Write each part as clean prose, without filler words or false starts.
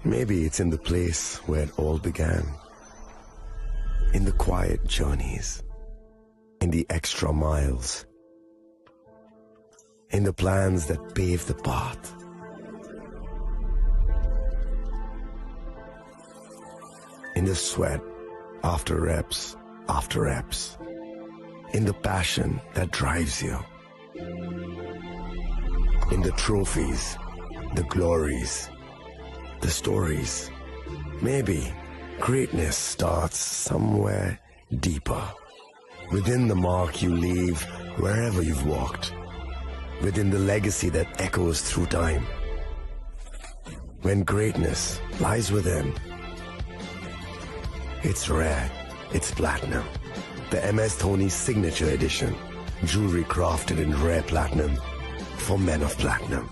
Maybe it's in the place where it all began. In the quiet journeys, in the extra miles, in the plans that pave the path. In the sweat after reps, in the passion that drives you, in the trophies, the glories, the stories. Maybe greatness starts somewhere deeper, within the mark you leave wherever you've walked, within the legacy that echoes through time. When greatness lies within, it's rare, it's platinum. The MS Dhoni Signature Edition, jewelry crafted in rare platinum for men of platinum.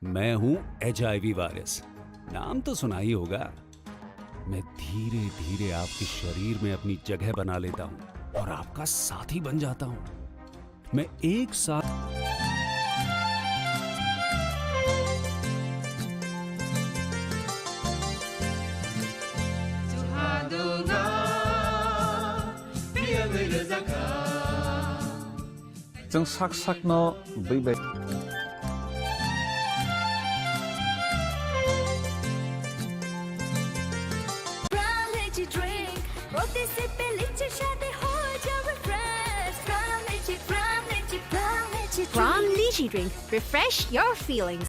मैं हूं HIV virus, नाम तो सुना ही होगा। मैं धीरे धीरे आपके शरीर में अपनी जगह बना लेता हूं और आपका साथी बन जाता हूं। मैं एक साथ जों साक साकनो बैबाय From Lychee Drink, refresh your feelings.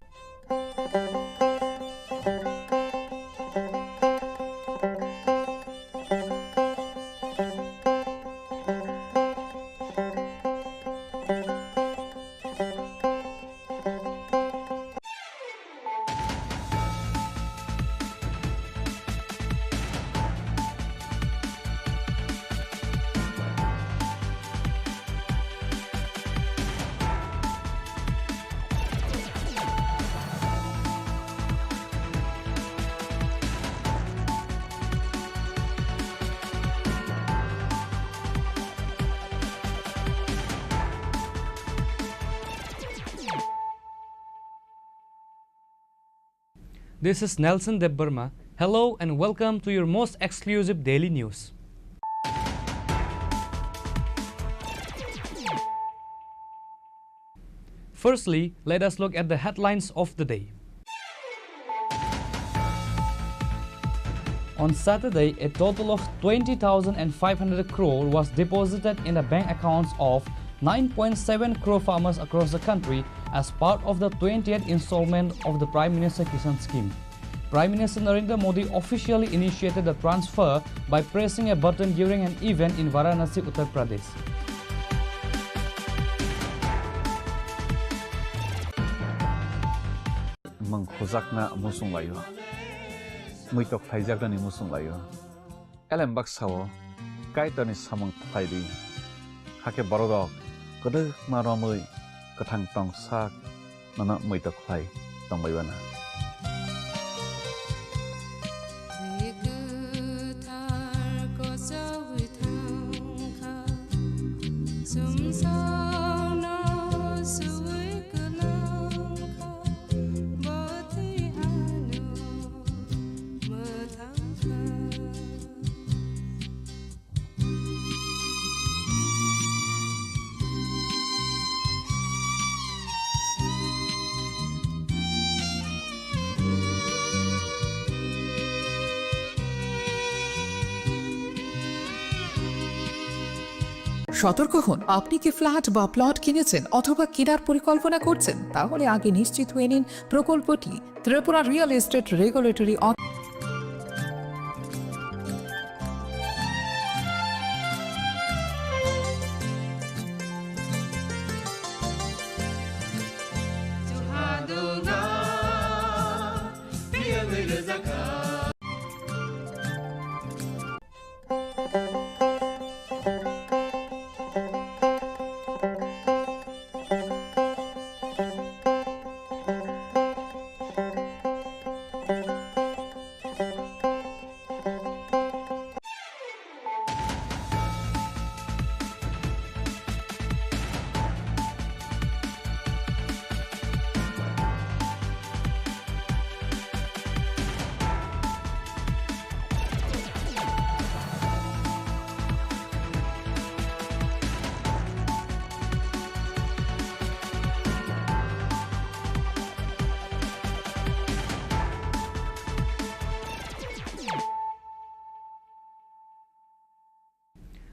This is Nelson Debbarma. Hello and welcome to your most exclusive daily news. Firstly, let us look at the headlines of the day. On Saturday, a total of 20,500 crore was deposited in the bank accounts of 9.7 crore farmers across the country as part of the 20th installment of the Prime Minister Kisan Scheme. Prime Minister Narendra Modi officially initiated the transfer by pressing a button during an event in Varanasi, Uttar Pradesh. mang khojakna musung layo muitok phaijakna musung layo elem baksawo kaitani samang phaidi hake borodok kodok maromui kathang tong sak nana muitok phai tongbaibana সতর্ক হন, আপনি কি flat বা plot কিনেছেন অথবা কেনার পরিকল্পনা করছেন? তাহলে আগে নিশ্চিত হয়ে নিন প্রকল্পটি Tripura real estate regulatory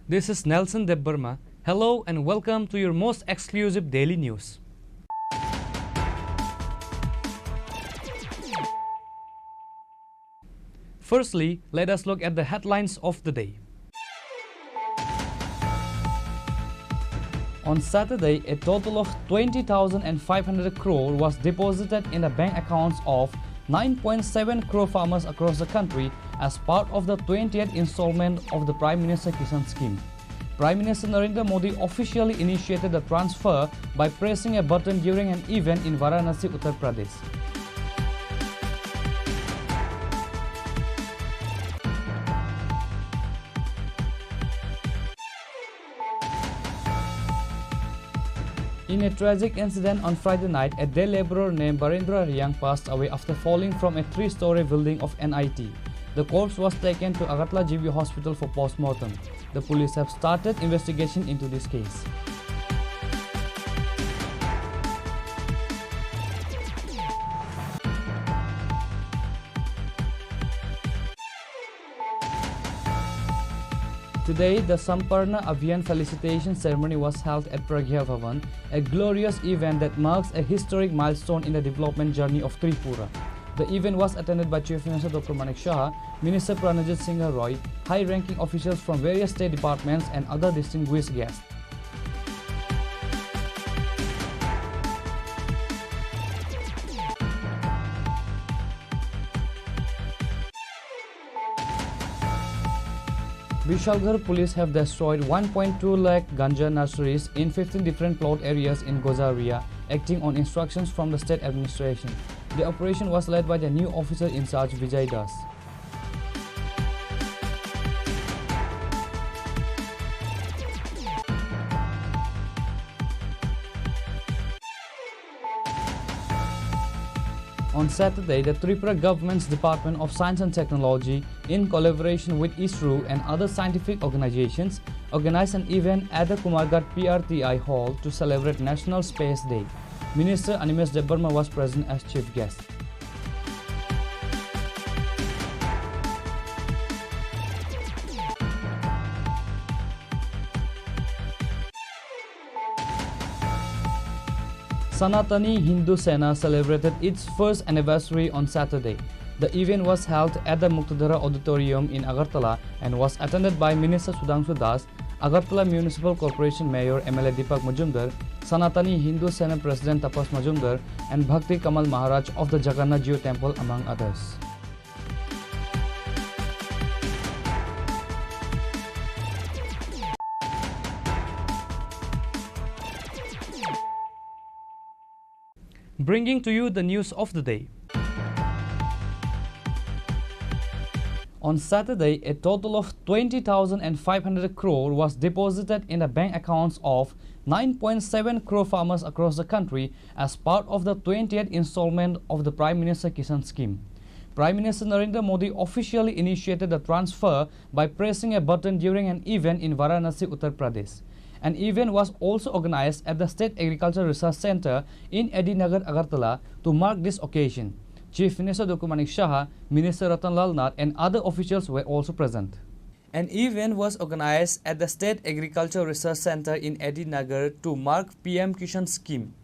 This is Nelson Debbarma. Hello and welcome to your most exclusive daily news. Firstly, let us look at the headlines of the day. On Saturday, a total of 20,500 crore was deposited in the bank accounts of 9.7 crore farmers across the country as part of the 20th installment of the Prime Minister Kisan scheme. Prime Minister Narendra Modi officially initiated the transfer by pressing a button during an event in Varanasi, Uttar Pradesh. In a tragic incident on Friday night, a day laborer named Barendra Riang passed away after falling from a 3-story building of NIT. The corpse was taken to Agartala GB Hospital for post-mortem. The police have started investigation into this case. Today, the Samparna Abhiyan felicitation ceremony was held at Pragya Bhavan, a glorious event that marks a historic milestone in the development journey of Tripura. The event was attended by Chief Minister Dr. Manik Shah, Minister Pranajit Singh Roy, high-ranking officials from various state departments and other distinguished guests. Vishalghar police have destroyed 1.2 lakh ganja nurseries in 15 different plot areas in Gozaria, acting on instructions from the state administration. The operation was led by the new officer in charge Vijay Das. On Saturday, the Tripura government's Department of Science and Technology, in collaboration with ISRO and other scientific organizations, organized an event at the Kumarghat PRTI Hall to celebrate National Space Day. Minister Animesh Debbarma was present as chief guest. Sanatani Hindu Sena celebrated its first anniversary on Saturday. The event was held at the Muktadhara Auditorium in Agartala and was attended by Minister Sudhanshu Das, Agartala Municipal Corporation Mayor MLA Deepak Majumdar, Sanatani Hindu Sena President Tapas Majumdar, and Bhakti Kamal Maharaj of the Jagannath Jio Temple, among others. Bringing to you the news of the day. On Saturday, a total of 20,500 crore was deposited in the bank accounts of 9.7 crore farmers across the country as part of the 20th installment of the Prime Minister Kisan scheme. Prime Minister Narendra Modi officially initiated the transfer by pressing a button during an event in Varanasi, Uttar Pradesh. An event was also organized at the State Agriculture Research Center in Edinagar, Agartala to mark this occasion. Chief Minister Dr. Manik Shah, Minister Ratan Lal Nath and other officials were also present. An event was organized at the State Agriculture Research Center in Edinagar to mark PM Kisan scheme.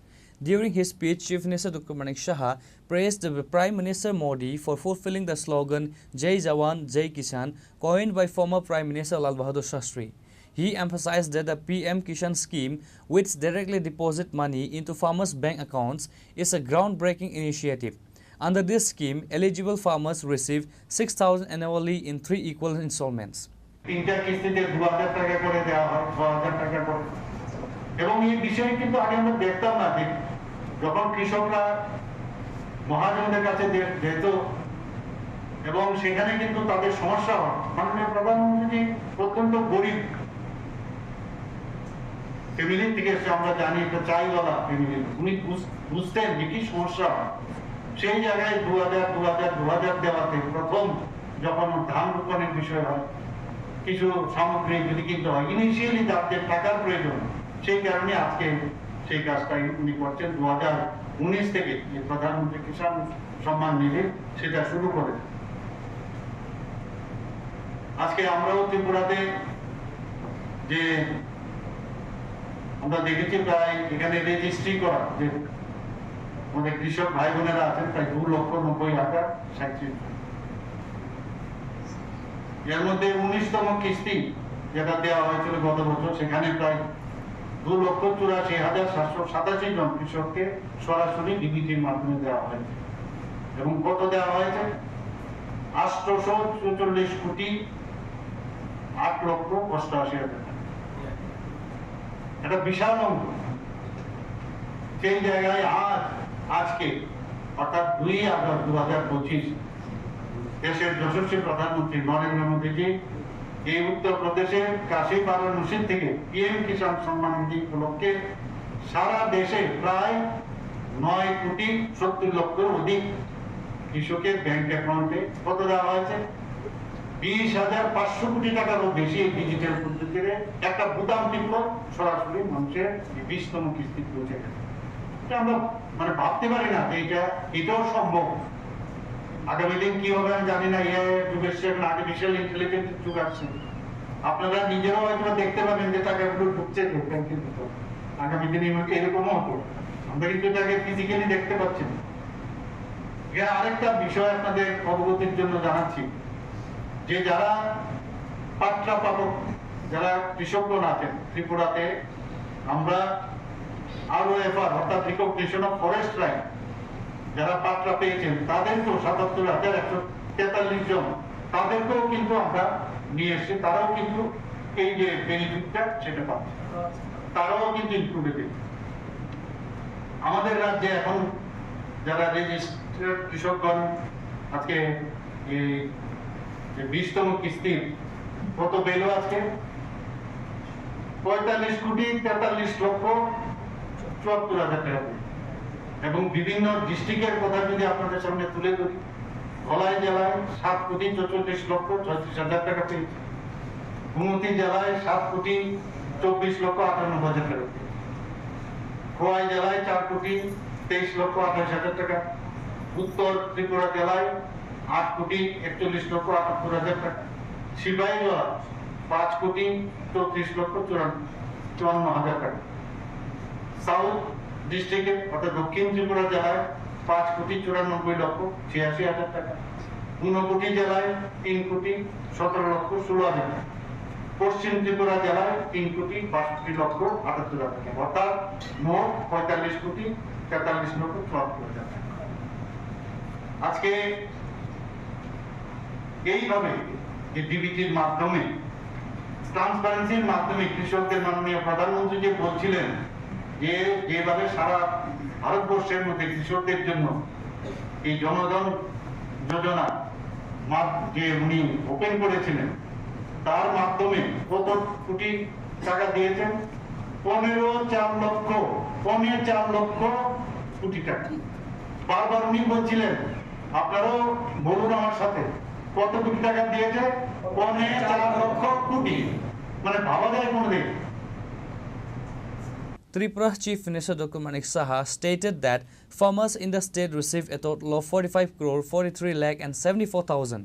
During his speech, Chief Minister Dr. Manik Shah praised the Prime Minister Modi for fulfilling the slogan Jai Jawan, Jai Kisan, coined by former Prime Minister Lal Bahadur Shastri. He emphasized that the PM Kisan scheme, which directly deposits money into farmers' bank accounts, is a groundbreaking initiative. Under this scheme, eligible farmers receive 6,000 annually in 3 equal installments. Family থেকে আমরা জানি একটা chaiwala family উনি বুঝতেন যে কি সমস্যা সেই জায়গায় 2000 দেওয়াতে প্রথম যখন ধান রোপণের বিষয় হয় কিছু সামগ্রী যদি কিনতে হয় ইনিশিয়ালি তাদের টাকার প্রয়োজন সেই কারণে আজকে সেই কাজটা উনি করছেন 2019 থেকে যে প্রধানমন্ত্রী কিষাণ সম্মান নিধি সেটা শুরু করে আজকে আমরাও ত্রিপুরাতে যে আমরা দেখেছি প্রায় এখানে রেজিস্ট্রি করা যে আমাদের কৃষক ভাই বোনেরা আছেন প্রায় 2,90,000 এর মধ্যে 19তম কিস্তি যেটা দেওয়া হয়েছিল গত বছর, সেখানে প্রায় 2,84,787 জন কৃষককে সরাসরি ডিবিটির মাধ্যমে দেওয়া হয়েছে। এবং কত দেওয়া হয়েছে? 844,08,88,000 টাকা। এটা বিশাল অঙ্ক। সেই জায়গায় আজকে অর্থাৎ 2 আগস্ট 2025 দেশের যশস্বী প্রধানমন্ত্রী নরেন্দ্র মোদীজি এই উত্তরপ্রদেশের কাশী বারাণসী থেকে পিএম কিষাণ সম্মান নিধি উপলক্ষে সারা দেশে প্রায় 9,70,00,000 অধিক কৃষকের ব্যাংক অ্যাকাউন্টে কত দেওয়া হয়েছে? 20,500 কোটি টাকারও বেশি ডিজিটাল পদ্ধতিতে একটা বুতাম টিপল সরাসরি মানুষের 20তম কিস্তি পৌঁছে গেছে। আমরা মানে ভাবতে পারি না যে এটাও সম্ভব। আগামী দিন কি হবে আমি জানি না, আর্টিফিশিয়াল ইন্টেলিজেন্স যুগ আসছে। আপনারা নিজেরাও হয়তো দেখতে পাবেন যে টাকাগুলো ঢুকছে ব্যাংকের ভিতর। আগামী দিনে এরকমও হতো, আমরা কিন্তু এটাকে ফিজিক্যালি দেখতে পাচ্ছি না। আরেকটা বিষয় আপনাদের অবগতির জন্য জানাচ্ছি যে যারা পাট্টা পাবক, যারা কৃষকগণ আছেন ত্রিপুরাতে, আমরা ROFR অর্থাৎ রিকগনিশন অফ ফরেস্ট রাইট যারা পাট্টা পেয়েছেন তাদেরকেও 77,143 জন, তাদেরকেও কিন্তু আমরা নিয়ে এসেছি। তারাও কিন্তু এই যে বেনিফিটটা সেটা পাচ্ছে, তারাও কিন্তু ইনক্লুডেড। আমাদের রাজ্যে এখন যারা রেজিস্টার্ড কৃষকগণ আজকে এই 20তম কিস্তির কত পেল আজকে? 45,43,74,000 টাকা। এবং বিভিন্ন ডিস্ট্রিক্টের কথা যদি আপনাদের সামনে তুলে ধরি, ধলাই জেলায় 7,44,36,36,000 টাকা পেয়েছে, গুমতি জেলায় 7,24,58,000 টাকা, খোয়াই জেলায় 4,23,28,000 টাকা, উত্তর ত্রিপুরা জেলায় 8,41,78,000 টাকা, সিপাহীজলা 5,34,54,000 টাকা, সাউথ ডিস্ট্রিক্টে অর্থাৎ দক্ষিণ ত্রিপুরা জেলায় 5,94,86,000 টাকা, ঊনকোটি জেলায় 3,17,16,000 টাকা, পশ্চিম ত্রিপুরা জেলায় 3,62,78,000 টাকা, অর্থাৎ মোট 45,43,74,000 টাকা। আজকে এইভাবে যে ডিবিটির মাধ্যমে, ট্রান্সপারেন্সির মাধ্যমে কৃষকদের মাননীয় প্রধানমন্ত্রী যে বলছিলেন যে যেভাবে সারা ভারতবর্ষের মধ্যে কৃষকদের জন্য এই জনধন যোজনা যে উনি ওপেন করেছিলেন, তার মাধ্যমে কত কোটি টাকা দিয়েছেন? 4 লক্ষ কোটি টাকা। বারবার উনি বলছিলেন, আপনারাও বলুন আমার সাথে, কত কোটি টাকা দিয়েছে? 4 লক্ষ কোটি। মানে ভাবা যায় কোনদিন? Tripura Chief Minister Dr. Manik Saha stated that farmers in the state received a total of 45,43,74,000.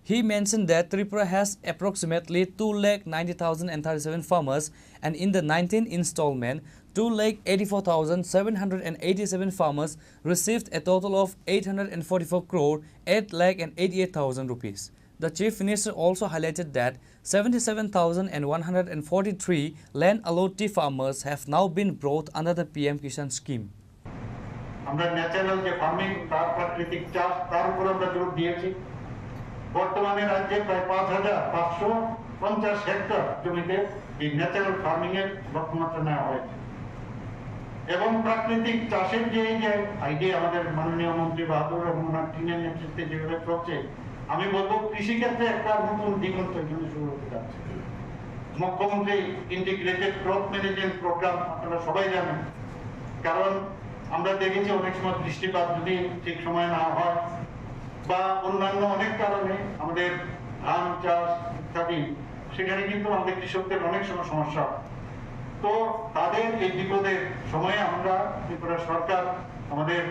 He mentioned that Tripura has approximately 2,90,037 farmers, and in the 19th installment, 2,84,787 farmers received a total of 844,08,88,000 rupees. The Chief Minister also highlighted that 77,143 land allotee farmers have now been brought under the PM Kishan scheme. আমরা natural যে farming, তার প্রাকৃতিক চাষ, তার উপর আমরা জোর দিয়েছি। বর্তমানে রাজ্যে প্রায় 5,550 হেক্টর জমিতে এই ন্যাচারাল ফার্মিং এর লক্ষ্যমাত্রা নেওয়া হয়েছে। এবং প্রাকৃতিক চাষের যে আইডিয়া আমাদের মাননীয় মন্ত্রী বাহাদুর এবং ওনার টিমের নেতৃত্বে যেভাবে চলছে, আমি বলবো কৃষিক্ষেত্রে একটা নতুন দিগন্ত এখানে শুরু হতে যাচ্ছে। মুখ্যমন্ত্রী ইন্টিগ্রেটেড ক্রপ ম্যানেজমেন্ট প্রোগ্রাম আপনারা সবাই জানেন। কারণ আমরা দেখেছি অনেক সময় বৃষ্টিপাত যদি ঠিক সময় না হয় বা অন্যান্য অনেক কারণে আমাদের ধান চাষ ইত্যাদি, সেখানে কিন্তু আমাদের কৃষকদের অনেক সময় সমস্যা। তো তাদের এই বিপদের সময়ে আমরা ত্রিপুরা সরকার, আমাদের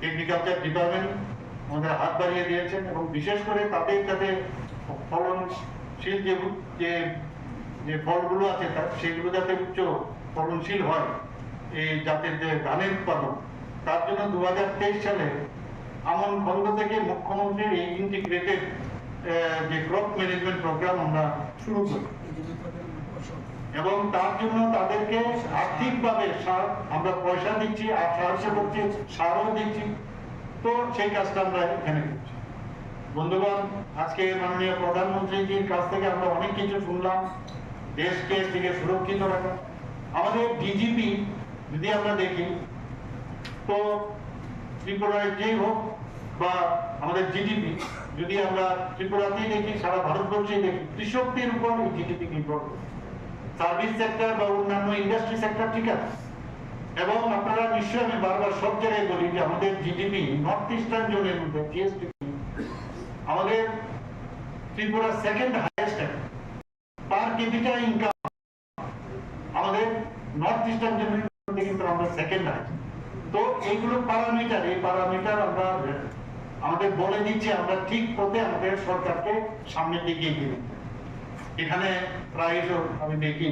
এগ্রিকালচার ডিপার্টমেন্ট আমাদের হাত বাড়িয়ে দিয়েছেন এবং বিশেষ করে তাদের যাতে ফলনশীল যে যে ফলগুলো আছে সেগুলো যাতে উচ্চ ফলনশীল হয়, এই জাতের যে ধানের উৎপাদন, তার জন্য 2023 সালে আমন খন্ড থেকে মুখ্যমন্ত্রীর এই ইন্টিগ্রেটেড যে ক্রপ ম্যানেজমেন্ট প্রোগ্রাম আমরা শুরু করি এবং তার জন্য তাদেরকে আর্থিকভাবে আমরা পয়সা দিচ্ছি আর সাহায্য করছি, সারও দিচ্ছি। তো সেই কাজটা আমরা এখানে করছি। বন্ধুগণ, আজকে মাননীয় প্রধানমন্ত্রীজির কাছ থেকে আমরা অনেক কিছু শুনলাম, দেশকে থেকে সুরক্ষিত রাখা। আমাদের ডিজিপি যদি আমরা দেখি, তো ত্রিপুরায় যেই হোক বা আমাদের জিডিপি যদি আমরা ত্রিপুরাতেই দেখি, সারা ভারতবর্ষেই দেখি, কৃষকদের উপর এই জিডিপি নির্ভর করে। সার্ভিস সেক্টর বা অন্যান্য ইন্ডাস্ট্রি সেক্টর ঠিক আছে, এবং আপনারা নিশ্চয়ই, আমি বারবার সব জায়গায় বলি যে আমাদের জিডিপি নর্থ ইস্টার্ন জোনের মধ্যে জিএসটি আমাদের ত্রিপুরা সেকেন্ড হাইয়েস্ট পার ক্যাপিটা ইনকাম আমাদের নর্থ ইস্টার্ন জোনের মধ্যে কিন্তু আমরা সেকেন্ড হাইয়েস্ট। তো এইগুলো প্যারামিটার, এই প্যারামিটার আমরা আমাদের বলে দিচ্ছে আমরা ঠিক পথে আমাদের সরকারকে সামনের দিকে এগিয়ে নিতে। এখানে প্রায় আমি দেখি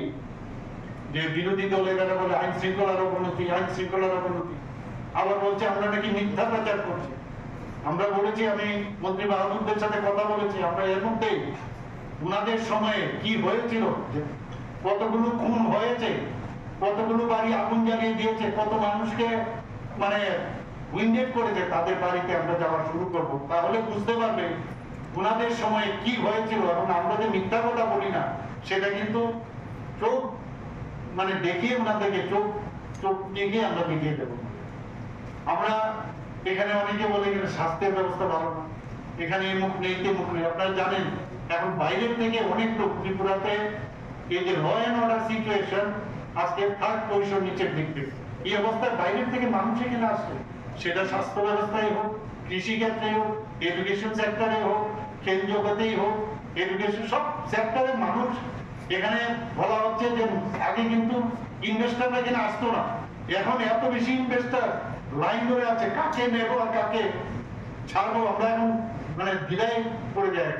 যে বিরোধী দলেরা বলে আইন শৃঙ্খলার অবনতি, আইন শৃঙ্খলার অবনতি, আবার বলছে আমরা নাকি মিথ্যা প্রচার করছি। আমরা বলেছি, আমি মন্ত্রী বাহাদুরদের সাথে কথা বলেছি, আমরা এর মধ্যেই উনাদের সময়ে কি হয়েছিল, কতগুলো খুন হয়েছে, কতগুলো বাড়ি আগুন জ্বালিয়ে দিয়েছে, কত মানুষকে মানে উইন্ডেড করেছে, তাদের বাড়িতে আমরা যাওয়া শুরু করব, তাহলে বুঝতে পারবে উনাদের সময়ে কি হয়েছিল। এবং আমরা যে মিথ্যা কথা বলি না, সেটা কিন্তু চোখ মানে দেখিয়ে ওনাদেরকে চোখ দেখিয়ে আমরা দেখিয়ে দেবো। আমরা এখানে অনেকে বলে এখানে স্বাস্থ্যের ব্যবস্থা ভালো না, এখানে মুখ নেই তে মুখ নেই। আপনারা জানেন এখন বাইরের থেকে অনেক লোক ত্রিপুরাতে এই যে ল অ্যান্ড অর্ডার সিচুয়েশন আজকে 3rd পজিশন নিচের দিক থেকে, এই অবস্থায় বাইরের থেকে মানুষ এখানে আসছে, সেটা স্বাস্থ্য ব্যবস্থায় হোক, কৃষি ক্ষেত্রে হোক, এডুকেশন সেক্টরে হোক, খেল জগতেই হোক, এডুকেশন সব সেক্টরে মানুষ এখানে বলা হচ্ছে যে আগে কিন্তু ইনভেস্টাররা এখানে আসতো না, এখন এত বেশি ইনভেস্টার লাইন ধরে আছে, কাকে নেবো আর কাকে ছাড়বো। আমরা এখন মানে বিদায় করে যায়,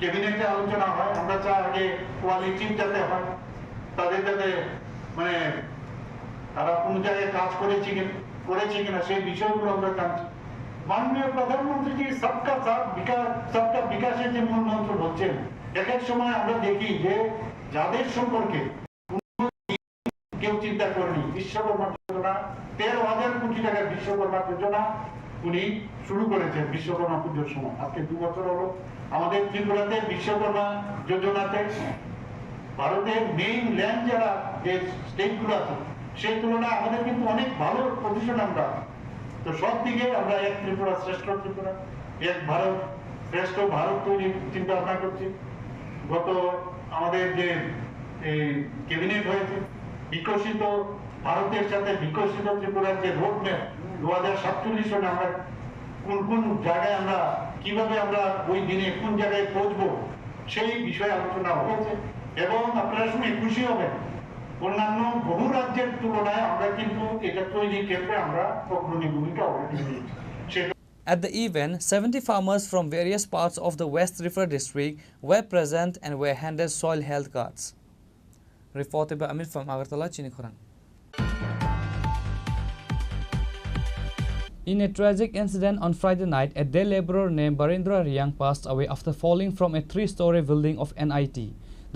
ক্যাবিনেটে আলোচনা হয়, আমরা চাই আগে কোয়ালিটি যাতে হয়, তাদের যাতে মানে তারা কোন জায়গায় কাজ করেছে কিনা সেই বিষয়গুলো আমরা জানছি। মাননীয় প্রধানমন্ত্রী জি সবকা সাথ বিকাশ, সবকা বিকাশের যে মূল মন্ত্র বলছেন, এক এক সময় আমরা দেখি যে যাদের সম্পর্কে কেউ চিন্তা করেনি, বিশ্বকর্মা যোজনা 13,000 কোটি টাকার বিশ্বকর্মা যোজনা উনি শুরু করেছেন বিশ্বকর্মা পুজোর সময়। আজকে 2 বছর হলো আমাদের ত্রিপুরাতে বিশ্বকর্মা যোজনাতে ভারতের মেইন ল্যান্ড যারা যে স্টেট গুলো আছে সেই তুলনায় আমাদের কিন্তু অনেক ভালো পজিশন। আমরা তো সব দিকে আমরা এক ত্রিপুরা শ্রেষ্ঠ ত্রিপুরা, এক ভারত শ্রেষ্ঠ ভারত তৈরির চিন্তা ভাবনা করছি। গত আমাদের যে ক্যাবিনেট হয়েছে, বিকশিত ভারতের সাথে বিকশিত ত্রিপুরার যে রোড ম্যাপ 2047 সনে আমরা কোন জায়গায় আমরা কিভাবে আমরা ওই দিনে কোন জায়গায় পৌঁছবো সেই বিষয়ে আলোচনা হয়েছে। এবং আপনারা শুনে খুশি হবেন, অন্যান্য বহু রাজ্যের তুলনায় আমরা কিন্তু এটা তৈরির ক্ষেত্রে আমরা অগ্রণী ভূমিকা অলরেডি নিয়েছি। At the event, 70 farmers from various parts of the West Tripura district were present and were handed soil health cards. Reported by Amir from Agartala, Chini Khorang. In a tragic incident on Friday night, a day laborer named Barendra Riang passed away after falling from a 3-story building of NIT.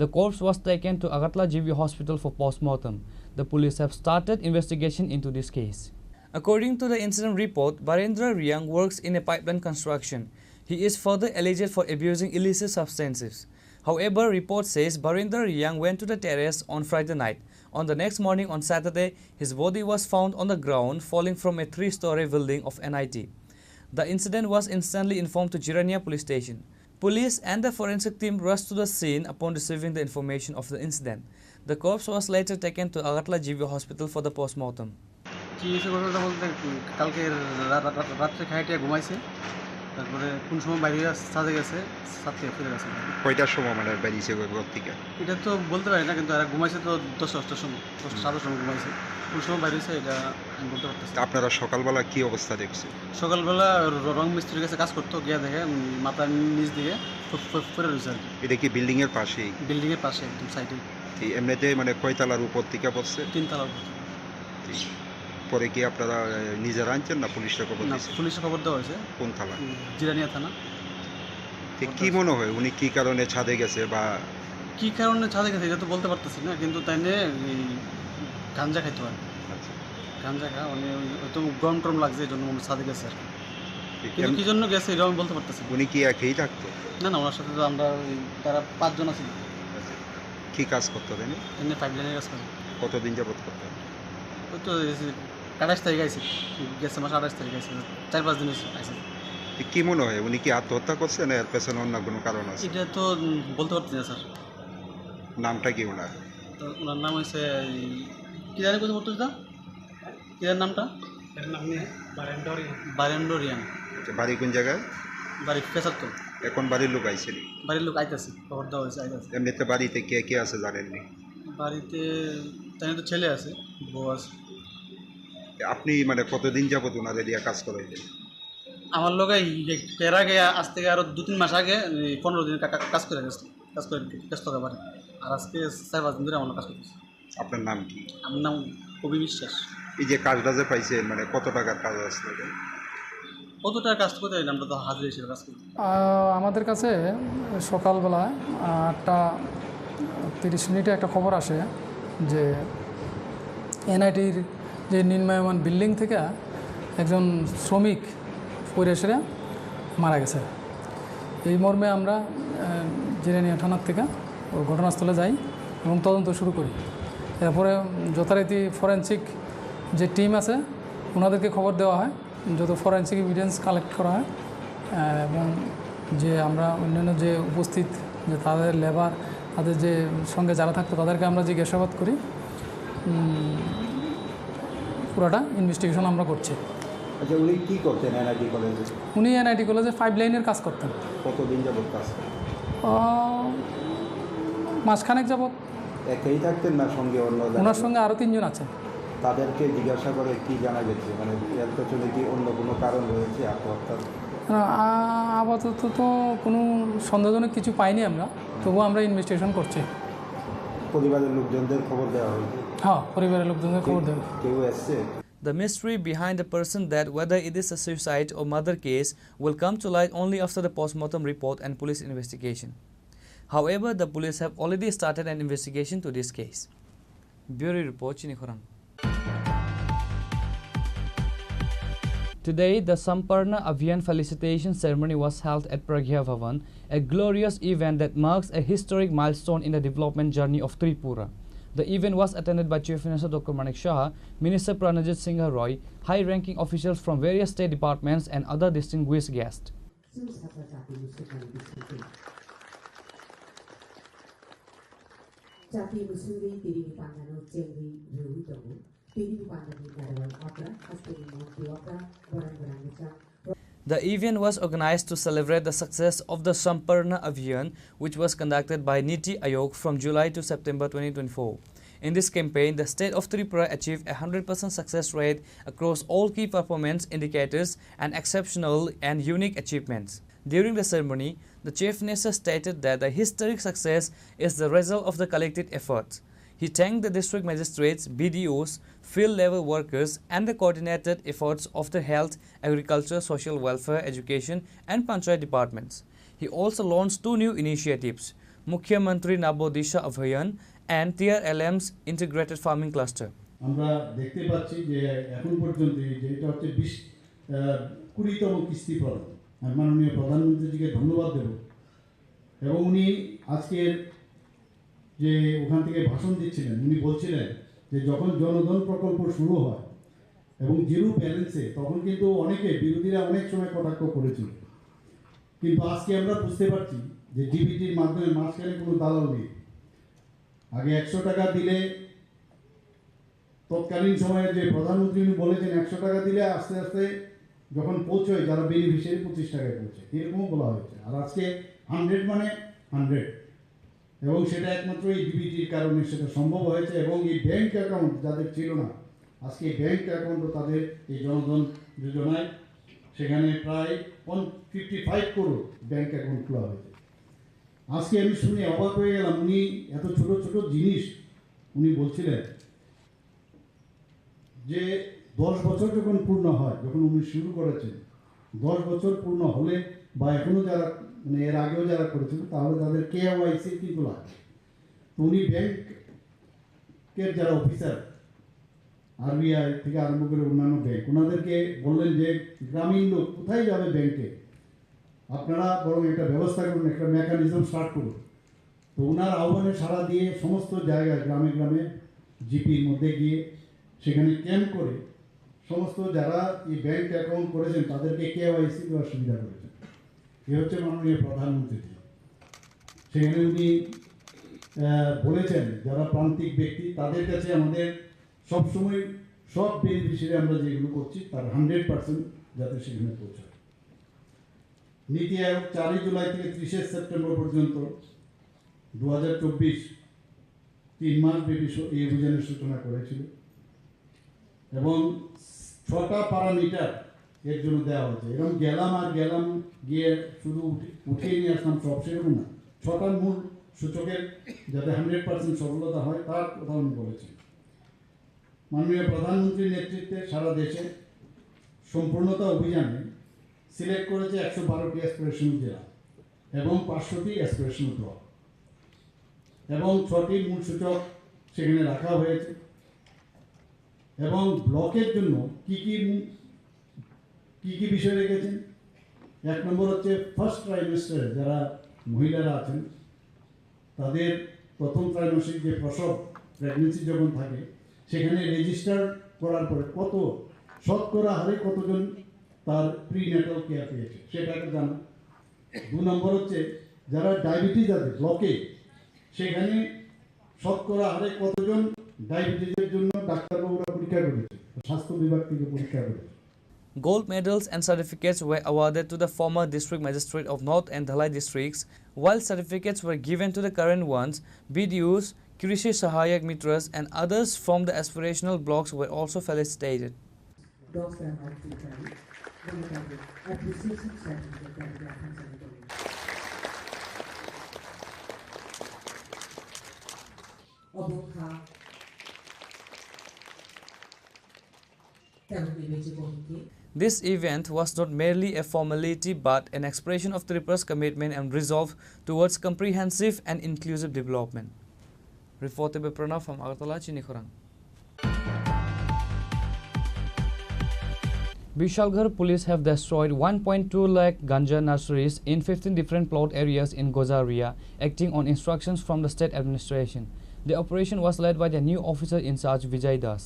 The corpse was taken to Agartala GV Hospital for post-mortem. The police have started investigation into this case. According to the incident report, Barendra Riang works in a pipeline construction. He is further alleged for abusing illicit substances. However, report says Barendra Riang went to the terrace on Friday night. On the next morning on Saturday, his body was found on the ground falling from a 3-story building of NIT. The incident was instantly informed to Jirania police station. Police and the forensic team rushed to the scene upon receiving the information of the incident. The corpse was later taken to Agartala GV Hospital for the post-mortem. ঘটনাটা বলতে কালকে রাত্রে খাইটিয়া ঘুমাইছে, তারপরে কোন সময় বাইরে সাজে গেছে, সাথে ফিরে গেছে। কয়টার সময় মানে বেরিয়েছে ঘর থেকে? এটা তো বলতে পারি না, কিন্তু এরা ঘুমাইছে তো 10-8টার সময়, 10-10:30 সময় ঘুমাইছে। কোন সময় বাইরে এটা আমি বলতে পারতেছি। আপনারা সকালবেলা কি অবস্থা দেখছেন? সকালবেলা রং মিস্ত্রির কাছে কাজ করতো, গিয়ে দেখে মাথার নিচ দিকে পড়ে রয়েছে আর কি, এটা কি বিল্ডিংয়ের পাশেই? বিল্ডিংয়ের পাশে একদম সাইডে, এমনিতে মানে কয়তলার উপর থেকে পড়ছে? 3 তলার উপর। পরে কি আপনারা নিজেরা আনছেন না পুলিশে খবর না, দিয়েছেন? পুলিশে খবর দেওয়া হয়েছে, কোন থানা? জিরানিয়া থানা। কি মনে হয় উনি কি কারণে ছাদে গেছে বা কী কারণে ছাদে গেছে এটা তো বলতে পারতেছি না, কিন্তু তাই নিয়ে এই গাঞ্জা খাইতে হয়, গাঞ্জা খা উনি হয়তো গরম টরম লাগছে এই জন্য ছাদে গেছে আর কি, কিন্তু কী জন্য গেছে এটা আমি বলতে পারতেছি না। উনি কি একেই থাকতো? না না, ওনার সাথে তো আমরা তারা 5 জন আছি। কি কাজ করতো তিনি? এমনি 5 লাইনের কাজ করে। কতদিন যাবত করতেন? ওই তো 28 তারিখ আইছে, গেছে মাসে 28 তারিখ আইছে, 4-5 দিন আইছে। কি মনে হয় উনি কি আত্মহত্যা করছে না এর পেছনে অন্য কোনো কারণ আছে? এটা তো বলতে পারতেছি না স্যার। নামটা কি ওনার? তো ওনার নাম হয়েছে কী জানি কোথাও পড়তেছি না, কী জানি নামটা? বারেন্ডোরিয়ান। বাড়ি কোন জায়গায়? বাড়ি ফেসার তো। এখন বাড়ির লোক আইছেনি? বাড়ির লোক আইতেছে, খবর দেওয়া হয়েছে, আইতেছে। এমনিতে বাড়িতে কে কে আছে জানেননি? বাড়িতে তাই তো ছেলে আছে, বউ আছে। আপনি মানে কতদিন যাবত ওনাদের দিয়ে কাজ করাইলেন? আমার লোক এর আগে আজ থেকে আরও 2-3 মাস আগে 15 দিন কাজ করে গেছে, কাজ করে ব্যস্ত হতে পারে, আর আজকে 4-5 দিন ধরে আমার কাজ করতেছে। আপনার নাম কি? আমার নাম কবি বিশ্বাস। এই যে কাজটা যে পাইছেন মানে কত টাকার কাজ আসলে? কত টাকা কাজ করতে হয় আমরা তো হাজির হিসেবে কাজ করি। আমাদের কাছে সকালবেলা 8:30 একটা খবর আসে যে এনআইটির যে নির্মায়মান বিল্ডিং থেকে একজন শ্রমিক পড়ে সেরে মারা গেছে। এই মর্মে আমরা জিরানিয়া থানার থেকে ঘটনাস্থলে যাই এবং তদন্ত শুরু করি। এরপরে যথারীতি ফরেন্সিক যে টিম আছে ওনাদেরকে খবর দেওয়া হয়, যত ফরেন্সিক এভিডেন্স কালেক্ট করা হয় এবং যে আমরা অন্যান্য যে উপস্থিত যে তাদের লেবার, তাদের যে সঙ্গে যারা থাকতো তাদেরকে আমরা জিজ্ঞাসাবাদ করি। পুরোটা ইনভেস্টিগেশন আমরা করছি। আচ্ছা, উনি কী করতেন এনআইটি কলেজে? উনি এনআইটি কলেজে 5 লাইনের কাজ করতেন। কতদিন যাবত কাজ করেন? মাসখানেক যাবত। একাই থাকতেন না সঙ্গে অন্য? ওনার সঙ্গে আরও 3 জন আছেন। তাদেরকে জিজ্ঞাসা করে কি জানা গেছে, মানে এর পেছনে কি অন্য কোনো কারণ রয়েছে আত্মহত্যার? আপাতত তো কোনো সন্দেহজনক কিছু পাইনি আমরা, তবুও আমরা ইনভেস্টিগেশন করছি। পরিবারের লোকজনদের খবর দেওয়া হয়েছে? হ্যাঁ, পরিবারের লোকজনদের খবর দেওয়া। কেউ এসছে? The mystery behind the person that whether it is a suicide or murder case will come to light only after the post-mortem report and police investigation. However, the police have already started an investigation to this case. Bureau Report, Chini Khorang. Today, the Samparna Abhiyan felicitation ceremony was held at Pragya Bhavan, a glorious event that marks a historic milestone in the development journey of Tripura. The event was attended by Chief Minister Dr. Manik Shah, Minister Pranajit Singh Roy, high-ranking officials from various state departments and other distinguished guests. The event was organized to celebrate the success of the Samparna Abhiyan, which was conducted by Niti Aayog from July to September 2024. In this campaign, the state of Tripura achieved a 100% success rate across all key performance indicators and exceptional and unique achievements. During the ceremony, the Chief Minister stated that the historic success is the result of the collective efforts. He thanked the district magistrates, BDOs, field-level workers and the coordinated efforts of the health, agriculture, social welfare, education and panchayat departments. He also launched 2 new initiatives, Mukhya Mantri Nabodisha Abhiyan and TRLM's integrated farming cluster. আমরা দেখতে পাচ্ছি যে এখন পর্যন্ত যেটা হচ্ছে 20তম কিস্তি প্রদান। আমি মাননীয় প্রধানমন্ত্রীজিকে ধন্যবাদ দেব এবং উনি আজকের যে ওখান থেকে ভাষণ দিচ্ছিলেন উনি বলছিলেন যে যখন জনধন প্রকল্প শুরু হয় এবং জিরো ব্যালেন্সে তখন কিন্তু অনেকে বিরোধীরা অনেক সময় কটাক্ষ করেছিল, কিন্তু আজকে আমরা বুঝতে পারছি যে ডিবিটির মাধ্যমে মাঝখানে কোনো দালাল নেই। আগে 100 টাকা দিলে তৎকালীন সময়ে যে প্রধানমন্ত্রী উনি বলেছেন 100 টাকা দিলে আস্তে আস্তে যখন পৌঁছয় যারা বেনিফিশিয়ারি 25 টাকায় পৌঁছে, এরকমও বলা হয়েছে। আর আজকে 100 মানে 100, এবং সেটা একমাত্র এই ডিবিটির কারণে সেটা সম্ভব হয়েছে। এবং এই ব্যাংক অ্যাকাউন্ট যাদের ছিল না আজকে ব্যাংক অ্যাকাউন্টও তাদের এই জনধন যোজনায় সেখানে প্রায় 55 করোড় ব্যাংক অ্যাকাউন্ট খোলা হয়েছে। আজকে আমি শুনে অবাক হয়ে গেলাম, উনি এত ছোট ছোট জিনিস উনি বলছিলেন যে 10 বছর যখন পূর্ণ হয়, যখন উনি শুরু করেছেন 10 বছর পূর্ণ হলে বা এখনও যারা মানে এর আগেও যারা করেছিল তাহলে তাদের KYC কিন্তু লাগে। তো উনি ব্যাংকের যারা অফিসার RBI থেকে আরম্ভ করে অন্যান্য ব্যাংক, ওনাদেরকে বললেন যে গ্রামীণ লোক কোথায় যাবে ব্যাংকে, আপনারা বরং একটা ব্যবস্থা করুন, একটা মেকানিজম স্টার্ট করুন। তো ওনার আহ্বানে সাড়া দিয়ে সমস্ত জায়গায় গ্রামে গ্রামে জিপির মধ্যে গিয়ে সেখানে ক্যাম্প করে সমস্ত যারা এই ব্যাংক অ্যাকাউন্ট করেছেন তাদেরকে KYC দেওয়ার সুবিধা করেছেন। এ হচ্ছে মাননীয় প্রধানমন্ত্রী। সেখানে উনি বলেছেন যারা প্রান্তিক ব্যক্তি তাদের কাছে আমাদের সবসময় সব বেনিফিশিয়ারি আমরা যেগুলো করছি তার 100% যাতে সেখানে পৌঁছায়। নীতি আয়োগ 4 জুলাই থেকে 30 সেপ্টেম্বর পর্যন্ত 2024 3 মাস ব্যাপী এই অভিযানের সূচনা করেছিল এবং 6টা প্যারামিটার এর জন্য দেওয়া হয়েছে। এরকম গেলাম গিয়ে শুধু উঠিয়ে নিয়ে আসলাম সব সেরকম না, 6টা মূল সূচকের যাতে 100% সফলতা হয় তার কথা উনি বলেছেন। মাননীয় প্রধানমন্ত্রীর নেতৃত্বে সারা দেশে সম্পূর্ণতা অভিযানে সিলেক্ট করেছে 112টি অ্যাসপিরেশনাল জেলা এবং 500টি অ্যাসপিরেশনাল ব্লক এবং 6টি মূল সূচক সেখানে রাখা হয়েছে। এবং ব্লকের জন্য কি কি বিষয় রেখেছেন, 1 নম্বর হচ্ছে ফার্স্ট ট্রাইমেস্টারে যারা মহিলারা আছেন তাদের প্রথম ত্রৈমাসিক যে প্রসব প্রেগনেন্সি যখন থাকে সেখানে রেজিস্টার করার পরে কত শতকরা হারে কতজন তার প্রিন্যাটাল কেয়ার পেয়েছে সেটাকে জানা। 2 নম্বর হচ্ছে যারা ডায়াবেটিস আছে ব্লকে সেখানে শতকরা হারে কতজন ডায়াবেটিসের জন্য ডাক্তারবাবুরা পরীক্ষা করেছে, স্বাস্থ্য বিভাগ থেকে পরীক্ষা করেছে। Gold medals and certificates were awarded to the former district magistrate of North and Dhalai districts, while certificates were given to the current ones. BDUs, Krishi Sahayak Mitras and others from the aspirational blocks were also felicitated. This event was not merely a formality but an expression of Tripura's commitment and resolve towards comprehensive and inclusive development. Reported by Pranav from Agartala, Chini Khorang. Vishalgarh police have destroyed 1.2 lakh ganja nurseries in 15 different plot areas in Gozaria, acting on instructions from the state administration. The operation was led by the new officer in charge Vijay Das.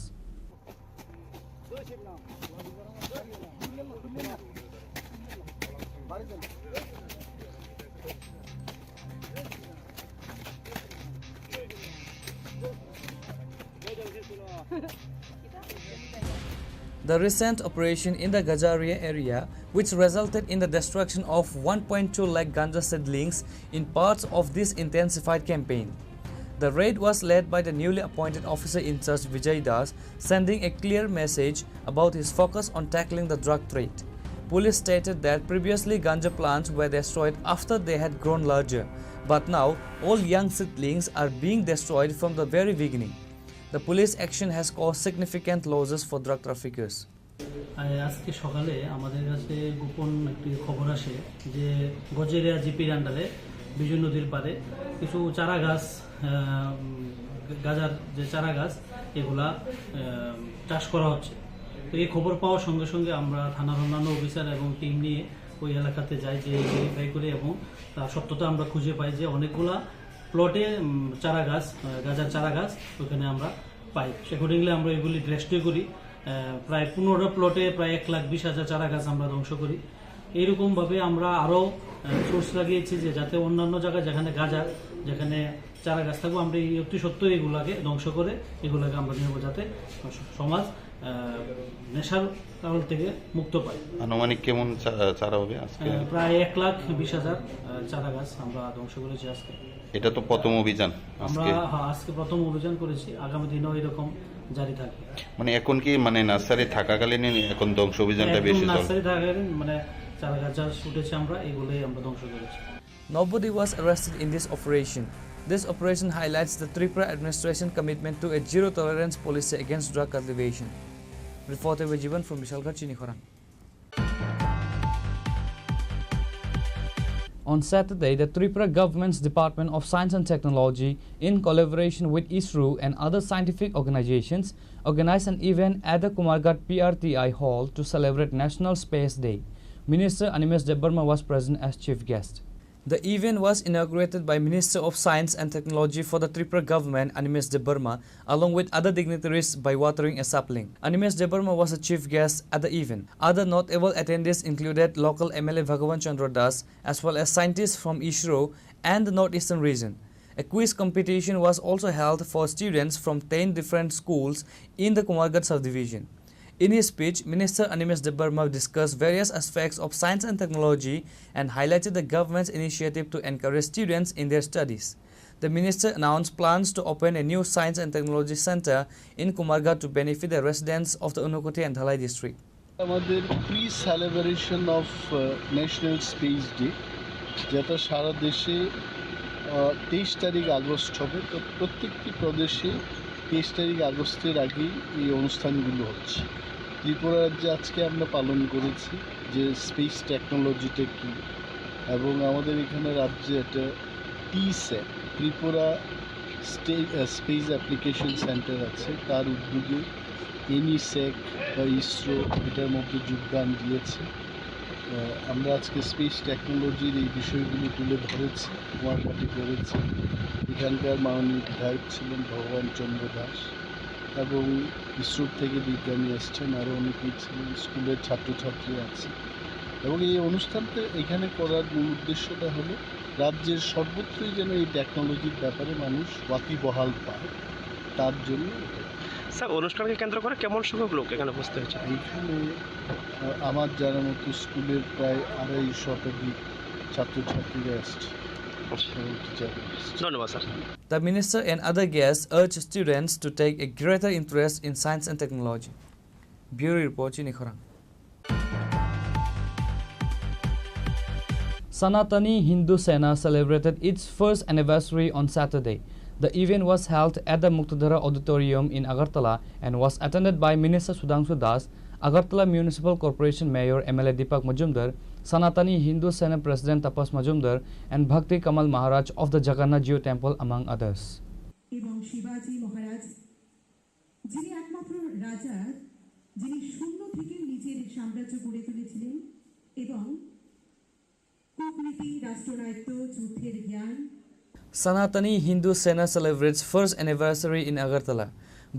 The recent operation in the Gajaria area, which resulted in the destruction of 1.2 lakh ganja seedlings in parts of this intensified campaign. The raid was led by the newly appointed officer in charge Vijay Das, sending a clear message about his focus on tackling the drug trade. Police stated that previously ganja plants were destroyed after they had grown larger, but now all young seedlings are being destroyed from the very beginning. The police action has caused significant losses for drug traffickers. আজকে সকালে আমাদের কাছে গোপন একটি খবর আসে যে গজেরিয়া জিপির আন্ডারে বিজয় নদীর পাড়ে কিছু চারা গাছ, গাজার যে চারা গাছ এগুলা চাষ করা হচ্ছে। তো এই খবর পাওয়ার সঙ্গে সঙ্গে আমরা থানার অন্যান্য অফিসার এবং টিম নিয়ে ওই এলাকাতে যাই, যে ভেরিফাই করি এবং তার সত্যতা আমরা খুঁজে পাই যে অনেকগুলা প্লটে চারা গাছ, গাজার চারা গাছ ওখানে আমরা পাই। অ্যাকর্ডিংলি আমরা এগুলি রেস্টে করি। প্রায় 15টা প্লটে প্রায় 1,20,000 চারা গাছ আমরা ধ্বংস করি। এইরকমভাবে আমরা আরও সোর্স লাগিয়েছি যে যাতে অন্যান্য জায়গায় যেখানে গাজার, যেখানে চারা গাছ থাকবো আমরা এই অতি সত্ত্বর এগুলাকে ধ্বংস করে এগুলাকে আমরা নেব যাতে সমাজ নেশার কারণ থেকে মুক্ত পায়। আনুমানিক কেমন চারা হবে আজকে? প্রায় 1,20,000 চারা গাছ আমরা ধ্বংস করেছি আজকে। এটা তো প্রথম অভিযান, আমরা আজকে প্রথম অভিযান করেছি। আগামী দিনেও এরকম জারি থাকে। মানে এখন কি মানে নার্সারি থাকাকালীন এখন ধ্বংস অভিযানটা বেশি চলে? নার্সারি থাকাকালীন মানে চারা গাছ যা উঠেছে আমরা এগুলোই আমরা ধ্বংস করেছি। Nobody was arrested in this operation. This operation highlights the Tripura administration commitment to a zero-tolerance policy against drug cultivation. Reporter Vijivan from Vishalgarh, Chini Khorang. On Saturday, the Tripura government's Department of Science and Technology, in collaboration with ISRO and other scientific organizations, organized an event at the Kumarghat PRTI Hall to celebrate National Space Day. Minister Animesh Debarma was present as chief guest. The event was inaugurated by Minister of Science and Technology for the Tripura government, Animesh Debarma, along with other dignitaries by watering a sapling. Animesh Debarma was a chief guest at the event. Other notable attendees included local MLA Bhagavan Chandra Das, as well as scientists from ISRO and the Northeastern region. A quiz competition was also held for students from 10 different schools in the Kumarghat subdivision. In his speech, Minister Animesh Debarma discussed various aspects of science and technology and highlighted the government's initiative to encourage students in their studies. The minister announced plans to open a new science and technology center in Kumarghat to benefit the residents of the Unukoti and Dhalai district. আমাদের pre celebration of national space day, যেটা সারা দেশে 23 তারিখ August হবে। তো প্রত্যেকটি প্রদেশে 23 তারিখ আগস্টের আগেই এই অনুষ্ঠানগুলো হচ্ছে। ত্রিপুরা রাজ্যে আজকে আমরা পালন করেছি যে স্পেস টেকনোলজিটা কী, এবং আমাদের এখানে রাজ্যে একটা টিস্যাট ত্রিপুরা স্পেস অ্যাপ্লিকেশন সেন্টার আছে, তার উদ্যোগে এনিসেক বা ইসরো এটার মধ্যে যোগদান দিয়েছে। আমরা আজকে স্পেস টেকনোলজির এই বিষয়গুলি তুলে ধরেছি, কুমারঘাটে করেছি। এখানকার মাননীয় বিধায়ক ছিলেন ভগবান চন্দ্র দাস, এবং ইসরোর থেকে বিজ্ঞানী এসছেন, আরও অনেকেই ছিলেন, স্কুলের ছাত্রছাত্রী আছে। এবং এই অনুষ্ঠানটা এখানে করার মূল উদ্দেশ্যটা হলো রাজ্যের সর্বত্রই যেন এই টেকনোলজির ব্যাপারে মানুষ ওয়াকিবহাল পায়, তার জন্য। স্যার, অনুষ্ঠানকে কেন্দ্র করে কেমন সংখ্যক লোক এখানে উপস্থিত হয়েছে? এইখানে আমার জানার মতো স্কুলের প্রায় 250 শতাধিক ছাত্রছাত্রীরা এসছে। ধন্যবাদ sir. The minister and other guests urged students to take a greater interest in science and technology. Bureau Report, Chini Khorang. Sanatani Hindu Sena celebrated its first anniversary on Saturday. The event was held at the Muktadhara Auditorium in Agartala and was attended by Minister Sudhanshu Das, Agartala Municipal Corporation Mayor MLA Deepak Majumdar, Sanatani Hindu Sena President Tapas Majumdar, and Bhakti Kamal Maharaj of the Jagannath Jio Temple, among others. এবং শিবাজি মহারাজ, যিনি একমাত্র রাজা, যিনি শূন্য থেকে নিজের সাম্রাজ্য গড়ে তুলেছিলেন এবং কূটনীতি, রাষ্ট্রনায়িত্ব, যুদ্ধের জ্ঞান। Sanatani Hindu Sena celebrates first anniversary in Agartala.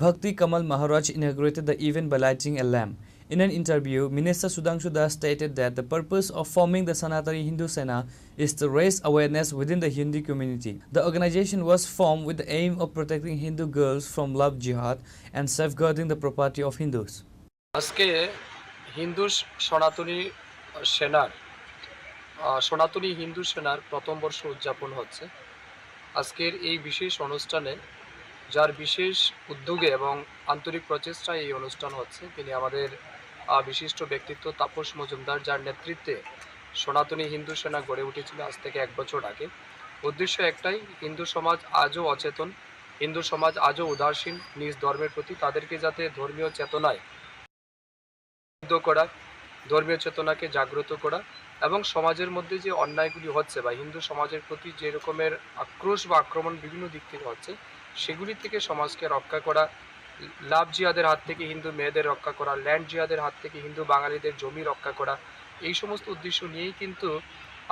Bhakti Kamal Maharaj inaugurated the event by lighting a lamp. In an interview, Minister Sudhanshu Das stated that the purpose of forming the Sanatani Hindu Sena is to raise awareness within the Hindu community. The organization was formed with the aim of protecting Hindu girls from love jihad and safeguarding the property of Hindus. আজকে হিন্দু সনাতনী হিন্দু সেনার প্রথম বর্ষ উদযাপন হচ্ছে। আজকের এই বিশেষ অনুষ্ঠানে যার বিশেষ উদ্যোগে এবং আন্তরিক প্রচেষ্টায় এই অনুষ্ঠান হচ্ছে, তিনি আমাদের বিশিষ্ট ব্যক্তিত্ব তাপস মজুমদার, যার নেতৃত্বে সনাতনী হিন্দু সেনা গড়ে উঠেছিল আজ থেকে 1 বছর আগে। উদ্দেশ্য একটাই, হিন্দু সমাজ আজও অচেতন, হিন্দু সমাজ আজও উদাসীন নিজ ধর্মের প্রতি, তাদেরকে যাতে ধর্মীয় চেতনায় করা, ধর্মীয় চেতনাকে জাগ্রত করা, এবং সমাজের মধ্যে যে অন্যায়গুলি হচ্ছে বা হিন্দু সমাজের প্রতি যে রকমের আক্রোশ বা আক্রমণ বিভিন্ন দিক থেকে হচ্ছে, সেগুলি থেকে সমাজকে রক্ষা করা, লাভ জিহাদের হাত থেকে হিন্দু মেয়েদের রক্ষা করা, ল্যান্ড জিহাদের হাত থেকে হিন্দু বাঙালিদের জমি রক্ষা করা, এই সমস্ত উদ্দেশ্য নিয়েই কিন্তু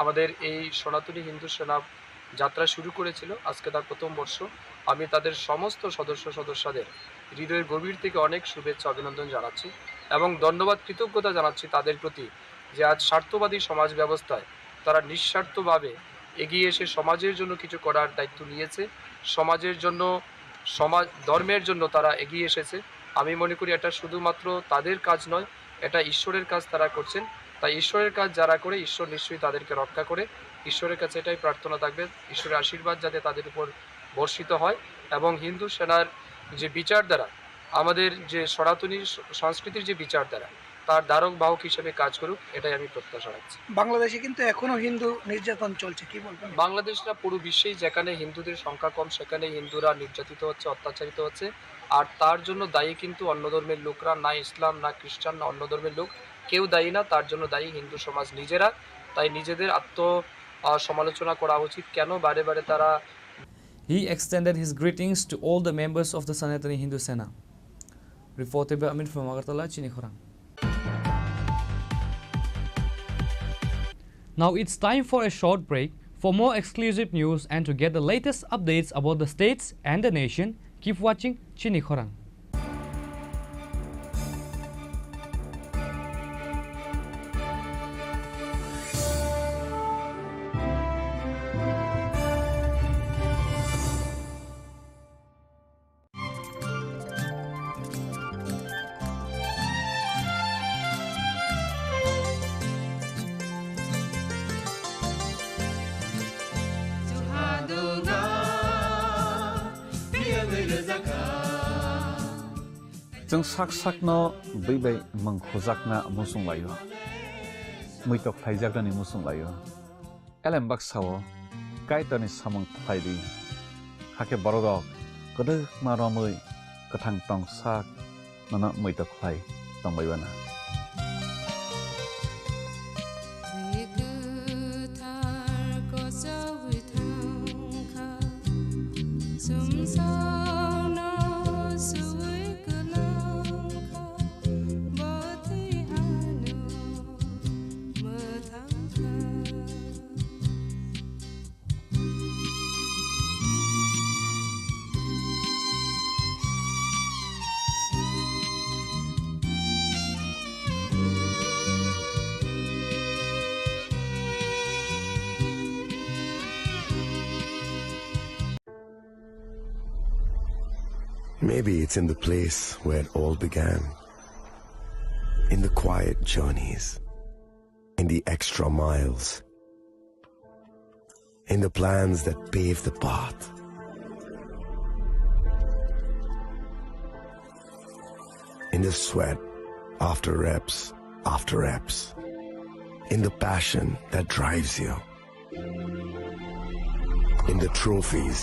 আমাদের এই সনাতনী হিন্দু সেনা যাত্রা শুরু করেছিল। আজকে তার প্রথম বর্ষ। আমি তাদের সমস্ত সদস্যদের হৃদয়ের গভীর থেকে অনেক শুভেচ্ছা অভিনন্দন জানাচ্ছি এবং ধন্যবাদ, কৃতজ্ঞতা জানাচ্ছি তাদের প্রতি, যে আজ স্বার্থবাদী সমাজ ব্যবস্থায় তারা নিঃস্বার্থভাবে এগিয়ে এসে সমাজের জন্য কিছু করার দায়িত্ব নিয়েছে, সমাজের জন্য, ধর্মের জন্য তারা এগিয়ে এসেছে। আমি মনে করি এটা শুধুমাত্র তাদের কাজ নয়, এটা ঈশ্বরের কাজ তারা করছেন। তাই ঈশ্বরের কাজ যারা করে, ঈশ্বর নিশ্চয়ই তাদেরকে রক্ষা করে। ঈশ্বরের কাছে এটাই প্রার্থনা থাকবে, ঈশ্বরের আশীর্বাদ যাতে তাদের উপর বর্ষিত হয় এবং হিন্দু সেনার যে বিচারধারা, আমাদের যে সনাতনী সংস্কৃতির যে বিচারধারা তার ধারক বাহক হিসেবে কাজ করুক, এটাই আমি প্রত্যাশা রাখছি। বাংলাদেশে কিন্তু এখনো হিন্দু নির্যাতন চলছে, কি বলবেন? বাংলাদেশ না, পুরো বিশ্বেই যেখানে হিন্দুদের সংখ্যা কম সেখানে হিন্দুরা নির্যাতিত হচ্ছে, অত্যাচারিত হচ্ছে। আর তার জন্য দায়ী কিন্তু অন্য ধর্মের লোকরা, না ইসলাম না খ্রিস্টান না অন্য ধর্মের লোক, কেউ দায়ী না। তার জন্য দায়ী হিন্দু সমাজ নিজেরা। তাই নিজেদের সমালোচনা করা উচিত। কেন বারে বারে তারা He extended his greetings to all the members of the Sanatani Hindu Sena. Reported by Amit from Agartala, Chini Khorang. Now it's time for a short break. For more exclusive news and to get the latest updates about the states and the nation, keep watching Chini Khorang. जों sak sakno beibai mangkhojakna musunglayo muitok phaijagani musunglayo elembak sawo kaitani samang phaidi hake borodok kodok maromoi kathang tong sak nana muitok phai tongbaibana Maybe it's in the place where it all began. In the quiet journeys. In the extra miles. In the plans that pave the path. In the sweat after reps. In the passion that drives you. In the trophies,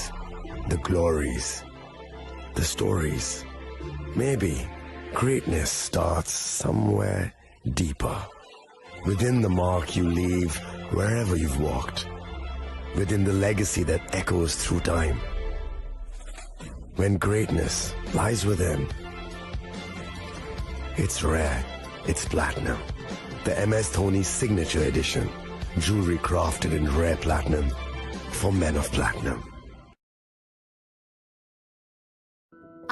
the glories, the stories. Maybe greatness starts somewhere deeper. Within the mark you leave wherever you've walked. Within the legacy that echoes through time. When greatness lies within, it's rare, it's platinum. The MS Dhoni Signature Edition. Jewelry crafted in rare platinum for men of platinum.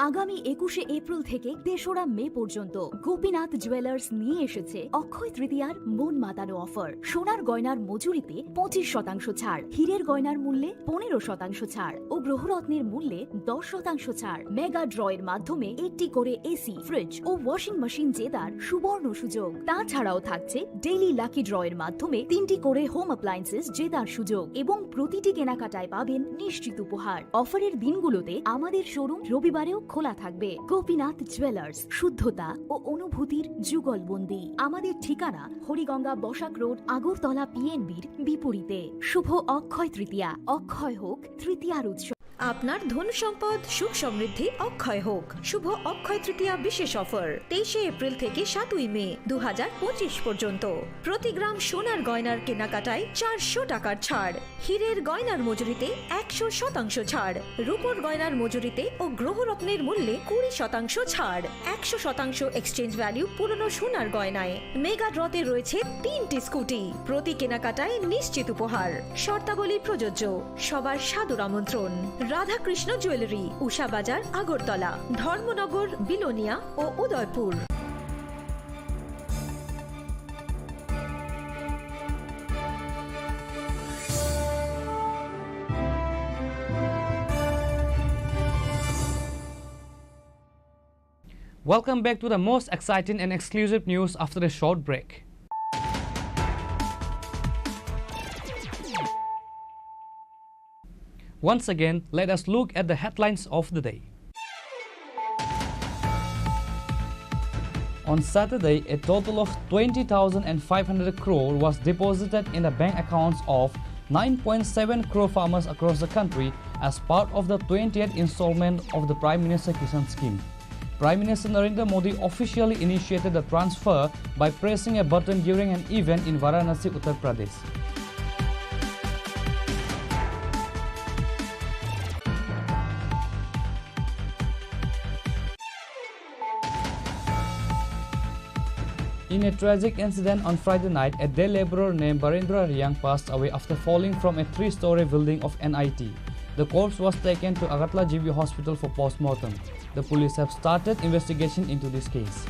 আগামী 21শে April থেকে ৩রা মে পর্যন্ত Gopinath jewellers নিয়ে এসেছে অক্ষয় তৃতীয়ার মন মাতানো offer. সোনার গয়নার মজুরিতে 25% ছাড়, হীরের গয়নার মূল্যে 15% ছাড় ও গ্রহরত্নের মূল্যে 10% ছাড়। মেগা ড্রয়ের মাধ্যমে একটি করে এসি, ফ্রিজ ও ওয়াশিং মেশিন জেতার সুবর্ণ সুযোগ। তাছাড়াও থাকছে ডেইলি লাকি ড্রয়ের মাধ্যমে 3টি করে হোম অ্যাপ্লায়েন্সেস জেতার সুযোগ এবং প্রতিটি কেনাকাটায় পাবেন নিশ্চিত উপহার। অফারের দিনগুলোতে আমাদের শোরুম রবিবারেও খোলা থাকবে। গোপীনাথ জুয়েলার্স, শুদ্ধতা ও অনুভূতির যুগলবন্দি। আমাদের ঠিকানা হরিগঙ্গা বসাক রোড, আগরতলা পিএনবির বিপরীতে। শুভ অক্ষয় তৃতীয়া, অক্ষয় হোক তৃতীয়ার উৎসব। আপনার ধন সম্পদ সুখ সমৃদ্ধি অক্ষয় হোক। শুভ অক্ষয় তৃতীয়া বিশেষ অফার 23শে এপ্রিল থেকে 7ই মে 2025 পর্যন্ত। প্রতি গ্রাম সোনার গয়নার কেনাকাটায় 400 টাকার ছাড়, হীরের গয়নার মজুরিতে 100% ছাড়, রূপোর গয়নার মজুরিতে ও গ্রহরত্নের মূল্যে 20% ছাড়, 100% এক্সচেঞ্জ ভ্যালু পুরনো সোনার গয়নায়। মেগা ড্রতে রয়েছে 3টি স্কুটি, প্রতি কেনাকাটায় নিশ্চিত উপহার। শর্তাবলী প্রযোজ্য। সবার সাদর আমন্ত্রণ। রাধাকৃষ্ণ জুয়েলারি, উষা বাজার, আগরতলা, ধর্মনগর, বিলোনিয়া ও Udaipur. Welcome back to the most exciting and exclusive news after a short break. Once again, let us look at the headlines of the day. On Saturday, a total of 20,500 crore was deposited in the bank accounts of 9.7 crore farmers across the country as part of the 20th installment of the Prime Minister Kisan scheme. Prime Minister Narendra Modi officially initiated the transfer by pressing a button during an event in Varanasi, Uttar Pradesh. In a tragic incident on Friday night, a day laborer named Barendra Riang passed away after falling from a 3-story building of NIT. The corpse was taken to Agartala GB Hospital for post-mortem. The police have started investigation into this case.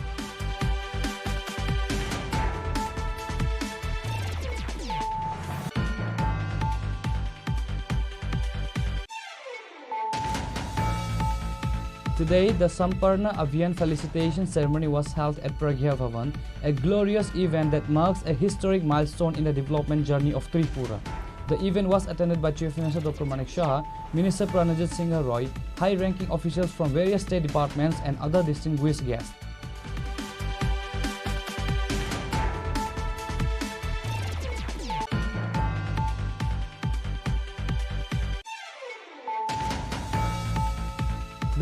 Today, the Samparna Abhiyan felicitation ceremony was held at Pragya Bhavan, a glorious event that marks a historic milestone in the development journey of Tripura. The event was attended by Chief Minister Dr. Manik Shah, Minister Pranajit Singh Roy, high-ranking officials from various state departments and other distinguished guests.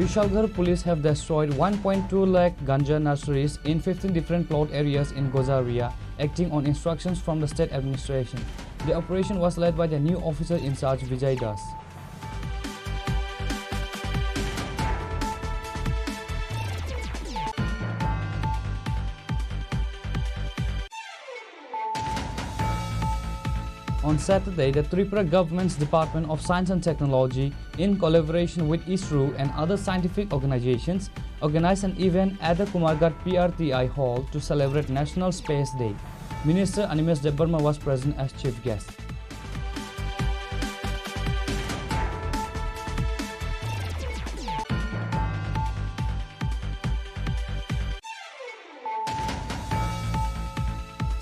Vishalgarh police have destroyed 1.2 lakh ganja nurseries in 15 different plot areas in Gozaria, acting on instructions from the state administration. The operation was led by the new officer in charge Vijay Das. On Saturday, the Tripura government's Department of Science and Technology, in collaboration with ISRO and other scientific organizations, organized an event at the Kumarghat PRTI Hall to celebrate National Space Day. Minister Animesh Debarma was present as chief guest.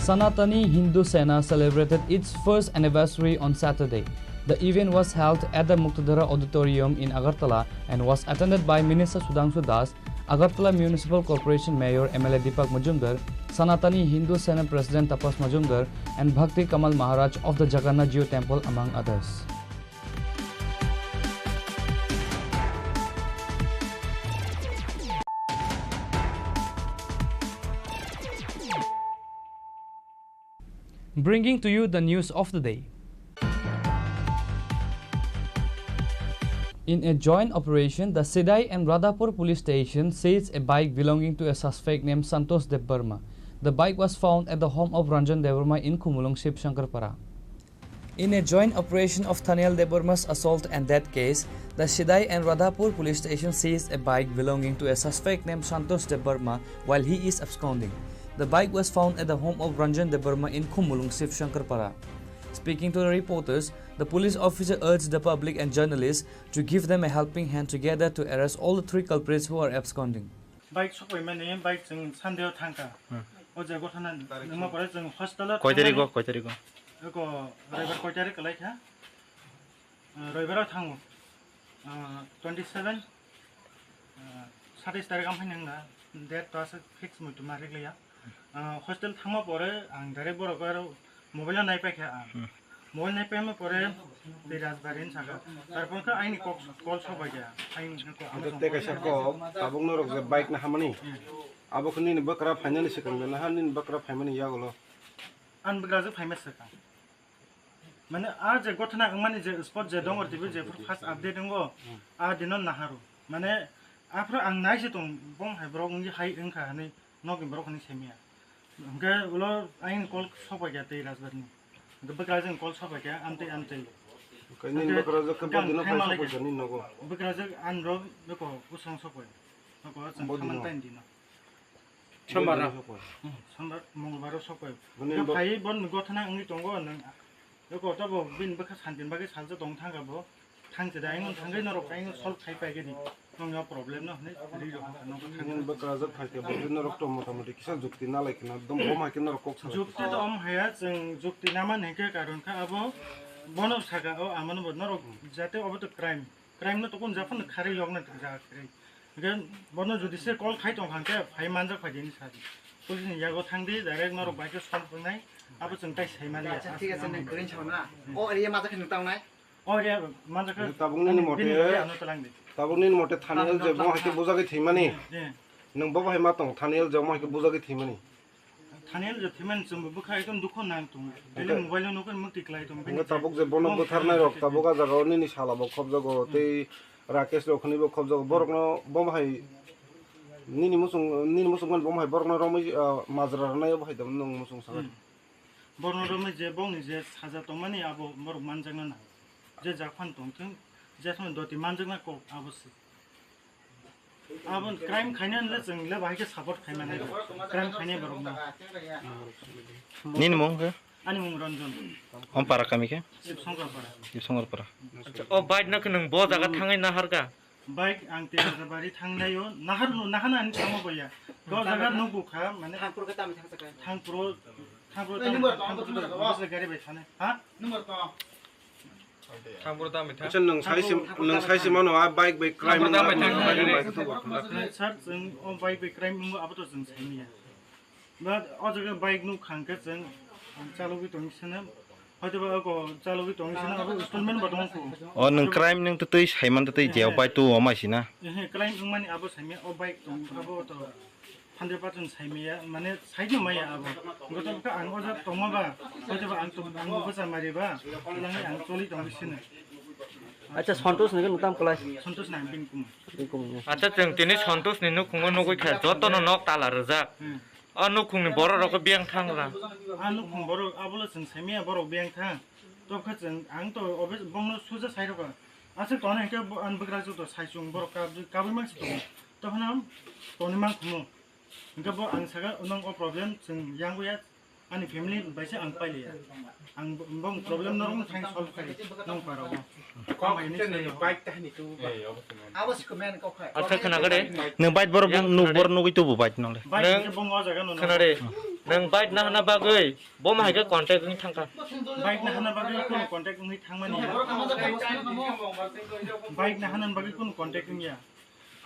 Sanatani Hindu Sena celebrated its first anniversary on Saturday. The event was held at the Muktadhara Auditorium in Agartala and was attended by Minister Sudhanshu Das, Agartala Municipal Corporation Mayor MLA Deepak Majumdar, Sanatani Hindu Sena President Tapas Majumdar, and Bhakti Kamal Maharaj of the Jagannath Jio Temple, among others. Bringing to you the news of the day. In a joint operation, the Sidai and Radhapur police station seized a bike belonging to a suspect named Santosh Debarma. The bike was found at the home of Ranjan Debarma in Kumulong, Shiv Shankarpara. In a joint operation of Thaniel Debarma's assault and death case, the Sidai and Radhapur police station seized a bike belonging to a suspect named Santosh Debarma while he is absconding. The bike was found at the home of Ranjan Debarma in Kumulong, Shiv Shankarpara. Speaking to the reporters, the police officer urged the public and journalists to give them a helping hand together to arrest all the 3 culprits who are absconding. Bike sokoi mane bike jeng sandeo thangka. O jago thana nangma pare jeng hostel কয় তারিখ eko roibar koi tarik kalai tha roibar thangu 27 27 tarik am phainang na date to fix mutu marik leya hostel thangma pore ang direct boro ko mobile nai pa kha mobile nai pa ma pore de rajbarin saga tarpor ka aini call sobai ja aini ko adte ka shako abung norok je bike na hamani abokni ni bakra finance sekang na hanin bakra family ya golo an bagraje famous saka mane a je gotna mane je spot je dongor tv je first update ngo a dinon naharu mane afro ang nai se tong bong hai brok ngi hai engka ni nogi brok ni semia ge ulo ain call sobai ja te rajbarni ge bagraje call sobai ja ante kainin bagraje ke bodino paisa ko jani nogo bagraje an ro beko usong sobai ko saman tan dino Sambar Mongolbar sopai. Pai bon gotana ngi tongo nang. Yoko tabo bin baka santin bagi salja dong thanga bo. Thang jeda ingon thangai norok aing sol khai pai gedi. Nong yo problem no ne ri ro no thangin bakra jat phake bo bin norok to motamoti kisa jukti na laikna dom bo ma kin norok kok sa jukti to am haya jeng jukti na man heke karon ka abo bono saga o amano bo norok jate obo to crime no to kon jafan khari yog na ja khari Again, bono judicial call khai tong hangke phai manja phai din sari पुलिसनि जायगायाव थांदो direct नरक बाइकखौ सल्फनाय आबो जों ताइ साइमारि আচ্ছা ঠিক আছে নों गोरोन्थि सावना अ एरिया मा जाखो नोंथांनाय अरिया मानजाखौ ताबुंनि मते थानायाव जे बहायके बुजागै थैमानि नों बहाय मा दं थानायाव जे बहायके बुजागै थैमानि थानायाव जे थैमान जों बुखा एकदम दुख नां दं बेले मोबाइलाव नों मुक्ति क्लाय दं नों ताबुक जे बन बुथारनाय रक ताबुका जागाव नि सालाबो खबजागो तै राकेश रखनिबो खबजागो बरकनो बहाय निनि मुसुं बहाय बरकनो रमै माजरानाय बहाय दं नों मुसुं सागा बरकनो रमै जे बंनि जे साजा दंमानि आबो बरक मानजागना ना जे जाफान दंथों जे सम दति मानजागना को आबोसि आबो क्राइम खायना जों ले बाहायके सापर्ट खायमाने क्राइम खायने बरक ना निन मंगे आनि मुं रंजन हम पारा कामिके शिवशंकरपारा ओ बाइक नख नों ब जागा थाङै नाहारगा बाइक आं तेजाबारि थांनायो नाहाना आनि थांमा बया ग जागा नबुखा माने थांपुरखौ तामि थांसका थांपुर गारि बाय थाने हा नम्बर तो थांपुर तामि थां अच्छा नों साइसे मानो आ बाइक क्राइम सर जों ओ बाइक क्राइम आबोथ जों साइनिया बाट अजगा बाइक नु खांके जों चालुगि दंसिना हयतोबा को चालुगि दंसिना अब इन्स्टॉलमेंट बदंखौ ओ नों क्राइम नों तै साइमान तै जेव बाइ तो अमासिना हे क्राइम माने अब साइमिया ओ बाइक दं अब तो 100% साइमिया माने साइड न माया अब गतका आं अजा तमाबा हयतोबा आं तो आं बजा मारिबा लाङै आं चलि दंसिना अच्छा सन्तोष नगन उताम कलाय सन्तोष नाम बिनकुम अच्छा जों तिनि सन्तोष निनु खुङो नगै खा जतन नक ताला रजा अनु खुंनि बर रक बियां थांरा अनु खुं बर आबोल जों साइमिया बर बियां थां तखा जों आं तो अबे बंनो सुजा साइरबा आसे तने के अन बग्रा जो तो साइसुं बर काबु मानसि दं तखना तने मा खुमो गबो आं सागा उनंग ओ प्रॉब्लम जों यांगुया आनि फेमिली बाइसे आं पाइलिया आं बं प्रॉब्लम नरम थां सल्व खाइ नं पारो कमायनि बाइक ताहनि तो आवश्यक मेन कखाय अच्छा खोनागरे नों बाइक बर नगै तो बाइक नले बाइक बं अ जागा न खोनारे नों बाइक ना हाना बागै बम हायके कांटेक्ट नि थांका बाइक ना हाना बागै कोन कांटेक्ट नि थांमानि बाइक ना हाना बागै कोन कांटेक्ट निया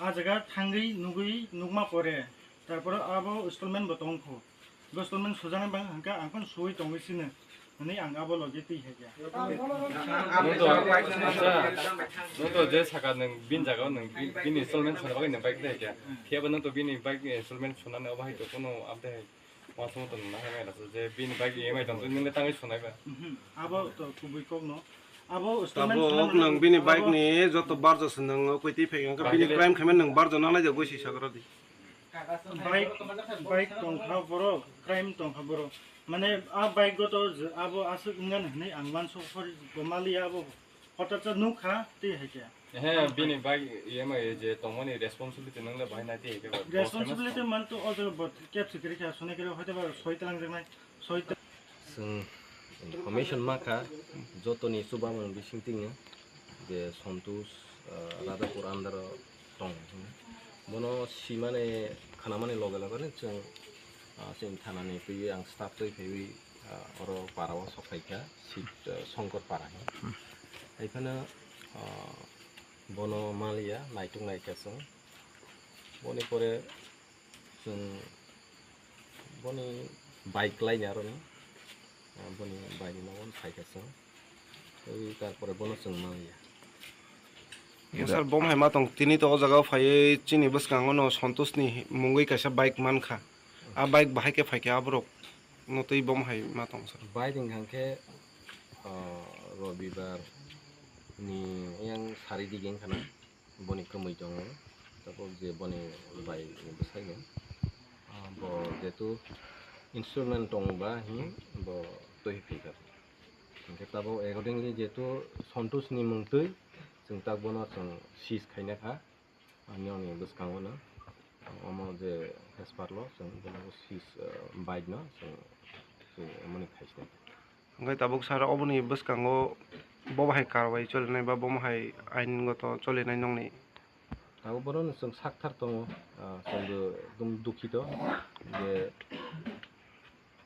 आ जागा थांगै नुगै नुगमा परे तारपर आबो इन्स्टॉलमेंट बतंखौ इन्स्टॉलमेंट सुजानाय बां हांका आंखन सुइ दंगिसिनो नै आं आबो लगे ति हेगा नोंथ' जे साका नों बिन जागाव नों बिन इन्स्टॉलमेंट सुना बागै नों बाइक देगा खेबा नोंथ' बिन बाइक इन्स्टॉलमेंट सुनानै अबाहाय तो कोनो आपदे मासमो तो ना हाय लासो जे बिन बाइक EMI दं नोंले ताङै सुनायबा आबो तो कुबै कक न आबो इन्स्टॉलमेंट नों बिन बाइक नि जत बारजस नों कोइति फेगा बिन क्राइम खामन नों बारज नालाय जे गयसि सागरा दि बाइक दंखा बर क्राइम दंखा बर माने आ बाइक गतो आबो आसु इंगान हनै आं मानसो फर गोमालि आबो हठात नुखा ति हेके हे बिनि बाइक EMI जे तंमनि रेस्पॉन्सिबिलिटी नंले बाहायना ति हेके रेस्पॉन्सिबिलिटी मान तो अजर बट केप सिक्रेट का सुने करे हयतोबा सयतलां जनाय सयत जों इनफरमेशन माखा जतनि सुबामन बिसिंतिङो जे सन्तोष राजापुर आन्दार दं बनो सिमाने खानामाने लगे लगेनो जों जों थानानै फैयो आं स्टाफ तै फैयो अर पाराव सखायखा सिट शंकर पारा एखाने बनो मालिया नाइटुं नायकासों बनि परे जों बनि बाइक लाइन आरोनि बनि बाइक नावन फाइकासों तारपरे बनो जों मालिया सर बम हाय मा दं तिनि तो जगाव फायै चिनि बसकांगो न सन्तोषनि मुंगै कासा बाइक मानखा आ बाइक बाहाय के फायके आब्रक नतै बम हाय मा दं सर बाइक हांके रबिबार नि yang sari di geng kana boni kemui dong tapi je boni baik besar ni bo jetu instrument dong ba hi bo toi fikar kita bo accordingly jetu Santosh ni mungtui जों tak bono जों sis खायना खा नियमनि बसकांगो ना अमो जे हेसपारलो जों बोनो sis bike ना जों मनि खायसने ओंखाय Tabuk सारा अबनि बसकांगो बबाहाय कारवाई चलनाय बा बमहाय आइनगत चलिनाय नंनि ताबो बोनो जों साकथार दङ जोंबो दुम दुखित जे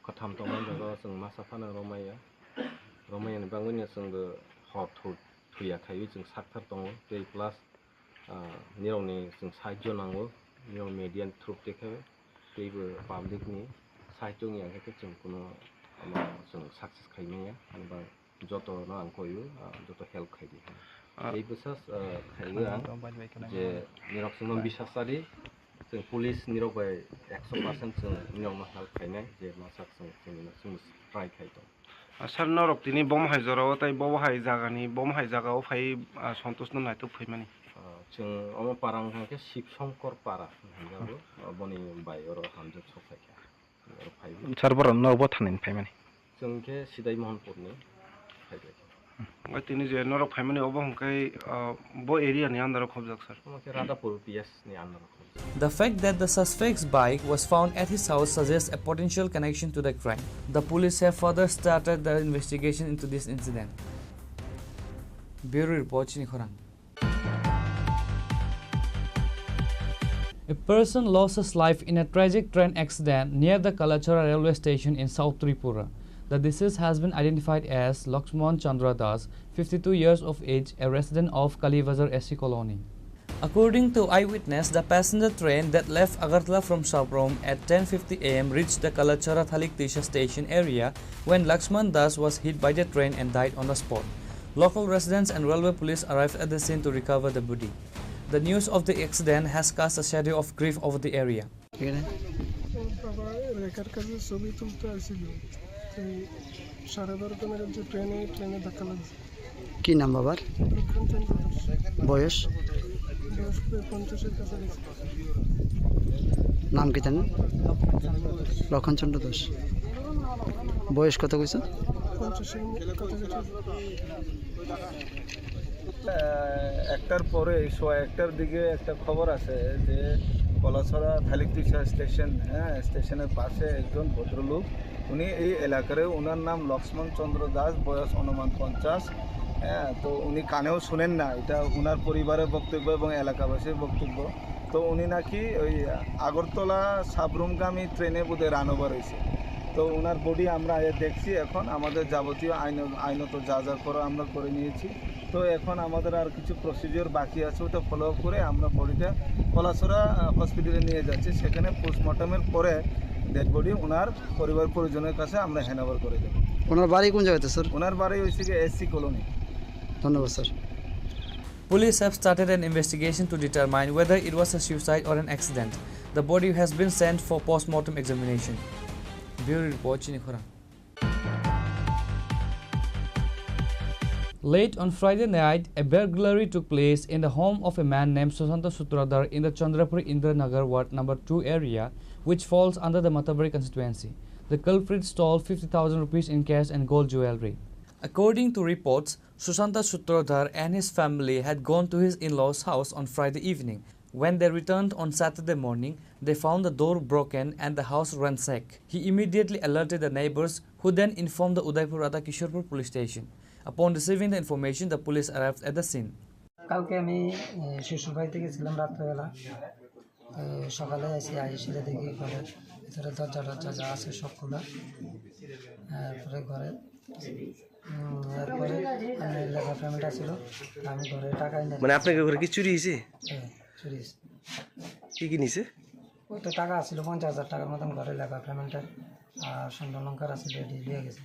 कथाम दङ जों मा साफाना रमायानि बांगोनि जोंबो हट थुयाखै जों साकथार दङ दै प्लास निरावनि जों साहाय्य नांगौ निराव मेडियान थ्रुप देखायबाय teibo public ni sahaଯ୍য ni angke जों kuno जों success खालामनाया होनबा যত না আং কইও যত হেল্প খাইদি এই বছর খাইও আং যে নিরক্সন বিশ্বাসারি जों पुलिस निरबाय 100% जों निरम हेल्प खायनाय जे मासाक जों ट्राइ खायदों सार नरक दिनै बम हाइजराव ताइ बम हाइ जागानि बम हाइ जागाव फाइ सन्तोष न नायतो फैमानि जों अम पारां के शिवशंकर पारा होनजाबो बनि बायर हामजो सफायखा सार बर नरबो थानायनि फैमानि जों के सिदाइ महनपुरनि फायबाय तिनी जे नरक फैमानि अब हंकाय ब एरियानि आन्दाराव खबजाक सार राधापुर पिएस नि आन्दाराव The fact that the suspect's bike was found at his house suggests a potential connection to the crime. The police have further started the investigation into this incident. Bureau Report, Chini Khorang. A person lost his life in a tragic train accident near the Kalachara railway station in South Tripura. The deceased has been identified as Lakshman Chandra Das, 52 years of age, a resident of Kalibazar SC colony. According to eyewitness, the passenger train that left Agartala from Sabrom at 10:50 am reached the Kalachara Thalik Tisha station area when Lakshman Das was hit by the train and died on the spot. Local residents and railway police arrived at the scene to recover the body. The news of the accident has cast a shadow of grief over the area. কি নাম বাবার বয়স নাম কি জানেন লক্ষণচন্দ্র দাস বয়স কত কইছ একটার পরে 101টার দিকে একটা খবর আছে যে কলাছড়া থালিকতিশা স্টেশন স্টেশনের পাশে একজন ভদ্রলোক উনি এই এলাকার ওনার নাম লক্ষ্মণ চন্দ্র দাস বয়স অনুমান 50 তো উনি কানেও শুনেন না এটা ওনার পরিবারের বক্তব্য এবং এলাকাবাসীর বক্তব্য তো উনি নাকি ওই আগরতলা সাবরুমগামী ট্রেনে বোধহয় রান ওভার হয়েছে তো ওনার বডি আমরা দেখছি এখন আমাদের যাবতীয় আইনত যা যা করা আমরা করে নিয়েছি তো এখন আমাদের আর কিছু প্রসিডিওর বাকি আছে ওটা ফলো আপ করে আমরা বডিটা কলাছড়া হসপিটালে নিয়ে যাচ্ছি সেখানে পোস্টমর্টমের পরে ডেড বডি ওনার পরিবার পরিজনের কাছে আমরা হ্যান্ড ওভার করে দেব ওনার বাড়ি কোন জায়গাতে স্যার ওনার বাড়ি হইছে কি এসসি কলোনি ধন্যবাদ sir Police have started an investigation to determine whether it was a suicide or an accident. The body has been sent for post-mortem examination. Bureau Report, Chini Khorang. Late on Friday night, a burglary took place in the home of a man named Sushanta Sutradhar in the Chandrapur Indranagar Ward number 2 area, which falls under the Matabari constituency. The culprit stole 50,000 rupees in cash and gold jewelry. According to reports, Sushanta Sutradhar and his family had gone to his in-laws' house on Friday evening. When they returned on Saturday morning, they found the door broken and the house ransacked. He immediately alerted the neighbors, who then informed the Udaipur Radha Kishorpur police station. Upon receiving the information, the police arrived at the scene. কালকে আমি শ্বশুরবাড়িতে গেছিলাম রাত্রেবেলা সকালে এসে দেখি ঘরের ভিতরে দরজা যা আছে সব খোলা তারপরে ঘরে এরপরে লেখা ফ্যামিলিটা ছিল আমি ঘরে টাকা মানে আপনাকে ঘরে কি চুরি হয়েছে চুরি কি কি নিছে ওই তো টাকা ছিল 50,000 টাকার মতন ঘরে লেখা ফ্যামিলিটা আর সুন্দর লঙ্কার আছে রেডি দিয়ে গেছে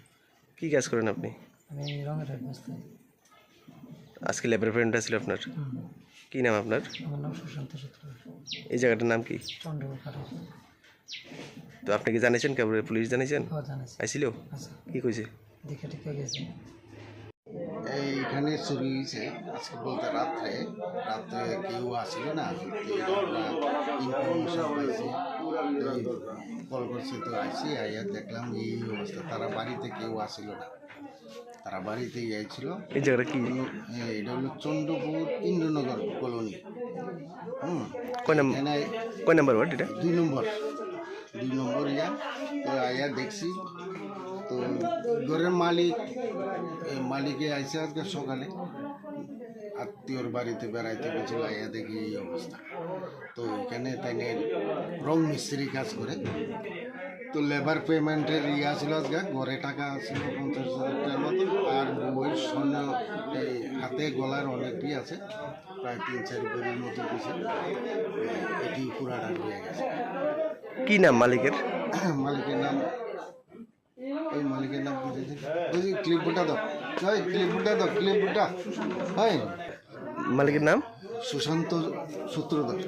কি কাজ করেন আপনি আমি রঙের রেড বসতে আজকে লেবার ফ্রেন্ড ছিল আপনার কি নাম আপনার আমার নাম সুশান্ত সূত্রধর এই জায়গাটার নাম কি চন্দ্রপুর তো আপনি কি জানেছেন কেবল পুলিশ জানেছেন আইছিল কি কইছে দেখে ঠিক গেছে এইখানে চুরি হয়েছে আজকে বলতে রাত্রে কেউ আসছিল না ইনফরমেশন পাইছি কল করছে তো আইসি আইয়া দেখলাম এই অবস্থা তারা বাড়িতে কেউ আসছিল না তারা বাড়িতেই আইছিল এই জায়গাটা কি এটা হলো চন্দ্রপুর ইন্দ্রনগর কলোনি কয় নাম্বার ওয়ার্ড এটা 2 নম্বর ইয়া তো আইয়া দেখছি তো ঘরের মালিকে আইসে আজকে সকালে আত্মীয়র বাড়িতে বেড়াইতে গেছিল আইয়া দেখি এই অবস্থা তো এখানে তাই রং মিস্ত্রি কাজ করে তো লেবার পেমেন্টের ইয়া ছিল আজকে ঘরে টাকা ছিল 50,000 টাকার মতো আর বইয়ের স্বর্ণ হাতে গলার অনেকই আছে প্রায় 3-4 ভরির মতো কিছু এটি পুরাটা হয়ে গেছে কি নাম মালিকের? মালিকের নাম ওই মালিকের নাম ওই ক্লিপটা দাও, ওই ক্লিপটা দাও, ক্লিপটা হয়। মালিকের নাম সুশান্ত সূত্রধর,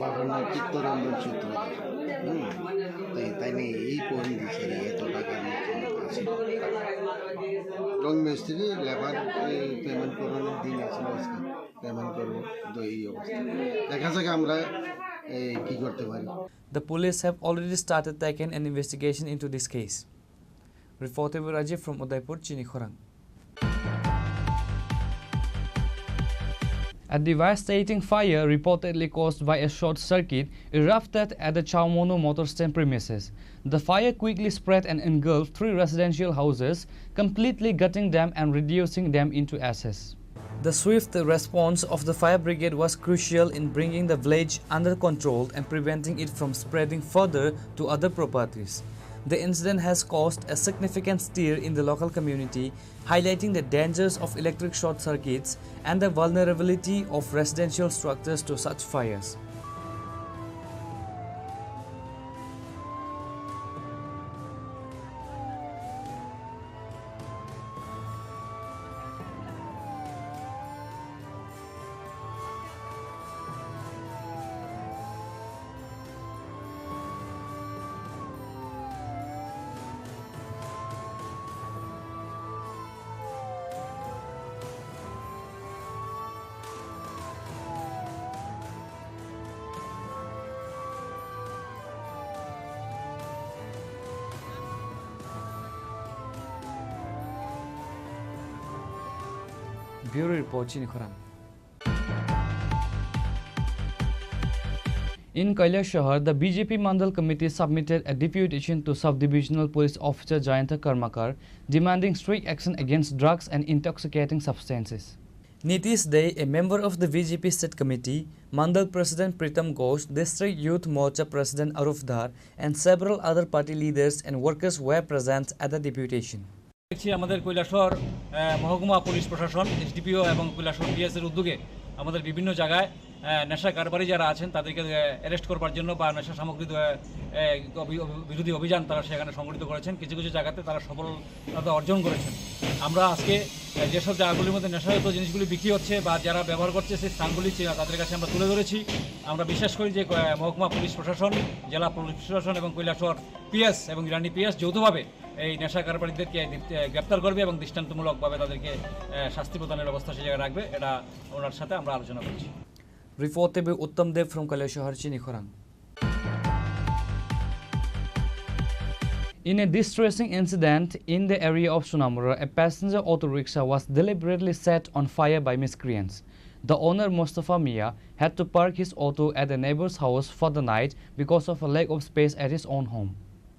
বাবার নাম চিত্তরঞ্জন সূত্রধর। তাই নিয়ে এই পয়েন্ট দিচ্ছে এত টাকা রং মিস্ত্রি লেবার পেমেন্ট করানোর দিন আছে, পেমেন্ট করবো। তো এই অবস্থা দেখা যাক আমরা কি করতে পারি। The police have already started taking an investigation into this case. Reporter Rajiv from Udaipur, Chini Khorang. A devastating fire reportedly caused by a short circuit erupted at the Chaumono motor stand premises. The fire quickly spread and engulfed 3 residential houses, completely gutting them and reducing them into ashes. The swift response of the fire brigade was crucial in bringing the village under control and preventing it from spreading further to other properties. The incident has caused a significant stir in the local community, highlighting the dangers of electric short circuits and the vulnerability of residential structures to such fires. Bureau Report, Chini Khorang. In Kailashahar, the BJP Mandal Committee submitted a deputation to Sub-Divisional Police Officer Jayanta Karmakar, demanding strict action against drugs and intoxicating substances. Nitish Day, a member of the BJP State Committee, Mandal President Pritam Ghosh, District Youth Morcha President Aruf Dhar, and several other party leaders and workers were present at the deputation. আমাদের কৈলাসহর মহকুমা police প্রশাসন SDPO এবং কৈলাসহর পিএসের উদ্যোগে আমাদের বিভিন্ন জায়গায় নেশা কারবারি যারা আছেন তাদেরকে অ্যারেস্ট করবার জন্য বা নেশা সামগ্রী বিরোধী অভিযান তারা সেখানে সংগঠিত করেছেন। কিছু কিছু জায়গাতে তারা সফলতা অর্জন করেছেন। আমরা আজকে যেসব জায়গাগুলির মধ্যে নেশাজাত জিনিসগুলি বিক্রি হচ্ছে বা যারা ব্যবহার করছে সেই স্থানগুলি তাদের কাছে আমরা তুলে ধরেছি। আমরা বিশ্বাস করি যে মহকুমা পুলিশ প্রশাসন, জেলা পুলিশ প্রশাসন এবং কৈলাসহর পিএস এবং ইরানি পিএস যৌথভাবে এই নেশা কারবারিদেরকে গ্রেপ্তার করবে এবং দৃষ্টান্তমূলকভাবে তাদেরকে শাস্তি প্রদানের ব্যবস্থা সেই জায়গায় রাখবে। এটা ওনার সাথে আমরা আলোচনা করছি। Reported by Uttam Dev from Kailashahar, Chini Khorang. In a distressing incident in the area of Sunamura, a passenger auto rickshaw was deliberately set on fire by miscreants. The owner, Mustafa Mia, had to park his auto at a neighbor's house for the night because of a lack of space at his own home.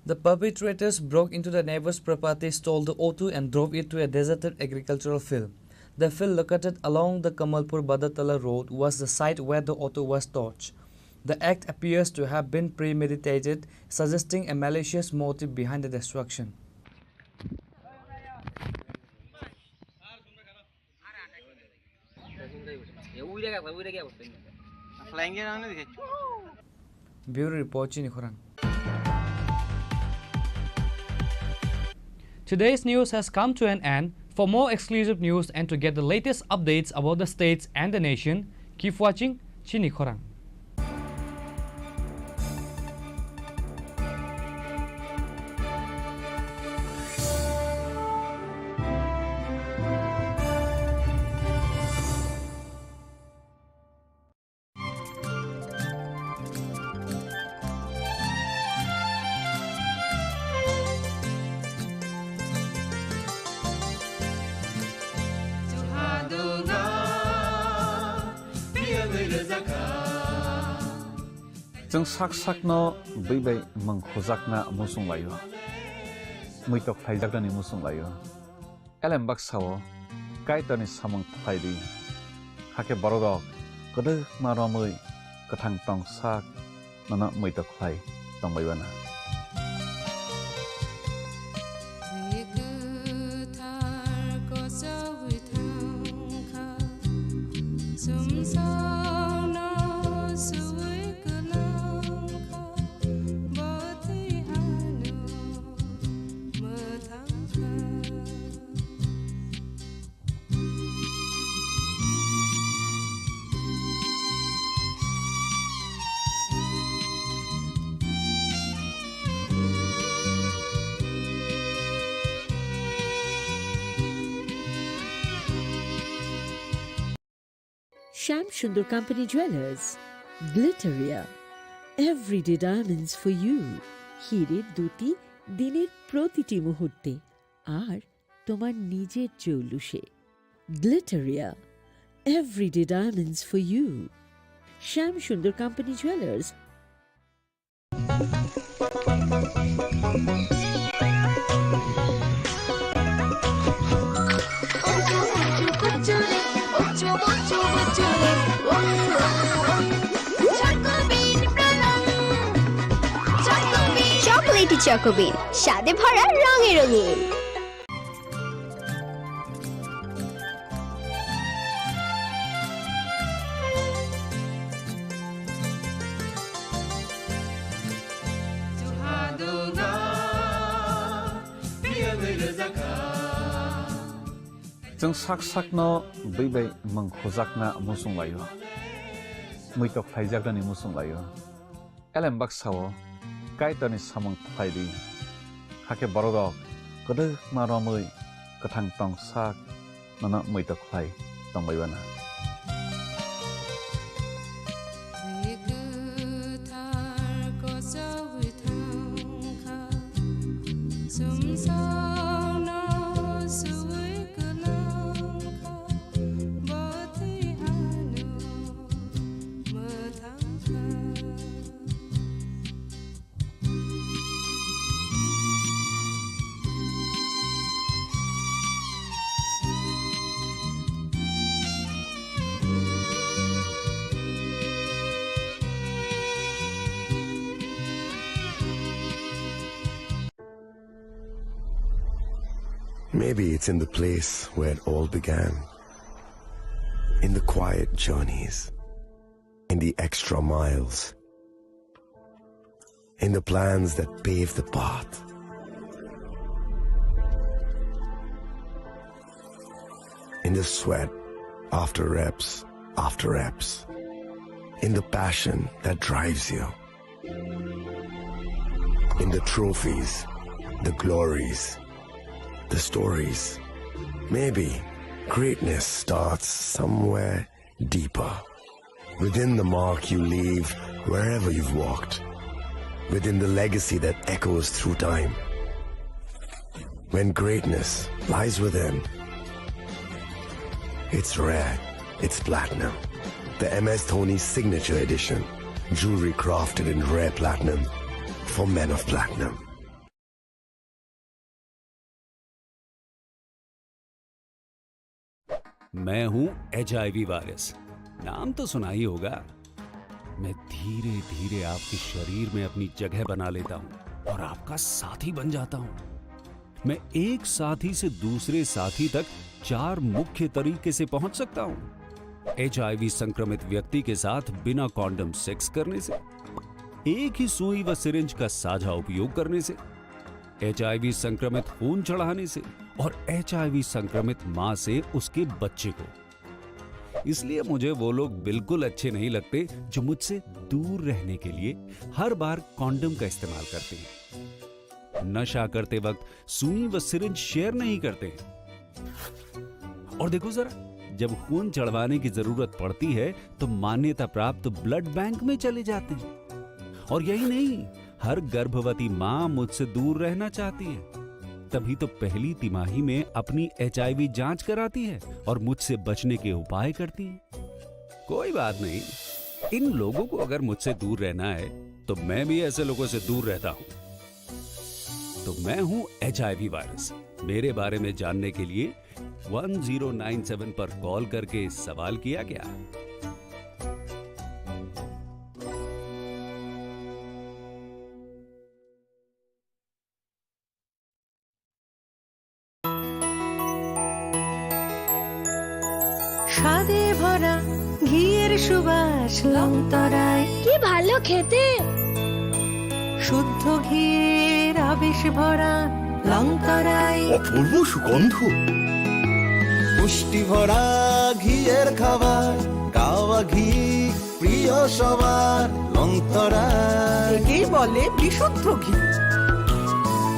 The perpetrators broke into the neighbor's property, stole the auto and drove it to a deserted agricultural field. The field located along the Kamalpur Badatala road was the site where the auto was torched. The act appears to have been premeditated, suggesting a malicious motive behind the destruction. Bureau Report, Chini Khorang. Today's news has come to an end. For more exclusive news and to get the latest updates about the states and the nation, keep watching Chini Khorang. जों साक साकनो बैबाय मंखजाकना मुसुंलायो मैतक फाइजाकदानि मुसुंलायो एलेम बाक्साओ काइतानि सामं फाइदि हाके बरदक गदो मारमै गथां टं साक नना मैतक फाइ तंबायबाना Sham Sundar Company Jewelers, Glitteria, everyday diamonds for you. হিরের দুটি দিনের প্রতিটি মুহূর্তে আর তোমার নিজের জৌলুসে। Glitteria, everyday diamonds for you. Sham Sundar Company Jewelers. Chocolatey চকোবিন, স্বাদে ভরা রঙে রঙিন। जों sak sakno by mangkhojakna musung layo muitok phaijagrani musung layo elembak sao kaitani samang phaidi hake borodok kodok maromui kathang tong sak nana muitok phai tongbaibana Maybe it's in the place where it all began. In the quiet journeys. In the extra miles. In the plans that pave the path. In the sweat after reps. In the passion that drives you. In the trophies, the glories, the stories. Maybe greatness starts somewhere deeper. Within the mark you leave wherever you've walked. Within the legacy that echoes through time. When greatness lies within, it's rare, it's platinum. The MS Dhoni Signature Edition. Jewelry crafted in rare platinum for men of platinum. मैं हूं HIV virus, नाम तो सुना ही होगा। मैं धीरे धीरे आपके शरीर में अपनी जगह बना लेता हूं और आपका साथी बन जाता हूं। मैं एक साथी से दूसरे साथी तक 4 मुख्य तरीके से पहुंच सकता हूं। HIV संक्रमित व्यक्ति के साथ बिना कॉन्डम सेक्स करने से, एक ही सुई व सिरिंज का साझा उपयोग करने से, HIV संक्रमित खून चढ़ाने से और HIV संक्रमित मां से उसके बच्चे को। इसलिए मुझे वो लोग बिल्कुल अच्छे नहीं लगते जो मुझसे दूर रहने के लिए हर बार कॉन्डम का इस्तेमाल करते हैं, नशा करते वक्त सुई व सिरिंज शेयर नहीं करते हैं। और देखो जरा, जब खून चढ़वाने की जरूरत पड़ती है तो मान्यता प्राप्त ब्लड बैंक में चले जाते हैं। और यही नहीं, हर गर्भवती मां मुझसे दूर रहना चाहती है, तभी तो पहली तिमाही में अपनी HIV जांच कराती है और मुझसे बचने के उपाय करती है। कोई बात नहीं, इन लोगों को अगर मुझसे दूर रहना है तो मैं भी ऐसे लोगों से दूर रहता हूं। तो मैं हूं HIV वायरस। मेरे बारे में जानने के लिए 1097 पर कॉल करके सवाल किया गया। স্বাদে ভরা ঘিয়ের সুবাস লংতরায়, কি ভালো খেতে। শুদ্ধ ঘিয়ের আবেশ ভরা লংতরায়, অপূর্ব সুগন্ধ। পুষ্টি ভরা ঘিয়ের খাবার, গাওয়া ঘি প্রিয় সবার লংতরায়। একেই বলে বিশুদ্ধ ঘি।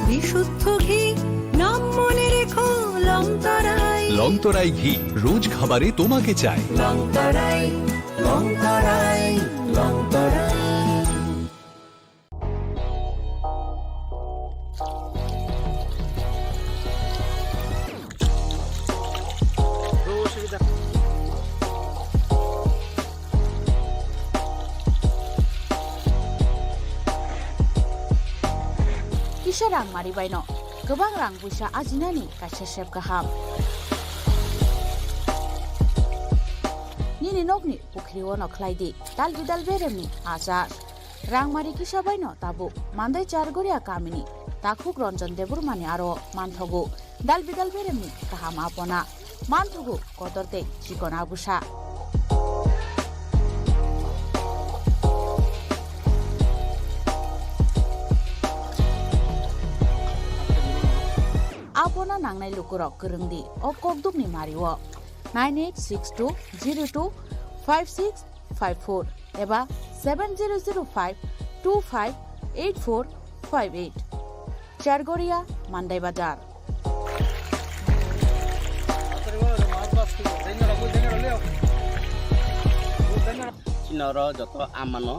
বিশুদ্ধ ঘি নাম মনে রেখো লংতরায়। লংতরাই ঘি রোজ খাবারে তোমাকে চাই। লংতরাই লংতরাই লংতরাই। Kisah rang mari baino, gobang rang busa ajinani kaisa sep gaham. Nini nokni pukri wono klaidi, dal bidal beremni azar. Rang mari kisah baino tabu, mandai chargoria kamini, takhuk ronjon debur mani aro manthogu, dal bidal beremni kaham apona, manthogu kotorte chikon abusa. Apona nangnai lukurok kerengdi o kokduk ni mariwo 9862025654 eba 7005258458 Chargoria Mandai Bazar. Chinoro joto amano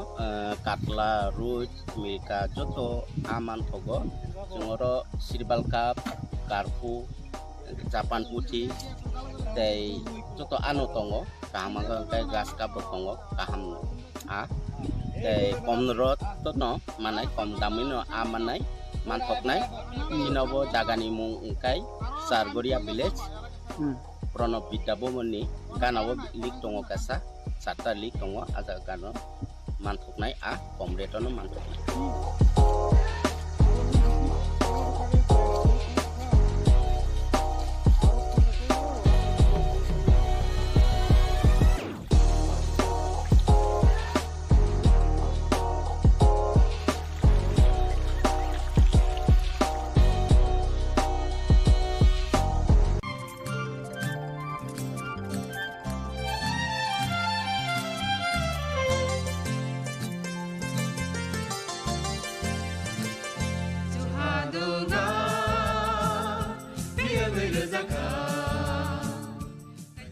katla ruj milka joto aman thogo jongoro sirbal cup karpu Japan putih tei joto anu tongo kaham kai gas cup tongo kaham a tei komrot to no manai kom damino amanai manthoknai chinobo jagani mung kai Sargoria village Prono Bidabomoni Ganawo lik tongo kasa Sata lik tongo aja gano manthoknai a komretono manthoknai.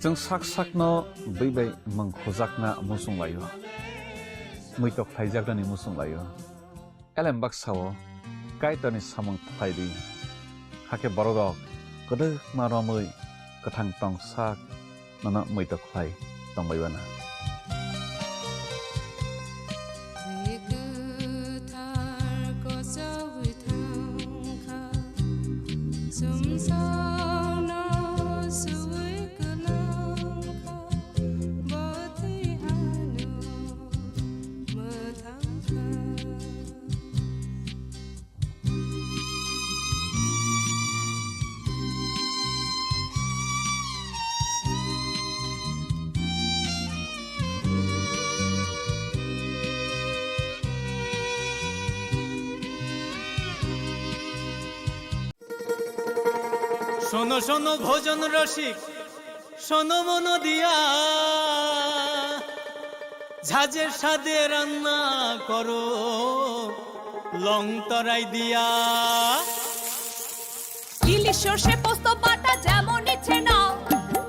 जों sak sakno बै mangkhojakna musung layo muitok phaijagrani musung layo elembak sawo kaitani samang phaidi hake borodok kodo maromui kathang tong sak nana muitok phai tongbaibana শোনো শোনো ভোজন রসিক শোনো মন দিয়া ঝাঁঝের স্বাদে রান্না করো লং তরাই দিয়া ইলিশ সর্ষে পোস্ত বাটা যেমন ইচ্ছে নাও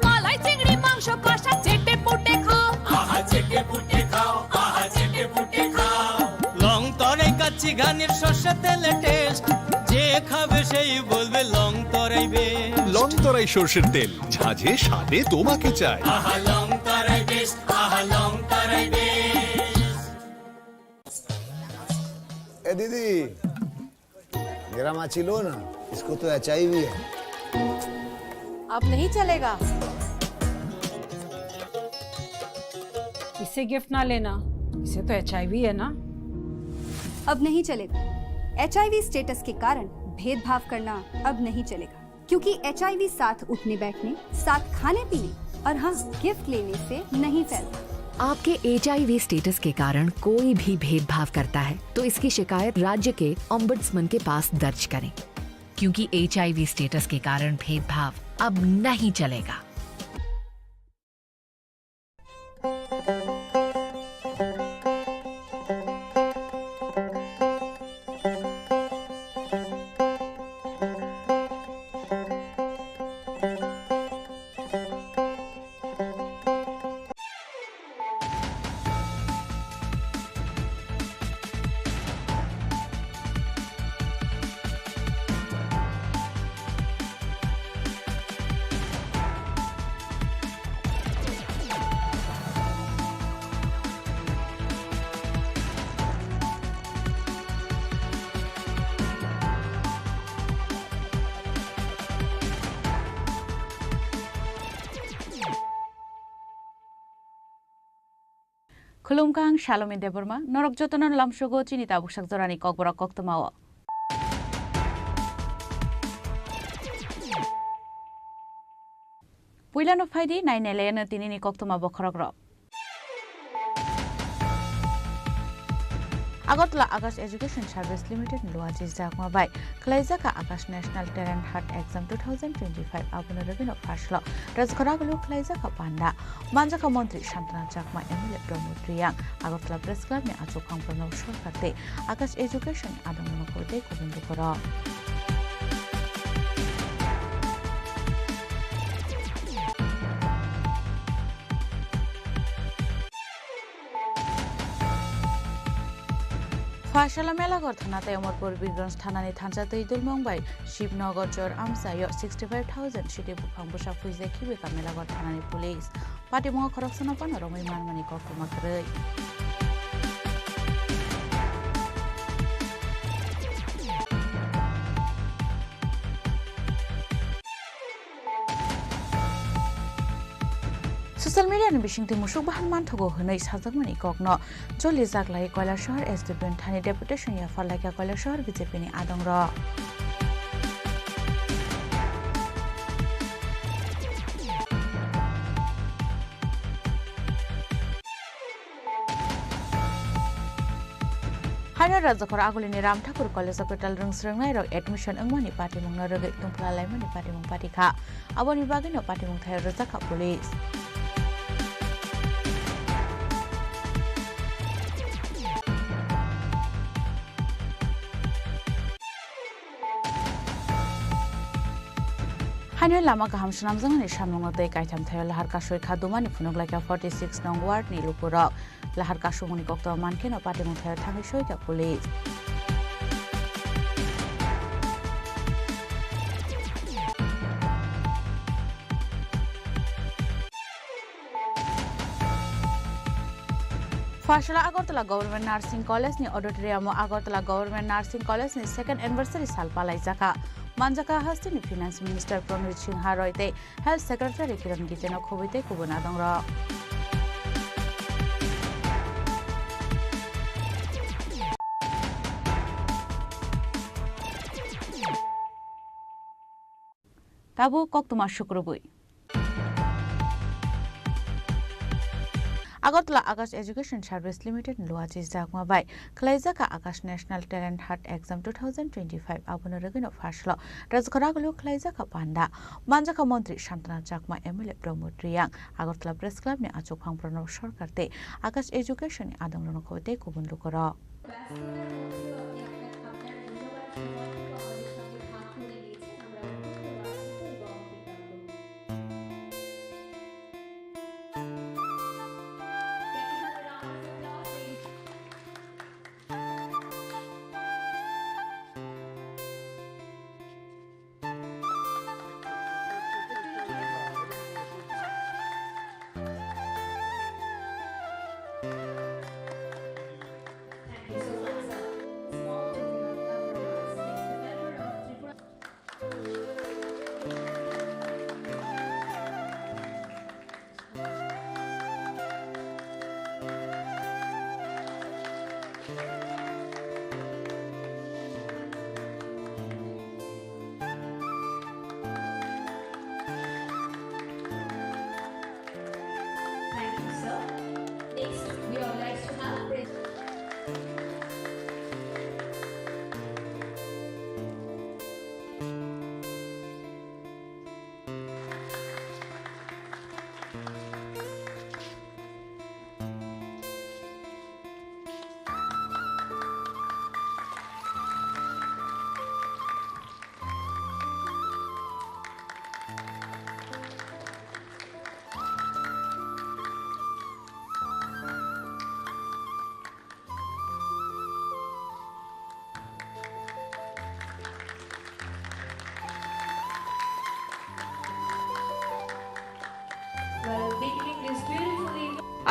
মালাই চিংড়ি মাংস কষা চেটে পুটে খাও আহা চেটে পুটে খাও আহা চেটে পুটে খাও লং তরাই কাচ্চি ঘানির সর্ষে তেলে টেস্ট যে খাবে সেই বলবে লং তরাই বেশ লং তরাই সরষের তেল ঝাঁঝে স্বাদে তোমাকে চাই। আহা লং তরাই বেশ আহা লং তরাই বেশ। ए दीदी मेरा माची लो ना इसको तो HIV है। अब नहीं चलेगा इसे गिफ्ट ना लेना इसे तो HIV है ना। अब नहीं चलेगा HIV स्टेटस के कारण भेदभाव करना अब नहीं चलेगा क्योंकि HIV साथ उठने बैठने साथ खाने पीने और हाँ गिफ्ट लेने से नहीं फैलता। आपके HIV स्टेटस के कारण कोई भी भेदभाव करता है तो इसकी शिकायत राज्य के ओम्बुड्समैन के पास दर्ज करें क्योंकि HIV स्टेटस के कारण भेदभाव अब नहीं चलेगा। Khulumkang Shalom Deborma, Norok Jotonon Lamshogo, Chinita Bushak Zorani Kokbora Koktomawa. Puilano Faidi, 9 Elena Tinini Koktoma Bokorogro. Agotla Akash Education Service Limited Luaji Zakma by Klaizaka Akash National Talent Hunt Exam 2025 Abunarabino Fashlo Razkoragulu Klaizaka Panda Manjaka Montri Shantana Jakma Emile Promotriang Agotla Press Club ne Achokang Prono Shorkate Akash Education Adamonokote Kubundukoro. Fashala Melagor Thanate Amorpur Bigons Thanani Thanjate Idul Mumbai Shibnagar Jor Amsa 65,000 Shiti Bukhambusha Fuze Kibika Melagor Thanani Police Party Mo Corruption upon Romi Manmani Kokumakre. Social media ni bishing ti musuk bahan man thogo hunai sajak mani kokno joli jaglai Koila Shahar SDP Thani deputation ya falaka Koila Shahar BJP ni adongra Hanya Rajakor Agulini Ram Thakur College Hospital Rungsrengai rok admission angmani party mungna rogai tumpla laimani party mung party kha aboni bagino party mung thai rajaka police Hanya lama kaham sunam jangani samnungo dei kaitam thayo lahar kasoi khadumani phunuglaika 46 nong ward ni lupurok lahar kasumuni kokto mankeno party mung thayo thangi soika police Fashala Agartala Government Nursing College ni auditorium Agartala Government Nursing College ni second anniversary sal palai jaka Manjaka Hastini Finance Minister Pranit Singh Roite Health Secretary Kiran Giteno Khobite Kubuna Dongra Tabu Koktuma Shukrubui Agotla Akash Education Service Limited Luaji Zakma by Klaizaka Akash National Talent Hunt Exam 2025 Abunaragino Fashlo Razkoragulu Klaizaka Panda Manjaka Montri Shantana Jakma Emile Promotriang Agotla Press Club ne Achokang Prono Shorkarte Akash Education Adamronokote Kubundukoro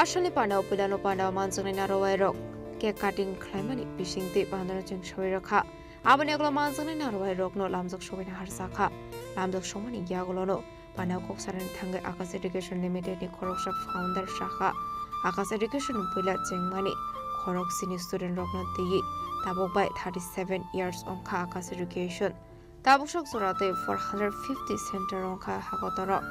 Ashali Panda Pulano Panda Manzanina Roero, Cake Cutting Climate, Fishing Tip under Jing Shoiraka, Abanegla Manzanina Roero, no Lambs of Showing Harsaka, Lambs of Shomani Yagolono, Panako Saran Tanga Akas Education Limited, Korosha founder Shaka, Akas education pula Chengmani Khorang Sini student rokna tigi tabok by 37 years on Ka Akas education. Tabok shok surate 450 center on Ka Hakotoro.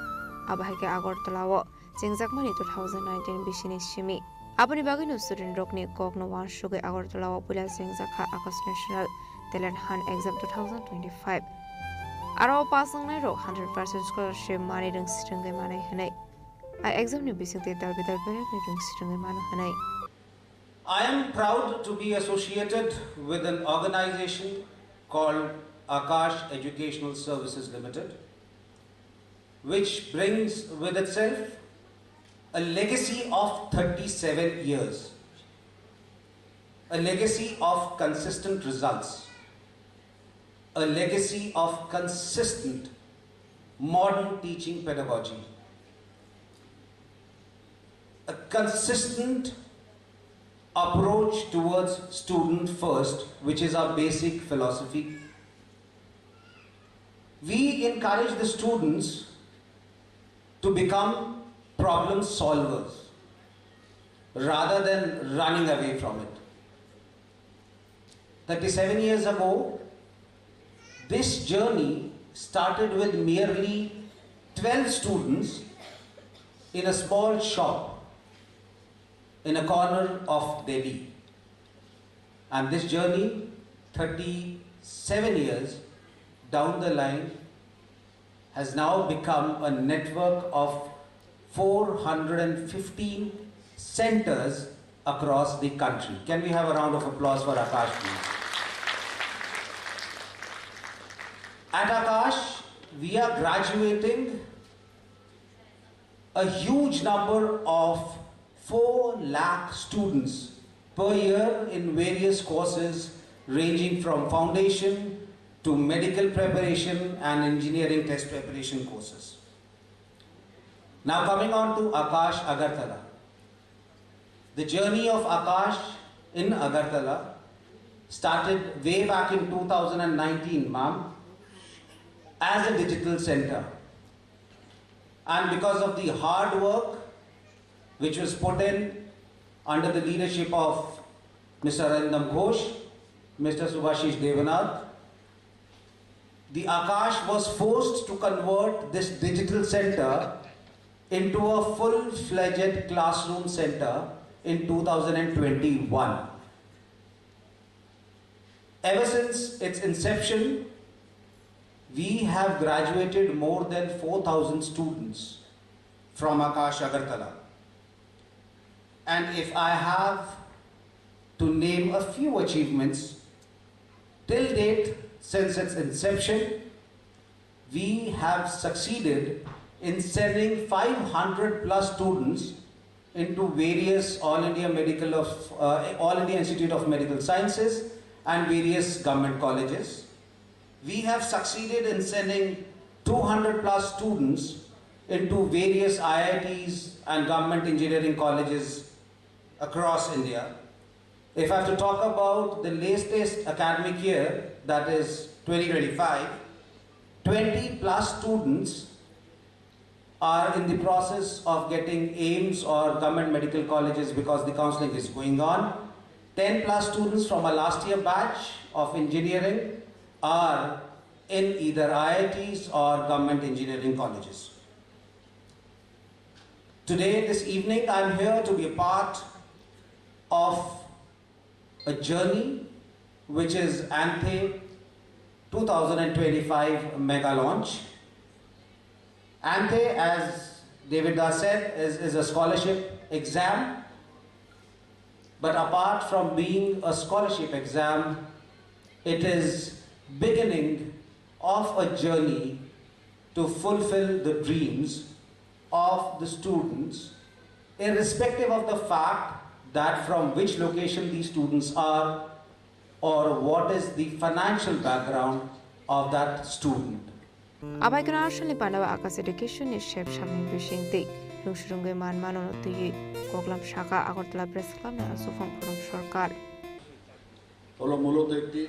Abahike Agortalawo Chengjakmani 2019 Bishini Shimi. Apani bagino student rokni Kokno Wan Shuge Agortalawo pula Chengjakha Akas National Talent Hunt Exam 2025. Aro pasang nairo 100% scholarship money deng sitengge manai hanai. I exam ni bising te dalbidal bere deng sitengge manai hanai. I am proud to be associated with an organization called Akash Educational Services Limited, which brings with itself a legacy of 37 years, a legacy of consistent results, a legacy of consistent modern teaching pedagogy, a consistent approach towards student first, which is our basic philosophy. We encourage the students to become problem solvers rather than running away from it. 37 years ago, this journey started with merely 12 students in a small shop in a corner of Delhi. And this journey, 37 years down the line, has now become a network of 415 centers across the country. Can we have a round of applause for Akash, please? At Akash, we are graduating a huge number of 4 lakh students per year in various courses ranging from foundation to medical preparation and engineering test preparation courses. Now coming on to Akash Agartala. The journey of Akash in Agartala started way back in 2019, ma'am, as a digital center. And because of the hard work which was put in under the leadership of Mr. Arindam Ghosh, Mr. Subhashish Devanath, the Akash was forced to convert this digital center into a full-fledged classroom center in 2021. Ever since its inception, we have graduated more than 4,000 students from Akash Agartala. And if I have to name a few achievements, till date, since its inception, we have succeeded in sending 500 plus students into various All India Institute of Medical Sciences and various government colleges. We have succeeded in sending 200 plus students into various IITs and government engineering colleges across India. If I have to talk about the latest academic year, that is 2025, 20 plus students are in the process of getting AIMS or government medical colleges because the counseling is going on. 10 plus students from our last year batch of engineering are in either IITs or government engineering colleges. Today, this evening, I'm here to be a part of a journey which is ANTHE 2025 mega launch. ANTHE, as David Das said, is a scholarship exam. But apart from being a scholarship exam, it is beginning of a journey to fulfill the dreams of the students, irrespective of the fact that from which location these students are or what is the financial background of that student. Abai kana ashali panawa Akas education is shape shaming bishingti lungshurungge man manonoti Koklam Shaka Agartala Press Club na Sufam Khorang Sarkar. হলো মূলত একটি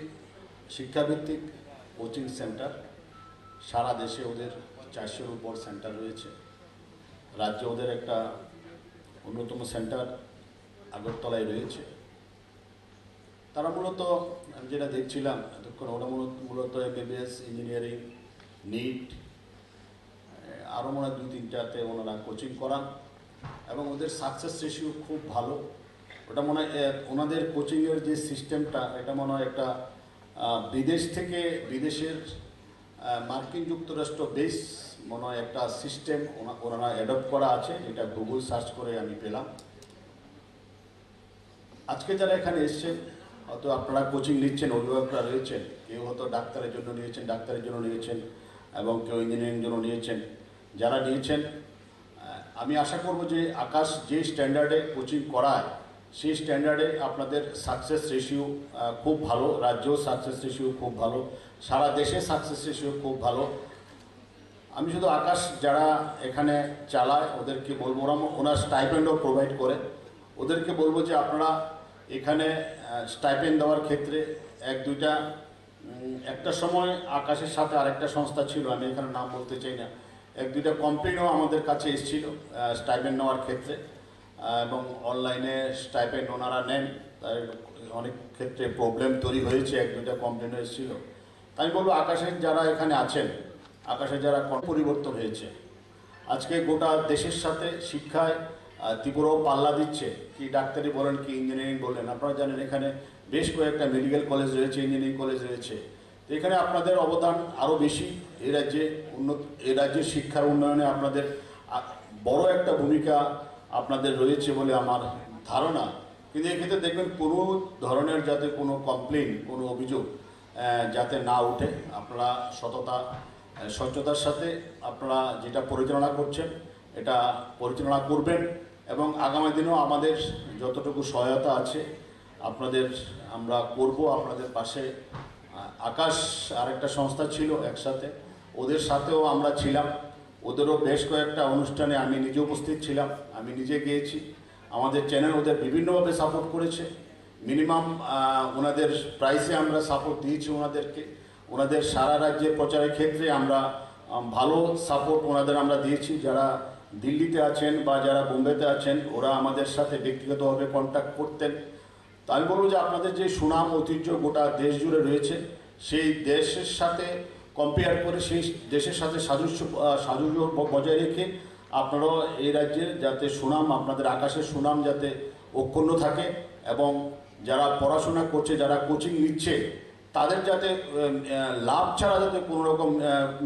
শিক্ষাভিত্তিক coaching centre. সারা দেশে ওদের 400-এর উপর centre রয়েছে। রাজ্যে ওদের একটা অন্যতম সেন্টার আগরতলায় রয়েছে। তারা মূলত আমি যেটা দেখছিলাম এতক্ষণ, ওরা মূলত MBBS, ইঞ্জিনিয়ারিং, নিট, আরও মনে হয় 2-3টাতে ওনারা কোচিং করান এবং ওদের সাকসেস রেশিও খুব ভালো। ওটা মনে হয় ওনাদের কোচিংয়ের যে সিস্টেমটা, এটা মনে হয় একটা বিদেশের মার্কিন যুক্তরাষ্ট্র বেস মনে হয় একটা সিস্টেম ওনারা অ্যাডপ্ট করা আছে, যেটা গুগল সার্চ করে আমি পেলাম। আজকে যারা এখানে এসছেন, হয়তো আপনারা কোচিং নিচ্ছেন, অভিভাবকরা রয়েছেন, কেউ হয়তো ডাক্তারের জন্য নিয়েছেন এবং কেউ ইঞ্জিনিয়ারিং জন্য নিয়েছেন। যারা নিয়েছেন, আমি আশা করব যে আকাশ যে স্ট্যান্ডার্ডে কোচিং করায় সেই স্ট্যান্ডার্ডে আপনাদের সাকসেস রেশিও খুব ভালো, রাজ্যেও সাকসেস রেশিও খুব ভালো, সারা দেশে সাকসেস রেশিও খুব ভালো। আমি শুধু আকাশ যারা এখানে চালায় ওদেরকে বলবো, ওনার স্টাইপেন্ডও প্রোভাইড করে, ওদেরকে বলবো যে আপনারা এখানে স্টাইপেন্ড দেওয়ার ক্ষেত্রে একটা সময় আকাশের সাথে আরেকটা সংস্থা ছিল, আমি এখানে নাম বলতে চাই না, 1-2টা কমপ্লেনও আমাদের কাছে এসেছিল স্টাইপেন্ড নেওয়ার ক্ষেত্রে, এবং অনলাইনে স্টাইপেন্ড ওনারা নেন, তাই অনেক ক্ষেত্রে প্রবলেম তৈরি হয়েছে, 1-2টা কমপ্লেনও এসেছিল। তাই বলবো আকাশের যারা এখানে আছেন, আকাশের যারা পরিবর্তন হয়েছে, আজকে গোটা দেশের সাথে শিক্ষায় ত্রিপুরাও পাল্লা দিচ্ছে, কি ডাক্তারি বলেন কি ইঞ্জিনিয়ারিং বলেন। আপনারা জানেন এখানে বেশ কয়েকটা মেডিকেল কলেজ রয়েছে, ইঞ্জিনিয়ারিং কলেজ রয়েছে। তো এখানে আপনাদের অবদান আরও বেশি, এই রাজ্যের শিক্ষার উন্নয়নে আপনাদের বড় একটা ভূমিকা আপনাদের রয়েছে বলে আমার ধারণা। কিন্তু এক্ষেত্রে দেখবেন কোনো ধরনের যাতে কোনো কমপ্লেন, কোনো অভিযোগ যাতে না উঠে, আপনারা স্বচ্ছতার সাথে আপনারা যেটা পরিচালনা করছেন এটা পরিচালনা করবেন, এবং আগামী দিনেও আমাদের যতটুকু সহায়তা আছে আমরা করব আপনাদের পাশে। আকাশ আরেকটা সংস্থা ছিল একসাথে, ওদের সাথেও আমরা ছিলাম, ওদেরও বেশ কয়েকটা অনুষ্ঠানে আমি নিজে উপস্থিত ছিলাম, আমি নিজে গিয়েছি। আমাদের চ্যানেল ওদের বিভিন্নভাবে সাপোর্ট করেছে, মিনিমাম ওনাদের প্রাইসে আমরা সাপোর্ট দিয়েছি ওনাদের সারা রাজ্যে প্রচারের ক্ষেত্রে আমরা ভালো সাপোর্ট আমরা দিয়েছি। যারা দিল্লিতে আছেন বা যারা বোম্বেতে আছেন, ওরা আমাদের সাথে ব্যক্তিগতভাবে কন্ট্যাক্ট করতেন। তো আমি বলবো যে আপনাদের যে সুনাম ঐতিহ্য গোটা দেশ জুড়ে রয়েছে, সেই দেশের সাথে কম্পেয়ার করে সেই দেশের সাথে সাযুজ্য বজায় রেখে আপনারাও এই রাজ্যের যাতে সুনাম, আপনাদের আকাশের সুনাম যাতে অক্ষুণ্ণ থাকে, এবং যারা পড়াশোনা করছে, যারা কোচিং নিচ্ছে, তাদের যাতে লাভ ছাড়া যাতে কোনো রকম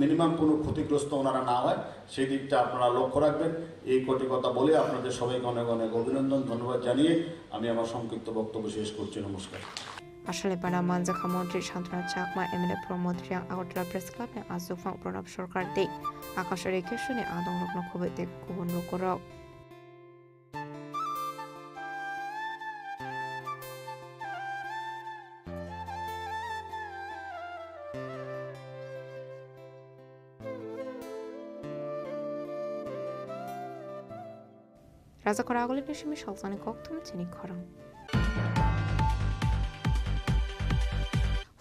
মিনিমাম কোনো ক্ষতিগ্রস্ত ওনারা না হয়, সেই দিকটা আপনারা লক্ষ্য রাখবেন। এই কটি কথা বলে আপনাদের সবাইকে অনেক অনেক অভিনন্দন, ধন্যবাদ জানিয়ে আমি আমার সংক্ষিপ্ত বক্তব্য শেষ করছি। নমস্কার। আসলে পানা মানজাখা মন্ত্রী Santana Chakma, MLA Pramod Reang, Agartala press club আজুফাং প্রণব সরকার দে আকাশের রেখে শুনে আদং রত্ন খুবই দেখ গুবন রুকরাও। রাজা করা আগলে নেশমি সলসানে কক্তম চিনি খরাং।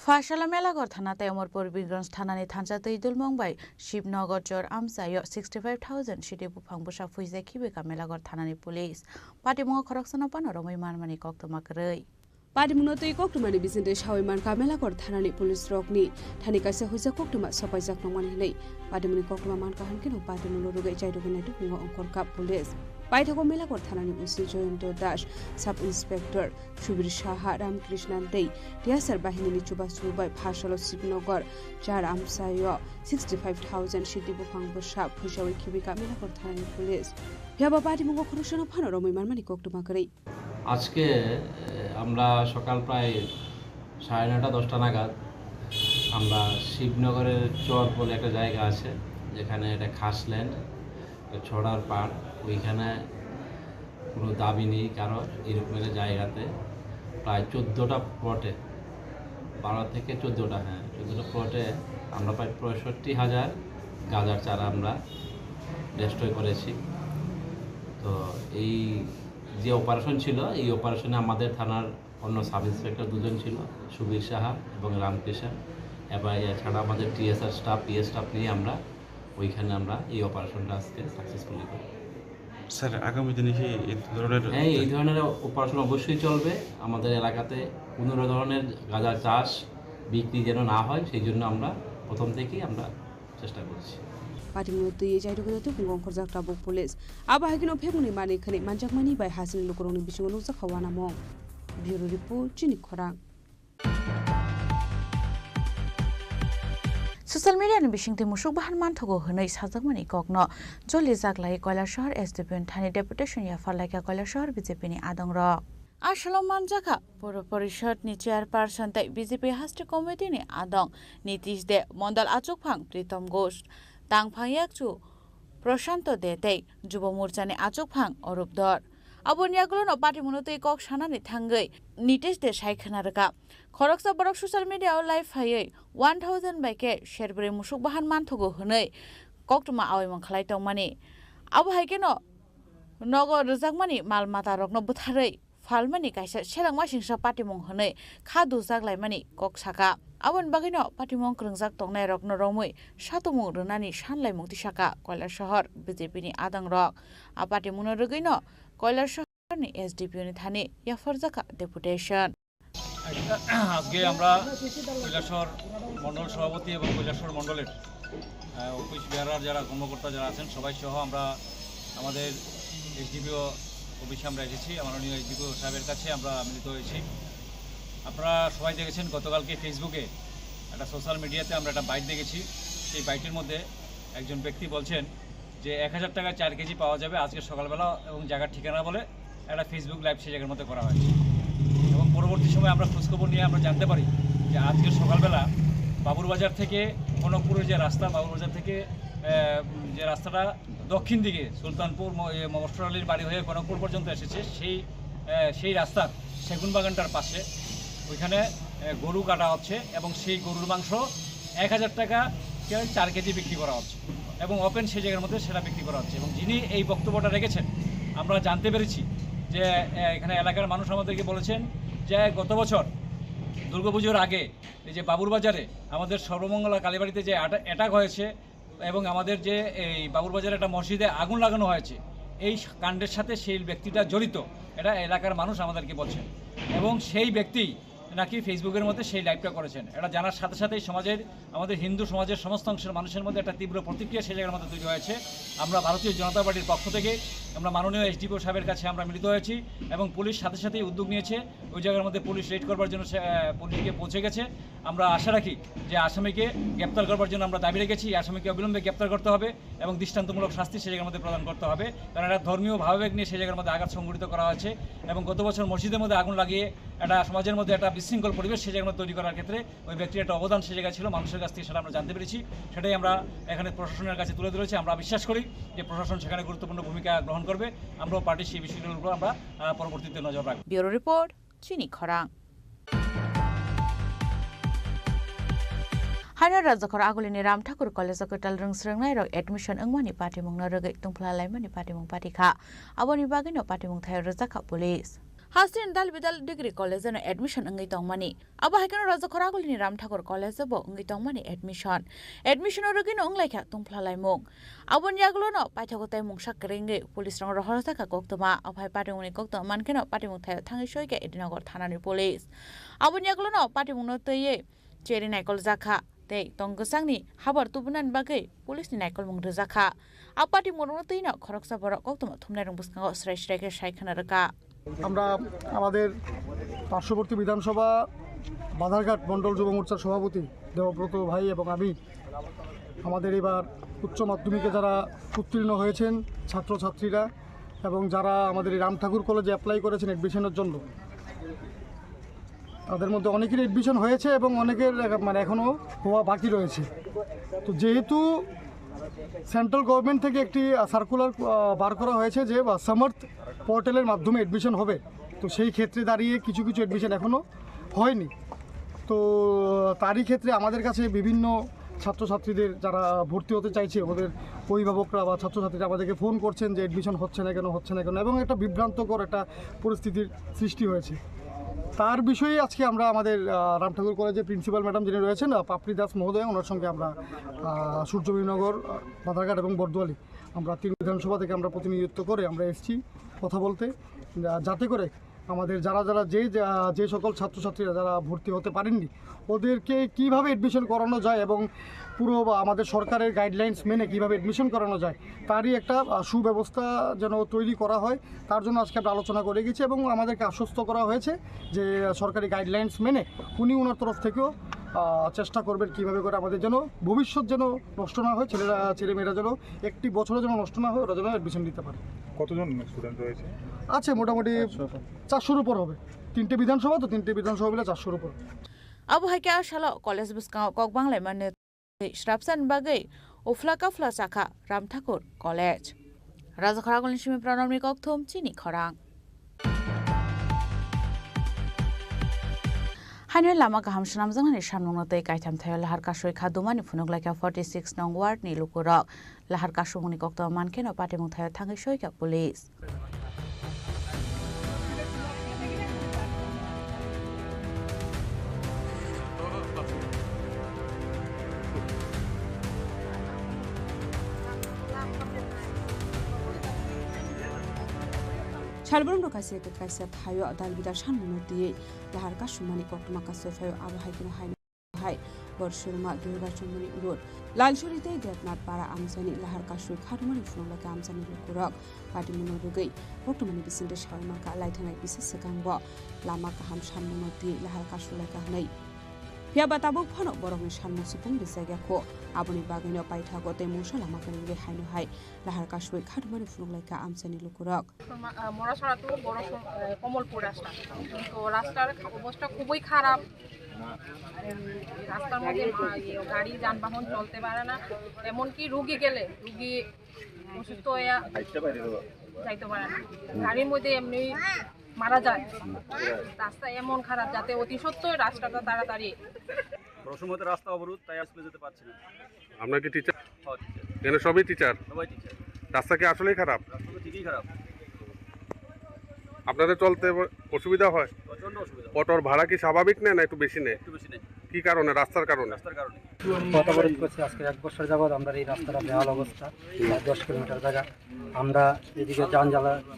ফাশালা মেলাগড় থানাতে অমরপুর বীরগঞ্জ থানানি থানচা তৈদুল মংবাই শিবনগর চর আমসায় 65,000 সিটি বুফাং বুসা ফুইজে খিবেকা মেলাগড় থানানি পুলিশ পাটিমুঙ্গ খরকসনা পানো রमै মানমানি কক্তমাকरै পাটিমুনো তৈ কক্তমানি বিজিন্দে সাवैमान कामेलागढ़ थानानि पुलिस रकनि थानि कासे हुइजा कक्तमा सपाइजाक नंमानि नै पाटिमुनि कक्तमा मान काहानकिनो पाटिमुनो रुगै जायदुगनै दुंगो अंकर का पुलिस पाइथागो मेलागढ़ थानानि उसी जयন্ত दास सब इन्सपेक्टर सुबीर साहा रामकृष्णन दै टियासार बाहिनीनि चुबा सुबाय फाशलो शिवनगर चार आमसाय 65,000 सिटी बुफां बुसा फुसावै खिबिका मेलागढ़ थानानि पुलिस याबा पाटिमुंगो खरसना फानो रमै मानमानि कक्तमा करै আজকে আমরা সকাল প্রায় 9:30-10টা নাগাদ আমরা শিবনগরের চর বলে একটা জায়গা আছে, যেখানে এটা খাসল্যান্ড, ছড়ার পাড়, ওইখানে কোনো দাবি নেই কারো, এরকম একটা জায়গাতে প্রায় 14টা প্লটে, 12 থেকে 14টা 14টা প্লটে আমরা প্রায় 65,000 গাঁজার চারা আমরা ডেস্ট্রয় করেছি। তো এই যে অপারেশন ছিল, এই অপারেশনে আমাদের থানার অন্য সাব ইন্সপেক্টর 2জন ছিল, সুবীর সাহা এবং রামকৃষ্ণ, এবং এছাড়া আমাদের টিএসআর স্টাফ, পিএস স্টাফ নিয়ে আমরা ওইখানে এই অপারেশনটা আজকে সাকসেসফুলি করি। স্যার আগামী দিনে কি এই ধরনের হ্যাঁ এই ধরনের অপারেশন অবশ্যই চলবে। আমাদের এলাকাতে কোনো ধরনের গাঁজা চাষ বিক্রি যেন না হয় সেই জন্য আমরা প্রথম থেকেই আমরা চেষ্টা করছি। পাটিমুনো তুই যাইরোগনা তো গংখর জাকটা বক পুলিশ আবাহাগিনো ফেমুনি মানি খানি मानजाकमानि बाय हासिन लुकरंनि बिसिङाव नुजाखावाना मं ब्युरो रिपोर्ट चिनि खरां। ससियेल मिडियानि बिसिंथि मुसुक बाहान मानथगो होनै साजाकमानि ककनो जलि जागलाय कैलाशहर एसडिपिएन थानि डेपुटेशन या फारलायका कैलाशहर बीजेपीनि आदंर आसलम मानजाखा पौर परिषदनि चेयारपार्सन तै बीजेपी हास्टि कमिटिनि आदं नीतीश दे मंडल आचुकफां प्रीतम घोष तांफां याकचु प्रशांत दे तै जुब मोर्चानि आचुकफां अरूप धर अबनियागुलोनो पार्टीमुनो तै कक सानानि थांगै नीतीश दे सायखनारका खरकसा बरक ससियेल मिडियायाव लाइभ फायै 1000 बाइके शेरब्रे मुसुक बाहान मानथगो होनै कक्टमा आवैमं खालायतंमानि आबहायकेनो नगर रजाकमानि माल माता रकनो बुथारै फालमानि कायसा सेलांमा सिंसा पार्टीमुं होनै खादु जागलायमानि कक साका आवन बागैनो पार्टीमुं क्रंजाक तंनाय रकनो रमै सातुमुं रनानि सानलायमुं तिसाका कैलाशहर बीजेपीनि आदां रक आ पार्टीमुंनो रगैनो कैलाशहरनि एसडिपिओनि थानि याफरजाका डेपुटेशन আজকে আমরা কৈলাসহর মন্ডল সভাপতি এবং কৈলাসহর মন্ডলের অফিস বেহারার যারা কর্মকর্তা যারা আছেন সবাই সহ আমরা আমাদের এসডিপিও অফিসে আমরা এসেছি মাননীয় এসডিপিও সাহেবের কাছে আমরা মিলিত হয়েছি। আপনারা সবাই দেখেছেন গতকালকে ফেসবুকে একটা সোশ্যাল মিডিয়াতে আমরা একটা বাইট দেখেছি। সেই বাইটের মধ্যে একজন ব্যক্তি বলছেন যে 1000 টাকায় 4 কেজি পাওয়া যাবে আজকে সকালবেলা এবং জায়গার ঠিকানা বলে একটা ফেসবুক লাইভ সেই জায়গার মধ্যে করা হয়েছে এবং পরবর্তী সময় আমরা খোঁজখবর নিয়ে আমরা জানতে পারি যে আজকে সকালবেলা বাবুরবাজার থেকে কনকপুরের যে রাস্তা বাবুরবাজার থেকে যে রাস্তাটা দক্ষিণ দিকে সুলতানপুর মফস্বর বাড়ি হয়ে কনকপুর পর্যন্ত এসেছে সেই রাস্তার সেগুন বাগানটার পাশে ওইখানে গরু কাটা হচ্ছে এবং সেই গরুর মাংস 1000 টাকা 4 কেজি বিক্রি করা হচ্ছে এবং ওপেন সেই জায়গার মধ্যে সেটা বিক্রি করা হচ্ছে এবং যিনি এই বক্তব্যটা রেখেছেন আমরা জানতে পেরেছি যে এখানে এলাকার মানুষ আমাদেরকে বলেছেন যে গত বছর দুর্গাপুজোর আগে এই যে বাবুরবাজারে আমাদের সর্বমঙ্গলা কালীবাড়িতে যে অ্যাটাক হয়েছে এবং আমাদের যে এই বাবুরবাজারে একটা মসজিদে আগুন লাগানো হয়েছে এই কাণ্ডের সাথে সেই ব্যক্তিটা জড়িত এটা এলাকার মানুষ আমাদেরকে বলছেন এবং সেই ব্যক্তি নাকি ফেসবুকের মধ্যে সেই লাইভটা করেছেন। এটা জানার সাথে সাথেই সমাজের আমাদের হিন্দু সমাজের সমস্ত অংশের মানুষের মধ্যে একটা তীব্র প্রতিক্রিয়া সেই জায়গার মধ্যে তৈরি হয়েছে। আমরা ভারতীয় জনতা পার্টির পক্ষ থেকে আমরা মাননীয় এসডিপিও সাহেবের কাছে আমরা মিলিত হয়েছি এবং পুলিশ সাথে সাথেই উদ্যোগ নিয়েছে ওই জায়গার মধ্যে পুলিশ রেড করবার জন্য পুলিশকে পৌঁছে গেছে। আমরা আশা রাখি যে আসামিকে গ্রেপ্তার করবার জন্য আমরা দাবি রেখেছি আসামিকে অবিলম্বে গ্রেপ্তার করতে হবে এবং দৃষ্টান্তমূলক শাস্তি সেই জায়গার মধ্যে প্রদান করতে হবে কারণ এটা ধর্মীয় ভাবাবেগ নিয়ে সেই জায়গার মধ্যে আঘাত সংঘটিত করা হয়েছে এবং গত বছর মসজিদের মধ্যে আগুন লাগিয়ে একটা সমাজের মধ্যে একটা বিশৃঙ্খল পরিবেশ সেই জায়গার মধ্যে তৈরি করার ক্ষেত্রে ওই ব্যক্তির একটা অবদান সেই জায়গায় ছিল মানুষের কাছ থেকে সেটা আমরা জানতে পেরেছি। সেটাই আমরা এখানে প্রশাসনের কাছে তুলে ধরেছি। আমরা বিশ্বাস করি যে প্রশাসন সেখানে গুরুত্বপূর্ণ ভূমিকা গ্রহণ করবে। আমরাও পার্টির সেই বিষয়গুলোর উপর আমরা পরবর্তীতে নজর রাখব। ব্যুরো রিপোর্ট চিনি খরাং। हायना राजाखर आगुलिनि राम ठाकुर कलेज कटाल रोंस्रोंनाय रक एडमिशन अंगमानि पार्टीमुंनो रगै तुंफ्लालायमानि पार्टीमुं पार्टीखा आबनि बागैनो पार्टीमुं थाय रोजाखा पुलिस हासिन दाल बिदाल डिग्री कलेजनो एडमिशन अंगै तंमानि आबा हायकनो राजाखर आगुलिनि राम ठाकुर कलेज बो अंगै तंमानि एडमिशन रगैनो अंगलायखा तुंफ्लालायमुं आबनि आगुलनो पाइथागोताय मुंसा करेंगे पुलिस रंग रहरसाखा गक्तमा अफाय पार्टीमुंनि गक्तमा मानकेनो पार्टीमुं थाय थाङै सयगा एदिनगर थानानि पुलिस आबनि आगुलनो पार्टीमुंनो तयै चेरि नायकल जाखा तै तंगसांनि हाबर तुबुनान बागै पुलिसनि नायकल मुं रोजाखा आपाटी मरनो तैनो खरकसा बरक गक्तमा थुमनाय रं बुसकांगो स्राय स्रायके सायखाना रका আমরা আমাদের পার্শ্ববর্তী বিধানসভা বাধারঘাট মণ্ডল যুব মোর্চার সভাপতি দেবব্রত ভাই এবং আমি আমাদের এবার উচ্চ মাধ্যমিকে যারা উত্তীর্ণ হয়েছেন ছাত্রছাত্রীরা এবং যারা আমাদের রাম ঠাকুর কলেজে অ্যাপ্লাই করেছেন এডমিশনের জন্য তাদের মধ্যে অনেকের এডমিশন হয়েছে এবং অনেকের মানে এখনও হওয়া বাকি রয়েছে। তো যেহেতু সেন্ট্রাল গভর্নমেন্ট থেকে একটি সার্কুলার বার করা হয়েছে যে সমর্থ পোর্টালের মাধ্যমে এডমিশন হবে, তো সেই ক্ষেত্রে দাঁড়িয়ে কিছু কিছু এডমিশন এখনও হয়নি। তো তারই ক্ষেত্রে আমাদের কাছে বিভিন্ন ছাত্রছাত্রীদের যারা ভর্তি হতে চাইছে ওদের অভিভাবকরা বা ছাত্রছাত্রীরা আমাদেরকে ফোন করছেন যে এডমিশন হচ্ছে না কেন এবং একটা বিভ্রান্তকর একটা পরিস্থিতির সৃষ্টি হয়েছে। তার বিষয়ে আজকে আমরা আমাদের রামঠাকুর কলেজের প্রিন্সিপাল ম্যাডাম যিনি রয়েছেন পাপড়ি দাস মহোদয়, ওনার সঙ্গে আমরা সূর্যবীনগর, বাধারঘাট এবং বর্দোয়ালি আমরা 3 বিধানসভা থেকে আমরা প্রতিনিধিত্ব করে আমরা এসেছি কথা বলতে, যাতে করে আমাদের যারা যে সকল ছাত্রছাত্রীরা যারা ভর্তি হতে পারেননি ওদেরকে কীভাবে এডমিশন করানো যায় এবং পুরো আমাদের সরকারের গাইডলাইন্স মেনে কীভাবে এডমিশন করানো যায় তারই একটা সুব্যবস্থা যেন তৈরি করা হয়, তার জন্য আজকে আমরা আলোচনা করে গেছি এবং আমাদেরকে আশ্বস্ত করা হয়েছে যে সরকারি গাইডলাইন্স মেনে উনি ওনার তরফ থেকেও চেষ্টা করবেন কীভাবে করে আমাদের যেন ভবিষ্যৎ যেন নষ্ট না হয়, ছেলেমেয়েরা যেন একটি বছরও যেন নষ্ট না হয়, ওরা যেন অ্যাডমিশন দিতে পারে। কতজন স্টুডেন্ট রয়েছে? আছে মোটামুটি 400-র উপর হবে, 3টে বিধানসভা তো 3টে বিধানসভা মিলে 400-র উপর। Abuhaike asalo college buskang kok banglai mane shrapsan bagai ofla kafla chakha Ramthakur College. Raja Khorang Lishmi Pranamni kok thom Chini Khorang. Hainal lama kaham shanam janghani shamnungnote kaitam thayal lahar kasoi khadumani phunuglaka 46 nong ward ni lukurok lahar kasumuni kok to mankeno patimung thayal thangai soika police. Chalburung lokasi kaisa thayo dal bidar shanmung diye lahar kasumani koktuma kaso thayo abahai kino hai borshurma durga chumuni road lalshurite gatnat para amjani lahar kasui kharumani phunolaka amjani lukurok patimuno rugai koktumani bisinde sharma ka laithanai bises sekangbo lama kaham shanmung diye lahar kasulaka hanai Pia batabuk phono borokni shanmu sipung bisagya ko aboni bagino paitha gote musha lama kanige haino hai lahar kasui kharumani phunolaka amjani lukurok Marachhara তো বড় কমলপুর রাস্তা, তো রাস্তার অবস্থা খুবই খারাপ। রাস্তার মধ্যে গাড়ি যানবাহন চলতে পারে না, এমনকি রুগী গেলে রুগী অসুস্থ হয়ে যাইতে পারে না, গাড়ির মধ্যে এমনি মারা যায়। রাস্তা এমন খারাপ যাতে অতি সত্ত্বর রাস্তাটা তাড়াতাড়ি প্রথমত রাস্তা অবরোধ, তাই আসলে যেতে পারছি না। আপনার কি টিচার? এখানে সবই টিচার? সবাই টিচার। রাস্তা কি আসলেই খারাপ? রাস্তা ঠিকই খারাপ। আপনাদের চলতে অসুবিধা হয়? প্রচন্ড অসুবিধা। অটোর ভাড়া কি স্বাভাবিক নেয় না একটু বেশি নেয়? একটু বেশি নেয়। কি কারণে? রাস্তার কারণে? রাস্তার কারণে। পথ অবরোধ করছি আজকে 1 বছর যাবৎ। আমরা এই রাস্তাটা বেহাল অবস্থা, 10 কিলোমিটার জায়গা। আমরা এদিকে যান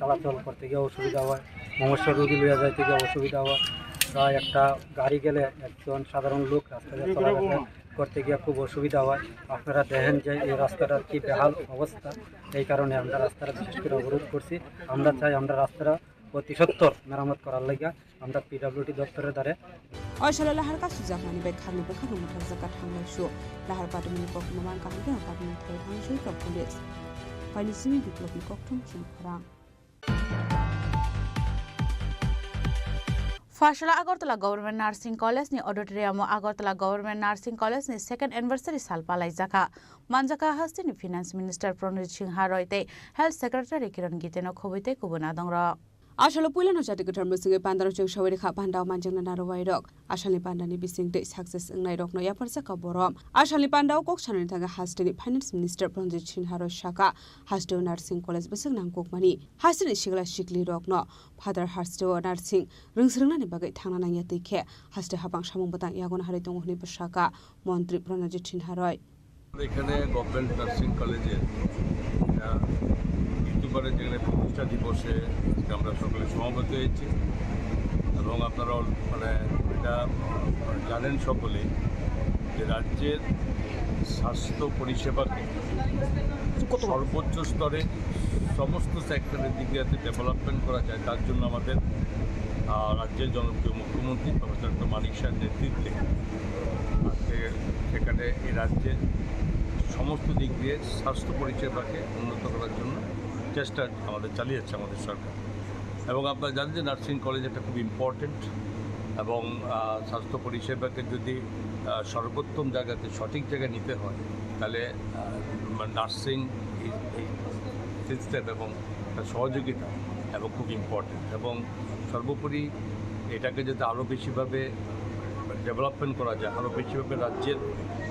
চলাচল করতে গিয়ে অসুবিধা হয়, মমস্য রোগী লিয়ে যাইতে গিয়ে অসুবিধা হয়। প্রায় একটা গাড়ি গেলে একজন সাধারণ লোক রাস্তায় চলাফেরা করতে গিয়ে খুব অসুবিধা হয়। আপনারা দেখেন যে এই রাস্তাটার কি বেহাল অবস্থা, এই কারণে আমরা রাস্তাটা বিশেষ করে অবরোধ করছি। আমরা চাই আমরা রাস্তাটা অতি সত্বর মেরামত করার লাগিয়া আমরা পিডব্লিউডি দপ্তরের দ্বারে Oishala lahar kasu jakmani bai khangni bai khangni muthak zakat hangai shu lahar patumani kokma man kahang kena patumani thai hangai shu ka police pani simi biplopni kokthum Chini Khorang Fashala Agartala Government Nursing College ni auditorium Agartala Government Nursing College ni 2nd anniversary sal palai jaka manjaka hasti ni Finance Minister Pranjit Singh Roite Health Secretary Kiran Giteno khobite kubuna dongra Ashala puilano jati gothar musinge pandaro jeng shawari kha pandao manjangna narowai rok ashalni pandani bisingte success ngnai rok no yaparsa ka borom ashalni pandao kok chanani thanga hasteni Finance Minister Pranjit Singh Roi shaka hasto nursing college bising nangkok mani hasteni shigla shikli rok no father hasto nursing ringsringnani bagai thangna nangya tikhe hasto habang samung batang yagona hari tong hni bashaka মন্ত্রী Pranjit Singh Roi এখানে government nursing কলেজে মৃত্যুবারে যেখানে প্রতিষ্ঠা দিবসে আমরা সকলে সমবেত হয়েছি এবং আপনারা মানে এটা জানেন সকলে যে রাজ্যের স্বাস্থ্য পরিষেবাকে সর্বোচ্চ স্তরে সমস্ত সেক্টরের দিকে যাতে ডেভেলপমেন্ট করা যায় তার জন্য আমাদের রাজ্যের জনপ্রিয় মুখ্যমন্ত্রী প্রফেসর ডক্টর মানিক শাহের নেতৃত্বে আজকে সেখানে এই রাজ্যের সমস্ত দিক দিয়ে স্বাস্থ্য পরিষেবাকে উন্নত করার জন্য চেষ্টা আমাদের চালিয়ে যাচ্ছে আমাদের সরকার এবং আপনারা জানেন যে নার্সিং কলেজ একটা খুব ইম্পর্টেন্ট এবং স্বাস্থ্য পরিষেবাকে যদি সর্বোত্তম জায়গাতে সঠিক জায়গায় নিতে হয় তাহলে নার্সিং সিস্টেম এবং সহযোগিতা এবং খুব ইম্পর্টেন্ট এবং সর্বোপরি এটাকে যাতে আরও বেশিভাবে ডেভেলপমেন্ট করা যায়, আরও বেশিভাবে রাজ্যের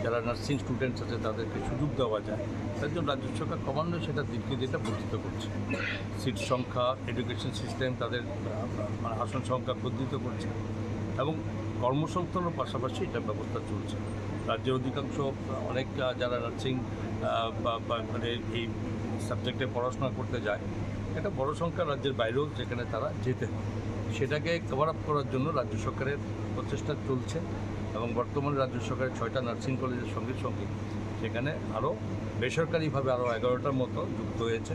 যারা নার্সিং স্টুডেন্টস আছে তাদেরকে সুযোগ দেওয়া যায়, তার জন্য রাজ্য সরকার ক্রমান্বয়ে সেটা দিনকে দিনটা বর্ধিত করছে। সিট সংখ্যা, এডুকেশন সিস্টেম, তাদের আসন সংখ্যা বর্ধিত করছে এবং কর্মসংস্থানের পাশাপাশি এটা ব্যবস্থা চলছে। রাজ্যের অধিকাংশ অনেক যারা নার্সিং মানে এই সাবজেক্টে পড়াশোনা করতে যায়, একটা বড় সংখ্যা রাজ্যের বাইরেও যেখানে তারা যেতে হয়, সেটাকে কভার আপ করার জন্য রাজ্য সরকারের প্রচেষ্টা চলছে এবং বর্তমানে রাজ্য সরকারের 6টা নার্সিং কলেজের সঙ্গে সঙ্গে সেখানে আরও বেসরকারিভাবে আরও 11টার মতো যুক্ত হয়েছে।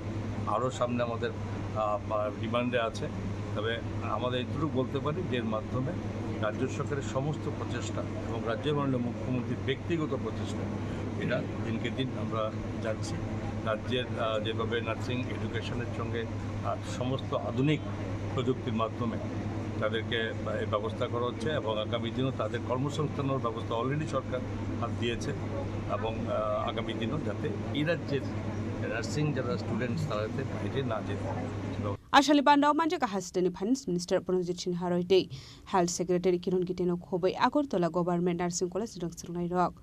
আরও সামনে আমাদের ডিমান্ডে আছে। তবে আমাদের এটুকু বলতে পারি যে এর মাধ্যমে রাজ্য সরকারের সমস্ত প্রচেষ্টা এবং রাজ্যের মাননীয় মুখ্যমন্ত্রীর ব্যক্তিগত প্রচেষ্টা এটা দিনকে দিন আমরা যাচ্ছি। রাজ্যের যেভাবে নার্সিং এডুকেশনের সঙ্গে সমস্ত আধুনিক প্রযুক্তির মাধ্যমে তাদেরকে ব্যবস্থা করা হচ্ছে এবং আগামী দিনও তাদের কর্মসংস্থানের ব্যবস্থা অলরেডি সরকার হাত দিয়েছে এবং আগামী দিনও যাতে এই রাজ্যের নার্সিং যারা স্টুডেন্টস তারা যাতে বাইরে না যেতে Ashali Pandau manja ka Hasdani Finance Minister Pranjit Sinha Roy Health Secretary Kiron Giteno Khobai Agartala Government Nursing College Rang Sirnai Rock.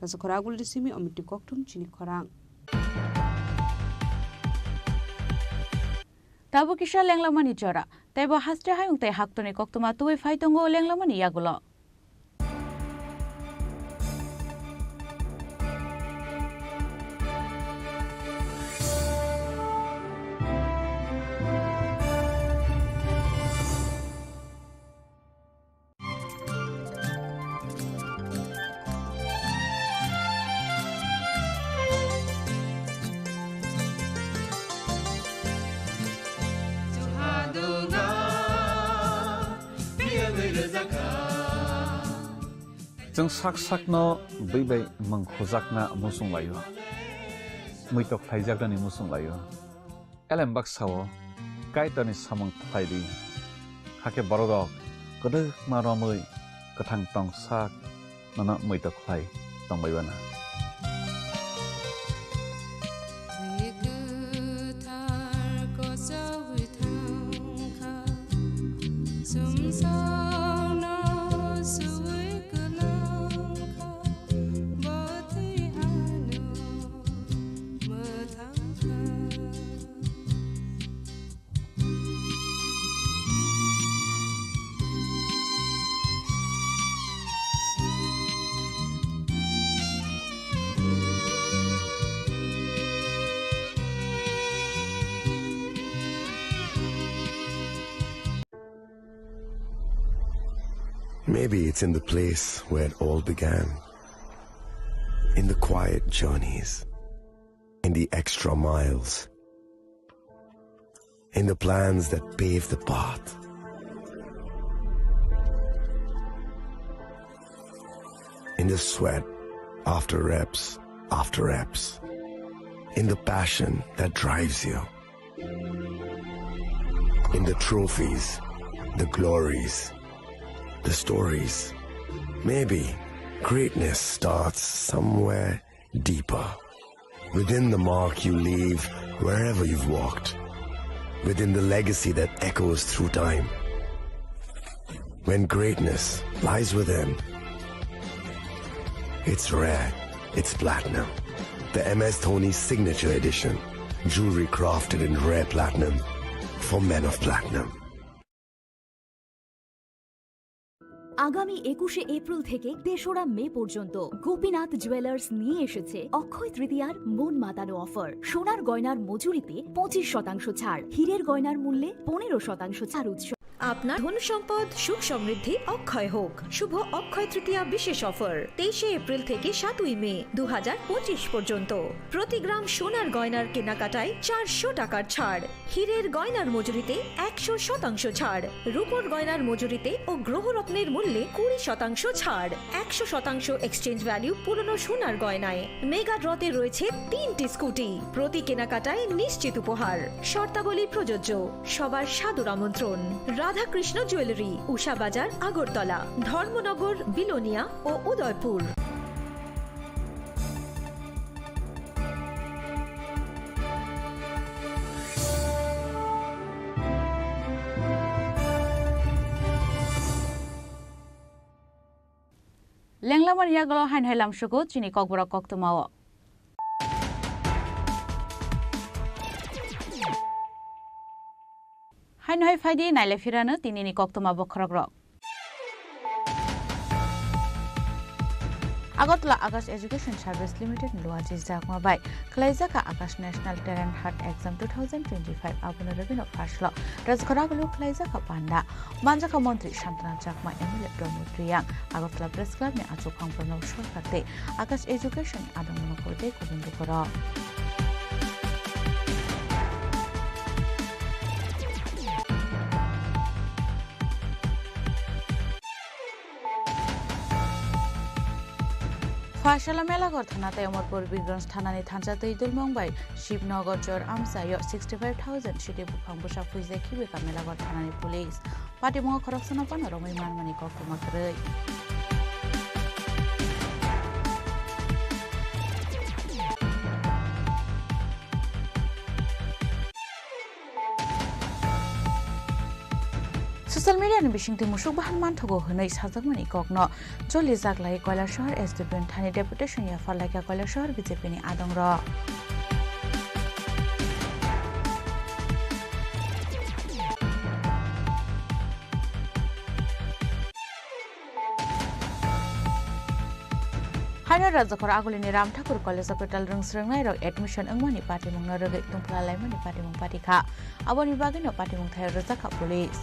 Rasa Khoragul Disimi Omiti Koktum Chini Khorang Tabu Kisha Langlamani Jora Tebo Hastre Hayung Te Haktoni Koktuma Tuwe Faitongo Langlamani Yagulo जों साक साकनो बैबाय मंखोजाकना मुसुं लायो मैतक थाइजाकनानि मुसुं लायो एलेम बाक्साओ कायतानि सामं थाइदि हाके बरदक गदो मारमै गथां टं साक नना मैतक Thai तंबायबाना Maybe it's in the place where it all began. In the quiet journeys. In the extra miles. In the plans that pave the path. In the sweat after reps. In the passion that drives you. In the trophies, the glories, the stories. Maybe greatness starts somewhere deeper. Within the mark you leave wherever you've walked. Within the legacy that echoes through time. When greatness lies within, it's rare, it's platinum. The MS Dhoni Signature Edition. Jewelry crafted in rare platinum for men of platinum. আগামী 21শে April থেকে 3রা মে পর্যন্ত Gopinath jewellers নিয়ে এসেছে অক্ষয় তৃতীয়ার মন মাতানো offer. সোনার গয়নার মজুরিতে 25% ছাড়, হীরের গয়নার মূল্যে 15% ছাড়। উৎসব আপনার ধন সম্পদ সুখ সমৃদ্ধি অক্ষয় হোক। শুভ অক্ষয় তৃতীয়া বিশেষ অফার 23শে এপ্রিল থেকে 7ই মে 2025 পর্যন্ত। প্রতি গ্রাম সোনার গয়নার কেনাকাটায় 400 টাকার ছাড়, হীরের গয়নার মজুরিতে 100% ছাড়, রূপোর গয়নার মজুরিতে ও গ্রহরত্নের মূল্যে 20% ছাড়, 100% এক্সচেঞ্জ ভ্যালু পুরনো সোনার গয়নায়। মেগা ড্রতে রয়েছে 3টি স্কুটি, প্রতি কেনাকাটায় নিশ্চিত উপহার। শর্তাবলী প্রযোজ্য। সবার সাদর আমন্ত্রণ। রাধাকৃষ্ণ জুয়েলারি, উষা বাজার, আগরতলা, ধর্মনগর, বিলোনিয়া ও উদয়পুর। লেংলামান ইয়াগল হাইনহাই লামসুকু চিনি ককবরক কক্তমাও হাইনহাই ফাইদি নাইলে ফিরানো তিনিনি কক্তমা বখরক Agartala Aakash education service limited লুয়াজি জাকমাবাই খলাইজাকা Aakash national talent hunt exam 2025 আবুল রবিন ফার্স্ট রাজখরাগুলো খলাইজাকা পান্ডা মানজাকা মন্ত্রী শান্তনা জাকমা এমএলএ ব্রহ্মত্রিয়াং আগরতলা প্রেস ক্লাব নে আচু খাংপ্রণব সরকারতে আকাশ এডুকেশন আদমন করতে কুবুন্ডু করা ফাশালা মেলাগর থানাতে অমরপুর বীরগঞ্জ থানানি থানচাতে ইদুল মংবাই শিবনগর চর আমসায় 65,000 সিটি বুফাং বুসা ফুইজে খিবেকা মেলাগর থানানি পুলিশ পাটি মহ খরকসনা পান রमै মানমানি কক্তমাকरै सोशल मीडिया नि बिसिंति मुसुक बाहान मानथगो हनै साजगमनि कक्न जलि जागलाय कयला शहर एसडिपिएन थानि डेपुटेशन या फालाइका कयला शहर बीजेपी नि आदंग र हाइना राजाखर आगुलिनि राम ठाकुर कलेज पेटाल रोंस्रोंनाय र एडमिशन अंगमानि पार्टी मुंग रगै तुंफ्ला लाइमनि पार्टी मुंग पार्टीखा आबनि बागैनो पार्टी मुंग थाय रोजाखा पुलिस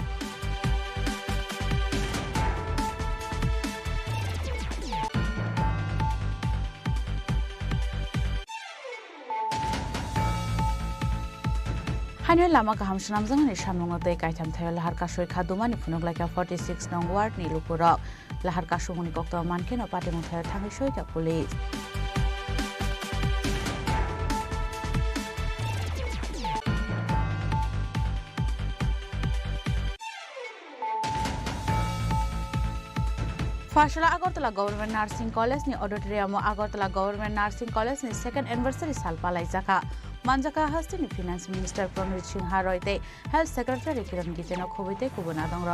हाइना लामा गाहाम सुनामजोंनि सामनंग दै गायथाम थाय लाहार कासय खादुमानि फुनुगलायका 46 नंग वार्ड नि लुपुरक लाहार कासुमनि कक्ता मानकेनो पार्टी मुंग थाय थाङै सयता पुलिस फाशला আগরতলা गवर्नमेंट नार्सिंग कॉलेज नि auditorium Agartala government nursing college नि सेकेंड एनिवर्सरी साल पालाइजाका मानजाका हस्तिनि फिनान्स मिनिस्टर प्रमोद सिंह रयते हेल्थ सेक्रेटारी किरण गितेनो खबैते कुबना दङ र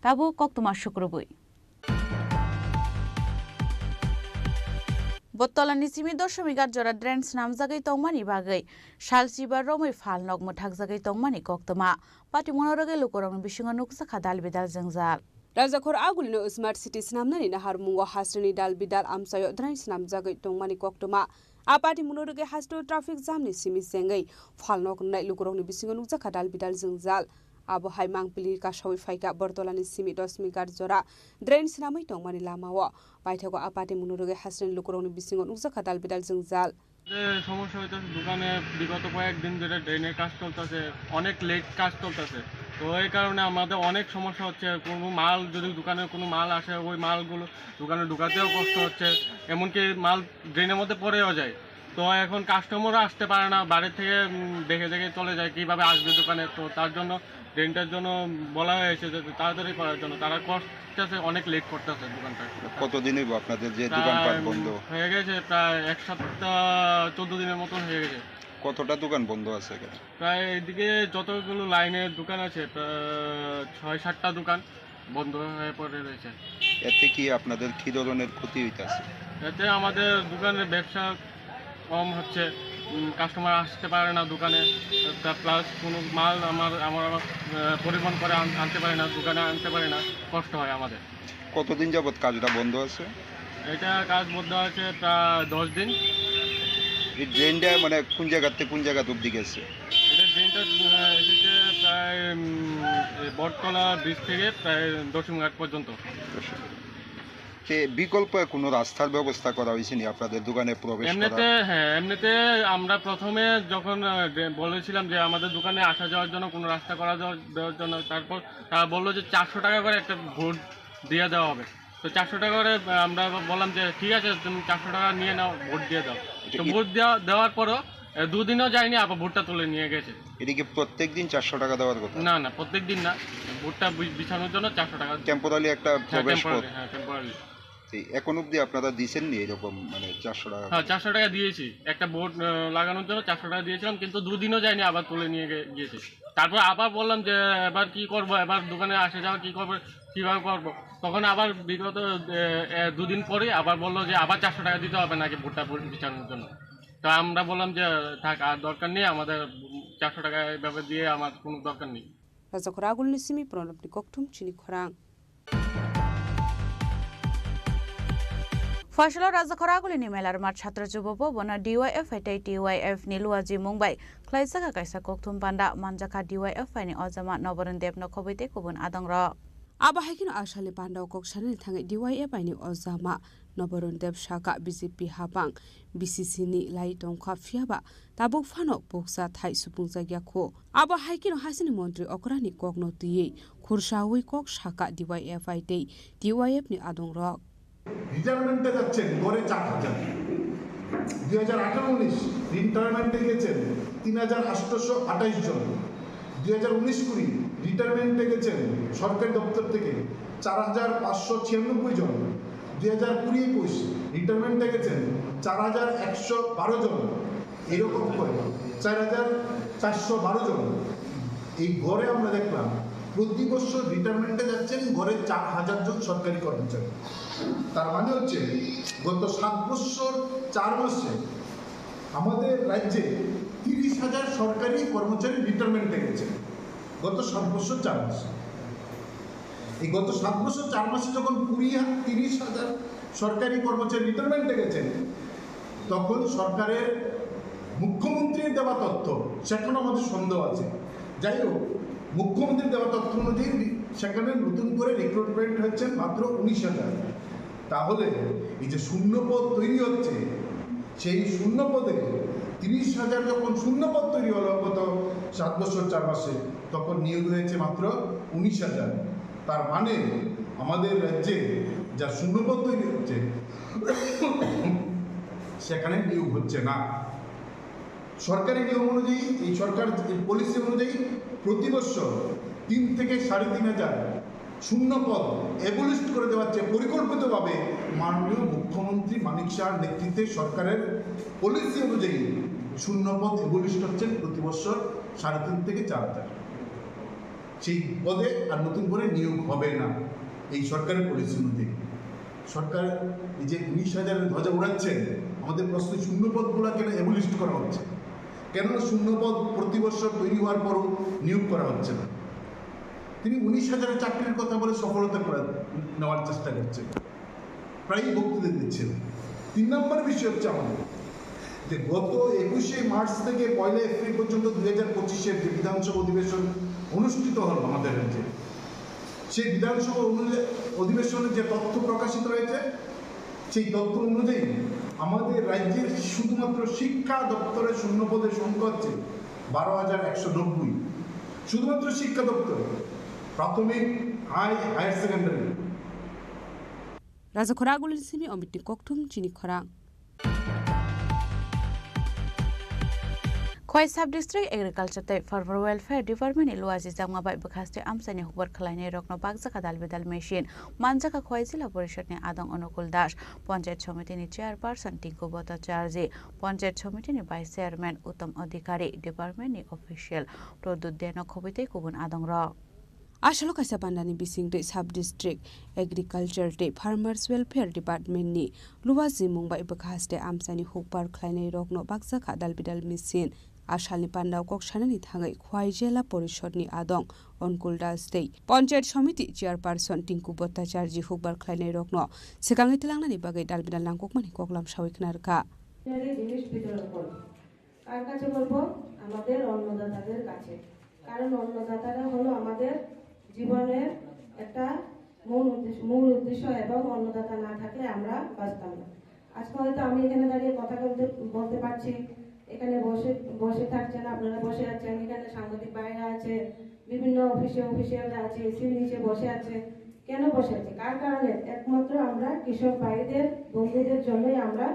ताबु कक्तमा शुक्रबुई बत्तलानि 7.8 जरा ड्रेन्स नामजागै तंमानि बागै सालसिबा रमै फालनक मोथागजागै तंमानि कक्तमा पार्टी मनरगै लुकरंनि बिसिङा नुकसाखा दालबिदाल जंजाल राजाखर आगुलिनो स्मार्ट सिटी नामनानि नाहार मुंगो हास्टनि दालबिदाल आमसायो ड्रेन्स नामजागै तंमानि कक्तमा आ पार्टी मनरगै हास्टो ट्राफिक जामनि सिमि सेंगै फालनक नाय लुकरंनि बिसिङा नुकसाखा दालबिदाल जंजाल आबो हाय मांपिली कासावै फाइका बर्तलानि सिमि 10 जरा ड्रेन्स नामै तंमानि लामाव বাইথাগো আপাতে মনোরগে হাসরেন লোকরংনি বিসিং অনুজাখা দালবিদাল জংজাল সমস্যা হইতাছে দোকানে বিগত কয়েকদিন ধরে ড্রেনের কাজ চলতেছে অনেক লেট কাজ চলতেছে তো এই কারণে আমাদের অনেক সমস্যা হচ্ছে কোনো মাল যদি দোকানে কোনো মাল আসে ওই মালগুলো দোকানে ঢোকাতেও কষ্ট হচ্ছে এমনকি মাল ড্রেনের মধ্যে পড়েও যায় তো এখন কাস্টমাররা আসতে পারে না বাইরে থেকে দেখে দেখে চলে যায় কিভাবে আসবে দোকানে তো তার জন্য ড্রেনটার জন্য বলা হয়েছে যে তাড়াতাড়ি করার জন্য তারা করতেছে অনেক লেট করতেছে দোকানটা কতদিন হইব আপনাদের যে দোকানপাট বন্ধ হয়ে গেছে প্রায় এক সপ্তাহ 14 দিনের মতন হয়ে গেছে কতটা দোকান বন্ধ আছে এখানে প্রায় এদিকে যতগুলো লাইনের দোকান আছে 6-7টা দোকান বন্ধ হয়ে পড়ে রয়েছে এতে কি আপনাদের কি ধরনের ক্ষতি হইতাছে এতে আমাদের দোকানের ব্যবসা কম হচ্ছে কাস্টমার আসতে পারে না দোকানে প্লাস কোনো মাল আমার পরিবহন করে আনতে পারে না দোকানে আনতে পারে না কষ্ট হয় আমাদের কতদিন যাবত কাজটা বন্ধ আছে এটা কাজ বন্ধ আছে প্রায় 10 দিন এই ড্রেনটা মানে কোন জায়গা থেকে কোন জায়গা অবধি গেছে এটা ড্রেনটা এসেছে প্রায় বটতলা ব্রিজ থেকে প্রায় দশমঘাট পর্যন্ত বিকল্প কোনো রাস্তার ব্যবস্থা করা হয়েছে নি আপনাদের দোকানে প্রবেশ করা এমনিতে আমরা প্রথমে যখন বলেছিলাম যে আমাদের দোকানে আসা যাওয়ার জন্য কোনো রাস্তা করা দেওয়ার জন্য তারপর তারা বললো যে 400 টাকা করে একটা ভোট দিয়ে দেওয়া হবে তো 400 টাকা করে আমরা বললাম যে ঠিক আছে তুমি 400 টাকা নিয়ে নাও ভোট দিয়ে দাও তো ভোট দেওয়ার পরও দুদিনও যায়নি আবার ভোটটা তুলে নিয়ে গেছে এদিকে প্রত্যেকদিন 400 টাকা দেওয়ার কথা না প্রত্যেক দিন না ভোটটা বিছানোর জন্য 400 টাকা টেম্পোরারি একটা প্রবেশ পথ টেম্পোরারি এখন অবধি আপনারা দিয়েছেন নি এরকম মানে 400 টাকা? হ্যাঁ 400 টাকা দিয়েছি, একটা বোর্ড লাগানোর জন্য 400 টাকা দিয়েছিলাম, কিন্তু দুদিনও যায়নি, আবার তুলে নিয়ে গিয়েছি। তারপর আবার বললাম যে এবার কি করব, এবার দোকানে আসে যাওয়া কী করবো, কীভাবে করবো। তখন আবার বিগত 2 দিন পরে আবার বললো যে আবার 400 টাকা দিতে হবে নাকি ভোটটা বিচানোর জন্য। তো আমরা বললাম যে থাক, আর দরকার নেই, আমাদের 400 টাকা এভাবে দিয়ে আমার কোনো দরকার নেই। Raja Khorang Nisimi Pronop ni Koktum Chini Khorang. ফয়সলা রাজা খরাগুলিনি মেলার মাঠ ছাত্র যুবব বনা ডিওয়াইএফ এটাই টিওয়াইএফ নি লুয়াজি Mumbai খ্লাইসাকা কাইসা koktum panda manjaka DYF ফাইনি অজামা নবরণ দেব নখবইতে কুবুন আদংর Abahakino Ashali Panda Kokshani Tangi DYF ni Ozama Noboron Dev Shaka BJP Habang BCC ni Lai Tongkha Fiaba Tabuk Fano Boksa Thai Supungza Gyako Abahakino Hasini Montri Okrani Kokno Tiye Kurshawi Kok Shaka DYF Day DYF ni Adongrok রিটায়ারমেন্টে যাচ্ছেন গড়ে 4,000, 2018-19 রিটায়ারমেন্টে গেছেন 3,828 জন, 2019-20 রিটায়ারমেন্টে গেছেন সরকারি দপ্তর থেকে 4,596 জন, 2020-21 রিটায়ারমেন্টে গেছেন 4,112 জন, এরকম করে 4,412 জন। এই গড়ে আমরা দেখলাম প্রতি বছর রিটায়ারমেন্টে যাচ্ছেন গড়ে 4,000 জন সরকারি কর্মচারী। তার মানে হচ্ছে গত 7 বছর 4 মাসে আমাদের রাজ্যে 30,000 সরকারি কর্মচারী রিটায়ারমেন্টে গেছে গত 7 বছর 4 মাসে। এই গত 7 বছর 4 মাসে যখন 30,000 সরকারি কর্মচারী রিটায়ারমেন্টে গেছেন, তখন সরকারের মুখ্যমন্ত্রীর দেওয়া তথ্য, সেখানে আমাদের সন্দেহ আছে। যাই হোক, মুখ্যমন্ত্রীর দেওয়া তথ্য অনুযায়ী সেখানে নতুন করে রিক্রুটমেন্ট হচ্ছে মাত্র 19,000। তাহলে এই যে শূন্যপদ তৈরি হচ্ছে, সেই শূন্যপদে 30,000 যখন শূন্যপদ তৈরি হলো গত 7 বছর 4 মাসে, তখন নিয়োগ হয়েছে মাত্র 19,000। তার মানে আমাদের রাজ্যে যা শূন্যপদ তৈরি হচ্ছে সেখানে নিয়োগ হচ্ছে না। সরকারি নিয়ম অনুযায়ী, এই সরকার পলিসি অনুযায়ী প্রতি বছর 3 থেকে 3,500 শূন্যপদ অ্যাবলিস্ট করে দেওয়া হচ্ছে পরিকল্পিতভাবে। মাননীয় মুখ্যমন্ত্রী মানিক শাহর নেতৃত্বে সরকারের পলিসি অনুযায়ী শূন্যপদ অ্যাবলিস্ট হচ্ছেন প্রতি বছর 3,500 থেকে 4,000। সেই পদে আর নতুন করে নিয়োগ হবে না এই সরকারের পলিসি অনুযায়ী। সরকার এই যে 19,000 ধ্বজা উড়াচ্ছেন, আমাদের প্রশ্ন শূন্যপদগুলো কেন অ্যাবলিস্ট করা হচ্ছে, কেন শূন্যপদ প্রতি বছর তৈরি হওয়ার পরও নিয়োগ করা হচ্ছে না? তিনি 19,000 চাকরির কথা বলে সফলতা নেওয়ার চেষ্টা করছেন, প্রায়ই বক্তৃতা দিচ্ছেন। 3 নম্বর বিষয় হচ্ছে আমাদের যে গত 21শে মার্চ থেকে 1 এপ্রিল পর্যন্ত 2025-এর যে বিধানসভা অধিবেশন অনুষ্ঠিত হল আমাদের রাজ্যে, সেই বিধানসভা অধিবেশনে যে তথ্য প্রকাশিত হয়েছে, সেই তথ্য অনুযায়ী আমাদের রাজ্যের শুধুমাত্র শিক্ষা দপ্তরের শূন্যপদের সংখ্যা হচ্ছে 12,190, শুধুমাত্র শিক্ষা দপ্তরে, প্রাথমিক, higher secondary. Raja Khorang Nisimi Omit ni Koktum Chini Khorang. Khoi Sub District Agriculture Type Farmer Welfare Department Luazi Jangmabai Bakaste Amsani Hubar Khalani Rokno Bagzaka Dalbedal Machine Manjaka Khoi Jila Porishad ni Adong Onukul Dash Panchayat Somiti ni Chairperson Tinku Bhattacharya Panchayat Somiti ni Vice Chairman Uttam Adhikari Department ni Official Produddeno Khobite Kubun Adong Ro Ashalo Kaisa Pandani Bisingde Sub District Agriculture Day Farmers Welfare Department ni Luazi Mumbai Bakaste Amsani Hubar Khalani Rokno Bagzaka Dalbedal Machine Ashalni Pandao Kokshani Thangai Khwai Jela Porishadni Adong Onkulda State Panchayat Somiti Chairperson Tinku Bhattacharya Hubar Khlainai Rokno Sekangi Tilangnani Bagai Dalbedal Langkokmani Koklam Shawiknarka জিনিস বিতরণ করব। কার কাছে বলবো? আমাদের অন্নদাতাদের কাছে। কারণ অন্নদাতারা হলো আমাদের জীবনের একটা মূল উদ্দেশ্য, এবং অন্নদাতা না থাকলে আমরা বাঁচতাম না। আজকে হয়তো আমি এখানে দাঁড়িয়ে কথা বলতে পারছি, এখানে বসে থাকছেন, আপনারা বসে আছেন, এখানে সাংবাদিক ভাইরা আছে, বিভিন্ন অফিসিয়ালরা আছে, এসির নিচে বসে আছে। কেন বসে আছে? কার কারণে? একমাত্র আমরা কৃষক ভাইদের বন্ধুদের জন্যই আমরা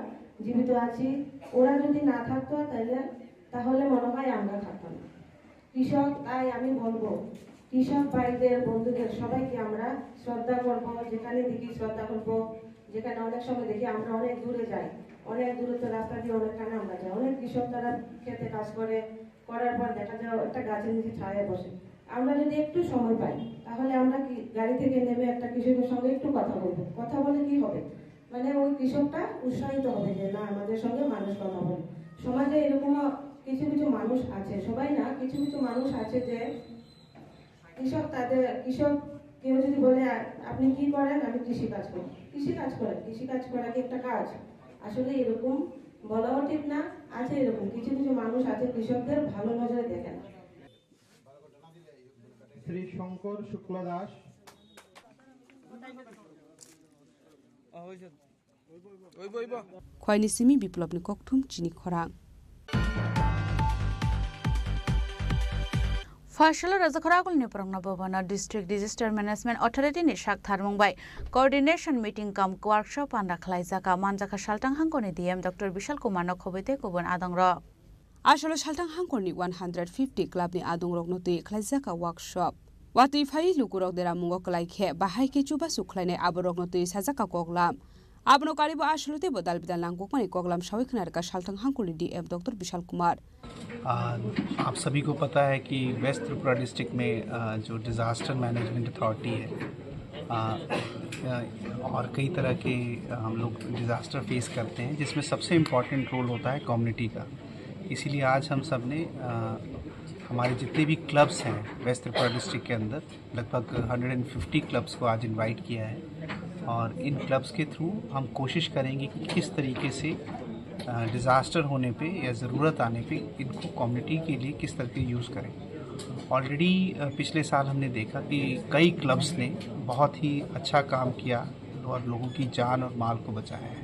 জীবিত আছি। ওরা যদি না থাকতো তাহলে মনে হয় আমরা থাকতাম না। কৃষক, তাই আমি বলবো কৃষক ভাইদের বন্ধুদের সবাইকে আমরা শ্রদ্ধা করব, যেখানে দেখি শ্রদ্ধা করব, যেখানে অনেক সময় দেখি আমরা অনেক দূরে যাই, অনেক দূরত্ব রাস্তা দিয়ে অনেকখানে আমরা যাই। অনেক কৃষক তারা খেতে কাজ করার পর দেখা যায় একটা গাছের নিচে ছায়ায় বসে। আমরা যদি একটু সময় পাই তাহলে আমরা কি গাড়ি থেকে নেমে একটা কৃষকের সঙ্গে একটু কথা বলবো। কথা বলে কি হবে, মানে ওই কৃষকটা উৎসাহিত হবে যে না আমাদের সঙ্গে মানুষ কথা বলে। সমাজে এরকম কিছু কিছু মানুষ আছে, সবাই না, কিছু কিছু মানুষ আছে যে কৃষক কেউ যদি বলে আপনি কি করেন, আমি কৃষি কাজ করি। কৃষি কাজ করেন, কৃষি কাজ করা কি একটা কাজ? আসলে এরকম বলাও ঠিক না। আছে এরকম কিছু কিছু মানুষ আছে কৃষকদের ভালো নজরে দেখে না। শ্রী শঙ্কর শুক্ল দাস, খয়নি সিমি বিপ্লবনি ককথুম চিনি খরাং। Fashala Razakaragul Niprangna Bhavana District Disaster Management Authority ni Shak Tharmungbai Coordination Meeting cum Workshop anda Khlaijaka Manjaka Shaltang Hangkoni DM Dr. Bishal Kumar Nokhobete Kubun Adangro Ashalo Shaltang Hangkoni 150 Club ni Adungrok noti Khlaijaka Workshop Wati Fai Lukurok dera Mungo Klaikhe Bahai ke Chuba Suklaine Aborok noti Sajaka Koglam Abno Karibu Ashlote Bodal Bidan Langkokmani Koglam Shawiknar ka Shaltang Hangkoni DM Dr. Bishal Kumar आप सभी को पता है कि waste Tripura district में जो disaster management authority है और कई तरह के हम लोग डिज़ास्टर फेस करते हैं, जिसमें सबसे इम्पॉर्टेंट रोल होता है कम्युनिटी का। इसीलिए आज हम सब ने हमारे जितने भी क्लब्स हैं वेस्ट त्रिपुरा डिस्ट्रिक्ट के अंदर लगभग 150 क्लब्स को आज इनवाइट किया है और इन क्लब्स के थ्रू हम कोशिश करेंगे कि किस तरीके से डिज़ास्टर होने पे या ज़रूरत आने पे इनको कम्युनिटी के लिए किस तरह के यूज़ करें। ऑलरेडी पिछले साल हमने देखा कि कई क्लब्स ने बहुत ही अच्छा काम किया और लोगों की जान और माल को बचाया है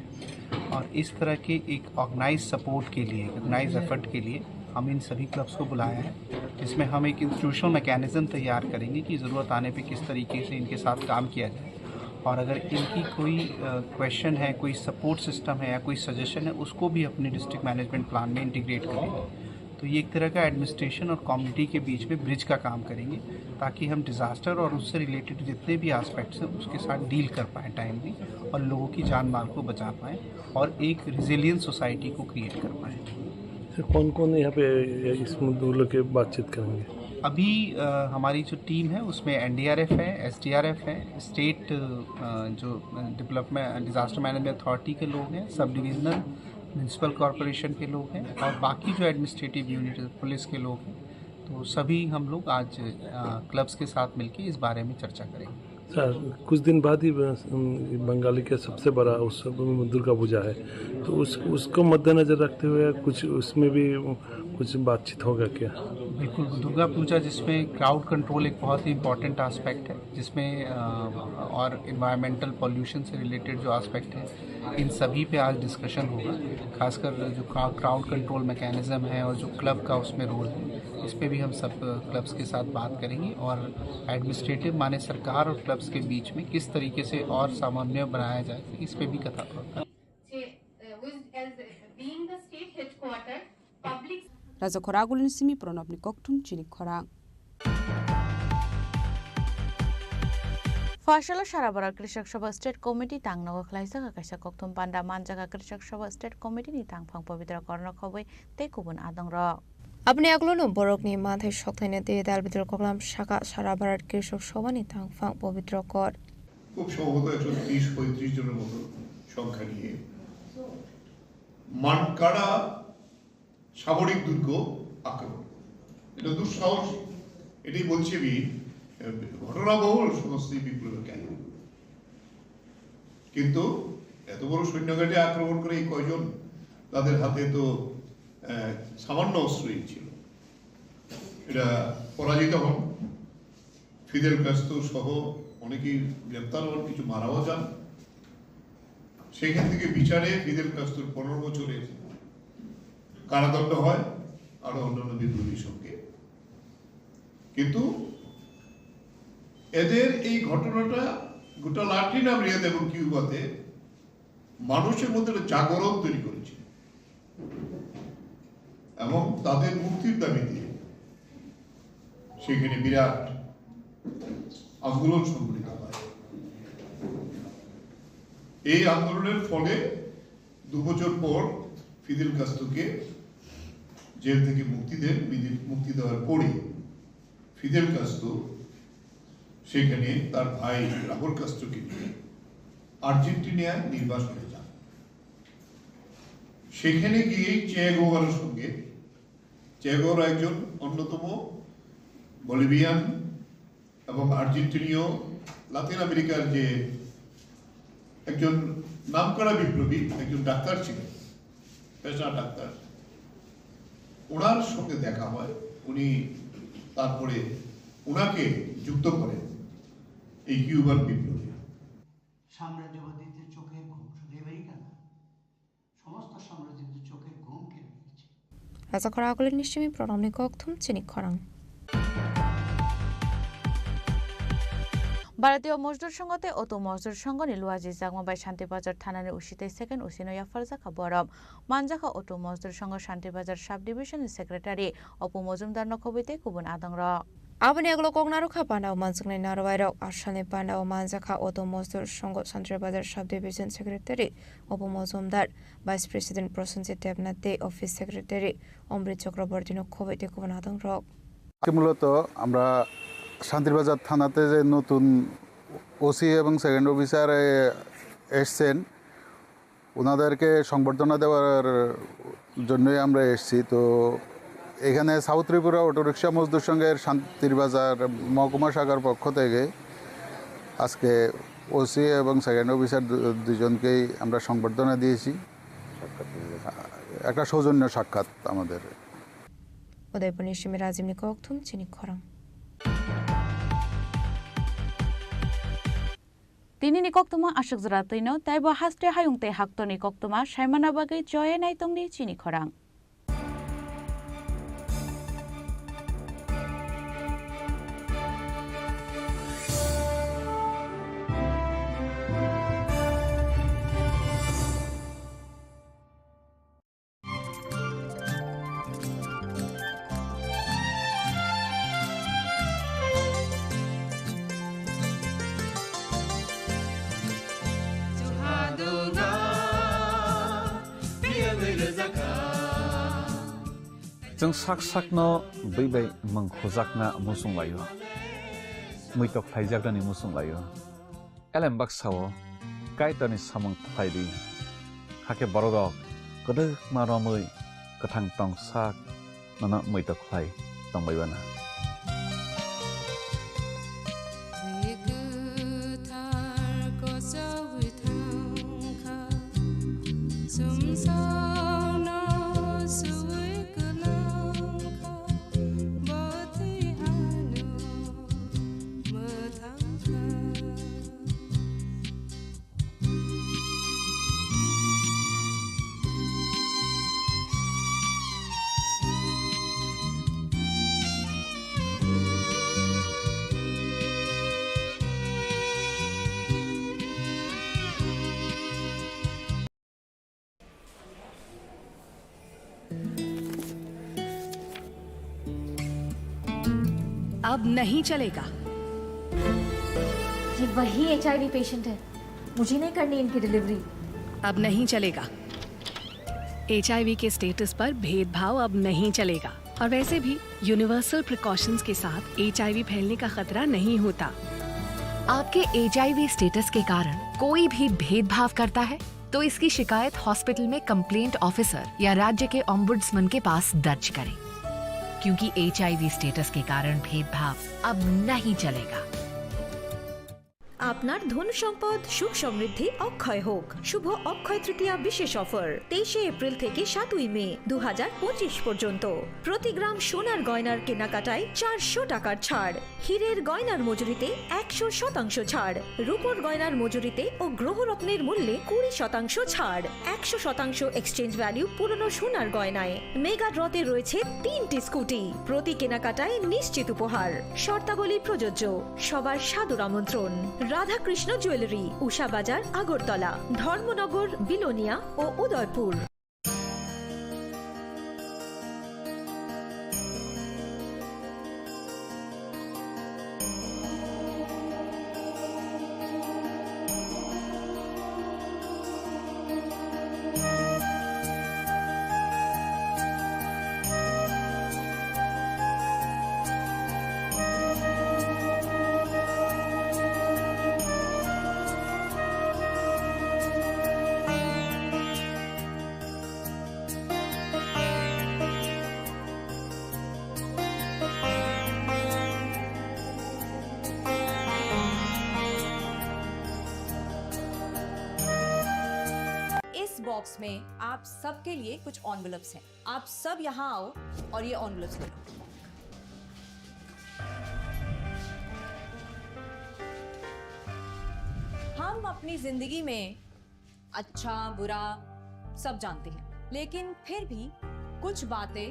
और इस तरह के एक ऑर्गेनाइज सपोर्ट के लिए, ऑर्गेनाइज एफर्ट के लिए हम इन सभी क्लब्स को बुलाया है, जिसमें हम एक इंस्टीट्यूशनल मैकेनिज़्म तैयार करेंगे कि ज़रूरत आने पे किस तरीके से इनके साथ काम किया जाए और अगर इनकी कोई क्वेश्चन है, कोई सपोर्ट सिस्टम है या कोई सजेशन है, उसको भी अपने डिस्ट्रिक्ट मैनेजमेंट प्लान में इंटीग्रेट करेंगे। तो ये एक तरह का एडमिनिस्ट्रेशन और कम्युनिटी के बीच में ब्रिज का काम करेंगे ताकि हम डिज़ास्टर और उससे रिलेटेड जितने भी एस्पेक्ट्स हैं उसके साथ डील कर पाएँ टाइमली और लोगों की जान माल को बचा पाएँ और एक रिजिलियंट सोसाइटी को क्रिएट कर पाएँ। कौन कौन यहाँ पे इस मुद्दों के बातचीत करेंगे? अभी हमारी जो टीम है उसमें NDRF है, SDRF है, स्टेट जो डेवलपमेंट डिज़ास्टर मैनेजमेंट अथॉरिटी के लोग हैं, सब डिविजनल म्यूनसिपल कॉरपोरेशन के लोग हैं और बाकी जो एडमिनिस्ट्रेटिव यूनिट पुलिस के लोग हैं, तो सभी हम लोग आज क्लब्स के साथ मिलकर इस बारे में चर्चा करेंगे। सर कुछ दिन बाद ही बंगाली का सबसे बड़ा उत्सव दुर्गा पूजा है, तो उसको मद्देनजर रखते हुए कुछ उसमें भी कुछ बातचीत होगा क्या? बिल्कुल, दुर्गा पूजा जिसमें क्राउड कंट्रोल एक बहुत ही इम्पॉर्टेंट आस्पेक्ट है, जिसमें और इन्वायरमेंटल पॉल्यूशन से रिलेटेड जो आस्पेक्ट है इन सभी पे आज डिस्कशन होगा। खासकर जो क्राउड कंट्रोल मैकेनिज़्म है और जो क्लब का उसमें रोल है, इस पे भी हम सब क्लब्स के साथ बात करेंगे और एडमिनिस्ट्रेटिव माने सरकार और क्लब्स के बीच में किस तरीके से और सामंजस्य बनाया जाए इस पे भी कथा होगा। Razakaragul ni simi pronobni kokthum Chini Khorang. Fashala Sharabara Krishak Sabha State Committee Tangnawa Khlaijaka Kaisa Kokthum Panda Manjaka Krishak Sabha State Committee ni Tangphang Pavitra Korna Khoboi te kubun Adangro Apni aglono borokni mathe shokthane te dalbitor koklam shaka Sharabara Krishak Sabha ni Tangphang Pavitra Kor খুব সম্ভবত 130-35 জনের মতো সংখ্যা নিয়ে মানকাড়া সামরিক দুর্গ আক্রমণ। এটা দুঃসাহস, এটাই বলছি আমি ঘটনাবহুল সমস্ত বিপ্লবের কেন, কিন্তু এত বড় সৈন্যঘাটে আক্রমণ করে এই কয়জন, তাদের হাতে তো সামান্য অস্ত্রই ছিল। এটা পরাজিত হন, ফিদেল কাস্ত্রো সহ অনেকেই গ্রেপ্তার হন, কিছু মারাও যান। সেখান থেকে বিচারে ফিদেল কাস্ত্রোর 15 বছরের কারাদণ্ড হয় আরো অন্যান্য বিদ্রোহীর সঙ্গে। কিন্তু এদের এই ঘটনাটা গোটা লাতিন আমেরিকাতে এবং কিউবাতে মানুষের মধ্যে জাগরণ তৈরি করেছে এবং তাদের মুক্তির দাবিতে সেখানে বিরাট আন্দোলন সংগঠিত হয়। এই আন্দোলনের ফলে 2 বছর পর ফিদেল কাস্ত্রোকে জেল থেকে মুক্তি দেওয়ার পরে ফিদেল কাস্ত্রো সেখানে তার ভাই রাহুল কাস্ত্রোকে নিয়ে আর্জেন্টিনায় নির্বাসনে যান। সেখানে গিয়ে চে গুয়েভারার সঙ্গে, চে গুয়েভারা একজন অন্যতম বলিভিয়ান এবং আর্জেন্টিনীয় লাতিন আমেরিকার যে একজন নামকরা বিপ্লবী, একজন ডাক্তার ছিলেন, পেশা ডাক্তার, ওনার সঙ্গে দেখা হয়। উনি তারপরে ওনাকে যুক্ত করেন এই কিউবান বিপ্লবী। সাম্রাজ্যবাদীদের চোখের ঘুম, শুধু আমেরিকা না, সমস্ত সাম্রাজ্যবাদীদের চোখের ঘুম কেড়ে নিয়েছে। Rasa Khorang Nishimi Pronamni Kokthum Chini Khorang ভারতীয় মজদুর সংঘতে অটো মজদুর সংঘ নিলুয়াজি জাগমাবাই শান্তিবাজার থানার উশিতে সেকেন্ড উসিনয়া ফারজাকা বরম মানজাকা অটো মজদুর সংঘ শান্তিবাজার সাব ডিভিশনের সেক্রেটারি অপু মজুমদার নখবিতে কুবুন আদংর Abani aglo kognaro kha pandaw manjungnai narwairok ashalni pandaw manjaka auto mozdur songo Santribazar sub division secretary Obu Mozumdar vice president Prosenjit Debnath office secretary Omrit Chakraborty nokhobaite kubun adongrok মূলত আমরা শান্তিবাজার থানাতে যে নতুন OC এবং second officer এসছেন, ওনাদেরকে সংবর্ধনা দেওয়ার জন্যই আমরা এসেছি। তো এখানে সাউথ ত্রিপুরা অটোরিকশা মজদুর সংঘের শান্তিবাজার মহকুমা শাখার পক্ষ থেকে আজকে ওসি এবং সেকেন্ড অফিসার দুজনকেই আমরা সংবর্ধনা দিয়েছি। একটা সৌজন্য সাক্ষাৎ আমাদের। Udaipur Nishimi Razimni Kokthum Chini Khorang Tini ni koktuma ashuk zratino taibo haste hayungte hakto ni koktuma shaimana bagai joye naitongni Chini Khorang जों साक साकनो बैबाय मंखोजाकना मुसुंलायो मुइतक थाइजाकदानि मुसुंलायो एलेम बाक्साओ काइतानि सामं थाइदि हाके बरदक गदो मारमै गथां टं साक नना मुइतक थाइ टंबायबाना अब नहीं चलेगा। ये वही HIV पेशेंट है, मुझे नहीं करनी इनकी डिलीवरी। अब नहीं चलेगा। HIV के स्टेटस पर भेदभाव अब नहीं चलेगा और वैसे भी यूनिवर्सल प्रिकॉशंस के साथ HIV फैलने का खतरा नहीं होता। आपके HIV स्टेटस के कारण कोई भी भेदभाव करता है तो इसकी शिकायत हॉस्पिटल में कंप्लेंट ऑफिसर या राज्य के ओम्बुड्समैन के पास दर्ज करें, क्योंकि HIV स्टेटस के कारण भेदभाव अब नहीं चलेगा। আপনার ধন সম্পদ সুখ সমৃদ্ধি অক্ষয় হোক। শুভ অক্ষয় তৃতীয়া বিশেষ অফার 23 এপ্রিল থেকে 7 মে 2025 পর্যন্ত প্রতি গ্রাম সোনার গয়নার কেনাকাটায় 400 টাকার ছাড়, হীরের গয়নার মজুরিতে 100% ছাড়, রূপোর গয়নার মজুরিতে ও গ্রহরত্নের মূল্যে 20% ছাড়, 100% এক্সচেঞ্জ ভ্যালু পুরনো সোনার গয়নায়। মেগা ড্রতে রয়েছে 3টি স্কুটি, প্রতি কেনাকাটায় নিশ্চিত উপহার। শর্তাবলী প্রযোজ্য। সবার সাদর আমন্ত্রণ। রাধাকৃষ্ণ জুয়েলারি, উষা বাজার, আগরতলা, ধর্মনগর, বিলোনিয়া ও উদয়পুর। बॉक्स में आप सबके लिए कुछ एनवेलप्स हैं। आप सब यहाँ आओ और ये एनवेलप्स ले लो। हम अपनी जिंदगी में अच्छा बुरा सब जानते हैं, लेकिन फिर भी कुछ बातें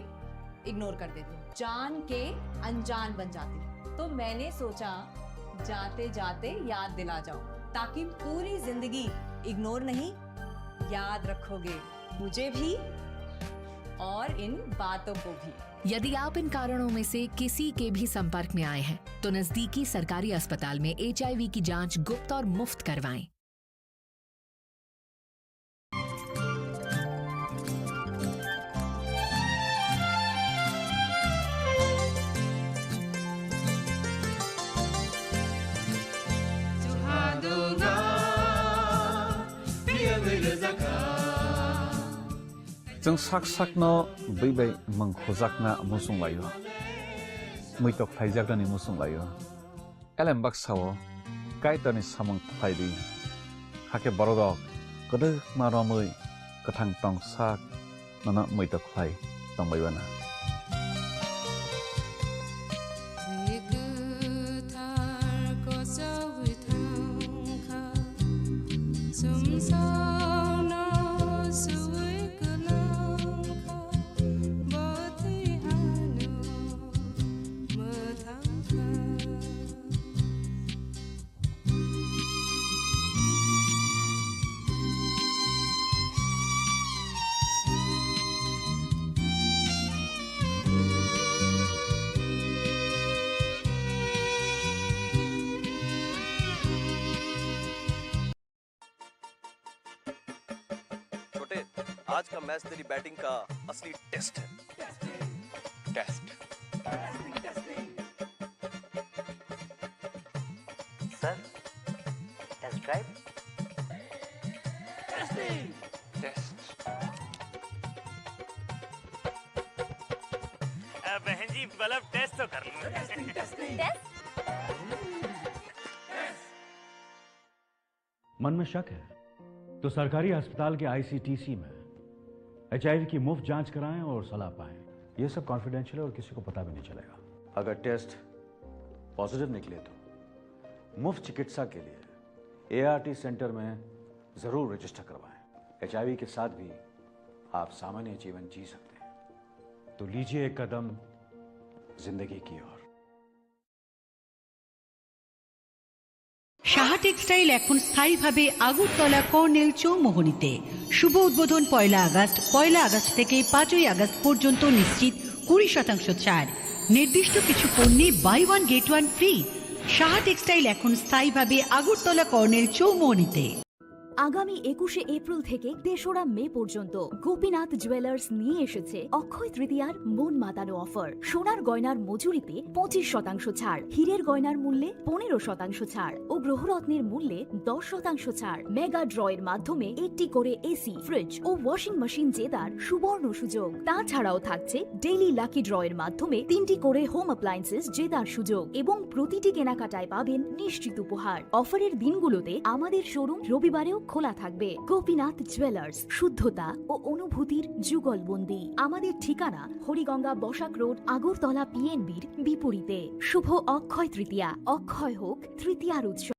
इग्नोर कर देते हैं, जान के अनजान बन जाती है। तो मैंने सोचा जाते जाते याद दिला जाओ, ताकि पूरी जिंदगी इग्नोर नहीं, याद रखोगे मुझे भी और इन बातों को भी। यदि आप इन कारणों में से किसी के भी संपर्क में आए हैं तो नजदीकी सरकारी अस्पताल में HIV की जांच गुप्त और मुफ्त करवाएं। जों साक साकनो बैबाय मंखजाकना मुसुंलायो मैतक फाइजाकनानि मुसुंलायो एलेम बाक्साओ कायतानि सामं फाइदि हाके बरदक गदो मारमै गोथां टं साक नना मैतक फाइ तंबायबाना आज का मैच तेरी बैटिंग का असली टेस्ट है। Test sir, test drive. बहन जी मतलब टेस्ट तो कर लो। मन में शक है तो सरकारी अस्पताल के ICTC में HIV की मुफ्त जांच कराएं और सलाह पाएं। ये सब कॉन्फिडेंशियल है और किसी को पता भी नहीं चलेगा। अगर टेस्ट पॉजिटिव निकले तो मुफ्त चिकित्सा के लिए ART सेंटर में जरूर रजिस्टर करवाएं। HIV के साथ भी आप सामान्य जीवन जी सकते हैं। तो लीजिए एक कदम जिंदगी की ओर। সাহা টেক্সটাইল এখন স্থায়ীভাবে আগরতলা কর্নেল চৌমোহনীতে। শুভ উদ্বোধন 1 আগস্ট থেকে 5 আগস্ট পর্যন্ত নিশ্চিত 20% ছাড়। নির্দিষ্ট কিছু পণ্যে buy one get one free. Saha textile এখন স্থায়ীভাবে আগরতলা কর্নেল চৌমোহনীতে। আগামী 21শে এপ্রিল থেকে 3রা মে পর্যন্ত গোপীনাথ জুয়েলার্স নিয়ে এসেছে অক্ষয় তৃতীয়ার মন মাতানো অফার। সোনার গয়নার মজুরিতে 25% ছাড়, হীরের গয়নার মূল্যে 15% ছাড় ও গ্রহরত্নের মূল্যে 10% ছাড়। মেগা ড্রয়ের মাধ্যমে 8টি করে এসি, ফ্রিজ ও ওয়াশিং মেশিন জেতার সুবর্ণ সুযোগ। তাছাড়াও থাকছে ডেইলি লাকি ড্রয়ের মাধ্যমে 3টি করে হোম অ্যাপ্লায়েন্সেস জেতার সুযোগ এবং প্রতিটি কেনাকাটায় পাবেন নিশ্চিত উপহার। অফারের দিনগুলোতে আমাদের শোরুম রবিবারেও খোলা থাকবে। গোপীনাথ জুয়েলার্স, শুদ্ধতা ও অনুভূতির যুগলবন্দি। আমাদের ঠিকানা হরিগঙ্গা বসাক রোড, আগরতলা PNBর বিপরীতে। শুভ অক্ষয় তৃতীয়া, অক্ষয় হোক তৃতীয়ার উৎসব।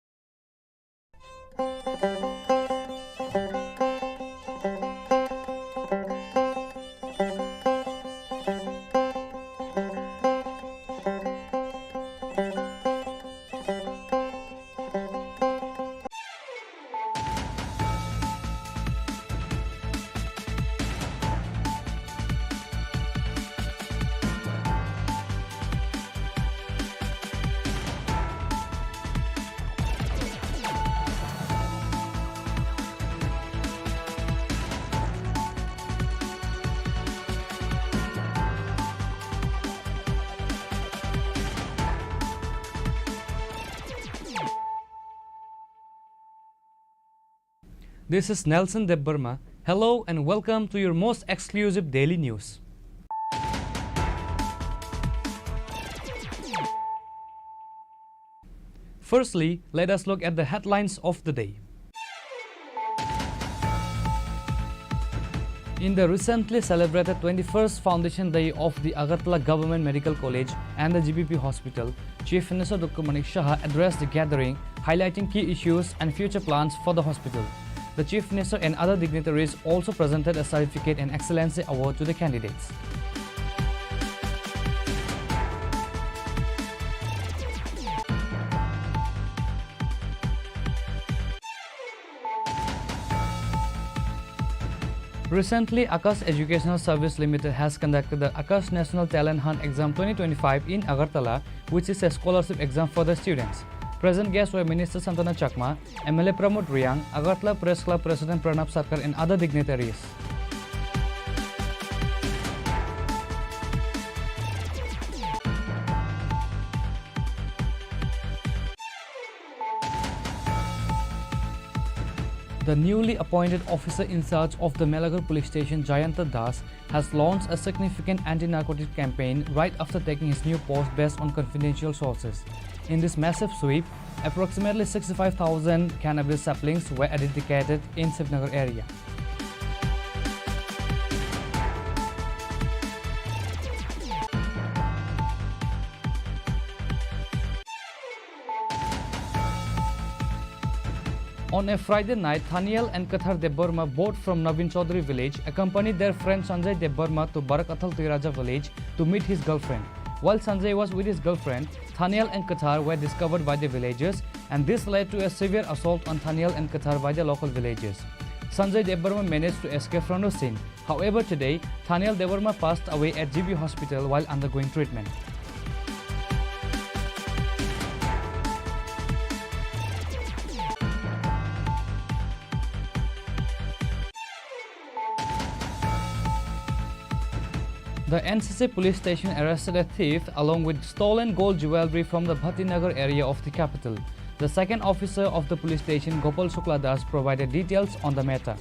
This is Nelson Debbarma. Hello and welcome to your most exclusive daily news. Firstly, let us look at the headlines of the day. In the recently celebrated 21st Foundation Day of the Agartala Government Medical College and the GBP Hospital, Chief Minister Dr. Manik Shah addressed the gathering, highlighting key issues and future plans for the hospital. The Chief Minister and other dignitaries also presented a certificate and excellency award to the candidates. Recently, Akash Educational Service Limited has conducted the Akash National Talent Hunt Exam 2025 in Agartala, which is a scholarship exam for the students. Present guests were Minister Santana Chakma, MLA Pramod Riyang, Agartala Press Club President Pranab Sarkar and other dignitaries. The newly appointed officer in charge of the Melagar police station, Jayanta Das, has launched a significant anti-narcotic campaign right after taking his new post based on confidential sources. In this massive sweep, approximately 65,000 cannabis saplings were identified in Srinagar area. On a Friday night, Thaniel and Kathar Deborma, both from Navin Chaudhary village, accompanied their friend Sanjay Deborma to Barakathal Tiraja village to meet his girlfriend. While Sanjay was with his girlfriend, Thaniel and Kathar were discovered by the villagers, and this led to a severe assault on Thaniel and Kathar by the local villagers. Sanjay Deborma managed to escape from the scene. However, today, Thaniel Deborma passed away at GB Hospital while undergoing treatment. The NCC police station arrested a thief along with stolen gold jewelry from the Bhattinagar area of the capital. The second officer of the police station, Gopal Shukla Das, provided details on the matter.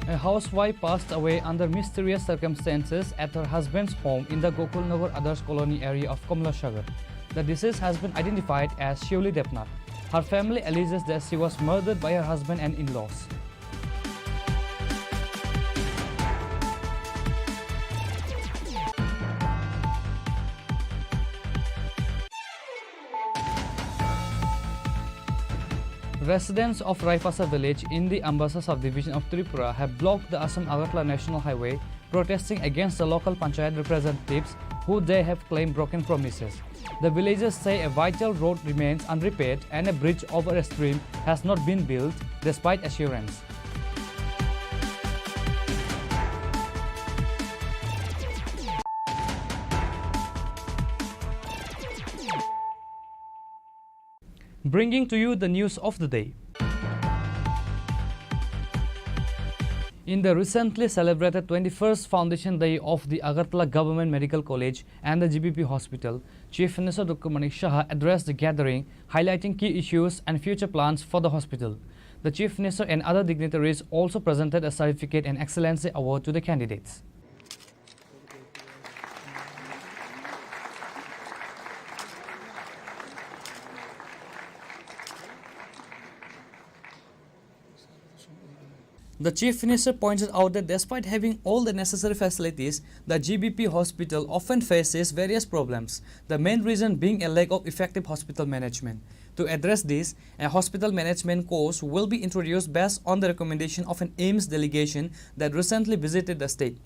A housewife passed away under mysterious circumstances at her husband's home in the Gokulnagar Adarsh Colony area of Kamlashagar. The deceased has been identified as Shivli Depnath. Her family alleges that she was murdered by her husband and in-laws. Residents of Raipasa village in the Ambasa subdivision of Tripura have blocked the Assam-Agartala National Highway, protesting against the local panchayat representatives who they have claimed broken promises. The villagers say a vital road remains unrepaired and a bridge over a stream has not been built despite assurance. Bringing to you the news of the day. In the recently celebrated 21st Foundation Day of the Agartala Government Medical College and the GBP Hospital, Chief Minister Dr. Manik Shah addressed the gathering, highlighting key issues and future plans for the hospital. The Chief Minister and other dignitaries also presented a certificate and excellency award to the candidates. The Chief Minister pointed out that despite having all the necessary facilities, the GBP hospital often faces various problems, the main reason being a lack of effective hospital management. To address this, a hospital management course will be introduced based on the recommendation of an AIMS delegation that recently visited the state.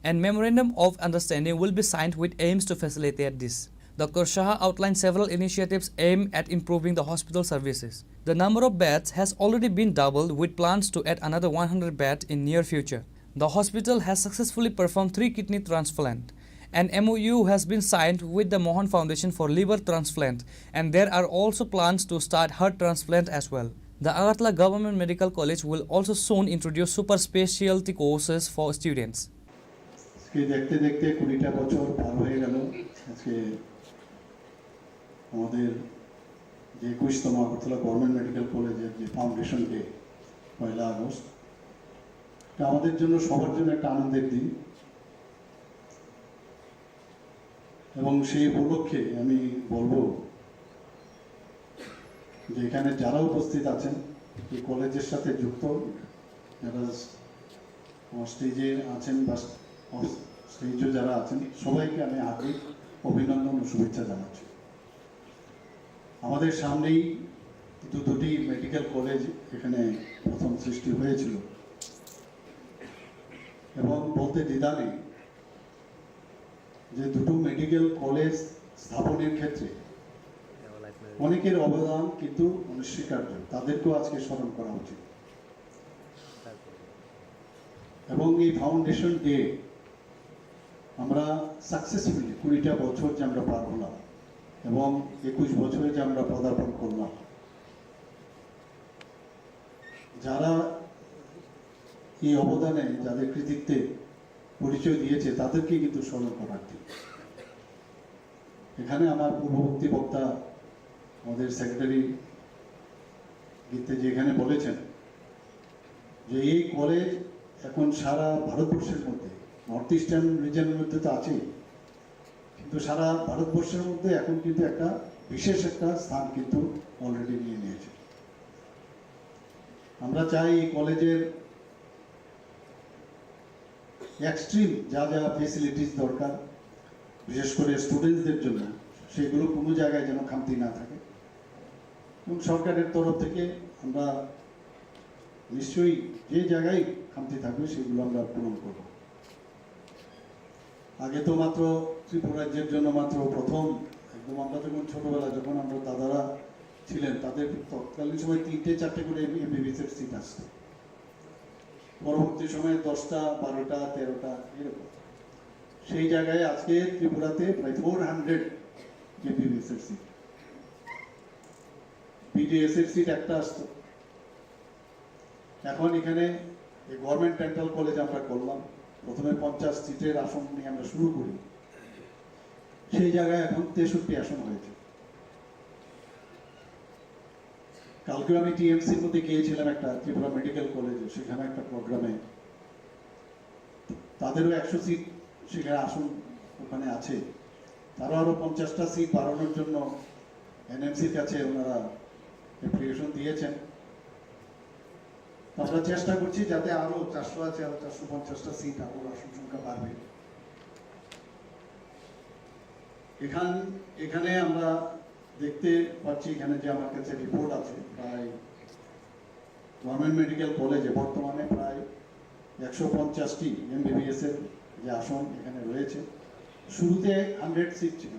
And memorandum of understanding will be signed with AIMS to facilitate this. Dr. Shah outlined several initiatives aimed at improving the hospital services. The number of beds has already been doubled with plans to add another 100 beds in near future. The hospital has successfully performed 3 kidney transplants. An MOU has been signed with the Mohan Foundation for liver transplant, and there are also plans to start heart transplant as well. The Agartala Government Medical College will also soon introduce super specialty courses for students. আমাদের যে 21তম Agartala government medical কলেজের যে foundation day 1 August এটা আমাদের জন্য সবার জন্য একটা আনন্দের দিন। এবং সেই উপলক্ষে আমি বলবো যে এখানে যারা উপস্থিত আছেন এই কলেজের সাথে যুক্ত, যারা স্টেজে আছেন বা স্টেজে যারা আছেন, সবাইকে আমি হার্দিক অভিনন্দন ও শুভেচ্ছা জানাচ্ছি। আমাদের সামনেই দুটি মেডিকেল কলেজ এখানে প্রথম সৃষ্টি হয়েছিল এবং বলতে দ্বিধা নেই যে দুটো মেডিকেল কলেজ স্থাপনের ক্ষেত্রে অনেকের অবদান কিন্তু অনস্বীকার্য, তাদেরকেও আজকে স্মরণ করা উচিত। এবং এই ফাউন্ডেশন ডে আমরা সাকসেসফুলি 20টা বছর যে আমরা পার হলাম এবং 21 বছরে যে আমরা পদার্পণ করলাম, যারা এই অবদানে যাদের কৃতিত্বে পরিচয় দিয়েছে তাদেরকে কিন্তু স্মরণ করার দিন। এখানে আমার পূর্ববর্তী বক্তা আমাদের সেক্রেটারি গীতে যেখানে বলেছেন যে এই কলেজ এখন সারা ভারতবর্ষের মধ্যে, নর্থ ইস্টার্ন রিজনের মধ্যে তো আছেই, কিন্তু সারা ভারতবর্ষের মধ্যে এখন কিন্তু একটা বিশেষ একটা স্থান কিন্তু অলরেডি নিয়ে নিয়েছে। আমরা চাই এই কলেজের এক্সট্রিম যা যা ফেসিলিটিস দরকার, বিশেষ করে স্টুডেন্টসদের জন্য, সেগুলো কোনো জায়গায় যেন খামতি না থাকে এবং সরকারের তরফ থেকে আমরা নিশ্চয়ই যে জায়গায় খামতি থাকবে সেগুলো আমরা পূরণ করব। আগে তো মাত্র ত্রিপুরা রাজ্যের জন্য মাত্র প্রথম একদম আমরা যখন ছোটবেলা যখন আমরা দাদারা ছিলেন তাদের তৎকালীন সময় 3-4 করে এমবিবিএসের সিট আসতো, পরবর্তী সময়ে 10টা 12টা 13টা এরকম। সেই জায়গায় আজকে ত্রিপুরাতে প্রায় 400 এমবিবিএসের সিট, বিডিএসের সিট একটা আসতো। এখন এখানে গভর্নমেন্ট ডেন্টাল কলেজ আমরা করলাম, প্রথমে 50 সিটের আসন নিয়ে আমরা শুরু করি, সেই জায়গায় এখন 63 আসন হয়েছে। কালকে আমি টিএমসির মধ্যে গিয়েছিলাম একটা ত্রিপুরা মেডিকেল কলেজে, সেখানে একটা প্রোগ্রামে, তাদেরও 100 সিট সেখানে আসন ওখানে আছে। তারও আরো 50টা সিট বাড়ানোর জন্য এনএমসির কাছে ওনারা অ্যাপ্লিকেশন দিয়েছেন। আমরা চেষ্টা করছি যাতে আরো 400 আছে, আরো 450টা সিট আরো আসন সংখ্যা বাড়বে। এখানে আমরা দেখতে পাচ্ছি, এখানে যে আমার কাছে রিপোর্ট আছে, প্রায় গভর্নমেন্ট মেডিকেল কলেজে বর্তমানে প্রায় 150টি এমবিবিএস এর যে আসন এখানে রয়েছে। শুরুতে 100 সিট ছিল,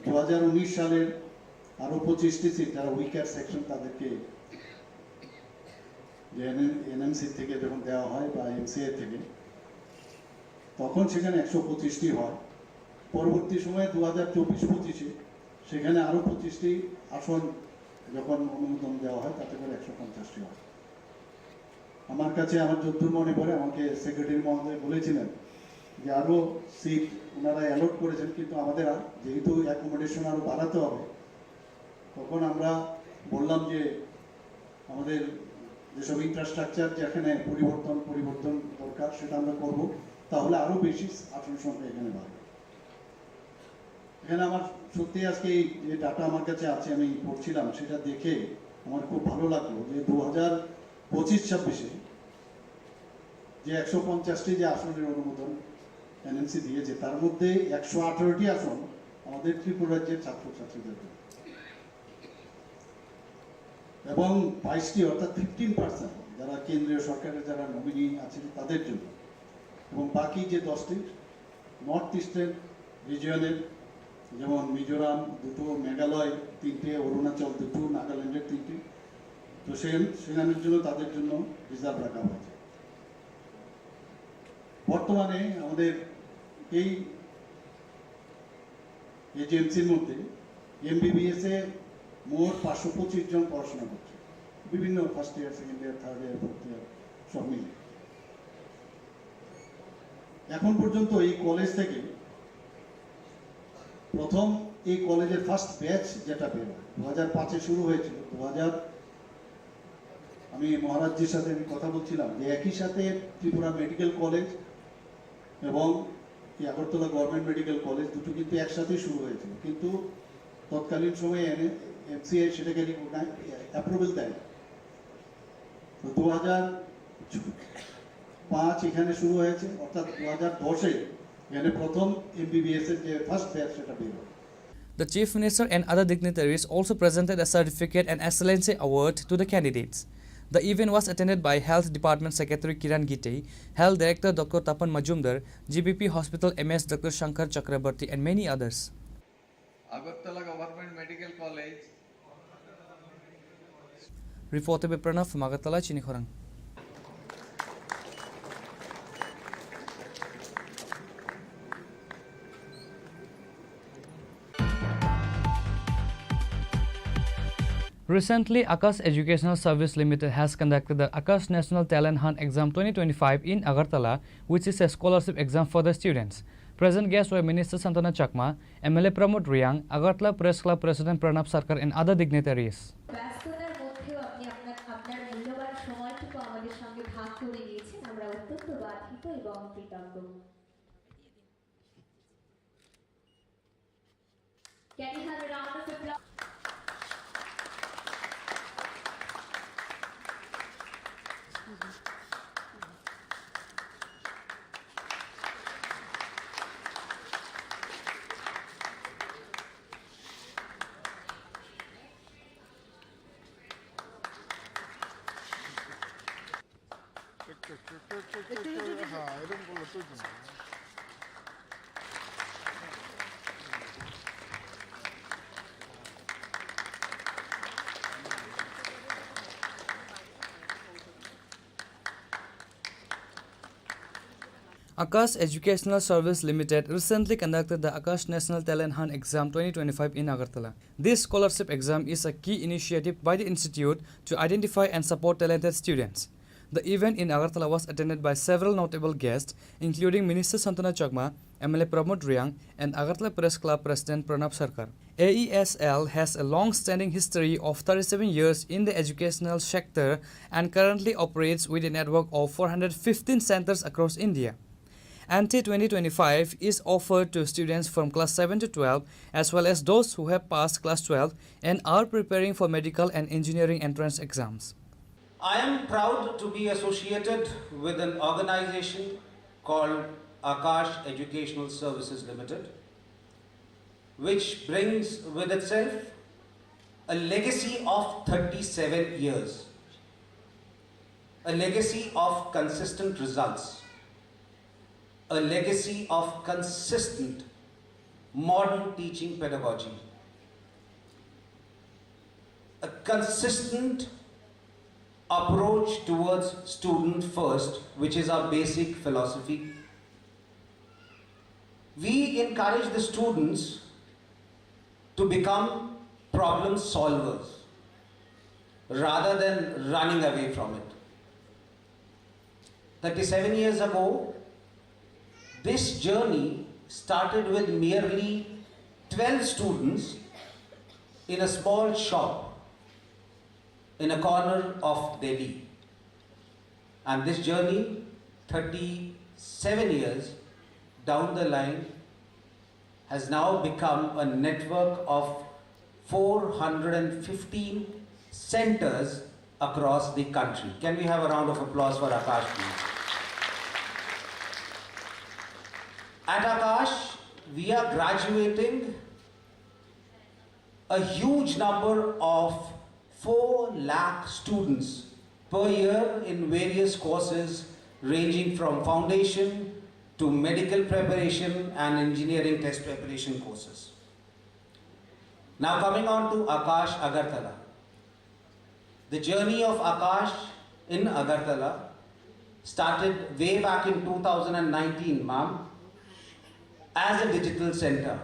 2019 সালের আরো 25টি সিট যারা উইকার সেকশন তাদেরকে এনএমসি থেকে যখন দেওয়া হয় বা এমসিএ থেকে, তখন সেখানে 125টি হয়। পরবর্তী সময়ে 2024-25-এ সেখানে আরো 25টি আসন যখন অনুমোদন দেওয়া হয় তাতে করে 150টি হয়। আমার কাছে আমার যতদূর মনে পড়ে আমাকে সেক্রেটারি মহোদয় বলেছিলেন যে আরো সিট ওনারা অ্যালট করেছেন, কিন্তু আমাদের যেহেতু অ্যাকোমোডেশন আরো বাড়াতে হবে, তখন আমরা বললাম যে আমাদের যেসব ইনফ্রাস্ট্রাকচার যেখানে পরিবর্তন দরকার সেটা আমরা করব, তাহলে আরো বেশি আসন সংখ্যা এখানে বাড়বে। এখানে আমার সত্যি আজকে এই যে ডাটা আমার কাছে আছে আমি পড়ছিলাম, সেটা দেখে আমার খুব ভালো লাগলো যে 2025-26-এ যে 150টি যে আসনের অনুমোদন এনএমসি দিয়েছে, তার মধ্যে 118টি আসন আমাদের ত্রিপুরা রাজ্যের ছাত্রছাত্রীদের জন্য এবং 22টি অর্থাৎ 15% যারা কেন্দ্রীয় সরকারের যারা নমিনি আছেন তাদের জন্য, এবং বাকি যে 10টি নর্থ ইস্টার্ন রিজিয়নের, যেমন মিজোরাম 2টো, মেঘালয় 3টে, অরুণাচল 2টো, নাগাল্যান্ডের 3টি, তো সেখানের জন্য তাদের জন্য রিজার্ভ রাখা হয়েছে। বর্তমানে আমাদের এই এজেন্সির মধ্যে এমবিবিএস এ মোট 525 জন পড়াশোনা করছে, বিভিন্ন first year, second year, third year, fourth year সব মিলে। এখন পর্যন্ত এই কলেজ থেকে প্রথম এই কলেজের ফার্স্ট ব্যাচ যেটা বের হয় 2005-এ শুরু হয়েছিল। 2000 আমি মহারাজজির সাথে আমি কথা বলছিলাম যে একই সাথে ত্রিপুরা মেডিকেল কলেজ এবং এই আগরতলা গভর্নমেন্ট মেডিকেল কলেজ দুটো কিন্তু একসাথেই শুরু হয়েছিল, কিন্তু তৎকালীন সময়ে এমসিআই সেটাকে অ্যাপ্রুভেল দেয়। তো 2005 এখানে শুরু হয়েছে, অর্থাৎ 2010-এ এখানে প্রথম এমবিবিএস এর যে ফার্স্ট ব্যাচ সেটা বের হয়। The Chief Minister and other dignitaries also presented a certificate and excellency award to the candidates. The event was attended by Health Department Secretary Kiran Gite, Health Director Dr. Tapan Majumdar, GBP Hospital MS Dr. Shankar Chakrabarti and many others. Agartala Government Medical College. Reported by Pranav from Agartala, Chini Khorang. Recently, Akash Educational Service Limited has conducted the Akash National Talent Hunt Exam 2025 in Agartala, which is a scholarship exam for the students. Present guests were Minister Santana Chakma, MLA Pramod Riang, Agartala Press Club President Pranab Sarkar and other dignitaries. Can you have a round of applause? Akash Educational Service Limited recently conducted the Akash National Talent Hunt Exam 2025 in Agartala. This scholarship exam is a key initiative by the institute to identify and support talented students. The event in Agartala was attended by several notable guests, including Minister Santana Chakma, MLA Pramod Riang, and Agartala Press Club President Pranab Sarkar. AESL has a long-standing history of 37 years in the educational sector and currently operates with a network of 415 centers across India. ANTE 2025 is offered to students from class 7 to 12 as well as those who have passed class 12 and are preparing for medical and engineering entrance exams. I am proud to be associated with an organization called Akash Educational Services Limited, which brings with itself a legacy of 37 years, a legacy of consistent results, a legacy of consistent modern teaching pedagogy, a consistent approach towards student first, which is our basic philosophy. We encourage the students to become problem solvers rather than running away from it. 37 years ago, this journey started with merely 12 students in a small shop in a corner of Delhi. And this journey, 37 years down the line, has now become a network of 415 centers across the country. Can we have a round of applause for Akash, please? At Akash, we are graduating a huge number of 4 lakh students per year in various courses ranging from foundation to medical preparation and engineering test preparation courses. Now coming on to Akash Agartala. The journey of Akash in Agartala started way back in 2019, ma'am, as a digital center.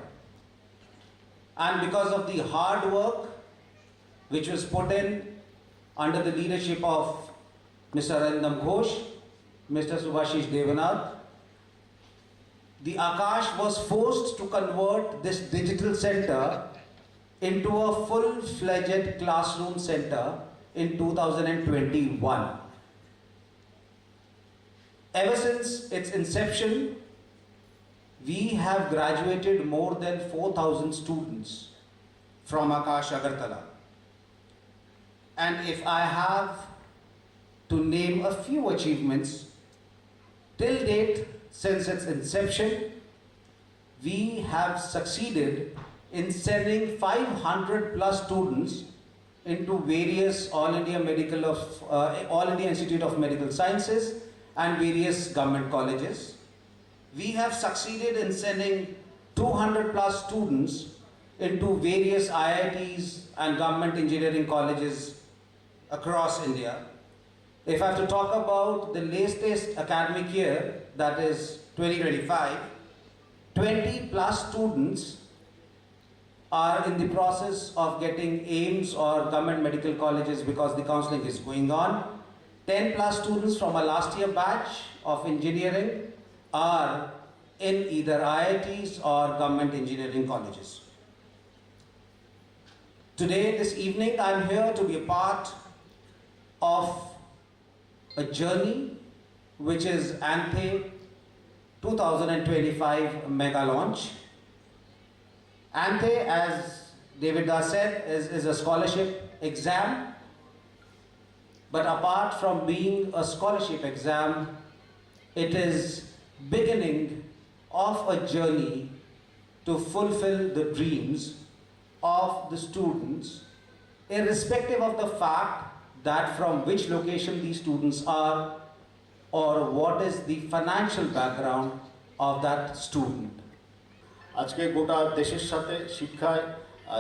And because of the hard work which was put in under the leadership of Mr. Arindam Ghosh, Mr. Subhashish Devanath, the Akash was forced to convert this digital center into a full-fledged classroom center in 2021. Ever since its inception, we have graduated more than 4,000 students from Akash Agartala. And if I have to name a few achievements, till date, since its inception, we have succeeded in sending 500 plus students into various All India Institute of Medical Sciences and various government colleges. We have succeeded in sending 200 plus students into various IITs and government engineering colleges across India. If I have to talk about the latest academic year, that is 2025, 20 plus students are in the process of getting AIMS or government medical colleges because the counseling is going on. 10 plus students from a last year batch of engineering are in either IITs or government engineering colleges. Today, this evening, I'm here to be a part of a journey which is ANTHE 2025 mega launch. ANTHE, as David Das said, is a scholarship exam. But apart from being a scholarship exam, it is beginning of a journey to fulfill the dreams of the students, irrespective of the fact that from which location these students are or what is the financial background of that student. আজকে গোটা দেশের সাথে শিক্ষায়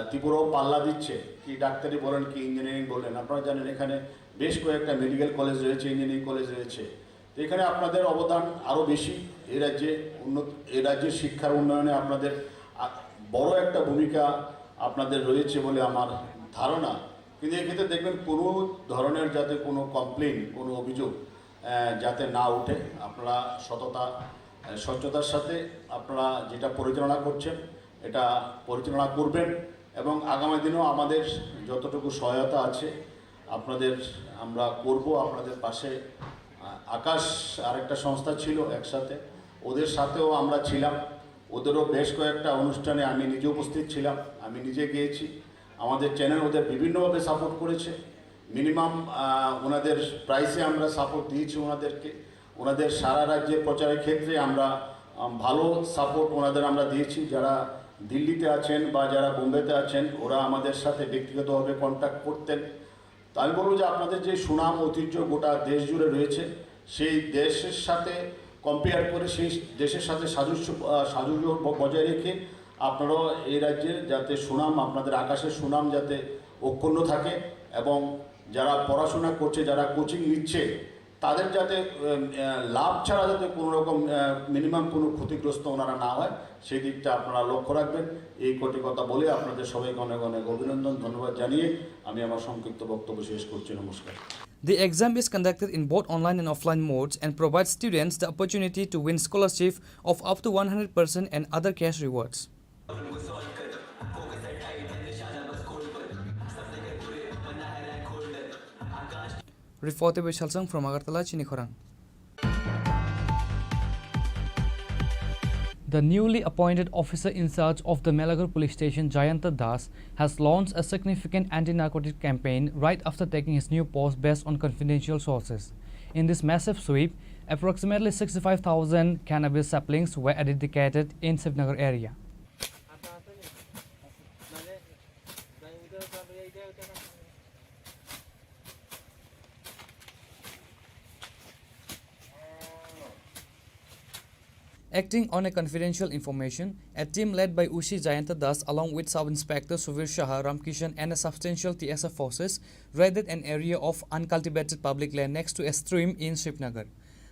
ত্রিপুরাও পাল্লা দিচ্ছে, কি ডাক্তারি বলেন কি ইঞ্জিনিয়ারিং বলেন। আপনারা জানেন এখানে বেশ কয়েকটা মেডিকেল কলেজ রয়েছে, ইঞ্জিনিয়ারিং কলেজ রয়েছে। তো এখানে আপনাদের অবদান আরও বেশি। এই রাজ্যের শিক্ষার উন্নয়নে আপনাদের বড় একটা ভূমিকা আপনাদের রয়েছে বলে আমার ধারণা। কিন্তু এক্ষেত্রে দেখবেন কোনো ধরনের যাতে কোনো কমপ্লেন, কোনো অভিযোগ যাতে না ওঠে, আপনারা স্বচ্ছতার সাথে আপনারা যেটা পরিচালনা করছেন এটা পরিচালনা করবেন এবং আগামী দিনেও আমাদের যতটুকু সহায়তা আছে আপনাদের আমরা করব। আপনাদের পাশে আকাশ আরেকটা সংস্থা ছিল একসাথে, ওদের সাথেও আমরা ছিলাম। ওদেরও বেশ কয়েকটা অনুষ্ঠানে আমি নিজে উপস্থিত ছিলাম, আমি নিজে গিয়েছি। আমাদের চ্যানেল ওদের বিভিন্নভাবে সাপোর্ট করেছে। মিনিমাম ওনাদের প্রাইসে আমরা সাপোর্ট দিয়েছি ওনাদেরকে। ওনাদের সারা রাজ্যের প্রচারের ক্ষেত্রে আমরা ভালো সাপোর্ট ওনাদের আমরা দিয়েছি। যারা দিল্লিতে আছেন বা যারা বোম্বেতে আছেন ওরা আমাদের সাথে ব্যক্তিগতভাবে কন্ট্যাক্ট করতেন। তো আমি বলবো যে আপনাদের যে সুনাম ঐতিহ্য গোটা দেশ জুড়ে রয়েছে, সেই দেশের সাথে কম্পেয়ার করে সেই দেশের সাথে সাযুজ্য বজায় রেখে আপনারাও এই রাজ্যের যাতে সুনাম, আপনাদের আকাশের সুনাম যাতে অক্ষুণ্ণ থাকে এবং যারা পড়াশোনা করছে, যারা কোচিং নিচ্ছে তাদের যাতে লাভ ছাড়া যাতে কোনো রকম মিনিমাম কোনো ক্ষতিগ্রস্ত ওনারা না হয় সেই দিকটা আপনারা লক্ষ্য রাখবেন। এই কটি কথা বলে আপনাদের সবাইকে অনেক অনেক অভিনন্দন, ধন্যবাদ জানিয়ে আমি আমার সংক্ষিপ্ত বক্তব্য শেষ করছি। নমস্কার। The exam is conducted in both online and offline modes and provides students the opportunity to win scholarship of up to 100% and other cash rewards. Reported by Shalsang from Agartala, Chini Khorang. The newly appointed officer in charge of the Melagar police station, Jayanta Das, has launched a significant anti-narcotic campaign right after taking his new post based on confidential sources. In this massive sweep, approximately 65,000 cannabis saplings were eradicated in Srinagar area. Acting on a confidential information, a team led by Ushi Jayanta Das along with Sub-Inspector Suvir Shah Ramkishan and a substantial TSF forces raided an area of uncultivated public land next to a stream in Srinagar.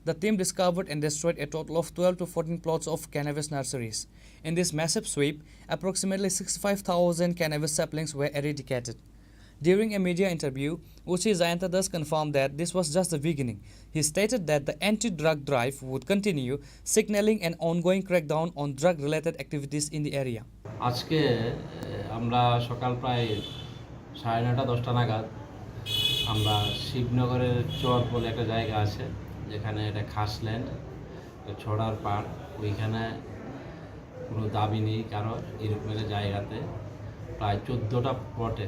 The team discovered and destroyed a total of 12 to 14 plots of cannabis nurseries. In this massive sweep, approximately 65,000 cannabis saplings were eradicated. During a media interview, Uchi Jayanta Das confirmed that this was just the beginning. He stated that the anti-drug drive would continue, signaling an ongoing crackdown on drug-related activities in the area. আজকে আমরা সকাল প্রায় 9:30-10টা নাগাদ আমরা শিবনগরের চর বলে একটা জায়গা আছে যেখানে এটা খাসল্যান্ড ছড়ার পাড়, ওইখানে কোনো দাবি নেই কারো। এরকমের জায়গাতে প্রায় 14টা প্লটে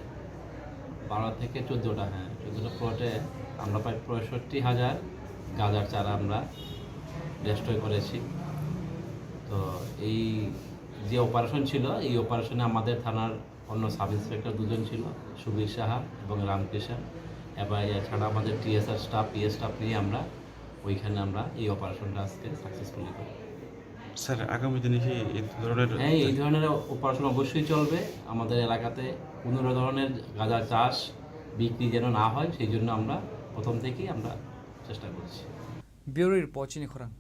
12 থেকে 14টা 14টা প্লটে আমরা প্রায় 65,000 গাঁজার চারা আমরা ডেস্ট্রয় করেছি। তো এই যে অপারেশন ছিল, এই অপারেশনে আমাদের থানার অন্য সাব ইন্সপেক্টর 2 জন ছিল, সুবীর সাহা এবং রামকৃষ্ণ, এবং এছাড়া আমাদের টিএসআর স্টাফ, পিএস স্টাফ নিয়ে আমরা ওইখানে আমরা এই অপারেশনটা আজকে সাকসেসফুলি করি। স্যার আগামী দিনে কি এই ধরনের এই ধরনের অপারেশন অবশ্যই চলবে। আমাদের এলাকাতে কোনো ধরনের গাঁজা চাষ বিক্রি যেন না হয়, সেই জন্য আমরা প্রথম থেকেই আমরা চেষ্টা করছি। ব্যুরো রিপোর্ট, চিনি খোরাং।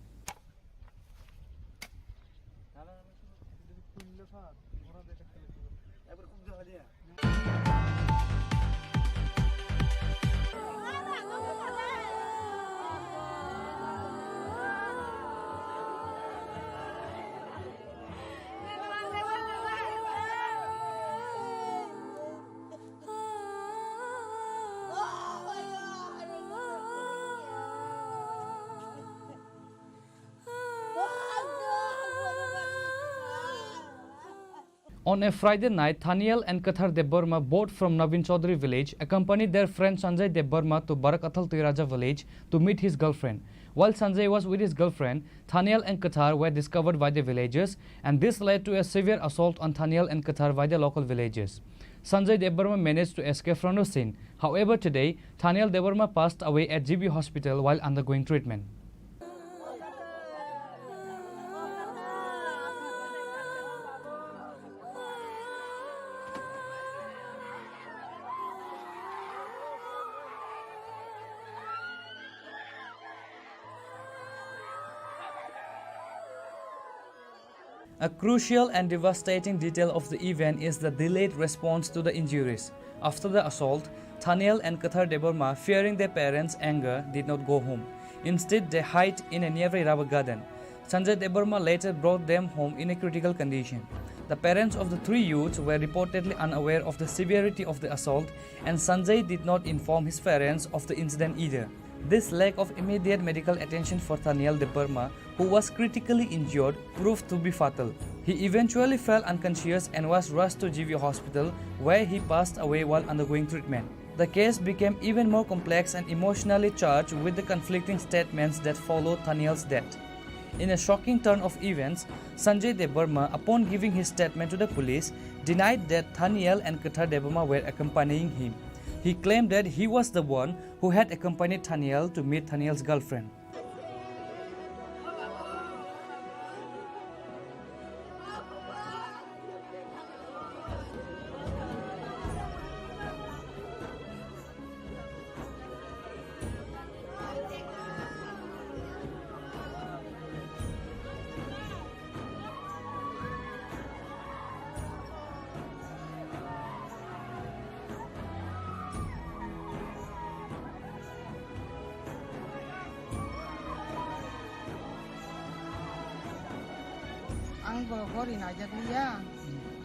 On a Friday night, Thaniel and Kathar Deborma, both from Navin Chaudhary village, accompanied their friend Sanjay Deborma to Barakathal Tiraja village to meet his girlfriend. While Sanjay was with his girlfriend, Thaniel and Kathar were discovered by the villagers, and this led to a severe assault on Thaniel and Kathar by the local villagers. Sanjay Deborma managed to escape from the scene. However, today, Thaniel Deborma passed away at GB hospital while undergoing treatment. A crucial and devastating detail of the event is the delayed response to the injuries. After the assault, Thaniel and Kathar Deborma, fearing their parents' anger, did not go home. Instead, they hid in a nearby rubber garden. Sanjay Deborma later brought them home in a critical condition. The parents of the 3 youths were reportedly unaware of the severity of the assault, and Sanjay did not inform his parents of the incident either. This lack of immediate medical attention for Thaniel Deborma, who was critically injured, proved to be fatal. He eventually fell unconscious and was rushed to GB hospital, where he passed away while undergoing treatment. The case became even more complex and emotionally charged with the conflicting statements that followed Thaniel's death. In a shocking turn of events, Sanjay Deborma, upon giving his statement to the police, denied that Thaniel and Kathar Deborma were accompanying him. He claimed that he was the one who had accompanied Thaniel to meet Thaniel's girlfriend. Ang gori na jadiya,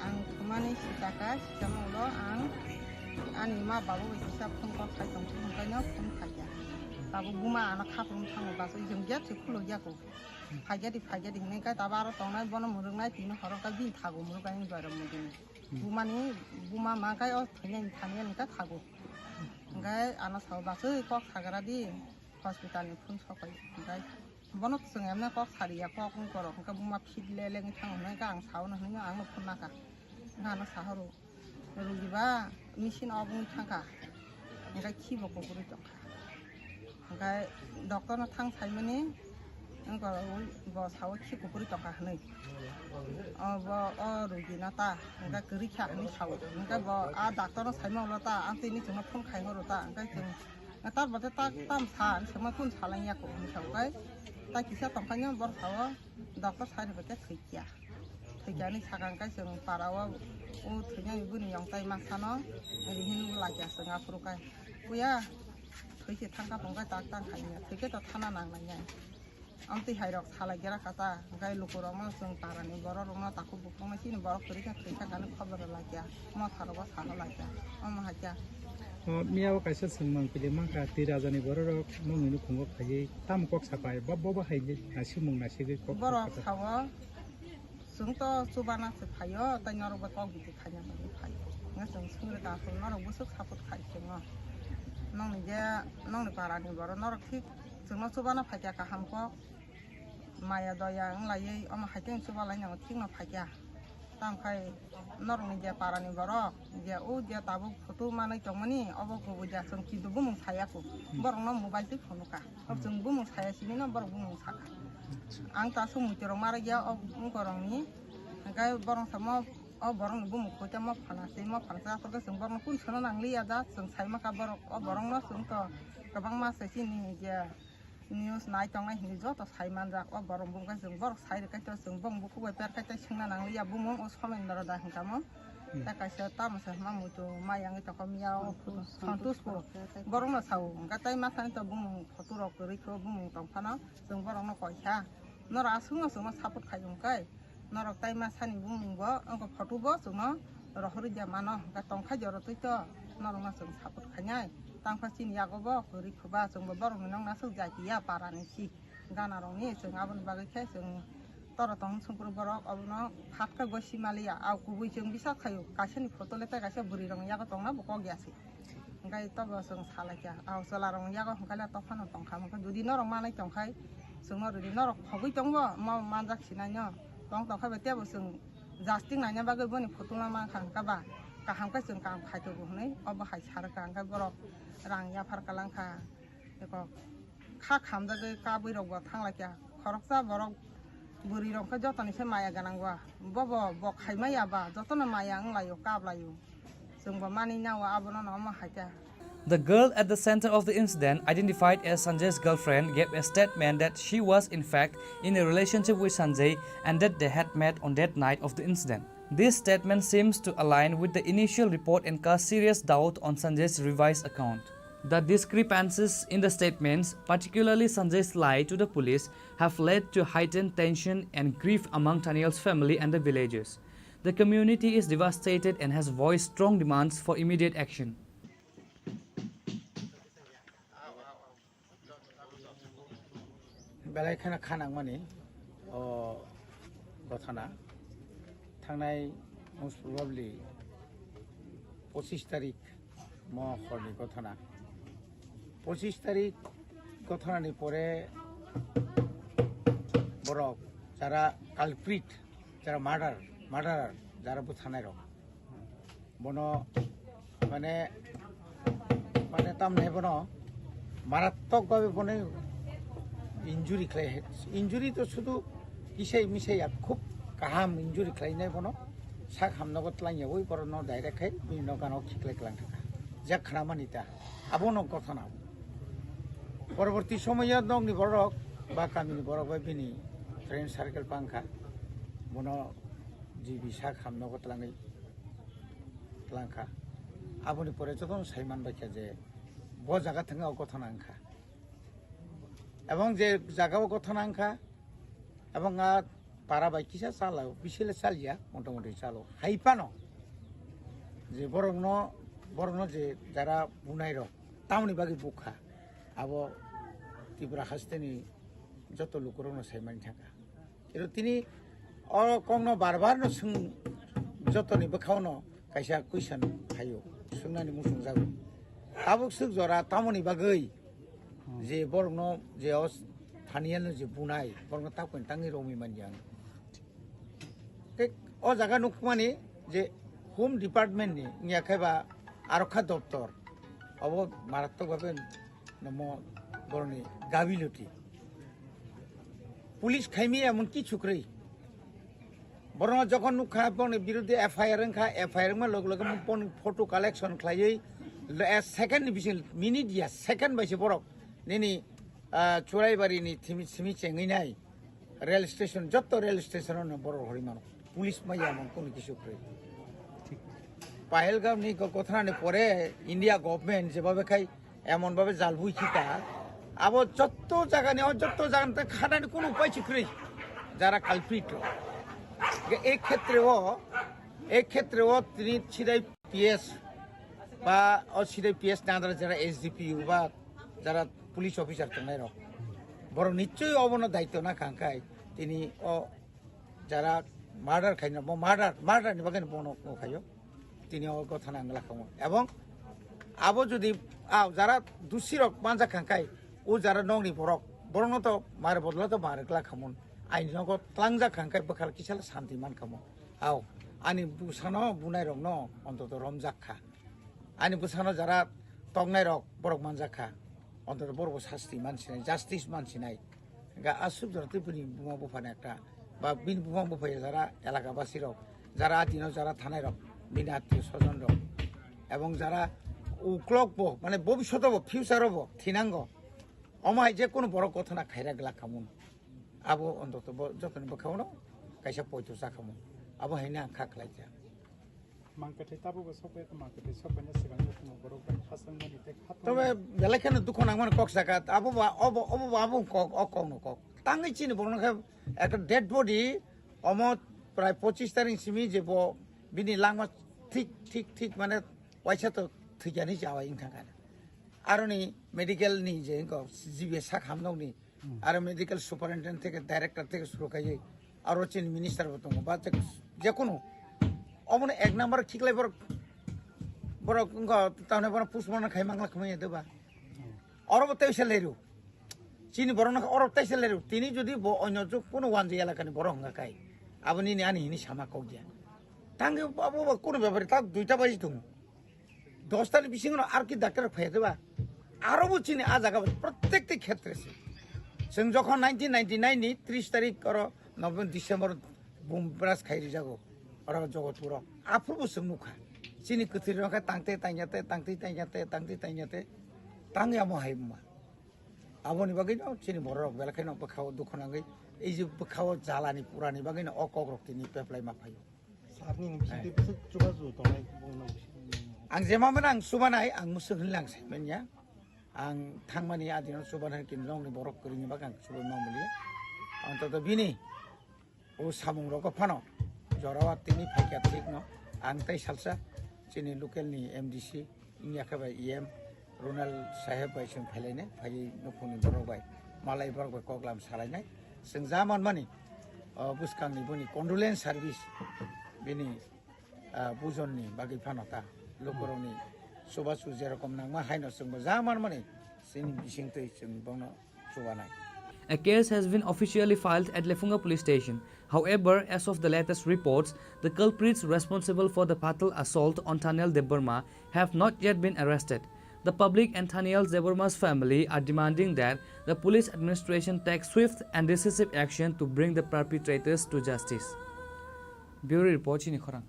ang kemana sitaka, semula ang anima babu bisa pun kau kai tong pun kai nak pun kai ya. Babu buma anak kapun tang basu jengja cikulu jago. Kai jadi ni kai tabar tong nai bono murung nai tino horong kai bin thago murung kai juara mudin. Buma makai oh thanya ni kai thago. Kai anak sahabat basu kau thagara di hospital ni pun sokai kai. Bonok sengamnya kok hari ya kok ngkorok ke buma pidle leng thang na ka ang saw na hanya ang phun na ka ngana saharo ru giba machine obung thang ka nga ki bo ko guri tok nga doctor na thang sai mani nga bo saw ki ko guri tok ka nei bo ru gi na ta nga guri kha ni saw nga bo a doctor na sai ma lo ta an ti ni chung na phun khai ho ro ta nga chung nga tar bo ta tam sa sama phun salang ya ko ni saw kai ta kisah tongkanya bersawa dokter saya dapat kerja ni sekarang kan sedang parawa ternyata ibu ni yang tay masana ini hin lagi setengah perukai puya kerja tangkap pengkai tak hanya kerja tak tanah nangnya anti hayrok salah kira kata kai lukurama sedang parah ni baru rumah takut bukan masih ni baru kerja kan kabar lagi mau taruh salah lagi mau aja मियाव कैसे संगमंग पिले मा का तीरा जानि बररक मंगिनु खुंगो खायै ताम कक सापाय बब्बा हायजे नासि मुं नासि कक बरक सावा जों तो सुबाना से फायो ताई नरक बा कौ गिदि खाया बाबो फायो nga जों सोंग्रे दाखौ नरक बोसो सापोर्ट खायो जों नंनि जे नंनि पारानि बर नरक ठीक जों सुबाना फाया का हमको माया दया लायै अमा हाइतें सुबालाय नंग ठीक न फाया तामखाय नरकनि जे पारानि बर जे ओ जे ताबो फटो मानै तमनि अबो को बुजा जों किदु बुमुं सायाको बरंनो मोबाइल ति फनुका अब जों बुमुं सायासिनि न बर बुमुं साका आं तासो मुतिरं मारा या अब मुकरंनि गाय बरं समो अब बरं बुमुं खोता म फानासै म फानसा फरगा जों बरं कुन सोना नांलिया दा जों साइमा का बर अब बरं न जों तो गोबां मासैसिनि जे न्यूज नाय तंनाय हिनि ज तो साइमान जा अब बरं बुंगा जों बर साइर काइता जों बं बुखु बेपार काइता सोंना नांलिया बुमुं अ समेन्दर दा हिंकामो ता काइसा तामसा मामुतो मायांग त कमिया सन्तोषको बरं न साउ गाताय मासानि त बुमुं फटो रक रिखो बुमुं तंफाना जों बरं न कइसा नर आसुङा जों सापोर्ट खायम काय नरक ताय मासानि बुमुंबो अंको फटोबो जों रहरि जा मानो गा तंखा जर तैत नरमा जों सापोर्ट खायनाय तांफा सिनि यागोबो रिखोबा जों बरं नंग नासो जाकिया पारानि सि गाना रंनि जों आबन बागै खाय जों तर तंग संपुर बरक अबनो फाटका गसि मालिया आव कुबै जों बिसा खायो कासेनि फटो लेता कासे बुरि रंग यागो तंगना बको ग्यासि गाय तब जों सालायया आव सला रंग यागो हंखाला तफानो तंखामखो जुदि नरक मानाय तंखाय जों नरदि नरक खबै तंबो मा मानजाखिनायनो तंग तंखाय बेतेबो जों जास्टिं नायना बागै बनि फटो मा खांकाबा काहामका जों काम खायतो हनै अब हाय सारका अंका बरक रां या फारकालांखा एको खा खामजागै का बैरगबा थांलाक्या खरकसा बरक बुरि रंखो जतनिसे माया गानांगवा बबो बखायमायाबा जतन माया अंलायो काबलायो जोंबो मानिनावा आबनो न हायता. The girl at the center of the incident, identified as Sanjay's girlfriend, gave a statement that she was in fact in a relationship with Sanjay and that they had met on that night of the incident. This statement seems to align with the initial report and cast serious doubt on Sanjay's revised account. The discrepancies in the statements, particularly Sanjay's lie to the police, have led to heightened tension and grief among Taniel's family and the villagers. The community is devastated and has voiced strong demands for immediate action. बेलायखाना खानांमानि गथना थांनाय most प्रबाबली 25 तारिख महरनि गथना 25 तारिख गथनानि परे बरक Zara कालप्रिट Zara murder Zara बुथानाय रक बनो माने तामने बनो मारात्मक भावे बने इंजुरी खालाय इंजुरी तो शुद्ध किसे मिसे या खूब काहाम इंजुरी खालायनाय बनो सा खामनगो तलाय वै पर न डायरेक्ट है बिनो गानो खिखलाय क्लां थाका जा खानामानिता आबनो गथना परवर्ती समय दंनि बरक बा कामिनि बरक बा बिनि फ्रेंड सर्कल पांखा बनो जी बिसा खामनगो तलाङै तलांखा आबनि परे जतन साइमान बायखा जे ब जागा थाङा गथना आंखा এবং যে জায়গাও গঠন আংখা এবং পারা বাইকিসা চালাও বিশেলে চালিয়া মোটামুটি চালো হাইপানো যে বরং যে যারা বুনাই রক তামনি বাকি বুখা আবো ত্রিপুরা হাসতেনি যত লোকরনো সাইমানি থাকা কিন্তু তিনি কম বারবার যতনি বোখাওনো কাইসা কুইসান হাইও सोंनानै मुसुं जागोन ताबुक सुख जरा तामनि बागै जे बरंग जे थानियानो जे बुनाय बरंग ताकन तांनि रमि मानजां के ओ जागा नुखमानि जे होम डिपार्टमेंट नि नियाखायबा आरक्षा दप्तर अब मारात्मक भाबे नमो बरनि गाबिलति पुलिस खाइमी एमन कि छुक्रै बरंग जखन नुखा बरनि बिरुद्धे एफआईआर मा लग लग फटो कालेक्शन खालायै सेकेंड डिविजन मिनिट या सेकेंड बायसे बरक नेनि चुराइबारिनि थिमि चेंगैनाय रेल स्टेशन जत्तो रेल स्टेशननो बर हरिमान पुलिस माया मन कोन किसु फ्रै पहलगामनि गथनानि परे इंडिया गवर्नमेंट जेबाबे खाय एमन भाबे जालबुइ खिता आबो जत्तो जागानि खानानि कोन उपाय छिख्रै जारा कालप्रिट एक क्षेत्रे তিনি সিধাই পিএস বা সিধাই পিএস না যারা এসডিপিইউ বা যারা পুলিশ অফিসার থাকায় বড় নিশ্চয়ই অবনো দায়িত্ব না কাঙ্কায় তিনি যারা মার্ডার খাই না মার্ডারনি বাকি বন খাইও তিনি কথা নাঙ্গলা খামো এবং আবো যদি যারা দুসিরক মানজা খাঙ্কাই ও যারা নংনি বরং তো মারে বদলা তো মারেগলা খামুন আইন নগর ত্লাংজা খাঙ্কাই বখাল কিসাল শান্তি মান খামো আনি বুসানো বুনাই রক ন অন্তত রমজাখা আনি বুসানো যারা তংনাই রক বরক মানজাখা অন্তত বড় শাস্তি মানসি নাই জাস্টিস মানসি নাই গা আসুক যারা ত্রিপুরি বুমা বুফানে একটা বা বিন বুমা বুফাইয়া যারা এলাকাবাসী রক যারা আদিন যারা থানায় রক বিন আত্মীয় স্বজন রক এবং যারা উক্লক মানে ভবিষ্যৎ হব ফিউচার হব থিনাঙ্গ অমায় যে কোনো বড় কথা না খাইরা গেলা খামুন আবো অন্তত যতন খাওয়ানো কাইসা পয়তো চা খামুন আবো হাইনা আঁখা খাইছা তবে বেলাখানে দুঃখ নাঙ্গন কক সাকাত আবো আবো কক কক তাঙ্গি চিনি বড় একটা ডেড বডি অমত প্রায় 25 তারিখ সিমি যে বিনি লাংমা ঠিক মানে পয়সা তো থৈजानि जावा इन थाखाय आरो नि मेडिकल नि जे जिबे सा खामनावनि आरो मेडिकल सुपारिनटेन्डेन्ट থেকে डाइरेक्टर থেকে শুরু খাইয়ে आरो चिन मिनिस्टार बो दङ बा जे कोनो अमने एक नम्बर खिकलाय बर ताने बर पुष्पन खाइ मांगला खमै देबा अरब तैसे लेरु चिनि बरन अरब तैसे लेरु तिनि जदि अन्य जो कोनो वान जे एलाकानि बर हंगा खाइ आबनि नि आनि हिनि सामा कौ दिया तांगे बाबू कोनो ব্যাপারে ता दुइटा बाजि दङ 10 तारिख बिसिङाव आर कि डाक्टर फैदेबा आरोबो चिनि आ जागा प्रत्येकটি ক্ষেত্রে जों যখন 1999 नि 30 तारिख और नभेम्बर डिसेम्बर बुम ब्रास खाइरि जागो और जगतपुर आफुबो जों नुखा चिनि कथिर रखा तांते तांगे आमो हाइमा आबोनि बागैनो चिनि बरक बेलाखायनो बखाव दुखनांगै এই যে बखाव जालानि पुरानि बागैनो अकग्रक्तिनि पेप्लाय माफायो सारनि बिसिदि जुगाजु दनाय आं जेमामोन आं सुबानाय आं मुसुख होनलांसै मोनया आं थांमानि आदिनाव सुबानाय किनलंनि बरक करिनि बाग आं सुबाय मामुलि अन्तत बिनि ओ सामुं रक फानो जरावा तिनि फाइका ठीक न आं तै सालसा चिनि लोकेलनि एमडीसी इनियाखबा ईएम रोनाल साहेब बायसों फैलायने फाइ नखुनि बरक बाय मालाय बरक बाय कगलाम सालायनाय जों जामान मानि बुसकांनि बनि कन्डोलेन्स सार्भिस बिनि बुजननि बागै फानता लोकरनि सुबासु जेरकम नांमा हाइनो जोंबो जामान माने जोंनि बिसिंतै जों बावनो सुबानाय A case has been officially filed at Lefunga police station. However, as of the latest reports, the culprits responsible for the fatal assault on Thaniel Deborma have not yet been arrested. The public and Thaniel Deborma's family are demanding that the police administration take swift and decisive action to bring the perpetrators to justice. Bureau Report, Chini Khorang.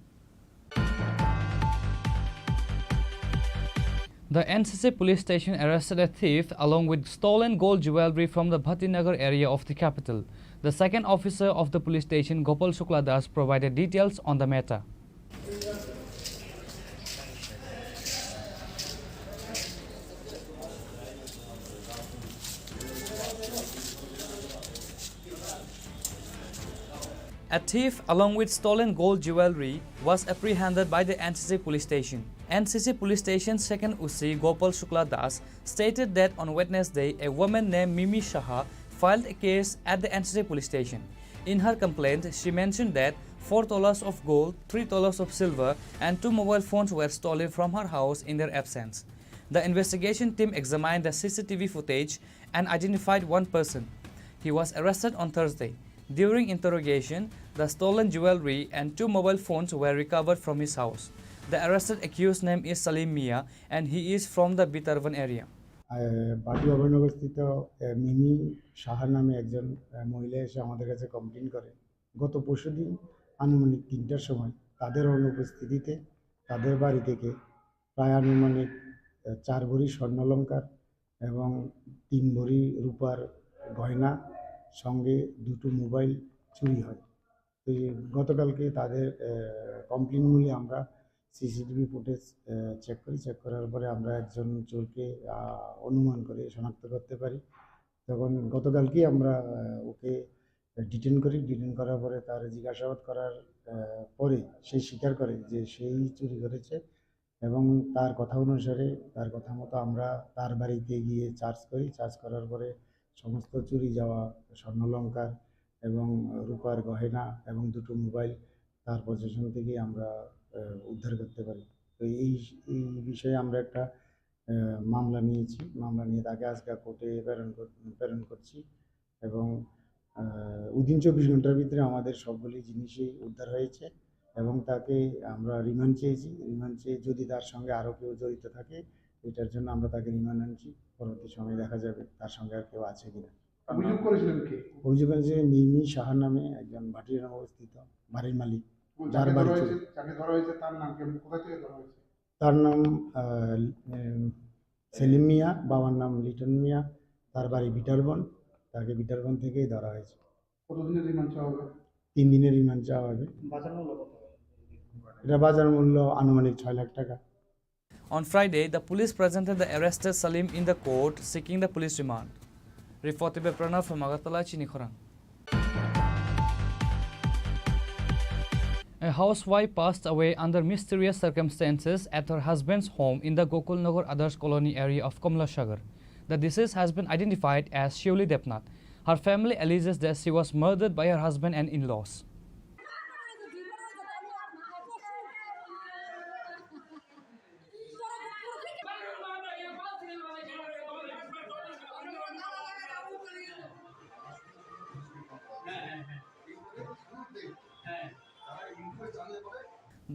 The NCC police station arrested a thief along with stolen gold jewelry from the Bhattinagar area of the capital. The second officer of the police station, Gopal Shukla Das, provided details on the matter. A thief along with stolen gold jewelry was apprehended by the NCC police station. NCC police station's second UC Gopal Shukla Das stated that on Wednesday a woman named Mimi Shaha filed a case at the NCC police station. In her complaint, she mentioned that 4 tolas of gold, 3 tolas of silver and 2 mobile phones were stolen from her house in their absence. The investigation team examined the CCTV footage and identified one person. He was arrested on Thursday. During interrogation, the stolen jewelry and 2 mobile phones were recovered from his house. The arrested accused name is Salim Mia and he is from the Bitarvan area. বাটি অভয়নগরস্থিত মিমি সাহার নামে একজন মহিলা এসে আমাদের কাছে complain করে গত পরশুদিন আনুমানিক 3টার সময় তাদের অনুপস্থিতিতে তাদের বাড়ি থেকে প্রায় আনুমানিক 4 ভরি স্বর্ণালংকার এবং 3 ভরি রূপার গয়না সঙ্গে 2টো মোবাইল চুরি হয়। তো গতকালকে তাদের কমপ্লেন মূলে আমরা সিসিটিভি ফুটেজ চেক করার পরে আমরা একজন চোরকে অনুমান করে শনাক্ত করতে পারি। তখন গতকালকেই আমরা ওকে ডিটেন করার পরে তার জিজ্ঞাসাবাদ করার পরে সে স্বীকার করে যে সেই চুরি করেছে এবং তার কথা অনুসারে তার কথা মতো আমরা তার বাড়িতে গিয়ে চার্জ করার পরে সমস্ত চুরি যাওয়া স্বর্ণালংকার এবং রূপার গহেনা এবং দুটো মোবাইল তার পজিশন থেকেই আমরা উদ্ধার করতে পারি। তো এই এই বিষয়ে আমরা একটা মামলা নিয়েছি। মামলা নিয়ে তাকে আজকে কোর্টে প্রেরণ করছি এবং উইদিন 24 ঘন্টার ভিতরে আমাদের সবগুলি জিনিসই উদ্ধার হয়েছে এবং তাকে আমরা রিমান্ড চেয়েছি। রিমান্ড চেয়ে যদি তার সঙ্গে আরও কেউ জড়িত থাকে এটার জন্য আমরা তাকে রিমান্ড আনছি। পরবর্তী সময় দেখা যাবে তার সঙ্গে আর কেউ আছে কিনা। অভিযোগ করেছিলেন কে? অভিযোগ করেছে মিমি সাহা নামে একজন ভাটিয়ার অবস্থিত বাড়ির মালিক, যার বাড়ি যাকে ধরা হয়েছে তার নাম কি, কোথা থেকে ধরা হয়েছে? তার নাম সেলিম মিয়া, বাবার নাম লিটন মিয়া, তার বাড়ি বিটারবন। তাকে বিটারবন থেকেই ধরা হয়েছে। কতদিনের রিমান্ড চাওয়া হবে? 3 দিনের রিমান্ড চাওয়া হবে। বাজার মূল্য কত? এটা বাজার মূল্য আনুমানিক 6 লাখ টাকা। On Friday, the police presented the arrested Salim in the court seeking the police remand. Reported by Pranav from Agartala, Chini Khorang. A housewife passed away under mysterious circumstances at her husband's home in the Gokulnagar Adarsh Colony area of Kamlashagar. The deceased has been identified as Shioli Depnath. Her family alleges that she was murdered by her husband and in-laws.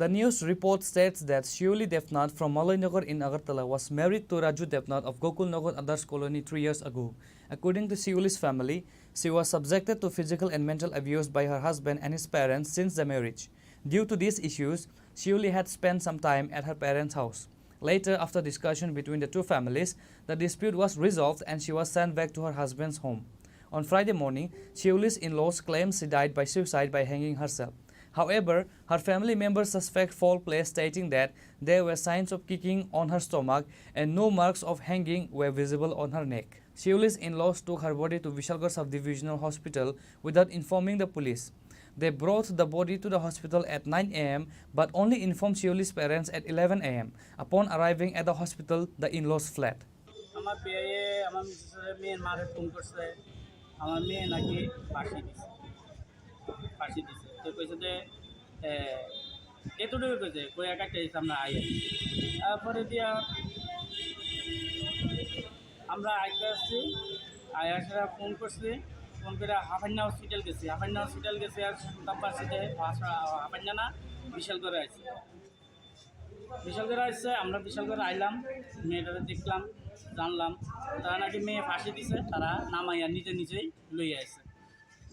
The news report states that Shioli Depnath from Malainagar in Agartala was married to Raju Depnath of Gokulnagar Adarsh Colony 3 years ago. According to Shioli's family, she was subjected to physical and mental abuse by her husband and his parents since the marriage. Due to these issues, Shioli had spent some time at her parents' house. Later, after discussion between the two families, the dispute was resolved and she was sent back to her husband's home. On Friday morning, Shioli's in-laws claimed she died by suicide by hanging herself. However, her family members suspect foul play, stating that there were signs of kicking on her stomach and no marks of hanging were visible on her neck. Shioli's in-laws took her body to Vishalgarh Sub-Divisional Hospital without informing the police. They brought the body to the hospital at 9 a.m. but only informed Shioli's parents at 11 a.m. Upon arriving at the hospital, the in-laws fled. আমার বিয়ে আমার মেয়ের মারে phone করছে, আমার মেয়ে নাকি ফাঁসি দিছে তো কইছে যে এতটুকু কইছে কই একটা আমরা আইয়া তারপরে দিয়া আমরা আইতে আসছি আয়াসরা ফোন করছি, ফোন করে হাফান্না হসপিটাল গেছি আর শুনতাম পারছি যে হাফান্না না বিশালগড়ে আসছে আমরা বিশালগড়ে আইলাম, মেয়েটারে দেখলাম, জানলাম তারা নাকি মেয়ে ফাঁসি দিছে, তারা নামাইয়া নিজেই লইয়া আসছে।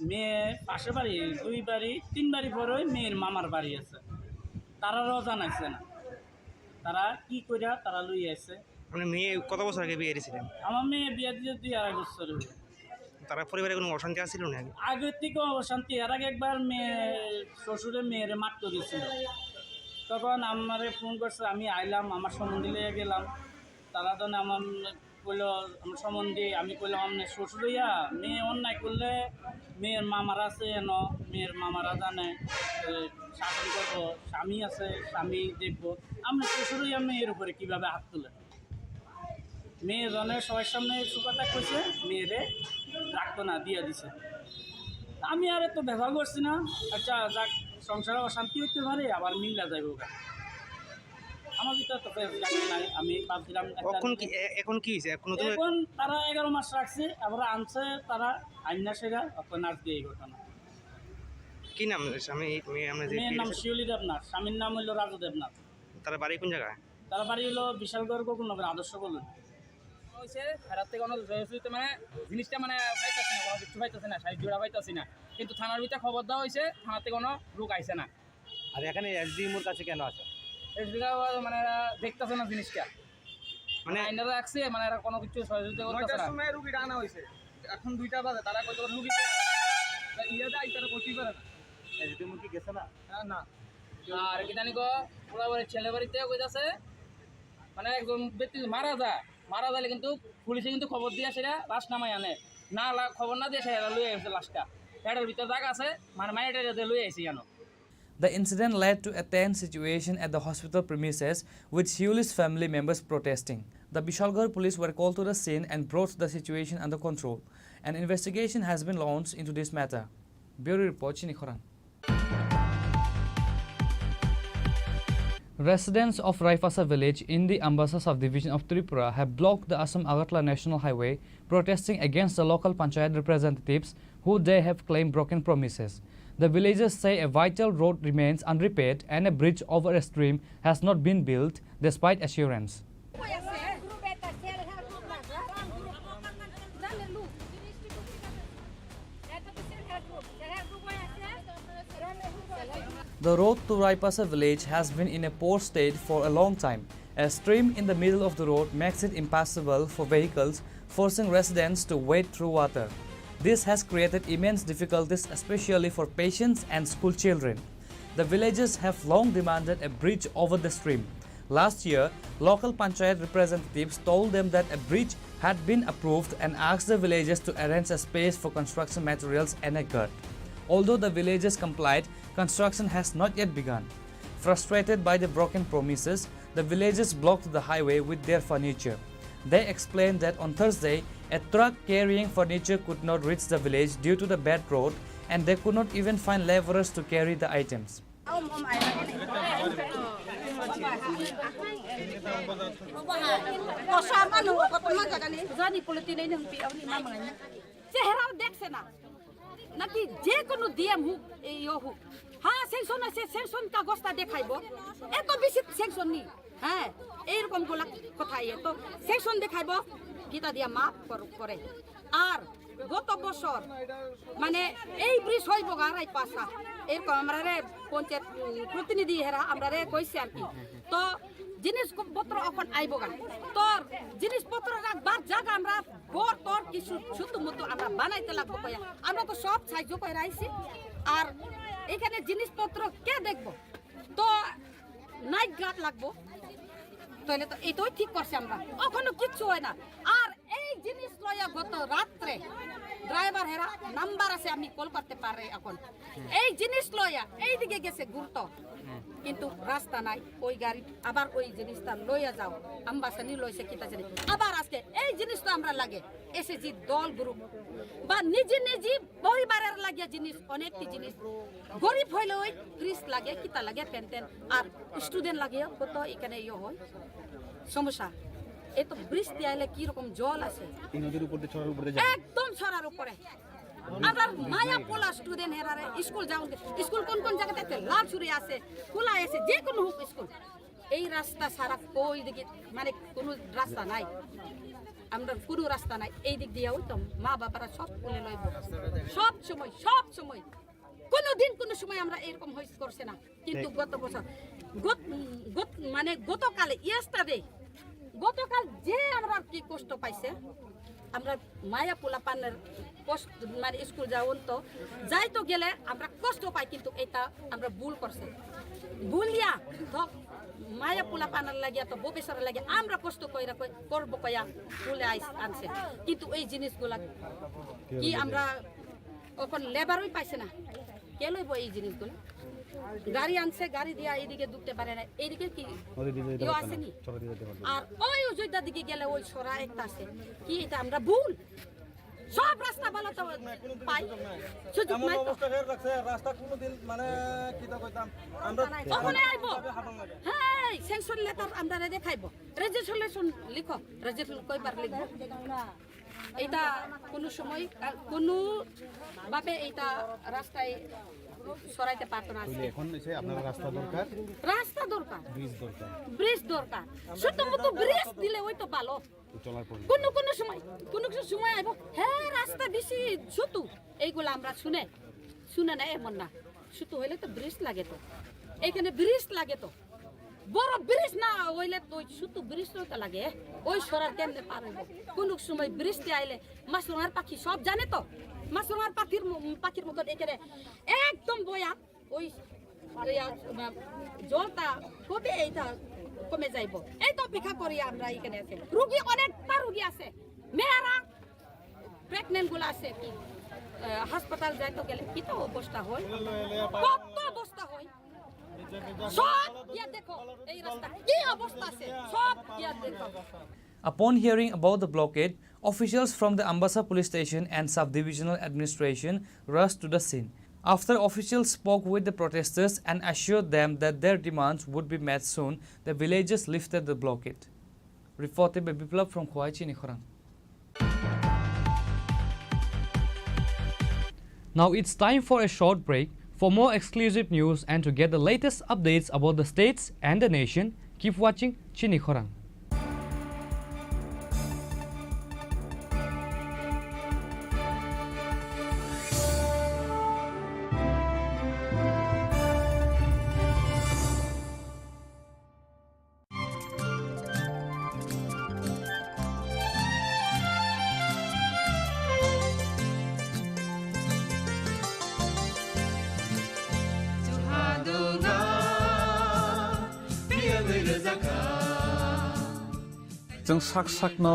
মেয়ে পাশের বাড়ি 2 বাড়ি 3 বাড়ি পরে মেয়ের মামার বাড়ি আছে, তারাও জানাইছে না তারা কি কইরা তারা লইয়া আসছে। মানে মেয়ে কত বছর আগে বিয়ে দিয়েছিলেন? আমার মেয়ে বিয়ে দিয়ে 2.5 বছর হলো। তারা পরিবারে কোনো অশান্তি আসছিল না আগের থেকে অশান্তি? এর আগে একবার মেয়ে শ্বশুরে মেয়ের মারতে দিয়েছিল, তখন আমারে ফোন করছে, আমি আইলাম, আমার সম্বন্ধে লিয়ে গেলাম, তারা তো আমার কইলো আমার সম্বন্ধে, আমি কইলাম আপনার শ্বশুরইয়া মেয়ে অন্যায় করলে মেয়ের মামারা আছে এন, মেয়ের মামারা জানে শাসন করবো, স্বামী আছে স্বামী দেখবো, আপনার শ্বশুরইয়া মেয়ের উপরে কীভাবে হাত তুলে। মেয়ে জনের সবার সামনে সুপারটা কইছে, মেয়েরে রাখতো না, দিয়ে দিছে। আমি আর এত ব্যবহার করছি না, আচ্ছা যাক সংসারে অশান্তি হতে পারে আবার মিল্লা যাইব, আমার ভিতরে তো নাই। আমি ভাবছিলাম এখন কি এখন তারা 11 মাস রাখছে, আবার আনছে তারা আইনা সেরা এখন আজকে এই ঘটনা। কি নাম স্বামী মেয়ের নাম শিউলি দেবনাথ, স্বামীর নাম হইল রাজু দেবনাথ। তারা বাড়ি কোন জায়গায়? তারা বাড়ি হলো বিশালগড় গোকুলনগর আদর্শ কলোনি। মানে জিনিসটা মানে পাইতেছি না, কোনো কিছু পাইতেছি না, সাইড জোড়া পাইতেছি না, কিন্তু থানার ভিতরে খবর দেওয়া হয়েছে, থানাতে কোনো লোক আইছে না। আর এখানে এসডিএমওর কাছে কেন আছে? মানে দেখতেছে না জিনিসটা, মানে আইনারা রাখছে, মানে এরা কোনো কিছু সহযোগিতা করতেছে না। সময় রুগীটা আনা হয়েছে, এখন 2টা বাজে, তারা কত রুগীকে ইয়েটা আইতারা করতেই পারে না। এসডিএমও কি গেছে না? না। আর কি জানি গো ওরা বলে ছেলে বাড়িতে কইতাছে মানে একজন ব্যক্তি মারা যালে কিন্তু পুলিশে কিন্তু খবর দিয়ে সেটা লাশ নামাই আনে না, খবর না দিয়ে সেটা লুয়ে আসছে লাশটা, এটার ভিতরে জায়গা আছে মানে মাইটা লুয়ে আসি জানো। The incident led to a tense situation at the hospital premises, with Shioli's family members protesting. The Vishalgarh police were called to the scene and brought the situation under control. An investigation has been launched into this matter. Bureau Report, Chini Khorang. Residents of Raipasa village in the Ambassa subdivision of Tripura have blocked the Assam-Agartala National Highway, protesting against the local panchayat representatives who they have claimed broken promises. The villagers say a vital road remains unrepaired and a bridge over a stream has not been built despite assurance. The road to Raipasa village has been in a poor state for a long time. A stream in the middle of the road makes it impassable for vehicles, forcing residents to wade through water. This has created immense difficulties, especially for patients and school children. The villagers have long demanded a bridge over the stream. Last year, local panchayat representatives told them that a bridge had been approved and asked the villagers to arrange a space for construction materials and a guard. Although the villagers complied, construction has not yet begun. Frustrated by the broken promises, the villagers blocked the highway with their furniture. They explained that on Thursday, a truck carrying furniture could not reach the village due to the bad road, and they could not even find laborers to carry the items. নাকি যে কোনো DM হোক ইয়ে হোক হ্যাঁ section আছে section কাগজটা দেখাইব এত বেশি সেকশন নি হ্যাঁ এইরকম গোলা কথা ইয়ে তো সেকশন দেখাইব গীতা দিয়া মাপ করে আর গত বছর মানে এই ব্রিজ হইব গারাই পাশা এরকম আমরা রে পঞ্চায়েত প্রতিনিধি হেরা আমরা রে কইছি আর কি তো জিনিসপত্র এখন আইব গান তোর জিনিসপত্র রাখবার জায়গা আমরা বর তোর কিছু ছোটো মতো আমরা বানাইতে লাগবো কয়া আমরা তো সব সাহায্য করে আইছি আর এখানে জিনিসপত্র কে দেখবো তো নাইট গার্ড লাগবো তাহলে তো এটাই ঠিক করছে আমরা ওখানে কিচ্ছু হয় না আর এই জিনিস লইয়া গত রাত্রে ড্রাইভার হেরা নাম্বার আছে আমি কল করতে পারে এখন এই জিনিস লইয়া এইদিকে গেছে গুরুত্ব কিন্তু রাস্তা নাই ওই গাড়ি আবার ওই জিনিসটা লইয়া যাও আম্বাসানি লইছে কিতা জানি আবার আজকে এই জিনিসটা আমরা লাগে এসএসজি দল গ্রুপ বা নিজে নিজে পরিবারের লাগিয়া জিনিস অনেকটি জিনিস গরিব হইলে ওই ফ্রিজ লাগে কিতা লাগে পেনটেন আর স্টুডেন্ট লাগে কত এখানে ইয়ে হয় সমস্যা এই তো বৃষ্টি আইলে কি রকম জল আছে নদীর উপর দিয়ে ছড়ার উপরে একদম ছড়ার উপরে আবার মায়া পোলা স্টুডেন্ট হেরারে স্কুল যাও স্কুল কোন কোন জায়গাতে আছে লালচুরি আছে খোলা আছে যে কোনো হোক স্কুল এই রাস্তা সারা কই দিকে মানে কোনো রাস্তা নাই আমরা কোনো রাস্তা নাই এই দিক দিয়েও তো মা বাবারা সব কোলে লইব সব সময় কোনোদিন কোনো সময় আমরা এরকম হইস করছে না কিন্তু গত বছর মানে গতকালে ইয়েস্টারডে গতকাল যে আমরা কি কষ্ট পাইছে আমরা মায়া পোলা পানের কষ্ট মানে স্কুল যাওন তো যাই তো গেলে আমরা কষ্ট পাই কিন্তু এটা আমরা ভুল করছে ভুলিয়া ধক মায়া পোলা পানার লাগিয়া তো ভবিষ্যতের লাগে আমরা কষ্ট কইরা করবো কয়া বলে আনছে কিন্তু এই জিনিসগুলা কি আমরা এখন লেবারই পাইছে না কে লইব এই জিনিসগুলো গাড়ি আনছে গাড়ি দিয়া এইদিকে ঢুকতে পারে না এইদিকে কি আসেনি আর ওই অযোধ্যা দিকে গেলে ওই সরা একটা আছে কি এটা আমরা ভুল সব রাস্তা ভালো তো পাই সুযোগ নাই তো রাস্তা কোনোদিন মানে কিটা কইতাম আমরা ওখানে আইবো হ্যাঁ সেকশন লেটার আমরা দেখাইব রেজিস্ট্রেশন লিখো রেজিস্ট্রেশন কইবার লিখব এটা কোনো সময় কোনো ভাবে এটা রাস্তায় সরাইতে পারতো না এখন এসে আপনার রাস্তা দরকার ব্রিজ দরকার শুধুমাত্র ব্রিজ দিলে ওই তো ভালো কোনো সময় আইব হ্যাঁ রাস্তা বেশি ছোট এইগুলো আমরা শুনে না এমন না ছোট হইলে তো ব্রিজ লাগে তো এইখানে ব্রিজ লাগে তো বড় ব্রিজ না হইলে তো ছোট ব্রিজ তো লাগে ওই সরার কেমনে পার হইব কোন সময় বৃষ্টি আইলে মাছরাঙার পাখি সব জানে তো মাছরাঙার পাখির মতন এখানে একদম বয়া ওই জলটা কবে এইটা কমে যাইব এই তো অপেক্ষা করি আমরা এখানে আছে রোগী অনেকটা রোগী আছে মেয়েরা প্রেগনেন্ট গুলো আছে কি হাসপাতাল যাইতে গেলে কি তো অবস্থা হয় কত অবস্থা হয় সব ইয়া দেখো এই রাস্তা কি অবস্থা আছে সব ইয়া দেখো Upon hearing about the blockade, officials from the Ambassa police station and sub-divisional administration rushed to the scene. After officials spoke with the protesters and assured them that their demands would be met soon, the villagers lifted the blockade. Reported by Biplab from Chini Khorang. Now it's time for a short break. For more exclusive news and to get the latest updates about the states and the nation, keep watching Chini Khorang. जों साक साकनो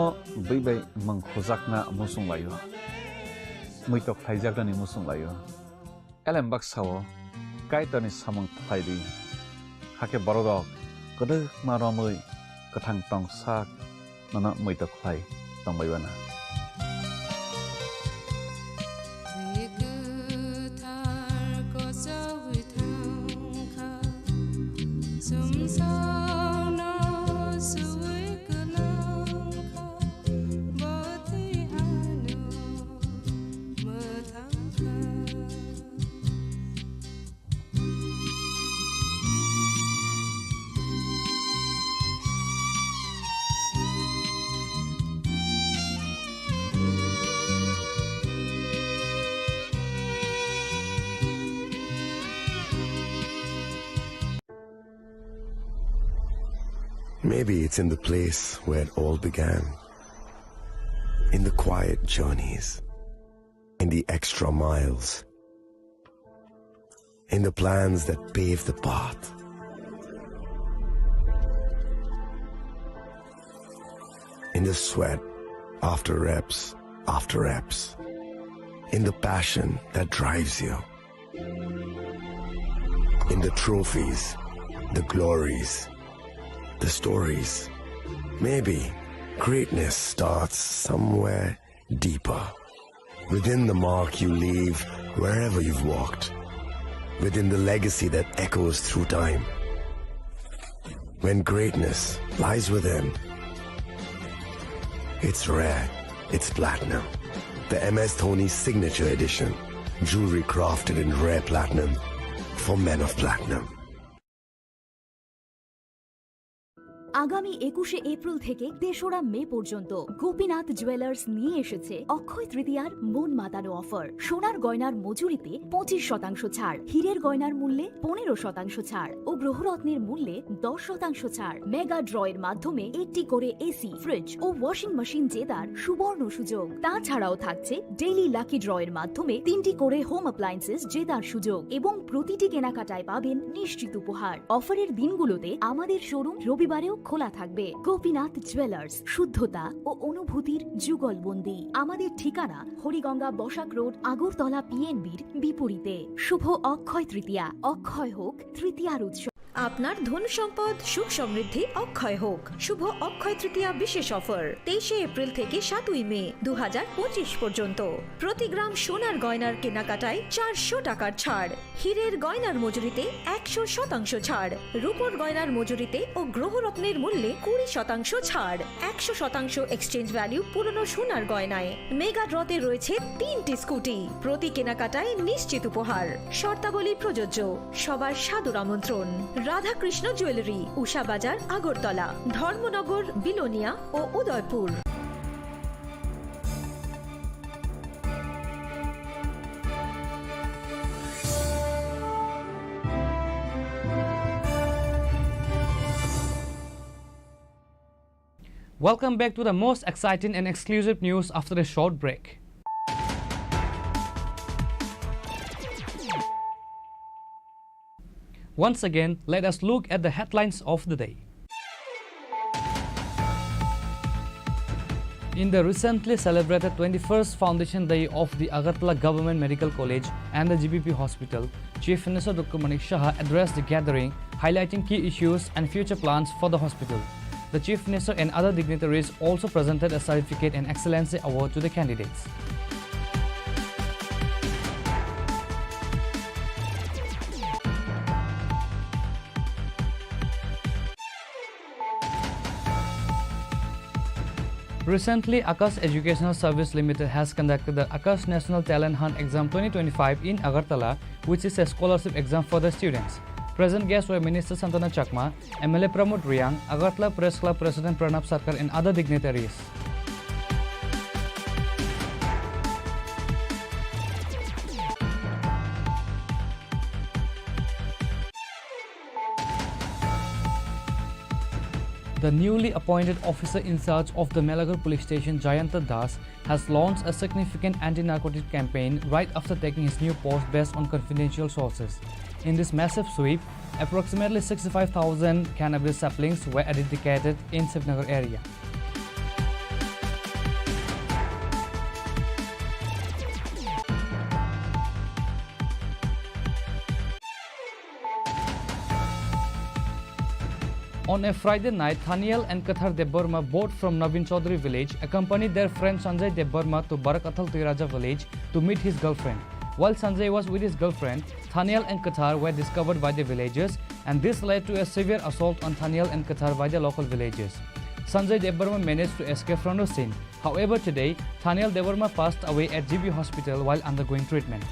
बैबाय मंखजाकना मुसुं लायो मैतक थाइजाकनि मुसुं लायो एलेमबाक सावो काइतनि सामं थाइदि हाके बरगक गदो मारमै कथां टं साक नना मैतक Thai तंबायबाना Maybe it's in the place where it all began. In the quiet journeys. In the extra miles. In the plans that pave the path. In the sweat after reps after reps. In the passion that drives you. In the trophies, the glories, the stories. Maybe greatness starts somewhere deeper. Within the mark you leave wherever you've walked. Within the legacy that echoes through time. When greatness lies within, it's rare, it's platinum. The MS Dhoni Signature Edition. Jewelry crafted in rare platinum for men of platinum. আগামী ২১শে April থেকে ৩রা মে পর্যন্ত Gopinath jewellers নিয়ে এসেছে অক্ষয় তৃতীয়ার মন মাতানো offer. সোনার গয়নার মজুরিতে ২৫% ছাড়, হীরের গয়নার মূল্যে ১৫% ছাড় ও গ্রহরত্নের মূল্যে 10% ছাড়। মেগা ড্রয়ের মাধ্যমে একটি করে এসি, ফ্রিজ ও ওয়াশিং মেশিন জেতার সুবর্ণ সুযোগ। তাছাড়াও থাকছে ডেইলি লাকি ড্রয়ের মাধ্যমে ৩টি করে হোম অ্যাপ্লায়েন্সেস জেতার সুযোগ এবং প্রতিটি কেনাকাটায় পাবেন নিশ্চিত উপহার। অফারের দিনগুলোতে আমাদের শোরুম রবিবারেও খোলা থাকবে। গোপীনাথ জুয়েলার্স, শুদ্ধতা ও অনুভূতির যুগলবন্দি। আমাদের ঠিকানা হরিগঙ্গা বসাক রোড, আগরতলা পিএনবির বিপরীতে। শুভ অক্ষয় তৃতীয়া, অক্ষয় হোক তৃতীয়ার উৎসব। আপনার ধন সম্পদ সুখ সমৃদ্ধি অক্ষয় হোক। শুভ অক্ষয় তৃতীয়া বিশেষ অফার 23শে এপ্রিল থেকে 7ই মে 2025 পর্যন্ত। প্রতি গ্রাম সোনার গয়নার কেনাকাটায় 400 টাকার ছাড়, হীরের গয়নার মজুরিতে 100% ছাড়, রূপোর গয়নার মজুরিতে ও গ্রহরত্নের মূল্যে 20% ছাড়, 100% এক্সচেঞ্জ ভ্যালু পুরনো সোনার গয়নায়। মেগা ড্রতে রয়েছে 3টি স্কুটি, প্রতি কেনাকাটায় নিশ্চিত উপহার। শর্তাবলী প্রযোজ্য। সবার সাদর আমন্ত্রণ। রাধাকৃষ্ণ জুয়েলারি, উষা বাজার, আগরতলা, ধর্মনগর, বিলোনিয়া ও Udaipur. Welcome back to the most exciting and exclusive news after a short break. Once again, let us look at the headlines of the day. In the recently celebrated 21st Foundation Day of the Agartala Government Medical College and the GBP Hospital, Chief Minister Dr. Manik Shah addressed the gathering, highlighting key issues and future plans for the hospital. The Chief Minister and other dignitaries also presented a Certificate and Excellency Award to the candidates. Recently, Akash Educational Service Limited has conducted the Akash National Talent Hunt Exam 2025 in Agartala, which is a scholarship exam for the students. Present guests were Minister Santana Chakma, MLA Pramod Riyang, Agartala Press Club President Pranab Sarkar and other dignitaries. The newly appointed officer in charge of the Melagar police station, Jayanta Das, has launched a significant anti-narcotic campaign right after taking his new post based on confidential sources. In this massive sweep, approximately 65,000 cannabis saplings were eradicated in Srinagar area. On a Friday night, Thaniel and Kathar Deborma, both from Navin Chaudhary village, accompanied their friend Sanjay Deborma to Barakathal Tiraja village to meet his girlfriend. While Sanjay was with his girlfriend, Thaniel and Kathar were discovered by the villagers, and this led to a severe assault on Thaniel and Kathar by the local villagers. Sanjay Deborma managed to escape from the scene. However, today, Thaniel Deborma passed away at GB hospital while undergoing treatment.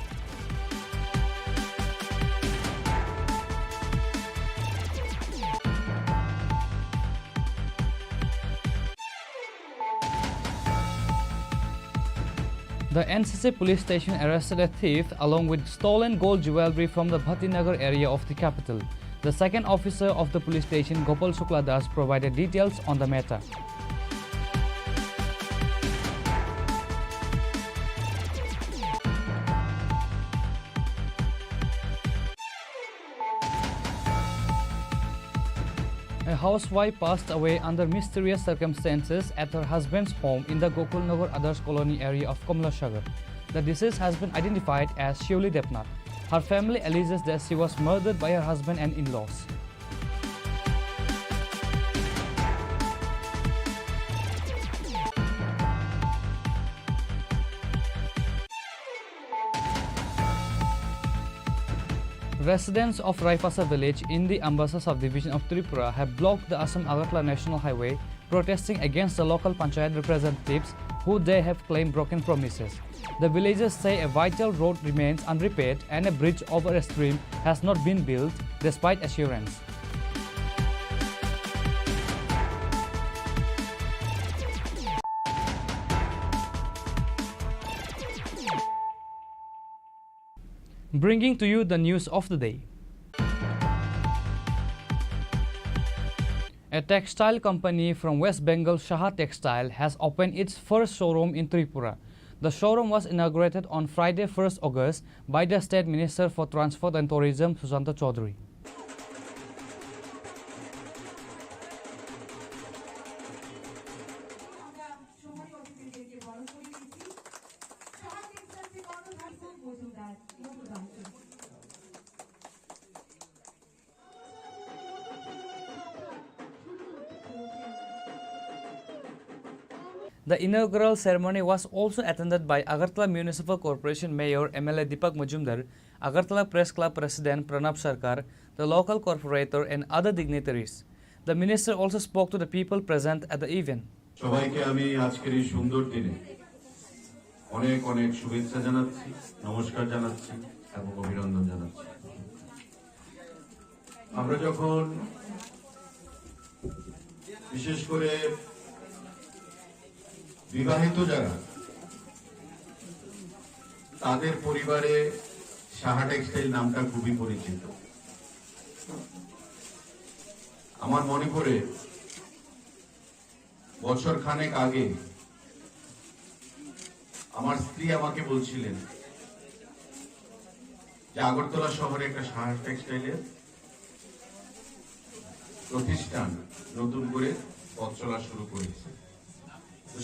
The NCC police station arrested a thief along with stolen gold jewelry from the Bhattinagar area of the capital. The second officer of the police station, Gopal Shukla Das, provided details on the matter. A housewife passed away under mysterious circumstances at her husband's home in the Gokulnagar Others Colony area of Kamlashagar. The deceased has been identified as Shivli Depnath. Her family alleges that she was murdered by her husband and in-laws. Residents of Raipasa village in the Ambasa subdivision of Tripura have blocked the Assam-Agartala National Highway, protesting against the local panchayat representatives who they have claimed broken promises. The villagers say a vital road remains unrepaired and a bridge over a stream has not been built despite assurance. Bringing to you the news of the day. A textile company from West Bengal, Shaha Textile, has opened its first showroom in Tripura. The showroom was inaugurated on Friday, 1st August by the State Minister for Transport and Tourism, Sushanta Chaudhary. The inaugural ceremony was also attended by Agartala Municipal Corporation Mayor MLA Deepak Majumdar, Agartala Press Club President Pranab Sarkar, the local corporator and other dignitaries. The minister also spoke to the people present at the event. সবাইকে আমি আজকের এই সুন্দর দিনে অনেক অনেক শুভেচ্ছা জানাচ্ছি, নমস্কার জানাচ্ছি এবং অভিনন্দন জানাচ্ছি। আমরা যখন বিশেষ করে বিবাহিত যারা তাদের পরিবারে সাহা টেক্সটাইল নামটা খুবই পরিচিত। আমার মনে পড়ে বছর খানেক আগে আমার স্ত্রী আমাকে বলছিলেন যে আগরতলা শহরে একটা সাহা টেক্সটাইলের প্রতিষ্ঠান নতুন করে পথ চলা শুরু করেছে।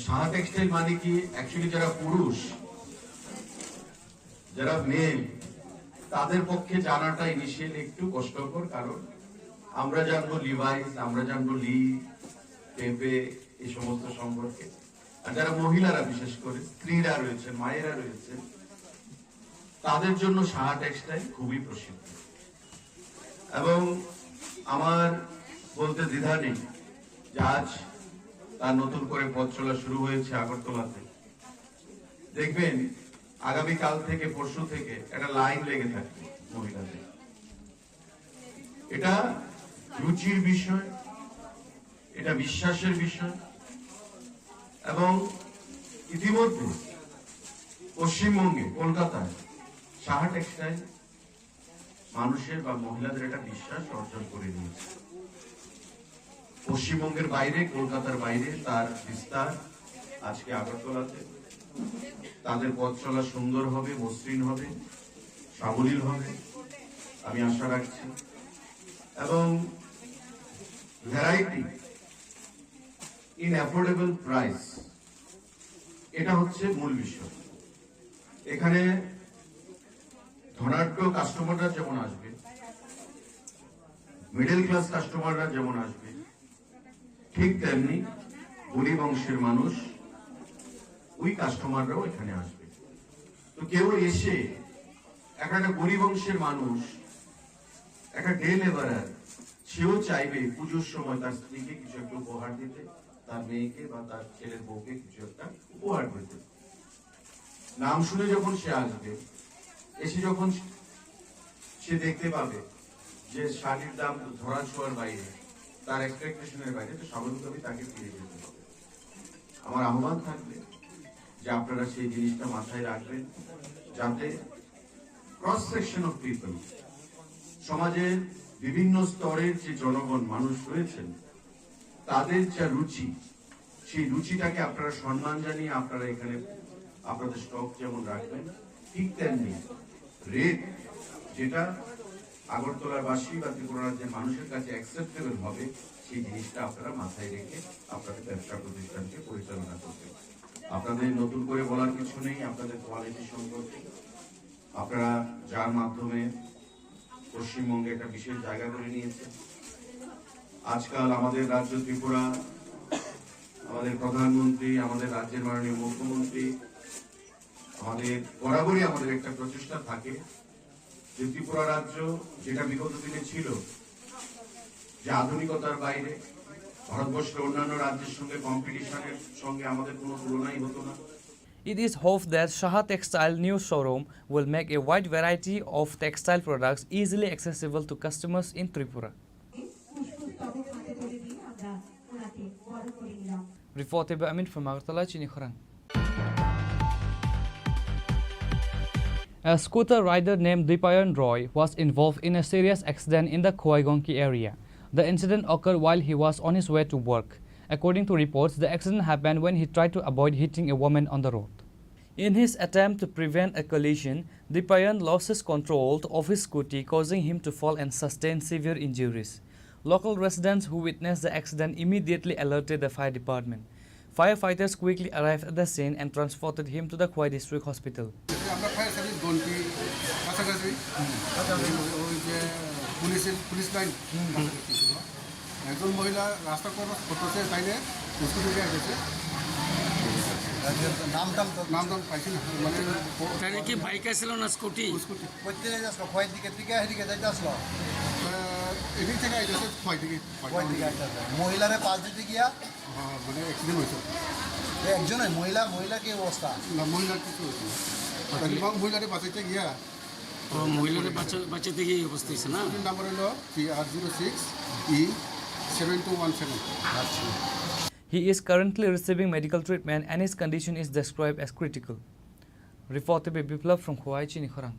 সাহা টেক্সটাইল মানে কি, অ্যাকচুয়ালি যারা পুরুষ, যারা মেয়ে, তাদের পক্ষে জানাটা ইনিশিয়ালি একটু কষ্টকর, কারণ আমরা জানবো লিভাইস, আমরা জানবো লি, পেপে, এই সমস্ত সম্পর্কে। আর যারা মহিলারা, বিশেষ করে স্ত্রীরা রয়েছে, মায়েরা রয়েছে, তাদের জন্য সাহা টেক্সটাইল খুবই প্রসিদ্ধ। এবং আমার বলতে দ্বিধা নেই যে আজ তার নতুন করে পথ চলা শুরু হয়েছে আগরতলাতে। দেখবেন আগামী কাল থেকে পরশু থেকে একটা লাইন লেগে থাকবে মহিলাদের। এটা রুচির বিষয়, এটা বিশ্বাসের বিষয়, এবং ইতিমধ্যে পশ্চিমবঙ্গে কলকাতায় সাহা টেক্সটাইল মানুষের বা মহিলাদের একটা বিশ্বাস অর্জন করে নিয়েছে। পশ্চিমবঙ্গের বাইরে, কলকাতার বাইরে তার বিস্তার আজকে আগরতলাতে। তাদের পথ চলা সুন্দর হবে, মসৃণ হবে, সাবলীল হবে, আমি আশা রাখছি। এবং ভ্যারাইটি ইন অ্যাফোর্ডেবল প্রাইস, এটা হচ্ছে মূল বিষয়। এখানে ধনাঢ্য কাস্টমাররা যেমন আসবে, মিডল ক্লাস কাস্টমাররা যেমন আসবে, ঠিক তেমনি গরিব অংশের মানুষ, ওই কাস্টমাররাও এখানে আসবে। তো কেউ এসে একটা গরিব অংশের মানুষ, একটা ডে লেবারার, সেও চাইবে পুজোর সময় তার স্ত্রীকে কিছু একটা উপহার দিতে, তার মেয়েকে বা তার ছেলের বউকে কিছু একটা উপহার দিতে। নাম শুনে যখন সে আসবে, এসে যখন সে দেখতে পাবে যে শাড়ির দাম ধরা ছোঁয়ার বাইরে, তার এক্সপেকটেশনের বাইরে, তো স্বাভাবিকভাবেই তাকে ফিরে যেতে হবে। আমার আহ্বান থাকবে যে আপনারা সেই জিনিসটা মাথায় রাখবেন, যাতে ক্রস সেকশন অফ পিপল, সমাজের বিভিন্ন স্তরের যে জনগণ মানুষ রয়েছেন, তাদের যা রুচি, সেই রুচিটাকে আপনারা সম্মান জানিয়ে আপনারা এখানে আপনাদের স্টক যেমন রাখবেন, ঠিক তেমনি রেট যেটা আগরতলার বাসী বা ত্রিপুরা রাজ্যের মানুষের কাছে অ্যাকসেপ্টেবল হবে, সেই জিনিসটা আপনারা মাথায় রেখে আপনাদের ব্যবসা প্রতিষ্ঠানকে পরিচালনা করবেন। আপনাদের নতুন করে বলার কিছু নেই আপনাদের কোয়ালিটি সম্পর্কে। আপনারা যার মাধ্যমে পশ্চিমবঙ্গে একটা বিশেষ জায়গা করে নিয়েছে। আজকাল আমাদের রাজ্য ত্রিপুরা, আমাদের প্রধানমন্ত্রী, আমাদের রাজ্যের মাননীয় মুখ্যমন্ত্রী, আমাদের বরাবরই আমাদের একটা প্রচেষ্টা থাকে যে ত্রিপুরা রাজ্য যেটা বিগত দিনে ছিল, যে আধুনিকতার বাইরে ভারতবর্ষের অন্যান্য রাজ্যের সঙ্গে কম্পিটিশনের সঙ্গে আমাদের কোনো তুলনাই হতো না। It is hoped that Shaha Textile new showroom will make a wide variety of textile products easily accessible to customers in Tripura. Reported by Amin from Agartala, Chini Khorang. A scooter rider named Dipayan Roy was involved in a serious accident in the Khoaigonki area. The incident occurred while he was on his way to work. According to reports, the accident happened when he tried to avoid hitting a woman on the road. In his attempt to prevent a collision, Dipayan lost his control of his scooty, causing him to fall and sustain severe injuries. Local residents who witnessed the accident immediately alerted the fire department. Firefighters quickly arrived at the scene and transported him to the Khoi District Hospital. আমরা fire service গন্টি কাছাকাছি ওই যে police line একজন মহিলা রাস্তা cross করতেছে, তাইলে scooty গেছে, নাম টাম পাইছি না, মানে কি বাইক আসছিল না স্কুটি? স্কুটি করতে যাচ্ছিল খোয়াই দিকে এদিকে যাইতে আসলো, এদিক থেকে আইতেছে খোয়াই দিকে, মহিলারে পাশ দিতে গিয়া মানে অ্যাক্সিডেন্ট হয়েছে। একজনের মহিলা কি অবস্থা? না, মহিলার কিছু হয়েছে, মহিলারে বাঁচাইতে গিয়া মহিলাদের বাচ্চাতে গিয়ে অবস্থা হয়েছে না। নাম্বার হলো PR06E7217। He is currently receiving medical treatment and his condition is described as critical. Reported by Biplab from Khoi, Chini Khorang.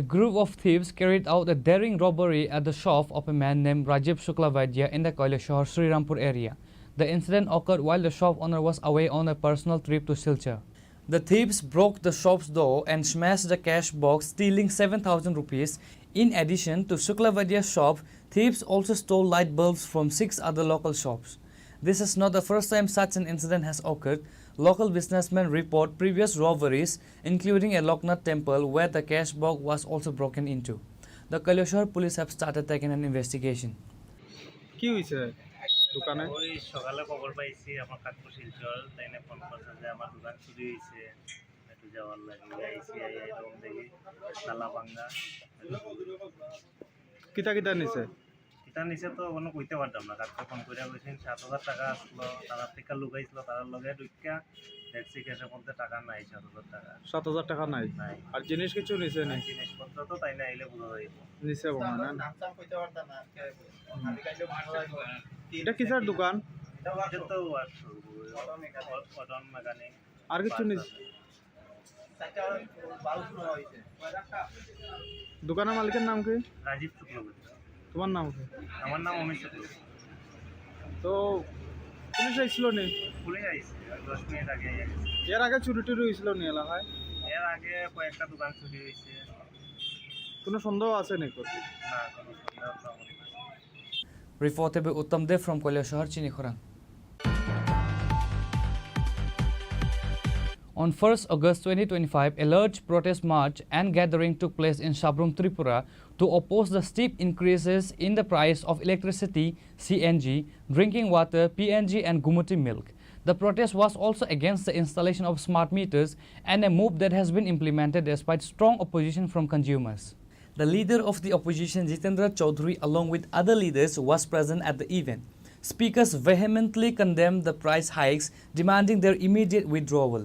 A group of thieves carried out a daring robbery at the shop of a man named Rajiv Shuklavadya in the Kailasahar, Srirampur area. The incident occurred while the shop owner was away on a personal trip to Silchar. The thieves broke the shop's door and smashed the cash box, stealing 7,000 rupees. In addition to Shuklavadya's shop, thieves also stole light bulbs from 6 other local shops. This is not the first time such an incident has occurred. Local businessmen report previous robberies, including a Loknath temple where the cash box was also broken into. The Kailasahar police have started taking an investigation. কি হয়েছে দোকানে? ওই সকালে খবর পাইছি আমার কাকু Silchar, তাইনে phone করছে যে আমার দোকান চুরি হয়েছে, একটু যাওয়ার লাগে আইসি এরকম দেখি তালা ভাঙ্গা। কিতা কিতা নিছে? কিতা নিচে তো কোনো কইতে পারতাম না, কাককে ফোন করে বলছেন 7,000 টাকা আসলো, তারা থেকে লুকাইছিল, তার লগে ঢুকা দেখছি ক্যাশের মধ্যে টাকা নাই, 7,000 টাকা। 7,000 টাকা নাই নাই। আর জিনিস কিছু নিছে নাই? জিনিসপত্র তো তাই না আইলে বোঝা যাইব। নিছে বোনা না? নাম চাম কইতে পারতাম না, আমি কাইলে ভালো লাগবে। এটা কিসের দোকান? এটা তো অটো মেকানিক। আর কিছু নিছে? দোকানের মালিকের নাম কি? রাজীব চক্রবর্তী। তোমার নাম কি? আমার নাম অমিত চক্রবর্তী। তো পুলিশ আইছিল নি? পুলিশ আইছে 10 মিনিট আগে। এর আগে চুরি টুরি হয়েছিল নি এলাকায়? এর আগে কয়েকটা দোকান চুরি হয়েছে। কোনো সন্দেহ আছে নাকি? না, কোনো সন্দেহ তো আমার নাই। Reported by Uttam Dev from Koilashahar, Chini Khorang. On 1st August 2025, a large protest march and gathering took place in Chini Tripura to oppose the steep increases in the price of electricity, CNG, drinking water, PNG and Gumuti milk. The protest was also against the installation of smart meters and a move that has been implemented despite strong opposition from consumers. The leader of the opposition, Jitendra Chaudhary, along with other leaders, was present at the event. Speakers vehemently condemned the price hikes, demanding their immediate withdrawal.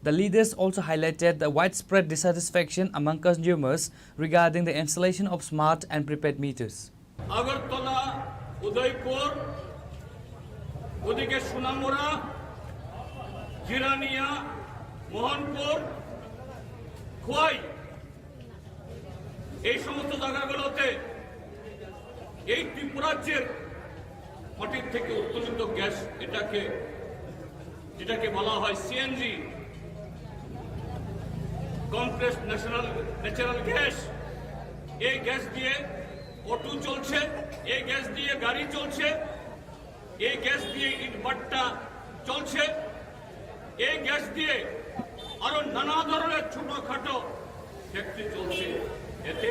The leaders also highlighted the widespread dissatisfaction among consumers regarding the installation of smart and prepaid meters. Agartala, Udaipur, ওদিকে সোনামুড়া, জিরানিয়া, মোহনপুর, খোয়াই, এই সমস্ত জায়গাগুলোতে এই ত্রিপুরাজ্যের মাটির থেকে উত্তোলিত gas, যেটাকে বলা হয় সিএনজি, কমপ্রেসড ন্যাচারাল গ্যাস, এই গ্যাস দিয়ে অটো চলছে, এই গ্যাস দিয়ে গাড়ি চলছে, এই গ্যাস দিয়ে ইটভাটা চলছে, এই গ্যাস দিয়ে আরো নানা ধরনের ছোটখাটো ফ্যাক্টরি চলছে। এতে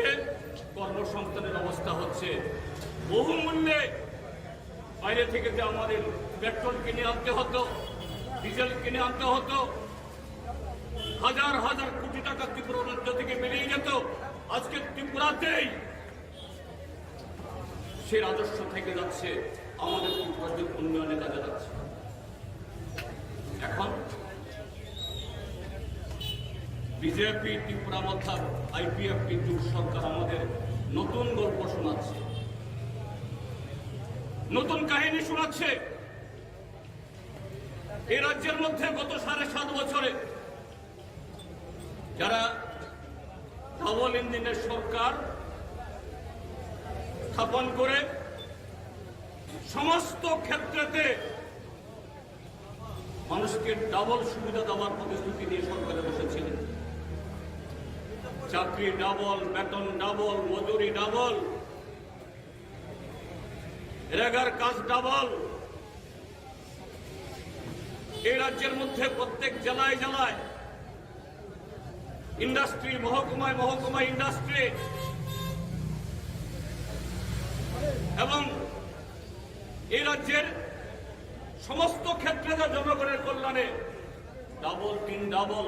কর্মসংস্থানের অবস্থা হচ্ছে। বহুমূল্যে বাইরে থেকে যে আমাদের পেট্রোল কিনে আনতে হতো, ডিজেল কিনে আনতে হতো, হাজার হাজার কোটি টাকা ত্রিপুরা রাজ্য থেকে বেরিয়ে যেত, আজকে ত্রিপুরাতেই সে রাজস্ব থেকে যাচ্ছে, আমাদের ত্রিপুরাজ্যের উন্নয়নে কাজে যাচ্ছে। এখন বিজেপি ত্রিপুরা মধ্যে আইপিএফটি জোট সরকার আমাদের নতুন গল্প শোনাচ্ছে, নতুন কাহিনী শোনাচ্ছে। এই রাজ্যের মধ্যে গত 7.5 বছরে যারা ডাবল ইঞ্জিনের সরকার স্থাপন করে সমস্ত ক্ষেত্রেতে মানুষকে ডাবল সুবিধা দেওয়ার প্রতিশ্রুতি নিয়ে সরকারে বসেছিলেন। চাকরি ডাবল, বেতন ডাবল, মজুরি ডাবল, রেগার কাজ ডাবল। এই রাজ্যের মধ্যে প্রত্যেক জেলায় জেলায় ইন্ডাস্ট্রি, মহকুমায় মহকুমায় ইন্ডাস্ট্রি, এবং এই রাজ্যের সমস্ত ক্ষেত্রে জনগণের কল্যাণে ডাবল 3 ডাবল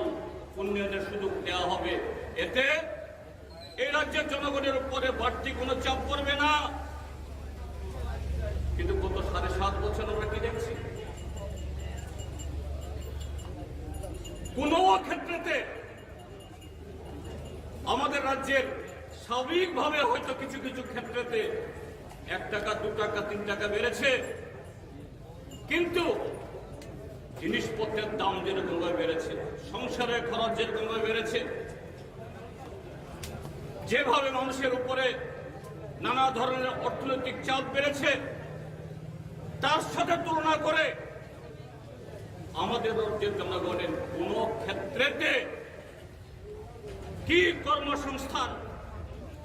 উন্নয়নের সুযোগ দেওয়া হবে। এতে এই রাজ্যের জনগণের উপরে বাড়তি কোনো চাপ পড়বে না। কিন্তু গত 7.5 বছর আমরা কি দেখছি? কোন ক্ষেত্রেতে আমাদের রাজ্যের স্বাভাবিকভাবে হয়তো কিছু কিছু ক্ষেত্রেতে 1 টাকা, 2 টাকা, 3 টাকা বেড়েছে, কিন্তু জিনিসপত্রের দাম যেরকম বেড়েছে, সংসারের খরচ যেরকম বেড়েছে, যেভাবে মানুষের উপরে নানা ধরনের অর্থনৈতিক চাপ বেড়েছে, তার সাথে তুলনা করে আমাদের রাজ্যের জনগণের কোন ক্ষেত্রেতে কি কর্মসংস্থান,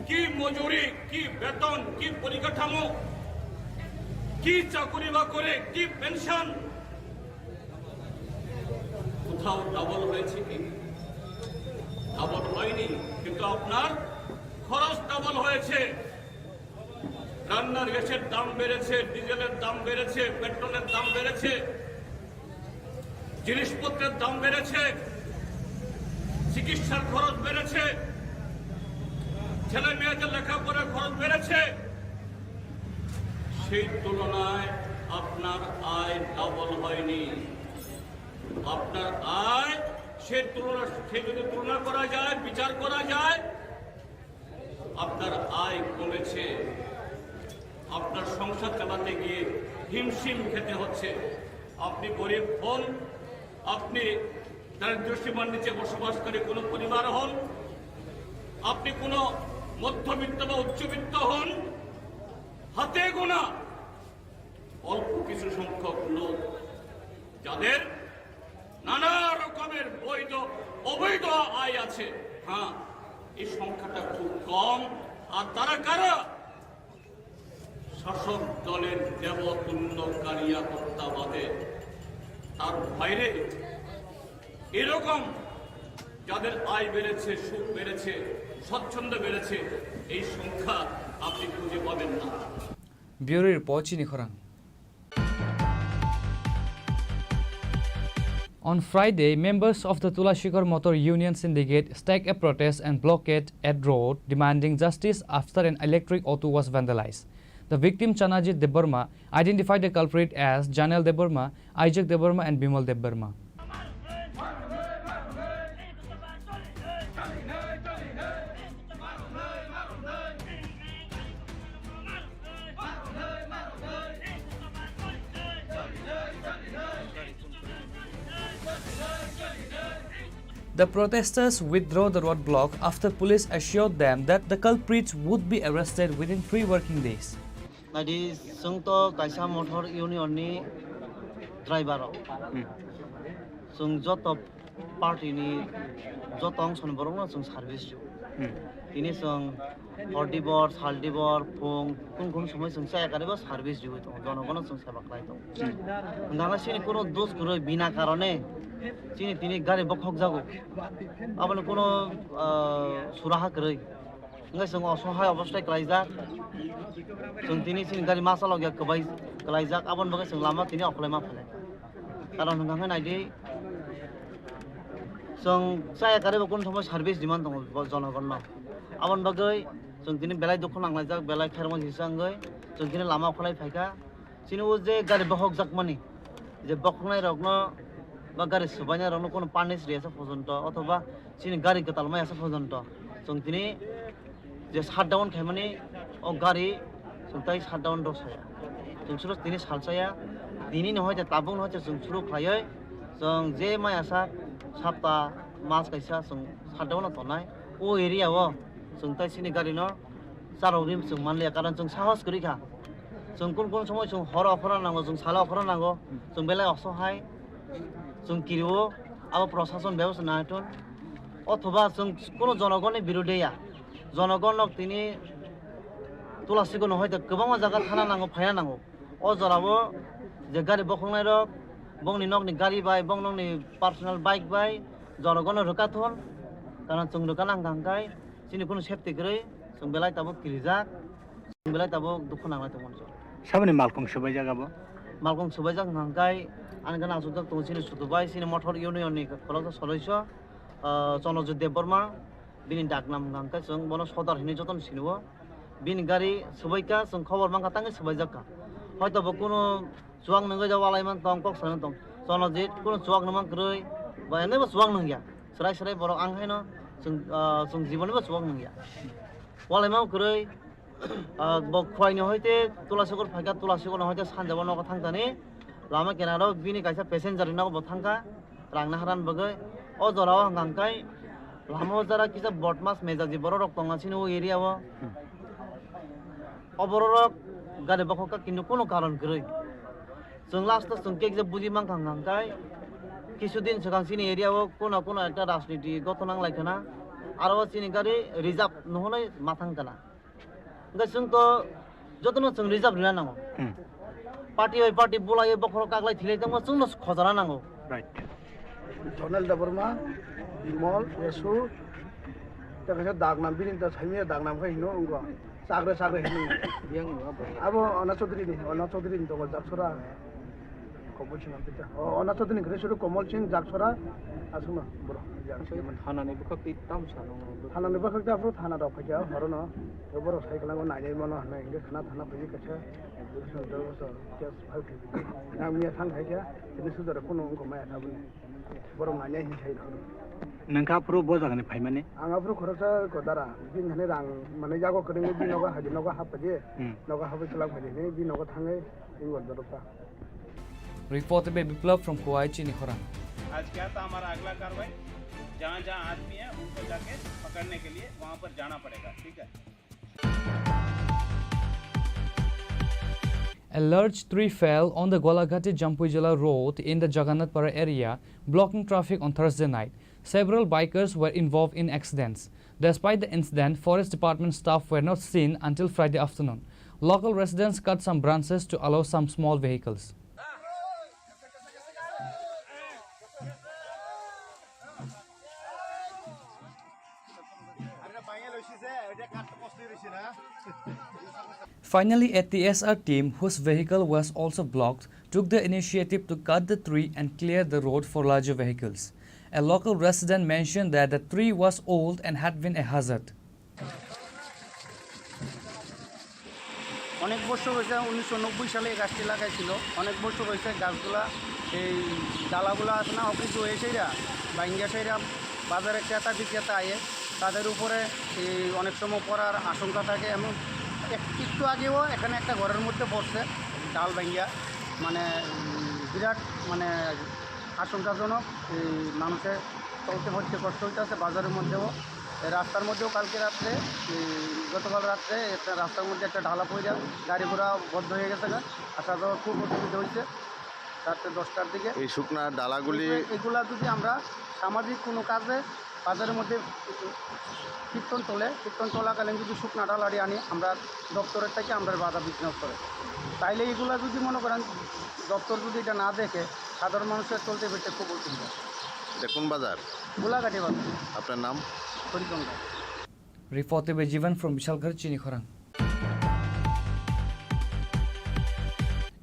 কি মজুরি, কি বেতন, কি পরিকাঠামো, কি চাকরি বাকরি, কি পেনশন, কোথাও ডাবল হয়েছে কি? ডাবল হয়নি, কিন্তু আপনার খরচ ডাবল হয়েছে। রান্নার গ্যাসের দাম বেড়েছে, ডিজেলের দাম বেড়েছে, পেট্রোলের দাম বেড়েছে, জিনিসপত্রের দাম বেড়েছে, চিকিৎসার খরচ বেড়েছে, ছেলে মেয়েদের লেখাপড়ার খরচ বেড়েছে। সেই তুলনায় আপনার আয় ডাবল হয়নি। আপনার আয় সে যদি তুলনা করা যায়, বিচার করা যায়, আপনার আয় কমেছে। আপনার সংসার চালাতে গিয়ে হিমশিম খেতে হচ্ছে। আপনি গরিব হন, আপনি দারিদ্র্য সীমার নিচে বসবাসকারী কোনো পরিবার হন, আপনি কোনো মধ্যবিত্ত বা উচ্চবিত্ত হন, হাতে গোনা অল্প কিছু সংখ্যক লোক যাদের নানা রকমের বৈধ অবৈধ আয় আছে, হ্যাঁ, এই সংখ্যাটা খুব কম। আর তারা কারা? শাসক দলের দেবতুল্য কারিয়াকর্তাবাদে। তার বাইরে এরকম যাদের আয় বেড়েছে, সুখ বেড়েছে, স্বচ্ছন্দ বেড়েছে, এই সংখ্যা আপনি খুঁজে পাবেন না। ব্যুরো রিপোর্ট, চিনি খোরাং। On Friday, members of the Tulashikar Motor Union Syndicate staged a protest and blockade at road demanding justice after an electric auto was vandalized. The victim Chanajit Debarma identified the culprit as Janel Debarma, Isaac Debarma and Bimal Debarma. The protesters withdrew the roadblock after police assured them that the culprits would be arrested within 3 working days. Nadi sungto kaisa motor union ni driver. Sung joto party ni jotong son borong sung service jo. Ini sung hordibor, saldibor, pung kum somoi sung saya kare bos service jo to. Jonogono sung seba klai to. Ngana sini kono dos kuro bina karone চিনি তিনি গাড়ি বখক যাগো আপনি কোনো সুরাহা করে जों असहाय अवस्थाय क्लाइजाक जों दिनै सिन गारि मासालाव गया कबाय क्लाइजाक आबन बगे जों लामा तिनि अखलाय मा फले कारण नोंहा नायदि जों जाय गारिबो कोन समय सार्भिस डिमान्ड दङ जनगणना आबन बगे जों दिनै बेलाय दखन नांलायजाक बेलाय खेरमन हिसांगै जों दिनै लामा अखलाय फायका सिनो जे गारि बखक जाक मानि जे बखनाय रगनो বা গাড়ি সুবাইনা রনো কোনো পানিস রিয়াসা পর্যন্ত অথবা চিনি গাড়ি কেতালমাই আসা পর্যন্ত जों दिनै जे शाटडाउन खायमाने ओ गारि जों ताइ शाटडाउन दसाया जों सुरु दिनै सालसाया दिनै नहय जे ताबुं नहय जे जों सुरु खायै जों जे माय आसा सप्ता मास कायसा जों शाटडाउन तनाय ओ एरियाव जों ताइ सिनि गारि न चारावरि जों मानलिया कारण जों साहस करिखा जों कोन कोन समय जों हर अखरा नांगौ जों साला अखरा नांगौ जों बेलाय असहाय जों किरिव आबो प्रशासन व्यवस्था नायथुन अथवा जों कोनो जनगणनि बिरुदैया जनगणक तिनि तुलासिखौ नहय गोबां जायगा थाना नांगौ फायना नांगौ अ जराबो जे गारि बखंनाय रक बंनि नकनि गारि बाय बं नकनि पार्सोनेल बाइक बाय जनगण रोकाथन कारण जों रोका नांगांगाय सिनि कोनो सेफ्टि गरै जों बेलाय ताबो किरिजाक जों बेलाय ताबो दुखु नांलाय दंमोन साबनि मालखं सोबाय जागाबो मालखं सोबाय जागांगाय आनगाना आजुदा तंसिनि सुदुबाय सिनि मटर इउनियननि खलक सदस्य चनजित देबबर्मा बिनि डाकनाम गांका जों बनो सदर हिनि जतन सिनुव बिनि गारि सबायका जों खबर मांका तांगे सबाय जाका हयतो कोनो जुवां नंगै जावालायमान तंग कक सान तंग चनजित कोनो जुवां नमां ग्रै बा एनेबो जुवां नंगिया सराय सराय बर आं हायनो जों जीवनबो जुवां नंगिया वालायमा ग्रै ब खवायनो हयते तुलासिगर फायका तुलासिगर हयते सानजाबो नक थांतानि लामा केनारो बिनि कायसा पेसेन्जार नक ब थांका रांना हारान बगै अ जराव हांगांकाय लामा जरा किसा बटमास मेजाजी बर रक तंगासिनो एरियाव अबर रक गारि बखका किन्तु कोनो कारण गरै जों लास्ट जों केक जे बुजि मांखां हांगांकाय किछुदिन सिगां सिनि एरियाव कोनो कोनो एकटा राजनीति गत नांलायखना आरो सिनि गारि रिजार्भ नहनै माथांकना ओंखाय जोंथ' जतन जों रिजार्भ रिना नांगौ पार्टी बाय पार्टी बुलायो बखर कागलाय थिलायदोंबा जोंनो खजाना नांगौ right Donald Deborma, Imol, Yesu, terkait dagnam bini ter saya dagnam kau hino unggu, sagre hino, yang abo anak saudari ni tunggu jabsura, কমল সিং আম্পিতা অনাথ দিন গ্রেসুর কমল সিং জাকসরা আসুন না বড় থানানি বখাকতি তামসানো থানানি বখাকতি আপনি থানা দাও ফাইয়া হরো না বড় সাইকেল আঙ্গো নাইনাই মনো হানাই ইংগে খানা থানা ফাইয়া কাছে কেস ফাইল আমি থান ফাইয়া তিনি সুদরে কোনো অঙ্ক মায়া থাবুন বড় নাইনাই হিসাই ধরো नोंखा प्रो बजागोन फाइ माने आंगाफ्रो खरसा गदारा बिन हने रां माने जागो करेंगे बि नगा हाजि नगा हापजे नगा हापे चला फैले बि Naga थांगे इंगल Darpa Reported by Biplav from Kuwait, Chini Khorang. आज क्या था हमारा अगला कार्रवाई जहाँ आदमी है उनको जाके पकड़ने के लिए वहाँ पर जाना पड़ेगा ठीक है A large tree fell on the Golagati-Jampujala road in the Jagannathpura area, blocking traffic on Thursday night. Several bikers were involved in accidents. Despite the incident, Forest Department staff were not seen until Friday afternoon. Local residents cut some branches to allow some small vehicles. Finally, a TSR team, whose vehicle was also blocked, took the initiative to cut the tree and clear the road for larger vehicles. A local resident mentioned that the tree was old and had been a hazard. অনেক বছর হয়েছে 1990 সালে এই গাছটি লাগাইছিল অনেক বছর হয়েছে গাছগুলা এই ডালাগুলো আছে না অফিস হয়ে সেইরা বাইঙ্গা সেইরা বাজারে ক্রেতা বিক্রেতা আয়ে তাদের উপরে এই অনেক সময় পড়ার আশঙ্কা থাকে এমন একটু আগেও এখানে একটা ঘরের মধ্যে পড়ছে ডাল ভাঙ্গা মানে বিরাট মানে আশঙ্কাজনক এই মানুষের চলতে ফিরতে কষ্ট হইতেছে বাজারের মধ্যেও রাস্তার মধ্যেও কালকে রাত্রে গতকাল রাত্রে একটা রাস্তার মধ্যে একটা ঢালা পড়ে গাড়ি ঘোড়া বন্ধ হয়ে গেছে আসা যাওয়ার খুব অসুবিধা হয়েছে রাত্রে 10টার দিকে এই শুকনা ডালাগুলি এগুলা যদি আমরা সামাজিক কোনো কাজে বাজারের মধ্যে কীর্তন চলাকালীন যদি শুকনা ডালাটি আনি আমরা দপ্তরের থেকে আমরা বাধা বিঘ্ন করে তাইলে এগুলা যদি মনে করেন দপ্তর যদি এটা না দেখে সাধারণ মানুষের চলতে ফিরতে খুব অসুবিধা দেখুন বাজার গোলাঘাটি বাজার আপনার নাম Harichandra Reported by Jivan from Bishalgarh, Chini Khorang.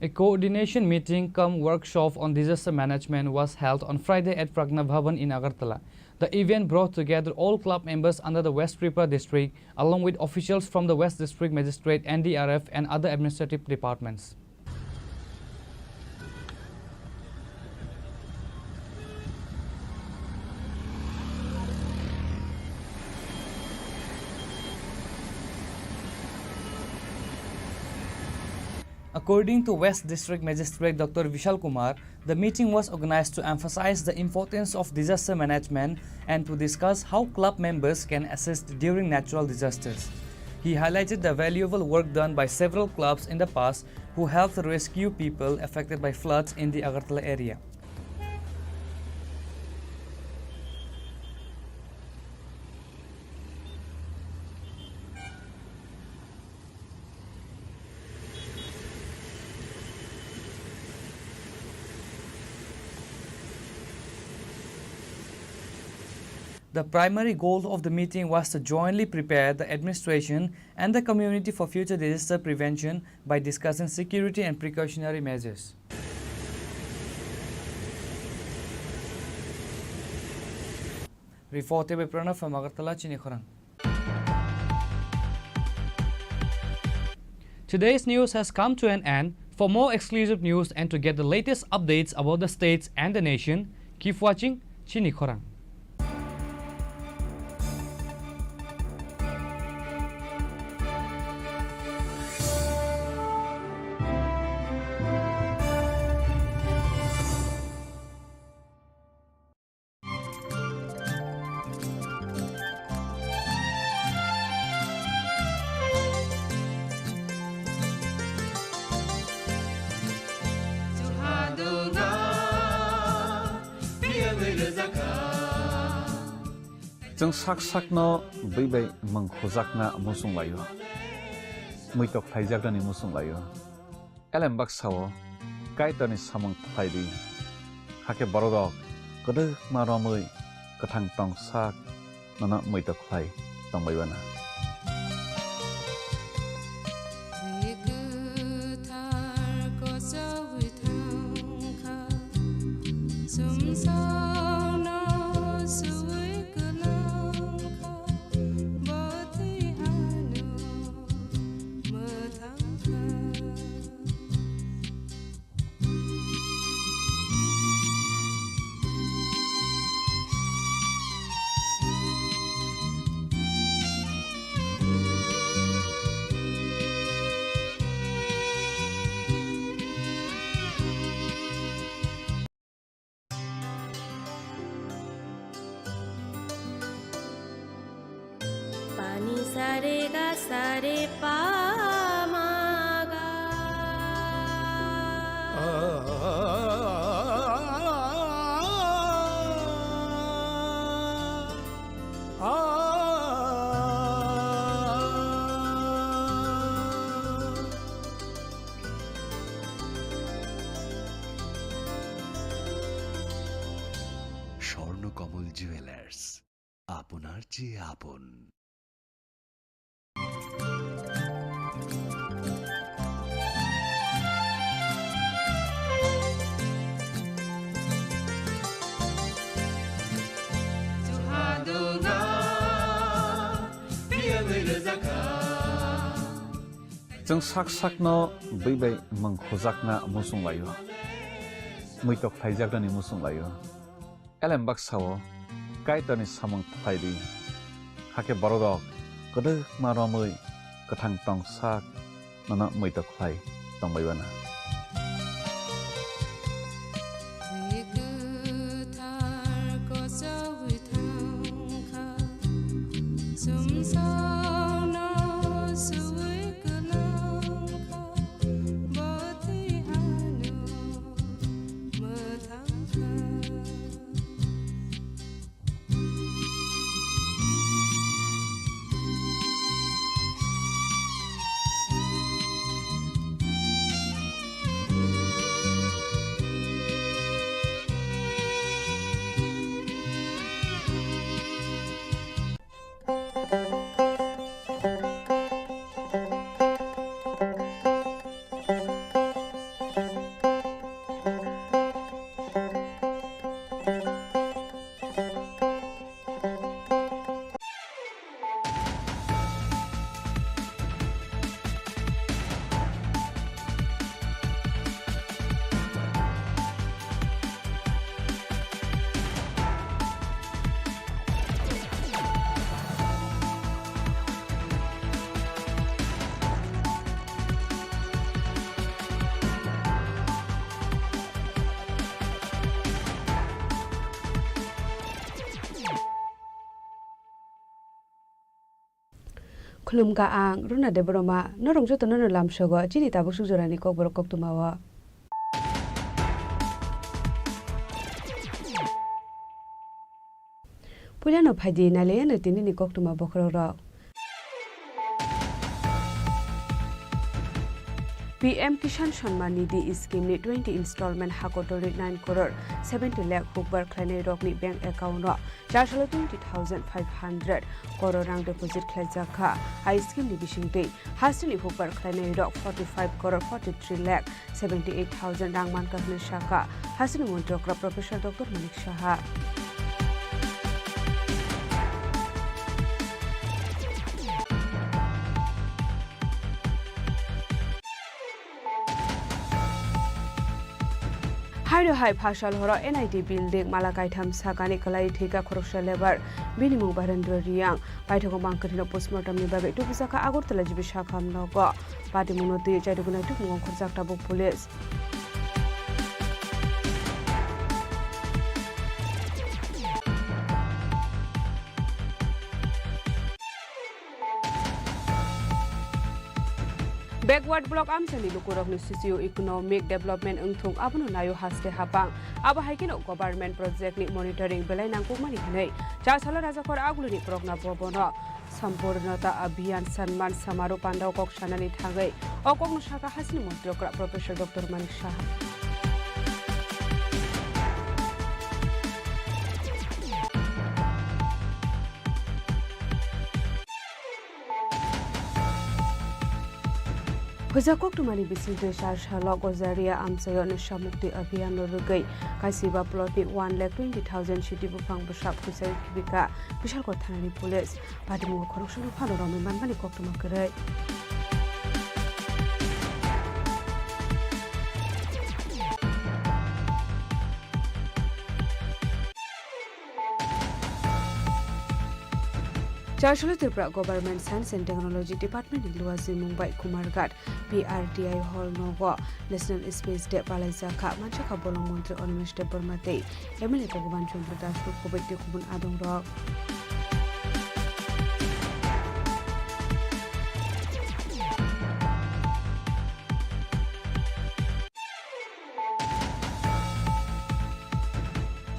A coordination meeting cum workshop on disaster management was held on Friday at Pragna Bhavan in Agartala. The event brought together all club members under the West Tripura district along with officials from the West District Magistrate, NDRF and other administrative departments. According to West District Magistrate Dr. Vishal Kumar, the meeting was organized to emphasize the importance of disaster management and to discuss how club members can assist during natural disasters. He highlighted the valuable work done by several clubs in the past who helped rescue people affected by floods in the Agartala area. The primary goal of the meeting was to jointly prepare the administration and the community for future disaster prevention by discussing security and precautionary measures. Reported by Pranav from Agartala, Chini Khorang. Today's news has come to an end. For more exclusive news and to get the latest updates about the states and the nation, keep watching Chini Khorang. जों साक साकनो बैबाय मंखोजाकना मुसुं लायो मैतक थाइजागदानि मुसुं लायो एलेमबाक सावो कायतानि सामं थाइरि हाके बरगक गदो मारमै कथां टं साक नना मैतक Thai तंबायबाना Thar ko so with सारे गा सारे पा मा गा স্বর্ণকমল জুয়েলার্স আপনার চেয়ে আপন। जों साक साकनो बैबाय मंखजाकना मुसुं लायो मैतक थाइजाकदानि मुसुं लायो एलेम बाक्साओ कायतानि सामं थाइरि हाके बरगक गदो मारमै गोथां टं साक नना मैतक थाइ तंबायबाना खुलुमगा आं रुना देबरमा नरंजो तनो न लामसगो चिनि ताबो सुजरानि कक बरक तुमावा पुलानो फाइदि नाले न तिनि नि कक तुमा बखरो र PM Kisan Samman Nidhi Scheme ni 20 installment hakotori 9 crore 70 lakh hukbar khlainai rokni bank account ro 420,500 crore rang deposit khlaijaka ai scheme ni bisingtei hasini hukbar khlainai rok 45 crore 43 lakh 78,000 rang manka hne shaka hasini montrokra Professor Dr. Manik Shaha Hairo hai phashal horo NIT building Malakai tham sakani kalai thika khoroksa lebar binimung barendra riang paithago mangkatino postmortem ni babe tubisaka agortala jibi shakham nogo patimunoti chaiduguna tubung khorjakta bu police Backward block amsani lukurokni socio-economic development ungthung abono nayo haste hapang abo haikino government project ni monitoring belai nangkukmani hinai jasala rajakor aguluni progna bobono sampurnata abhiyan sanman samaroh pandau kok sanani thangai okokno saka hasini montrokra Professor Dr. Manik Shaha Hujakok tumani bisingte sharshalo gozaria amsayo nishamukti abhiyan lorugai kaisiba plotni 1,20,000 shiti bufang bushap kusai kibika bishal ko thanani police padimu khorokshanu phanoromi manbani koktuma kerai Charshalo Tripura Government Science and Technology Department in Luazi Mumbai Kumarghat PRDI Hall Nogo National Space Day Palaizaka Manchaka Bolong Montri Onimesh Debormate Emily Bhagwan Chandra Das Kubek Kubun Adong Rock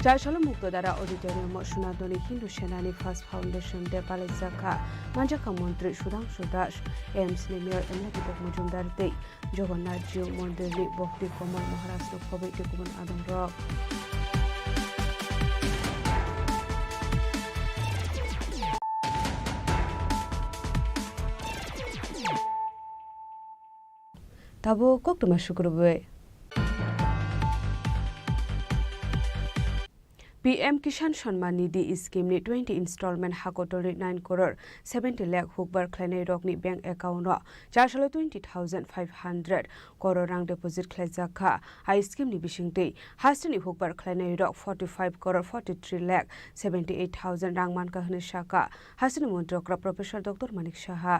চারশালো Muktadhara auditorium সোনাদলি হিন্দু সেনানি first foundation day পালিজাখা মানজাখা মন্ত্রী সুধাংশু দাস এমসনি mayor এমলাকিতক মজুমদার তৈ জগন্নাথ জিউ মন্দিরনি ভক্তি কমল মহারাজ খবৈ গুবুন আদম রক তাবো কোকটমা শুক্রবে PM Kisan Shanman Nidhi Scheme ni 20 installment hakotori 9 crore 70 lakh hukbar khlainai rokni bank account ro 420,500 crore rang deposit khlaijakha ai scheme ni bisingtei hastani hukbar khlainai rok 45 crore 43 lakh 78,000 rang manka hne shaka hastani montrokra Professor Dr. Manik Saha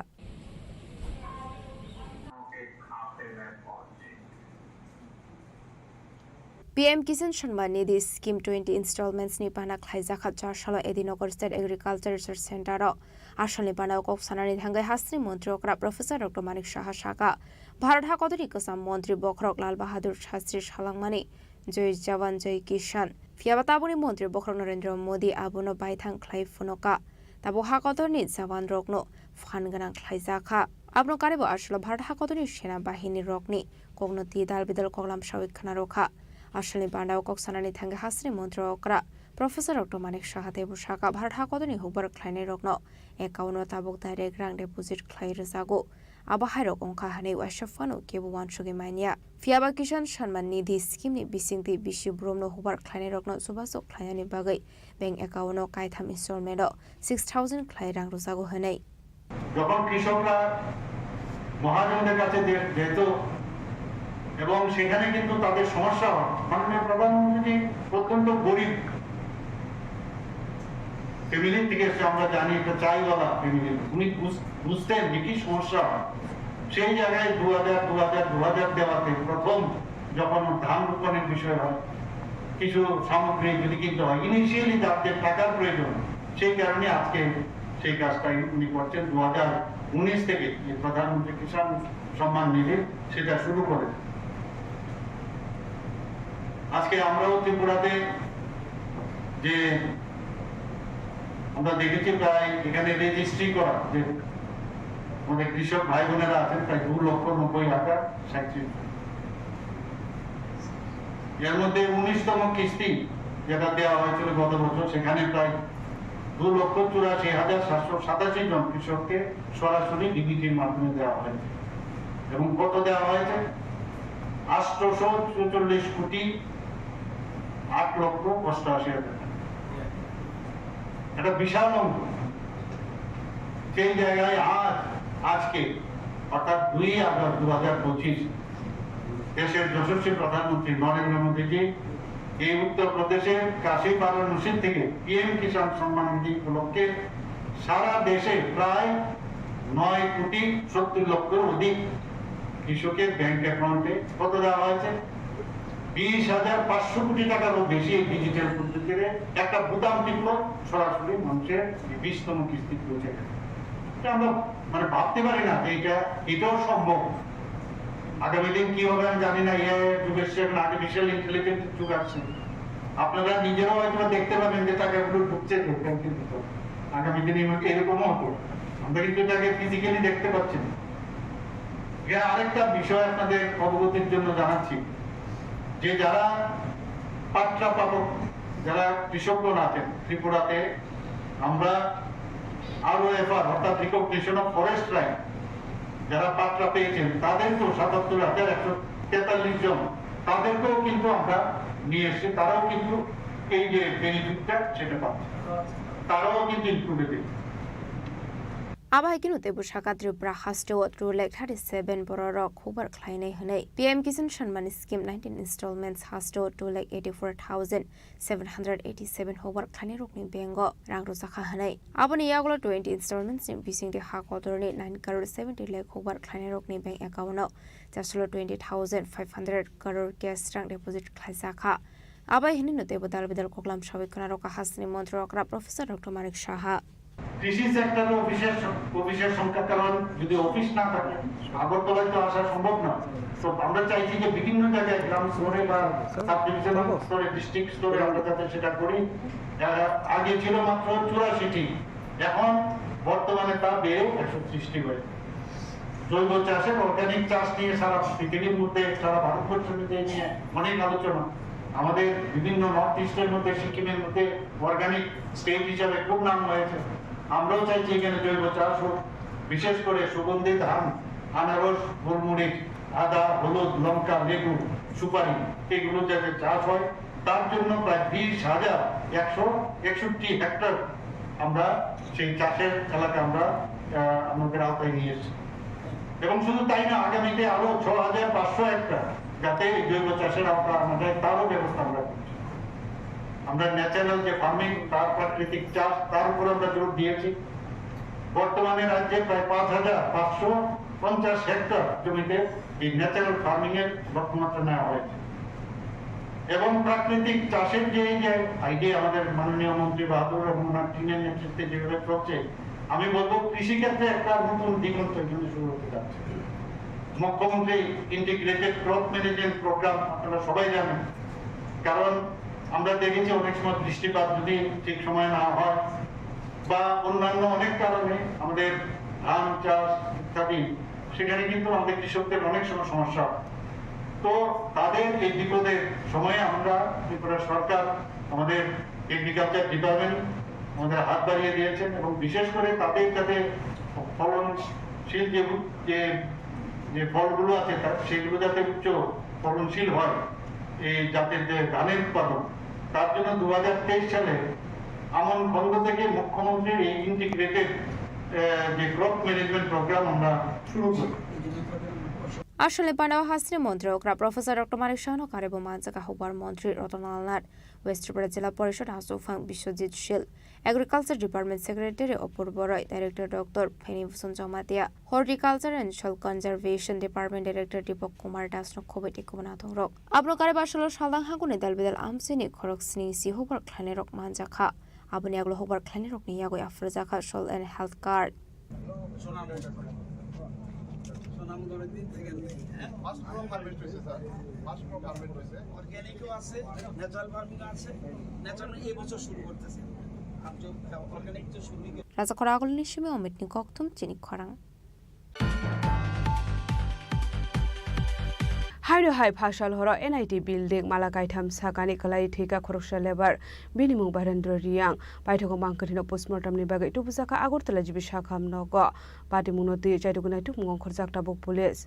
PM Kisan Shanman Nidhi Scheme 20 installments ni pana khlaijaka charshalo Edinogor State Agriculture Research Center ro ashalni pana kok sanani thangai hastri mantri okra Professor Dr. Manik Saha Shaka Bharat Hakotori Kasam Mantri Bokhrok Lal Bahadur Shastri Shalangmani Joy Jawan Joy Kishan Fiabatabuni Mantri Bokhrok Narendra Modi Abono Baithang Khlai Funoka Tabo Hakotorni Jawan Rokno Phanganang Khlaijaka Abno Karibo ashalo Bharat Hakotori Sena Bahini Rokni Kognoti Dal Bidal Koglam Shawik Khana Rokha Ashalni Bandao Kok Sanani Thanga Hasri Mantri Okra Professor Dr. Manik Saha Tebu Shaka Bharat Hakodoni Hubar Khlainai Rokno Ekauno Tabok Direct Rang Deposit Khlai Rezago Abahai Rok Ongkha Hanei Washafano Kebu Wanshugi Mania Fiaba Kisan Shanman Nidhi Scheme ni Bisingti Bishi Bromno Hubar Khlainai Rokno Subasok Khlainani Bagai Bank Ekauno Kaitham Installment 6,000 Khlai Rang Rezago Hanei যখন কৃষকরা মহাজনদের কাছে যেত এবং সেখানে কিন্তু তাদের সমস্যা হয় মাননীয় প্রধানমন্ত্রী অত্যন্ত গরিব ফ্যামিলি থেকে এসে আমরা জানি একটা চাইওয়ালা ফ্যামিলি উনি বুঝতেন যে কি সমস্যা হয় সেই জায়গায় 2000 দেওয়াতে প্রথম যখন ধান রোপণের বিষয় হয় কিছু সামগ্রী যদি কিনতে হয় ইনিশিয়ালি তাদের টাকার প্রয়োজন সেই কারণে আজকে সেই কাজটা উনি করছেন 2019 থেকে প্রধানমন্ত্রী কিষাণ সম্মান নিধি সেটা শুরু করেন আজকে আমরাও ত্রিপুরাতে যে আমরা দেখেছি প্রায় এখানে রেজিস্ট্রি করা যে আমাদের কৃষক ভাই বোনেরা আছেন প্রায় 2,90,000 এর মধ্যে 19তম কিস্তি যেটা দেওয়া হয়েছিল গত বছর সেখানে প্রায় 2,84,787 জন কৃষককে সরাসরি ডিবিটির মাধ্যমে দেওয়া হয়েছে এবং কত দেওয়া হয়েছে 844 কোটি 8,88,000 টাকা এটা বিশাল অঙ্ক সেই জায়গায় আজকে অর্থাৎ 2 আগস্ট 2025 দেশের যশস্বী প্রধানমন্ত্রী নরেন্দ্র মোদীজি এই উত্তরপ্রদেশের কাশী বারাণসী থেকে PM কিষাণ সম্মান নিধি উপলক্ষে সারা দেশে প্রায় 9,70 লক্ষের অধিক কৃষকের ব্যাংক অ্যাকাউন্টে কত দেওয়া হয়েছে 20,500 কোটি টাকারও বেশি ডিজিটাল পদ্ধতিতে একটা বুতাম টিপলো সরাসরি মানুষের 20তম কিস্তি পৌঁছে গেছে এটা আমরা মানে ভাবতে পারি না যে এটাও সম্ভব আগামী দিন কি হবে আমি জানি না আর্টিফিশিয়াল ইন্টেলিজেন্স যুগ আসছে আপনারা নিজেরাও হয়তো দেখতে পাবেন যে টাকাগুলো ঢুকছে ব্যাংকের ভিতর আগামী দিনে এরকমও হতো আমরা কিন্তু এটাকে ফিজিক্যালি দেখতে পাচ্ছি না আরেকটা বিষয় আপনাদের অবগতির জন্য জানাচ্ছি যে যারা পাট্টা পাবক যারা কৃষকগণ আছেন ত্রিপুরাতে আমরা ROFR অর্থাৎ রিকগনিশন অফ ফরেস্ট রাইট যারা পাট্টা পেয়েছেন তাদেরকেও 77,143 জন তাদেরকেও কিন্তু আমরা নিয়ে এসেছি তারাও কিন্তু এই যে বেনিফিটটা সেটা পাচ্ছে তারাও কিন্তু included Abahai Kinu Tebu Shaka Tripura Hasto through like 37 Borok Hubar Khlainai Hanei PM Kisan Shanman Scheme 19 installments Hasto to like 84,787 Hubar Khlainai Rokni Bengo Rangro Sakha Hanei Abani Yagolo 20 installments in Bising the Hakotorni 9 crore 70 lakh Hubar Khlainai Rokni Bank account just 20,500 crore cash rank deposit Khlaisakha Abai Hinino Tebu Dal Bidal Koklam Shawikana Roka Hasni Montrokra Professor Dr. Manik Saha কৃষি সেক্টরে অফিসের সংখ্যা কারণ যদি office না থাকে আগরতলায় তো আসা সম্ভব না তো আমরা চাইছি যে বিভিন্ন জায়গায় গ্রাম স্তরে বা সাব ডিভিশনাল স্তরে ডিস্ট্রিক্ট স্তরে আমরা যাতে সেটা করি। আগে ছিল মাত্র 84টি, এখন বর্তমানে তা বেড়ে 130টি হয়েছে। জৈব চাষের অর্গানিক চাষ নিয়ে সারা পৃথিবীর মধ্যে, সারা ভারতবর্ষের মধ্যে নিয়ে অনেক আলোচনা। আমাদের বিভিন্ন নর্থ ইস্টের মধ্যে, সিকিমের মধ্যে অর্গানিক স্টেট হিসাবে খুব নাম হয়েছে। আমরাও চাইছি এখানে জৈব চাষ হোক, বিশেষ করে সুগন্ধি ধান, আনারস, গোলমরিচ, আদা, হলুদ, লঙ্কা, লেবু, সুপারি এগুলো যাতে চাষ হয়। তার জন্য প্রায় 20,161 হেক্টর আমরা সেই চাষের এলাকা আমরা আমাদের আওতায় নিয়ে এসেছি। এবং শুধু তাই না, আগামীতে আরো 6,500 হেক্টর যাতে জৈব চাষের আওতা আমাদের, তারও ব্যবস্থা আমরা করছি। আমরা ন্যাচারাল যে ফার্মিং, তার প্রাকৃতিক চাষ, তার উপর আমরা জোর দিয়েছি। বর্তমানে রাজ্যে প্রায় 5,550 হেক্টর জমিতে এই ন্যাচারাল ফার্মিং এর লক্ষ্যমাত্রা নেওয়া হয়েছে। এবং প্রাকৃতিক চাষের যে আইডিয়া আমাদের মাননীয় মন্ত্রী বাহাদুর রহমান টিনের নেতৃত্বে যেভাবে চলছে, আমি বলবো কৃষিক্ষেত্রে একটা নতুন দিগন্ত এখানে শুরু হতে যাচ্ছে। মুখ্যমন্ত্রী ইন্টিগ্রেটেড ক্রপ ম্যানেজমেন্ট প্রোগ্রাম আপনারা সবাই জানেন। কারণ আমরা দেখেছি অনেক সময় বৃষ্টিপাত যদি ঠিক সময় না হয় বা অন্যান্য অনেক কারণে আমাদের ধান চাষ ইত্যাদি, সেখানে কিন্তু আমাদের কৃষকদের অনেক সময় সমস্যা। তো তাদের এই বিপদের সময়ে আমরা ত্রিপুরা সরকার, আমাদের এগ্রিকালচার ডিপার্টমেন্ট আমাদের হাত বাড়িয়ে দিয়েছেন এবং বিশেষ করে তাদের যাতে ফলনশীল যে ফলগুলো আছে সেগুলো যাতে উচ্চ ফলনশীল হয়, এই জাতের যে ধানের উৎপাদন, তার জন্য 2023 সালে আমন খন্ড থেকে মুখ্যমন্ত্রীর এই ইন্টিগ্রেটেড যে ক্রপ ম্যানেজমেন্ট প্রোগ্রাম আমরা শুরু করি। আসলে পানাও হাসিনে মন্ত্রকরা প্রফেসর ডক্টর মানিক শাহন কারেব মানজাকা হবার মন্ত্রী রতনলাল ওয়েস্ট ত্রিপুরা জেলা পরিষদ হাসুফাং Biswajit Sil, agriculture department secretary Apurba Roy, director doctor Phanibhushan Jamatia, horticulture and soil conservation department director Dipak Kumar Das নখবৈটি কুমানাথং রক আবনো কারেব আসলে সালদাং হাগুনে দালবেদাল আমসিনি খরক স্নি সি হবার খ্লানে রক মানজাখা আবনি আগলো হবার খ্লানে রক নিয়াগই আফরজাখা সল এন্ড হেলথ কার্ড। রাজা খরা আগল নিশিমে অমিতনি কক্তুম চিনি খরাং। হাইরো হাই ফাশাল হর এনআইটি বিল্ডিং মালাকাইথাম সাকানি কলাই ठेका खरकसा लेबार बिनिमुं बारेन्द्र रियां बायथाखौ मांखथिनो पोस्टमर्टमनि बागै टुबुजाखा आगरतला जिबि साखाम नग पाटिमुनति जायदुगुनाय तुकमुं खरजाकटा बुक पुलिस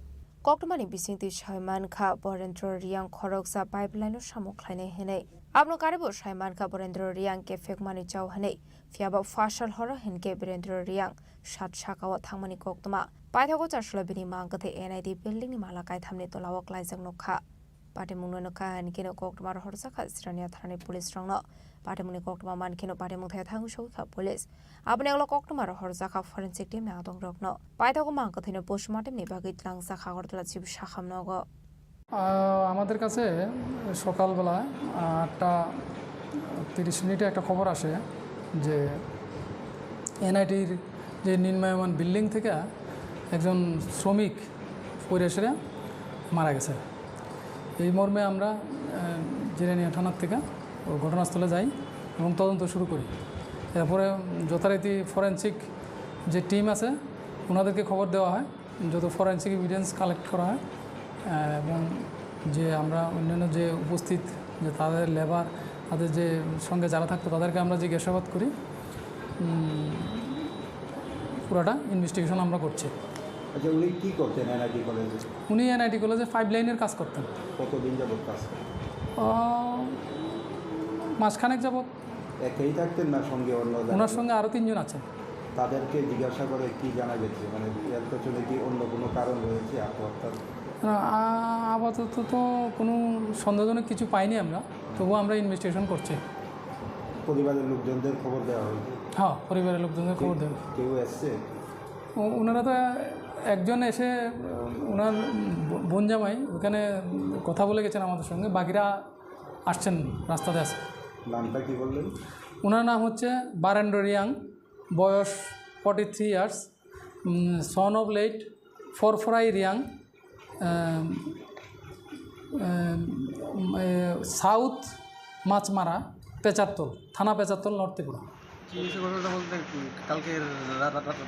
कक्टमानि बिसिंति सायमानखा बरेन्द्र रियां खरकसा पाइपलाइन सामुख्लायनाय हेनै आबनो कारेबो सायमानखा बरेन्द्र रियां केफेकमानि चाव हेनै फियाबा फाशल हर हेनके बरेन्द्र रियां सात साकाव थांमानि कक्टमा पाइथाखौ चारसला बिनि मांगथे एनआईडी बिल्डिंनि मालाकाइथामनि तलाव क्लाइजों नखा पाटिमुंनो नखा हेनकेनो कक्टमार हरजाखा सिरानिया थानानि पुलिस रंनो पाटिमुंनि कक्टमा मानकेनो पाटिमुं थाया थांगु सौखा पुलिस आबने अगला कक्टमार हरजाखा फरेन्सिक टीम आदं रगनो पाइथाखौ मांगथेनो पोस्टमर्टमनि बागै लांसा खागरतला जिबि साखामनग আমাদের কাছে সকালবেলা 8:30 একটা খবর আসে যে এনআইটির যে নির্মায়মান বিল্ডিং থেকে একজন শ্রমিক পরিবেশে মারা গেছে। এই মর্মে আমরা জিরানিয়া থানার থেকে ঘটনাস্থলে যাই এবং তদন্ত শুরু করি। এরপরে যথারীতি ফরেন্সিক যে টিম আছে ওনাদেরকে খবর দেওয়া হয়, যত ফরেন্সিক এভিডেন্স কালেক্ট করা হয় এবং যে আমরা অন্যান্য যে উপস্থিত যে তাদের লেবার, তাদের যে সঙ্গে যারা থাকতো তাদেরকে আমরা জিজ্ঞাসাবাদ করি। পুরাটা ইনভেস্টিগেশন আমরা করছি। আচ্ছা, উনি কী করতেন এনআইটি কলেজে? উনি এনআইটি কলেজে পাইপলাইনের কাজ করতেন। কতদিন যাবত কাজ করেন? মাসখানেক যাবত। একাই থাকতেন না সঙ্গে অন্য? ওনার সঙ্গে আরও 3 জন আছে। তাদেরকে জিজ্ঞাসা করে কি জানা গেছে, মানে এর পেছনে কি অন্য কোনো কারণ রয়েছে আত্মহত্যার? আপাতত তো কোনো সন্দেহজনক কিছু পাইনি আমরা, তবুও আমরা ইনভেস্টিগেশন করছি। পরিবারের লোকজনদের খবর দেওয়া হয়েছে? হ্যাঁ, পরিবারের লোকজনদের খবর দেওয়া। কেউ এসছে? ওনারা তো একজন এসে ওনার বোন জামাই ওখানে কথা বলে গেছেন আমাদের সঙ্গে, বাকিরা আসছেন, রাস্তাতে আসে। নামটা কি বললেন? ওনার নাম হচ্ছে বরেন্দ্র রিয়াং, বয়স 43 years, son of late Forforai Reang, south Machmara Pecharthal, থানা পেচারতল, নর্থ ত্রিপুরা। কি হয়েছে ঘটনাটা বলতে কালকে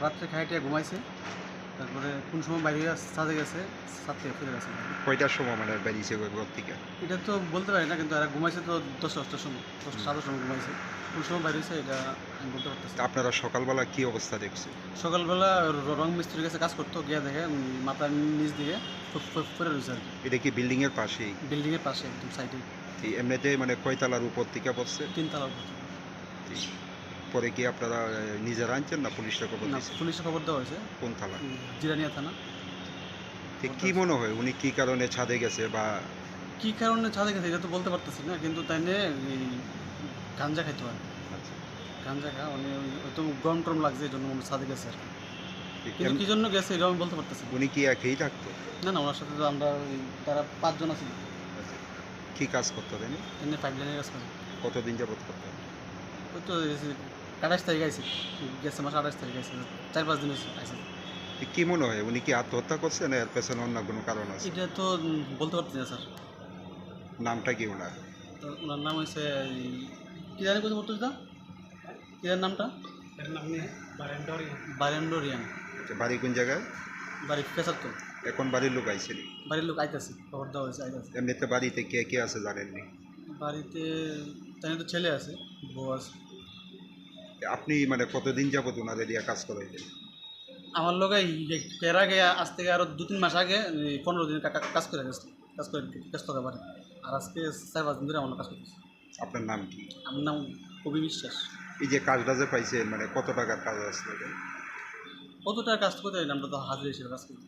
রাত্রে খাইটিয়া ঘুমাইছে, তারপরে কোন সময় বাইরে সাজে গেছে, সাত থেকে ফিরে গেছে। কয়টার সময় মানে বেরিয়েছে ঘর থেকে? এটা তো বলতে পারি না, কিন্তু এরা ঘুমাইছে তো 10-11টার সময়, 10-11টার সময় ঘুমাইছে। কোন সময় বাইরে হয়েছে এটা আমি বলতে পারতেছি। আপনারা সকালবেলা কি অবস্থা দেখছে? সকালবেলা রং মিস্ত্রির কাছে কাজ করতো, গিয়ে দেখে মাথার নিচ দিকে পড়ে রয়েছে আর কি। এটা কি বিল্ডিংয়ের পাশেই? বিল্ডিংয়ের পাশে একদম সাইডে। এমনিতে মানে কয়তলার উপর থেকে পড়ছে? 3 তলার উপর। পরে কি আপনারা নিজেরা আনছেন না পুলিশে খবর না, দিয়েছেন? পুলিশে খবর দেওয়া হয়েছে। কোন থানা? জিরানিয়া থানা। কি মনে হয় উনি কি কারণে ছাদে গেছে বা কি কারণে ছাদে গেছে এটা তো বলতে পারতেছি না, কিন্তু তাই নিয়ে গাঞ্জা খাইতে হয়। গাঞ্জা খা উনি হয়তো গরম টরম লাগছে, এই জন্য ছাদে গেছে আর কি। কিন্তু কি জন্য গেছে এটা আমি বলতে পারতেছি। উনি কি একাই থাকতো? না না, ওনার সাথে তো আমরা তারা 5 জন আছি। কি কাজ করতো তিনি? তিনি পাইপলাইনের কাজ করেন। কতদিন যাবত করতেন? ওই তো 28 তারিখ আইছে, গেছে মাসে 28 তারিখ আইছে, 4-5 দিন আইছে। কি মনে হয় উনি কি আত্মহত্যা করছে না এর পেছনে অন্য কোনো কারণ আছে? এটা তো বলতে পারতেছি না স্যার। নামটা কি ওনার? তো ওনার নাম হয়েছে কি জানি কোথাও বলতে দিতা, কি জানি নামটা? এর নাম নিয়ে বারেন্ডোরিয়ান। বাড়ি কোন জায়গায়? বাড়ি পেশার তো। এখন বাড়ির লোক আইছেনি? বাড়ির লোক আইতাছে, খবর দেওয়া হয়েছে, আইতাছে। এমনিতে বাড়িতে কে কে আছে জানেননি? বাড়িতে তাই তো ছেলে আছে, বউ আছে। আপনি মানে কতদিন যাবত ওনাদের দিয়ে কাজ করাইতেন? আমার লোক এর আগে আজ থেকে আরো 2-3 মাস আগে 15 দিন কাজ করে গেছে, কাজ করতে পারে। আর আজকে 4-5 দিন ধরে আমার কাজ করতেছে। আপনার নাম কি? আমার নাম কবি বিশ্বাস। এই যে কাজটা যে পাইছেন মানে কত টাকার কাজ আসলে? কত টাকা কাজ করতে আমরা তো হাজির হিসেবে কাজ করতে।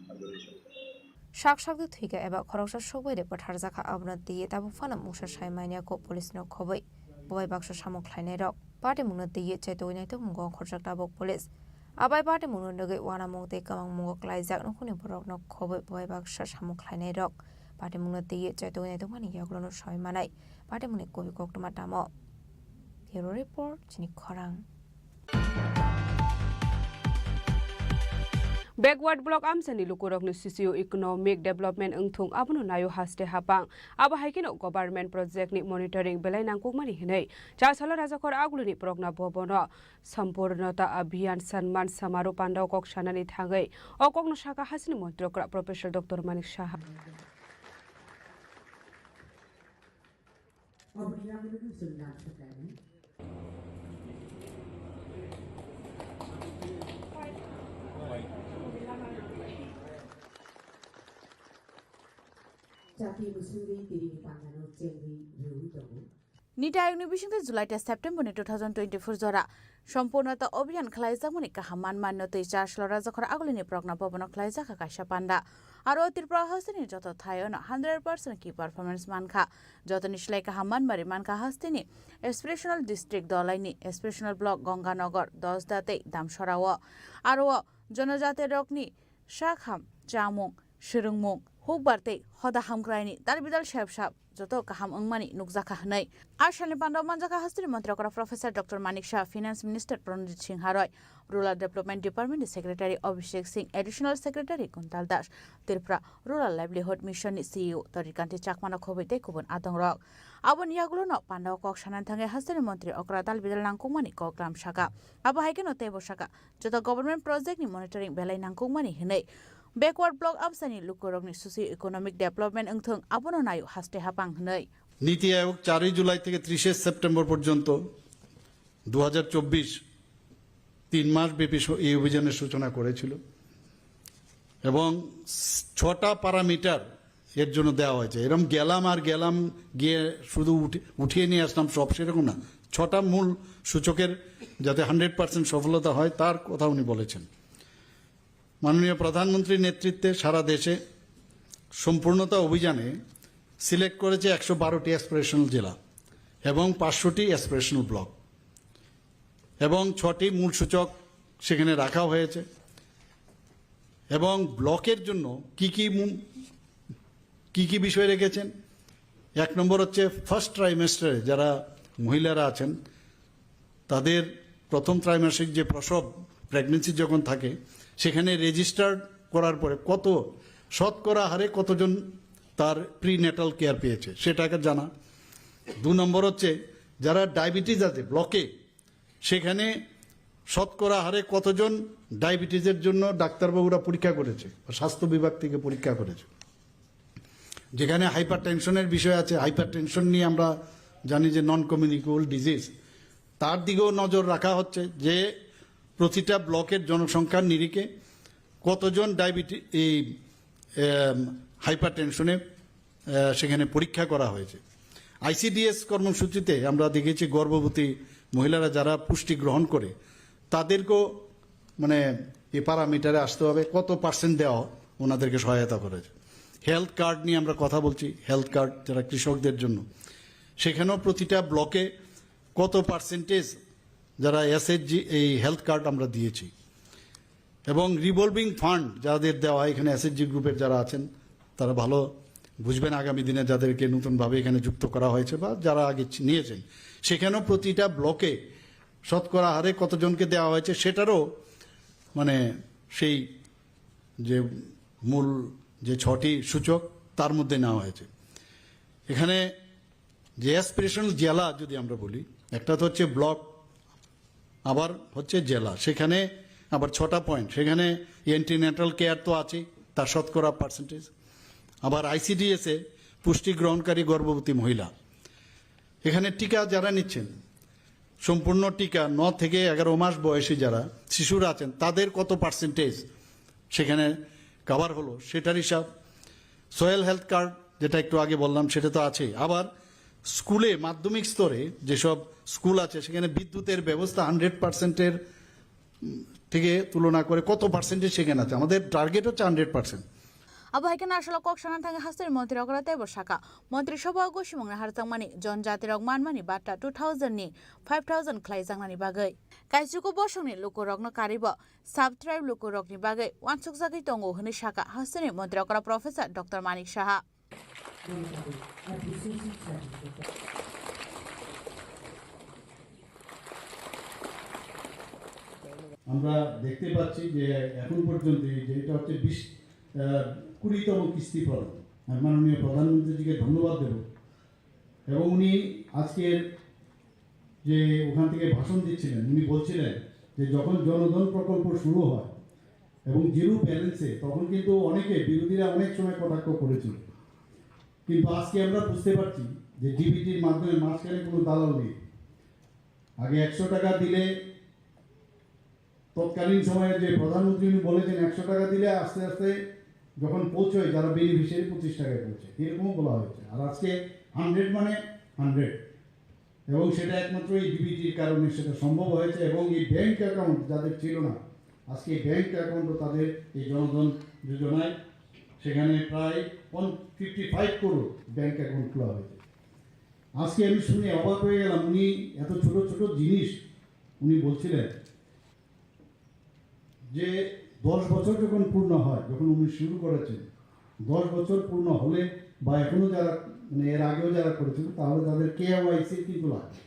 Shak-shak thuiga eba khoroksa shogoi de pathar jaka abna diye tabu fana musha shaimania ko police no khoboi boy baksha samok khlainai rok party mungna diye chaitoinai to mungong khorjak tabok police abai party mungno nogai wana mongte kamang mungok laijak no khuni borok no khoboi boy baksha samok khlainai rok party mungna diye chaitoinai to mani yaglono shaimanai party mungni kobi koktuma tamo Bureau Report Chini Khorang Backward block amsani lukurokni socio-economic development engthung abono nayo haste hapang abo haikino government project ni monitoring belai nangkukmani hinai chasalo rajakor aguluni progna bobono sampurnata abhiyan sanman samaroh pandau kok sanani thangai okokno shaka hasini montrokra Professor Dr. Manik Saha Nita ayungni bisingte July ta September ni 2024 jora সম্পূর্ণতা অভিযান খালাইজামনি কাহামান মান্যতৈ চারশলর রাজখর আগলিনি প্রজ্ঞা ভবন খালাইজাখা কাইসা পান্ডা আর ত্রিপুরা হাস্তিনি যত থায়ন 100% কি performance মানখা যত নিশলাই কাহামান মারি মানখা হাস্তিনি এসপিরেশনাল district দলাইনি এসপিরেশনাল block Ganganagar 10 দাতেই দামসরাও আর জনজাতি রকনি শাখাম চামুং শিরুংমুং হুকবারতেই হদা হামগ্রাইনি তার বিদাল সাহেব যত কাহাম অংমানি নুকজাখা হনাই আশানি পান্ডব মানজাখা হাস্তিনি মন্ত্রকরা professor doctor Manik Saha finance minister Pranajit Singh হারয় rural development department secretary Abhishek Singh additional secretary Kuntal Das Tripura rural livelihood mission CEO Tarikanti চাকমানা খবৈতে কুবন আদং রক আবন ইয়াগুলোনো পান্ডব কক সানান থাঙ্গে হাস্তিনি মন্ত্রী অকরা দাল বিদাল নাংকুমানি কগ্রাম শাখা আবো হাইকেনো তেবো শাখা যত গভর্নমেন্ট প্রজেক্ট নি মনিটরিং বেলাই নাংকুমানি হনাই Backward block amsani lukurokni socio-economic development engthung abono nayo haste hapang hnai নীতি আয়োগ 4 জুলাই থেকে 30 সেপ্টেম্বর পর্যন্ত 2024 3 মাস ব্যাপী এই অভিযানের সূচনা করেছিল এবং 6টা প্যারামিটার এর জন্য দেওয়া হয়েছে এরকম গেলাম গিয়ে শুধু উঠিয়ে নিয়ে আসলাম সব সেরকম না 6টা মূল সূচকের যাতে 100% সফলতা হয় তার কথা উনি বলেছেন মাননীয় প্রধানমন্ত্রীর নেতৃত্বে সারা দেশে সম্পূর্ণতা অভিযানে সিলেক্ট করেছে 112টি অ্যাসপিরেশনাল জেলা এবং 500টি অ্যাসপিরেশনাল ব্লক এবং 6টি মূল সূচক সেখানে রাখা হয়েছে এবং ব্লকের জন্য কি বিষয় রেখেছেন এক নম্বর হচ্ছে ফার্স্ট ট্রাইমেস্টারে যারা মহিলারা আছেন তাদের প্রথম ত্রৈমাসিক যে প্রসব প্রেগন্যান্সি যখন থাকে সেখানে রেজিস্টার্ড করার পরে কত শতকরা হারে কতজন তার প্রিনেটাল কেয়ার পেয়েছে, সেটাকে জানা। 2 নম্বর হচ্ছে যারা ডায়াবেটিস আছে ব্লকে, সেখানে শতকরা হারে কতজন ডায়াবেটিসের জন্য ডাক্তারবাবুরা পরীক্ষা করেছে, স্বাস্থ্য বিভাগ থেকে পরীক্ষা করেছে। যেখানে হাইপার টেনশনের বিষয় আছে, হাইপার টেনশন নিয়ে আমরা জানি যে নন কমিউনিকেবল ডিজিজ, তার দিকেও নজর রাখা হচ্ছে যে প্রতিটা ব্লকের জনসংখ্যার নিরিখে কতজন ডায়াবেটিস এই হাইপার টেনশনে সেখানে পরীক্ষা করা হয়েছে। ICDS কর্মসূচিতে আমরা দেখেছি গর্ভবতী মহিলারা যারা পুষ্টি গ্রহণ করে তাদেরকেও মানে এই প্যারামিটারে আসতে হবে, কত পার্সেন্ট দেওয়া ওনাদেরকে সহায়তা করেছে। হেলথ কার্ড নিয়ে আমরা কথা বলছি, হেলথ কার্ড যারা কৃষকদের জন্য, সেখানেও প্রতিটা ব্লকে কত পার্সেন্টেজ যারা SHG এই হেলথ কার্ড আমরা দিয়েছি। এবং রিভলভিং ফান্ড যাদের দেওয়া, এখানে SHG গ্রুপের যারা আছেন তারা ভালো বুঝবেন আগামী দিনে যাদেরকে নতুনভাবে এখানে যুক্ত করা হয়েছে বা যারা আগে নিয়েছেন, সেখানেও প্রতিটা ব্লকে শতকরা হারে কতজনকে দেওয়া হয়েছে সেটারও মানে সেই যে মূল যে 6টি সূচক তার মধ্যে নেওয়া হয়েছে। এখানে যে অ্যাসপিরেশনাল জেলা যদি আমরা বলি, একটা তো হচ্ছে ব্লক, আবার হচ্ছে জেলা, সেখানে আবার 6টা পয়েন্ট। সেখানে অ্যান্টিনেটাল কেয়ার তো আছে, তার শতকরা পার্সেন্টেজ। আবার ICDS-এ পুষ্টি গ্রহণকারী গর্ভবতী মহিলা, এখানে টিকা যারা নিচ্ছেন সম্পূর্ণ টিকা 9 থেকে 11 মাস বয়সী যারা শিশুরা আছেন তাদের কত পার্সেন্টেজ সেখানে কভার হলো সেটার হিসাব। সয়েল হেলথ কার্ড যেটা একটু আগে বললাম সেটা তো আছেই। আবার স্কুলে মাধ্যমিক স্তরে যেসব স্কুল আছে সেখানে বিদ্যুতের ব্যবস্থা 100%-এর থেকে তুলনা করে কত পার্সেন্টেজ সেখানে আছে। আমাদের টার্গেট হচ্ছে 100%। আবহাইকে আসলে কক সানান থাকা হাস্তের মন্ত্রী অগ্রতে বসাকা মন্ত্রিসভা গসিমং হারজাংমানি জনজাতি রক মানমানি বাটা 2000 ni 5000 খ্লাইজাংনানি বাগৈ কাইजुको बसंनि लुकुरकनो कारिब साब ट्राइब लुकुरकनि बागै वानसुक जागै दंगो होनो साका हास्तेनि मन्त्रि अग्रा प्रफेसर डॉक्टर मानिक साहा। আমরা দেখতে পাচ্ছি যে এখন পর্যন্ত যেটা হচ্ছে 20তম কিস্তি প্রদান। আমি মাননীয় প্রধানমন্ত্রীজিকে ধন্যবাদ দেব। এবং উনি আজকের যে ওখান থেকে ভাষণ দিচ্ছিলেন, উনি বলছিলেন যে যখন জনধন প্রকল্প শুরু হয় এবং জিরো ব্যালেন্সে, তখন কিন্তু অনেকে বিরোধীরা অনেক সময় কটাক্ষ করেছিল। কিন্তু আজকে আমরা বুঝতে পারছি যে ডিবিটির মাধ্যমে মাঝখানে কোনো দালাল নেই। আগে 100 টাকা দিলে, তৎকালীন সময়ে যে প্রধানমন্ত্রী উনি বলেছেন 100 টাকা দিলে আস্তে আস্তে যখন পৌঁছয় যারা বেনিফিশিয়ারি 25 টাকায় পৌঁছে, এরকমও বলা হয়েছে। আর আজকে 100 মানে 100, এবং সেটা একমাত্র এই ডিবিটির কারণে সেটা সম্ভব হয়েছে। এবং এই ব্যাংক অ্যাকাউন্ট যাদের ছিল না, আজকে ব্যাংক অ্যাকাউন্টও তাদের এই জনধন যোজনায় সেখানে প্রায় 55 করোড় ব্যাংক অ্যাকাউন্ট খোলা হয়েছে। আজকে আমি শুনে অবাক হয়ে গেলাম, উনি এত ছোট ছোট জিনিস উনি বলছিলেন যে 10 বছর যখন পূর্ণ হয়, যখন উনি শুরু করেছেন 10 বছর পূর্ণ হলে বা এখনও যারা মানে এর আগেও যারা করেছেন তাহলে তাদের KYC কিন্তু লাগবে।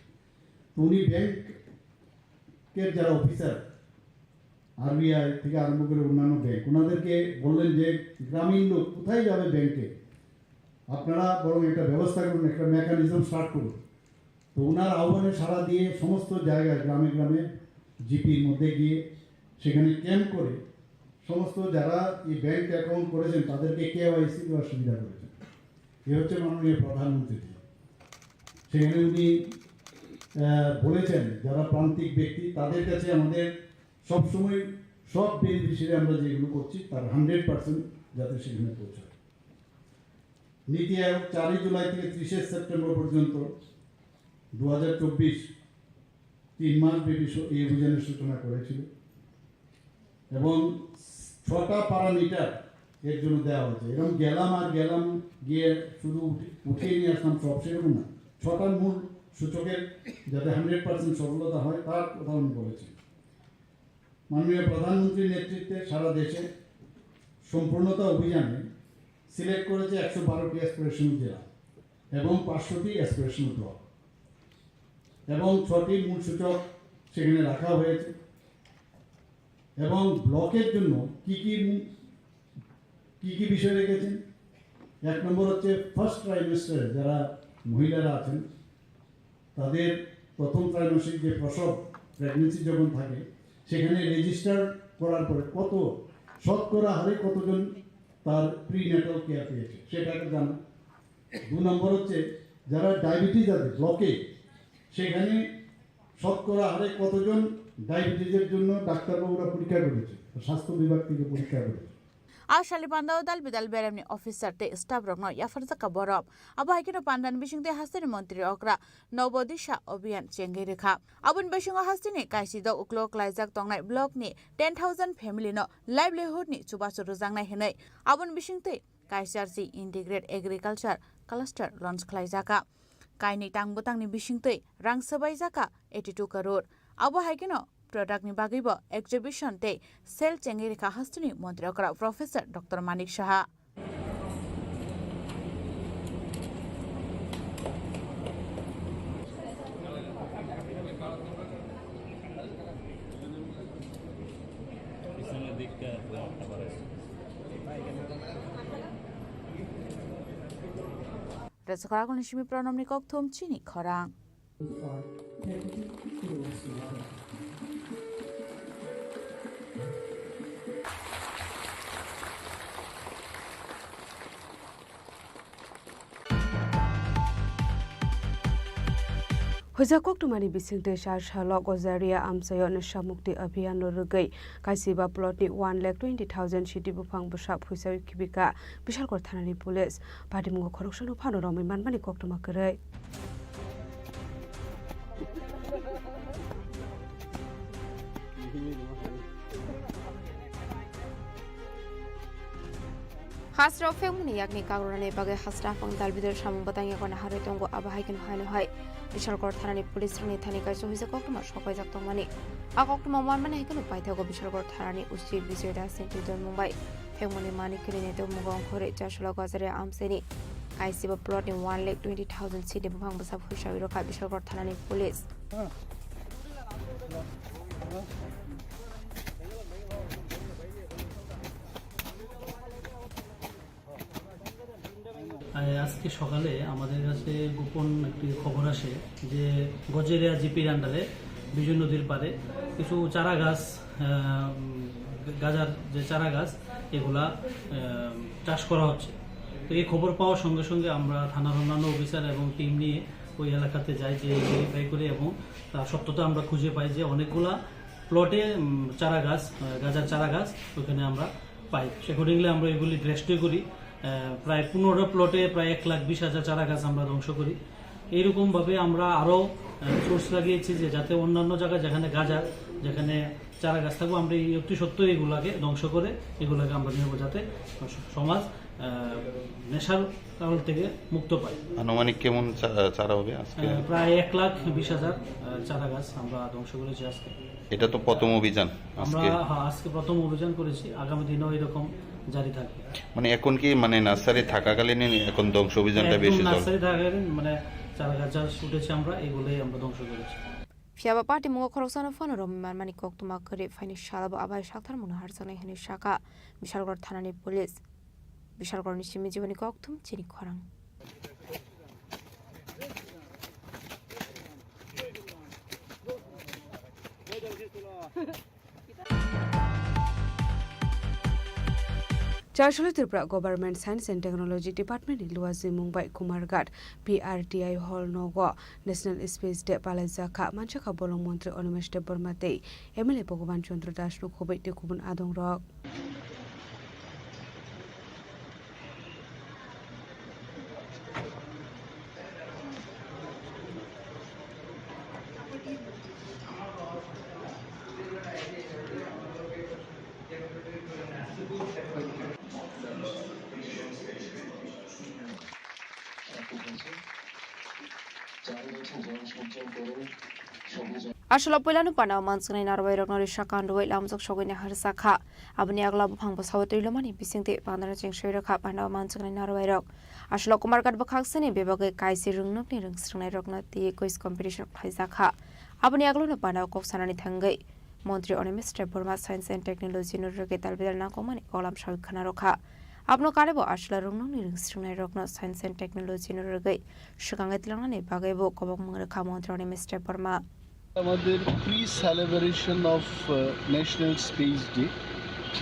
তো উনি ব্যাংকের যারা অফিসার RBI থেকে আরম্ভ করে অন্যান্য ব্যাংক, ওনাদেরকে বললেন যে গ্রামীণ লোক কোথায় যাবে ব্যাংকে, আপনারা বরং একটা ব্যবস্থা করুন, একটা মেকানিজম স্টার্ট করুন। তো ওনার আহ্বানে সাড়া দিয়ে সমস্ত জায়গায় গ্রামে গ্রামে জিপির মধ্যে গিয়ে সেখানে ক্যাম্প করে সমস্ত যারা এই ব্যাংক অ্যাকাউন্ট করেছেন তাদেরকে KYC দেওয়ার সুবিধা করেছেন। এ হচ্ছে মাননীয় প্রধানমন্ত্রী। সেখানে উনি বলেছেন যারা প্রান্তিক ব্যক্তি তাদের কাছে আমাদের সবসময় সব বেনিফিশিয়ারি আমরা যেগুলো করছি তার 100% যাতে সেখানে পৌঁছায়। নীতি আয়োগ 4 জুলাই থেকে 30 সেপ্টেম্বর পর্যন্ত 2024 3 মাস ব্যাপী এই অভিযানের সূচনা করেছিল এবং 6টা প্যারামিটার এর জন্য দেওয়া হয়েছে। এবং গেলাম গিয়ে শুধু উঠিয়ে নিয়ে আসলাম সব, সেরকম না। 6টা মূল সূচকের যাতে 100% সফলতা হয় তার কথা উনি বলেছেন। মাননীয় প্রধানমন্ত্রীর নেতৃত্বে সারা দেশে সম্পূর্ণতা অভিযানে সিলেক্ট করেছে 112টি অ্যাসপিরেশনাল জেলা এবং 500টি অ্যাসপিরেশনাল ব্লক, এবং 6টি মূল সূচক সেখানে রাখা হয়েছে। এবং ব্লকের জন্য কি কি বিষয় রেখেছেন, এক নম্বর হচ্ছে ফার্স্ট ট্রাইমেস্টারে যারা মহিলারা আছেন তাদের প্রথম ত্রৈমাসিক যে প্রসব প্রেগনেন্সি যখন থাকে সেখানে রেজিস্টার করার পরে কত শতকরা হারে কতজন তার প্রিন্যাটাল কেয়ার পেয়েছে সেটা একটা জানা। 2 নম্বর হচ্ছে যারা ডায়াবেটিস আছে ব্লকে সেখানে শতকরা হারে কতজন ডায়াবেটিসের জন্য ডাক্তারবাবুরা পরীক্ষা করেছে, স্বাস্থ্য বিভাগ থেকে পরীক্ষা করেছে। Ashali Pandao dal bidal beremni officer te staff rokno yafarjaka borop abo haikino pandan bisingte hastini montri okra nobodisha obiyan chengi rekha abun besingo hastini kaisi do uklo klaijak tongnai block ni 10,000 family no livelihood ni chubachu rujangnai hinai abun bisingte kaisarsi integrate agriculture cluster launch klaijaka kaini tangbutangni bisingte rang sabaijaka 82 crore abo haikino product ni bagibo exhibition te sel chengi rekha hastini montri okra professor Dr. Manik Shaha Resekarang nishimi pronom ni kokthum Chini Khorang Hujakok tumani bisingte shar shalok ozaria amsayo nasha mukti abhiyan lorugai kaisiba plot ni 1,20,000 shiti bufang busap husawi kibika bishal kor thanani police padimgo khoroksanu phanorami manmani koktuma kare Hasra femuni yakni kagrane bagai hasra pang dalbidor samung batang yakona hare tongo abahaikin haino hai bishal kor thanani police rani thani kai sohisa koktuma shokai jak tongmani akoktuma manmani haikanu paithago bishal kor thanani usti bijoyda senti don mumbai femuni mani kiline to mugong khore jashala gazare amseni kaisiba plot ni 1,20,000 city bufang basap husawi rokha bishal kor thanani police আজকে সকালে আমাদের কাছে গোপন একটি খবর আসে যে গজেরিয়া জিপির আন্ডারে বিজয় নদীর পাড়ে কিছু চারা গাছ গাজার যে চারা গাছ এগুলা চাষ করা হচ্ছে। তো এই খবর পাওয়ার সঙ্গে সঙ্গে আমরা থানার অন্যান্য অফিসার এবং টিম নিয়ে ওই এলাকাতে যাই, যে ভেরিফাই করি এবং তার সত্যতা আমরা খুঁজে পাই যে অনেকগুলা প্লটে চারা গাছ গাজার চারা গাছ ওখানে আমরা পাই। সেকর্ডিংলি আমরা এগুলি ড্রেস্টে করি। প্রায় 15 প্লটে প্রায় 1,20,000 চারা গাছ আমরা ধ্বংস করি। এইরকমভাবে আমরা আরও সোর্স লাগিয়েছি যে যাতে অন্যান্য জায়গায় যেখানে গাজা যেখানে চারা গাছ থাকবো আমরা এই অতি সত্য এগুলাকে ধ্বংস করে এগুলাকে আমরা নেব যাতে সমাজ নেশার কারণ থেকে মুক্ত পায়। আনুমানিক কেমন চারা হবে আজকে? প্রায় 1,20,000 চারা গাছ আমরা ধ্বংস করেছি আজকে। এটা তো প্রথম অভিযান আমরা আজকে প্রথম অভিযান করেছি, আগামী দিনেও এরকম জারি থাকবে। মানে এখন কি মানে নার্সারি থাকাকালীন এখন ধ্বংস অভিযানটা বেশি চলে? নার্সারি থাকাকালীন মানে চারা গাছ যা উঠেছে আমরা এগুলোই আমরা ধ্বংস করেছি। Fiaba party mungo khoroksana phone rom manmani koktuma kare faini shalaba abai shakthar munahar sanai hani shaka bishalgor thanani police bishalgor nishimi jibani koktum Chini Khorang Charshali Tripura Government Science and Technology Department in Luazi Mumbai Kumarghat PRTI Hall Nogo National Space Day Palazaka Manchaka Bolong Montri Onimesh Debormatei MLA Bhagavan Chandra Das Nukhobei Tekubun Adong Rock Ashla Pilanu Pana Mansani Narway Rognori Shakan Wait Lamsok Shogin Harsaka Abni Agla Pangbo Sawatrilomani Bising Pandara Ching Shiraka Pana Mansani Narway Rock Ashla Kumargat Bakaksani Bebage Kaisi Rungnok Rungsrang Rogna the quiz competition Kaisaka Abni Aglo Pana Koksanani Tangai Montri Onimis Burma Science and Technology Nurgetal Nakomani Kolam Shal Kanaroka Abno karebo ashla rungno ni ringstrungnai rokno science and technology no rogai shikangai tilangani bagaibo kobok mangrekha montroni Mr. Burma আমাদের pre celebration of national space day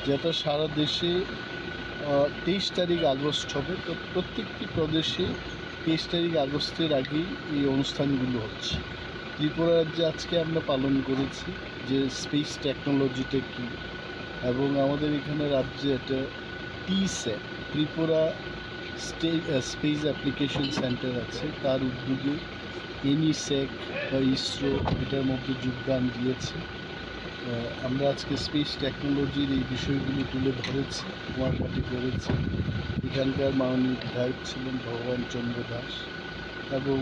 যেটা সারা দেশে 23 তারিখ August হবে তো প্রত্যেকটি প্রদেশে 23 তারিখ আগস্টের আগেই এই অনুষ্ঠানগুলো হচ্ছে ত্রিপুরা রাজ্যে আজকে আমরা পালন করেছি যে স্পেস টেকনোলজিটা কী এবং আমাদের এখানে রাজ্যে এটা টিস্যাট ত্রিপুরা স্পেস অ্যাপ্লিকেশন সেন্টার আছে তার উদ্যোগে এনিসেক বা ইসরো এটার মধ্যে যোগদান দিয়েছে আমরা আজকে স্পেস টেকনোলজির এই বিষয়গুলি তুলে ধরেছি কুমারঘাটি করেছি এখানকার মাননীয় বিধায়ক ছিলেন ভগবান চন্দ্র দাস এবং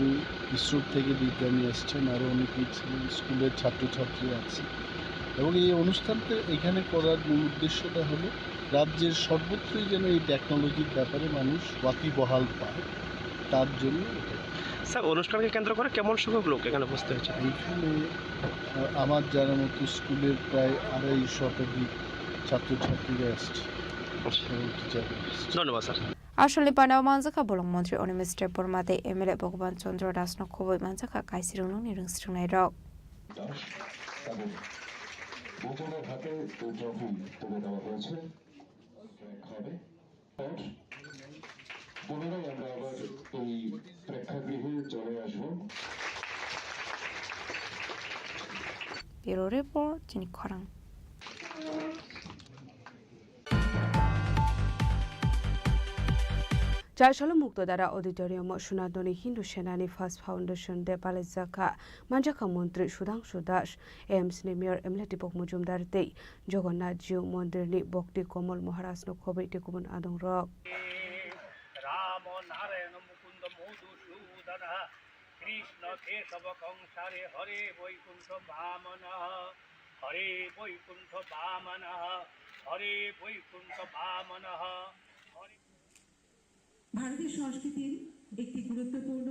ইসরোর থেকে বিজ্ঞানী এসছেন আরও অনেকেই ছিলেন স্কুলের ছাত্রছাত্রী আছে এবং এই অনুষ্ঠানটা এখানে করার মূল উদ্দেশ্যটা হলো রাজ্যের সর্বত্রই যেন এই টেকনোলজির ব্যাপারে মানুষ ওয়াকিবহাল পায় তার জন্য স্যার অনুষ্ঠানকে কেন্দ্র করে কেমন সংখ্যক লোক এখানে উপস্থিত হয়েছে এইখানে আমার জানার মতো স্কুলের প্রায় 250 শতাধিক ছাত্রছাত্রীরা এসছে ধন্যবাদ sir Ashli panau manjaka bolong mantri oni Mr. Burma de MLA Bhagwan Chandra Das no khoboi manjaka kaisirungno ni ringstrungnai rok বোতলের হাতে ট্রফি তুলে দেওয়া হয়েছে পুনরায় আমরা আবার এই প্রেক্ষাগৃহে চলে আসবো Bureau Report Chini Khorang Charshalo Muktodara Auditorium Shunadoni Hindu Senani First Foundation de Palizaka Manjaka Montri Shudangshu Dash AIMS ni Mayor Emleti Bok Mujumdar Dei Jagannath Jiu Mondir ni Bokti Komal Maharaj no Khobei te Kubun Adong Rok Ramo Narayana Mukunda Madhusudana Krishna Kesava Kangsare Hare Vaikuntha Vamana Hare Vaikuntha Vamana Hare Vaikuntha Vamana ভারতীয় সংস্কৃতির একটি গুরুত্বপূর্ণ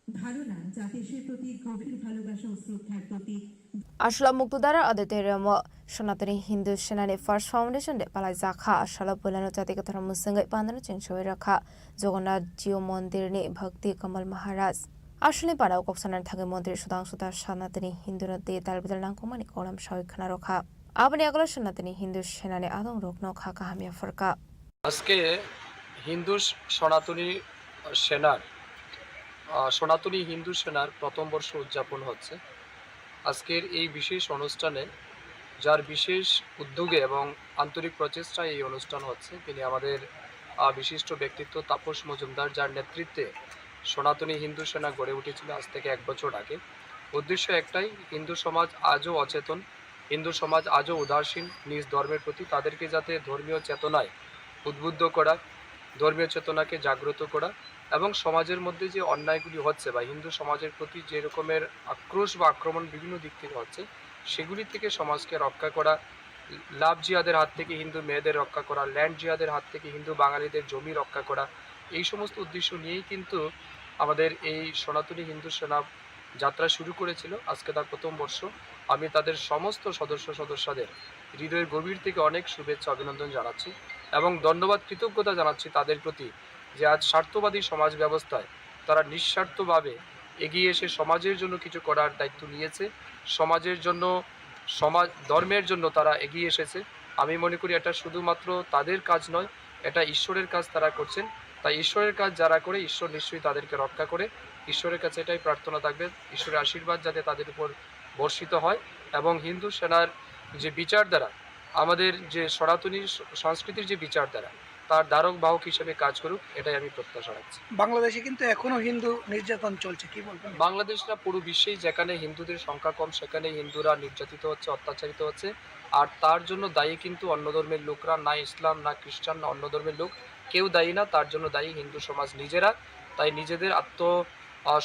ধারণা যা দেশের প্রতি গভীর ভালোবাসা ও শ্রদ্ধার প্রতীক Ashla Muktodara Auditorium Shonatani Hindu Senani First Foundation de Palazaka Ashala Pulano Jati Kathara Musangai Pandana Chengshoi Rakha Jagannath Jiu Mondir ni Bhakti Kamal Maharaj Ashli Panau Koksanar Thage Mondir Shudangshu Das Shanatani Hindu Nati Dalbidal Nangkumani Kolam Shoi Khana Rokha Abani Agla Shanatani Hindu Senani Adong Rokno Kha Kahamia Farka আজকে হিন্দু সনাতনী হিন্দু সেনার প্রথম বর্ষ উদযাপন হচ্ছে আজকের এই বিশেষ অনুষ্ঠানে যার বিশেষ উদ্যোগে এবং আন্তরিক প্রচেষ্টায় এই অনুষ্ঠান হচ্ছে তিনি আমাদের বিশিষ্ট ব্যক্তিত্ব তাপস মজুমদার যার নেতৃত্বে সনাতনী হিন্দু সেনা গড়ে উঠেছিল আজ থেকে 1 বছর আগে উদ্দেশ্য একটাই হিন্দু সমাজ আজও অচেতন হিন্দু সমাজ আজও উদাসীন নিজ ধর্মের প্রতি তাদেরকে যাতে ধর্মীয় চেতনায় উদ্বুদ্ধ করা ধর্মীয় চেতনাকে জাগ্রত করা এবং সমাজের মধ্যে যে অন্যায়গুলি হচ্ছে বা হিন্দু সমাজের প্রতি যে রকমের আক্রোশ বা আক্রমণ বিভিন্ন দিক থেকে হচ্ছে সেগুলি থেকে সমাজকে রক্ষা করা লাভ জিহাদের হাত থেকে হিন্দু মেয়েদের রক্ষা করা ল্যান্ড জিহাদের হাত থেকে হিন্দু বাঙালিদের জমি রক্ষা করা এই সমস্ত উদ্দেশ্য নিয়েই কিন্তু আমাদের এই সনাতনী হিন্দু সেনা যাত্রা শুরু করেছিল আজকে তার প্রথম বর্ষ আমি তাদের সমস্ত সদস্যদের হৃদয়ের গভীর থেকে অনেক শুভেচ্ছা অভিনন্দন জানাচ্ছি এবং ধন্যবাদ কৃতজ্ঞতা জানাচ্ছি তাদের প্রতি যে আজ স্বার্থবাদী সমাজ ব্যবস্থায় তারা নিঃস্বার্থভাবে এগিয়ে এসে সমাজের জন্য কিছু করার দায়িত্ব নিয়েছে সমাজের জন্য সমাজ ধর্মের জন্য তারা এগিয়ে এসেছে আমি মনে করি এটা শুধুমাত্র তাদের কাজ নয় এটা ঈশ্বরের কাজ তারা করছেন তাই ঈশ্বরের কাজ যারা করে ঈশ্বর নিশ্চয়ই তাদেরকে রক্ষা করে ঈশ্বরের কাছে এটাই প্রার্থনা থাকবে ঈশ্বরের আশীর্বাদ যাতে তাদের উপর বর্ষিত হয় এবং হিন্দু সেনার যে বিচারধারা আমাদের যে সনাতনী সংস্কৃতির যে বিচারধারা তার ধারক বাহক হিসেবে কাজ করুক এটাই আমি প্রত্যাশা রাখছি বাংলাদেশে কিন্তু এখনো হিন্দু নির্যাতন চলছে কি বলবেন বাংলাদেশ না পুরো বিশ্বেই যেখানে হিন্দুদের সংখ্যা কম সেখানে হিন্দুরা নির্যাতিত হচ্ছে অত্যাচারিত হচ্ছে আর তার জন্য দায়ী কিন্তু অন্য ধর্মের লোকরা না ইসলাম না খ্রিস্টান না অন্য ধর্মের লোক কেউ দায়ী না তার জন্য দায়ী হিন্দু সমাজ নিজেরা তাই নিজেদের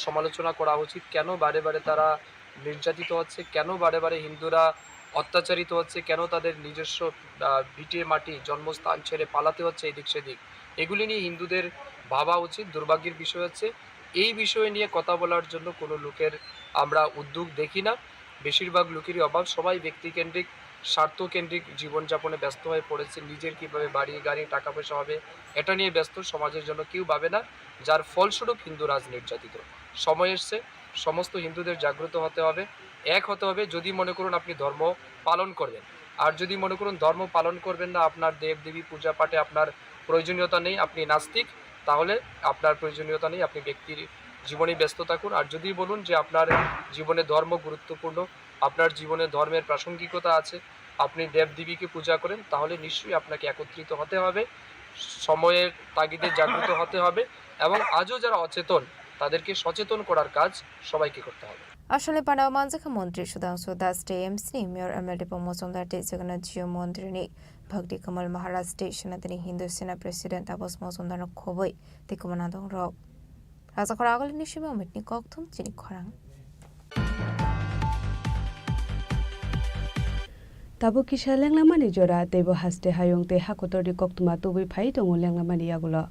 সমালোচনা করা উচিত কেন বারে বারে তারা নির্যাতিত হচ্ছে কেন বারে বারে হিন্দুরা অত্যাচারিত হচ্ছে কেন তাদের নিজস্ব ভিটে মাটি জন্মস্থান ছেড়ে পালাতে হচ্ছে এদিক সেদিক এগুলি নিয়ে হিন্দুদের ভাবা উচিত দুর্ভাগ্যের বিষয় হচ্ছে এই বিষয় নিয়ে কথা বলার জন্য কোনো লোকের আমরা উদ্যোগ দেখি না বেশিরভাগ লোকেরই অভাব সবাই ব্যক্তিকেন্দ্রিক স্বার্থকেন্দ্রিক জীবনযাপনে ব্যস্ত হয়ে পড়েছে, নিজের কীভাবে বাড়ি গাড়ি টাকা পয়সা হবে এটা নিয়ে ব্যস্ত, সমাজের জন্য কেউ ভাবে না, যার ফলস্বরূপ হিন্দু রাজ নির্যাতিত। সময় এসছে সমস্ত হিন্দুদের জাগ্রত হতে হবে, এক হতে হবে। যদি মনে করুন আপনি ধর্ম পালন করবেন, আর যদি মনে করুন ধর্ম পালন করবেন না, আপনার দেব দেবী পূজা পাঠে আপনার প্রয়োজনীয়তা নেই, আপনি নাস্তিক, তাহলে আপনার প্রয়োজনীয়তা নেই, আপনি ব্যক্তির জীবনে ব্যস্ত থাকুন। আর যদি বলুন যে আপনার জীবনে ধর্ম গুরুত্বপূর্ণ, আপনার জীবনে ধর্মের প্রাসঙ্গিকতা আছে, আপনি দেবদেবীকে পূজা করেন, তাহলে নিশ্চয়ই আপনাকে একত্রিত হতে হবে, সময়ের তাগিদে জাগ্রত হতে হবে, এবং আজও যারা অচেতন তাদেরকে সচেতন করার কাজ সবাইকে করতে হবে। আসলে পানাও মানজাখা মন্ত্রী সুধাংশু দাস টিএমসি মেয়র এমএলডি প্রমোচনদার জগন্নাথ জিও মন্ত্রীनि भक्ति कमल महाराज सनातनी हिंदू सेना प्रेसिडेंट आबस मजुमदार खबै तेकुमना दं रक राजाखर आगलनि सिमा मिटनि कक्थुम चिनि खरां Tabu kisah lenglamani jora tebo haste hayong te hakotor di koktuma tubi phai tongo lenglamani yagulo.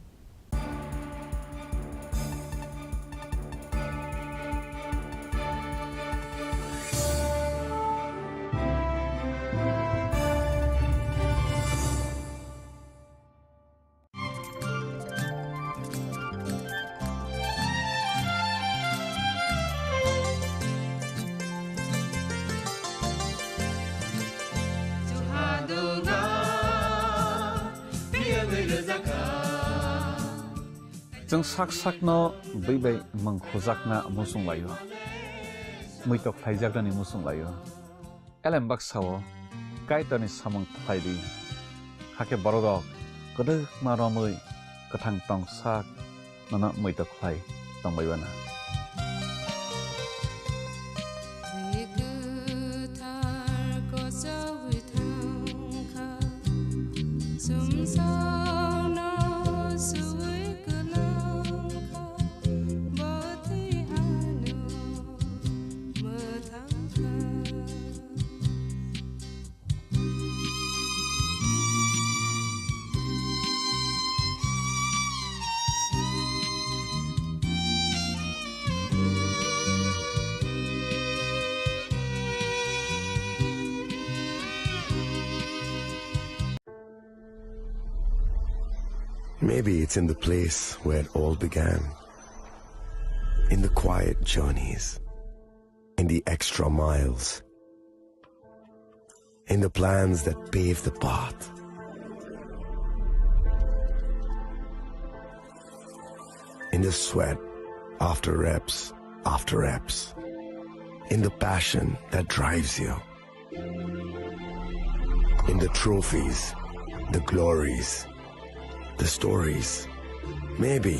जों साक साकनो बैबाय मंखोजाकना मुसुं लायो मैतक थाइजाकनि मुसुं लायो एलेमबाक सावो कायतनि सामं थाइदि हाके बरगक गदो मारमै कथां टं साक नना मैतक Thai तंबायबाना Maybe it's in the place where it all began, in the quiet journeys, in the extra miles, in the plans that pave the path. In the sweat after reps, in the passion that drives you, in the trophies, the glories, the stories. Maybe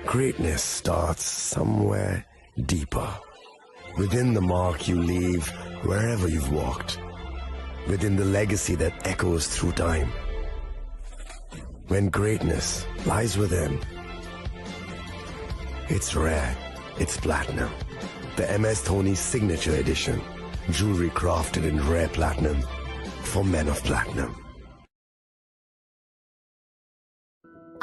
greatness starts somewhere deeper, within the mark you leave wherever you've walked, within the legacy that echoes through time. When greatness lies within, it's rare, it's platinum. The MS Dhoni Signature Edition, jewelry crafted in rare platinum for men of platinum.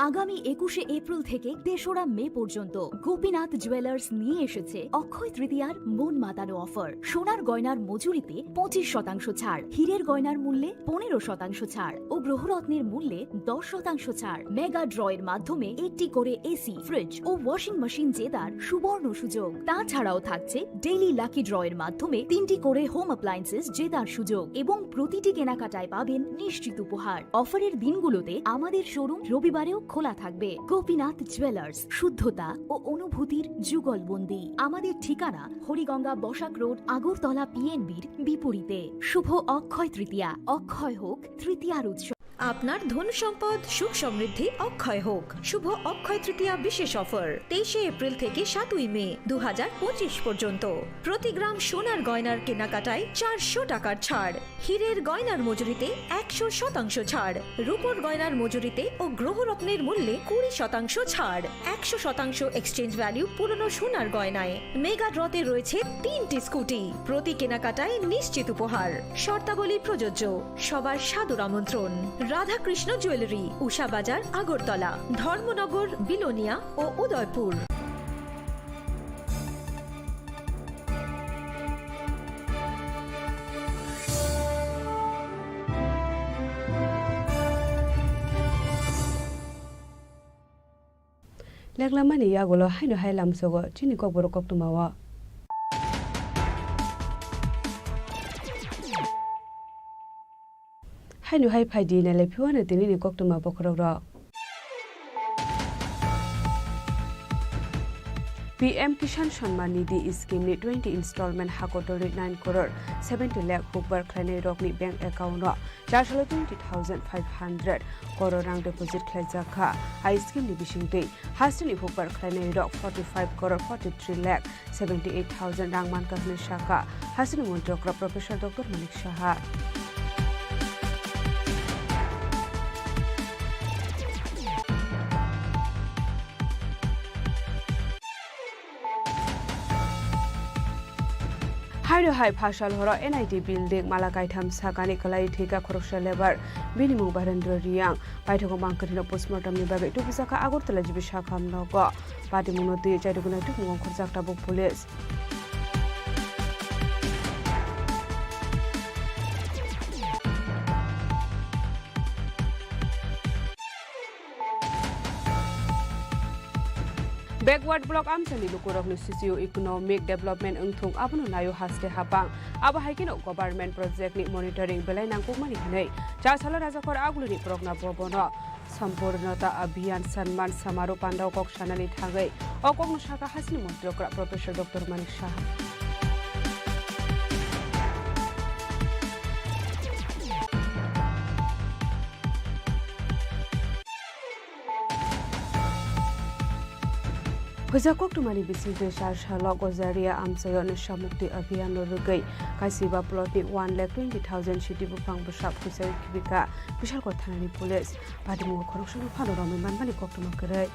আগামী 21শে April থেকে 3রা মে পর্যন্ত Gopinath jewellers নিয়ে এসেছে অক্ষয় তৃতীয়ার মন মাতানো offer. সোনার গয়নার মজুরিতে 25% ছাড়, হীরের গয়নার মূল্যে 15% ছাড় ও গ্রহরত্নের মূল্যে 10% ছাড়। মেগা ড্রয়ের মাধ্যমে একটি করে এসি, ফ্রিজ ও ওয়াশিং মেশিন জেতার সুবর্ণ সুযোগ। তাছাড়াও থাকছে ডেইলি লাকি ড্রয়ের মাধ্যমে 3টি করে হোম অ্যাপ্লায়েন্সেস জেতার সুযোগ এবং প্রতিটি কেনাকাটায় পাবেন নিশ্চিত উপহার। অফারের দিনগুলোতে আমাদের শোরুম রবিবারেও খোলা থাকবে। গোপীনাথ জুয়েলার্স, শুদ্ধতা ও অনুভূতির যুগলবন্দি। আমাদের ঠিকানা হরিগঙ্গা বসাক রোড, আগরতলা পিএনবির বিপরীতে। শুভ অক্ষয় তৃতীয়া, অক্ষয় হোক তৃতীয়ার উৎসব। আপনার ধন সম্পদ সুখ সমৃদ্ধি অক্ষয় হোক। শুভ অক্ষয় তৃতীয়া বিশেষ অফার 23শে এপ্রিল থেকে 7ই মে 2025 পর্যন্ত। প্রতি গ্রাম সোনার গয়নার কেনাকাটায় 400 টাকার ছাড়, হীরের গয়নার মজুরিতে 100% ছাড়, রূপোর গয়নার মজুরিতে ও গ্রহরত্নের মূল্যে 20% ছাড়, 100% এক্সচেঞ্জ ভ্যালু পুরনো সোনার গয়নায়। মেগা ড্রতে রয়েছে 3টি স্কুটি, প্রতি কেনাকাটায় নিশ্চিত উপহার। শর্তাবলী প্রযোজ্য। সবার সাদর আমন্ত্রণ। রাধাকৃষ্ণ জুয়েলারি, উষা বাজার, আগরতলা, ধর্মনগর, বিলোনিয়া ও Udaipur. leklamani yagolo haino hailam sogo chini kokboro koktumawa haino hai phaidi na le phiwana tini ni koktuma bokrora PM Kisan Samman Nidhi Scheme ni 20 installment hakotori 9 crore 70 lakh hukbar khlane rokni bank account ro 420,500 crore rang deposit khlaijaka ai scheme ni bisingte hasini hukbar khlane rok 45 crore 43 lakh 78,000 rang man kahne shaka hasini montrokra Professor Dr. Manik Shaha Hairo hai phashal horo NIT building Malakai tham sakani kalai thika khoroksa lebar binimung Barendra Riang paithoko mangkarino postmortem ni bagai tubisaka Agartala jibi shakham nogo pati munoti chaiduguna tukmung khorjakta buk police Backward block amsani lukurokni socio economic development engthung abono nayo haste hapang abo haikino government project ni monitoring belai nangkukmani hinai chasala rajakor aguluni progna bobono sampurnata abhiyan sanman samaro pandau kok sanani thagai okokno saka hasini montrokra Professor Dr. Manik Shaha Hujakok tumani bisingte shala gozaria amsayon shamukti abhiyan lorugai kaisiba ploti 1,20,000 city bupang besap kusai kibika bishal ko thanani police padimu khorokshanu phalo romi manbani koktuma kerai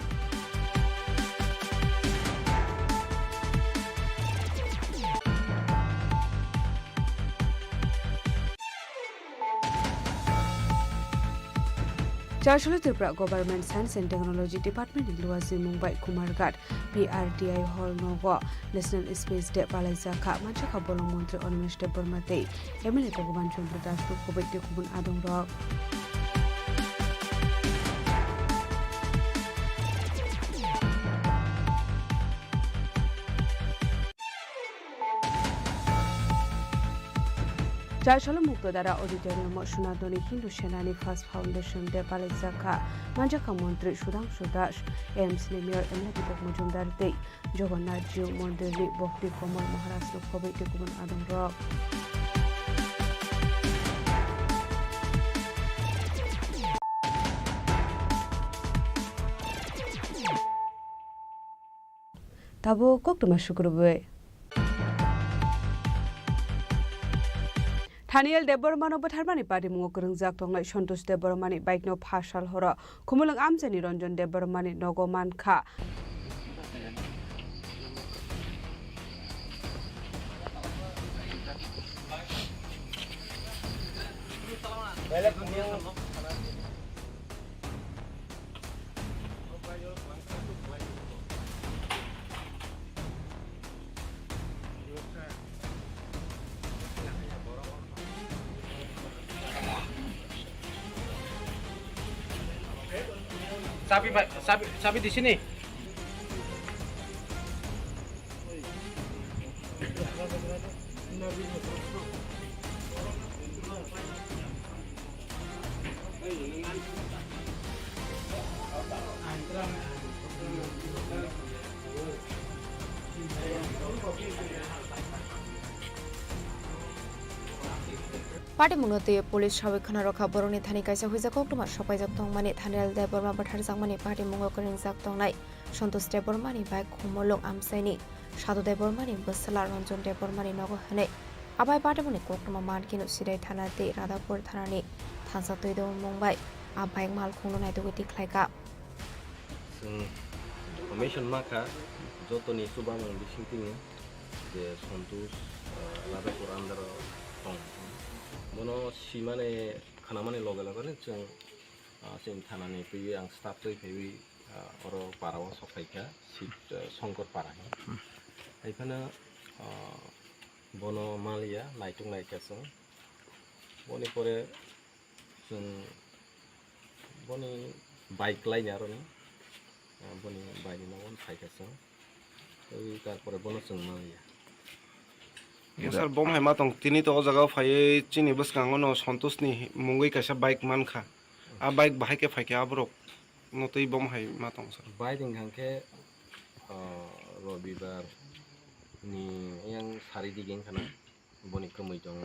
Chasholo Tripura Government Science and Technology Department in Luazi Mumbai Kumarghat PRDI Hall Nogo National Space Day Palaizaka Manchaka Bolong Montri Onimesh Debormate Emily Togoban Chandra Dash Kubik Kubun Adong Rock Chasholo Muktodara Auditorium Shunadoni Hindu Shenani First Foundation De Palaizaka Manjaka Montri Shudang Shudash AMS Mayor Emily Bok Mujumdar Day Jagannath Jiu Mondeli Bokti Komal Maharaj Kubik Kubun Adong Rock Tabo Koktuma Shukurwe Thaniel Debormano Batharmani Party Mungokurung Zaktongai Shontus Debormani Bike no Pashal Hora Kumulang Amsani Ronjon Debormani Nogoman Ka Sapi di sini. Party Munote Police Shabikana Roka Boroni Thani Kaisa Huizakok to Mashopai Zaktong Mani Thanel Deborma Batar Zamani Party Mungokaring Zaktong Night Shontos Debormani by Kumolong Amsani Shadow Debormani Basala Ronjon Debormani Nogo Hane Abai Party Muni Kokuma Markino Sidai Thanate Radapur Thanani Tansatoido Mumbai Abai Malkuno Naituti Klaika Information Maka Jotoni Subang Bishinting the Sontus Radapur under Mono Simane Kanamani Logalagone, Sim Tanani, Piang Staff Heavy or Parawas of Haika, Sit Sonkor Parahi. Ipana Bono Malia, Nightung Night Castle, Bonipore Boni bike line Yaroni, বনি বাইরে নগন ফাইকাছে ওই তারপরে বলো जों মারিয়া sir বম হাই মাতং তিনি তো জায়গাও ফাইয়ে চিনি বসকাঙ্গ ন সন্তোষনি মুঙ্গই কাইসা বাইক মানখা আ বাইক বাহাইকে ফাইকে আবরক নতই বম হাই মাতং স্যার বাইক ইংখাंखे রবিবার ni yang sari digeng kana boni kemui dong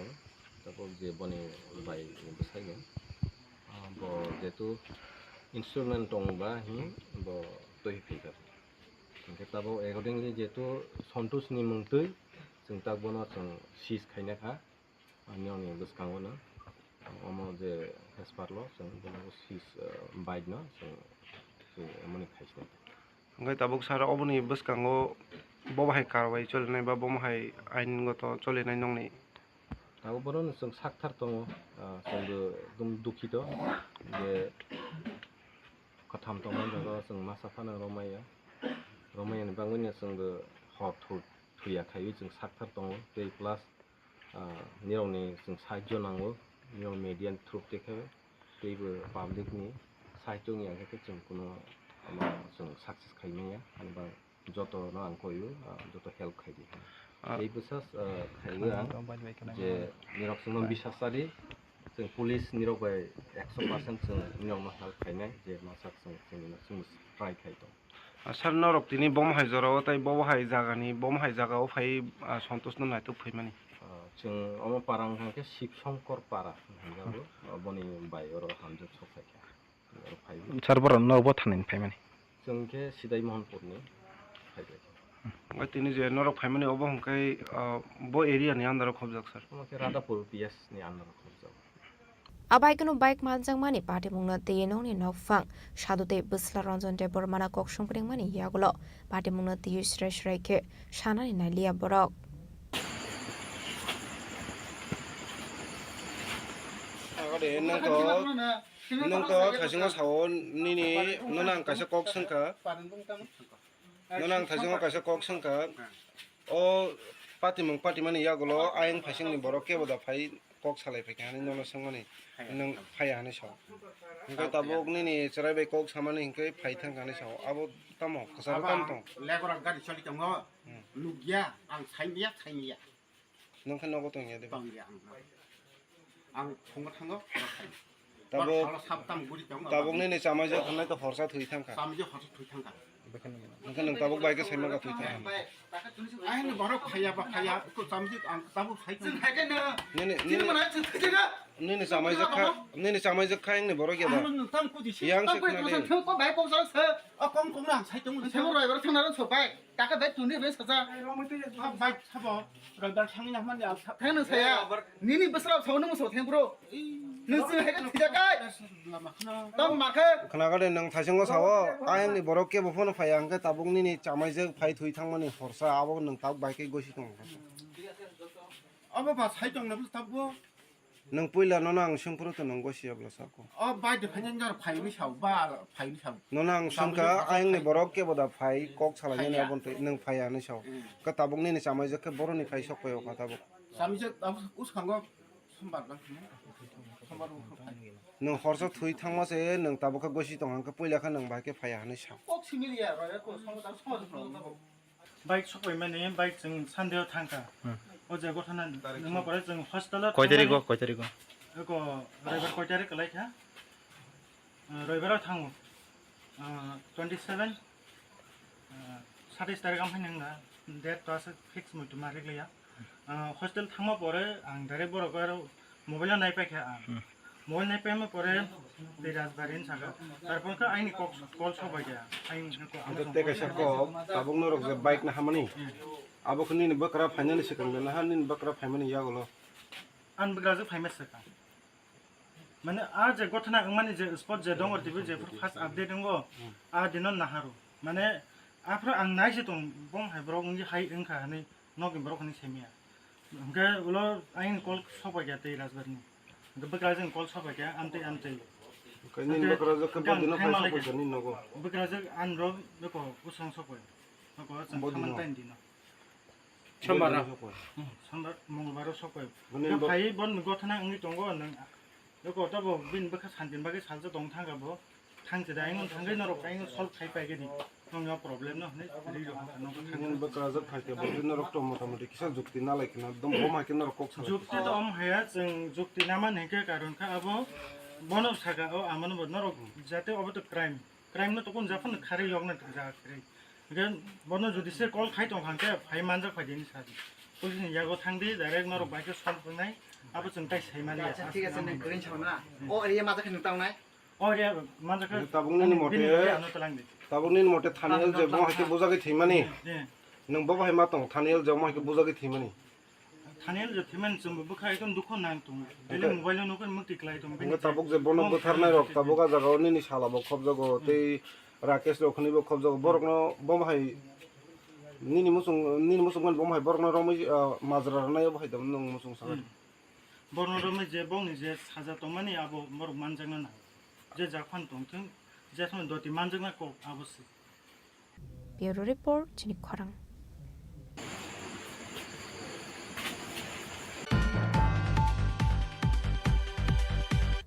tapo je boni bai besai ne bo jetu instrument dong ba hi bo toi figure ke tabo accordingly jetu santosh ni mungtui जों ता बोनो जों सिस खायना खा नियमनि गोसखाङो ना अमो जे हेसपारल जों बोनो सिस bike ना जों मनि खायसने ओंखाय ताबुक सार अबनि बसकांगो बबाहाय कारवाई चलिनाय बा बमहाय आइनगत चलिनाय नंनि ताबो बोनो जों साक्थार दङ जोंबो एकदम दुखित जे खथाम दङ जों मा साफाना रमायानि बांगोनि जोंबो हट फैयाखायो जों साक्थार दङ बे प्लास निरावनि जों साहाय्य नांगौ निराव मेडियानि थ्रुप देखायबाय बेबो पाब्लिकनि साहाय्यनि आखाइखौ जों कुनु जों साक्सेस खायनाया जेनेबा যত না আং কইও যত হেল্প খাইদি এই বিশ্বাস খাইগো আं যে নিরক जों বিশ্বাসাरि जों पुलिस निरक बाय 100% जों निरावनो हेल्प खायनाय जे मासाक जों ट्राइ खायदों सार नरक तिनी बम हाय जराव ताइ बम हाय जागानि बम हाय जागाव फाय सन्तोष न नायतो फैमानि जों अम पारांखांखे शिबशंकर पारा होनजाबो बनि बाय अर हामजो सफायखा फाय सार बर नबो थानायनि फैमानि जोंखे सिदाय महनपुरनि फायबाय ओमफ्राय तिनी जे नरक फैमानि अबो हंखाय ब एरियानि आन्दाराव खबजाक सार ओमफ्राय रादापुर पिएसनि आन्दाराव खबजाक Abaikano bike maljang mani pati mungna tiyeno ni nofang shadute busla ranjon de bormana kokshong pring mani yagulo pati mungna tiyu shrai ke shana ni nalia borok agade nangko khasinga sawo nini nonang kaisa kok sangka nonang thasinga kaisa kok sangka o pati mani yagulo ayang phasingni borok ke boda phai kok salai phaikhani nono sangmani nang phaiani saw hingkai tabok nini cherai bai kok samani hingkai phai thangkani saw abo tamo kasar tam tong legora gari chali tongo lugya ang saimya nongkhan nogo tong ya de ang khongo thango tabok nini chamajo khanai to horsa thui thangka nongkhan nang tabok bai ke saima ka thui thangka ahin borok khaya ko samji ang tabok sai jing ha ke na nini samai jak khaing ni borok ya da yang se khna de ko bai ko sa se a kong na sai jong se ro bai thang na ro so bai ta ka bai tu ni bai sa sa bai sa bo ro dar thang na man ya thang na sa ya nini basra so na mo so thang bro nisi ha ke thija kai tam ma khe khna ga de nang thasingo sawo ayang ni borok ke bofon phai ang ke tabok nini chamai jak phai thui thangmani horsa abo nang tab bai ke gosi tong abo ba sai jong na tab bo nang puila nonang singpuro to nang gosi abla sako bai de phanyan jar phai ni saw ba phai ni saw nonang sangka ayang ni borok ke boda phai kok salani ni abon nang phai ani saw ka tabok ni chamai jak ke boro ni phai sokyo ka tabok sami jak us khango sombar bang sombar nang horsa thui thangma se nang tabok ka gosi tong ang ka puila kha nang bai ke phai ani saw kok simili ya ba ko sombar bike सबै माने bike जों सानदेयाव थांखा अजे गथना नोंमा परे जों हस्पिटालाव कय तारिखो एको रविबार कय तारिख लायखा रविबाराव थाङो 27 27 तारिख आम फाइनांगा डेट तास फिक्स मइतो मारिगलाया हस्पिटाल थांमा परे आं डाइरेक्ट बरगर मोबाइल नायपायखा मोबाइल नायपायमा परे बे राजबारिन सागा तारपरखा आइनि कल सबाय गया आइनि te kaisa ko tabok norok je bike na hamani abo khni ni bakra final sekang na hanin bakra family yagulo आन बग्राजों फाइमेस सका माने आ जे गथना माने जे स्पॉट जे दङ टिभि जे फार्स्ट अपडेट दङ आ दिनो नाहारो माने आफ्रा आं नायसे दं बं हाय ब्रग नि हाय ओंखा नै नगि ब्रग नि सेमिया ओंगे उलो आइन कल सबाय गया ते राजबारनि बग्राजों कल सबाय गया आन्ते kani bakra ke bodino phai sokoi jani nogo बग्राजों आन रो बेको उसं सबाय नको जों खामान टाइम दिनो sambar मंगलबार सबाय फाय बन गथना अंगि दङ नों बेको तब बिन बखा सानदिन बागे सालजो दं थांगाबो थांसे दा आइंगन थांगै नरक आइंगन सल्भ खाइ पाइगेनि नंगा प्रब्लेम न हने रिलो नंगा थांगन बकाजा फाइते बदि नरक तो मोटामोटी किसा जुक्ति ना लाइकना दम बम हाके नरक कक साला जुक्ति त अम हाया जों जुक्ति नामा नेके कारण का अब बनब सागा ओ आमन बद नरक जाते अब त क्राइम न त कोन जाफन खारै लग्न जा खरै गन बन जदि से कल खाइ त हांके फाइ मानजा फाइदेनि सादि पुलिस नि यागो थांदे डाइरेक्ट नरक बाइक सल्भ बनाय अब जों ताइ साइमालि ठीक আছে नै ग्रिन छावना ओ एरिया माजा खन ताउनाय अरिया मानजाखा ताबुंनि मते थानेल जे बम हाके बुजागे थैमानि नों बम हाय मा दं थानेल जे बम हाके बुजागे थैमानि थानेल जे थैमान जों बखा एकदम दुख नां दं बेले मोबाइल नों मुक्ति क्लाइ दं नों ताबुक जे बन बोथारनाय रक ताबुका जागावनि नि सालाबो खबजागो तै राकेश रखनिबो खबजागो बरकनो बम हाय निनि मुसुं बम हाय बरकनो रमै माजरानाय बहाय दम नों मुसुं सागा बरनो रमै जे बंनि जे साजा दंमानि आबो बरक मानजागना ना जे जाखान दंथों जे सम दति मानजागना को अवश्य ब्युरो रिपोर्ट चिनी खरां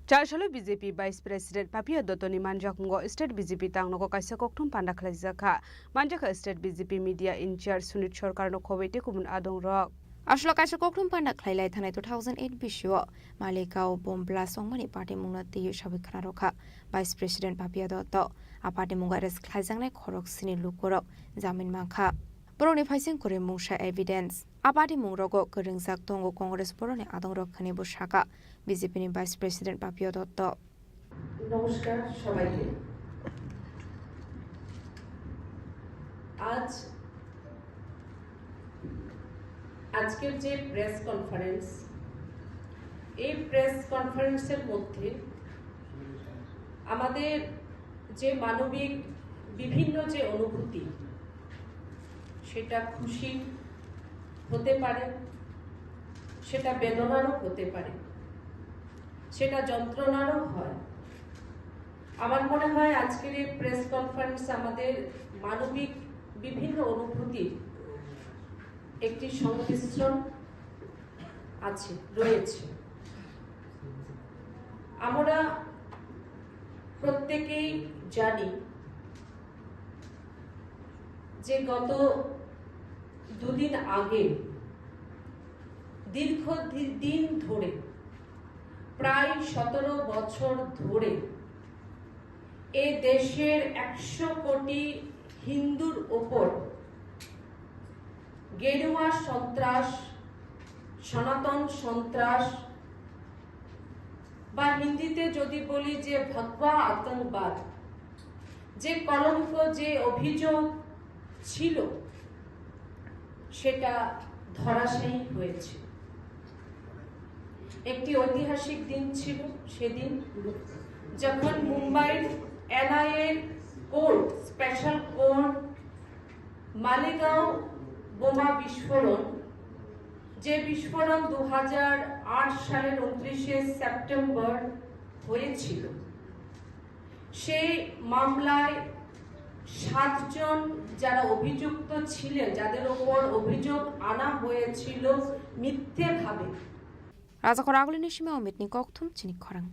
चारसालो बीजेपी वाइस प्रेसिडेंट पापिया दत्तनि मानजाखुंगो स्टेट बीजेपी तांगनगो काइसा कोकथुम पान्डा खलाइजाखा मानजाखा state BJP media incharge Sunit सरकारनो खबैते गुबुन आदं रक Ashla kaisa koklum panda khlailai thanai 2008 bisio Malikau bombla songmani party mungna ti sabikra rokha Vice President Papia Dotto a party munga res khlaijangnai khorok sini lukorok jamin mangkha Boroni phaising kore mungsa evidence a party mungrogo geringjak tongo Congress boroni adong rokhani bushaka BJP ni Vice President Papia Dotto নমস্কার সবাইকে আজকের যে press conference এই press কনফারেন্সের মধ্যে আমাদের যে মানবিক বিভিন্ন যে অনুভূতি সেটা খুশি হতে পারে সেটা বেদনারও হতে পারে সেটা যন্ত্রণারও হয় আমার মনে হয় আজকের এই প্রেস কনফারেন্স আমাদের মানবিক বিভিন্ন অনুভূতির একটি সংমিশ্রণ আছে রয়েছে আমরা প্রত্যেকেই জানি যে গত দুদিন আগে দীর্ঘ দিন ধরে প্রায় 17 বছর ধরে এ দেশের 100 কোটি হিন্দুর উপর গেরুয়া সন্ত্রাস সনাতন সন্ত্রাস বা হিন্দিতে যদি বলি যে ভগবা আতঙ্কবাদ যে কলঙ্ক যে অভিযোগ ছিল সেটা ধরাশায়ী হয়েছে একটি ঐতিহাসিক দিন ছিল সেদিন যখন মুম্বাইয়ের NIA court special court Malegaon বোমা বিস্ফোরণ যে বিস্ফোরণ 2008 সালের 29 সেপ্টেম্বর হয়েছিল সেই মামলায় 7 জন যারা অভিযুক্ত ছিলেন যাদের উপর অভিযোগ আনা হয়েছিল মিথ্যেভাবে Raja Khoraguli Nishima Omitni Kokthum Chini Khorang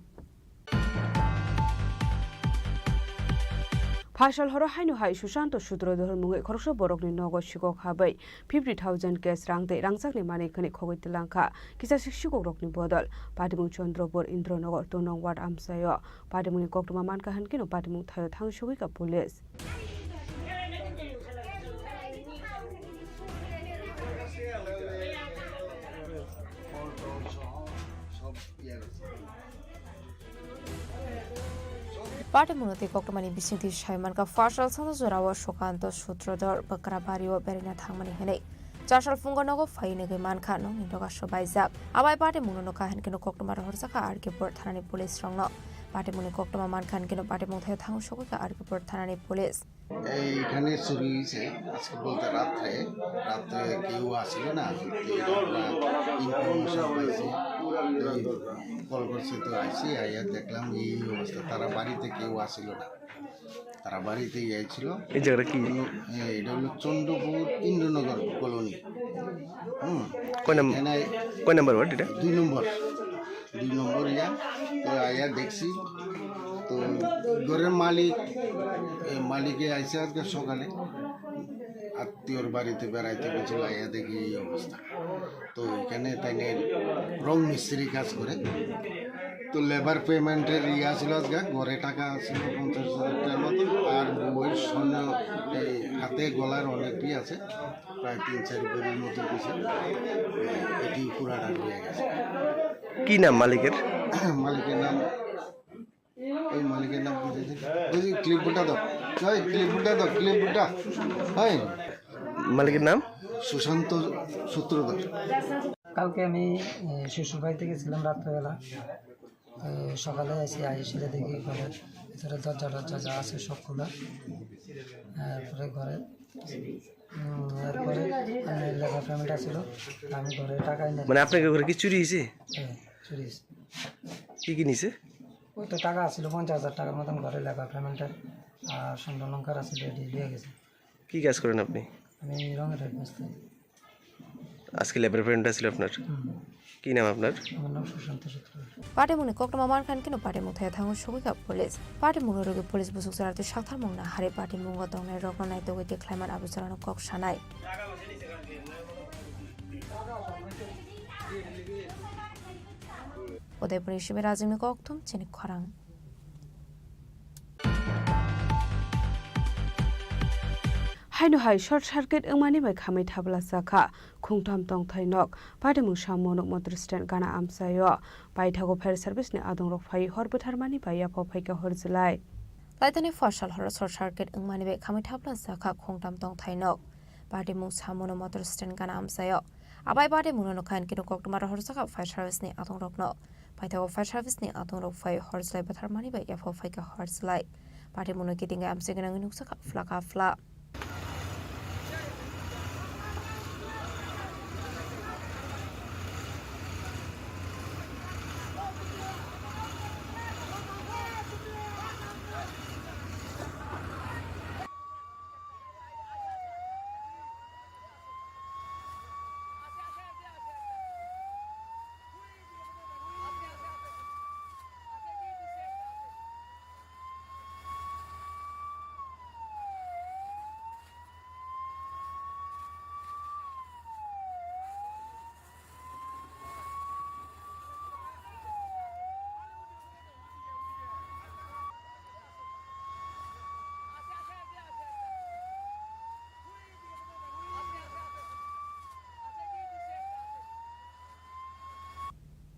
Phashal horo hainu hai Sushant Sudrodhar mungai khorokso borokni nogo shikok habai 50,000 kes rangde rangjakni mane khane khogoi tilangkha kisa shikok rokni bodol Padimung Chandropur Indronagar Tonong Ward Amsayo Padimung koktuma manka hankino Padimung thayo thangshogoi ka police Party Munati Kokmani Bisinti Shaiman ka Fashal Santa Zorawa Shokanto Sutrodor Bakrabario Berina Thangmani Hene Chashal Fungonogo Fainege Manka no Indoga Shobaizak Abai Party Munoka Hankino Kokmar Horsaka Arkipur Thanani Police Rongno Party Muni Kokma Mankan Kino Party Muthe Thang Shoka Arkipur Thanani Police এইখানে চুরি হয়েছে আজকে বলতে রাত্রে কেউ আসছিল না information পাইছি কল করছে তো আসি আইয়া দেখলাম এই অবস্থা তারা বাড়িতে কেউ আসছিল না তারা বাড়িতে গিয়েছিল এই জায়গাটা কি এটা হলো চন্দ্রপুর ইন্দ্রনগর কলোনি কয় নাম্বার ওয়ার্ড এটা 2 নম্বর ইয়া তো আইয়া দেখছি তো ঘরের মালিকে আইসে আজকে সকালে আত্মীয়র বাড়িতে বেড়াইতে গেছিল, আইয়া দেখি এই অবস্থা। তো এখানে তাই রং মিস্ত্রি কাজ করে, তো লেবার পেমেন্টের ছিল আজকে, ঘরে টাকা ছিল 50,000 টাকার মতো, আর বউয়ের স্বর্ণ এই হাতে গলার অনেকটি আছে, প্রায় 3-4 ভরির মতো কিছু, এটি পুরাটা হয়ে গেছে। কি নাম মালিকের? মালিকের নাম বুঝি ক্লিপটা দাও, ক্লিপটা হয়। মালিকের নাম সুশান্ত সূত্রধর। কালকে আমি শ্বশুর বাড়িতে গেছিলাম রাত্রেবেলা, সকালে এসে দেখি ঘরের ভিতরে দরজা যা আছে সব খোলা। এরপরে ঘরে এরপরে লেবার পেমেন্ট আসছিল, আমি ঘরে টাকা এনে। মানে আপনার ঘরে কি চুরি হয়েছে? হ্যাঁ, চুরি হয়েছে। কি নিছে? ওই তো টাকা আসছিল 50,000 টাকার মতন, ঘরে লেবার পেমেন্টের আর সুন্দর লঙ্কার আসছিল, এটি লিয়ে গেছে। কি কাজ করেন আপনি? আমি রঙের ব্যস্ত। আজকে লেবার পেমেন্ট আসছিল আপনার? কি নাম আপনার? আমার নাম সুশান্ত সূত্র। Patemuni kokma markan kino patemu thaya thangu shuga police. Patemuni rogi police busuk sarate shakthar mongna hare patemung ga dongnai rognai toge ke klaiman abusaran kok shanai. Udaipuri shibir azimi koktum Chini Khorang. হাইনো হাই short circuit ওমানি বাই খামাই থাবলা সাখা খুংথাম তং থাইনক পাদেমুং সামনক মটর স্ট্যান্ড গানা আমসাयो বাইথাগো ফায়ার সার্ভিসनि আদং রক ফাই হরবুথারমানি বাই আফা ফাইকা হরজলাই Laitani fashal hor short circuit ওমানি বাই খামাই থাবলা সাখা খুংথাম তং থাইনক পাদেমুং সামনক মটর স্ট্যান্ড গানা আমসাयो আবাই পাদেমুং no khan kino koktumar hor saka fire সার্ভিসनि আদং রকনো বাইথাগো ফায়ার সার্ভিসनि আদং রক ফাই হরজলাই বাথারমানি বাই আফা ফাইকা হরজলাই পাদেমুং কিতিংga আমসেগনা নুকসাকা ফ্লাকা ফ্লা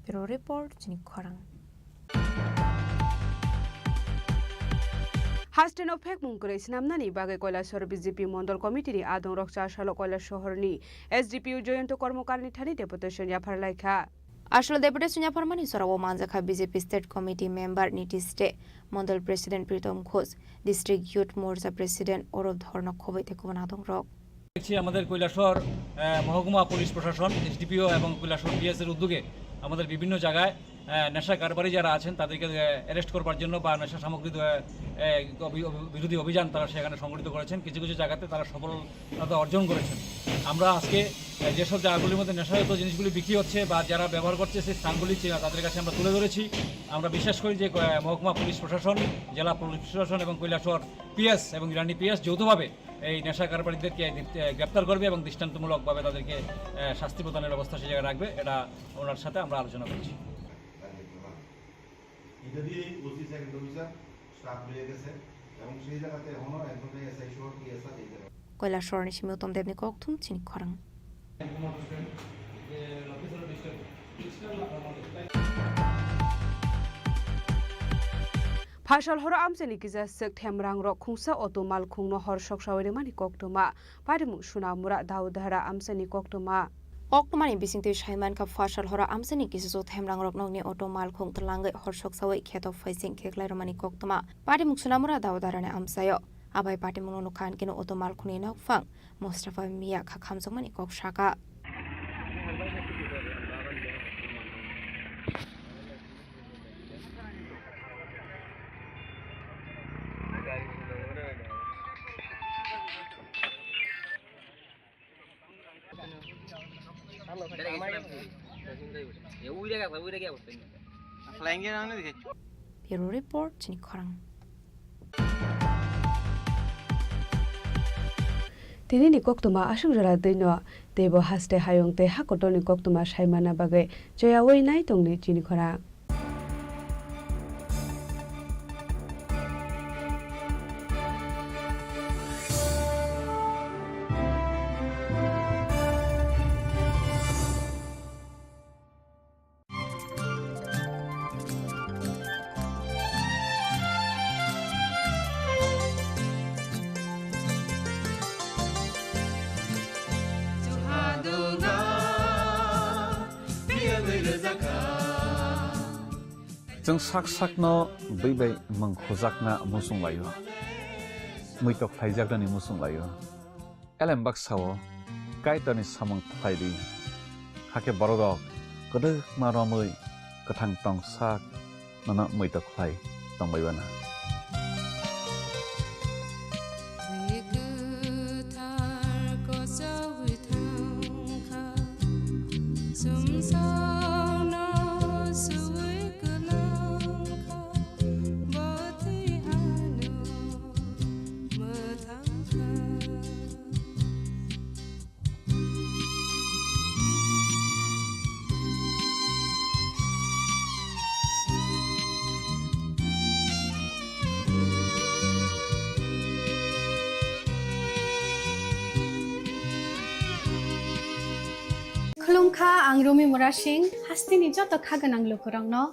Bureau Report, Chini Khorang. হাস্টেন অফেক মুংকরে সিনামনানি বাগে কৈলাসহর বিজেপি মন্ডল কমিটিনি আদং রকচা সালো কৈলাস শহরনি এসডিপিইউ জয়ন্ত কর্মকারনি থানি ডেপুটেশন ইয়াফারলাইখা আসলে ডেপুটেশন ইয়াফারমানি সরাবো মানজাখা বিজেপি স্টেট কমিটি মেম্বার নীতিশে মন্ডল president Pritam Ghosh district youth Morcha president Arup ধর্ণক খবইতে কুবন আদং রক দেখছি আমাদের কৈলাসহর মহকুমা পুলিশ প্রশাসন এসডিপিও এবং কৈলাসহর পিএস এর উদ্যোগে আমাদের বিভিন্ন জায়গায় নেশা কারবারি যারা আছেন তাদেরকে অ্যারেস্ট করবার জন্য বা নেশা সামগ্রী বিরোধী অভিযান তারা সেখানে সংগঠিত করেছেন। কিছু কিছু জায়গাতে তারা সফলতা অর্জন করেছেন। আমরা আজকে যেসব জায়গাগুলির মধ্যে নেশাজাত জিনিসগুলি বিক্রি হচ্ছে বা যারা ব্যবহার করছে সেই স্থানগুলি তাদের কাছে আমরা তুলে ধরেছি। আমরা বিশ্বাস করি যে মহকুমা পুলিশ প্রশাসন, জেলা পুলিশ প্রশাসন এবং কৈলাসহর পিএস এবং ইরানি পিএস যৌথভাবে এই নেশা কারবারিদেরকে গ্রেপ্তার করবে এবং দৃষ্টান্তমূলকভাবে তাদেরকে শাস্তি প্রদানের ব্যবস্থা সেই জায়গায় রাখবে। এটা ওনার সাথে আমরা আলোচনা করছি। কৈলাসহর নিশিমি উত্তম দেবনি koktum Chini Khorang. ফাশাল হর আমজেনি কিজা সেক থেমরাং রক খুংসা অটোমাল খুংনো হর সকসাওরে মানি কোকটোমা পারিমু Sonamura দাউদারা আমজেনি কোকটোমা Oktomani bisingte Shaiman ka fashal hora amsani kisiso themrang roknongni auto mal khung tlangai horsok sawai kheto faising kheklai romani koktoma pari muksunamura dawdarane amsayo abai pati munono khan kino auto mal khuni nok fang Mustafa Mia kha khamjongmani kok shaka Bureau Report, Chini Khorang. Tini ni koktuma asung jara dino tebo haste hayong te hakoto ni koktuma saimana bagai joya wei nai tongni Chini Khorang. जों साक साकनो बैबाय मंखोजाकना मुसुं लायो मैतक थाइजाकनि मुसुं लायो एलेम बाक्साओ काइटनि सामं थाइदि हाके बरदक गदो मारमै गथां टं साक नना मैतक Thai तंबायबाना खुलुमखा आं रुमि मुरा सिंह हास्तिनि जत खागोनां लोगोरांनो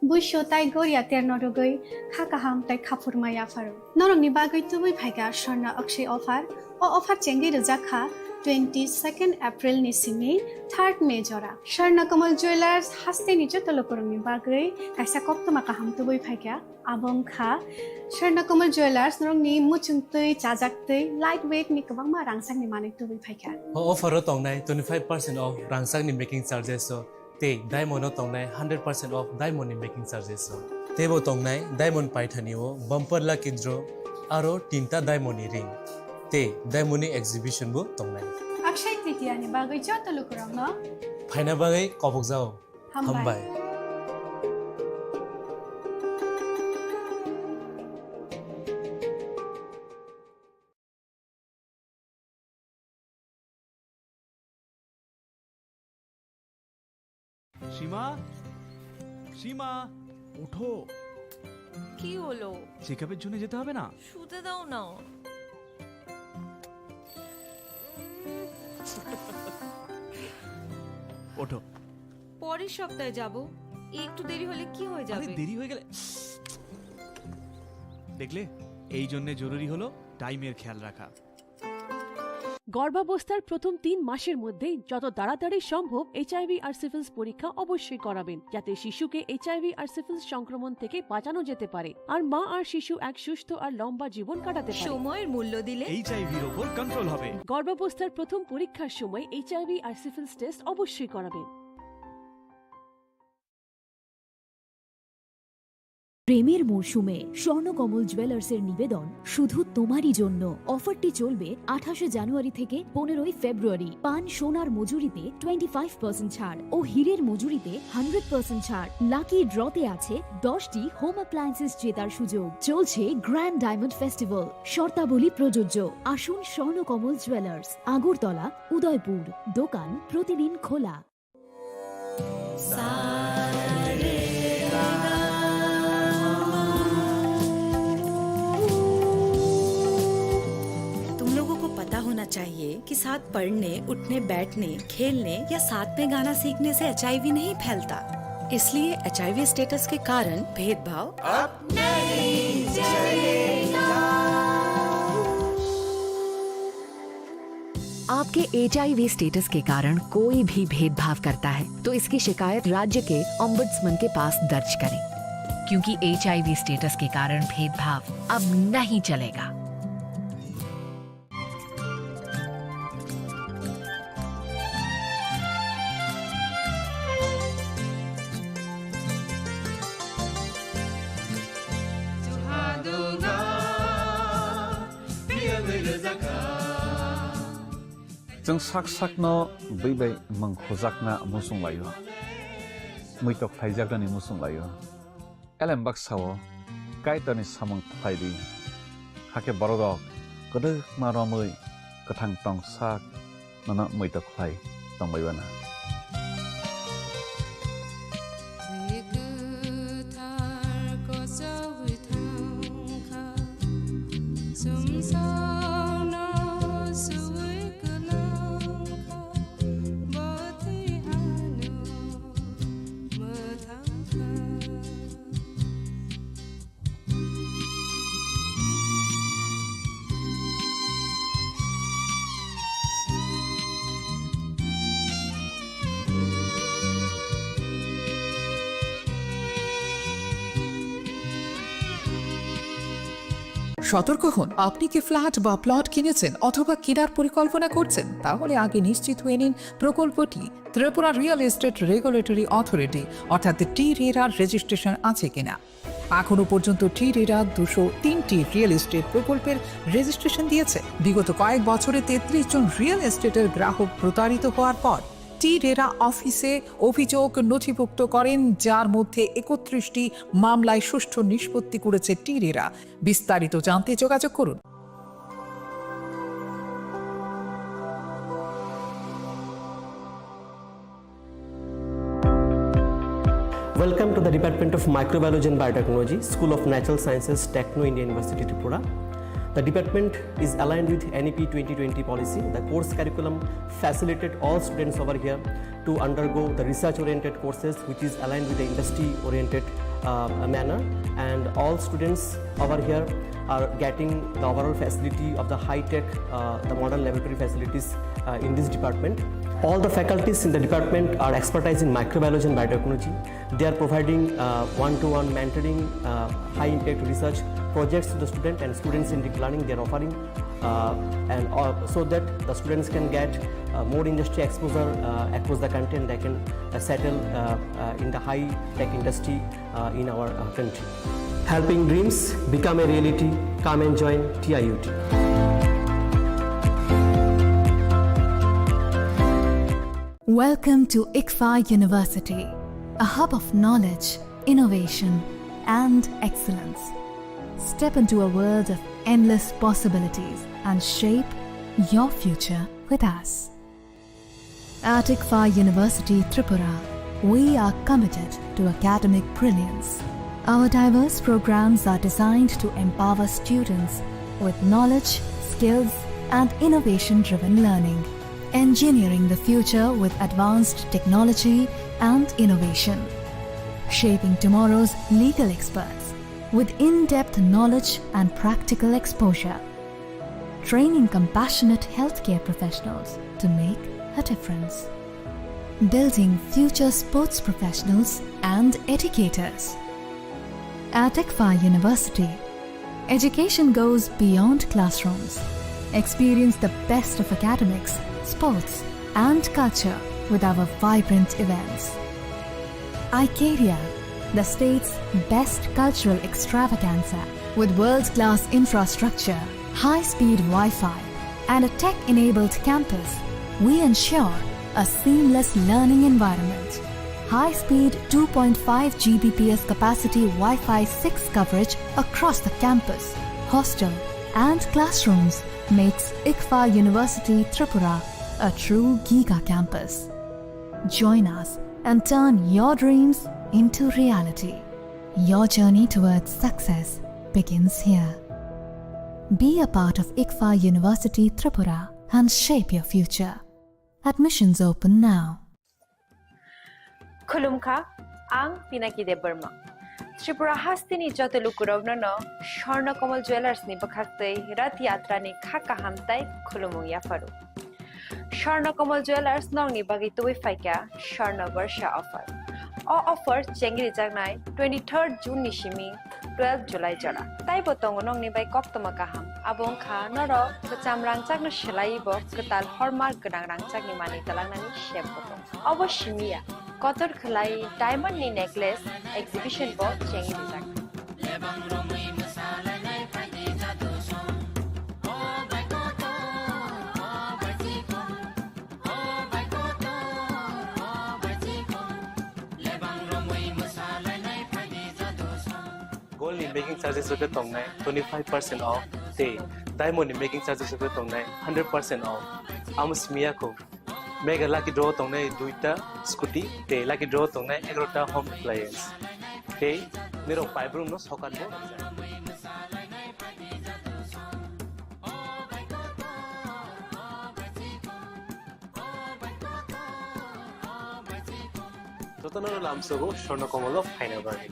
बुइसो ताइ गोरिया तेरनो रुगै खाकाहाम ताइ खाफुरमाया फारो नरंनि बागै तुबै फाइगा स्वर्न अक्षय अफार ओ अफार चेंगि रजाखा 22 एप्रिल नि सिमी 3 मे जरा स्वर्ण कमल ज्वेलर्स हास्तिनि जत लोगोरांनि बागै काइसा कप्तमा काहाम तुबै फाइगा आबंखा स्वर्ण कमल ज्वेलर्स नरंनि मुचुंतै चाजाक्तै लाइट वेट नि गोबांमा रांसांनि माने तुबै फाइगा ऑफर तंनाय 25% ऑफ रांसांनि मेकिंग चार्जेस ते डायमंड तंनाय 100% ऑफ डायमंड मेकिंग चार्जेस तेबो तंनाय डायमंड पाइथानिओ बम्पर लकी ड्रॉ आरो तीनटा डायमंड रिंग ते डायमंड एग्जिबिशन बो तंनाय अक्षय तृतीया नि बागै जत लोगोरांनो फाइना बागै कबक जाओ हामबाय সীমা সীমা ওঠো কি হলো চেকআপের জন্য যেতে হবে না শুতে দাও না ওঠো পরের সপ্তাহে যাব একটু দেরি হলে কি হয়ে যাবে আরে দেরি হয়ে গেলে দেখলে এই জন্য জরুরি হলো টাইমের খেয়াল রাখা গর্ভাবস্থার প্রথম 3 মাসের মধ্যে যত তাড়াতাড়ি সম্ভব এইচআইভি আর সিফিলিস পরীক্ষা অবশ্যই করাবেন যাতে শিশুকে এইচআইভি আর সিফিলিস সংক্রমণ থেকে বাঁচানো যেতে পারে আর মা আর শিশু এক সুস্থ আর লম্বা জীবন কাটাতে পারে সময়ের মূল্য দিলে এইচআইভির উপর কন্ট্রোল হবে গর্ভাবস্থার প্রথম পরীক্ষার সময় এইচআইভি আর সিফিলিস টেস্ট অবশ্যই করাবেন প্রেমের মরশুমে স্বর্ণকমল জুয়েলার্সের নিবেদন শুধু তোমারই জন্য অফারটি চলবে 28 জানুয়ারি থেকে 15 ফেব্রুয়ারি পান সোনার মজুরিতে 25% ছাড় ও হীরের মজুরিতে 100% ছাড় লাকি ড্রতে আছে 10টি হোম অ্যাপ্লায়েন্সেস জেতার সুযোগ চলছে গ্র্যান্ড ডায়মন্ড ফেস্টিভ্যাল শর্তাবলী প্রযোজ্য আসুন স্বর্ণকমল জুয়েলার্স আগরতলা উদয়পুর দোকান প্রতিদিন খোলা होना चाहिए कि साथ पढ़ने उठने बैठने खेलने या साथ में गाना सीखने से एचआईवी नहीं फैलता इसलिए एचआईवी स्टेटस के कारण भेदभाव अब नहीं चलेगा। आपके एचआईवी स्टेटस के कारण कोई भी भेदभाव करता है तो इसकी शिकायत राज्य के ओम्बुड्समैन के पास दर्ज करें क्योंकि एचआईवी स्टेटस के कारण भेदभाव अब नहीं चलेगा। जों साक साकनो बैबाय मंखोजाकना मुसुं लायो मैतक थाइजाकनि मुसुं लायो elem bak sawo kaitani samang thaidi hake borodok kodok maromoi kathang tong sak nana moitok khai tongbaibana সতর্ক হন, আপনি কি ফ্ল্যাট বা প্লট কিনেছেন অথবা কেনার পরিকল্পনা করছেন, তাহলে আগে নিশ্চিত হয়ে নিন প্রকল্পটি Tripura real estate regulatory authority অর্থাৎ টি-রেরার রেজিস্ট্রেশন আছে কিনা। এখনো পর্যন্ত টি-রেরা 203টি রিয়েল এস্টেট প্রকল্পের রেজিস্ট্রেশন দিয়েছে। বিগত কয়েক বছরে 33 জন রিয়েল এস্টেটের গ্রাহক প্রতারিত হওয়ার পর টি-রেরা অফিসে অভিযোগ নথিভুক্ত করেন, যার মধ্যে 31টি মামলায় সুষ্ঠু নিষ্পত্তি করেছে টি-রেরা। বিস্তারিত জানতে যোগাযোগ করুন। Welcome to the Department of Microbiology and Biotechnology, School of Natural Sciences, Techno India University, Tripura. The department is aligned with NEP 2020 policy. The course curriculum facilitated all students over here to undergo the research-oriented courses, which is aligned with the industry-oriented manner. And all students over here are getting the overall facility of the high-tech, the modern laboratory facilities in this department. All the faculties in the department are expertise in microbiology and biotechnology. They are providing one-to-one mentoring, high-impact research projects to the student, and students in deep learning they are offering, and so that the students can get more industry exposure across the country, and they can settle in the high-tech industry in our country. Helping dreams become a reality. Come and join TIUT. Welcome to ICFA University, a hub of knowledge, innovation, and excellence. Step into a world of endless possibilities and shape your future with us. At ICFA University, Tripura, we are committed to academic brilliance. Our diverse programs are designed to empower students with knowledge, skills, and innovation-driven learning, engineering the future with advanced technology and innovation, shaping tomorrow's legal experts with in-depth knowledge and practical exposure, training compassionate healthcare professionals to make a difference, building future sports professionals and educators. At ICFA University, education goes beyond classrooms. Experience the best of academics, sports, and culture with our vibrant events. Icaria, the state's best cultural extravaganza, with world-class infrastructure, high-speed Wi-Fi, and a tech-enabled campus, we ensure a seamless learning environment. High-speed 2.5 Gbps capacity Wi-Fi 6 coverage across the campus, hostel, and classrooms makes ICFA University Tripura a true giga campus. Join us and turn your dreams into reality. Your journey towards success begins here. Be a part of ICFA University Tripura and shape your future. Admissions open now. खुलुमखा आं पिनाकी देब Burma Tripura हास्तिनि जत लुकुरावनो स्वर्ण कमल ज्वेलर्सनि बखाक्तै रथ यात्रानि खाका हामताय खुलुमु याफारु स्वर्ण Kamal jewellers नंगनि बागै तुबै फाइका स्वर्ण वर्ष offer offer चेंगरि जागनाय 23 जून निसिमी 12 जुलाई जरा ताइबो तंग नंगनि bye कक्तमा काहाम आबों खा नर कचाम रांचागनो सेलाइबो कताल हरमार्क गोनां रांचागनि मानि तलांनानि शेबबो अवश्यमिया कतर खलाई डायमंड नि नेकलेस एग्जिबिशन बो चेंगरि जाग मेकिंग चार्जेस रुपये तंगनाय 25% ऑफ ते डायमंड नि मेकिंग चार्जेस रुपये तंगनाय 100% ऑफ आमुस्मिया को मेगा लाकी ड्रॉ तंगनाय 2टा स्कूटी ते लाकी ड्रॉ तंगनाय 11टा होम अप्लायंस ते मेरो पाइब्रुम नो सकान बो যতনর লামসগো স্বর্ণকমল ফাইনা বাড়ি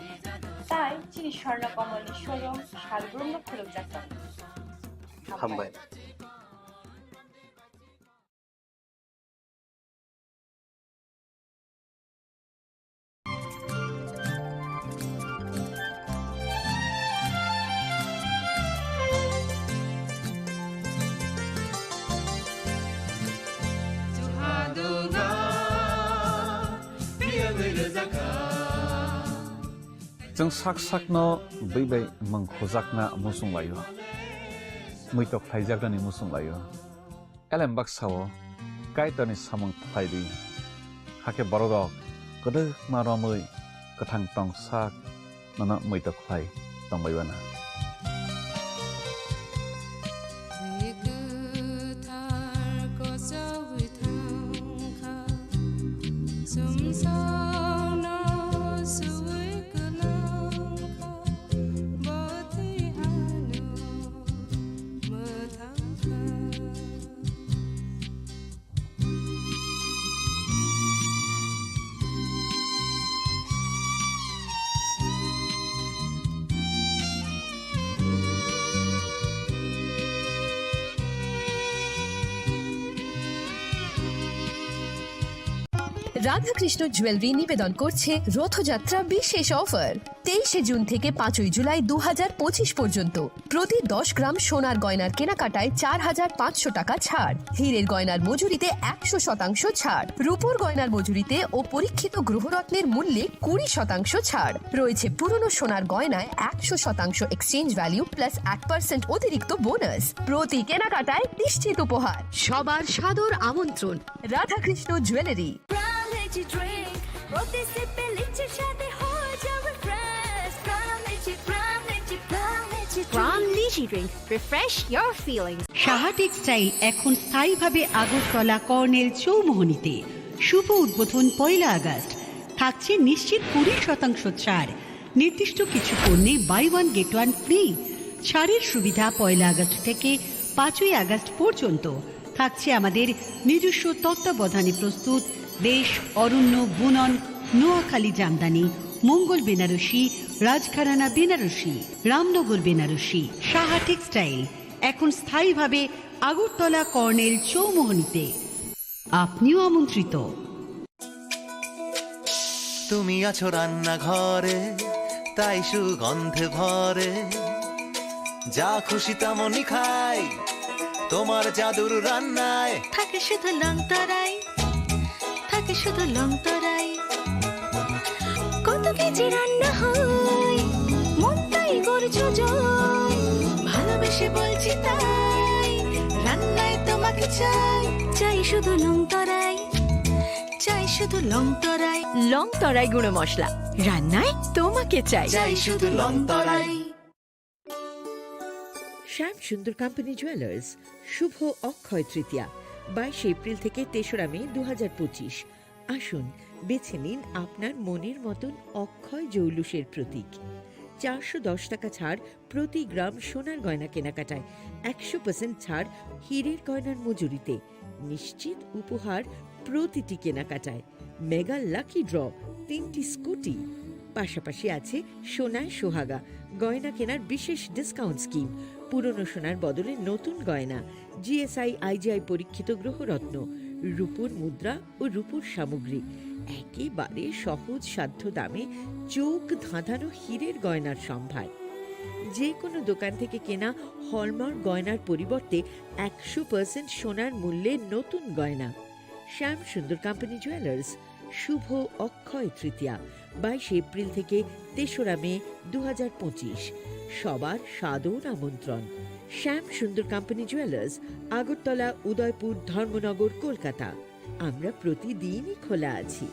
তাই চিনি স্বর্ণকমলের শোরুম শালগ্রাম খুলক যাত্রা হামবাই जों साक साकनो बैबाय मंखोजाकना मुसुं लायो मैतक थाइजाकनानि मुसुं लायो एलेम बाक्साओ काइटनि सामं थाइदि हाके बरदक गोदो मारमै गोथां टं साक नना मैतक थाइ तंबायबाना রাধাকৃষ্ণ জুয়েলারি নিবেদন করছে রথযাত্রা বিশেষ অফার 23 জুন থেকে 5 জুলাই 2025 পর্যন্ত প্রতি 10 গ্রাম সোনার গয়নার কেনাকাটায় 4500 টাকা ছাড় হীরের গয়নার মজুরিতে 100% ছাড় রূপোর গয়নার মজুরিতে ও পরীক্ষিত গ্রহরত্নের মূল্যে 20% ছাড় রয়েছে পুরনো সোনার গয়নায় 100% এক্সচেঞ্জ ভ্যালু প্লাস 1% অতিরিক্ত বোনাস প্রতি কেনাকাটায় নিশ্চিত উপহার সবার সাদর আমন্ত্রণ রাধাকৃষ্ণ জুয়েলারি সাহা টেক্সটাইল এখন স্থায়ীভাবে আগরতলা কর্নেল চৌমোহনীতে শুভ উদ্বোধন 1 আগস্ট থাকছে নিশ্চিত 20% ছাড় নির্দিষ্ট কিছু পণ্যে buy one get one free ছাড়ের সুবিধা 1 আগস্ট থেকে 5 আগস্ট পর্যন্ত থাকছে আমাদের নিজস্ব তত্ত্বাবধানে প্রস্তুত দেশ অরণ্য বুনন নোয়াখালী জামদানি মঙ্গল বেনারসি রাজঘরানা বেনারসি রামনগর বেনারসি সাহা টেক্সটাইল এখন স্থায়ীভাবে আগরতলা কর্নেল চৌমোহনীতে আপনিও আমন্ত্রিত তুমি আছো রান্নাঘরে তাই সুগন্ধে ভরে যা খুশি তেমনই খাই তোমার জাদুর রান্নায় থাকে শুধু লংতরাই থাকে শুধু লংতরাই কত কেজি রান্না হয় মন তাই করছো জয় ভালোবেসে বলছি তাই রান্নায় তোমাকে চাই চাই শুধু লংতরাই চাই শুধু লংতরাই লংতরাই গুঁড়ো মশলা রান্নায় তোমাকে চাই চাই শুধু লংতরাই শ্যাম সুন্দর কোম্পানি জুয়েলার্স শুভ অক্ষয় তৃতীয়া 22 এপ্রিল থেকে 3রা মে 2025 আসুন বেছে নিন আপনার মনের মতন অক্ষয় জৌলুসের প্রতীক 410 টাকা ছাড় প্রতি গ্রাম সোনার গয়না কেনাকাটায় 100% ছাড় হীরের গয়নার মজুরিতে নিশ্চিত উপহার প্রতিটি কেনাকাটায় মেগা লাকি ড্র 3টি স্কুটি পাশাপাশি আছে সোনায় সোহাগা গয়না কেনার বিশেষ ডিসকাউন্ট স্কিম পুরনো সোনার বদলে নতুন গয়না জিএসআই আইজিআই পরীক্ষিত গ্রহরত্ন রূপোর মুদ্রা ও রূপোর সামগ্রী একেবারে সহজ সাধ্য দামে চোখ ধাঁধানো হীরের গয়নার সম্ভার যে কোনো দোকান থেকে কেনা হলমার্ক গয়নার পরিবর্তে 100% সোনার মূল্যে নতুন গয়না শ্যাম সুন্দর কোম্পানি জুয়েলার্স শুভ অক্ষয় তৃতীয়া 22 এপ্রিল থেকে 3রা মে 2025 সবার সাদর আমন্ত্রণ শ্যাম সুন্দর কোম্পানি জুয়েলার্স আগরতলা উদয়পুর ধর্মনগর কলকাতা আমরা প্রতিদিনই খোলা আছি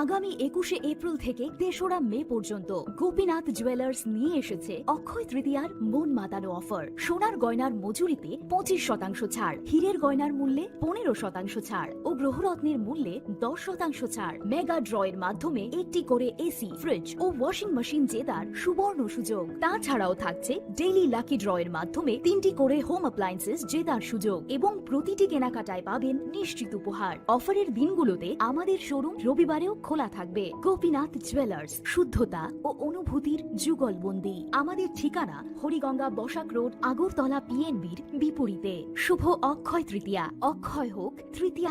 আগামী 21শে এপ্রিল থেকে 3রা মে পর্যন্ত গোপীনাথ জুয়েলার্স নিয়ে এসেছে অক্ষয় তৃতীয়ার মন মাতানো অফার। সোনার গয়নার মজুরিতে 25% ছাড়, হীরের গয়নার মূল্যে 15% ছাড় ও গ্রহরত্নের মূল্যে 10% ছাড়। মেগা ড্রয়ের মাধ্যমে একটি করে এসি, ফ্রিজ ও ওয়াশিং মেশিন জেতার সুবর্ণ সুযোগ। তাছাড়াও থাকছে ডেইলি লাকি ড্রয়ের মাধ্যমে 3টি করে হোম অ্যাপ্লায়েন্সেস জেতার সুযোগ এবং প্রতিটি কেনাকাটায় পাবেন নিশ্চিত উপহার। অফারের দিনগুলোতে আমাদের শোরুম রবিবারেও খোলা থাকবে। গোপীনাথ জুয়েলার্স, শুদ্ধতা ও অনুভূতির যুগলবন্দি। আমাদের ঠিকানা হরিগঙ্গা বসাক রোড, আগরতলা পিএনবির বিপরীতে। শুভ অক্ষয় তৃতীয়া, অক্ষয় হোক তৃতীয়া।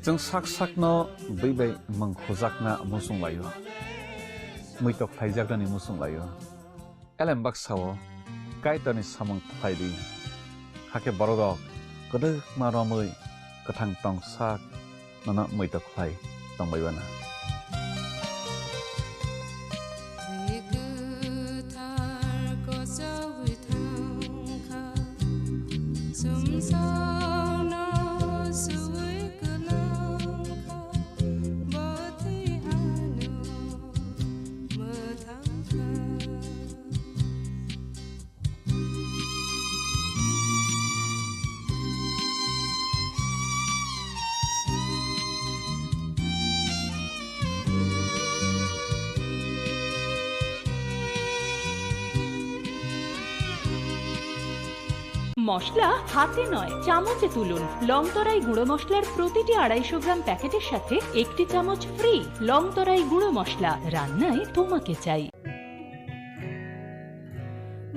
जों साक साकनो बैबाय मंखजाकना मुसुं लायो मैतक फाइजाकनि मुसुं लायो एलेम बाक्साओ कायतानि सामं फाइदि हाके बरदक गदक मारमै गथां टं साक नना मैतक फाइ तंबायबाना মশলা হাতে নয় চামচে তুলুন। লংতরাই গুঁড়ো মশলার প্রতিটি 250 গ্রাম প্যাকেটের সাথে 1টি চামচ ফ্রি। লংতরাই গুঁড়ো মশলা, রান্নায় তোমাকে চাই।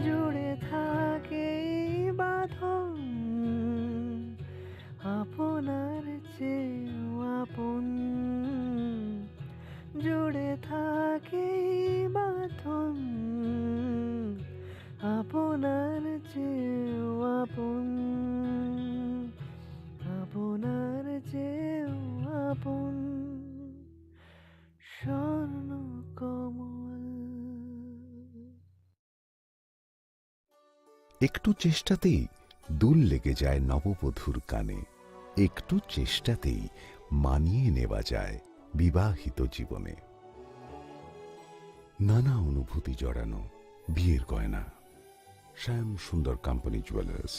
জুড়ে থাকে বাঁধন আপনার চেয়েও আপন, জুড়ে থাকে বাঁধন আপনার চেয়েও আপন, আপনার চেয়েও আপন স্বর্ণ কমল। একটু চেষ্টাতেই দুল লেগে যায় নববধূর কানে, একটু চেষ্টাতেই মানিয়ে নেওয়া যায় বিবাহিত জীবনে। নানা অনুভূতি জড়ানো বিয়ের গয়না। শ্যাম সুন্দর company jewellers.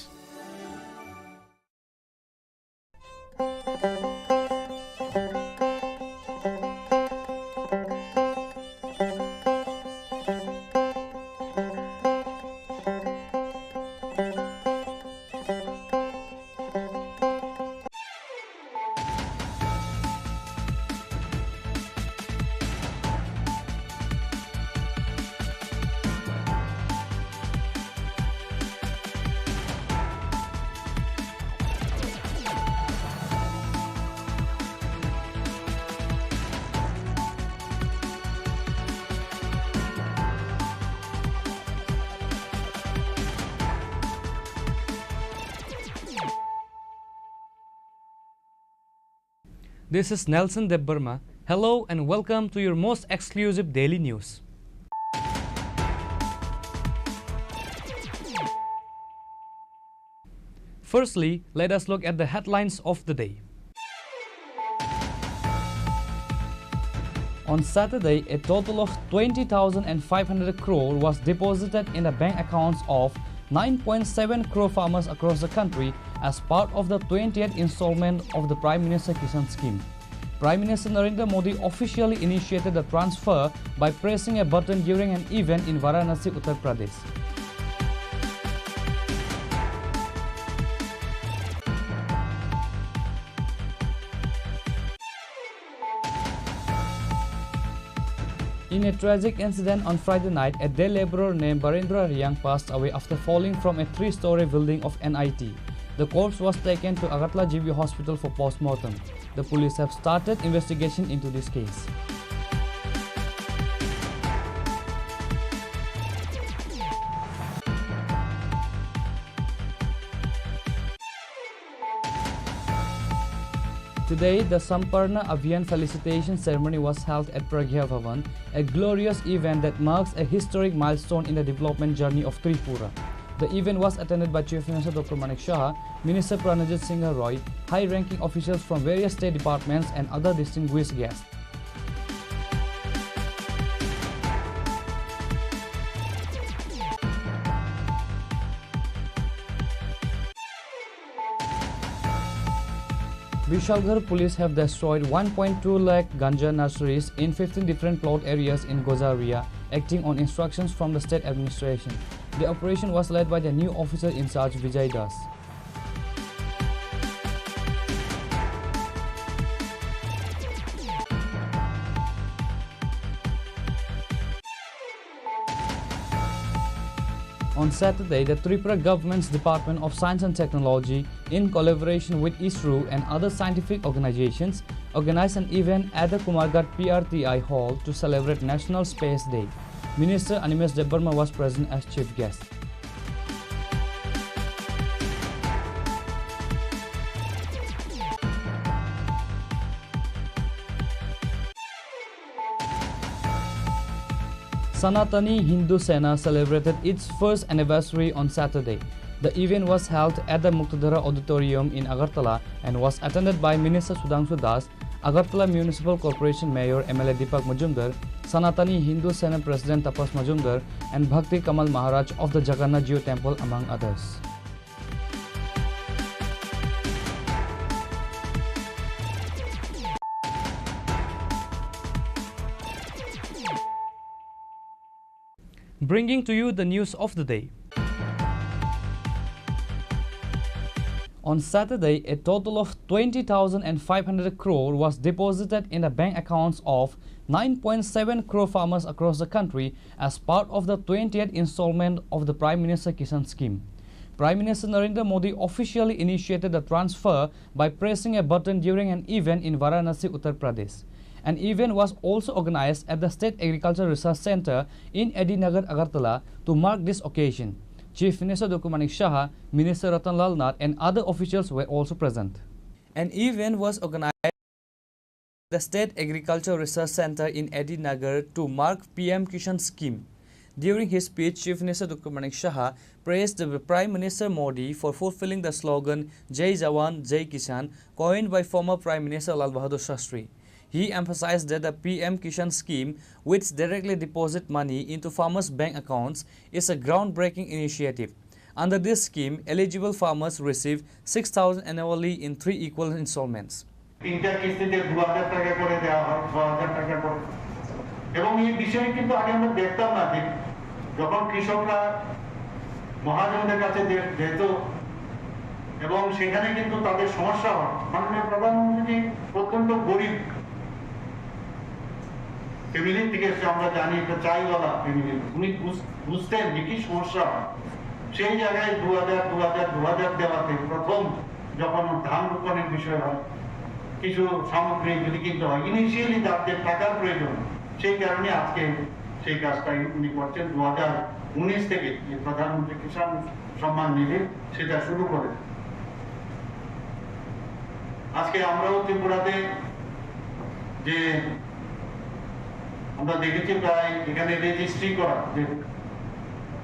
This is Nelson Debbarma. Hello and welcome to your most exclusive daily news. Firstly, let us look at the headlines of the day. On Saturday, a total of 20,500 crore was deposited in the bank accounts of 9.7 crore farmers across the country as part of the 20th installment of the Prime Minister Kisan Scheme. Prime Minister Narendra Modi officially initiated the transfer by pressing a button during an event in Varanasi, Uttar Pradesh. In a tragic incident on Friday night, a day laborer named Barendra Riang passed away after falling from a 3-story building of NIT. The corpse was taken to Agartala GB Hospital for post-mortem. The police have started investigation into this case. Today, the Samparna Abhiyan felicitation ceremony was held at Pragya Bhavan, a glorious event that marks a historic milestone in the development journey of Tripura. The event was attended by Chief Minister Dr. Manik Shah, Minister Pranajit Singh Roy, high-ranking officials from various state departments and other distinguished guests. Vishalgarh police have destroyed 1.2 lakh ganja nurseries in 15 different plot areas in Gozaria, acting on instructions from the state administration. The operation was led by the new officer in charge Vijay Das. On Saturday, the Tripura government's Department of Science and Technology, in collaboration with ISRO and other scientific organizations, organized an event at the Kumarghat PRTI Hall to celebrate National Space Day. Minister Animesh Debbarma was present as chief guest. Sanatani Hindu Sena celebrated its first anniversary on Saturday. The event was held at the Muktadhara Auditorium in Agartala and was attended by Minister Sudhanshu Das, Agartala Municipal Corporation Mayor MLA Deepak Majumdar, Sanatani Hindu Sena President Tapas Majumdar, and Bhakti Kamal Maharaj of the Jagannath Jio Temple, among others. Bringing to you the news of the day. On Saturday, a total of 20,500 crore was deposited in the bank accounts of 9.7 crore farmers across the country as part of the 20th installment of the Prime Minister Kisan Scheme. Prime Minister Narendra Modi officially initiated the transfer by pressing a button during an event in Varanasi, Uttar Pradesh. An event was also organized at the State Agriculture Research Center in Edinagar, Agartala to mark this occasion. Chief Minister Dr. Manik Shah, Minister Ratan Lal Nath and other officials were also present. An event was organized at the State Agriculture Research Center in Edinagar to mark PM Kisan Scheme. During his speech, Chief Minister Dr. Manik Shah praised the Prime Minister Modi for fulfilling the slogan Jai Jawan, Jai Kisan, coined by former Prime Minister Lal Bahadur Shastri. He emphasized that the PM Kisan scheme, which directly deposits money into farmers' bank accounts, is a groundbreaking initiative. Under this scheme, eligible farmers receive 6,000 annually in 3 equal installments. Family থেকে আমরা জানি একটা chaiwala family, উনি বুঝতেন যে কি সমস্যা হয়। সেই জায়গায় 2000 দেওয়াতে প্রথম যখন ধান রোপণের বিষয় হয়, কিছু সামগ্রী যদি কিনতে হয়, ইনিশিয়ালি যাদের টাকার প্রয়োজন, সেই কারণে আজকে সেই কাজটা উনি করছেন। 2019 থেকে যে প্রধানমন্ত্রী কিষাণ সম্মান নিধি সেটা শুরু করে। আজকে আমরাও ত্রিপুরাতে যে আমরা দেখেছি প্রায় এখানে রেজিস্ট্রি করা যে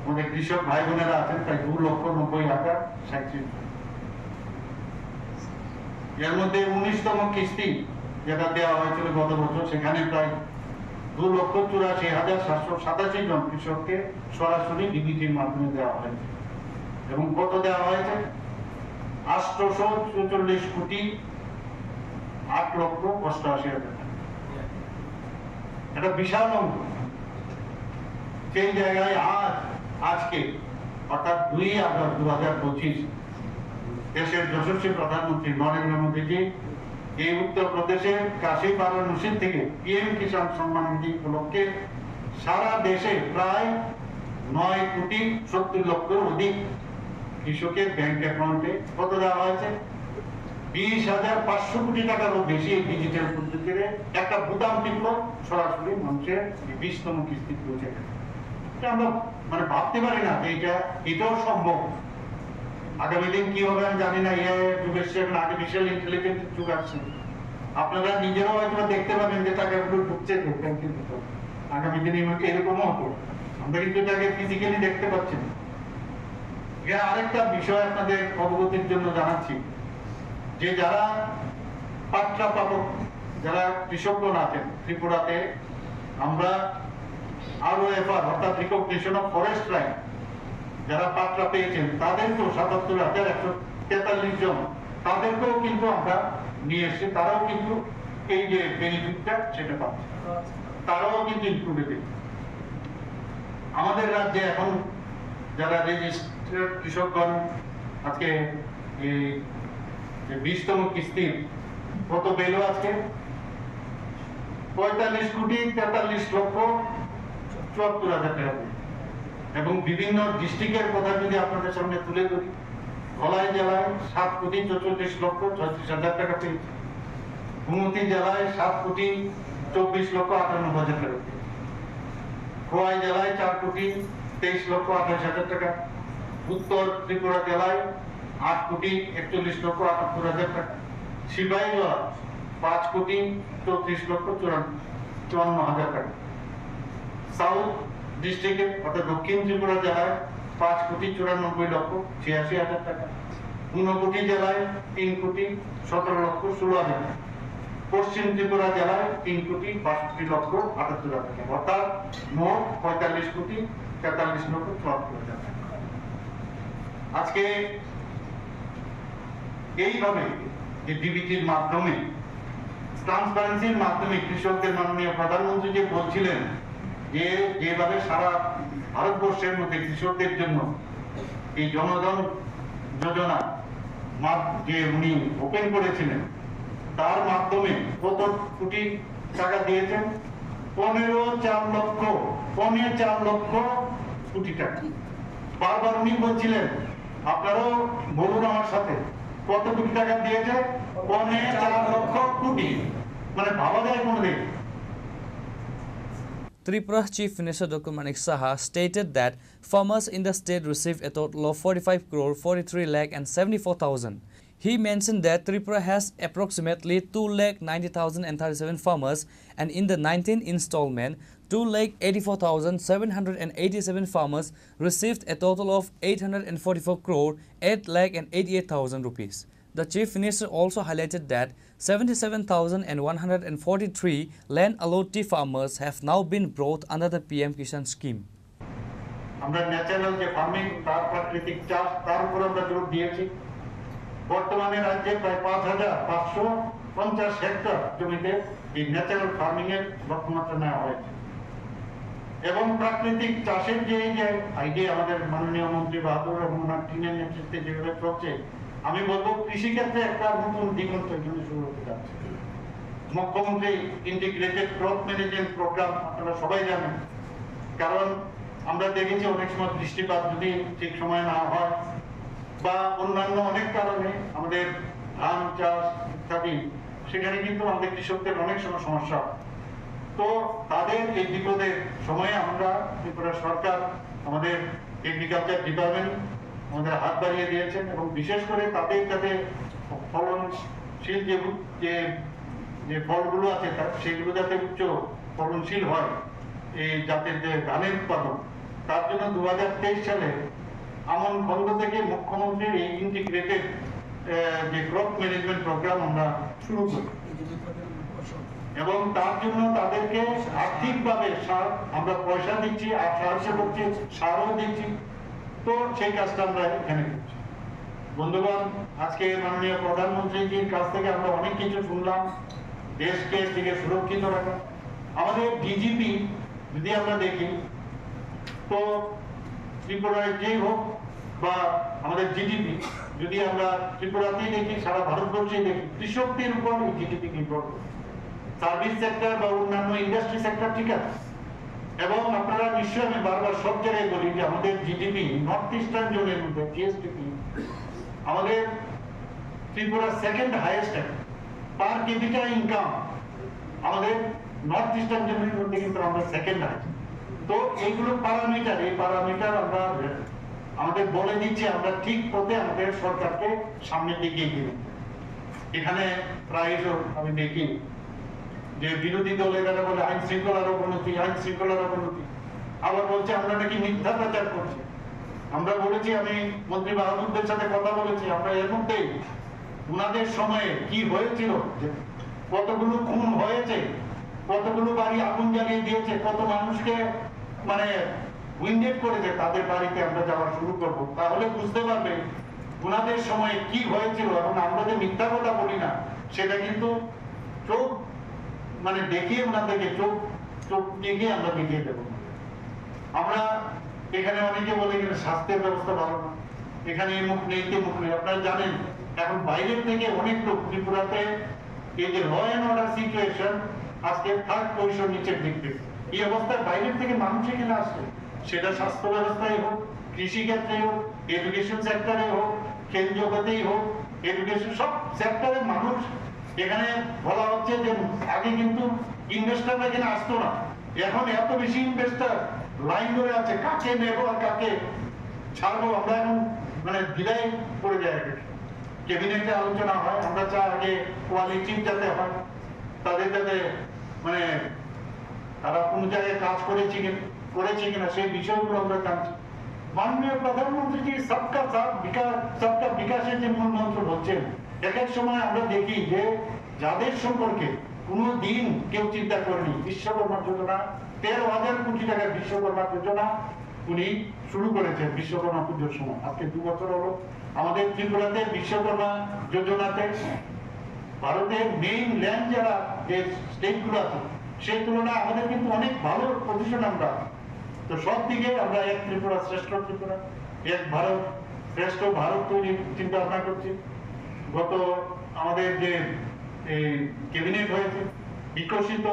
আমাদের কৃষক ভাই বোনেরা আছেন প্রায় 2,90,000 এর মধ্যে 19তম কিস্তি যেটা দেওয়া হয়েছিল গত বছর, সেখানে প্রায় 2,84,787 জন কৃষককে সরাসরি ডিবিটির মাধ্যমে দেওয়া হয়েছে। এবং কত দেওয়া হয়েছে? 844,08,88,000 টাকা। এটা বিশাল অঙ্ক। সেই জায়গায় আজকে অর্থাৎ 2 আগস্ট 2025 দেশের যশস্বী প্রধানমন্ত্রী নরেন্দ্র মোদীজি এই উত্তরপ্রদেশের কাশী বারাণসী থেকে PM কিষাণ সম্মান নিধি উপলক্ষে সারা দেশে প্রায় 9,70,00,000 অধিক কৃষকের ব্যাংক অ্যাকাউন্টে কত দেওয়া হয়েছে? 20,500 কোটি টাকারও বেশি ডিজিটাল পদ্ধতিতে একটা বুতাম টিপল সরাসরি মানুষের 20তম কিস্তি পৌঁছে গেছে। আমরা মানে ভাবতে পারি না যে এটাও সম্ভব। আগামী দিন কি হবে আমি জানি না, যুগের আর্টিফিশিয়াল ইন্টেলিজেন্স যুগ আসছে, আপনারা নিজেরাও হয়তো দেখতে পাবেন যে টাকাগুলো ঢুকছে ব্যাংকের ভিতর। আগামী দিনে এরকমও হতো, আমরা কিন্তু এটাকে ফিজিক্যালি দেখতে পাচ্ছি না। আরেকটা বিষয় আপনাদের অবগতির জন্য জানাচ্ছি যে যারা পাট্টা পাবক, যারা কৃষকগণ আছেন ত্রিপুরাতে, আমরা ROFR অর্থাৎ রিকগনিশন অফ ফরেস্ট রাইট, যারা পাট্টা পেয়েছেন তাদেরকেও ৭৭,১৪৩ জন, তাদেরকেও কিন্তু আমরা নিয়ে এসে তারাও কিন্তু এই যে বেনিফিটটা সেটা পাচ্ছে, তারাও কিন্তু ইনক্লুডেড। আমাদের রাজ্যে এখন যারা রেজিস্টার্ড কৃষকগণ আজকে এই 20তম কিস্তির কত পেল আজকে ৪৫,৪৩,৭৪,০০০ টাকা, এবং বিভিন্ন ডিস্ট্রিক্টের কথা যদি আপনাদের সামনে তুলে ধরি, ধলাই জেলায় ৭,৪৪,৩৬,৩৬,০০০ টাকা পেয়েছে, গুমতি জেলায় ৭,২৪,৫৮,০০০ টাকা, খোয়াই জেলায় 4,23,28,০০০ টাকা, উত্তর ত্রিপুরা জেলায় 8,41,78,০০০ টাকা, সিপাহীজলা 5,34,54,০০০ টাকা, সাউথ ডিস্ট্রিক্টে অর্থাৎ দক্ষিণ ত্রিপুরা জেলায় 5,94,86,০০০ টাকা, ঊনকোটি জেলায় 3,17,16,16,০০০ টাকা, পশ্চিম ত্রিপুরা জেলায় 3,62,78,০০০ টাকা, অর্থাৎ মোট 45,43,74,০০০ টাকা। আজকে এইভাবে যে ডিবিটির মাধ্যমে, ট্রান্সপারেন্সির মাধ্যমে কৃষকদের মাননীয় প্রধানমন্ত্রী যে বলছিলেন যে যেভাবে সারা ভারতবর্ষের মধ্যে কৃষকদের জন্য এই জনধন যোজনা যে উনি ওপেন করেছিলেন, তার মাধ্যমে কত কোটি টাকা দিয়েছেন? 4.5 লক্ষ কোটি টাকা। বারবার উনি বলছিলেন, আপনারাও বলুন আমার সাথে, কত কোটি টাকা দিয়েছে? 4.5 লক্ষ কোটি, মানে ভাবা যায় কোনদিন। Tripura Chief Minister Dr. Manik Saha stated that farmers in the state received a total of 45,43,74,000. He mentioned that Tripura has approximately 2,90,037 farmers, and in the 19th installment, 2,84,787 farmers received a total of 844,888,000 rupees. The Chief Minister also highlighted that 77,143 land allotee farmers have now been brought under the PM Kisan scheme. আমরা natural যে farming, তার প্রাকৃতিক চাষ, তার উপর আমরা জোর দিয়েছি। বর্তমানে রাজ্যে প্রায় 5,550 হেক্টর জমিতে এই ন্যাচারাল ফার্মিং এর লক্ষ্যমাত্রা নেওয়া হয়েছে, এবং প্রাকৃতিক চাষের যে আইডিয়া আমাদের মাননীয় মন্ত্রী বাহাদুর এবং ওনার টিমের নেতৃত্বে যেভাবে চলছে, আমি বলবো কৃষিক্ষেত্রে একটা নতুন দিগন্ত এখানে শুরু হতে যাচ্ছে। মুখ্যমন্ত্রী ইন্টিগ্রেটেড ক্রপ ম্যানেজমেন্ট প্রোগ্রাম আপনারা সবাই জানেন, কারণ আমরা দেখেছি অনেক সময় বৃষ্টিপাত যদি ঠিক সময় না হয় বা অন্যান্য অনেক কারণে আমাদের ধান চাষ ইত্যাদি, সেখানে কিন্তু আমাদের কৃষকদের অনেক সময় সমস্যা। তো তাদের এই বিপদের সময়ে আমরা ত্রিপুরা সরকার, আমাদের এগ্রিকালচার ডিপার্টমেন্ট আমাদের হাত বাড়িয়ে দিয়েছেন, এবং বিশেষ করে তাদের যাতে ফলনশীল যে ফলগুলো আছে সেগুলো যাতে উচ্চ ফলনশীল হয়, এই জাতের যে ধানের উৎপাদন, তার জন্য 2023 সালে আমন খন্ড থেকে মুখ্যমন্ত্রীর এই ইন্টিগ্রেটেড যে ক্রপ ম্যানেজমেন্ট প্রোগ্রাম আমরা শুরু করি, এবং তার জন্য তাদেরকে আর্থিকভাবে আমরা পয়সা দিচ্ছি আর সাহায্য করছি, সারও দিচ্ছি। তো সেই কাজটা আমরা এখানে করছি। বন্ধুগণ, আজকে মাননীয় প্রধানমন্ত্রীজির কাছ থেকে আমরা অনেক কিছু শুনলাম, দেশকে থেকে সুরক্ষিত রাখা। আমাদের ডিজিপি যদি আমরা দেখি, তো ত্রিপুরায় যেই হোক বা আমাদের জিডিপি যদি আমরা ত্রিপুরাতেই দেখি, সারা ভারতবর্ষেই দেখি, কৃষকদের উপর এই জিডিপি নির্ভর করে। সার্ভিস সেক্টর বা অন্যান্য ইন্ডাস্ট্রি সেক্টর ঠিক আছে, এবং আপনারা নিশ্চয়ই, আমি বারবার সব জায়গায় বলি যে আমাদের জিডিপি নর্থ ইস্টার্ন জোনের মধ্যে জিএসডিপি আমাদের ত্রিপুরা সেকেন্ড হাইয়েস্ট পার ক্যাপিটা ইনকাম, আমাদের নর্থ ইস্টার্ন জোনের মধ্যে কিন্তু আমরা সেকেন্ড হাইয়েস্ট। তো এইগুলো প্যারামিটার, এই প্যারামিটার আমরা আমাদের বলে দিচ্ছি আমরা ঠিক পথে আমাদের সরকারকে সামনের দিকে এগিয়ে নিতে। এখানে প্রায়শ আমি দেখি যে বিরোধী দলের এরা বলে আইন শৃঙ্খলার অবনতি, আইন শৃঙ্খলার অবনতি, আবার বলছে আমরা নাকি মিথ্যা প্রচার করছি। আমরা বলেছি, আমি মন্ত্রী বাহাদুরদের সাথে কথা বলেছি, আমরা এর মধ্যেই উনাদের সময়ে কি হয়েছিল, কতগুলো খুন হয়েছে, কতগুলো বাড়ি আগুন জ্বালিয়ে দিয়েছে, কত মানুষকে মানে উইন্ডেড করেছে, তাদের বাড়িতে আমরা যাওয়া শুরু করব, তাহলে বুঝতে পারবে উনাদের সময়ে কি হয়েছিল। এবং আমরা যে মিথ্যা কথা বলি না, সেটা কিন্তু চোখ মানে দেখিয়ে ওনাদেরকে চোখ দেখিয়ে আমরা দেখিয়ে দেবো। আমরা এখানে অনেকে বলে এখানে স্বাস্থ্যের ব্যবস্থা ভালো না, এখানে মুখ নেই তে মুখ নেই। আপনারা জানেন এখন বাইরের থেকে অনেক লোক ত্রিপুরাতে এই যে ল অ্যান্ড অর্ডার সিচুয়েশন আজকে থার্ড পজিশন নিচের দিক থেকে, এই অবস্থায় বাইরের থেকে মানুষ এখানে আসছে, সেটা স্বাস্থ্য ব্যবস্থায় হোক, কৃষি ক্ষেত্রে হোক, এডুকেশন সেক্টরে হোক, খেল জগতেই হোক, এডুকেশন সব সেক্টরে মানুষ এখানে বলা হচ্ছে যে আগে কিন্তু ইনভেস্টাররা এখানে আসতো না, এখন এত বেশি ইনভেস্টার লাইন ধরে আছে, কাকে নেব আর কাকে ছাড়বো। আমরা এখন মানে দ্বিধায় পড়ে যায়। ক্যাবিনেটে আলোচনা হয়, আমরা চাই আগে কোয়ালিটি যাতে হয়, তাদের যাতে মানে তারা কোন জায়গায় কাজ করেছে কিনা সেই বিষয়গুলো আমরা জানছি। মাননীয় প্রধানমন্ত্রী সবকা সাথ বিকাশ, সবকা বিকাশের যে মূল মন্ত্র বলছেন, এক এক সময় আমরা দেখি যে যাদের সম্পর্কে কোনো দিন কেউ চিন্তা করেনি, বিশ্বকর্মা যোজনা 13,000 কোটি টাকার বিশ্বকর্মা যোজনা উনি শুরু করেছেন বিশ্বকর্মা পুজোর সময়। আজকে 2 বছর হলো আমাদের ত্রিপুরাতে বিশ্বকর্মা যোজনাতে ভারতের মেইন ল্যান্ড যারা যে স্টেটগুলো আছে সেই তুলনায় আমাদের কিন্তু অনেক ভালো পজিশন। আমরা তো সব দিকে আমরা এক ত্রিপুরা শ্রেষ্ঠ ত্রিপুরা, এক ভারত শ্রেষ্ঠ ভারত তৈরির চিন্তা ভাবনা করছি। গত আমাদের যে ক্যাবিনেট হয়েছে বিকশিত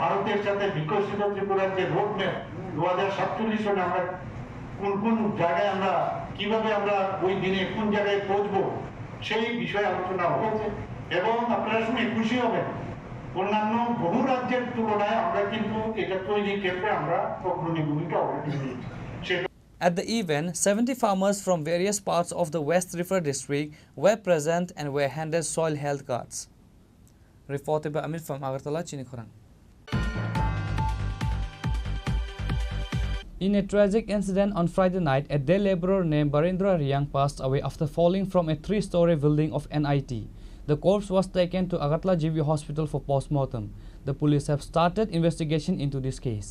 ভারতের সাথে বিকশিত ত্রিপুরার যে রোড ম্যাপ 2047 সনে আমরা কোন জায়গায় আমরা কিভাবে আমরা ওই দিনে কোন জায়গায় পৌঁছবো সেই বিষয়ে আলোচনা হয়েছে। এবং আপনারা শুনে খুশি হবেন, অন্যান্য বহু রাজ্যের তুলনায় আমরা কিন্তু এটা তৈরির ক্ষেত্রে আমরা অগ্রণী ভূমিকা অলরেডি নিয়েছি। At the event, 70 farmers from various parts of the West River district were present and were handed soil health cards. Reported by Amir from Agartala, Chini Khorang. In a tragic incident on Friday night, a day laborer named Barendra Riang passed away after falling from a 3-story building of NIT. The corpse was taken to Agartala GV Hospital for post-mortem. The police have started investigation into this case.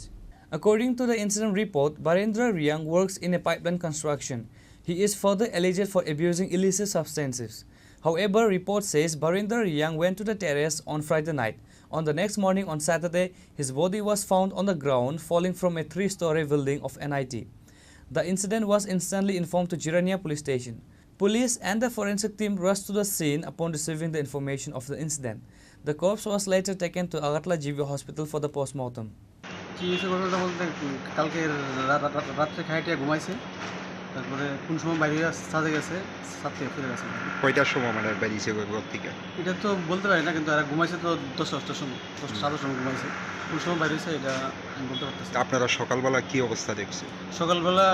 According to the incident report, Barendra Riang works in a pipeline construction. He is further alleged for abusing illicit substances. However, report says Barendra Riang went to the terrace on Friday night. On the next morning on Saturday, his body was found on the ground falling from a 3-story building of NIT. The incident was instantly informed to Jirania police station. Police and the forensic team rushed to the scene upon receiving the information of the incident. The corpse was later taken to Agartala GV Hospital for the post-mortem. চিকিৎসা ঘটনাটা বলতে কালকে রাত্রে খাইটিয়া ঘুমাইছে, তারপরে কোন সময় বাইরে সাজে গেছে, সাত থেকে ফিরে গেছে। কয়টার সময় মানে বেরিয়েছে ঘর থেকে? এটা তো বলতে পারি না, কিন্তু এরা ঘুমাইছে তো 10-11টার সময়, 10-11টার সময় ঘুমাইছে। কোন সময় বাইরে হয়েছে এটা আমি বলতে পারতেছি। আপনারা সকালবেলা কি অবস্থা দেখছে? সকালবেলা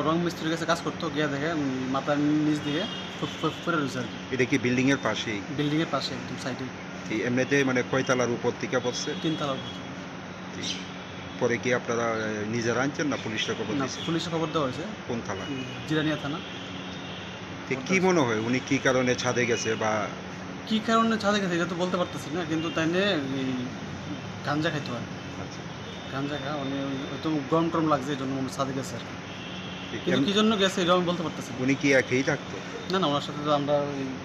রং মিস্ত্রির কাছে কাজ করতো, গিয়ে দেখে মাথার নিচ দিকে পড়ে রয়েছে আর কি। এটা কি বিল্ডিংয়ের পাশেই? বিল্ডিংয়ের পাশে একদম সাইডে। এমনিতে মানে কয়তলার উপর থেকে পড়ছে? 3 তলার উপর। পরে কি আপনারা নিজেরা আনছেন না পুলিশে খবর দিয়েছেন? না, পুলিশে খবর দেওয়া হয়েছে। কোন থানা? জিরানিয়া থানা। কি মনে হয় উনি কি কারণে ছাদে গেছে বা কি কারণে ছাদে গেছে এটা তো বলতে পারতেছি না, কিন্তু তাই নিয়ে গাঞ্জা খাইতে হয়। আচ্ছা, গাঞ্জা খা উনি হয়তো গরম টরম লাগছে এই জন্য ছাদে গেছে আর কি। কিন্তু কি জন্য গেছে এটা আমি বলতে পারতেছি। উনি কি একাই থাকতো? না না, ওনার সাথে তো আমরা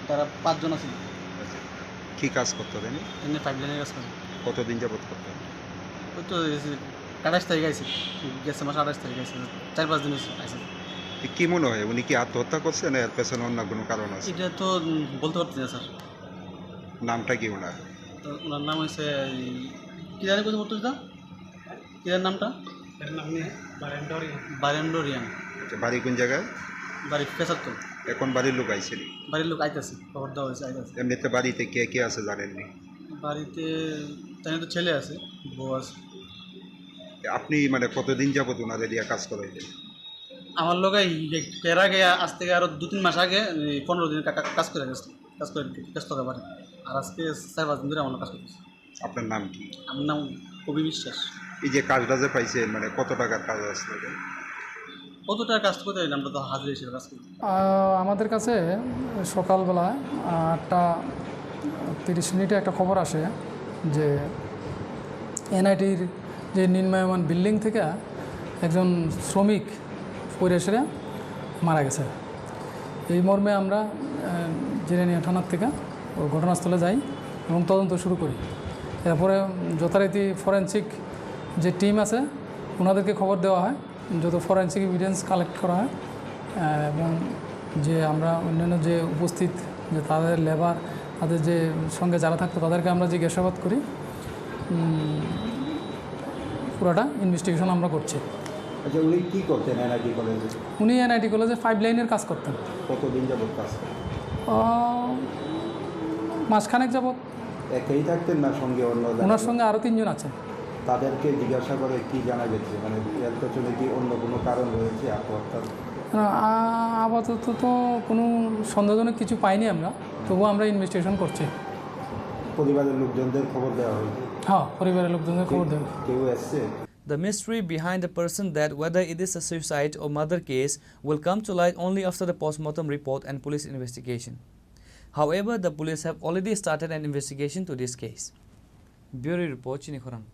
তারা 5 জন আছি। আচ্ছা, কি কাজ করতো তিনি? তিনি পাইপলাইনের কাজ করেন। কতদিন যাবত করতেন? ওই তো 28 তারিখে গেছে, মাসে 28 তারিখে গেছে, 4-5 দিন আছে। কি মনে হয় উনি কি আত্মহত্যা করছেন না এর পেছনে অন্য কোনো কারণ আছে? এটা তো বলতে পারতেছি না স্যার। নামটা কি ওনার? তো ওনার নাম হচ্ছে কি জানি কোথাও বলতে দিতা, কি জানি নামটা? বারেন্দ্র রিয়াং। বাড়ি কোন জায়গায়? বাড়ি ফেসার তো। এখন বাড়ির লোক আইছেন? বাড়ির লোক আইতেছে, খবর দেওয়া হয়েছে, আইতেছে। এমনিতে বাড়িতে কে কে আছে জানেননি? বাড়িতে তাই তো ছেলে আছে, বউ আছে। আপনি মানে কতদিন যাবত ওনাদের দিয়ে কাজ করাইছেন? আমার লোক এর আগে আজ থেকে আরো 2-3 মাস আগে 15 দিন কাজ করে গেছে, কাজ করে ব্যস্ত হতে পারে। আর আজকে 4-5 দিন ধরে আমার কাজ করতেছে। আপনার নাম কি? আমার নাম কবি বিশ্বাস। এই যে কাজটা যে পাইছেন মানে কত টাকার কাজ আসলে? কত টাকা কাজ করতে হয় আমরা তো হাজির হিসেবে কাজ করি। আমাদের কাছে সকালবেলা 8:30 একটা খবর আসে যে এনআইটির যে নির্মায়মান বিল্ডিং থেকে একজন শ্রমিক পড়ে এসে মারা গেছে। এই মর্মে আমরা জিরানিয়া থানার থেকে ঘটনাস্থলে যাই এবং তদন্ত শুরু করি। এরপরে যথারীতি ফরেন্সিক যে টিম আছে ওনাদেরকে খবর দেওয়া হয়, যত ফরেন্সিক এভিডেন্স কালেক্ট করা হয় এবং যে আমরা অন্যান্য যে উপস্থিত যে তাদের লেবার তাদের যে সঙ্গে যারা থাকতো তাদেরকে আমরা জিজ্ঞাসাবাদ করি। পুরোটা ইনভেস্টিগেশন আমরা করছি। আচ্ছা, উনি কী করতেন এনআইটি কলেজে? উনি এনআইটি কলেজে 5 লাইনের কাজ করতেন। কতদিন যাবত কাজ করেন? মাসখানেক যাবত। একাই থাকতেন না সঙ্গে অন্য? ওনার সঙ্গে আরও 3 জন আছে। তাদেরকে জিজ্ঞাসা করে কি জানা গেছে, মানে এর পেছনে কি অন্য কোনো কারণ রয়েছে আত্মহত্যার? আপাতত তো কোনো সন্দেহজনক কিছু পাইনি আমরা, তবুও আমরা ইনভেস্টিগেশন করছি। পরিবারের লোকজনদের খবর দেওয়া হয়েছে? হ্যাঁ, পরিবারের লোকজনদের খবর দেওয়া। কেউ এসছে? The mystery behind the person that whether it is a suicide or murder case will come to light only after the post-mortem report and police investigation. However, the police have already started an investigation to this case. Bureau Report, Chini Khorang.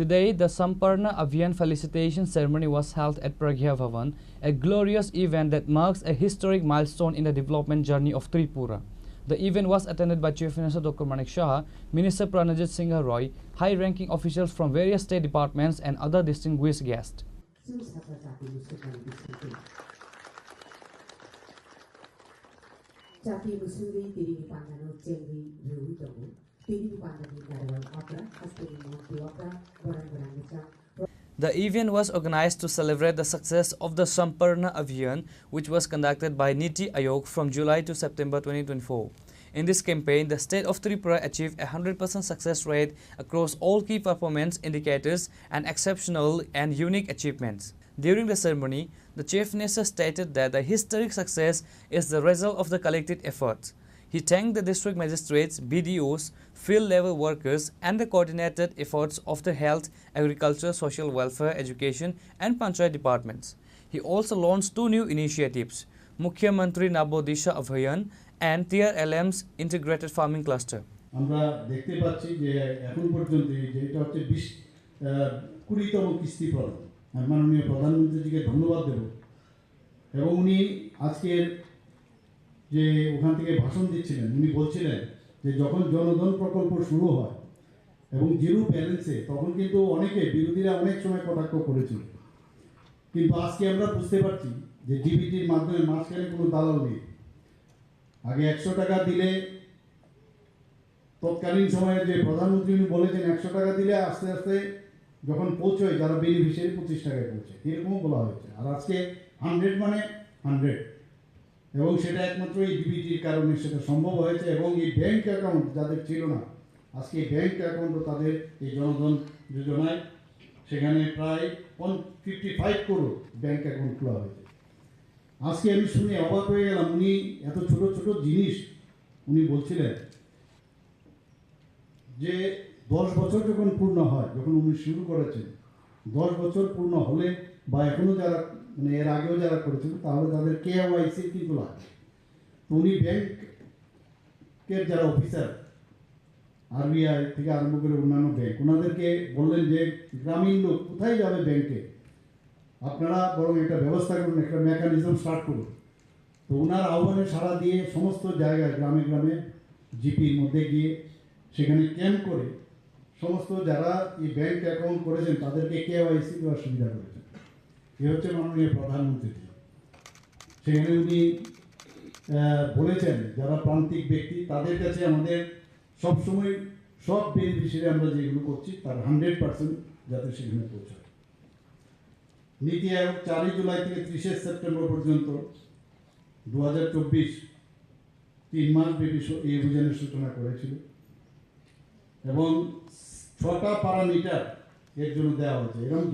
Today, the Samparna Abhiyan felicitation ceremony was held at Pragya Bhavan, a glorious event that marks a historic milestone in the development journey of Tripura. The event was attended by Chief Minister Dr. Manik Shah, Minister Pranajit Singh Roy, high-ranking officials from various state departments and other distinguished guests. The event was organized to celebrate the success of the Samparna Abhiyan, which was conducted by Niti Aayog from July to September 2024. In this campaign, the state of Tripura achieved a 100% success rate across all key performance indicators and exceptional and unique achievements. During the ceremony, the Chief Minister stated that the historic success is the result of the collective efforts. He thanked the district magistrates, BDOs, field-level workers and the coordinated efforts of the health, agriculture, social welfare, education and panchayat departments. He also launched 2 new initiatives, Mukhya Mantri Nabodisha Abhiyan and TRLM's integrated farming cluster. আমরা দেখতে পাচ্ছি যে এখন পর্যন্ত যেটা হচ্ছে 20তম কিস্তি প্রদান। আমি মাননীয় প্রধানমন্ত্রীজিকে ধন্যবাদ দেব এবং উনি আজকের যে ওখান থেকে ভাষণ দিচ্ছিলেন উনি বলছিলেন যে যখন জনধন প্রকল্প শুরু হয় এবং জিরো ব্যালেন্সে তখন কিন্তু অনেকে বিরোধীরা অনেক সময় কটাক্ষ করেছিল, কিন্তু আজকে আমরা বুঝতে পারছি যে ডিবিটির মাধ্যমে মাঝখানে কোনো দালাল নেই। আগে 100 টাকা দিলে তৎকালীন সময়ে যে প্রধানমন্ত্রী উনি বলেছেন 100 টাকা দিলে আস্তে আস্তে যখন পৌঁছয় যারা বেনিফিশিয়ারি 25 টাকায় পৌঁছে, এরকমও বলা হয়েছে। আর আজকে 100 মানে 100, এবং সেটা একমাত্র এই ডিবিটির কারণে সেটা সম্ভব হয়েছে। এবং এই ব্যাংক অ্যাকাউন্ট যাদের ছিল না, আজকে ব্যাংক অ্যাকাউন্টও তাদের এই জনধন যোজনায় সেখানে প্রায় 55 করোড় ব্যাংক অ্যাকাউন্ট খোলা হয়েছে। আজকে আমি শুনে অবাক হয়ে গেলাম, উনি এত ছোট ছোট জিনিস উনি বলছিলেন যে 10 বছর যখন পূর্ণ হয়, যখন উনি শুরু করেছেন 10 বছর পূর্ণ হলে বা এখনও যারা মানে এর আগেও যারা করেছিল তাহলে তাদের KYC কিন্তু লাগে। তো উনি ব্যাংকের যারা অফিসার RBI থেকে আরম্ভ করে অন্যান্য ব্যাংক ওনাদেরকে বললেন যে গ্রামীণ লোক কোথায় যাবে ব্যাংকে, আপনারা বরং একটা ব্যবস্থা করুন, একটা মেকানিজম স্টার্ট করুন। তো ওনার আহ্বানে সাড়া দিয়ে সমস্ত জায়গায় গ্রামে গ্রামে জিপির মধ্যে গিয়ে সেখানে ক্যাম্প করে সমস্ত যারা এই ব্যাংক অ্যাকাউন্ট করেছেন তাদেরকে KYC দেওয়ার সুবিধা করেছেন। এ হচ্ছে মাননীয় প্রধানমন্ত্রী। সেখানে উনি বলেছেন যারা প্রান্তিক ব্যক্তি তাদের কাছে আমাদের সবসময় সব বেনিফিশিয়ারি আমরা যেগুলো করছি তার 100% যাতে সেখানে পৌঁছায়। নীতি আয়োগ 4 জুলাই থেকে 30 সেপ্টেম্বর পর্যন্ত 2024 3 মাস ব্যাপী এই অভিযানের সূচনা করেছিল এবং 6টা প্যারামিটার এর জন্য দেওয়া হয়েছে। এরকম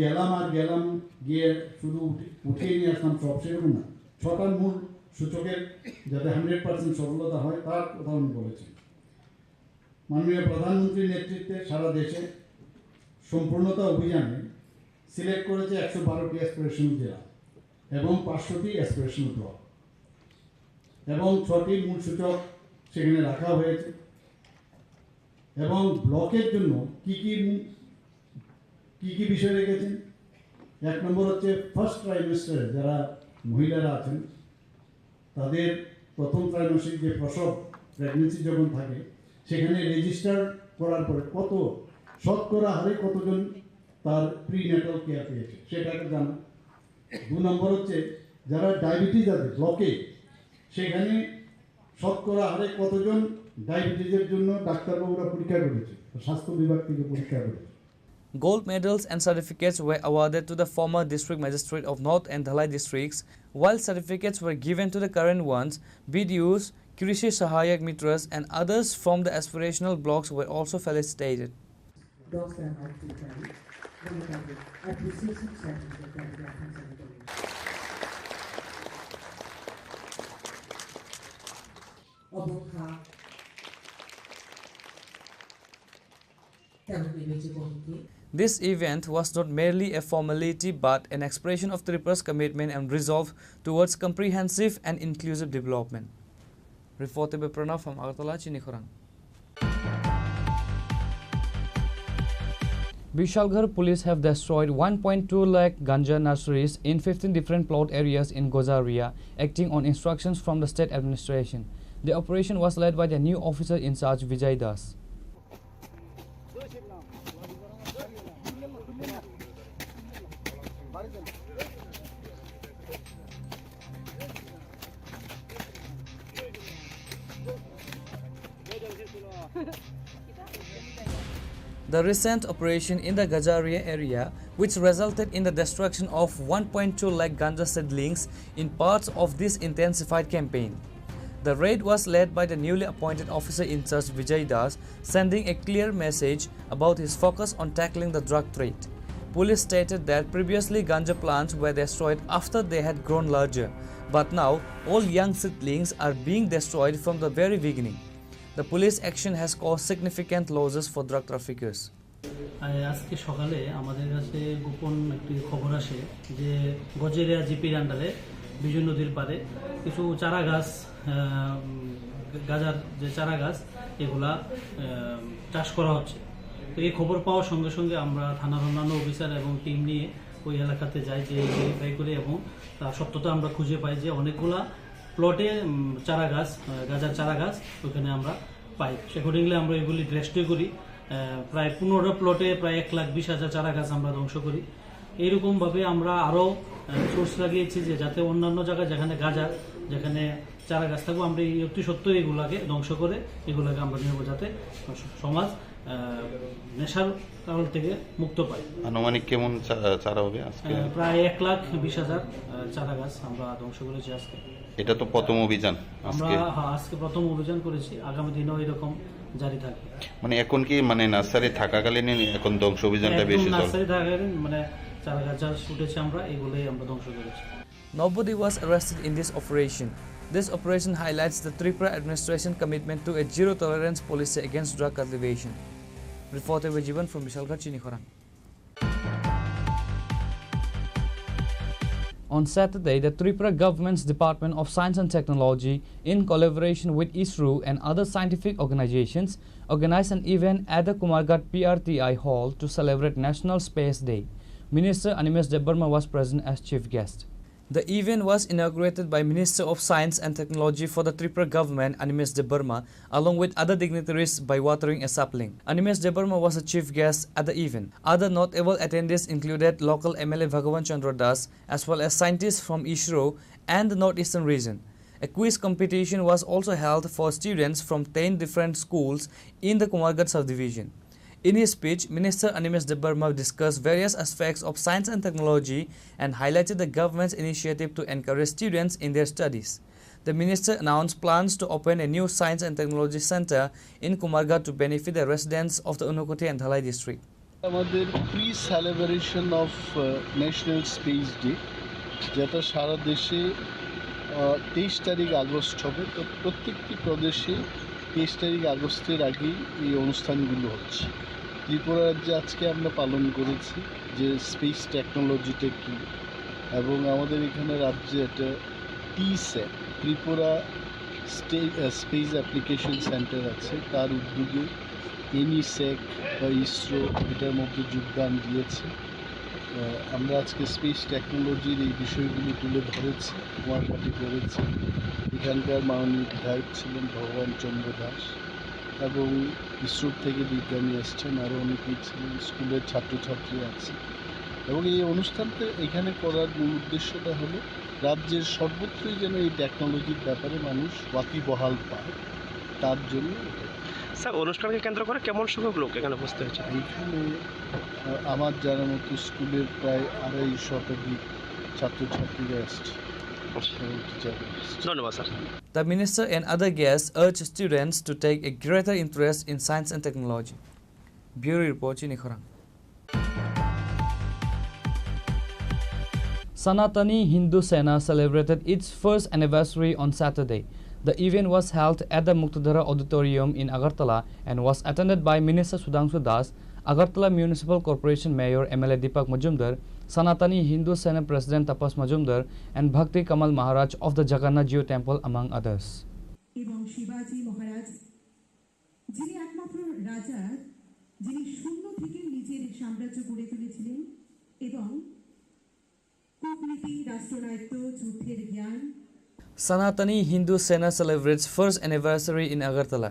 গেলাম গিয়ে শুধু উঠিয়ে নিয়ে আসলাম সব, সেরকম না। 6টা মূল সূচকের যাতে 100% সফলতা হয় তার কথা উনি বলেছেন। মাননীয় প্রধানমন্ত্রীর নেতৃত্বে সারা দেশে সম্পূর্ণতা অভিযানে সিলেক্ট করেছে 112টি অ্যাসপিরেশনাল জেলা এবং 500টি অ্যাসপিরেশনাল ব্লক এবং 6টি মূল সূচক সেখানে রাখা হয়েছে। এবং ব্লকের জন্য কি কি বিষয় রেখেছেন? 1 নম্বর হচ্ছে ফার্স্ট ট্রাইমেস্টারে যারা মহিলারা আছেন তাদের প্রথম ত্রৈমাসিক যে প্রসব প্রেগনেন্সি যখন থাকে সেখানে রেজিস্টার করার পরে কত শতকরা হারে কতজন তার প্রিন্যাটাল কেয়ার পেয়েছে সেটাকে জানা। 2 নম্বর হচ্ছে যারা ডায়াবেটিস আছে ব্লকে সেখানে শতকরা হারে কতজন ডায়াবেটিসের জন্য ডাক্তারবাবুরা পরীক্ষা করেছে, স্বাস্থ্য বিভাগ থেকে পরীক্ষা করেছে। Gold medals and certificates were awarded to the former district magistrate of North and Dhalai districts, while certificates were given to the current ones. BDUs, Krishi Sahayak Mitras and others from the aspirational blocks were also felicitated. This event was not merely a formality but an expression of Tripura's commitment and resolve towards comprehensive and inclusive development. Reported by Pranav from Agartala, Chini Khorang. Vishalgarh police have destroyed 1.2 lakh ganja nurseries in 15 different plot areas in Gozaria, acting on instructions from the state administration. The operation was led by the new officer in charge Vijay Das. The recent operation in the Gajaria area, which resulted in the destruction of 1.2 lakh ganja seedlings in parts of this intensified campaign. The raid was led by the newly appointed officer in charge Vijay Das, sending a clear message about his focus on tackling the drug trade. Police stated that previously ganja plants were destroyed after they had grown larger, but now all young seedlings are being destroyed from the very beginning. The police action has caused significant losses for drug traffickers. আজকে সকালে আমাদের কাছে গোপন একটি খবর আসে যে গজেরিয়া জিপির আন্ডারে বিজয় নদীর পাড়ে কিছু চারা গাছ, গাজার যে চারা গাছ এগুলা চাষ করা হচ্ছে। তো এই খবর পাওয়ার সঙ্গে সঙ্গে আমরা থানার অন্যান্য অফিসার এবং টিম নিয়ে ওই এলাকাতে যাই, যে ভেরিফাই করি এবং তার সত্যতা আমরা খুঁজে পাই যে অনেকগুলা প্লটে চারা গাছ, গাজার চারা গাছ ওখানে আমরা পাই। সেকর্ডিংলি আমরা এগুলি রেস্টে করি। প্রায় 15টা প্লটে প্রায় 1,20,000 চারা গাছ আমরা ধ্বংস করি। এইরকমভাবে আমরা আরও সোর্স লাগিয়েছি যে যাতে অন্যান্য জায়গায় যেখানে গাজার, যেখানে চারা গাছ থাকবো আমরা এই অতি সত্ত্বর এগুলাকে ধ্বংস করে এগুলাকে আমরা নেব যাতে সমাজ নেশার কারণ থেকে মুক্ত পায়। আনুমানিক কেমন চারা হবে আজকে? প্রায় 1,20,000 চারা গাছ আমরা ধ্বংস করেছি আজকে। এটা তো প্রথম অভিযান, আমরা আজকে প্রথম অভিযান করেছি, আগামী দিনেও এরকম জারি থাকবে। মানে এখন কি মানে নার্সারি থাকাকালীন এখন ধ্বংস অভিযানটা বেশি চলে? নার্সারি থাকাকালীন মানে চারা গাছ যা উঠেছে আমরা এগুলোই আমরা ধ্বংস করেছি। Nobody was arrested in this operation. This operation highlights the Tripura administration commitment to a zero-tolerance policy against drug cultivation. Reported by Jivan from Vishalgarh, Chini Khorang. On Saturday, the Tripura government's Department of Science and Technology, in collaboration with ISRO and other scientific organizations, organized an event at the Kumarghat PRTI Hall to celebrate National Space Day. Minister Animesh Debarma was present as chief guest. The event was inaugurated by Minister of Science and Technology for the Tripura government, Animesh Debarma, along with other dignitaries by watering a sapling. Animesh Debarma was a chief guest at the event. Other notable attendees included local MLA Bhagavan Chandra Das, as well as scientists from ISRO and the Northeastern region. A quiz competition was also held for students from 10 different schools in the Kumarghat subdivision. In his speech, Minister Animesh Debarma discussed various aspects of science and technology and highlighted the government's initiative to encourage students in their studies. The minister announced plans to open a new science and technology center in Kumarghat to benefit the residents of the Unukoti and Dhalai district. আমাদের pre celebration of national space day, যেটা সারা দেশে 23 তারিখ August হবে। তো প্রত্যেকটি প্রদেশে 23 তারিখ আগস্টের আগেই এই অনুষ্ঠানগুলো হচ্ছে। ত্রিপুরা রাজ্যে আজকে আমরা পালন করেছি যে স্পেস টেকনোলজিটা কী, এবং আমাদের এখানে রাজ্যে এটা টিস্যাট ত্রিপুরা স্পেস অ্যাপ্লিকেশন সেন্টার আছে, তার উদ্যোগে এনিসেক বা ইসরো এটার মধ্যে যোগদান দিয়েছে। আমরা আজকে স্পেস টেকনোলজির এই বিষয়গুলি তুলে ধরেছি, কুমারঘাটে করেছি। এখানকার মাননীয় বিধায়ক ছিলেন ভগবান চন্দ্র দাস, এবং ইসরোর থেকে বিজ্ঞানী এসছেন, আরও অনেকেই ছিলেন, স্কুলের ছাত্রছাত্রী আছে। এবং এই অনুষ্ঠানটা এখানে করার মূল উদ্দেশ্যটা হলো রাজ্যের সর্বত্রই যেন এই টেকনোলজির ব্যাপারে মানুষ ওয়াকিবহাল পায়, তার জন্য। স্যার, অনুষ্ঠানকে কেন্দ্র করে কেমন সংখ্যক লোক এখানে উপস্থিত হয়েছে? এইখানে আমার জানার মতো স্কুলের প্রায় 250 শতাধিক ছাত্রছাত্রীরা এসছে। ধন্যবাদ sir. The minister and other guests urged students to take a greater interest in science and technology. Bureau Report, Chini Khorang. Sanatani Hindu Sena celebrated its first anniversary on Saturday. The event was held at the Muktadhara Auditorium in Agartala and was attended by Minister Sudhanshu Das, Agartala Municipal Corporation Mayor MLA Deepak Majumdar, Sanatani Hindu Sena President Tapas Majumdar, and Bhakti Kamal Maharaj of the Jagannath Jio Temple, among others. এবং শিবাজি মহারাজ, যিনি একমাত্র রাজা, যিনি শূন্য থেকে নিজের সাম্রাজ্য গড়ে তুলেছিলেন এবং কূটনীতি, রাষ্ট্রনায়িত্ব, যুদ্ধের জ্ঞান। Sanatani Hindu Sena celebrates first anniversary in Agartala.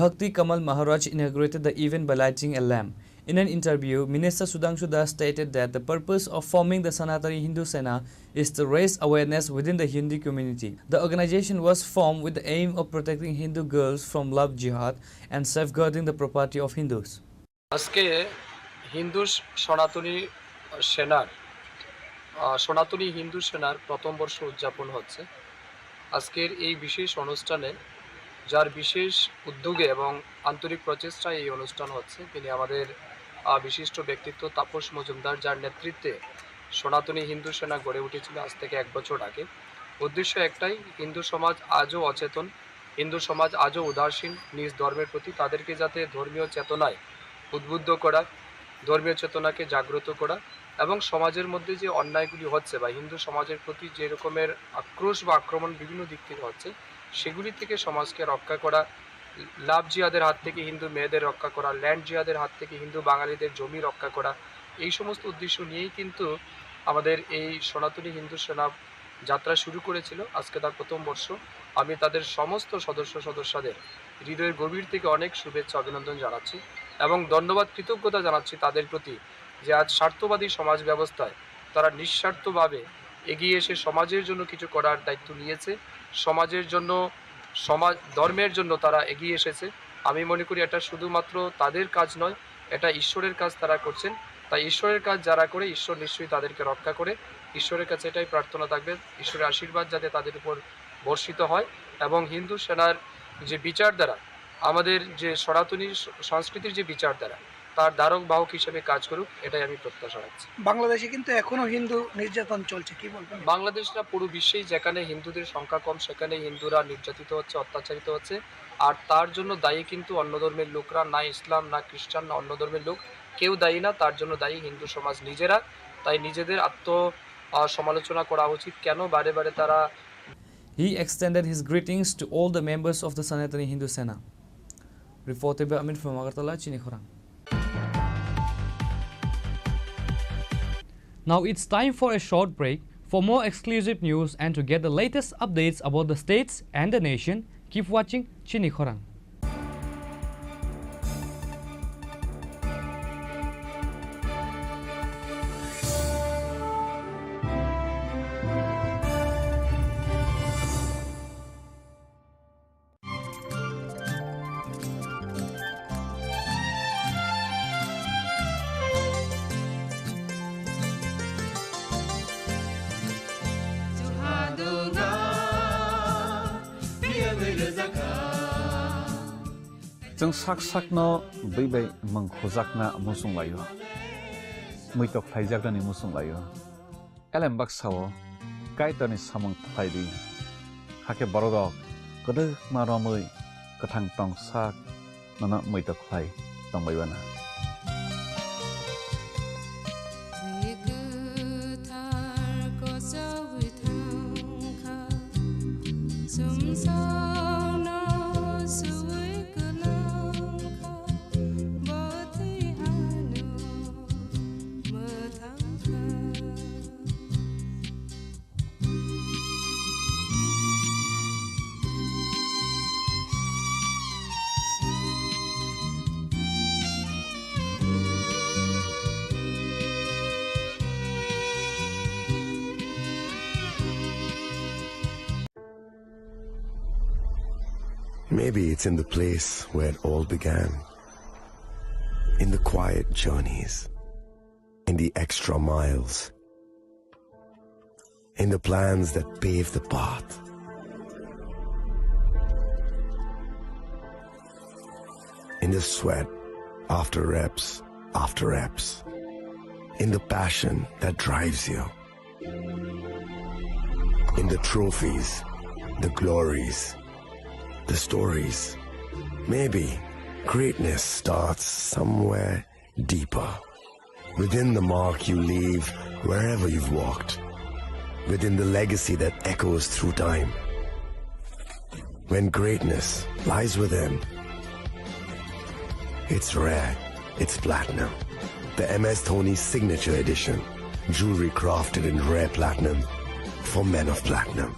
Bhakti Kamal Maharaj inaugurated the event by lighting a lamp. In an interview, Minister Sudhanshu Das stated that the purpose of forming the Sanatani Hindu Sena is to raise awareness within the Hindu community. The organization was formed with the aim of protecting Hindu girls from love jihad and safeguarding the property of Hindus. আজকে হিন্দু সনাতনী হিন্দু সেনার প্রথম বর্ষ উদযাপন হচ্ছে। আজকের এই বিশেষ অনুষ্ঠানে যার বিশেষ উদ্যোগে এবং আন্তরিক প্রচেষ্টায় এই অনুষ্ঠান হচ্ছে, তিনি আমাদের বিশিষ্ট ব্যক্তিত্ব তাপস মজুমদার, যার নেতৃত্বে সনাতনী হিন্দু সেনা গড়ে উঠেছিল আজ থেকে 1 বছর আগে। উদ্দেশ্য একটাই, হিন্দু সমাজ আজও অচেতন, হিন্দু সমাজ আজও উদাসীন নিজ ধর্মের প্রতি, তাদেরকে যাতে ধর্মীয় চেতনায় উদ্বুদ্ধ করা, ধর্মীয় চেতনাকে জাগ্রত করা, এবং সমাজের মধ্যে যে অন্যায়গুলি হচ্ছে বা হিন্দু সমাজের প্রতি যে রকমের আক্রোশ বা আক্রমণ বিভিন্ন দিক থেকে হচ্ছে, সেগুলি থেকে সমাজকে রক্ষা করা, লাভ জিহাদের হাত থেকে হিন্দু মেয়েদের রক্ষা করা, ল্যান্ড জিহাদের হাত থেকে হিন্দু বাঙালিদের জমি রক্ষা করা, এই সমস্ত উদ্দেশ্য নিয়েই কিন্তু আমাদের এই সনাতনী হিন্দু সেনা যাত্রা শুরু করেছিল। আজকে তার প্রথম বর্ষ। আমি তাদের সমস্ত সদস্যদের হৃদয়ের গভীর থেকে অনেক শুভেচ্ছা অভিনন্দন জানাচ্ছি এবং ধন্যবাদ, কৃতজ্ঞতা জানাচ্ছি তাদের প্রতি, যে আজ স্বার্থবাদী সমাজ ব্যবস্থায় তারা নিঃস্বার্থভাবে এগিয়ে এসে সমাজের জন্য কিছু করার দায়িত্ব নিয়েছে, সমাজের জন্য, ধর্মের জন্য তারা এগিয়ে এসেছে। আমি মনে করি এটা শুধুমাত্র তাদের কাজ নয়, এটা ঈশ্বরের কাজ তারা করছেন। তাই ঈশ্বরের কাজ যারা করে, ঈশ্বর নিশ্চয়ই তাদেরকে রক্ষা করে। ঈশ্বরের কাছে এটাই প্রার্থনা থাকবে, ঈশ্বরের আশীর্বাদ যাতে তাদের উপর বর্ষিত হয় এবং হিন্দু সেনার যে বিচারধারা, আমাদের যে সনাতনী সংস্কৃতির যে বিচারধারা, তার ধারক বাহক হিসেবে কাজ করুক, এটাই আমি প্রত্যাশা রাখছি। বাংলাদেশে কিন্তু এখনো হিন্দু নির্যাতন চলছে, কি বলবেন? বাংলাদেশ না, পুরো বিশ্বেই যেখানে হিন্দুদের সংখ্যা কম সেখানে হিন্দুরা নির্যাতিত হচ্ছে, অত্যাচারিত হচ্ছে। আর তার জন্য দায়ী কিন্তু অন্য ধর্মের লোকরা, না ইসলাম, না খ্রিস্টান, না অন্য ধর্মের লোক, কেউ দায়ী না। তার জন্য দায়ী হিন্দু সমাজ নিজেরা। তাই নিজেদের সমালোচনা করা উচিত। কেন বারে বারে তারা। He extended his greetings to all the members of the Sanatani Hindu Sena. Reported by Amin from Agartala, Chini Khorang. Now it's time for a short break. For more exclusive news and to get the latest updates about the states and the nation, keep watching Chini Khorang. जों sak sakno beibai mangkhojakna musung layo muitok phaijagani musung layo elembak sao kaitani samang phaidi hake borok kodok maromui kathang tongsak nana muitok phai tongbaibana Maybe it's in the place where it all began. In the quiet journeys. In the extra miles. In the plans that pave the path. In the sweat after reps. In the passion that drives you. In the trophies, the glories, the stories. Maybe greatness starts somewhere deeper. Within the mark you leave wherever you've walked. Within the legacy that echoes through time. When greatness lies within, it's rare, it's platinum. The MS Dhoni Signature Edition. Jewelry crafted in rare platinum for men of platinum.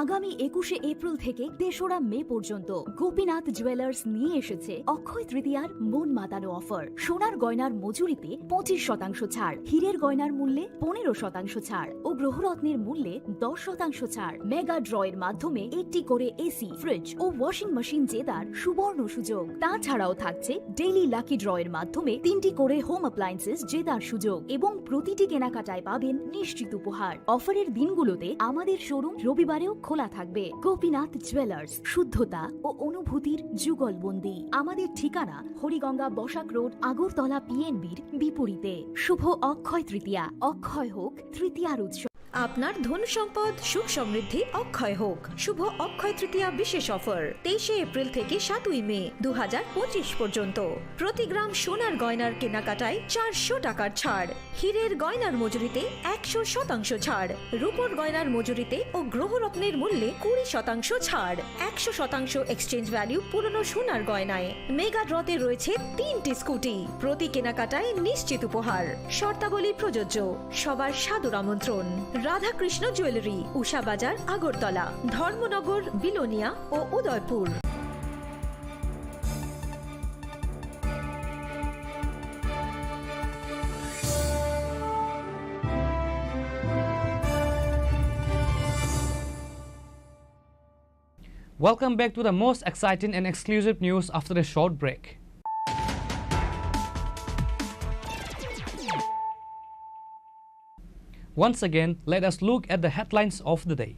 আগামী 21শে April থেকে ৩রা মে পর্যন্ত Gopinath jewellers নিয়ে এসেছে অক্ষয় তৃতীয়ার মন মাতানো offer. সোনার গয়নার মজুরিতে 25% ছাড়, হীরের গয়নার মূল্যে 15% ছাড় ও গ্রহরত্নের মূল্যে 10% ছাড়। মেগা ড্রয়ের মাধ্যমে একটি করে এসি, ফ্রিজ ও ওয়াশিং মেশিন জেতার সুবর্ণ সুযোগ। তাছাড়াও থাকছে ডেইলি লাকি ড্রয়ের মাধ্যমে 3টি করে হোম অ্যাপ্লায়েন্সেস জেতার সুযোগ এবং প্রতিটি কেনাকাটায় পাবেন নিশ্চিত উপহার। অফারের দিনগুলোতে আমাদের শোরুম রবিবারেও খোলা থাকবে। গোপীনাথ জুয়েলার্স, শুদ্ধতা ও অনুভূতির যুগলবন্দি। আমাদের ঠিকানা হরিগঙ্গা বসাক রোড, আগরতলা পিএনবির বিপরীতে। শুভ অক্ষয় তৃতীয়া, অক্ষয় হোক তৃতীয়ার উৎসব। আপনার ধন সম্পদ সুখ সমৃদ্ধি অক্ষয় হোক। শুভ অক্ষয় তৃতীয়া বিশেষ অফার 23শে এপ্রিল থেকে 7ই মে 2025 পর্যন্ত। প্রতি গ্রাম সোনার গয়নার কেনাকাটায় 400 টাকার ছাড়, হীরের গয়নার মজুরিতে 100% ছাড়, রূপোর গয়নার মজুরিতে ও গ্রহরত্নের মূল্যে 20% ছাড়, 100% এক্সচেঞ্জ ভ্যালু পুরনো সোনার গয়নায়। মেগা ড্রতে রয়েছে 3টি স্কুটি, প্রতি কেনাকাটায় নিশ্চিত উপহার। শর্তাবলী প্রযোজ্য। সবার সাদর আমন্ত্রণ। রাধাকৃষ্ণ জুয়েলারি, উষা বাজার, আগরতলা, ধর্মনগর, বিলোনিয়া ও Udaipur. Welcome back to the most exciting and exclusive news after a short break. Once again, let us look at the headlines of the day.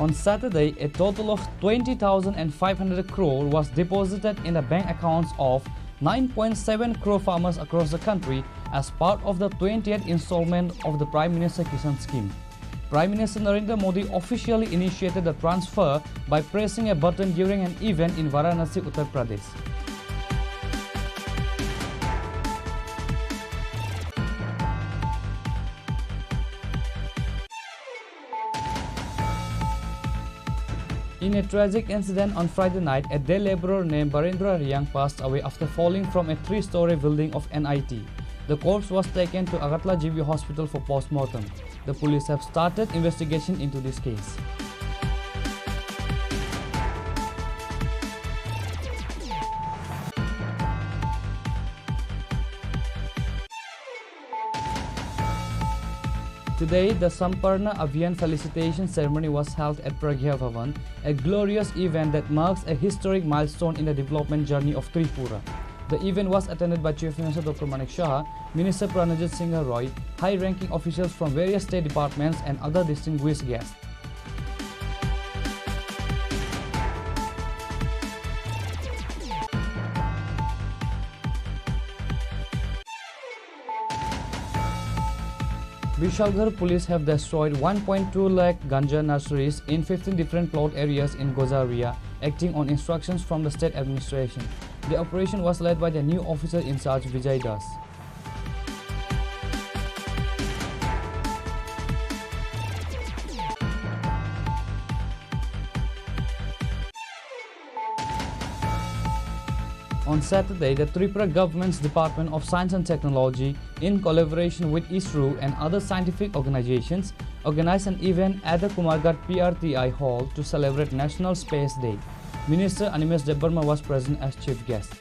On Saturday, a total of 20,500 crore was deposited in the bank accounts of 9.7 crore farmers across the country as part of the 20th installment of the Prime Minister Kisan Scheme. Prime Minister Narendra Modi officially initiated the transfer by pressing a button during an event in Varanasi, Uttar Pradesh. In a tragic incident on Friday night, a day laborer named Barendra Riang passed away after falling from a 3-story building of NIT. The corpse was taken to Agartala GB Hospital for post-mortem. The police have started investigation into this case. Today, the Samparna Abhiyan felicitation ceremony was held at Pragya Bhavan, a glorious event that marks a historic milestone in the development journey of Tripura. The event was attended by Chief Minister Dr. Manik Shah, Minister Pranajit Singh Roy, high-ranking officials from various state departments and other distinguished guests. Vishalgarh police have destroyed 1.2 lakh ganja nurseries in 15 different plot areas in Gozaria, acting on instructions from the state administration. The operation was led by the new officer in charge Vijay Das. On Saturday, the Tripura government's Department of Science and Technology, in collaboration with ISRO and other scientific organizations, organized an event at the Kumarghat PRTI Hall to celebrate National Space Day. Minister Animesh Debarma was present as chief guest.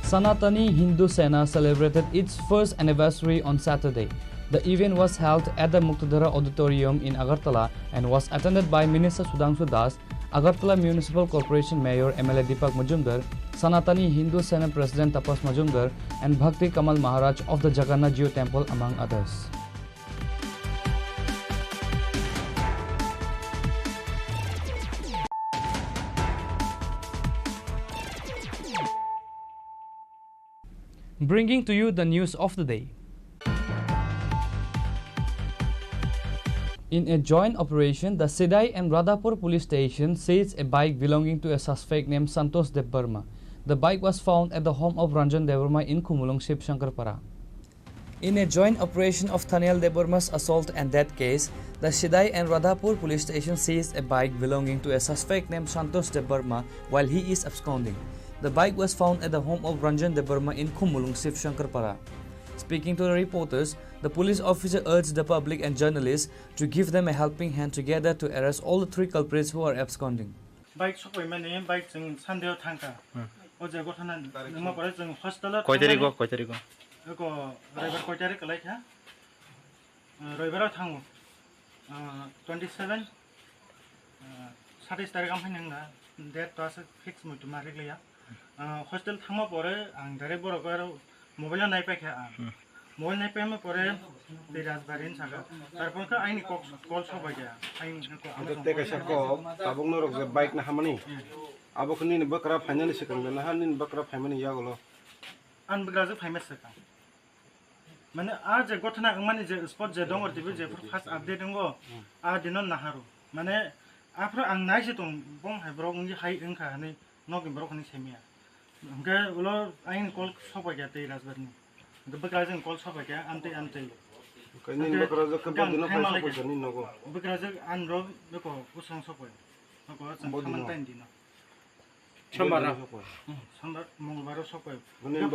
Sanatani Hindu Sena celebrated its first anniversary on Saturday. The event was held at the Muktadhara Auditorium in Agartala and was attended by Minister Sudhanshu Das, Agartala Municipal Corporation Mayor MLA Deepak Majumdar, Sanatani Hindu Sena President Tapas Majumdar, and Bhakti Kamal Maharaj of the Jagannath Jio Temple, among others. Bringing to you the news of the day. In a joint operation, the Sidai and Radhapur police station seized a bike belonging to a suspect named Santosh Debarma. The bike was found at the home of Ranjan Debarma in Kumulong, Shiv Shankarpara. In a joint operation of Thaniel Debarma's assault and death case, the Sidai and Radhapur police station seized a bike belonging to a suspect named Santosh Debarma while he is absconding. The bike was found at the home of Ranjan Debarma in Kumulong, Shiv Shankarpara. Speaking to the reporters, the police officer urged the public and journalists to give them a helping hand together to arrest all the three culprits who are absconding. Bike sokoi mane bike jeng Sandeo thangka. Oje gothana nangma pore jeng hostel কয় তারিখ কয় তারিখ eko roibar koi tarik kalai tha roibar thangu 27 27 tarik am phainang date to ase fix mutu marik leya hostel thangma pore ang direct borok aro mobile nai paikha mobile nai paima pore dei rajbarin saga tarpor ka aini call sobai ja aini ko te kaisa ko tabung norok je bike na hamani abo khni ni bakra finally second na hanin bakra family yagolo an bagra famous saka mane a je gotna mane je spot je dongor tibi je first update ngo a dinon naharu mane afro ang nai se tong bong hai brok ngi hai engkha ni nog brok ni semia ge ulo ain call sobai ja te rajbarni ge bagra je call sobai ja ante kainin bakra je ka bodino paisa ko jani nogo bagra je an ro beko usang sobai ko saman tain dino Sambar mongolbar sopai.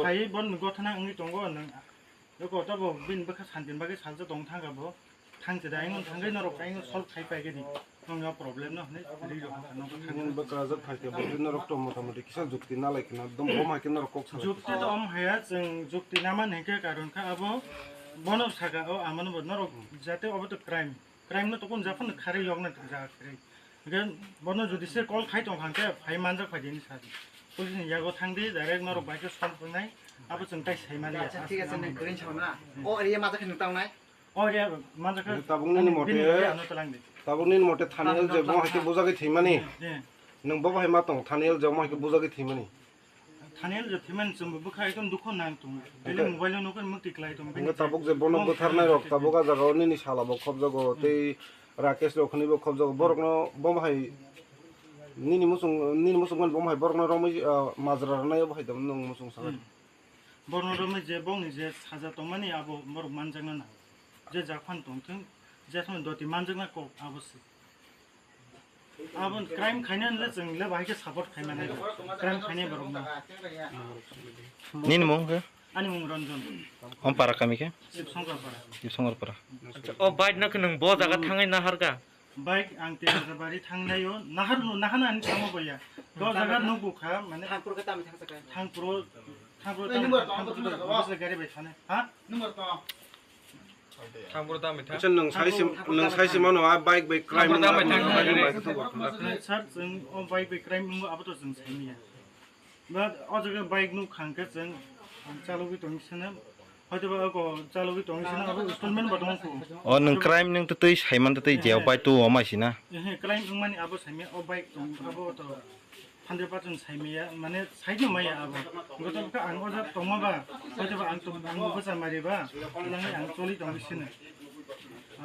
Pai bon gotana ngi tongo nang. Ko tabo bin baka santin bagi salja dong thanga bo. Thang je daing thangai norok kaing sol khai pai gedi. Nong yo problem no ne ri ro no thangin bakra je phaite bo bin norok to motamoti kisa jukti na like na dom bom ha kin norok kok jukti to am haya jeng jukti na man heke karon ka abo bono saga o amano bo norok jate obo to crime no to kon jafan khare yog na ja khare again bono jodi se call khai tong hangke phai manjak phai din sari police ni yago thangdi direct norok bike stop nai abo jeng tai sai mali acha ঠিক আছে নে green chona o area ma jakhin tang nai o area manjak tabungni mote thanel je mo hake bujagi thimani nang baba hai ma tong thanel je mo hake bujagi thimani thanel je thiman jum bu khai ton dukho nang tum dele mobile no kon mukti klai tum nang tabuk je bono bothar nai rok tabuka jaga ni ni sala bo khob jago tei Rakesh Lokhani bo khob jago borok no bom hai nini musung man bom hai borok no romi majra nai bo hai dam nong musung sa borno romi je bong ni je saja tongmani abo morok manjang na je jakhan tongthing je thon doti manjang na ko abosi abon crime khaina le jeng le bahai ke support khaina nai crime khaine borok na nin mong ke ani mong ranjan om para kami ke sip songar para o bike na kung bo jaga thangai na harga bike ang te bari thangnayo nahar no nahana ani samo boya do jaga no bukha mane thangpur ka tam thangsa ka thangpur tam gari bai thane ha number to আচ্ছা নং সাইসে মানো bike by crime सार जों अ bike बे crime नु आबो जों साइनिया बा अ जगे बाइक नु खांके जों चालुगि दंसिना हयतोबा अ चालुगि दंसिना आबो इंस्टॉलमेंट बदंखौ अ नों क्राइम नों तै साइमान तै जेव बाय तो अमाइसिना हे क्राइम नु माने आबो साइमिया अ बाइक दं आबो तो 100% साइमिया माने साइनो माया आबो गतबका आं अजा तमाबा हयतोबा आं तो आं बजा मारिबा लाङै आं चलि दंसिना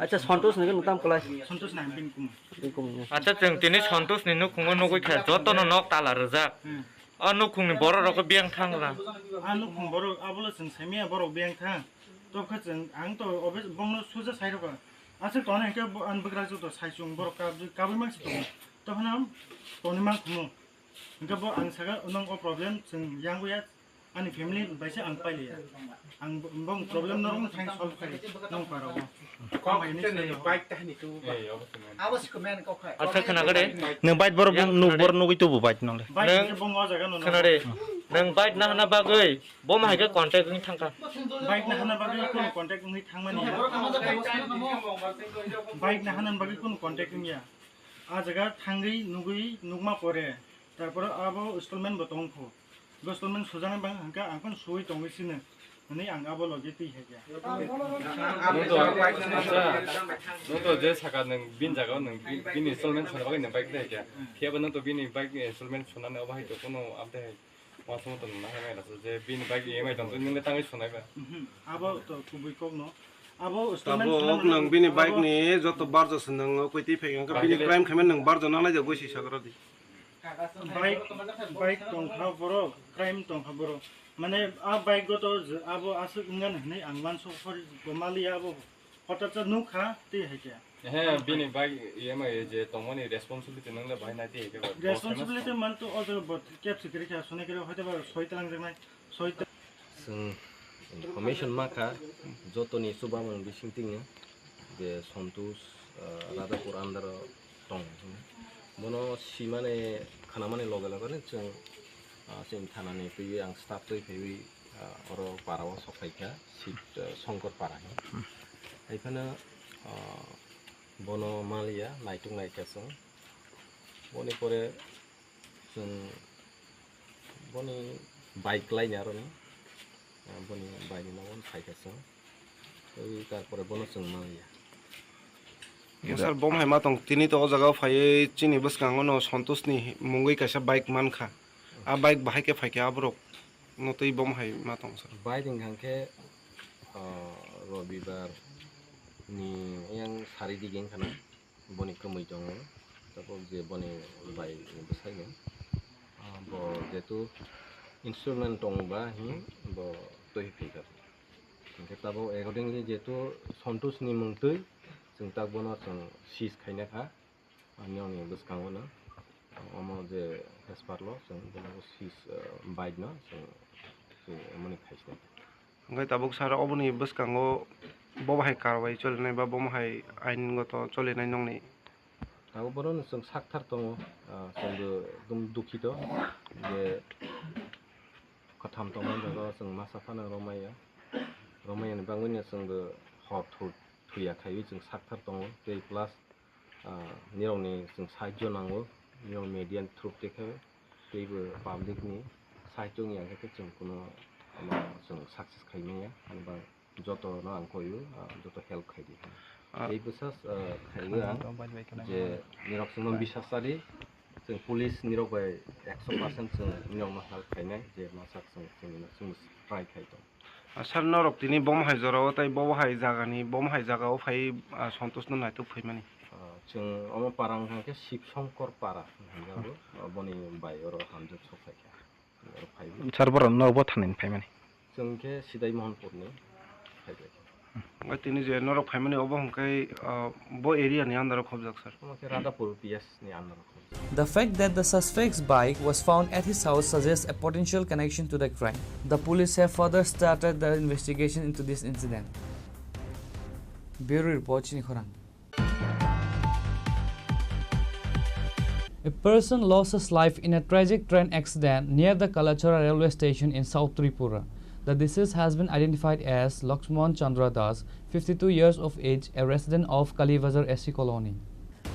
अच्छा सन्तोष नगे लुताम कलाय सन्तोष नाम पिन कुमार আচ্ছা जों दिनै सन्तोषनि नुखुङो नुगैखा जतन नक ताला रोजा अ नुखुंनि बर' रावखौ बेंक थांरा आ नुखुं बर' आबोल जों साइमिया बर' बेंक थां तो खजों आं तो अबे बंनो सुजा साइरबा आसे तने के आन बग्रा जो तो साइसुं बर' काबि मानसि दं तो हनाम तने मा खुमु गबो आं सागा नंग अ प्रॉब्लम जों यांगुया आंनि फेमिलि बायसे आं पाइलिया आं बं प्रॉब्लम नरम थां सल्व खाइ नंग पाराव बाइक ताहनिखौ आवश्यक मेन कखाय अच्छा खोनागोदे नों बाइक बर नुबर नुगैतोबो बाइक नंले बाइक बंग अ जागा न खोनादे नों बाइक ना हाना बागै बो माहायखौ कन्टेक्ट नि थांखा बाइक ना हाना बागै कोन कन्टेक्ट नि थांमानि बाइक ना हाना बागै कोन कन्टेक्ट निया आ जागा थांगै नुगै नुगमा परे तारपर आबो इंस्टॉलमेंट बतंखौ इंस्टॉलमेंट सुजानाय बां हांका आंखन सुइ दंगिसिनो नै आं आबो लगे ति हेगा नोंथ' जे साका नों बिन जागाव नों बिन इंस्टॉलमेंट सोनाबागै नों बाइक देगा खेबा नोंथ' बिनि बाइक इंस्टॉलमेंट सोनानै अबाहायथ' कोनो आपडेट मासमत नोंना हायनायलासो जे बिनि बाइक EMI दं नोंले ताङै सोनायबा आबो तो कुबै कब न आबो तबो इंस्टॉलमेंट नों बिनि बाइक नि जत बारजस नों कइति फैगोन बिनि क्राइम खामन नों बारज नालाय जे गयसि सागरदि बाइक दंखा बर' क्राइम दंखा बर' माने आ बाइक गतो आबो आसु इंगान हनै आं मानसो फर गोमालि आबो हठात नुखा ति हेगा हे बिनि बाइक EMI जे तमनि रेस्पॉन्सिबिलिटी नंले बाहायनाय ति हेगा रेस्पॉन्सिबिलिटी मान तो अदर बट केप सिक्रेट सुने करे हयतोबा सयतालां जनाय सयता जों इनफरमेशन माखा जतनि सुबामन बिसिंतिङो जे सन्तोष राजापुर आन्दार दं मनो सिमाने खानामाने लगे लगेनो जों थानानै फैयो आं स्टाफ फैयो अर पाराव सखायखा सिट शंकर पारा बेखायनो बनो मालिया नायटुं नायखासों बनि परे जों बनि बाइक लाइन आरो बनि बाइक नावन फायखासों तारपरे बनो जों मालिया सर बम है मातंग तिनी तो जगह फाये चिनी बस कांगो न संतोष नि मुंगई कैसा बाइक मानखा आ बाइक बाहाय के फायके आब्रो नतै बम है मातंग सर बाइक इंगांके रविबार नि yang sari di geng kana boni kemui dong tapi je boni baik besar ni bo jetu instrument dong ba hi bo toi pikir kita bo accordingly jetu संतोष ni mungtui जों tak bono जों sis खायना खा आनियावनि बसखाङो ना अमो जे हेसपारलो जों बोनो sis bike ना जों मनि खायसने ओंखाय Tabuk सार अबनि बसखाङो बबाहाय कारवाई चलिनाय बा बमहाय आइनगत चलिनाय नंनि ताबो बोनो जों साकथार दङ जोंबो एकदम दुखित जे खथाम तमन जागा जों मासाफाना रमायानि बांगुनिया जोंबो हर थुया खायो जों साकथार दङ दै प्लास निरावनि जों साहाय्य नांगौ निराव मेडियान थ्रुप देखायबाय दैबो पाब्लिकनि साहाय्यनि आखाइखौ जों कुनु जों साक्सेस खायनाया होनबा যত না আং কইও যত হেল্প খাইদি এই বিশ্বাস খাইও আং যে নিরকসম বিশ্বাসারি जों पुलिस निरबाय 100% जों निरम हेल्प खायनाय जे मासाक जों ट्राइ खायदों सार नरक तिनी बमहाय जराव ताइ बमहाय जागानि बमहाय जागाव फाय सन्तोष न नायतो फैमानि जों अम पारां हांके शिवशंकर पारा हांगाबो बनि बाय अर हामजो सफायखा सार बर नरबो थानायनि फैमानि जोंके सिदाय महनपुरनि तिनी जे नरक फैमानि अब हंकाय बो एरिया नि अंदर खबजक सर राधापुर PS नि अंदर The fact that the suspect's bike was found at his house suggests a potential connection to the crime. The police have further started the investigation into this incident. Bureau Report, Chini Khorang. A person lost his life in a tragic train accident near the Kalachora railway station in South Tripura. The deceased has been identified as Lakshman Chandra Das, 52 years of age, a resident of Kalibazar SC colony.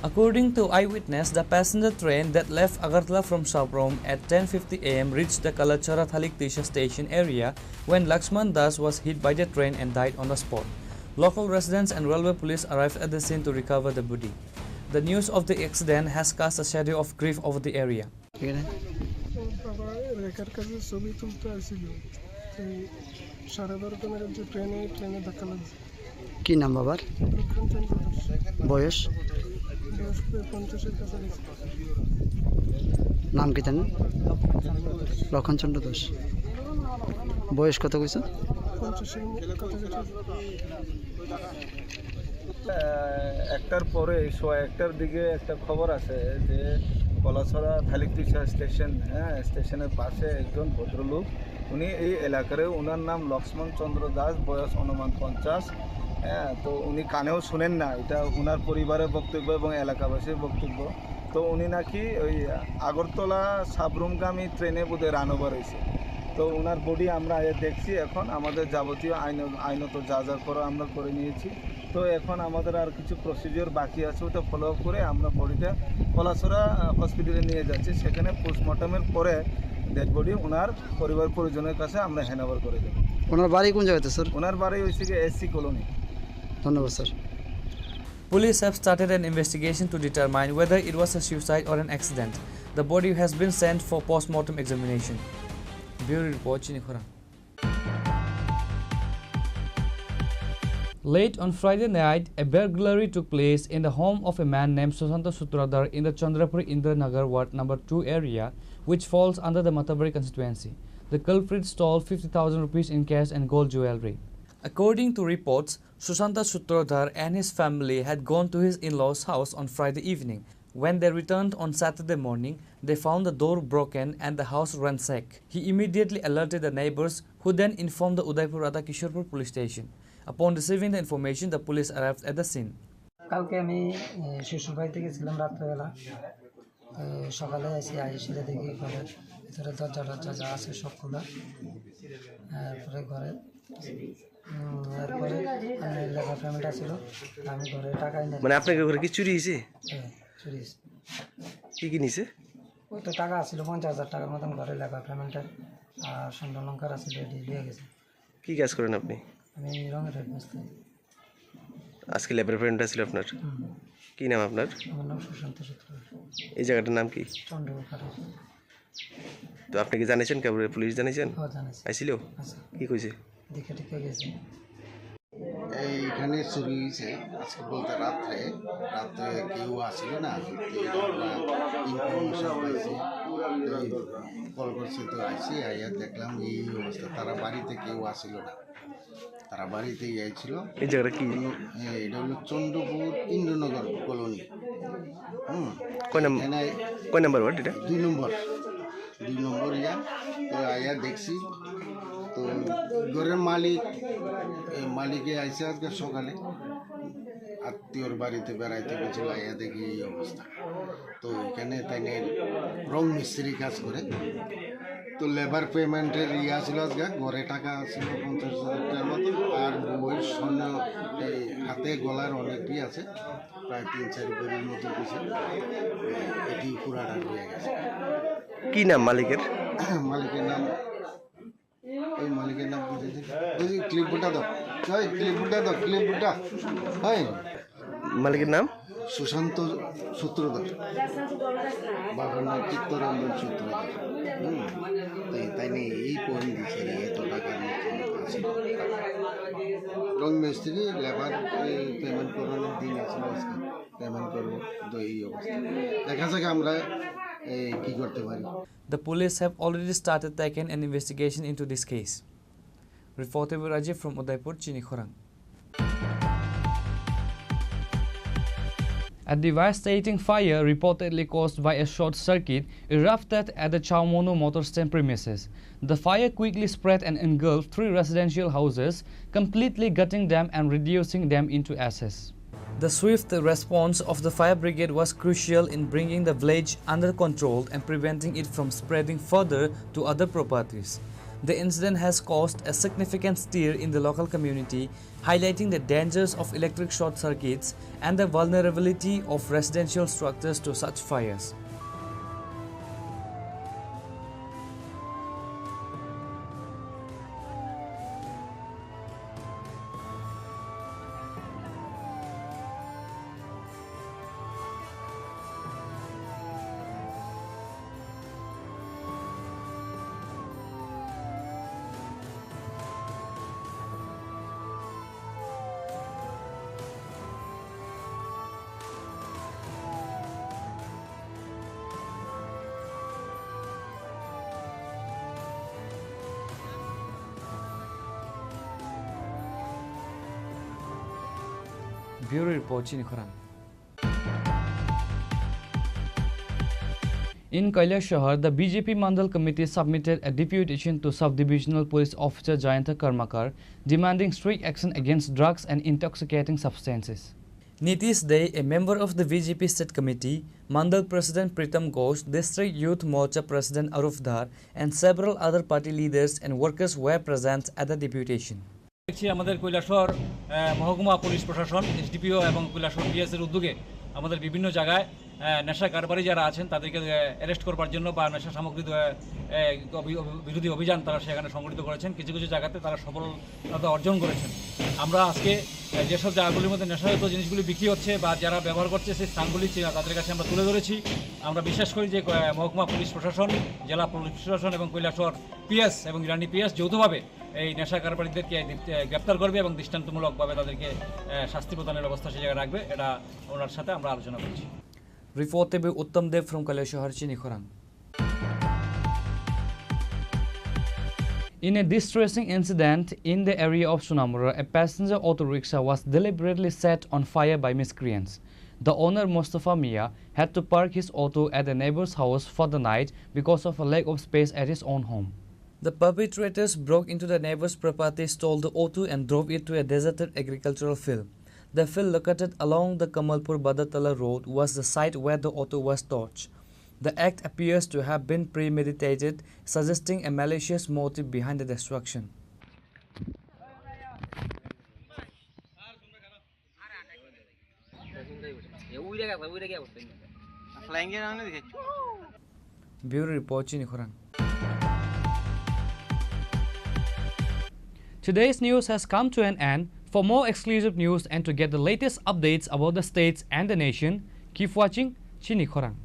According to eyewitness, the passenger train that left Agartala from Sabrom at 10:50 am reached the Kalachara Thalik Tisha station area when Lakshman Das was hit by the train and died on the spot. Local residents and railway police arrived at the scene to recover the body. The news of the accident has cast a shadow of grief over the area. কি নাম বাবার বয়স নাম কি জানেন লক্ষণচন্দ্র দাস বয়স কত কইছো একটার পরে 1:01টার দিকে একটা খবর আছে যে কলাছড়া থালিকদিশা স্টেশন স্টেশনের পাশে একজন ভদ্রলোক উনি এই এলাকার ওনার নাম লক্ষ্মণ চন্দ্র দাস বয়স অনুমান 50 তো উনি কানেও শুনেন না এটা ওনার পরিবারের বক্তব্য এবং এলাকাবাসীর বক্তব্য তো উনি নাকি ওই আগরতলা সাবরুমগামী ট্রেনে বোধহয় রান ওভার হয়েছে তো ওনার বডি আমরা দেখছি এখন আমাদের যাবতীয় আইনত যা যা করা আমরা করে নিয়েছি তো এখন আমাদের আর কিছু প্রসিডিওর বাকি আছে ওটা ফলো আপ করে আমরা বডিটা কলাছড়া হসপিটালে নিয়ে যাচ্ছি সেখানে পোস্টমর্টমের পরে ডেড বডি ওনার পরিবার পরিজনের কাছে আমরা হ্যান্ড ওভার করে দেব ওনার বাড়ি কোন জায়গাতে স্যার ওনার বাড়ি হচ্ছে এসসি কলোনি ধন্যবাদ sir Police have started an investigation to determine whether it was a suicide or an accident. The body has been sent for post-mortem examination. Bureau Report, Chini Khorang. Late on Friday night, a burglary took place in the home of a man named Sushanta Sutradhar in the Chandrapur Indranagar Ward number 2 area, which falls under the Matabari constituency. The culprit stole 50,000 rupees in cash and gold jewelry. According to reports, Sushanta Sutradhar and his family had gone to his in-laws' house on Friday evening. When they returned on Saturday morning, they found the door broken and the house ransacked. He immediately alerted the neighbors, who then informed the Udaipur Radha Kishorpur police station. Upon receiving the information, the police arrived at the scene. কালকে আমি শ্বশুর বাড়িতে গেছিলাম রাত্রেবেলা সকালে এসে দেখি ঘরের ভিতরে দরজা টরজা যা আছে সব খোলা তারপরে ঘরে এরপরে লেখা পেমেন্ট ছিল আমি ঘরে টাকা এনে মানে আপনাকে ঘরে কি চুরি হয়েছে হ্যাঁ চুরি হয়েছে কি কি নিছে ওই তো টাকা ছিল 50,000 টাকার মতন ঘরে লেখা পেমেন্টের আর সুন্দর লঙ্কার আছে রেডি দিয়ে গেছে কি কাজ করেন আপনি আমি রঙের রেট বসতে আজকে লেবার পেমেন্টটা ছিল আপনার কি নাম আপনার আমার নাম সুশান্ত সূত্রধর এই জায়গাটার নাম কি চন্দ্রপুর তো আপনি কি জানিয়েছেন কেবল পুলিশ জানিয়েছেন আইছিল কি কইছে দেখে টিকে গেছে এইখানে চুরি হয়েছে আজকে বলতে রাত্রে কেউ আসছিল না ইনফরমেশন পাইছি কল করছে তো আইসি আইয়া দেখলাম এই অবস্থা তারা বাড়িতে কেউ আসছিল না তারা বাড়িতে গিয়েছিল এই জায়গাটা কি এটা হলো চন্দ্রপুর ইন্দ্রনগর কলোনি কয় নাম্বার ওয়ার্ড এটা 2 নম্বর ইয়া তো আইয়া দেখছি তো ঘরের মালিকে আইসে আজকে সকালে আত্মীয়র বাড়িতে বেড়াইতে গেছিল আইয়া দেখি এই অবস্থা তো এখানে তাই রং মিস্ত্রি কাজ করে তো লেবার পেমেন্টের ইয়া ছিল আজকে ঘরে টাকা ছিল 50,000 টাকার মতো আর বউয়ের স্বর্ণ হাতে গলার অনেকই আছে প্রায় 3-4 ভরির মতো কিছু এটি পুরাটা হয়ে গেছে কি নাম মালিকের নাম ওই মালিকের নাম বুঝেছি বুঝি ক্লিপটা দাও হয় মালিকের নাম সুশান্ত সূত্রধর বাবার নাম চিত্তরঞ্জন সূত্রধর তাই নিয়ে এই পরি দিচ্ছে এত টাকার আছে রং মিস্ত্রি লেবার পেমেন্ট করানোর দিন আছে আজকে পেমেন্ট করবো তো এই অবস্থা দেখা যাক আমরা কি করতে পারি The police have already started taking an investigation into this case. Reporter Rajiv from Udaipur, Chini Khorang. A devastating fire reportedly caused by a short circuit erupted at the Chaumono motor stand premises. The fire quickly spread and engulfed 3 residential houses, completely gutting them and reducing them into ashes. The swift response of the fire brigade was crucial in bringing the village under control and preventing it from spreading further to other properties. The incident has caused a significant stir in the local community, highlighting the dangers of electric short circuits and the vulnerability of residential structures to such fires. Bureau Report, Chini Khorang. In Kailashahar, the BJP Mandal Committee submitted a deputation to Sub-Divisional Police Officer Jayanta Karmakar, demanding strict action against drugs and intoxicating substances. Nitish Day, a member of the BJP State Committee, Mandal President Pritam Ghosh, District Youth Morcha President Aruf Dhar, and several other party leaders and workers were present at the deputation. আমাদের কৈলাসহর মহকুমা police প্রশাসন SDPO এবং কৈলাসহর পিএসের উদ্যোগে আমাদের বিভিন্ন জায়গায় নেশা কারবারি যারা আছেন তাদেরকে অ্যারেস্ট করবার জন্য বা নেশা সামগ্রী বিরোধী অভিযান তারা সেখানে সংগঠিত করেছেন। কিছু কিছু জায়গাতে তারা সফলতা অর্জন করেছেন। আমরা আজকে যেসব জায়গাগুলির মধ্যে নেশাজাত জিনিসগুলি বিক্রি হচ্ছে বা যারা ব্যবহার করছে সেই স্থানগুলি তাদের কাছে আমরা তুলে ধরেছি। আমরা বিশ্বাস করি যে মহকুমা পুলিশ প্রশাসন, জেলা পুলিশ প্রশাসন এবং কৈলাসহর পিএস এবং ইরানি পিএস যৌথভাবে এই নেশা কারবারিদেরকে গ্রেপ্তার করবে এবং দৃষ্টান্তমূলকভাবে তাদেরকে শাস্তি প্রদানের ব্যবস্থা সেই জায়গায় রাখবে। এটা ওনার সাথে আমরা আলোচনা করছি। Reported by Uttam Dev from Kailashahar, Chini Khorang. In a distressing incident in the area of Sunamura, a passenger auto rickshaw was deliberately set on fire by miscreants. The owner, Mustafa Mia, had to park his auto at a neighbor's house for the night because of a lack of space at his own home. The perpetrators broke into the neighbor's property, stole the auto and drove it to a deserted agricultural field. The field located along the Kamalpur Badatala road was the site where the auto was torched. The act appears to have been premeditated, suggesting a malicious motive behind the destruction. Bureau Report, Chini Khorang. Today's news has come to an end. For more exclusive news and to get the latest updates about the states and the nation, keep watching Chini Khorang.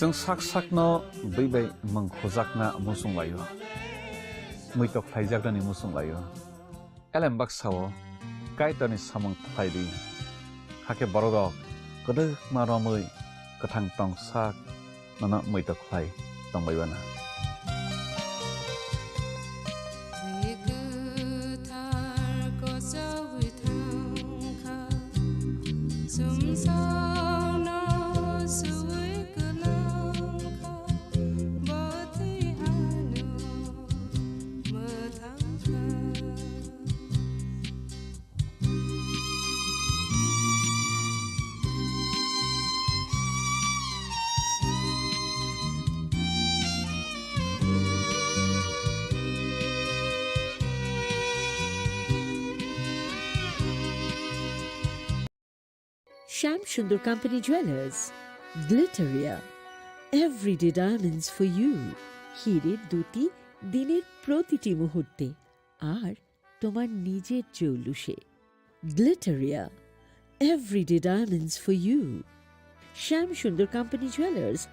जों साक साकनो बैबाय मंखजाकना मुसुं लायो मैतक थाइजाकनि मुसुं लायो एलेम बाक्साओ कायतनि सामं थाइदि हाके बरदक गदो मारमै गथां तं साक नना मैतक Thai तंबायबाना Sham Sundar Company Jewelers, Glitteria, everyday diamonds for you. Hirer duti diner protiti muhurte ar tomar nijer jowlushe. Glitteria, everyday diamonds for you. Sham Sundar Company Jewelers.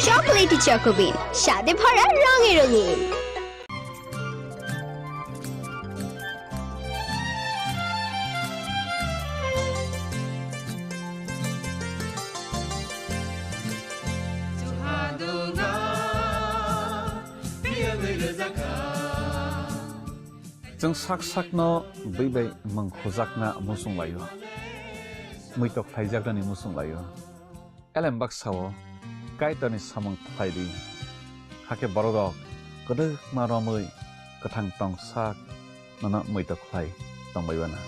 Chocolatey coffee চকোবিন, স্বাদে ভরা রঙে রঙিন। जों साक साकनो बैबाय मंखजाकना मुसुंलायो मैतक फाइजाकदानि मुसुंलायो एलेम बाक्साओ कायतानि सामं फाइदि हाके बरदक गदक मारमै कथां टं साक नना मैतक फाइ तंबायबाना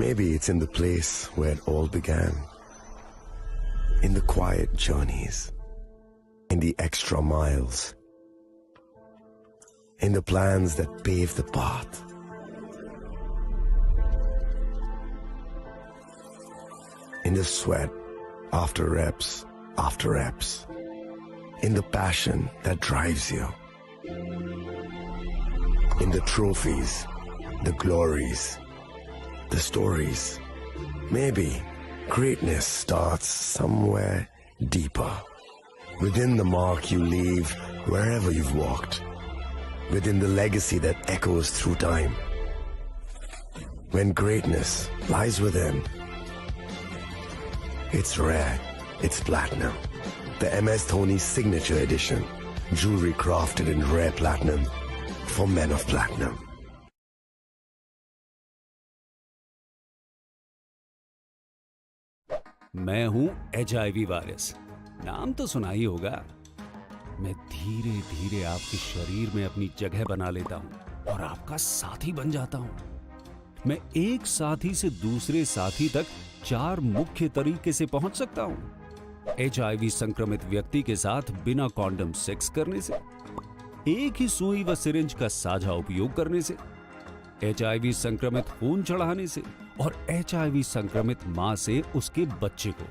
Maybe it's in the place where it all began. In the quiet journeys. In the extra miles. In the plans that pave the path. In the sweat after reps. In the passion that drives you. In the trophies, the glories, the stories. Maybe greatness starts somewhere deeper. Within the mark you leave wherever you've walked. Within the legacy that echoes through time. When greatness lies within, it's rare, it's platinum. The MS Dhoni Signature Edition. Jewelry crafted in rare platinum for men of platinum. मैं हूं HIV virus, नाम तो सुना ही होगा। मैं धीरे धीरे आपके शरीर में अपनी जगह बना लेता हूं और आपका साथी बन जाता हूं। मैं एक साथी से दूसरे साथी तक 4 मुख्य तरीके से पहुंच सकता हूं। HIV संक्रमित व्यक्ति के साथ बिना कॉन्डम सेक्स करने से, एक ही सुई व सिरिंज का साझा उपयोग करने से, HIV संक्रमित खून चढ़ाने से और HIV संक्रमित मां से उसके बच्चे को।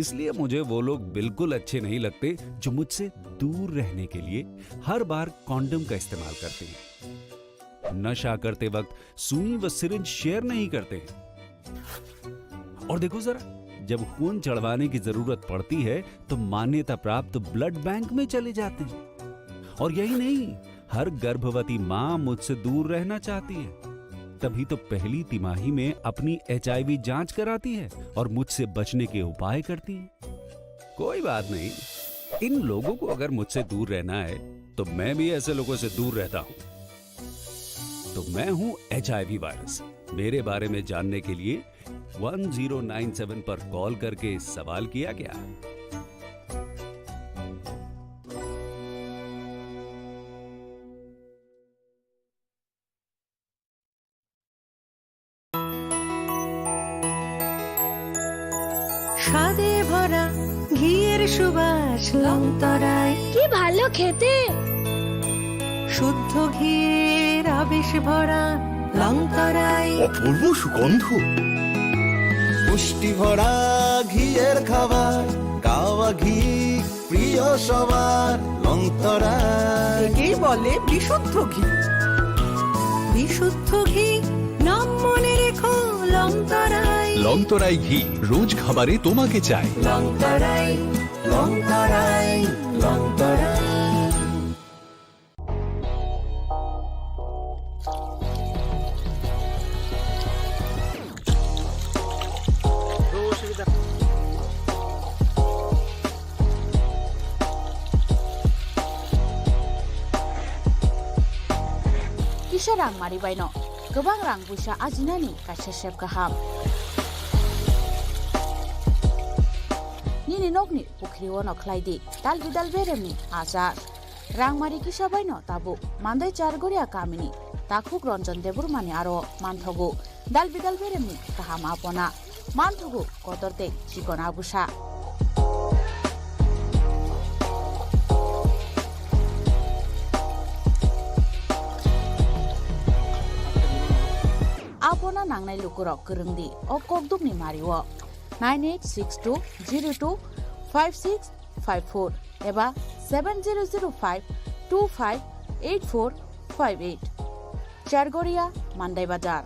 इसलिए मुझे वो लोग बिल्कुल अच्छे नहीं लगते जो मुझसे दूर रहने के लिए हर बार कॉन्डम का इस्तेमाल करते हैं, नशा करते वक्त सुई व सिरिंज शेयर नहीं करते हैं। और देखो जरा, जब खून चढ़वाने की जरूरत पड़ती है तो मान्यता प्राप्त ब्लड बैंक में चले जाते हैं। और यही नहीं, हर गर्भवती मां मुझसे दूर रहना चाहती है, तभी तो पहली तिमाही में अपनी HIV जांच कराती है और मुझसे बचने के उपाय करती है। कोई बात नहीं, इन लोगों को अगर मुझसे दूर रहना है तो मैं भी ऐसे लोगों से दूर रहता हूं। तो मैं हूं HIV वायरस। मेरे बारे में जानने के लिए 1097 पर कॉल करके सवाल किया क्या? স্বাদে ভরা ঘিয়ের সুবাস লংতরায়, কি ভালো খেতে। শুদ্ধ ঘিয়ের আবেশ ভরা লংতরায়, অপূর্ব সুগন্ধ। পুষ্টি ভরা ঘিয়ের খাবার, গাওয়া ঘি প্রিয় সবার লংতরায়। একেই বলে বিশুদ্ধ ঘি। বিশুদ্ধ ঘি নাম মনে রেখো লংতরায়। লংতরাই ঘি রোজ খাবারে তোমাকে চাই। লংতরাই, লংতরাই, লংতরাই। Kisah rang mari baino, gobang rang busa ajinani kasesep kaham. Nini nokni pukri wono klaidi, dal bidal beremni azar. Rangmari kisabaino tabu mandai chargoria kamini takuk Ranjan Deburmani aro manthogu dal bidal beremni kaham apona manthogu kotorte chikona busa apona nangnai lukurok kerengdi o kokdukni mariwo 9862025654 eba 7005258458 Chargoria Mandai Bazar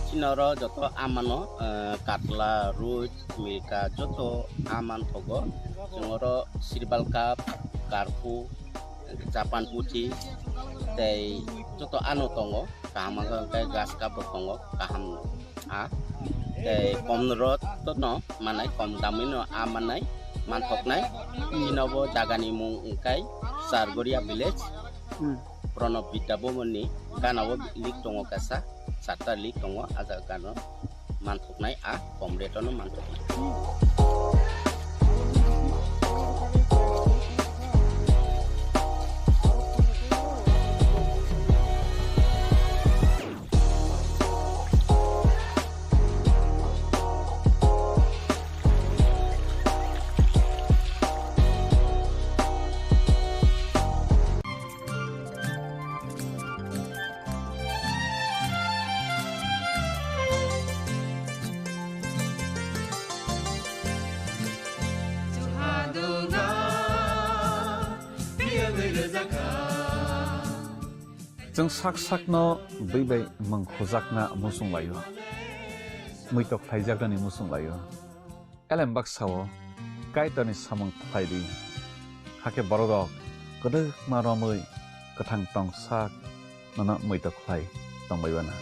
Chinoro joto amano katla root milka joto aman togo jongoro sirbal cup karpu Japan putih tei joto anu tongo kaham kai gas cup tongo kaham a tei komrot to no manai kom damino amanai mantok nai Cinobo jagani mung kai Sargoria village Pronop Bidabomoni kanawo lik tongo kasa Sata lik tongo aga kano mantok nai a komreto no mantok जों sak sakno beibai mangkhojakna musung layo muitok phaijakni musung layo elembak sawo kaitani samang phaidi hake borodok kodok maromoi kathang tong sak nana muitok phai tongbaibana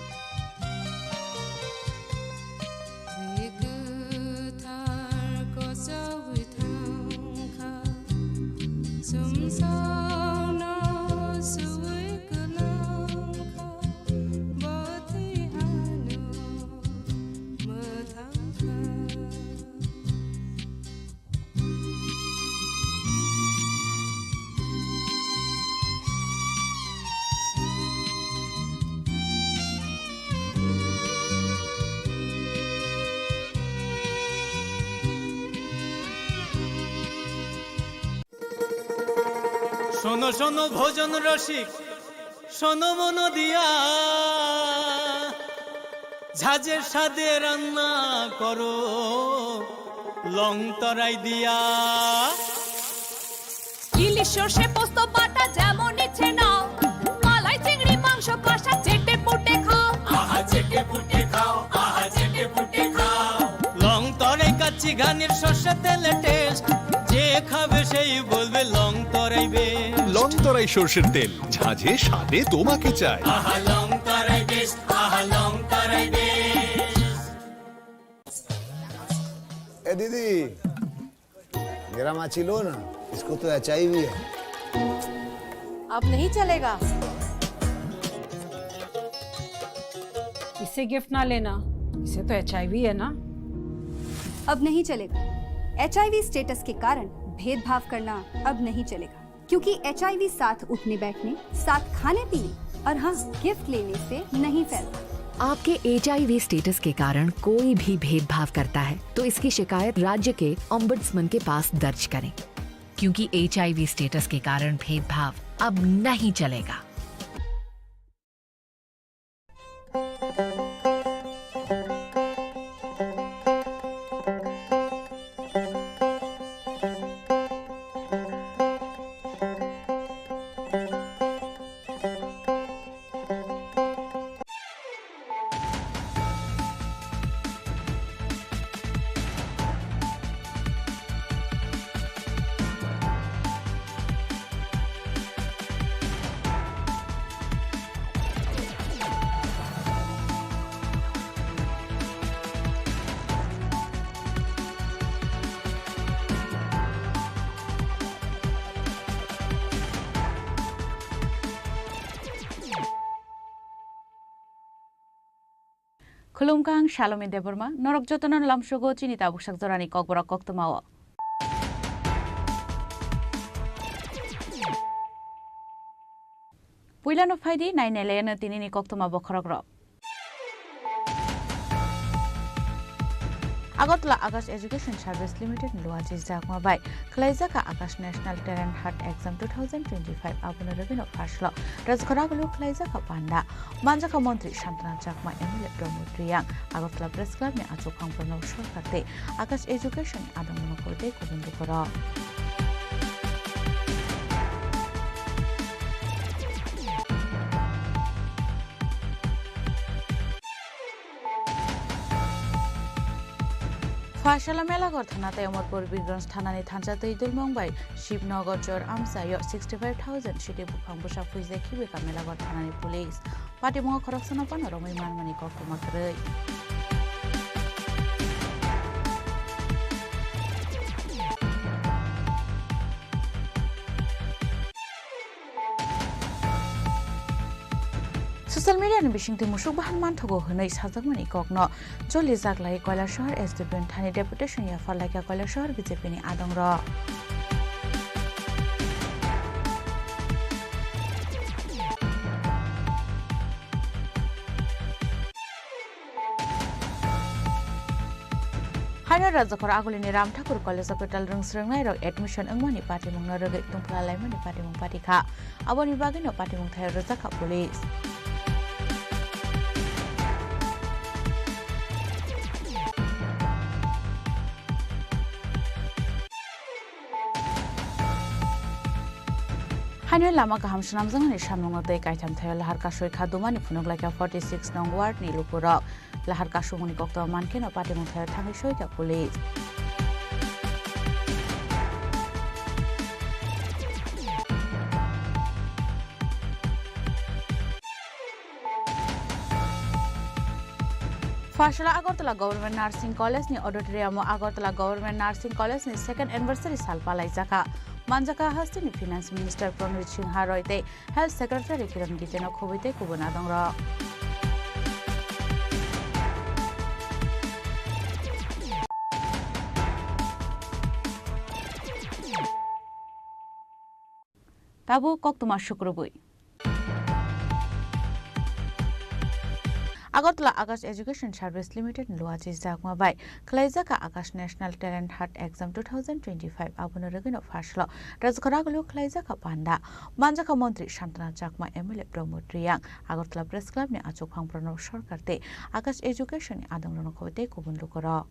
শোনো শোনো ভোজন রসিক শোনো মন দিয়া ঝাঁঝের স্বাদে রান্না করো লং তরাই দিয়া ইলিশ সর্ষে পোস্ত বাটা যেমন ইচ্ছে নাও মালাই চিংড়ি মাংস কষা চেটে পুটে খাও আহা চেটে পুটে খাও আহা চেটে পুটে খাও লং তরাই কাচ্চি ঘানির সর্ষে তেলে টেস্ট যে খাবে সেই বলবে লং তরাই বেশ লং তরাই সরষের তেল ঝাঁঝে স্বাদে তোমাকে চাই আহা লং তরাই বেশ আহা লং তরাই বেশ ए दीदी मेरा माची लो ना इसको तो HIV है अब नहीं चलेगा इससे गिफ्ट ना लेना इसे तो HIV है ना अब नहीं चलेगा HIV स्टेटस के कारण भेदभाव करना अब नहीं चलेगा क्योंकि HIV साथ उठने बैठने साथ खाने पीने और हाँ गिफ्ट लेने से नहीं फैलता आपके HIV स्टेटस के कारण कोई भी भेदभाव करता है तो इसकी शिकायत राज्य के ओम्बुड्समैन के पास दर्ज करें क्योंकि HIV स्टेटस के कारण भेदभाव अब नहीं चलेगा। Khulumkang Shalom Deborma, Norok Jotonon Lamshogo, Chinita Bushak Zorani Kokbora Koktomawa. Puilan of Heidi, 9 Elena Tinini Koktoma Bokorogro. Agotla Agas Education Service Limited Luatis Jakma by Klaizaka Agas National Talent Hunt Exam 2025 Abuna Rabino Fashlo, Razkoraglu Klaizaka Panda, Manjaka Montri Shantana Jakma Emile Promotriang, Agotla Press Club ne Atsukang Prono Shorkate, Agas Education Adamonokote Kubundukora. Fashala Melagor Thanate Omorpur Bigons Thanani Thanjate Dulmongbai, Shibnogor Jor Amsayo 65,000 Shiti Bukambusha Fuze Kibika Melagor Thanani Police, Patimo Corruption upon Romi Manmani Kokumakre. Social media ni bishingti musuk bahan manthogo hunai sajagmani kokno joli jaglai Koilar Shahar SDPN Thani deputation ya falaika Koilar Shahar BJP ni adongra Haina Rajakor Agulini Ram Thakur College Hospital Rungsrengnai rok admission angmani party mongna rogek tungpla laimani party mong party kha aboni bagino party mong thai rojaka police Hanyo lama kaham sunam jangani samnong dei kaitam thayo lahar kasoi khadumani phunoglaika 46 nong ward ni lupurok lahar kasumuni kokto mankeno party mong thayo thangi soita police Fashala Agartala Government Nursing College ni auditorium Agartala Government Nursing College ni second anniversary salpalai jaka Manjaka Hastini Finance Minister Pranit Singh Haroite Health Secretary Kiran Giteno Khobite Kubuna Dongra Tabu Koktuma Shukrubui Agotla Agas Education Service Limited Luatis Jakma by Klaizaka Agas National Talent Hunt Exam 2025 Abuna Regino Fashlo Razkoraglu Klaizaka Panda Manjaka Montri Shantana Jakma Emile Promotriang Agotla Press Club ne Achukang Prono Shorkate Agas Education Adamronokote Kubundukora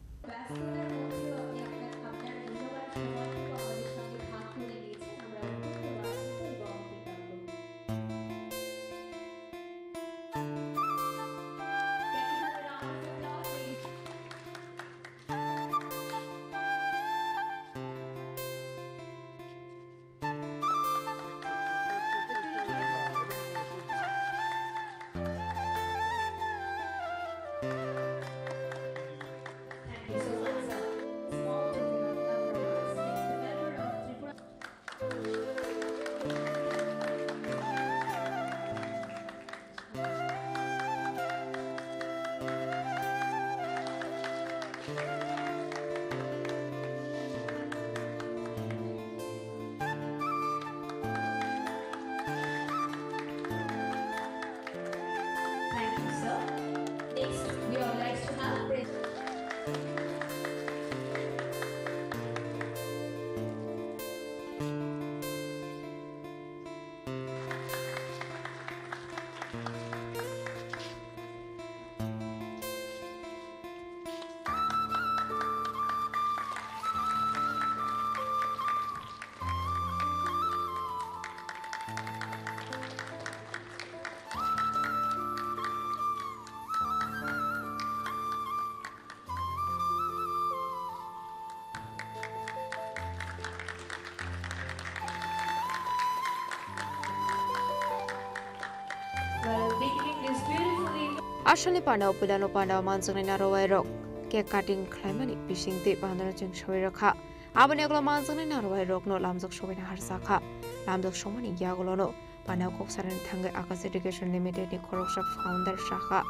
Ashali Panda Pudano Panda Mansang Narawai Rock, Cake Cutting Climate, Fishing Tip under Jing Shoiraka, Abanagla Mansang Narawai Rock, no Lamzok Showin Harsaka, Lamzok Shomani Yagolono, Panako Saran Tanga Akas Education Limited, Korosha founder Shaka,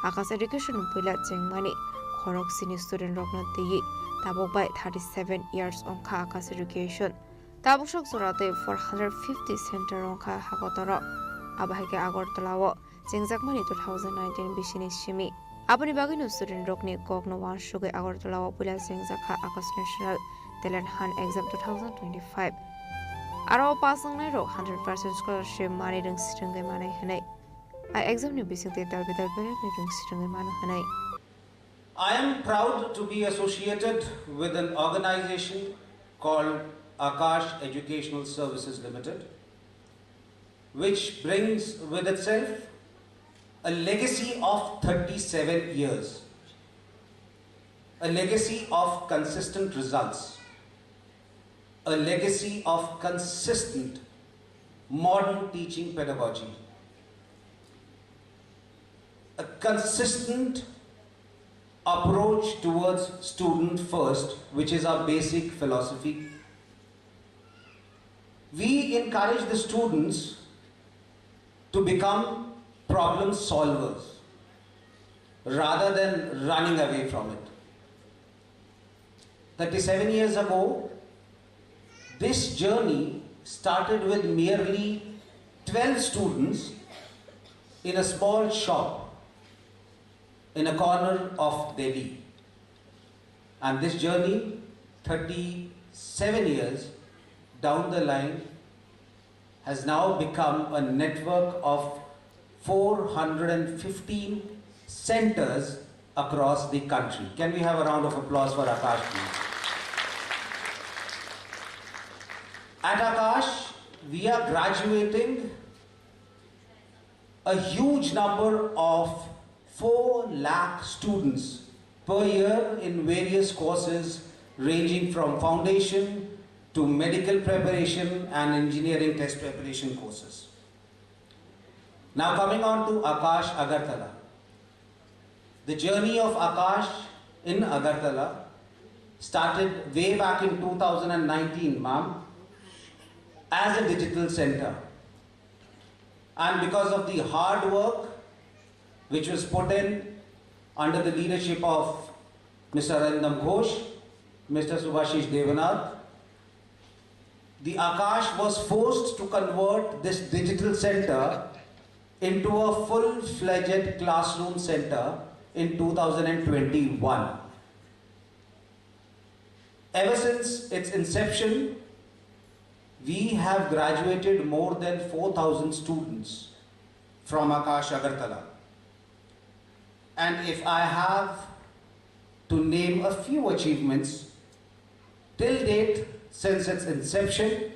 Akas education pula jengmani khorok sini student rokno tiyi tabok bai 37 years onka Akas education tabok sok sorate 450 center onka hagotoro abahike Agartalawo jengjakmani 2019 bishini shimi Abani bagino student rokni kokno wan shuge Agartalawo pula jengjakha Akas National Talent Hunt Exam 2025 Aro pasang nai ro 100% scholarship mani reng sitrengai manai hanai I exam ni bising te dal bidal bere ni reng sitrengai mana hanai I am proud to be associated with an organization called Akash Educational Services Limited, which brings with itself a legacy of 37 years, a legacy of consistent results, a legacy of consistent modern teaching pedagogy, a consistent approach towards student first, which is our basic philosophy. We encourage the students to become problem solvers rather than running away from it. 37 years ago, this journey started with merely 12 students in a small shop in a corner of Delhi. And this journey, 37 years down the line, has now become a network of 415 centers across the country. Can we have a round of applause for Akash, please? At Akash, we are graduating a huge number of 4 lakh students per year in various courses ranging from foundation to medical preparation and engineering test preparation courses. Now coming on to Akash Agartala. The journey of Akash in Agartala started way back in 2019, ma'am, as a digital center. And because of the hard work which was put in under the leadership of Mr. Arindam Ghosh, Mr. Subhashish Devanath, the Akash was forced to convert this digital center into a full-fledged classroom center in 2021. Ever since its inception, we have graduated more than 4,000 students from Akash Agartala. And if I have to name a few achievements, till date, since its inception,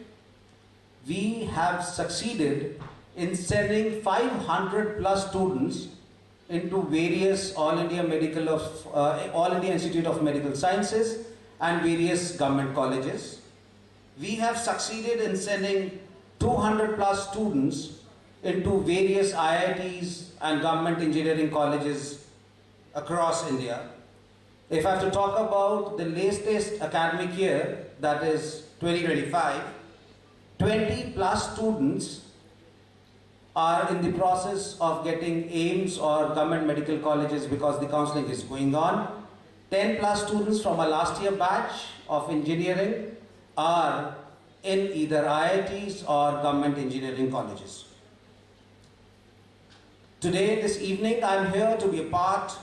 we have succeeded in sending 500 plus students into various All India Institute of Medical Sciences and various government colleges. We have succeeded in sending 200 plus students into various IITs and government engineering colleges across India. If I have to talk about the latest academic year, that is 2025, 20 plus students are in the process of getting AIMS or government medical colleges because the counseling is going on. 10 plus students from our last year batch of engineering are in either IITs or government engineering colleges. Today, this evening, I'm here to be a part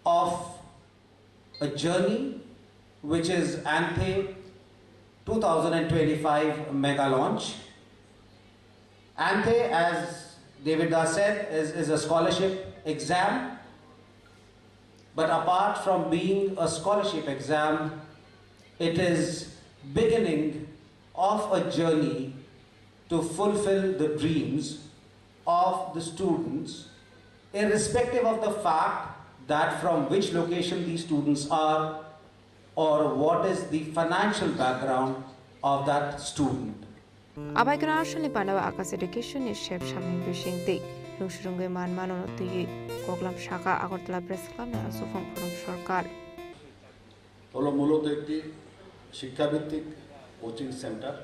of a journey which is ANTHE 2025 mega launch. ANTHE, as David Das said, is a scholarship exam, but apart from being a scholarship exam, it is beginning of a journey to fulfill the dreams of the students, irrespective of the fact that from which location these students are or what is the financial background of that student. Abai kana ashali panawa Akas education ni shep shaming bishing te rungshurungwe man manono tiyi koklam shaka Agartala press club na Chini Khorang সরকার হলো মূলত একটি শিক্ষাভিত্তিক coaching centre.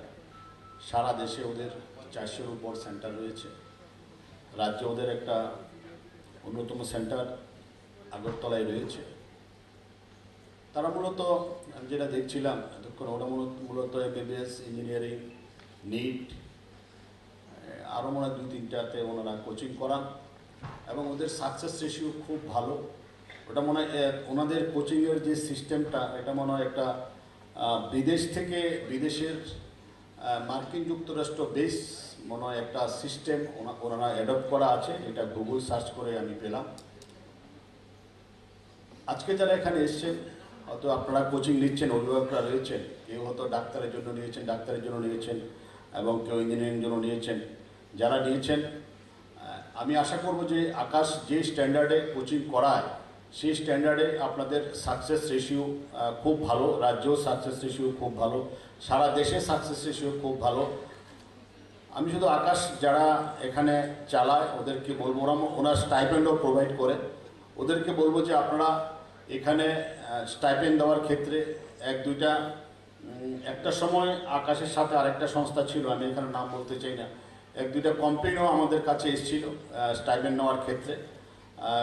সারা দেশে ওদের 400-এর উপর centre রয়েছে। রাজ্যে ওদের একটা অন্যতম সেন্টার আগরতলায় রয়েছে। তারা মূলত যেটা দেখছিলাম এতক্ষণ ওরা মূলত MBBS, ইঞ্জিনিয়ারিং, নিট, আরও মনে হয় 2-3টাতে ওনারা কোচিং করান এবং ওদের সাকসেস রেশিও খুব ভালো। ওটা মনে হয় ওনাদের কোচিংয়ের যে সিস্টেমটা এটা মনে হয় একটা বিদেশের মার্কিন যুক্তরাষ্ট্র বেস মনে হয় একটা সিস্টেম ওনারা অ্যাডপ্ট করা আছে, এটা গুগল সার্চ করে আমি পেলাম। আজকে যারা এখানে এসছেন হয়তো আপনারা কোচিং নিচ্ছেন, অভিভাবকরা রয়েছেন, কেউ হয়তো ডাক্তারের জন্য নিয়েছেন এবং কেউ ইঞ্জিনিয়ারিং জন্য নিয়েছেন। যারা নিয়েছেন আমি আশা করব যে আকাশ যে স্ট্যান্ডার্ডে কোচিং করায় সেই স্ট্যান্ডার্ডে আপনাদের সাকসেস রেশিও খুব ভালো, রাজ্যেও সাকসেস রেশিও খুব ভালো, সারা দেশে সাকসেস রেশিও খুব ভালো। আমি শুধু আকাশ যারা এখানে চালায় ওদেরকে বলবো, ওনার স্টাইপেন্ডও প্রোভাইড করে, ওদেরকে বলবো যে আপনারা এখানে স্টাইপেন্ড দেওয়ার ক্ষেত্রে একটা সময় আকাশের সাথে আরেকটা সংস্থা ছিল, আমি এখানে নাম বলতে চাই না, 1-2টা কোম্পানিও আমাদের কাছে এসেছিল স্টাইপেন্ড নেওয়ার ক্ষেত্রে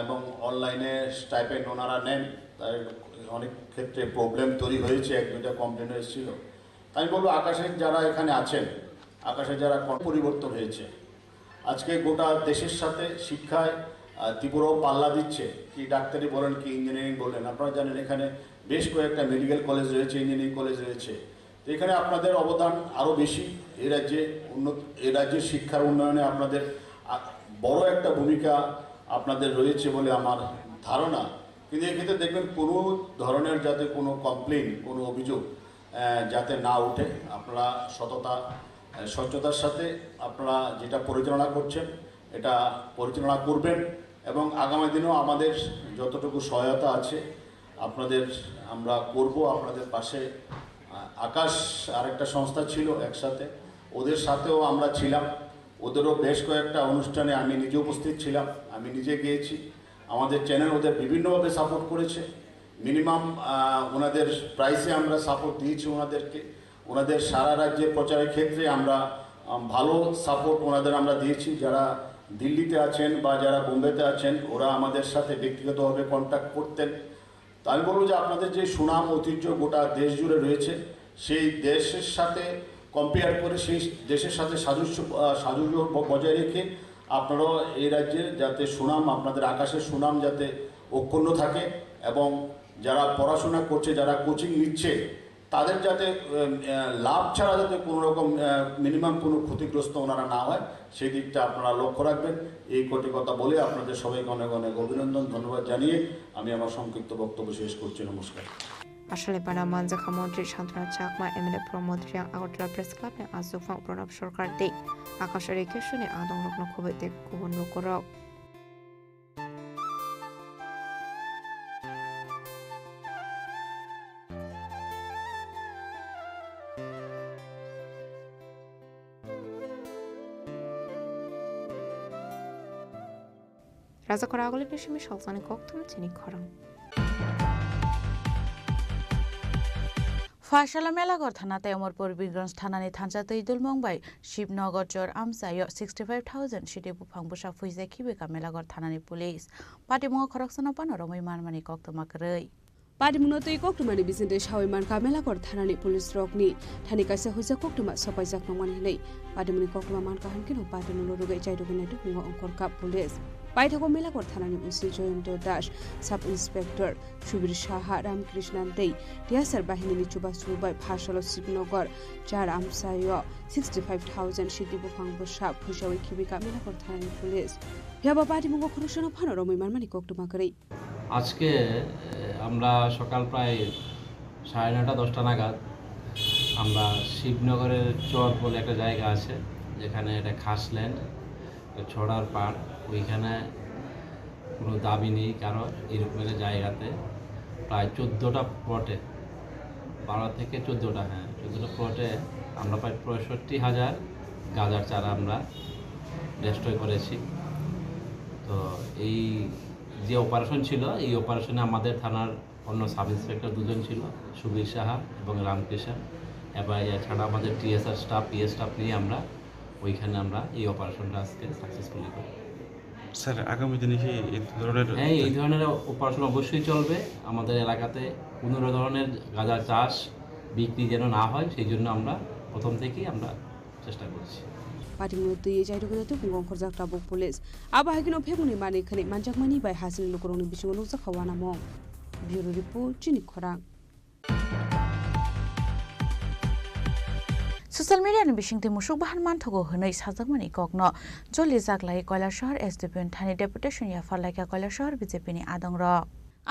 এবং অনলাইনে স্টাইপেন্ড ওনারা নেন, তাই অনেক ক্ষেত্রে প্রবলেম তৈরি হয়েছে, 1-2টা কমপ্লেনও এসেছিল। তাই বলবো আকাশের যারা এখানে আছেন, আকাশের যারা পরিবর্তন হয়েছে, আজকে গোটা দেশের সাথে শিক্ষায় ত্রিপুরাও পাল্লা দিচ্ছে, কি ডাক্তারি বলেন কি ইঞ্জিনিয়ারিং বলেন। আপনারা জানেন এখানে বেশ কয়েকটা মেডিকেল কলেজ রয়েছে, ইঞ্জিনিয়ারিং কলেজ রয়েছে, তো এখানে আপনাদের অবদান আরও বেশি। এই রাজ্যের শিক্ষার উন্নয়নে আপনাদের বড় একটা ভূমিকা আপনাদের রয়েছে বলে আমার ধারণা। কিন্তু এক্ষেত্রে দেখবেন কোনো ধরনের যাতে কোনো কমপ্লেন, কোনো অভিযোগ যাতে না ওঠে, আপনারা স্বচ্ছতার সাথে আপনারা যেটা পরিচালনা করছেন এটা পরিচালনা করবেন এবং আগামী দিনেও আমাদের যতটুকু সহায়তা আছে আপনাদের আমরা করব। আপনাদের পাশে আকাশ আরেকটা সংস্থা ছিল একসাথে, ওদের সাথেও আমরা ছিলাম, ওদেরও বেশ কয়েকটা অনুষ্ঠানে আমি নিজে উপস্থিত ছিলাম, আমি নিজে গিয়েছি। আমাদের চ্যানেল ওদের বিভিন্নভাবে সাপোর্ট করেছে, মিনিমাম ওনাদের প্রাইসে আমরা সাপোর্ট দিয়েছি ওনাদেরকে, ওনাদের সারা রাজ্যের প্রচারের ক্ষেত্রে আমরা ভালো সাপোর্ট ওনাদের আমরা দিয়েছি। যারা দিল্লিতে আছেন বা যারা বোম্বেতে আছেন ওরা আমাদের সাথে ব্যক্তিগতভাবে কন্ট্যাক্ট করতেন। তো আমি বলবো যে আপনাদের যে সুনাম ঐতিহ্য গোটা দেশ জুড়ে রয়েছে, সেই দেশের সাথে কম্পেয়ার করে সেই দেশের সাথে সাযুজ্য বজায় রেখে আপনারাও এই রাজ্যের যাতে সুনাম, আপনাদের আকাশের সুনাম যাতে অক্ষুণ্ণ থাকে এবং যারা পড়াশোনা করছে, যারা কোচিং নিচ্ছে তাদের যাতে লাভ ছাড়া যাতে কোনো রকম মিনিমাম কোনো ক্ষতিগ্রস্ত ওনারা না হয় সেই দিকটা আপনারা লক্ষ্য রাখবেন। এই কটি কথা বলে আপনাদের সবাইকে অনেক অনেক অভিনন্দন, ধন্যবাদ জানিয়ে আমি আমার সংক্ষিপ্ত বক্তব্য শেষ করছি। নমস্কার। আসলে পানা মানজাখা মন্ত্রী শান্তনা চাকমা এমএলএ প্রমোদ রিয়াং আগরতলা প্রেস ক্লাবে আজুফাং প্রণব সরকার দে আকাশের একে শুনে আদং লগ্ন খবরতে গুবুন লোকরাও রাজা করা আগলে পেশমি সলসানে কক্তম চিনি খরাং ফাইসালা মেলাগড় থানাতে অমরপুর বীরগঞ্জ থানানি থানচা তৈদুল মংবাই শিবনগর চর আমসায় 65,000 সিটি বুফাং বুসা ফুইজে খিবেকা মেলাগড় থানানি পুলিশ পাটিমুঙ খরকসনা পানো রमै মানমানি কক্তমাকरै পাটিমুনো তৈ কক্টমানি বিজিन्दे सावैमान कामेलागढ़ थानानि पुलिस रकनि थानि कासे हुइजा कक्टमा सपाइजाक नमान हिनै पाटिमुनि कक्टमा मान काहानकिनो पाटिमुनो रुगै जायदुगनै दुंगा अंकर काप पुलिस पाइथागो मेलागढ़ थानानि उसी जयন্ত दास सब इन्सपेक्टर सुबीर साहा रामकृष्णन दै टियासार बाहिनीनि चुबा सुबाय फासल शिवनगर चार आमसाय 65,000 सिटी बुफां बुसा फुसावै खिबिका मेलागढ़ थानानि पुलिस हेबा पाटिमुगो खरसनो फानो रमै मानमानि कक्टमा करै আজকে আমরা সকাল প্রায় 9:30-10টা নাগাদ আমরা শিবনগরের চর বলে একটা জায়গা আছে যেখানে এটা খাসল্যান্ড ছড়ার পাড়, ওইখানে কোনো দাবি নেই কারো, এরকমের জায়গাতে প্রায় 14টা প্লটে 12 থেকে 14টা 14টা প্লটে আমরা প্রায় 65,000 গাঁজার চারা আমরা ডেস্ট্রয় করেছি। তো এই যে অপারেশন ছিল এই অপারেশনে আমাদের থানার অন্য সাব ইন্সপেক্টর 2 জন ছিল, সুবীর সাহা এবং রামকৃষ্ণ, এবং এছাড়া আমাদের টিএসআর স্টাফ, পিএস স্টাফ নিয়ে আমরা ওইখানে আমরা এই অপারেশনটা আজকে সাকসেসফুলি করি। স্যার আগামী দিনে কি এই ধরনের অপারেশন অবশ্যই চলবে। আমাদের এলাকাতে কোনো ধরনের গাঁজা চাষ বিক্রি যেন না হয়, সেই জন্য আমরা প্রথম থেকেই আমরা চেষ্টা করছি। পাটিমুলতো এই জায়গাতে বুঙ্গং খরজাক টাবুক পুলিশ আবাহাগিনো ফেগুনি মানি খানি মানজাকমানি বাই হাসিন লুকরংনি बिसिङाव नुजा खावाना मं ब्युरो रिपोर्ट चिनि खरां। ससियेल मिडियानि बिसिंथि मुसुक बाहान मानथगो होनै साजाकमानि ककनो जलि जागलाय कयला शहर एसडिपिएन थानि डेपुटेशन या फालाइका कयला शहर बिजेपिनि आदंर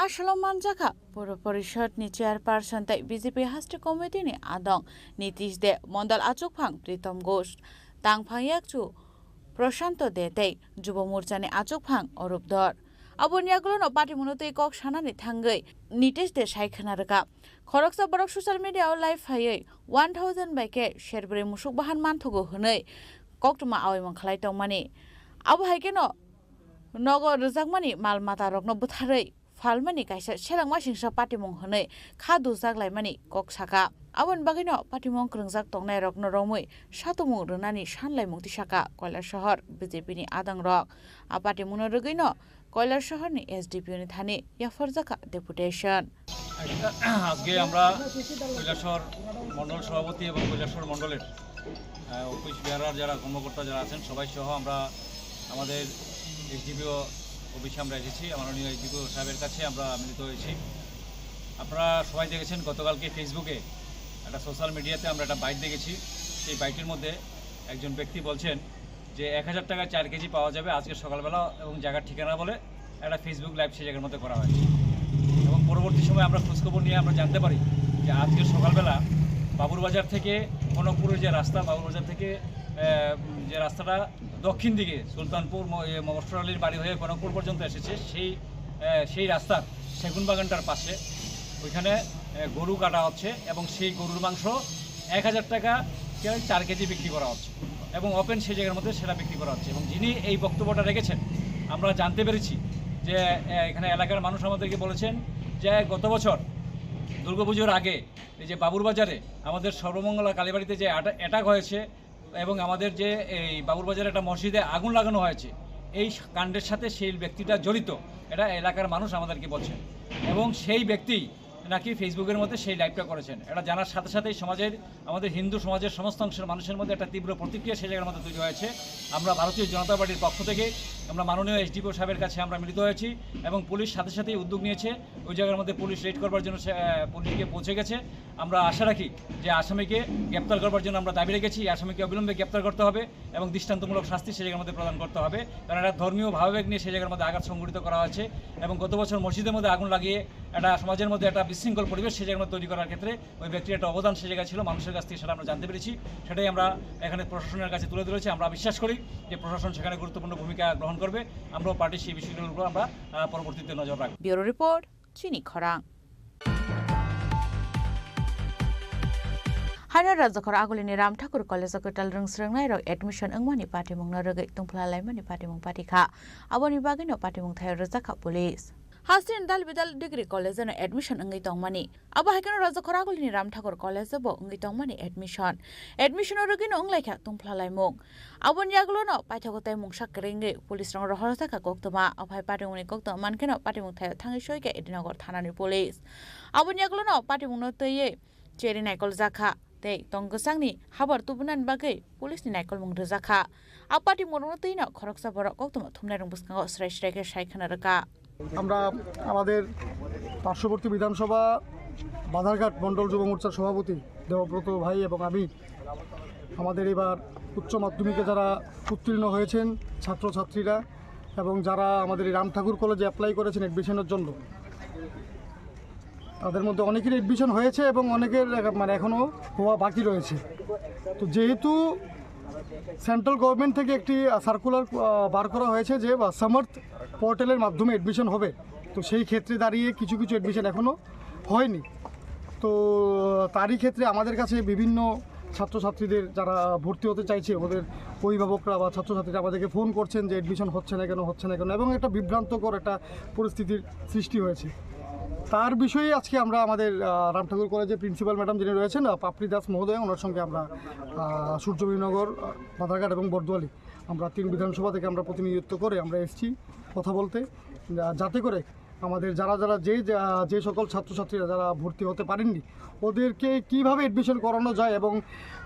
आसालाव मानजाखा पौर परिषदनि चेयारपार्सन तै बिजेपि हास्टे कमिटिनि आदं नीतीश दे मण्डल आचुकफां प्रीतम घोष तांफां याकचु प्रशांत दे तै जुब मोर्चानि आचुकफां अरूप धर अबनियागुलो पार्टीमुनोतै कक सानानि थांगै नीतीश दे सायखनारका खरकसा बरक ससियल मिडियाव लाइभ फायै 1000 बाइके शेरब्रे मुसुक बाहान मानथगो होनै कक्टमा आवेमन खालाय तंमानि आबो हायकेनो नगर रजाकमानि माल माता रकनो बुथारै फालमानि कायसा सेलांमा सिंसा पार्टीमुं होनै खादु जागलायमानि कक साका आबन बागैनो पार्टीमुं क्रंजाक तंनाय रकनो रमै सातमुं रनानि सानलाय मुक्ति साका कयला शहर बिजेपिनि आदां रक आ पार्टीमुनो रगैनो কয়লার শহরনি এসডিপিওনি থানে ইয়াফরজাকা ডেপুটেশন। আজকে আমরা কৈলাসহর মণ্ডল সভাপতি এবং কৈলাসহর মণ্ডলের অফিস বিহারার যারা কর্মকর্তা যারা আছেন সবাই সহ আমরা আমাদের এসডিপিও অফিসে আমরা এসেছি। মাননীয় এসডিপিও সাহেবের কাছে আমরা মিলিত হয়েছি। আপনারা সবাই দেখেছেন গতকালকে ফেসবুকে একটা সোশ্যাল মিডিয়াতে আমরা একটা বাইট দেখেছি। সেই বাইটের মধ্যে একজন ব্যক্তি বলছেন যে 1000 টাকা 4 কেজি পাওয়া যাবে আজকে সকালবেলা এবং জায়গার ঠিকানা বলে একটা ফেসবুক লাইভ সেই জায়গার মধ্যে করা হয়েছে। এবং পরবর্তী সময় আমরা খোঁজখবর নিয়ে আমরা জানতে পারি যে আজকে সকালবেলা বাবুরবাজার থেকে কনকপুরের যে রাস্তা, বাবুরবাজার থেকে যে রাস্তাটা দক্ষিণ দিকে সুলতানপুর মফস্বর আলীর বাড়ি হয়ে কনকপুর পর্যন্ত এসেছে, সেই রাস্তার সেগুন বাগানটার পাশে ওইখানে গরু কাটা হচ্ছে এবং সেই গরুর মাংস 1000 টাকা 4 কেজি বিক্রি করা হচ্ছে এবং ওপেন সেই জায়গার মধ্যে সেটা বিক্রি করা হচ্ছে। এবং যিনি এই বক্তব্যটা রেখেছেন আমরা জানতে পেরেছি যে এখানে এলাকার মানুষ আমাদেরকে বলেছেন যে গত বছর দুর্গাপুজোর আগে এই যে বাবুরবাজারে আমাদের সর্বমঙ্গলা কালীবাড়িতে যে অ্যাটাক হয়েছে এবং আমাদের যে এই বাবুরবাজারে একটা মসজিদে আগুন লাগানো হয়েছে, এই কাণ্ডের সাথে সেই ব্যক্তিটা জড়িত, এটা এলাকার মানুষ আমাদেরকে বলছেন। এবং সেই ব্যক্তি নাকি ফেসবুকের মধ্যে সেই লাইভটা করেছেন। এটা জানার সাথে সাথেই আমাদের হিন্দু সমাজের সমস্ত অংশের মানুষের মধ্যে একটা তীব্র প্রতিক্রিয়া সেই জায়গার মধ্যে তৈরি হয়েছে। আমরা ভারতীয় জনতা পার্টির পক্ষ থেকে আমরা মাননীয় এসডিপিও সাহেবের কাছে আমরা মিলিত হয়েছি এবং পুলিশ সাথে সাথেই উদ্যোগ নিয়েছে। ওই জায়গার মধ্যে পুলিশ রেড করবার জন্য পুলিশকে পৌঁছে গেছে। আমরা আশা রাখি যে আসামিকে গ্রেপ্তার করবার জন্য আমরা দাবি রেখেছি। আসামিকে অবিলম্বে গ্রেপ্তার করতে হবে এবং দৃষ্টান্তমূলক শাস্তি সেই জায়গার মধ্যে প্রদান করতে হবে, কারণ একটা ধর্মীয় ভাবাবেগ নিয়ে সেই জায়গার মধ্যে আঘাত সংঘটিত করা হয়েছে। এবং গত বছর মসজিদের মধ্যে আগুন লাগিয়ে একটা সমাজের মধ্যে একটা বিশৃঙ্খল পরিবেশ সেই জায়গার মধ্যে তৈরি করার ক্ষেত্রে ওই ব্যক্তির একটা অবদান সেই জায়গায় ছিল। মানুষের কাছ থেকে সেটা আমরা জানতে পেরেছি, সেটাই আমরা এখানে প্রশাসনের কাছে তুলে ধরেছি। আমরা বিশ্বাস করি যে প্রশাসন সেখানে গুরুত্বপূর্ণ ভূমিকা গ্রহণ করবে। আমরাও পার্টির সেই বিষয়গুলোর উপর আমরা পরবর্তীতে নজর রাখব। ব্যুরো রিপোর্ট, চিনি খরাং। हायना राजखर आगुलिनि राम ठाकुर कलेज कटाल रोंस्रोंनाय रग एडमिशन अंगमानि पार्टीमुंनो रगै तुंफ्लालायमानि पार्टीमुं पार्टीखा आबोनि बागैनो पार्टीमुं थाय रोजाखा पुलिस हास्टिन दाल बिदाल डिग्री कॉलेज न एडमिशन अंगै तंगमानि अब हायकेनो राजखर आगुलिनि राम ठाकुर कॉलेज बो अंगै तंगमानि एडमिशन रगैनो अंगलायखा तुंफ्लालायमुं आबोनि आगुलोनो पाइथागोताय मुं साकरेंगै पुलिस रंग रहरसाखा गक्तमा अफाय पार्टीमुंनि गक्तमा मानकेनो पार्टीमुं थाय थाङै सयके एदिनगर थानानि पुलिस आबोनि आगुलोनो पार्टीमुंनो तैयै चेरि नायकल जाखा तै तंगसांनि हाबर तुबुनान बागै पुलिसनि नायकल मुं रोजाखा आ पार्टीमुंनो तैनो खरकसा बर गक्तमा थुमनायरं बुसकांगो स्राय स्रायके सायखाना रका আমরা আমাদের পার্শ্ববর্তী বিধানসভা বাধারঘাট মণ্ডল যুব মোর্চার সভাপতি দেবব্রত ভাই এবং আমি আমাদের এবার উচ্চ মাধ্যমিকে যারা উত্তীর্ণ হয়েছেন ছাত্রছাত্রীরা এবং যারা আমাদের রাম ঠাকুর কলেজে অ্যাপ্লাই করেছেন অ্যাডমিশনের জন্য, তাদের মধ্যে অনেকের অ্যাডমিশন হয়েছে এবং অনেকের এখনও হওয়া বাকি রয়েছে। তো যেহেতু সেন্ট্রাল গভর্নমেন্ট থেকে একটি সার্কুলার বার করা হয়েছে যে সামার্থ পোর্টালের মাধ্যমে অ্যাডমিশন হবে, তো সেই ক্ষেত্রে দাঁড়িয়ে কিছু অ্যাডমিশন এখনও হয়নি। তো তারই ক্ষেত্রে আমাদের কাছে বিভিন্ন ছাত্রছাত্রীদের যারা ভর্তি হতে চাইছে ওদের অভিভাবকরা বা ছাত্রছাত্রীরা আমাদেরকে ফোন করছেন যে অ্যাডমিশন হচ্ছে না কেন এবং একটা বিভ্রান্তকর একটা পরিস্থিতির সৃষ্টি হয়েছে। তার বিষয়ে আজকে আমরা আমাদের রাম ঠাকুর কলেজের প্রিন্সিপাল ম্যাডাম যিনি রয়েছেন পাপড়ি দাস মহোদয়, ওনার সঙ্গে আমরা সূর্যবীনগর, বাধারঘাট এবং বরদোয়ালি আমরা 3 বিধানসভা থেকে আমরা প্রতিনিধিত্ব করে আমরা এসেছি কথা বলতে, যাতে করে আমাদের যারা যে সকল ছাত্রছাত্রীরা যারা ভর্তি হতে পারেননি ওদেরকে কীভাবে অ্যাডমিশন করানো যায় এবং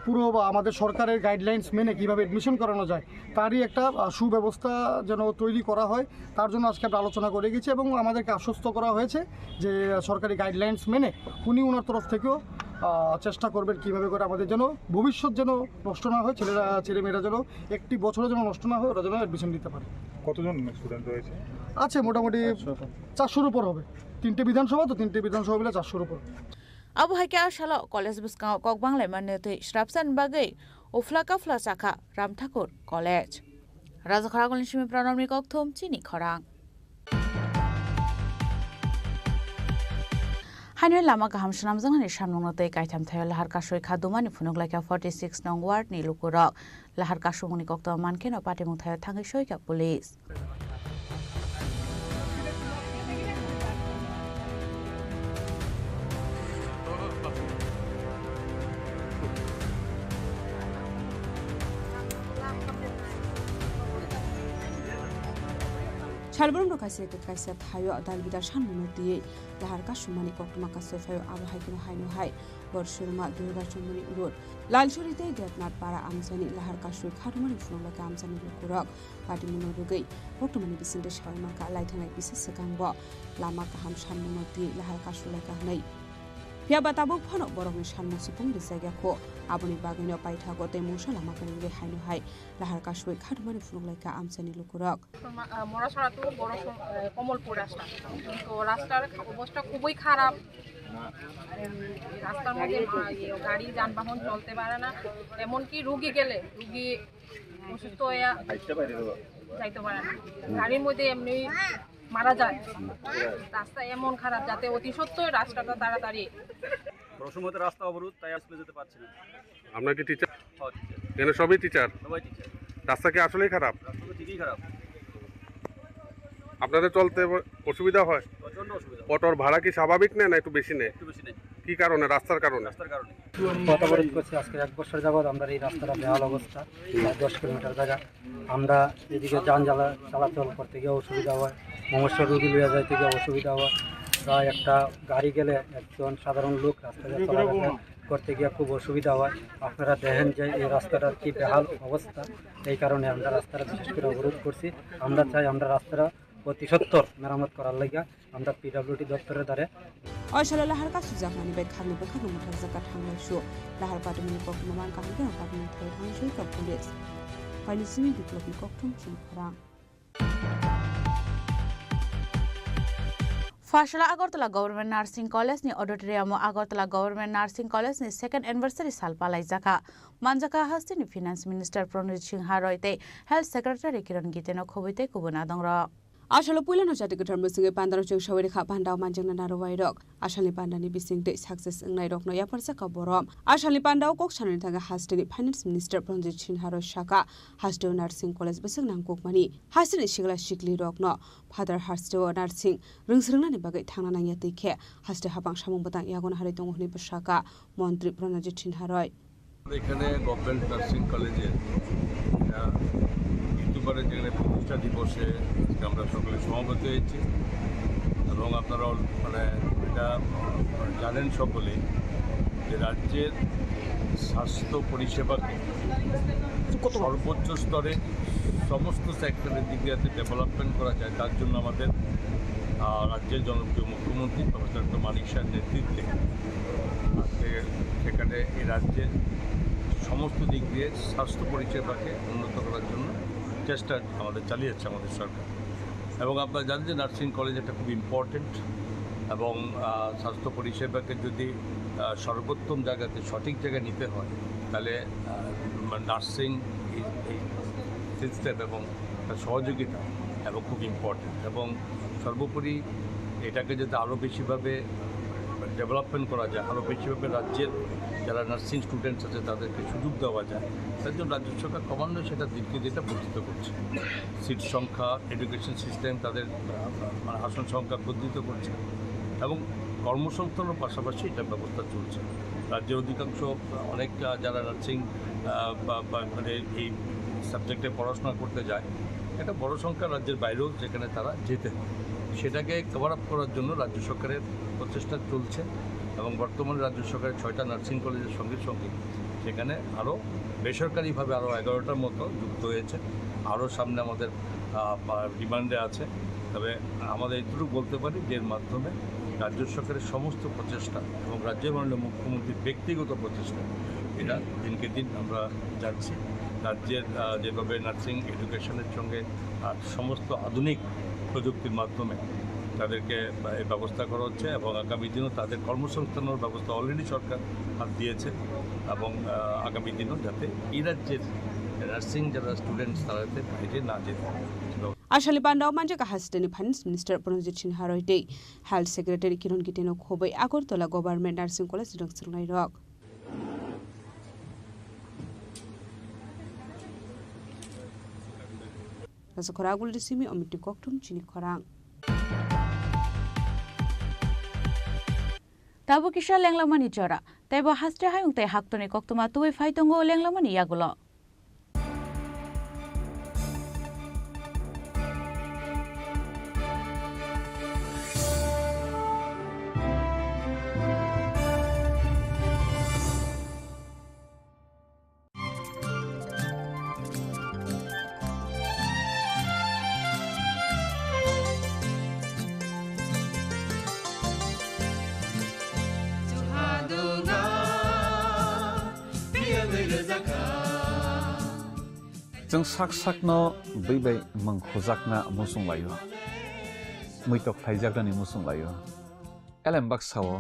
পুরো আমাদের সরকারের গাইডলাইন্স মেনে কীভাবে অ্যাডমিশন করানো যায় তারই একটা সুব্যবস্থা যেন তৈরি করা হয়, তার জন্য আজকে আমরা আলোচনা করে গেছি এবং আমাদেরকে আশ্বস্ত করা হয়েছে যে সরকারি গাইডলাইন্স মেনে উনি ওনার তরফ থেকেও চেষ্টা করবেন কীভাবে করে আমাদের যেন ভবিষ্যৎ যেন নষ্ট না হয়, ছেলেমেয়েরা যেন একটি বছরও যেন নষ্ট না হয়, ওরা যেন অ্যাডমিশন নিতে পারে। কতজন স্টুডেন্ট রয়েছে? আছে মোটামুটি 400-র উপর হবে, 3টে বিধানসভা তো 3টে বিধানসভা মিলে 400-র উপর। Abu haikya shala college buskang kok banglai manete shrapsan bagai ufla kafla sakha Ram Thakur College. Raja Khorang Lishmi Pranamni kok thom Chini Khorang. Hainoi lama kaham shnam jangnani samnungnote kaitam thayo lahar kasoi khadumani phunuglaka 46 nong ward ni lukurok lahar kasungni kok to mankeno patimung thayo thangai soika police. Chalbrum kaise ke kaise thayo dal bidar sanmuno diye lahar ka sumani koktuma kaise phayo abu haikino haino hai borshurma durga chumuni road lalchurite getnat para amjani lahar ka sui kharumani phunla ka amjani lukurok patimuno rugai koktuma ni bisinde shawma ka laithanai bises sakangbo lama ka ham sanmuno diye lahar ka sula ka nei Pia batabuk phono borokni sanmu sipung risagya ko aboni bagino paitha gote musha lama karinge haino hai lahar ka sui kharumani phunla ka amjani lukurok Marachhara তো বড় কমলপুর রাস্তা, তো রাস্তার অবস্থা খুবই খারাপ। রাস্তার মধ্যে গাড়ি যানবাহন চলতে পারে না, এমনকি রুগী গেলে রুগী অসুস্থ হয়ে যাইতে পারে না, গাড়ির মধ্যে এমনি মারা যায়। রাস্তা এমন খারাপ যাতে অতি সত্ত্বই রাস্তাটা তাড়াতাড়ি প্রথমত রাস্তা অবরোধ, তাই আসলে যেতে পারছি না। আপনার কি টিচার? এখানে সবই টিচার? সবাই টিচার। রাস্তা কি আসলেই খারাপ? রাস্তা ঠিকই খারাপ। আপনাদের চলতে অসুবিধা হয়? প্রচন্ড অসুবিধা। অটোর ভাড়া কি স্বাভাবিক নেয় না একটু বেশি নেয়? একটু বেশি নেয়। কি কারণে? রাস্তার কারণে? রাস্তার কারণে। পথ অবরোধ করছি আজকে 1 বছর যাবৎ। আমরা এই রাস্তাটা বেহাল অবস্থা, 10 কিলোমিটার জায়গা। আমরা এদিকে যান চলাচল করতে গিয়ে অসুবিধা হয়, মমস্য রুগী লইয়া যাইতে গিয়ে অসুবিধা হয়। প্রায় একটা গাড়ি গেলে একজন সাধারণ লোক রাস্তায় চলাফেরা করতে গিয়ে খুব অসুবিধা হয়। আপনারা দেখেন যে এই রাস্তাটার কি বেহাল অবস্থা, এই কারণে আমরা রাস্তাটা বিশেষ করে অবরোধ করছি। আমরা চাই আমরা রাস্তাটা অতি সত্বর মেরামত করার লাগিয়া আমরা পিডব্লিউডি দপ্তরের দ্বারে Oishala lahar ka sujak mani bai khagni ba khagni muthar zakat hanglai shu lahar patimuni kokma man ka hangena patimuni thai hang shui ka police panisimi diplopi kokthum Chini Khorang. Fashala Agartala Government Nursing College ni auditorium Agartala Government Nursing College ni second anniversary sal palai jaka manjaka hasti ni Finance Minister Pranjit Singha Roite Health Secretary Kiran Giteno khobite kubuna dangra Ashala puilano jati gutar musinge pandaro jeng shawari kha pandao manjangna narowai rok ashalni pandani bisingte success ngnai rok no yaparsa ka borom ashalni pandao kok sanani thanga hasteni Finance Minister Pranjit Singha Roi shaka hasteo Nursing College bising nangkok mani hasteni shigla shikli rok no father hasteo nursing ringsringnani bagai thangna nangya tikhe haste habang samung batang yagona hari tonghni bashaka মন্ত্রী Pranjit Singha Roi এখানে government nursing কলেজে ইউটিউবারের যেখানে প্রতিষ্ঠা দিবসে আমরা সকলে সমবেত হয়েছি এবং আপনারা মানে এটা জানেন সকলে যে রাজ্যের স্বাস্থ্য পরিষেবাকে সর্বোচ্চ স্তরে সমস্ত সেক্টরের দিকে যাতে ডেভেলপমেন্ট করা যায় তার জন্য আমাদের রাজ্যের জনপ্রিয় মুখ্যমন্ত্রী প্রফেসর ডক্টর মানিক শাহের নেতৃত্বে আজকে সেখানে এই রাজ্যের সমস্ত দিক দিয়ে স্বাস্থ্য পরিষেবাকে উন্নত করার জন্য চেষ্টা আমাদের চালিয়ে যাচ্ছে আমাদের সরকার এবং আপনারা জানেন যে নার্সিং কলেজ একটা খুব ইম্পর্টেন্ট এবং স্বাস্থ্য পরিষেবাকে যদি সর্বোত্তম জায়গাতে সঠিক জায়গায় নিতে হয় তাহলে নার্সিং এই সিস্টেম এবং সহযোগিতা এবং খুব ইম্পর্টেন্ট এবং সর্বোপরি এটাকে যাতে আরও বেশিভাবে ডেভেলপমেন্ট করা যায়, আরও বেশিভাবে রাজ্যের যারা নার্সিং স্টুডেন্টস আছে তাদেরকে সুযোগ দেওয়া যায়, তার জন্য রাজ্য সরকার ক্রমান্বয়ে সেটা দিনকে দিনটা বর্ধিত করছে। সিট সংখ্যা, এডুকেশন সিস্টেম, তাদের আসন সংখ্যা বর্ধিত করছে এবং কর্মসংস্থানের পাশাপাশি এটা ব্যবস্থা চলছে। রাজ্যের অধিকাংশ অনেক যারা নার্সিং মানে এই সাবজেক্টে পড়াশোনা করতে যায় একটা বড় সংখ্যা রাজ্যের বাইরেও যেখানে তারা যেতে হয় সেটাকে কভার আপ করার জন্য রাজ্য সরকারের প্রচেষ্টা চলছে এবং বর্তমানে রাজ্য সরকারের 6টা নার্সিং কলেজের সঙ্গে সঙ্গে সেখানে আরও বেসরকারিভাবে আরও 11টার মতো যুক্ত হয়েছে আরও সামনে আমাদের ডিমান্ডে আছে তবে আমাদের এটুকু বলতে পারি যে এর মাধ্যমে রাজ্য সরকারের সমস্ত প্রচেষ্টা এবং রাজ্যের মাননীয় মুখ্যমন্ত্রীর ব্যক্তিগত প্রচেষ্টা এটা দিনকে দিন আমরা যাচ্ছি রাজ্যের যেভাবে নার্সিং এডুকেশনের সঙ্গে সমস্ত আধুনিক প্রযুক্তির মাধ্যমে তাদেরকে ব্যবস্থা করা হচ্ছে এবং আগামী দিনও তাদের কর্মসংস্থানের ব্যবস্থা অলরেডি সরকার হাত দিয়েছে এবং আগামী দিনও যাতে এই রাজ্যের নার্সিং যারা স্টুডেন্টস তারা যাতে বাইরে না যেতে Ashali Pandau Manjaka Hasdani Finance Minister Pranjit Sinha Royde, Health Secretary Kiran Giteno Khobai Agartala Government Nursing College Dr. Rock. Rasa Khoragul Disimi Omiti Koktum Chini Khorang. Tabu Kisha Langlamani Jora, Tabo Hastra Hayung Te Haktoni Koktuma Tui Faitongo Langlamani Yagulo. जों साक साकनो बैबाय मंखोजाकना मुसुं लायो मैतक थाइजाकनि मुसुं लायो एलेम बाक्साओ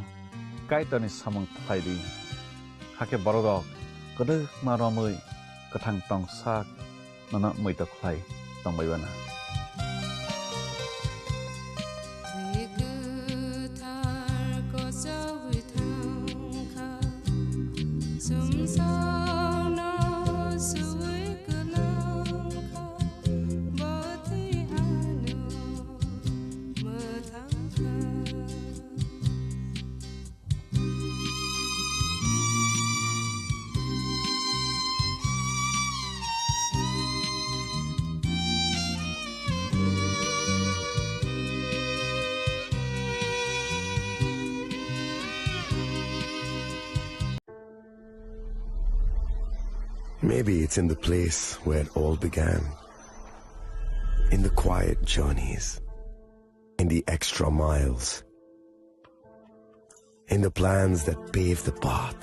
काइतनि सामं थाइरि हाके बरगक गदो मारमै कथां टं साक नना मैतक Thai तंबायबाना Maybe it's in the place where it all began. In the quiet journeys. In the extra miles. In the plans that pave the path.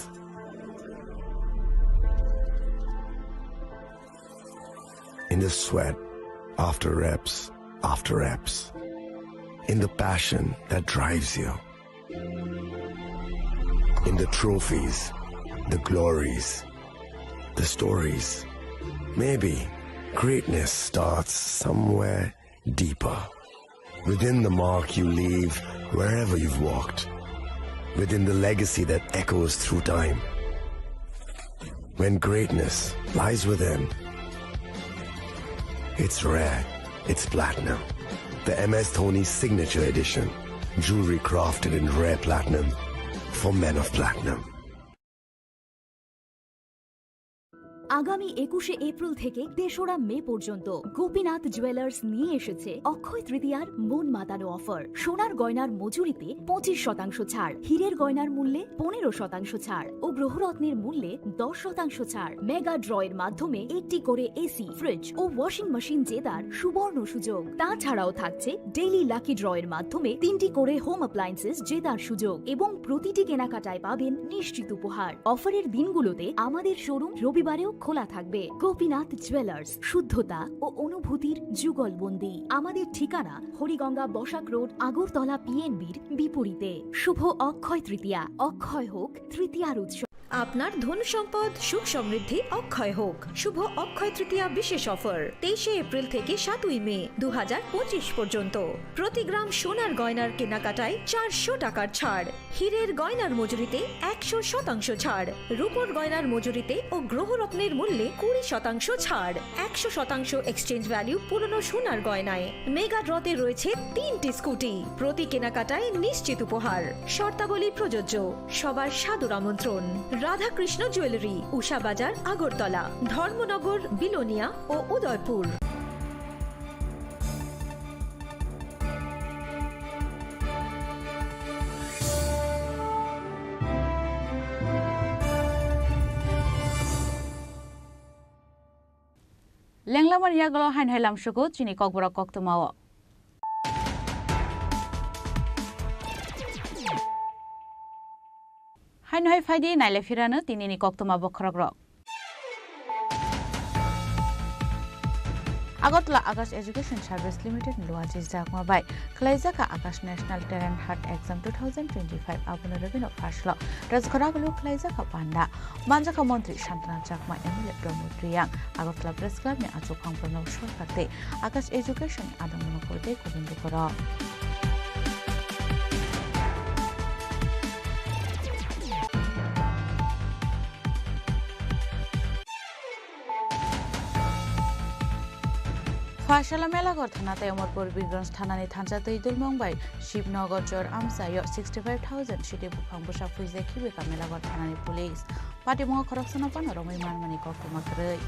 In the sweat after reps after reps. In the passion that drives you. In the trophies, the glories, the stories. Maybe greatness starts somewhere deeper. Within the mark you leave wherever you've walked. Within the legacy that echoes through time. When greatness lies within, it's rare, it's platinum. The MS Dhoni Signature Edition. Jewelry crafted in rare platinum for men of platinum. আগামী 21শে April থেকে 3রা মে পর্যন্ত Gopinath jewellers নিয়ে এসেছে অক্ষয় তৃতীয়ার মন মাতানো offer. সোনার গয়নার মজুরিতে 25% ছাড়, হীরের গয়নার মূল্যে 15% ছাড় ও গ্রহরত্নের মূল্যে 10% ছাড়। মেগা ড্রয়ের মাধ্যমে একটি করে এসি, ফ্রিজ ও ওয়াশিং মেশিন জেতার সুবর্ণ সুযোগ। তাছাড়াও থাকছে ডেইলি লাকি ড্রয়ের মাধ্যমে 3টি করে হোম অ্যাপ্লায়েন্সেস জেতার সুযোগ এবং প্রতিটি কেনাকাটায় পাবেন নিশ্চিত উপহার। অফারের দিনগুলোতে আমাদের শোরুম রবিবারেও খোলা থাকবে। গোপীনাথ জুয়েলার্স, শুদ্ধতা ও অনুভূতির যুগলবন্দি। আমাদের ঠিকানা হরিগঙ্গা বসাক রোড, আগরতলা পিএনবির বিপরীতে। শুভ অক্ষয় তৃতীয়া, অক্ষয় হোক তৃতীয়ার উৎসব। আপনার ধন সম্পদ সুখ সমৃদ্ধি অক্ষয় হোক। শুভ অক্ষয় তৃতীয়া বিশেষ অফার 23শে এপ্রিল থেকে 7ই মে 2025 পর্যন্ত। প্রতি গ্রাম সোনার গয়নার কেনাকাটায় 400 টাকার ছাড়, হীরের গয়নার মজুরিতে 100% ছাড়, রূপোর গয়নার মজুরিতে ও গ্রহরত্নের মূল্যে 20% ছাড়, 100% এক্সচেঞ্জ ভ্যালু পুরনো সোনার গয়নায়। মেগা ড্রতে রয়েছে 3টি স্কুটি, প্রতি কেনাকাটায় নিশ্চিত উপহার। শর্তাবলী প্রযোজ্য। সবার সাদর আমন্ত্রণ। রাধাকৃষ্ণ জুয়েলারি, উষা বাজার, আগরতলা, ধর্মনগর, বিলোনিয়া ও উদয়পুর। লেংলামান ইয়াগল হাইন হাইলাম সুগো চিনি ককবরা কক্তমাও হাইন হাই ফাইদি নাইলে ফিরানো তিনিনি কক্তমা বখরক রক Agartala Aakash education service limited লুয়াজি জাকমাবাই খলাইজাকা Aakash national talent hunt exam 2025 আবুনা রবিনো ফার্সল রাজখরাগুলো খলাইজাকা পান্ডা মানজাকা মন্ত্রী Santana Chakma MLA Pramod Reang Agartala press club নে আচুখাং প্রণব সরকারতে আকাশ এডুকেশন আদমন করতে গোবিন্দ করা ফাশালা মেলাগড় থানাতে অমরপুর বীরগঞ্জ থানানি থানচাতে ইদুল মংবাই শিবনগর চর আমসায় 65,000 সিটি বুখাং বুসা ফুইজে খিবেকা মেলাগড় থানানি পুলিশ পাটি মহ খরকসনা পান রমই মানমানি কক্তমাকরই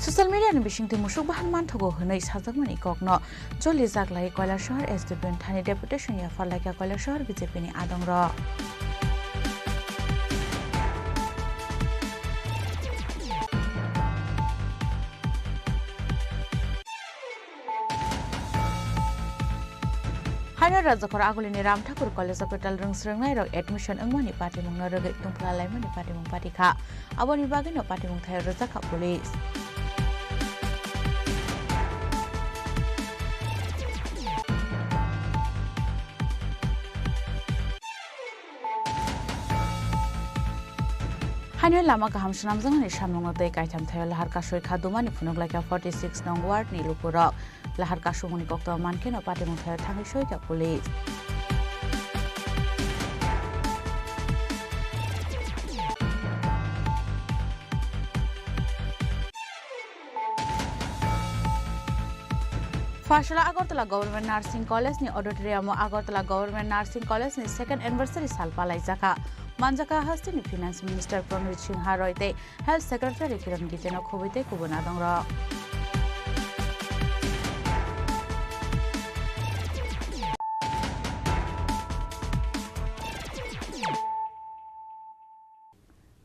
সোশ্যাল মিডিয়াनि बिसिंथि मुसुक बाहान मानथगो हनै साजाकमानि ककनो जलि जागलाय कयला शहर एसडिपिएन थानि डेपुटेशन या फालाइका कयला शहर बिजेपिनि आदंग र हायना राजखर आगुलिनि राम ठाकुर कलेज पेटाल रोंस्रोंनाय रक एडमिशन अंगमानि पार्टी मुंनो रगै तुंफला लाइमानि पार्टी मुं पार्टीखा आबोनि बागैनो पार्टी मुं थाय रोजाखा पुलिस हानि लामा गाहाम सुनामजोंनि सामनंनो दै गायथाम थायो लाहार कासय खादुमानि फुनगलायका 46 नं वार्डनि लुपुरक लाहार कासुमुनि कक्ता मानकेनो पार्टी मुं थाय थाङै सयका पुलिस फाशला আগরতলা गवर्नमेंट नार्सिंग कॉलेज नि auditorium Agartala government nursing college नि सेकंड एनिवर्सरी साल पालाइजाका मानजाका हस्तिनि फाइनेंस मिनिस्टर प्रमोद सिंह रयते हेल्थ सेक्रेटरी किरण गीतेनो खबैते कुबना दंग र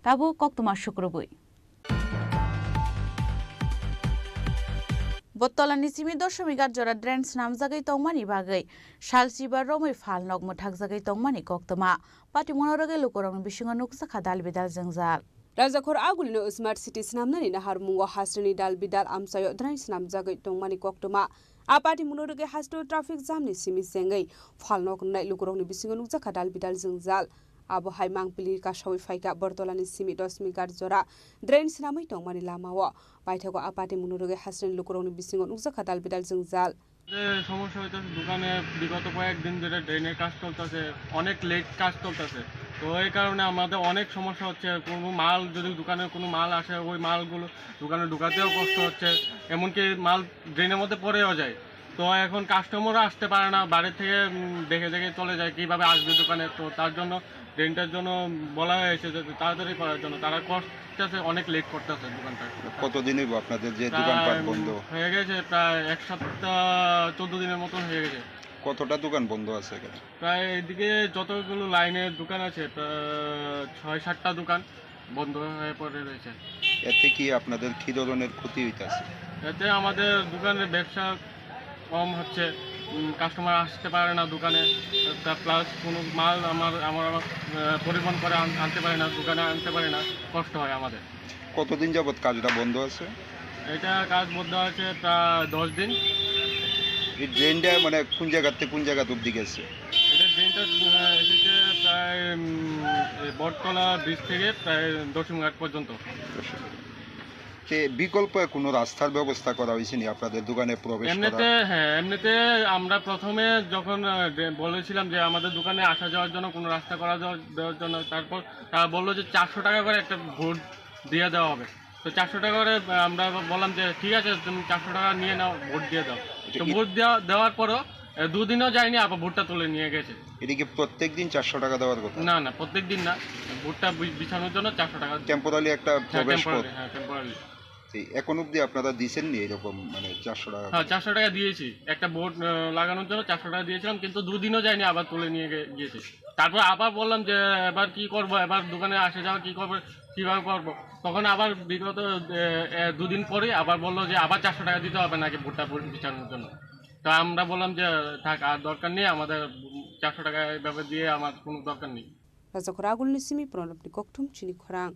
ताबु कक्तमा शुक्रबुई बत्तलानि 7.8 जरा ड्रेन्स नामजागै तंगमानि बागै सालसिबा रमै फालनक मोथागजागै तंगमानि कक्तमा पार्टी मनरगै लोकरं बिसिंग नुकसाखा दाल बिदाल जंजाल राजाखर आगुलिनो स्मार्ट सिटी नामनानि नाहार मुंग हास्रनि दाल बिदाल आमसायो ड्रेन्स नामजागै तंगमानि कक्तमा आ पार्टी मनरगै हास्टो ट्राफिक जामनि सिमि सेंगै फालनक नाय लोकरंनि बिसिंग नुकसाखा दाल बिदाल जंजाल आबो हाय मांगपिली कासावै फाइका बर्तलानि 7.8 जरा ड्रेन्स नामै तंगमानि लामाव বাইঠাগো আপাতে মনোরোগে হাসরেন লোকরংনি বিসিং নুকসাখা দাল বিদাল জংজাল সমস্যা হইতেছে দোকানে বিগত কয়েকদিন ধরে ড্রেনের কাজ চলতেছে অনেক লেট কাজ চলতেছে তো এই কারণে আমাদের অনেক সমস্যা হচ্ছে কোনো মাল যদি দোকানে কোনো মাল আসে ওই মালগুলো দোকানে ঢুকাতেও কষ্ট হচ্ছে এমনকি মাল ড্রেনের মধ্যে পড়েও যায় তো এখন কাস্টমারও আসতে পারে না বাইরে থেকে দেখে দেখে চলে যায় কিভাবে আসবে দোকানে তো তার জন্য ড্রেনটার জন্য বলা হয়েছে যে তাড়াতাড়ি করার জন্য তারা করতেছে অনেক লেট করতেছে দোকানটা কতদিন হইব আপনাদের যে দোকানপাট বন্ধ হয়ে গেছে প্রায় এক সপ্তাহ 14 দিনের মতন হয়ে গেছে কতটা দোকান বন্ধ আছে এখানে প্রায় এদিকে যতগুলো লাইনের দোকান আছে 6-7টা দোকান বন্ধ হয়ে পড়ে রয়েছে এতে কি আপনাদের কি ধরনের ক্ষতি হইতাছে এতে আমাদের দোকানের ব্যবসা কম হচ্ছে কাস্টমার আসতে পারে না দোকানে প্লাস কোনো মাল আমার পরিবহন করে আনতে পারে না দোকানে আনতে পারে না কষ্ট হয় আমাদের কতদিন যাবত কাজটা বন্ধ আছে এটা কাজ বন্ধ আছে প্রায় 10 দিন এই ড্রেনটা মানে কোন জায়গা থেকে কোন জায়গা অবধি গেছে এটা ড্রেনটা এসেছে প্রায় বটতলা ব্রিজ থেকে প্রায় দশমঘাট পর্যন্ত বিকল্প কোনো রাস্তার ব্যবস্থা করা হয়েছে নি আপনাদের দোকানে প্রবেশ করা এমনিতে আমরা প্রথমে যখন বলেছিলাম যে আমাদের দোকানে আসা যাওয়ার জন্য কোনো রাস্তা করা দেওয়ার জন্য তারপর তারা বললো যে 400 টাকা করে একটা ভোট দিয়ে দেওয়া হবে তো তো 400 টাকা করে আমরা বললাম যে ঠিক আছে তুমি 400 টাকা নিয়ে নাও, ভোট দিয়ে দাও। তো ভোট দেওয়ার পরও দুদিনও যায়নি, আবার ভোটটা তুলে নিয়ে গেছে। এদিকে প্রত্যেক দিন 400 টাকা দেওয়ার কথা? না না, প্রত্যেক দিন না, ভোটটা বিছানোর জন্য 400 টাকা। টেম্পোরারি একটা প্রবেশ পথ। হ্যাঁ, টেম্পোরারি। এখন অবধি আপনারা দিয়েছেননি এরকম মানে 400 টাকা? হ্যাঁ, 400 টাকা দিয়েছি, একটা বোর্ড লাগানোর জন্য 400 টাকা দিয়েছিলাম, কিন্তু দুদিনও যায়নি, আবার তুলে নিয়ে গিয়েছে। তারপর আবার বললাম যে এবার কি করব, এবার দোকানে আসে যাওয়া কি করবো, কীভাবে করবো। তখন আবার বিগত 2 দিন পরে আবার বললো যে আবার 400 টাকা দিতে হবে নাকি ভোটটা বিছানোর জন্য। তো আমরা বললাম যে থাক, আর দরকার নেই, আমাদের 400 টাকা এভাবে দিয়ে আমার কোনো দরকার নেই। Raza Khoragul Nisimi Pronop Nikoktum Chini Khorang.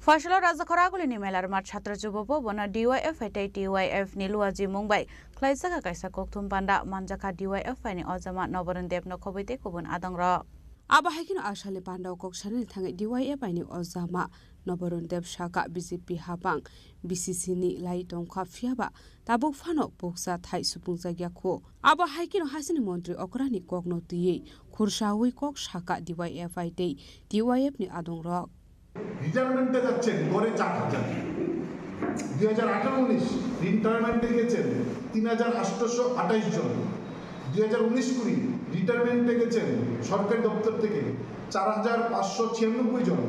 ফয়সলা রাজা খরাগুলিনি মেলার মাঠ ছাত্র যুব ভবন ডিওয়াইএফ এটাই টিওয়াইএফ নিলুয়াজি মুম্বাই খ্লাইজাকা কাইসা kokthum panda manjaka DYF ni ojama noborun dev no khobite kubun adongra Aba hakin ashale panda kokshani thangai DYF ni ojama noborun dev shaka BJP habang BCC ni lai tongkha fiaba tabuk phano poksa thai supung jagya kho aba hakin hasini montri okrani kokno tiye khursawi kok shaka DYF ai DYF ni adongra রিটায়ারমেন্টে যাচ্ছেন গড়ে 4,000, 2018-19 রিটায়ারমেন্টে গেছেন 3,828 জন, 2019-20 রিটায়ারমেন্টে গেছেন সরকারি দপ্তর থেকে 4,596 জন,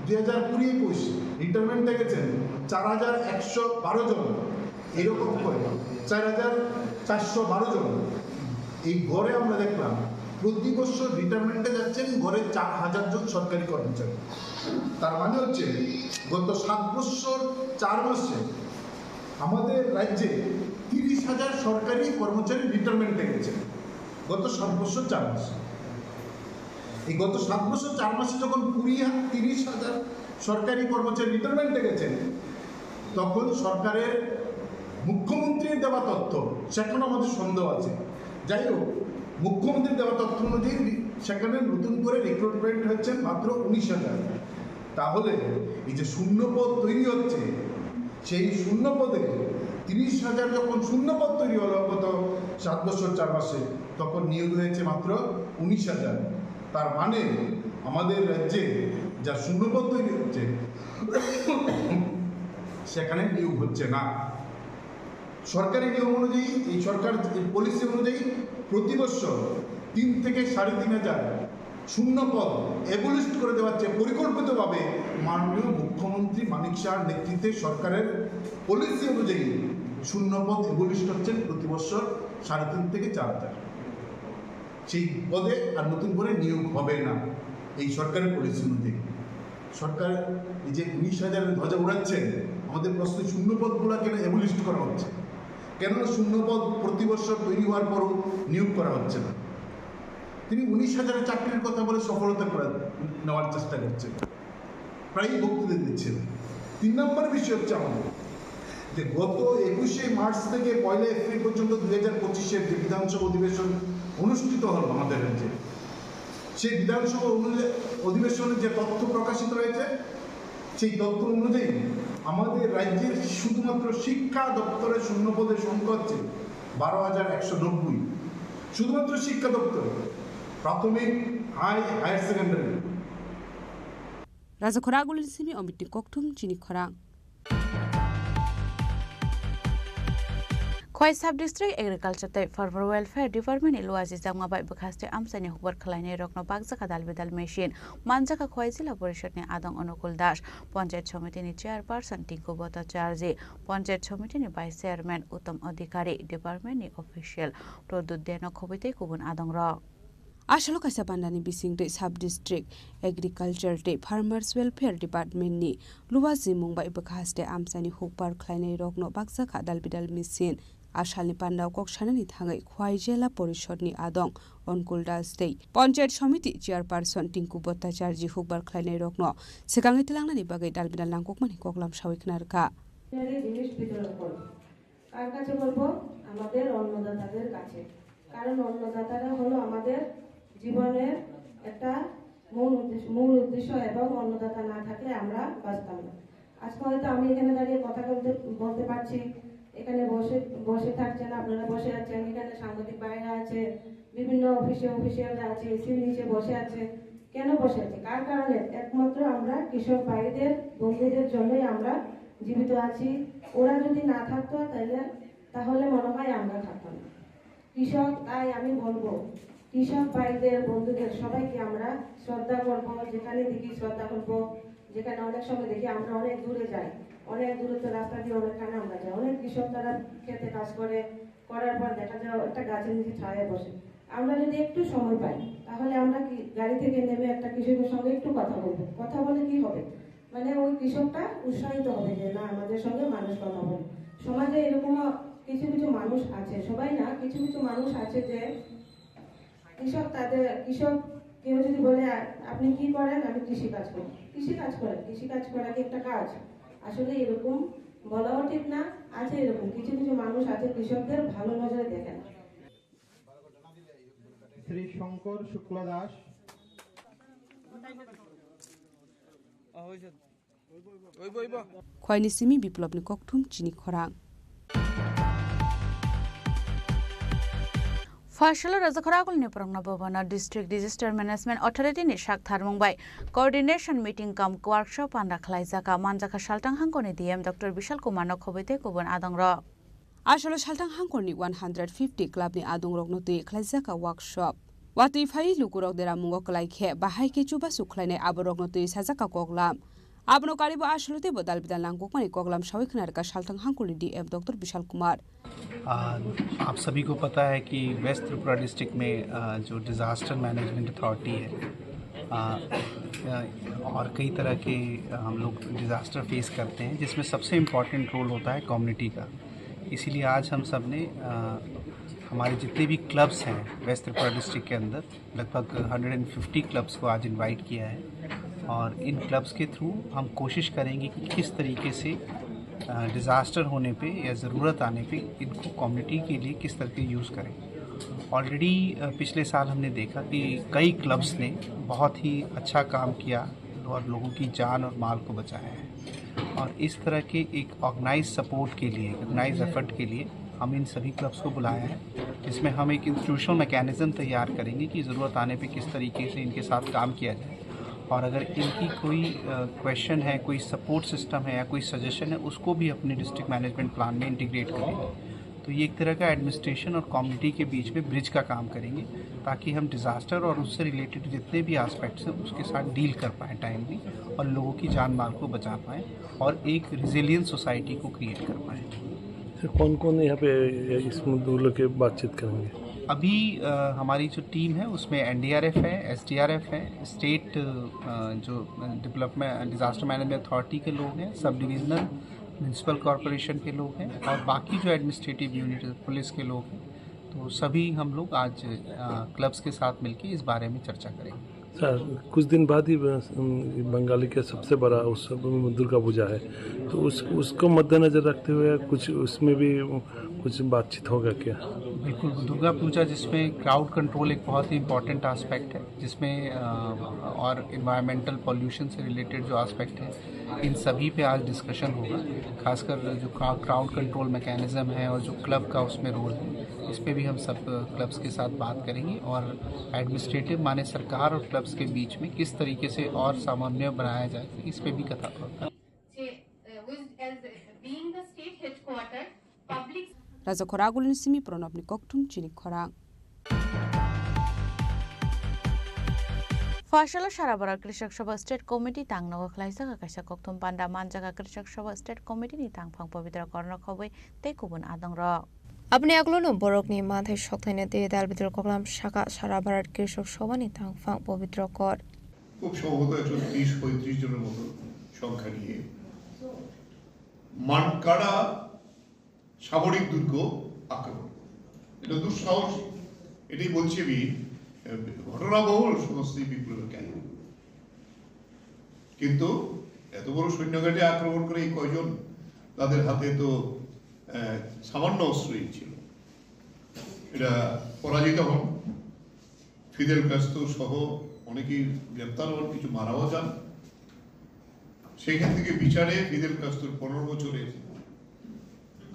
2020-21 রিটায়ারমেন্টে গেছেন 4,112 জন, এরকম করে 4,412 জন। এই গড়ে আমরা দেখলাম প্রতি বছর রিটায়ারমেন্টে যাচ্ছেন গড়ে 4,000 জন সরকারি কর্মচারী। তার মানে হচ্ছে গত 7 বছর 4 মাসে আমাদের রাজ্যে 30,000 সরকারি কর্মচারী রিটায়ারমেন্টে গেছেন গত 7 বছর 4 মাসে। এই গত 7 বছর 4 মাসে যখন 30,000 সরকারি কর্মচারী রিটায়ারমেন্টে গেছেন, তখন সরকারের মুখ্যমন্ত্রীর দেওয়া তথ্য, সেখানে আমাদের সন্দেহ আছে। যাই হোক, মুখ্যমন্ত্রীর দেওয়া তথ্য অনুযায়ী সেখানে নতুন করে রিক্রুটমেন্ট হচ্ছে মাত্র 19,000। তাহলে এই যে শূন্যপদ তৈরি হচ্ছে, সেই শূন্যপদে 30,000 যখন শূন্যপদ তৈরি হলো গত 7 বছর 4 মাসে, তখন নিয়োগ হয়েছে মাত্র 19,000। তার মানে আমাদের রাজ্যে যা শূন্যপদ তৈরি হচ্ছে সেখানে নিয়োগ হচ্ছে না। সরকারি নিয়ম অনুযায়ী, এই সরকার পলিসি অনুযায়ী প্রতি বছর 3 থেকে 3,500 শূন্যপদ এবলিস্ট করে দেওয়ার চেয়ে পরিকল্পিতভাবে মাননীয় মুখ্যমন্ত্রী মানিক শাহর নেতৃত্বে সরকারের পলিসি অনুযায়ী শূন্যপদ এবলিস্ট হচ্ছেন প্রতি বছর 3,500 থেকে 4,000। সেই পদে আর নতুন করে নিয়োগ হবে না এই সরকারের পলিসি অনুযায়ী। সরকার এই যে 19,000 ধ্বজা উড়াচ্ছেন, আমাদের প্রশ্ন শূন্যপদগুলো কেন এবলিস্ট করা হচ্ছে, কেন শূন্যপদ প্রতি বছর তৈরি হওয়ার পরও নিয়োগ করা হচ্ছে না। তিনি 19,000 চাকরির কথা বলে সফলতা করে নেওয়ার চেষ্টা করছেন, প্রায়ই বক্তৃতা দিচ্ছেন। 3 নম্বর বিষয় হচ্ছে আমাদের যে গত 21শে মার্চ থেকে 1 এপ্রিল পর্যন্ত 2025-এর যে বিধানসভা অধিবেশন অনুষ্ঠিত হল আমাদের রাজ্যে, সেই বিধানসভা অধিবেশনে যে তথ্য প্রকাশিত হয়েছে, সেই তথ্য অনুযায়ী আমাদের রাজ্যের শুধুমাত্র শিক্ষা দপ্তরের শূন্যপদের সংখ্যা হচ্ছে 12,190। শুধুমাত্র শিক্ষা দপ্তর, প্রাথমিক, higher secondary. Raza Khoragul Nisimi Omit Nikoktum Chini Khorang. Khoi Sub District Agriculture Type Farmer Welfare Department Iluazi Jamgabai Bukhaste Amsani Hubar Khalane Rokno Bagzaka Dalbedal Machine Manjaka Khoi Zila Porishad ni Adong Onukul Dash Panchayat Samiti ni Chairperson Tinku Bhattacharya Panchayat Samiti ni Vice Chairman Uttam Adhikari Department ni Official Produddeno Khobite Kubun Adong Ro Ashalo kaisa pandani bisingre Sub District Agriculture Day Farmers Welfare Department ni Luwazi Mumbai Bukhaste Amsani Hubar Khalane Rokno Bagzaka Dalbedal Machine Ashalni Pandao Kokshanani Thangai Khwai Jela Porishadni Adong Onkulda State Panchayat Samiti Chairperson Tinku Bhattacharya Hubar Khalane Rokno Sekangi Tilangnani Bagai Dalbedal Langkokmani Koklam Shawiknarka জিনিস বিতরণ করব। কার কাছে বলব? আমাদের অন্নদাতাদের কাছে। কারণ অন্নদাতারা হলো আমাদের জীবনের একটা মূল উদ্দেশ্য, এবং অন্নদাতা না থাকলে আমরা বাঁচতাম না। আজকে হয়তো আমি এখানে দাঁড়িয়ে কথা বলতে পারছি, এখানে বসে থাকছেন, আপনারা বসে আছেন, এখানে সাংবাদিক বাইরে আছে, বিভিন্ন অফিসিয়ালরা আছে, এসির নিচে বসে আছে, কেন বসে আছে, কার কারণে? একমাত্র আমরা কৃষক ভাইদের বন্ধুদের জন্যই আমরা জীবিত আছি। ওরা যদি না থাকতো তাহলে মনে হয় আমরা থাকতাম না। কৃষক, তাই আমি বলবো কৃষক ভাইদের বন্ধুদের সবাইকে আমরা শ্রদ্ধা করব, যেখানে দেখি শ্রদ্ধা করব। যেখানে অনেক সময় দেখি আমরা অনেক দূরে যাই, অনেক দূরত্ব রাস্তা দিয়ে অনেকখানে আমরা যাই। অনেক কৃষক তারা খেতে কাজ করার পর দেখা যায় একটা গাছের নিচে ছায়া বসে। আমরা যদি একটু সময় পাই তাহলে আমরা কি গাড়ি থেকে নেমে একটা কৃষকের সঙ্গে একটু কথা বলবো। কথা বলে কি হবে, মানে ওই কৃষকটা উৎসাহিত হবে যে না, আমাদের সঙ্গে মানুষ কথা বলে। সমাজে এরকম কিছু কিছু মানুষ আছে, সবাই না, কিছু কিছু মানুষ আছে যে কৃষক কেউ যদি বলে আপনি কি করেন, আমি কৃষি কাজ করি। কৃষি কাজ করেন, কৃষি কাজ করা কি একটা কাজ? আসলে এরকম বলাও ঠিক না। আছে এরকম কিছু কিছু মানুষ আছে কৃষকদের ভালো নজরে দেখে না। শ্রী শঙ্কর শুক্ল দাস, খয়নি সিমি বিপ্লবনি ককথুম চিনি খরাং। Faisal Razakhoragul ni Prangna Bhavana District Disaster Management Authority ni Shak Tharmungbai Coordination Meeting kam Workshop anda Khlaijaka Manjaka Shaltang Hangkoni DM Dr. Bishal Kumar no Khobite Kubun Adangro Ashalo Shaltang Hangkoni 150 club ni Adungrok no tui Khlaijaka workshop Watui phai lukurok dera mungo klai khe bahai ke chuba sukhlaine aborok no tui sajaka koklam Abno karibo ashlote bodal bidal langkokmani koklam shawiknar ka Shaltang Hangkoni DM Dr. Bishal Kumar आप सभी को पता है कि waste Tripura district में जो disaster management authority है और कई तरह के हम लोग डिज़ास्टर फेस करते हैं, जिसमें सबसे इम्पॉर्टेंट रोल होता है कम्युनिटी का। इसीलिए आज हम सब ने हमारे जितने भी क्लब्स हैं वेस्ट त्रिपुरा डिस्ट्रिक्ट के अंदर लगभग 150 क्लब्स को आज इनवाइट किया है और इन क्लब्स के थ्रू हम कोशिश करेंगे कि किस तरीके से डिज़ास्टर होने पे या ज़रूरत आने पे इनको कम्युनिटी के लिए किस तरह के यूज़ करें। ऑलरेडी पिछले साल हमने देखा कि कई क्लब्स ने बहुत ही अच्छा काम किया और लोगों की जान और माल को बचाया है और इस तरह के एक ऑर्गेनाइज सपोर्ट के लिए, ऑर्गेनाइज एफर्ट के लिए हम इन सभी क्लब्स को बुलाया है, जिसमें हम एक इंस्टीट्यूशनल मैकेनिज़्म तैयार करेंगे कि ज़रूरत आने पे किस तरीके से इनके साथ काम किया जाए और अगर इनकी कोई क्वेश्चन है, कोई सपोर्ट सिस्टम है या कोई सजेशन है, उसको भी अपने डिस्ट्रिक्ट मैनेजमेंट प्लान में इंटीग्रेट करेंगे। तो ये एक तरह का एडमिनिस्ट्रेशन और कम्युनिटी के बीच में ब्रिज का काम करेंगे ताकि हम डिज़ास्टर और उससे रिलेटेड जितने भी एस्पेक्ट्स हैं उसके साथ डील कर पाएँ टाइमली और लोगों की जान माल को बचा पाएँ और एक रिजिलियंट सोसाइटी को क्रिएट कर पाएँ। कौन कौन यहाँ पे इस मुद्दों के बातचीत करेंगे? अभी हमारी जो टीम है उसमें NDRF है, SDRF है, स्टेट जो डेवलपमेंट डिज़ास्टर मैनेजमेंट अथॉरिटी के लोग हैं, सब डिविजनल म्यूनसिपल कॉरपोरेशन के लोग हैं और बाकी जो एडमिनिस्ट्रेटिव यूनिट पुलिस के लोग हैं। तो सभी हम लोग आज क्लब्स के साथ मिलकर इस बारे में चर्चा करेंगे। सर कुछ दिन बाद ही बंगाली का सबसे बड़ा उत्सव दुर्गा पूजा है, तो उसको मद्देनजर रखते हुए कुछ उसमें भी कुछ बातचीत होगा क्या? बिल्कुल, दुर्गा पूजा जिसमें क्राउड कंट्रोल एक बहुत ही इम्पॉर्टेंट एस्पेक्ट है, जिसमें और इन्वायरमेंटल पॉल्यूशन से रिलेटेड जो एस्पेक्ट है इन सभी पे आज डिस्कशन होगा। खासकर जो क्राउड कंट्रोल मैकेनिज़्म है और जो क्लब का उसमें रोल है, इस पे भी हम सब क्लब्स के साथ बात करेंगे और एडमिनिस्ट्रेटिव माने सरकार और क्लब्स के बीच में किस तरीके से और समन्वय बनाया जाए इस पे भी कथा होगा। Razakhoragul ni simi Pranab ni Kokthum Chini Khorang. Faisal Sharabara Krishak Sabha State Committee Tangnago Khlaijaka Kaisa Kokthum Panda Manjaka Krishak Sabha State Committee ni Tangphang Pavitra Korna Khoboi Tekubun Adangro अपने अगलोनो बरकनि माथे शक्तिने दे दाल बितर कोगलाम शाखा सारा भारत कृषक सभानि थांफां पवित्र कर খুব সম্ভবত 130-35 জনের মতো সংখ্যা নিয়ে মানকাড়া সামরিক দুর্গ আক্রমণ। এটা দুঃসাহস, এটাই বলছি আমি ঘটনাবহুল সমস্ত বিপ্লবের কাহিনী। কিন্তু এত বড় সৈন্যঘাটে আক্রমণ করে এই কয়জন, তাদের হাতে তো সামান্য অস্ত্রই ছিল। এটা পরাজিত হন, ফিদেল কাস্ত্রো সহ অনেকেই গ্রেপ্তার হন, কিছু মারাও যান। সেখান থেকে বিচারে ফিদেল কাস্ত্রোর 15 বছরের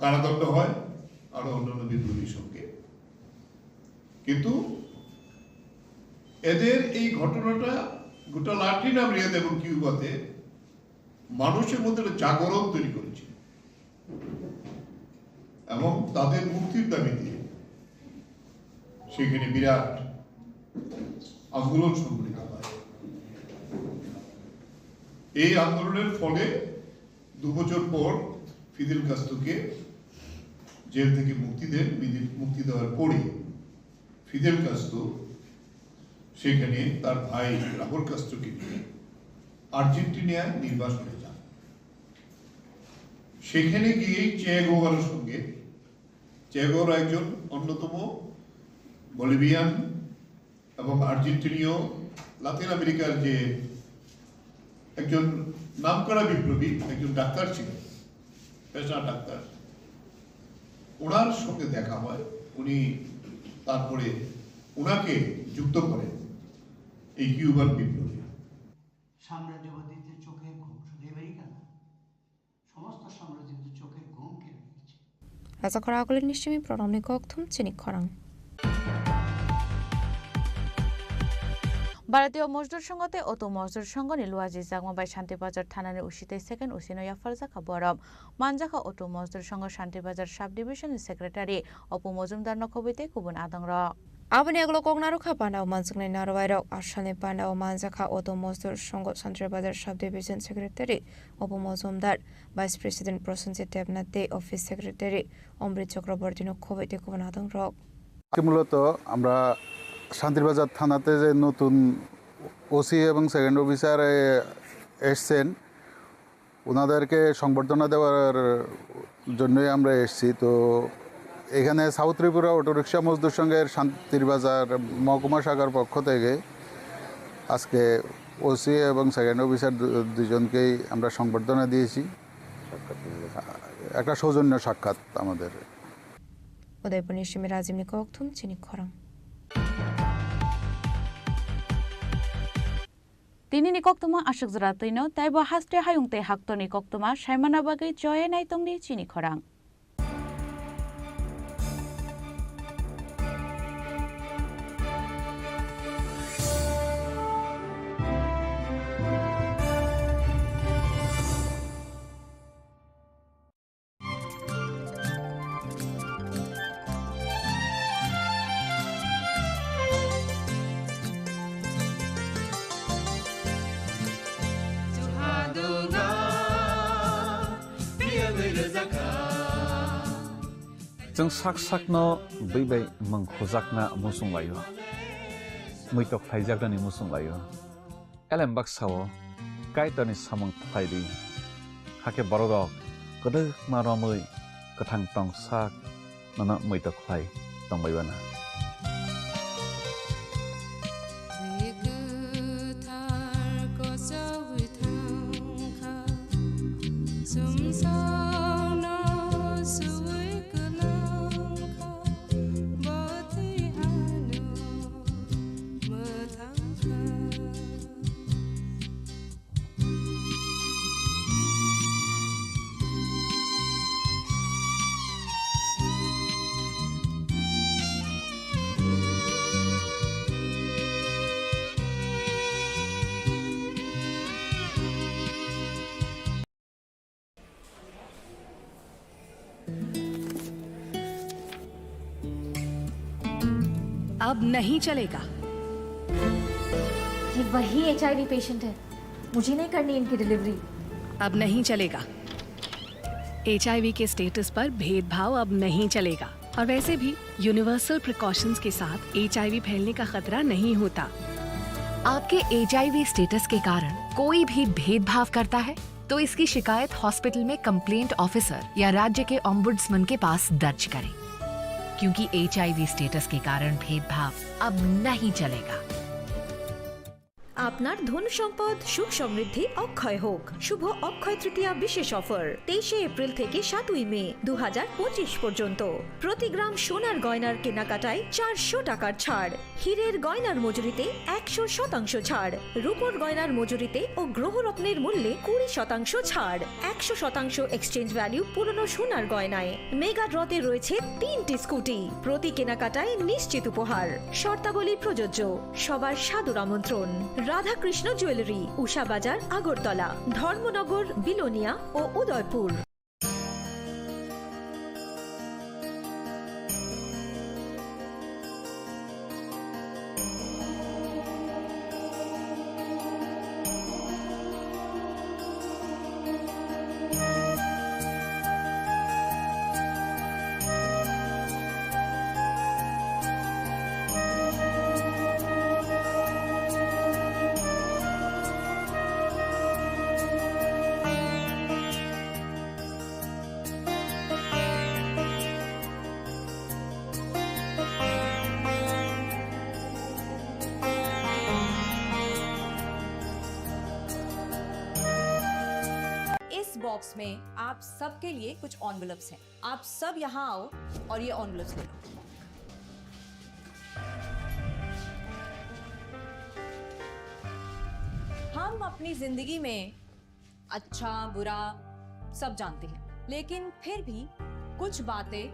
কারাদণ্ড হয় আরো অন্যান্য বিদ্রোহীর সঙ্গে। কিন্তু এদের এই ঘটনাটা গোটা লাতিন আমেরিকাতে এবং কিউবাতে মানুষের মধ্যে একটা জাগরণ তৈরি করেছে এবং তাদের মুক্তির দাবিতে সেখানে বিরাট আন্দোলন সংগঠিত হয়। এই আন্দোলনের ফলে 2 বছর পর ফিদেল কাস্ত্রোকে জেল থেকে মুক্তি দেওয়ার পরে ফিদেল কাস্ত্রো সেখানে তার ভাই রাহুল কাস্ত্রোকে নিয়ে আর্জেন্টিনায় নির্বাসনে যান। সেখানে গিয়ে চে গুয়েভারার সঙ্গে, চে গুয়েভারা একজন অন্যতম বলিভিয়ান এবং আর্জেন্টিনীয় লাতিন আমেরিকার যে একজন নামকরা বিপ্লবী, একজন ডাক্তার ছিলেন, পেশা ডাক্তার, ওনার সঙ্গে দেখা হয়। উনি তারপরে ওনাকে যুক্ত করেন এই কিউবান বিপ্লবী। সাম্রাজ্যবাদীদের চোখের ঘুম শুধু আমেরিকা না, সমস্ত সাম্রাজ্যবাদীদের চোখের ঘুম কেড়ে নিয়েছে। Rasa Khorang Nishimi Pronamni Kokthum Chini Khorang. ভারতীয় মজদুর সংঘতে অটো মজদুর সংঘ নিলুয়াজি জাগমাবাই শান্তিবাজার থানার উশিতে সেকেন্ড উসিনয়া ফারজাকা বরম মানজাখা অটো মজদুর সংঘ শান্তিবাজার সাব ডিভিশনের সেক্রেটারি অপু মজুমদার নখবিতে কুবুন আদংর Abani aglo kognaru kha pandaw mansungnai narwairok ashalni pandaw manjakha auto mozdur songo Santribazar sub division secretary Opu Mozumdar vice president Prosenjit Debnath office secretary Omrit Chakraborty Nokhobaite Kubanadong Rok মূলত আমরা শান্তিবাজার থানাতে যে নতুন OC এবং second officer এসছেন ওনাদেরকে সংবর্ধনা দেওয়ার জন্যই আমরা এসেছি। তো এখানে সাউথ ত্রিপুরা অটোরিকশা মজদুর সংঘের শান্তিবাজার মহকুমা শাখার পক্ষ থেকে আজকে ওসি এবং সেকেন্ড অফিসার দুজনকেই আমরা সংবর্ধনা দিয়েছি। একটা সৌজন্য সাক্ষাৎ আমাদের। উদয়পুর নিশ্চিমে রাজিম নিকথুম চিনি খরাং তিনি নিকক্তমা আশক জরা তৈন তাইব হাস্তে হায়ুংতে হাক্ত নিকক্তমা সাইমানা বাগৈ জয়ে নাইতংনি চিনি খরাং जों साक साकनो बैबाय मंखोजाकना मुसुं लायो मैतक थाइजाकनि मुसुं लायो एलेम बाक्साओ काइतनि सामं थाइदि हाके बरदक गदो मारमै गथां टं साक नना मैतक थाइ तंबायबाना अब नहीं चलेगा। ये वही HIV पेशेंट है, मुझे नहीं करनी इनकी डिलीवरी। अब नहीं चलेगा। HIV के स्टेटस पर भेदभाव अब नहीं चलेगा और वैसे भी यूनिवर्सल प्रिकॉशंस के साथ HIV फैलने का खतरा नहीं होता। आपके HIV स्टेटस के कारण कोई भी भेदभाव करता है तो इसकी शिकायत हॉस्पिटल में कंप्लेंट ऑफिसर या राज्य के ओम्बुड्समैन के पास दर्ज करें, क्योंकि HIV स्टेटस के कारण भेदभाव अब नहीं चलेगा। আপনার ধন সম্পদ সুখ সমৃদ্ধি অক্ষয় হোক। শুভ অক্ষয় তৃতীয়া বিশেষ অফার 23 এপ্রিল থেকে 7 মে 2025 পর্যন্ত প্রতি গ্রাম সোনার গয়নার কেনাকাটায় 400 টাকার ছাড়, হীরের গয়নার মজুরিতে 100% ছাড়, রূপোর গয়নার মজুরিতে ও গ্রহরত্নের মূল্যে 20% ছাড়, 100% এক্সচেঞ্জ ভ্যালু পুরনো সোনার গয়নায়। মেগা ড্রতে রয়েছে 3টি স্কুটি, প্রতি কেনাকাটায় নিশ্চিত উপহার। শর্তাবলী প্রযোজ্য। সবার সাদর আমন্ত্রণ। রাধাকৃষ্ণ জুয়েলারি, উষা বাজার, আগরতলা, ধর্মনগর, বিলোনিয়া ও উদয়পুর। इस बॉक्स में आप सबके लिए कुछ एनवेलप्स हैं। आप सब यहाँ आओ और ये एनवेलप्स ले लो। हम अपनी जिंदगी में अच्छा बुरा सब जानते हैं, लेकिन फिर भी कुछ बातें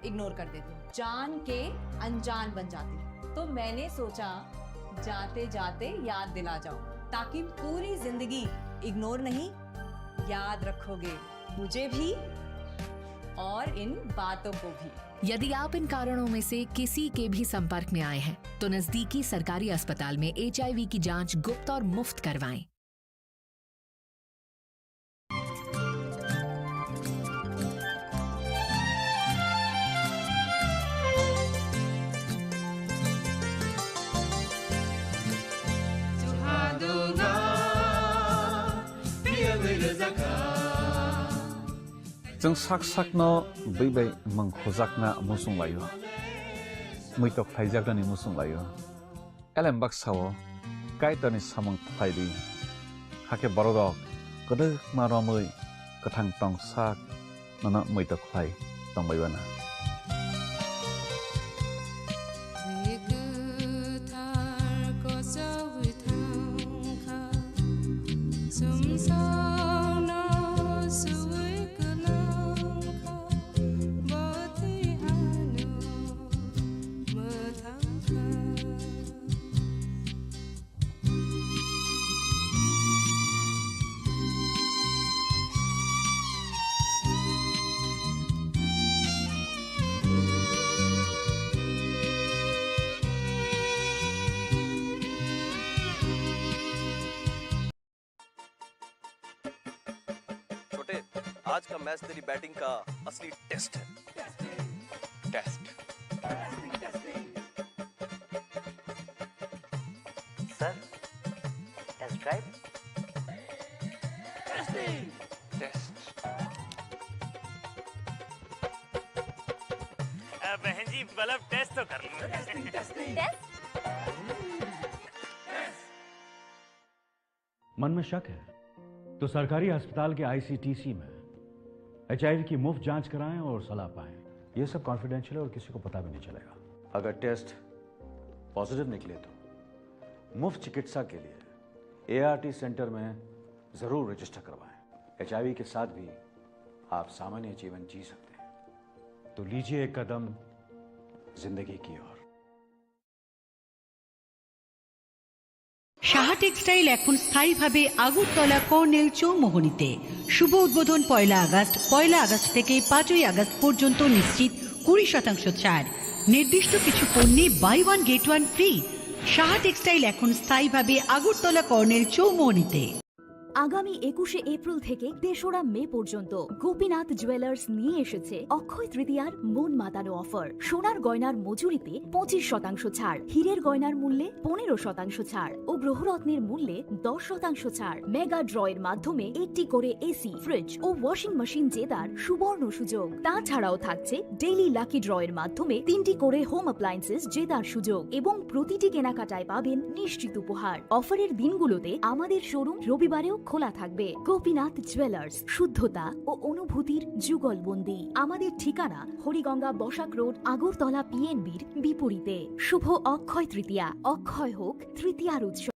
इग्नोर कर देते हैं, जान के अनजान बन जाती हैं। तो मैंने सोचा जाते जाते याद दिला जाओ, ताकि पूरी जिंदगी इग्नोर नहीं, याद रखोगे मुझे भी और इन बातों को भी। यदि आप इन कारणों में से किसी के भी संपर्क में आए हैं तो नजदीकी सरकारी अस्पताल में HIV की जांच गुप्त और मुफ्त करवाएं। जों साक साकनो बैबाय मंखजाकना मुसुं लायो मैतक फाइजाकनि मुसुं लायो एलेम बाक्साव कायतनि सामं फाइदि हाके बरदक गदक मारमै कथां टं साक नना मैतक फाइ तंबायबाना आज का मैच तेरी बैटिंग का असली टेस्ट है। Test sir, test drive. Test बहन जी बल्ब टेस्ट तो कर लो। मन में शक है तो सरकारी अस्पताल के ICTC में HIV की मुफ्त जांच कराएं और सलाह पाएं। ये सब कॉन्फिडेंशियल है और किसी को पता भी नहीं चलेगा। अगर टेस्ट पॉजिटिव निकले तो मुफ्त चिकित्सा के लिए ART सेंटर में जरूर रजिस्टर करवाएं। HIV के साथ भी आप सामान्य जीवन जी सकते हैं, तो लीजिए एक कदम जिंदगी की ओर। সাহা টেক্সটাইল এখন স্থায়ীভাবে আগরতলা কর্নেল চৌমোহনীতে। শুভ উদ্বোধন 1 আগস্ট থেকে 5 আগস্ট পর্যন্ত নিশ্চিত 20% ছাড়। নির্দিষ্ট কিছু পণ্যে buy one get one free. Saha textile এখন স্থায়ীভাবে আগরতলা কর্নেল চৌমোহনীতে। আগামী 21শে এপ্রিল থেকে 3রা মে পর্যন্ত গোপীনাথ জুয়েলার্স নিয়ে এসেছে অক্ষয় তৃতীয়ার মন মাতানো অফার। সোনার গয়নার মজুরিতে 25% ছাড়, হীরের গয়নার মূল্যে 15% ছাড় ও গ্রহরত্নের মূল্যে 10% ছাড়। মেগা ড্রয়ের মাধ্যমে একটি করে এসি, ফ্রিজ ও ওয়াশিং মেশিন জেতার সুবর্ণ সুযোগ। তাছাড়াও থাকছে ডেইলি লাকি ড্রয়ের মাধ্যমে 3টি করে হোম অ্যাপ্লায়েন্সেস জেতার সুযোগ এবং প্রতিটি কেনাকাটায় পাবেন নিশ্চিত উপহার। অফারের দিনগুলোতে আমাদের শোরুম রবিবারেও খোলা থাকবে। গোপীনাথ জুয়েলার্স, শুদ্ধতা ও অনুভূতির যুগলবন্দি। আমাদের ঠিকানা হরিগঙ্গা বসাক রোড, আগরতলা PNBর বিপরীতে। শুভ অক্ষয় তৃতীয়া, অক্ষয় হোক তৃতীয়ার উৎসব।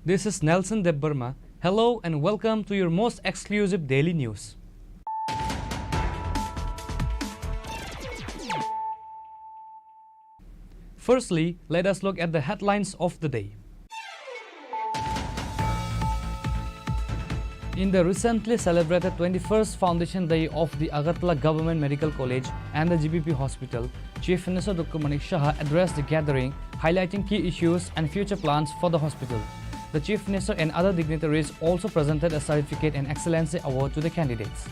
This is Nelson Debbarma. Hello and welcome to your most exclusive daily news. Firstly, let us look at the headlines of the day. In the recently celebrated 21st Foundation Day of the Agartala Government Medical College and the GBP Hospital, Chief Minister Dr. Manik Shah addressed the gathering, highlighting key issues and future plans for the hospital. The Chief Minister and other dignitaries also presented a certificate and excellency award to the candidates.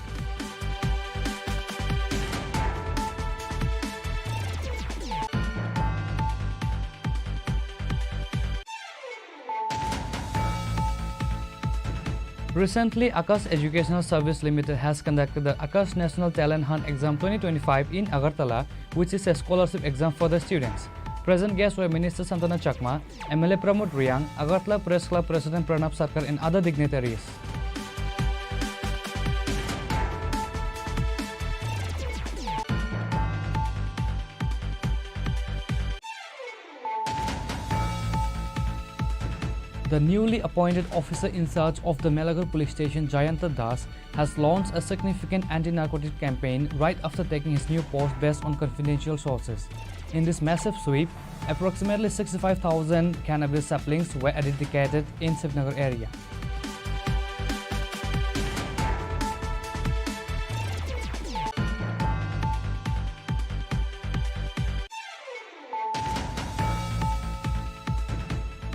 Recently, Akash Educational Service Limited has conducted the Akash National Talent Hunt Exam 2025 in Agartala, which is a scholarship exam for the students. Present guests were Minister Santana Chakma, MLA Pramod Riyang, Agartala Press Club President Pranab Sarkar and other dignitaries. The newly appointed officer in charge of the Melagar police station, Jayanta Das, has launched a significant anti-narcotic campaign right after taking his new post based on confidential sources. In this massive sweep, approximately 65,000 cannabis saplings were eradicated in Srinagar area.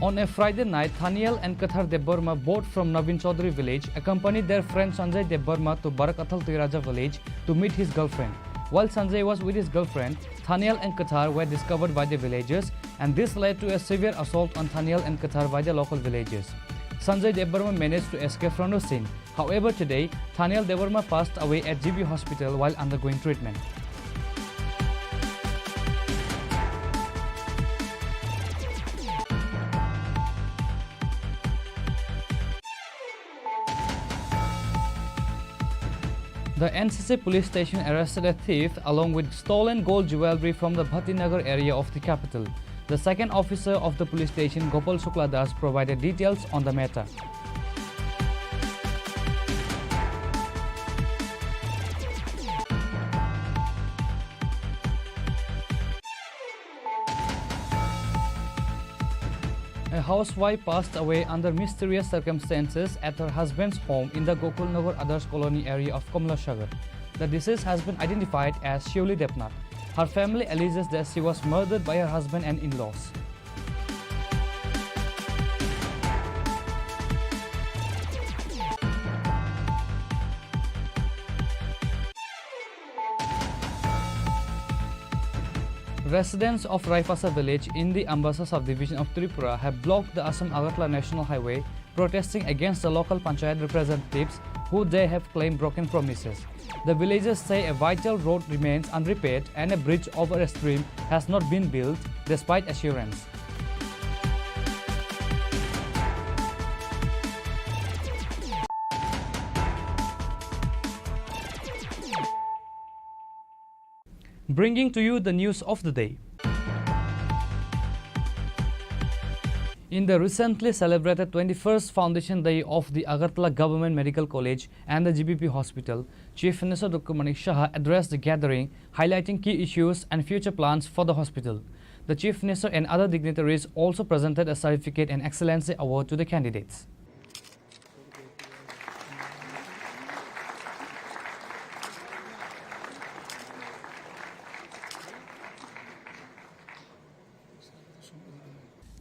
On a Friday night, Thaniel and Kathar Debbarma, both from Navin Chaudhary village, accompanied their friend Sanjay Debbarma to Barakathal Tiraja village to meet his girlfriend. While Sanjay was with his girlfriend, Thaniel and Kathar were discovered by the villagers, and this led to a severe assault on Thaniel and Kathar by the local villagers. Sanjay Debbarma managed to escape from the scene. However, today, Thaniel Debbarma passed away at GB Hospital while undergoing treatment. The NCC police station arrested a thief along with stolen gold jewelry from the Bhattinagar area of the capital. The second officer of the police station, Gopal Shukla Das, provided details on the matter. A housewife passed away under mysterious circumstances at her husband's home in the Gokulnagar Adarsh Colony area of Kamlashagar. The deceased has been identified as Shivli Depnath. Her family alleges that she was murdered by her husband and in-laws. Residents of Raipasa village in the Ambasa subdivision of Tripura have blocked the Assam-Agartala National Highway, protesting against the local panchayat representatives who they have claimed broken promises. The villagers say a vital road remains unrepaired and a bridge over a stream has not been built despite assurance. Bringing to you the news of the day. In the recently celebrated 21st Foundation Day of the Agartala Government Medical College and the GBP Hospital, Chief Minister Dr. Manik Shah addressed the gathering, highlighting key issues and future plans for the hospital. The Chief Minister and other dignitaries also presented a certificate and excellency award to the candidates.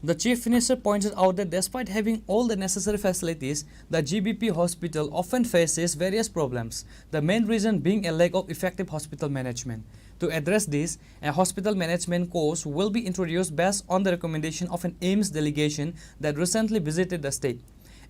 The Chief Minister pointed out that despite having all the necessary facilities, the GBP hospital often faces various problems, the main reason being a lack of effective hospital management. To address this, a hospital management course will be introduced based on the recommendation of an AIMS delegation that recently visited the state.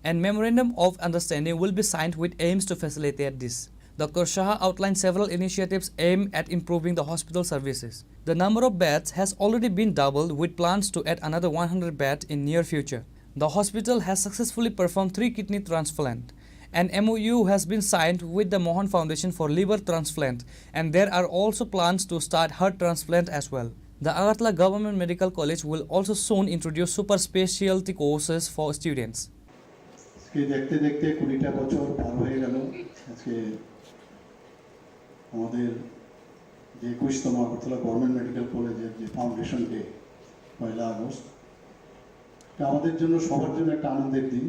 And memorandum of understanding will be signed with AIMS to facilitate this. Dr. Shah outlined several initiatives aimed at improving the hospital services. The number of beds has already been doubled with plans to add another 100 beds in near future. The hospital has successfully performed 3 kidney transplants. An MOU has been signed with the Mohan Foundation for liver transplant, and there are also plans to start heart transplant as well. The Agartala Government Medical College will also soon introduce super specialty courses for students. আজকে দেখতে দেখতে 20টা বছর পার হয়ে গেল। আজকে আমাদের যে 21তম Agartala government medical কলেজের যে ফাউন্ডেশন ডে 1 আগস্ট, এটা আমাদের জন্য সবার জন্য একটা আনন্দের দিন।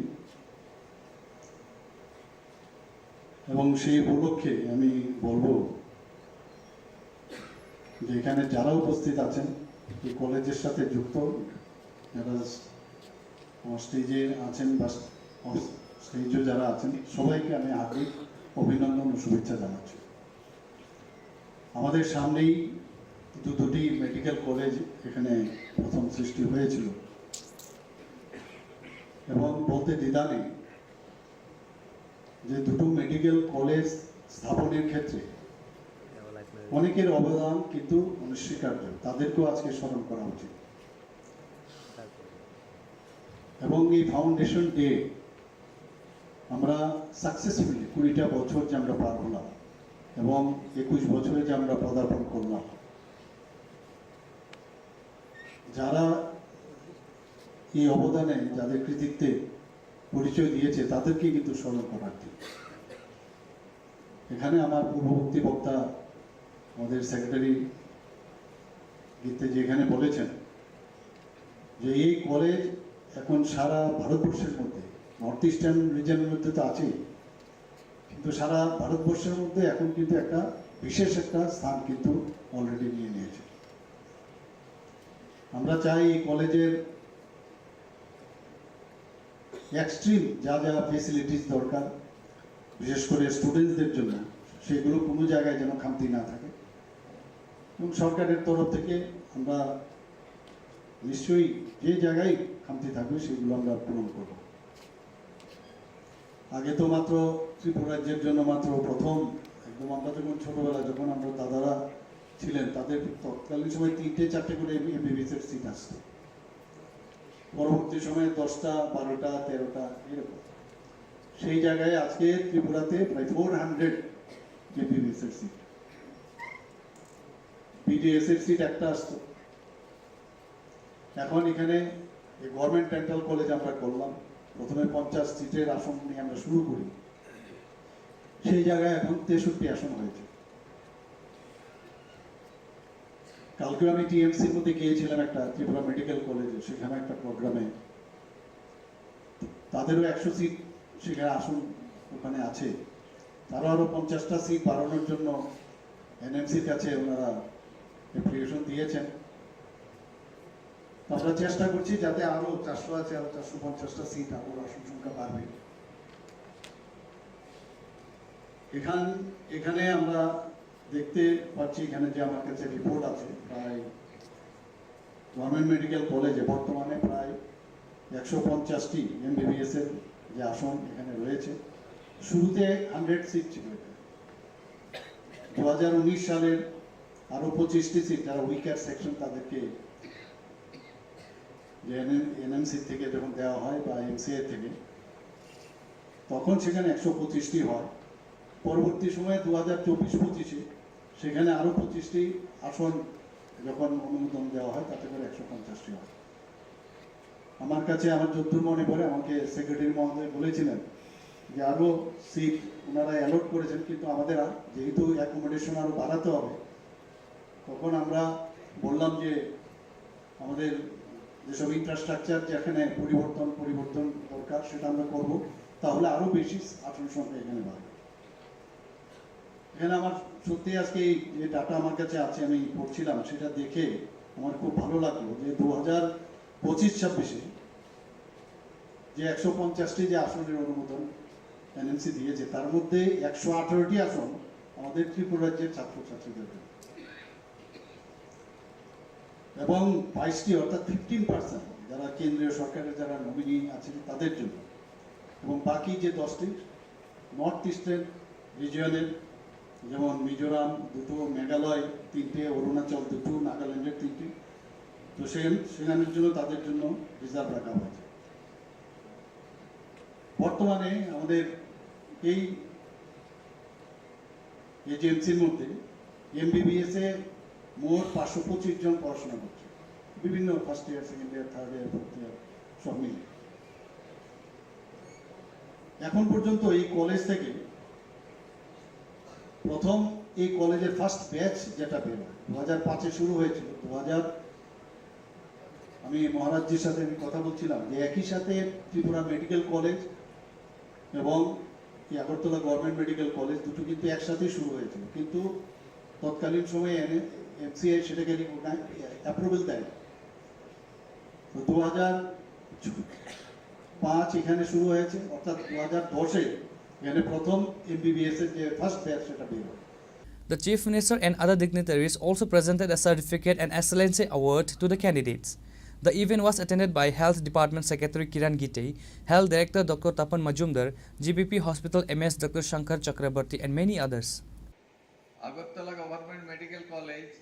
এবং সেই উপলক্ষে আমি বলবো যে এখানে যারা উপস্থিত আছেন এই কলেজের সাথে যুক্ত, যারা স্টেজে আছেন বা স্টেজে যারা আছেন, সবাইকে আমি হার্দিক অভিনন্দন ও শুভেচ্ছা জানাচ্ছি। আমাদের সামনেই দুটি মেডিকেল কলেজ এখানে প্রথম সৃষ্টি হয়েছিল এবং বলতে দ্বিধা নেই যে দুটো মেডিকেল কলেজ স্থাপনের ক্ষেত্রে অনেকের অবদান কিন্তু অনস্বীকার্য, তাদেরকেও আজকে স্মরণ করা উচিত। এবং এই ফাউন্ডেশন ডে আমরা সাকসেসফুলি 20টা বছর যে আমরা পার হলাম এবং 21 বছরে যে আমরা পদার্পণ করলাম, যারা এই অবদানে যাদের কৃতিত্বে পরিচয় দিয়েছে তাদেরকে কিন্তু স্মরণ করার দিন। এখানে আমার পূর্ববর্তী বক্তা আমাদের সেক্রেটারি গীতে যেখানে বলেছেন যে এই কলেজ এখন সারা ভারতবর্ষের মধ্যে, নর্থ ইস্টার্ন রিজনের মধ্যে তো আছেই, কিন্তু সারা ভারতবর্ষের মধ্যে এখন কিন্তু একটা বিশেষ একটা স্থান কিন্তু অলরেডি নিয়ে নিয়েছে। আমরা চাই এই কলেজের এক্সট্রিম যা যা ফেসিলিটিস দরকার, বিশেষ করে স্টুডেন্টসদের জন্য, সেগুলো কোনো জায়গায় যেন খামতি না থাকে। এবং সরকারের তরফ থেকে আমরা নিশ্চয়ই যে জায়গায় খামতি থাকবে সেগুলো আমরা পূরণ করব। আগে তো মাত্র ত্রিপুরা রাজ্যের জন্য মাত্র প্রথম একদম আমরা যখন ছোটবেলা যখন আমরা দাদারা ছিলেন তাদের তৎকালীন সময় 3টে-4টে করে এমবিবিএসের সিট আসতো। পরবর্তী সময়ে 10টা, 12টা, 13টা এরকম। সেই জায়গায় আজকে ত্রিপুরাতে প্রায় 400 এমবিবিএসের সিট। বিডিএস এর সিট একটা আসতো। এখন এখানে গভর্নমেন্ট ডেন্টাল কলেজ আমরা করলাম, প্রথমে 50 সিটের আসন নিয়ে আমরা শুরু করি, সেই জায়গায় এখন 63 আসন হয়েছে। কালকে আমি টিএমসির মধ্যে গিয়েছিলাম একটা ত্রিপুরা মেডিকেল কলেজে, সেখানে একটা প্রোগ্রামে, তাদেরও 100 সিট সেখানে আসন ওখানে আছে। তারা আরো 50টা সিট বাড়ানোর জন্য এনএমসির কাছে ওনারা অ্যাপ্লিকেশন দিয়েছেন। আমরা চেষ্টা করছি যাতে আরো 400 আছে, আরো 450টা সিট আরো আসন সংখ্যা বাড়বে। এখানে আমরা দেখতে পাচ্ছি, এখানে যে আমার কাছে রিপোর্ট আছে, প্রায় গভর্নমেন্ট মেডিকেল কলেজে বর্তমানে প্রায় 150টি এমবিবিএস এর যে আসন এখানে রয়েছে। শুরুতে 100 সিট ছিল এখানে। 2019 সালের আরো 25টি সিট যারা উইকার সেকশন তাদেরকে যে এনএমসি থেকে যখন দেওয়া হয় বা এমসিএ থেকে, তখন সেখানে 125টি হয়। পরবর্তী সময়ে 2024-25-এ সেখানে আরো 25টি আসন যখন অনুমোদন দেওয়া হয় তাতে করে 150টি হয়। আমার কাছে আমার যতদূর মনে পড়ে আমাকে সেক্রেটারি মহোদয় বলেছিলেন যে আরো সিট ওনারা অ্যালট করেছেন, কিন্তু আমাদের যেহেতু অ্যাকোমোডেশন আরো বাড়াতে হবে, তখন আমরা বললাম যে আমাদের যেসব ইনফ্রাস্ট্রাকচার যেখানে পরিবর্তন দরকার সেটা আমরা করব, তাহলে আরো বেশি আসন সংখ্যা এখানে বাড়বে। এখানে আমার সত্যি আজকে এই যে ডাটা আমার কাছে আছে আমি পড়ছিলাম, সেটা দেখে আমার খুব ভালো লাগলো যে 2025-26-এ যে 150টি যে আসনের অনুমোদন এনএমসি দিয়েছে, তার মধ্যে 118টি আসন আমাদের ত্রিপুরা রাজ্যের ছাত্রছাত্রীদের জন্য এবং 22টি অর্থাৎ 15% যারা কেন্দ্রীয় সরকারের যারা নমিনি আছেন তাদের জন্য, এবং বাকি যে 10টি নর্থ ইস্টার্ন রিজিয়নের, যেমন মিজোরাম 2টো, মেঘালয় 3টে, অরুণাচল 2টো, নাগাল্যান্ডের 3টি, তো সেখানের জন্য তাদের জন্য রিজার্ভ রাখা হয়েছে। বর্তমানে আমাদের এই এজেন্সির মধ্যে এমবিবিএস এ মোট 525 জন পড়াশোনা করছে, বিভিন্ন first year, second year, third year, fourth year সব মিলে। এখন পর্যন্ত এই কলেজ থেকে প্রথম এই কলেজের ফার্স্ট ব্যাচ যেটা বের 2005-এ শুরু হয়েছিল, 2000 আমি মহারাজজির সাথে আমি কথা বলছিলাম যে একই সাথে ত্রিপুরা মেডিকেল কলেজ এবং এই আগরতলা গভর্নমেন্ট মেডিকেল কলেজ দুটো কিন্তু একসাথেই শুরু হয়েছিল, কিন্তু তৎকালীন সময়ে এমসিআই সেটাকে অ্যাপ্রুভেল দেয়। তো 2005 এখানে শুরু হয়েছে, অর্থাৎ 2010-এ এখানে প্রথম এমবিবিএস এর যে ফার্স্ট ব্যাচ সেটা বের হয়। The Chief Minister and other dignitaries also presented a certificate and excellency award to the candidates. The event was attended by Health Department Secretary Kiran Gite, Health Director Dr. Tapan Majumdar, GBP Hospital MS Dr. Shankar Chakrabarti and many others. Agartala Government Medical College.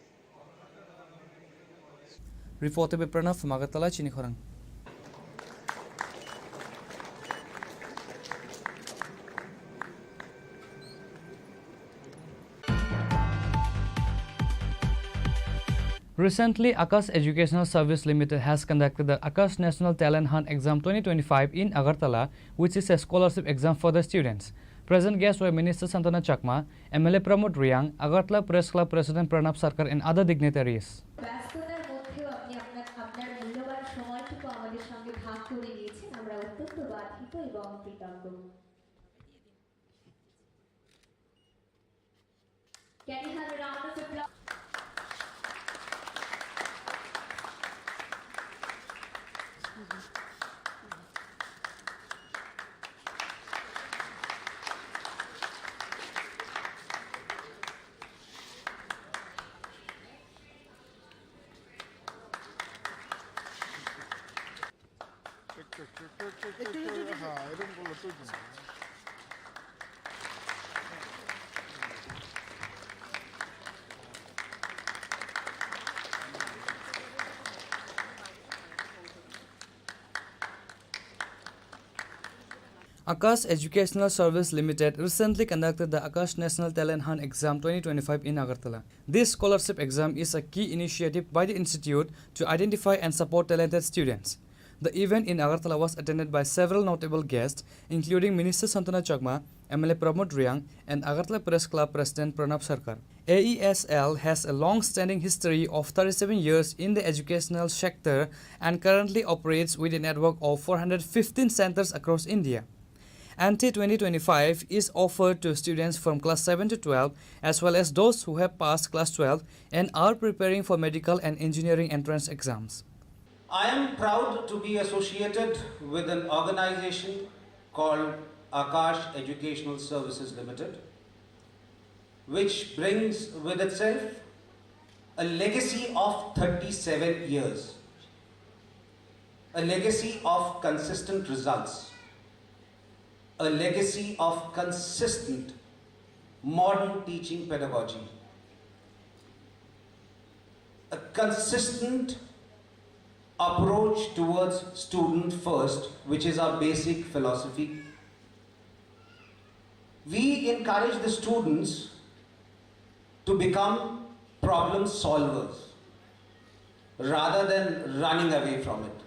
Reported by Pranav from Agartala, Chini Khorang. Recently, Akash Educational Service Limited has conducted the Akash National Talent Hunt Exam 2025 in Agartala, which is a scholarship exam for the students. Present guests were Minister Santana Chakma, MLA Pramod Riang, Agartala Press Club President Pranab Sarkar and other dignitaries. ব্যস্ততার মধ্যেও আপনি আপনার মূল্যবান সময়টুকু আমাদের সঙ্গে ভাগ করে নিয়েছেন, আমরা অত্যন্ত বাধিত এবং কৃতজ্ঞ। Can you have a round of applause? Akash Educational Service Limited recently conducted the Akash National Talent Hunt Exam 2025 in Agartala. This scholarship exam is a key initiative by the institute to identify and support talented students. The event in Agartala was attended by several notable guests, including Minister Santana Chakma, MLA Pramod Riang, and Agartala Press Club President Pranab Sarkar. AESL has a long-standing history of 37 years in the educational sector and currently operates with a network of 415 centers across India. ANTE 2025 is offered to students from class 7 to 12 as well as those who have passed class 12 and are preparing for medical and engineering entrance exams. I am proud to be associated with an organization called Akash Educational Services Limited, which brings with itself a legacy of 37 years, a legacy of consistent results, a legacy of consistent modern teaching pedagogy, a consistent approach towards student first, which is our basic philosophy. We encourage the students to become problem solvers rather than running away from it.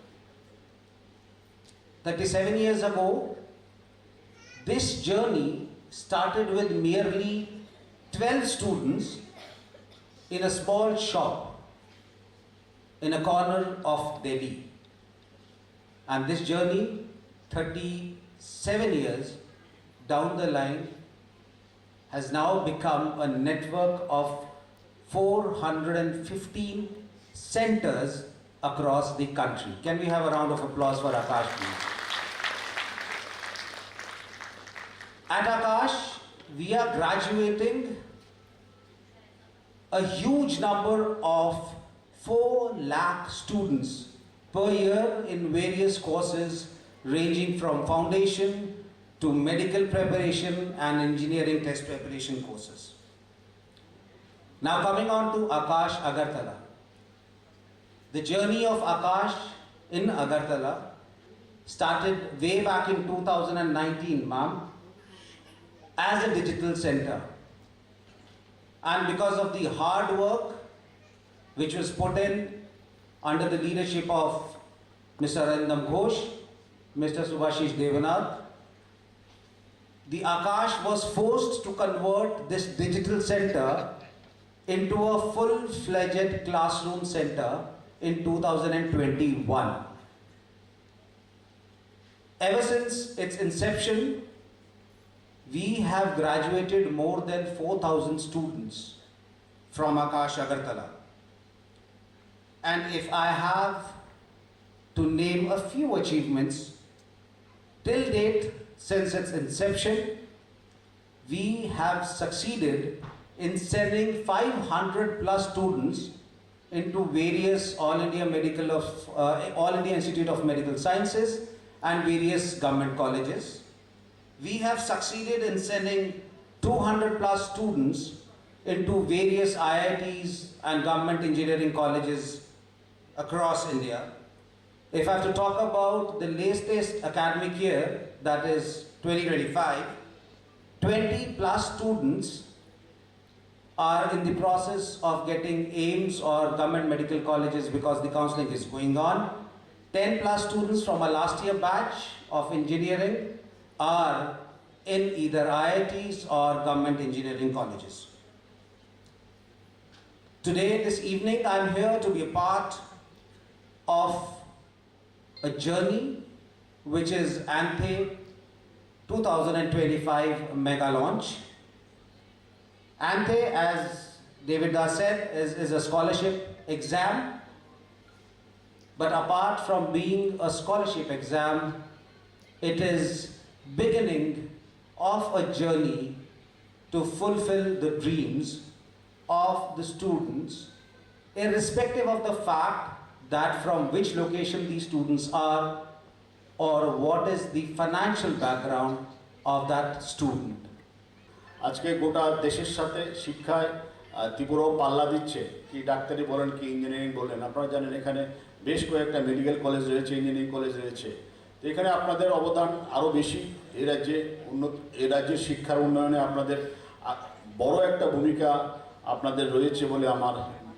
37 years ago, this journey started with merely 12 students in a small shop in a corner of Delhi. And this journey, 37 years down the line, has now become a network of 415 centers across the country. Can we have a round of applause for Akash, please? At Akash, we are graduating a huge number of 4 lakh students per year in various courses ranging from foundation to medical preparation and engineering test preparation courses. Now coming on to Akash Agartala. The journey of Akash in Agartala started way back in 2019, ma'am, as a digital center. And because of the hard work which was put in under the leadership of Mr. Arindam Ghosh, Mr. Subhashish Devanath, the Akash was forced to convert this digital center into a full-fledged classroom center in 2021. Ever since its inception, we have graduated more than 4,000 students from Akash Agartala. And if I have to name a few achievements, till date, since its inception, we have succeeded in sending 500 plus students into various All India Institute of Medical Sciences and various government colleges. We have succeeded in sending 200 plus students into various IITs and government engineering colleges across India. If I have to talk about the latest academic year, that is 2025, 20 plus students are in the process of getting AIMS or government medical colleges because the counseling is going on. 10 plus students from our last year batch of engineering are in either IITs or government engineering colleges. Today, this evening, I'm here to be a part of a journey which is ANTHE 2025 mega launch. ANTHE, as David Das said, is a scholarship exam. But apart from being a scholarship exam, it is beginning of a journey to fulfill the dreams of the students, irrespective of the fact that from which location these students are or what is the financial background of that student. আজকে গোটা দেশের সাথে শিক্ষায় ত্রিপুরাও পাল্লা দিচ্ছে, কি ডাক্তারি বলেন কি ইঞ্জিনিয়ারিং বলেন। আপনারা জানেন এখানে বেশ কয়েকটা মেডিকেল কলেজ রয়েছে, ইঞ্জিনিয়ারিং কলেজ রয়েছে। তো এখানে আপনাদের অবদান আরও বেশি। এই রাজ্যের শিক্ষার উন্নয়নে আপনাদের বড় একটা ভূমিকা আপনাদের রয়েছে বলে আমার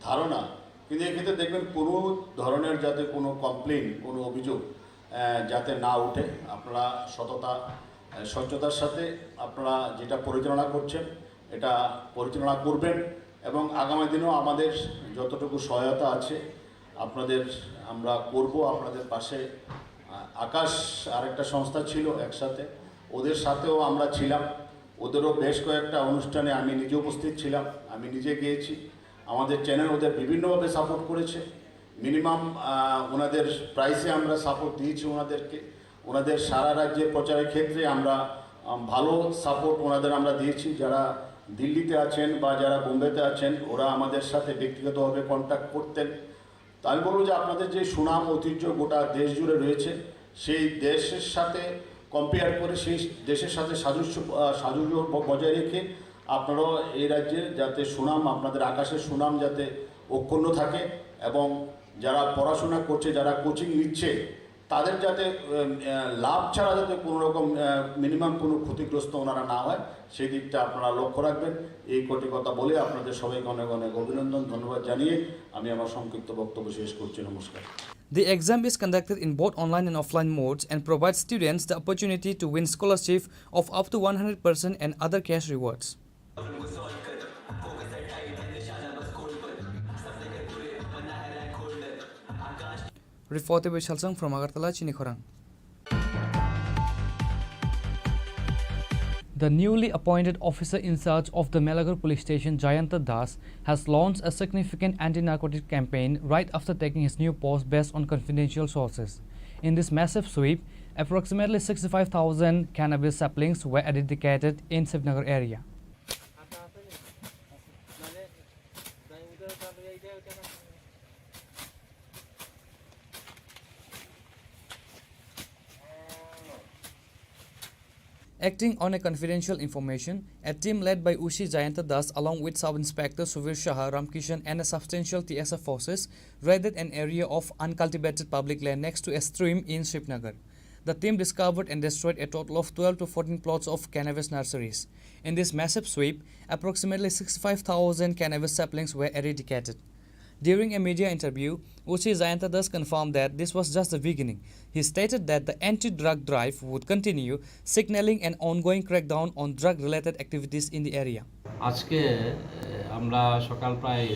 ধারণা। কিন্তু এক্ষেত্রে দেখবেন কোনো ধরনের যাতে কোনো কমপ্লেন, কোনো অভিযোগ যাতে না ওঠে, আপনারা স্বচ্ছতার সাথে আপনারা যেটা পরিচালনা করছেন এটা পরিচালনা করবেন এবং আগামী দিনেও আমাদের যতটুকু সহায়তা আছে আপনাদের আমরা করব। আপনাদের পাশে আকাশ আরেকটা সংস্থা ছিল একসাথে, ওদের সাথেও আমরা ছিলাম। ওদেরও বেশ কয়েকটা অনুষ্ঠানে আমি নিজে উপস্থিত ছিলাম, আমি নিজে গিয়েছি। আমাদের চ্যানেল ওদের বিভিন্নভাবে সাপোর্ট করেছে। মিনিমাম ওনাদের প্রাইসে আমরা সাপোর্ট দিয়েছি ওনাদেরকে। ওনাদের সারা রাজ্যে প্রচারের ক্ষেত্রে আমরা ভালো সাপোর্ট ওনাদের আমরা দিয়েছি। যারা দিল্লিতে আছেন বা যারা বোম্বেতে আছেন ওরা আমাদের সাথে ব্যক্তিগতভাবে কন্ট্যাক্ট করতেন। তো আমি বলবো যে আপনাদের যে সুনাম ঐতিহ্য গোটা দেশ জুড়ে রয়েছে, সেই দেশের সাথে কম্পেয়ার করে সেই দেশের সাথে সাযুজ্য বজায় রেখে আপনারাও এই রাজ্যের যাতে সুনাম, আপনাদের আকাশের সুনাম যাতে অক্ষুণ্ণ থাকে এবং যারা পড়াশোনা করছে, যারা কোচিং নিচ্ছে তাদের যাতে লাভ ছাড়া যাতে কোনো রকম মিনিমাম কোনো ক্ষতিগ্রস্ত ওনারা না হয় সেই দিকটা আপনারা লক্ষ্য রাখবেন। এই কটি কথা বলে আপনাদের সবাইকে অনেক অনেক অভিনন্দন, ধন্যবাদ জানিয়ে আমি আমার সংক্ষিপ্ত বক্তব্য শেষ করছি। নমস্কার। The exam is conducted in both online and offline modes and provides students the opportunity to win scholarship of up to 100% and other cash rewards. Reported by Chalsang from Agartala, Chini Khorang. The newly appointed officer in charge of the Melagar police station, Jayanta Das, has launched a significant anti-narcotic campaign right after taking his new post based on confidential sources. In this massive sweep, approximately 65,000 cannabis saplings were eradicated in Srinagar area. Acting on a confidential information, a team led by Ushi Jayanta Das along with Sub-Inspector Suvir Shah, Ramkishan and a substantial TSF forces raided an area of uncultivated public land next to a stream in Srinagar. The team discovered and destroyed a total of 12 to 14 plots of cannabis nurseries. In this massive sweep, approximately 65,000 cannabis saplings were eradicated. During a media interview, OC Jayanta Das confirmed that this was just the beginning. He stated that the anti-drug drive would continue, signaling an ongoing crackdown on drug-related activities in the area. আজকে আমরা সকাল প্রায়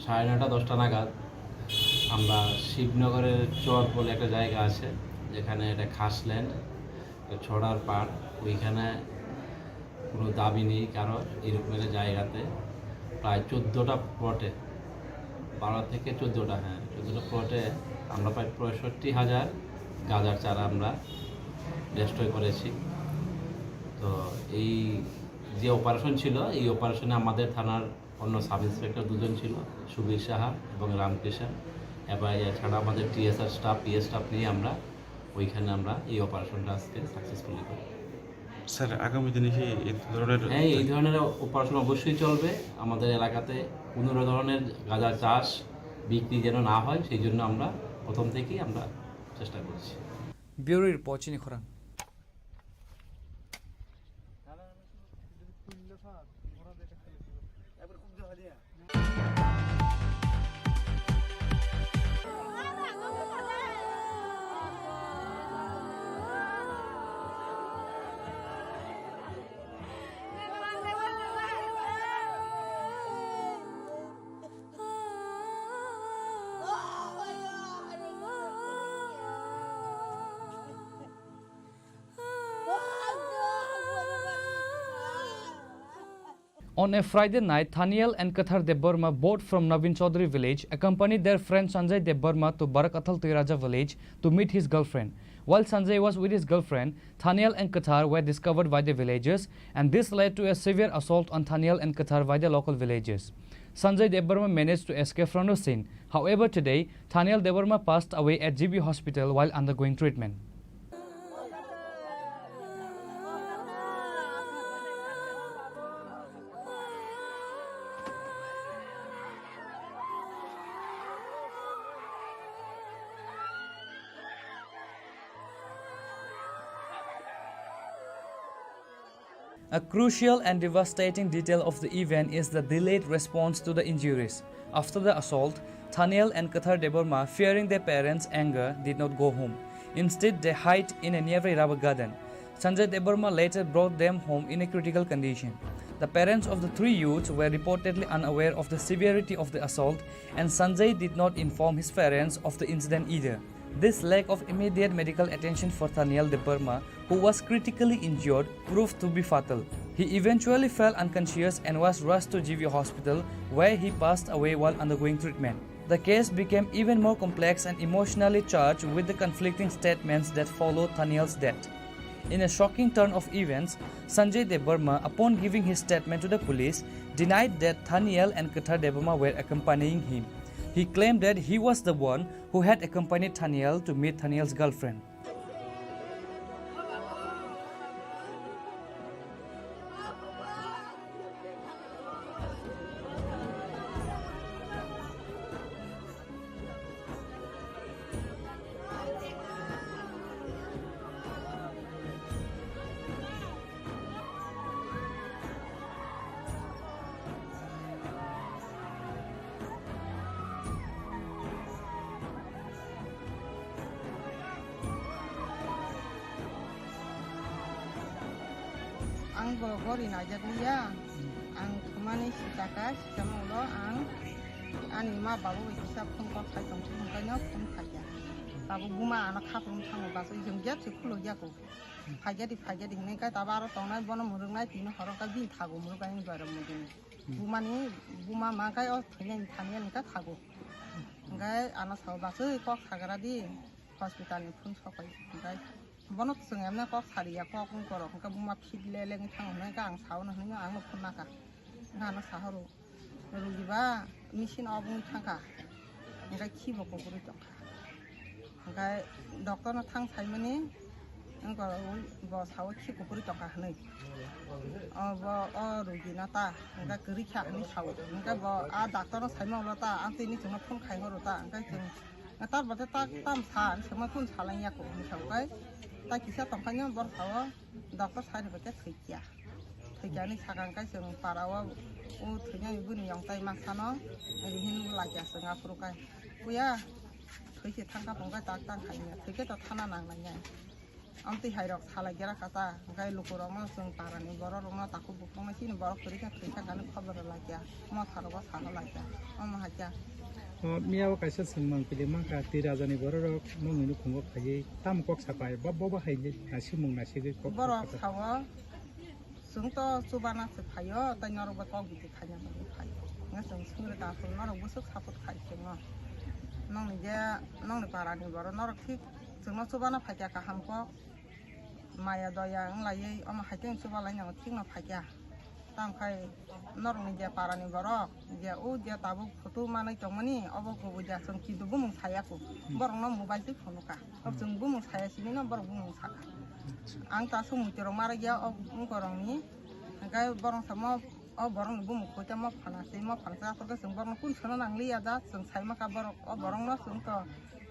9:30-10টা নাগাদ আমরা শিবনগরের চর বলে একটা জায়গা আছে, যেখানে এটা খাসল্যান্ড, ছড়ার পাড়, ওইখানে কোনো দাবি নেই কারো, এরকম একটা জায়গাতে প্রায় 14টা প্লটে, 12 থেকে 14টা, 14টা প্লটে আমরা প্রায় 65,000 গাঁজার চারা আমরা ডেস্ট্রয় করেছি। তো এই যে অপারেশন ছিল, এই অপারেশনে আমাদের থানার অন্য সাব ইন্সপেক্টর 2জন ছিল, সুবীর সাহা এবং রামকৃষ্ণ, এবং এছাড়া আমাদের টিএসআর স্টাফ, পিএস স্টাফ নিয়ে আমরা ওইখানে আমরা এই অপারেশনটা আজকে সাকসেসফুলি করি। স্যার, আগামী দিনে কি এই ধরনের অপারেশন অবশ্যই চলবে। আমাদের এলাকাতে কোনো ধরনের গাঁজা চাষ বিক্রি যেন না হয়, সেই জন্য আমরা প্রথম থেকেই আমরা চেষ্টা করছি। ব্যুরো রিপোর্ট, চিনি খোরাং। On a Friday night, Thaniel and Kathar Deborma, both from Navin Chaudhary village, accompanied their friend Sanjay Deborma to Barakathal Tiraja village to meet his girlfriend. While Sanjay was with his girlfriend, Thaniel and Kathar were discovered by the villagers, and this led to a severe assault on Thaniel and Kathar by the local villagers. Sanjay Deborma managed to escape from the scene. However, today, Thaniel Deborma passed away at GB Hospital while undergoing treatment. A crucial and devastating detail of the event is the delayed response to the injuries. After the assault, Thaniel and Kathar Deborma, fearing their parents' anger, did not go home. Instead, they hid in a nearby rubber garden. Sanjay Deborma later brought them home in a critical condition. The parents of the 3 youths were reportedly unaware of the severity of the assault, and Sanjay did not inform his parents of the incident either. This lack of immediate medical attention for Thaniel Deborma, who was critically injured, proved to be fatal. He eventually fell unconscious and was rushed to GB Hospital, where he passed away while undergoing treatment. The case became even more complex and emotionally charged with the conflicting statements that followed Thaniel's death. In a shocking turn of events, Sanjay Deborma, upon giving his statement to the police, denied that Thaniel and Kathar Deborma were accompanying him. He claimed that he was the one who had accompanied Thaniel to meet Thaniel's girlfriend. Ang gori najak dia, ang kemana si takas, sama lo ang ma baru bisa pun kau kai tong sing kai nyok pun kai ya. Baru buma anak kapung tang basu jeng jat si kulo jago. Fajar di mereka tabaro tong nai bono murung nai tino orang kai bin thago murung kai bara mungkin. Buma makai oh thanya nika thago. Ngai anak sawo basu kok thagara di hospital ni pun sokai ngai. Bonot sengamnya kok sariya kok ngkorok ka buma phidle leng thang nai ka ang sawo na ngai ang phun naka. Ngana saharu. Rugiba mesin obung thangka. Ngai khibo ko guru tok. Ngai doktor na thang saimani ngko bo sawo khi ko guru tok ka nei. Bo rugi na ta ngai guri kha ni sawo. Ngai bo a doctor na saimang lo ta ang tini chuma phun khai ngoro ta ngai chung. Ngai bate ta tam san chuma phun salang ya ko ni sawo kai. Ta kisa tongkanya bor sawo doctor sai bate khikya. थैगानि सागांखाय जों पारावा उ थैनाय बुनि अंताय मासानो रिहिन लागिया जों आफुरखाय बुया थैसे थांगा फंगा ताक खायनो थैके त थाना नांनाय आमति हाइरक सालायगेरा काता ओंखाय लुकुरावनो जों पारानि बर'रनो ताखौ बुखांनायसिनो बर' खरिखा थैखागानो खबर लागिया मा थारावा सानो लागिया मा हाजिया मियाव कायसा सोंमोन पिले माका तिराजानि बर'रक नंनिनो खुंगो खायै ताम कक सापाय बा बबा हायले नासि मुं नासिगै कक बर' सावा जोंथ' सुबाना से फायो ताय नरबा कक बिदि खाया फायो nga जों सोंरे दाफोर नरबो सो सापट खायसोङो नंनि जे नंनि पारानि बर' नरक थिक जोंनो सुबाना फायया काहामको माया दया लायै अमा हाइतें सुबालायनांगो थिगनो फायया तामखाय नरनि जे पारानि बर' जे उ जे ताबु फटो मानै तंमनि अब को जे जों किदुबो मुं सायाको बरनो मोबाइल ति फनुका अब जों बु मुं सायासिनि न बर बु मुं साका आं तासो मुतिरो मारा गया अब मुकरंनि गाय बरं समो अब बरं बु मुं खोता म फानासि म फानसा फोरखो जों बरं कुन सोना नांलिया दा जों साइमा का बर अब बरं न जों त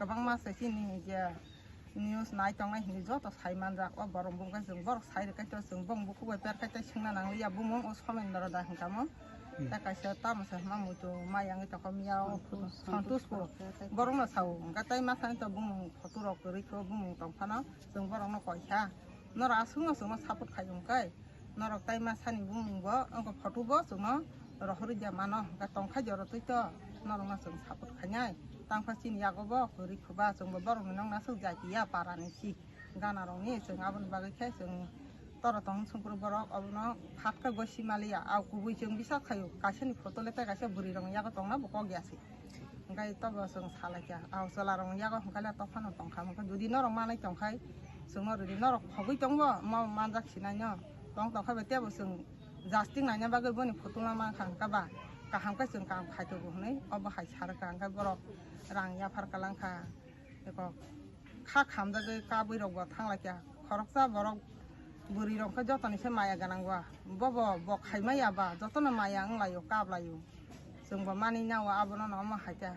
गोबां मासैसिनि जे न्यूज नाय तंनाय हिनि ज त साइमान जा अब बरं बुंगा जों बर साइर कायतो जों बं बुखु बाय पेर कायतो सिंना नांलिया बु मुं अस खमेन्डर दा हिंकामो ता कायसा तामसा मा मुतो मायांगे त खमिया सन्तोषको बरं न साउ गाताय मासानि त बुं फटो रक रिखो बुं तंफाना जों बरं न कयसा नर आसुङ सुङ सापट खायम काय नरक ताय मासानि बुं बो अंक फटो बो सुङ रहरि जा मान गा तंखा जर तैत नरक मा जों सापट खायनाय तांफासिन यागबो रिखोबा जों बरं नंग ना सौ जाकिया पारानि सि गाना रंनि जों आबन बागै खाय जों तर तंग संपुर बरक अबनो फाटका गसिमालिया आव कुबै जों बिसा खायो कासेनि फटो लेता कासे बुरि रंग याग तंगना बक ग्यासि गाय तब जों सालाया आव सला रंग याग हकाला तफान तंखा मख जुदि नरक मानाय तंखाय जों नरदि नरक खबै तंगबो मा मानजाक सिनायनो तंग तंखाय बेतेबो जों जास्टिं नायना बागै बनि फटो मा खांकाबा काहामका जों काम खायतो हनै अब हाय सारका अंका बरक रां या फारकालांखा एको खा खामदागै काबै रगबा थांलाकिया खरकसा बरक बुरि रंखा जतनिसे माया गानांगवा बब बखायमायाबा जतन माया अंलायो काबलायो जोंबो मानिनाव आबनो न मा हायता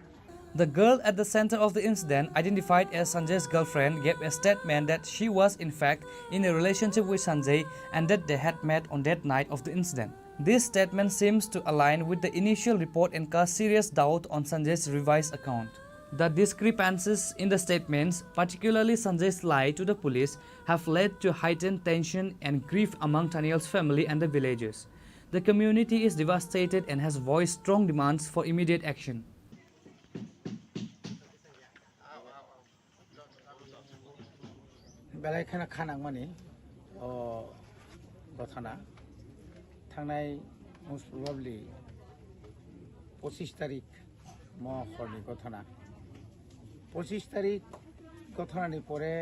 The girl at the center of the incident, identified as Sanjay's girlfriend, gave a statement that she was in fact in a relationship with Sanjay and that they had met on that night of the incident. This statement seems to align with the initial report and cast serious doubt on Sanjay's revised account. The discrepancies in the statements, particularly Sanjay's lie to the police, have led to heightened tension and grief among Taniel's family and the villagers. The community is devastated and has voiced strong demands for immediate action. बेलाय खाना खानां माने गथना थांनाय most प्रबाबली 25 तारिख महरनि गथना 25 तारिख गथनानि परे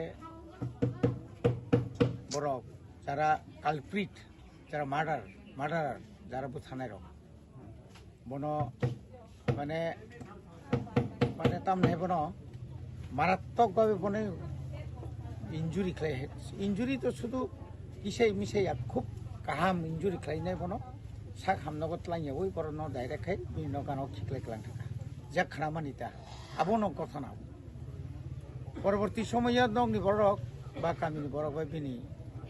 बरक যারা culprit যারা মার্ডারার যারা বুথানাय रक बनो माने माने तामने बनो मारात्मक भावे बने इंजुरी खाय इंजुरी तो शुद्ध किसे मिसे खूब काहाम इंजुरी खायनाय बनो सा खामनगत लाइया वई बरनो डाइरेक्ट खाय बिनो गानो खिखले क्लां थाका जा खानामानिता आबनो गथना परवर्ती समय नंगनि बरक बा कामिनि बरक बा बिनि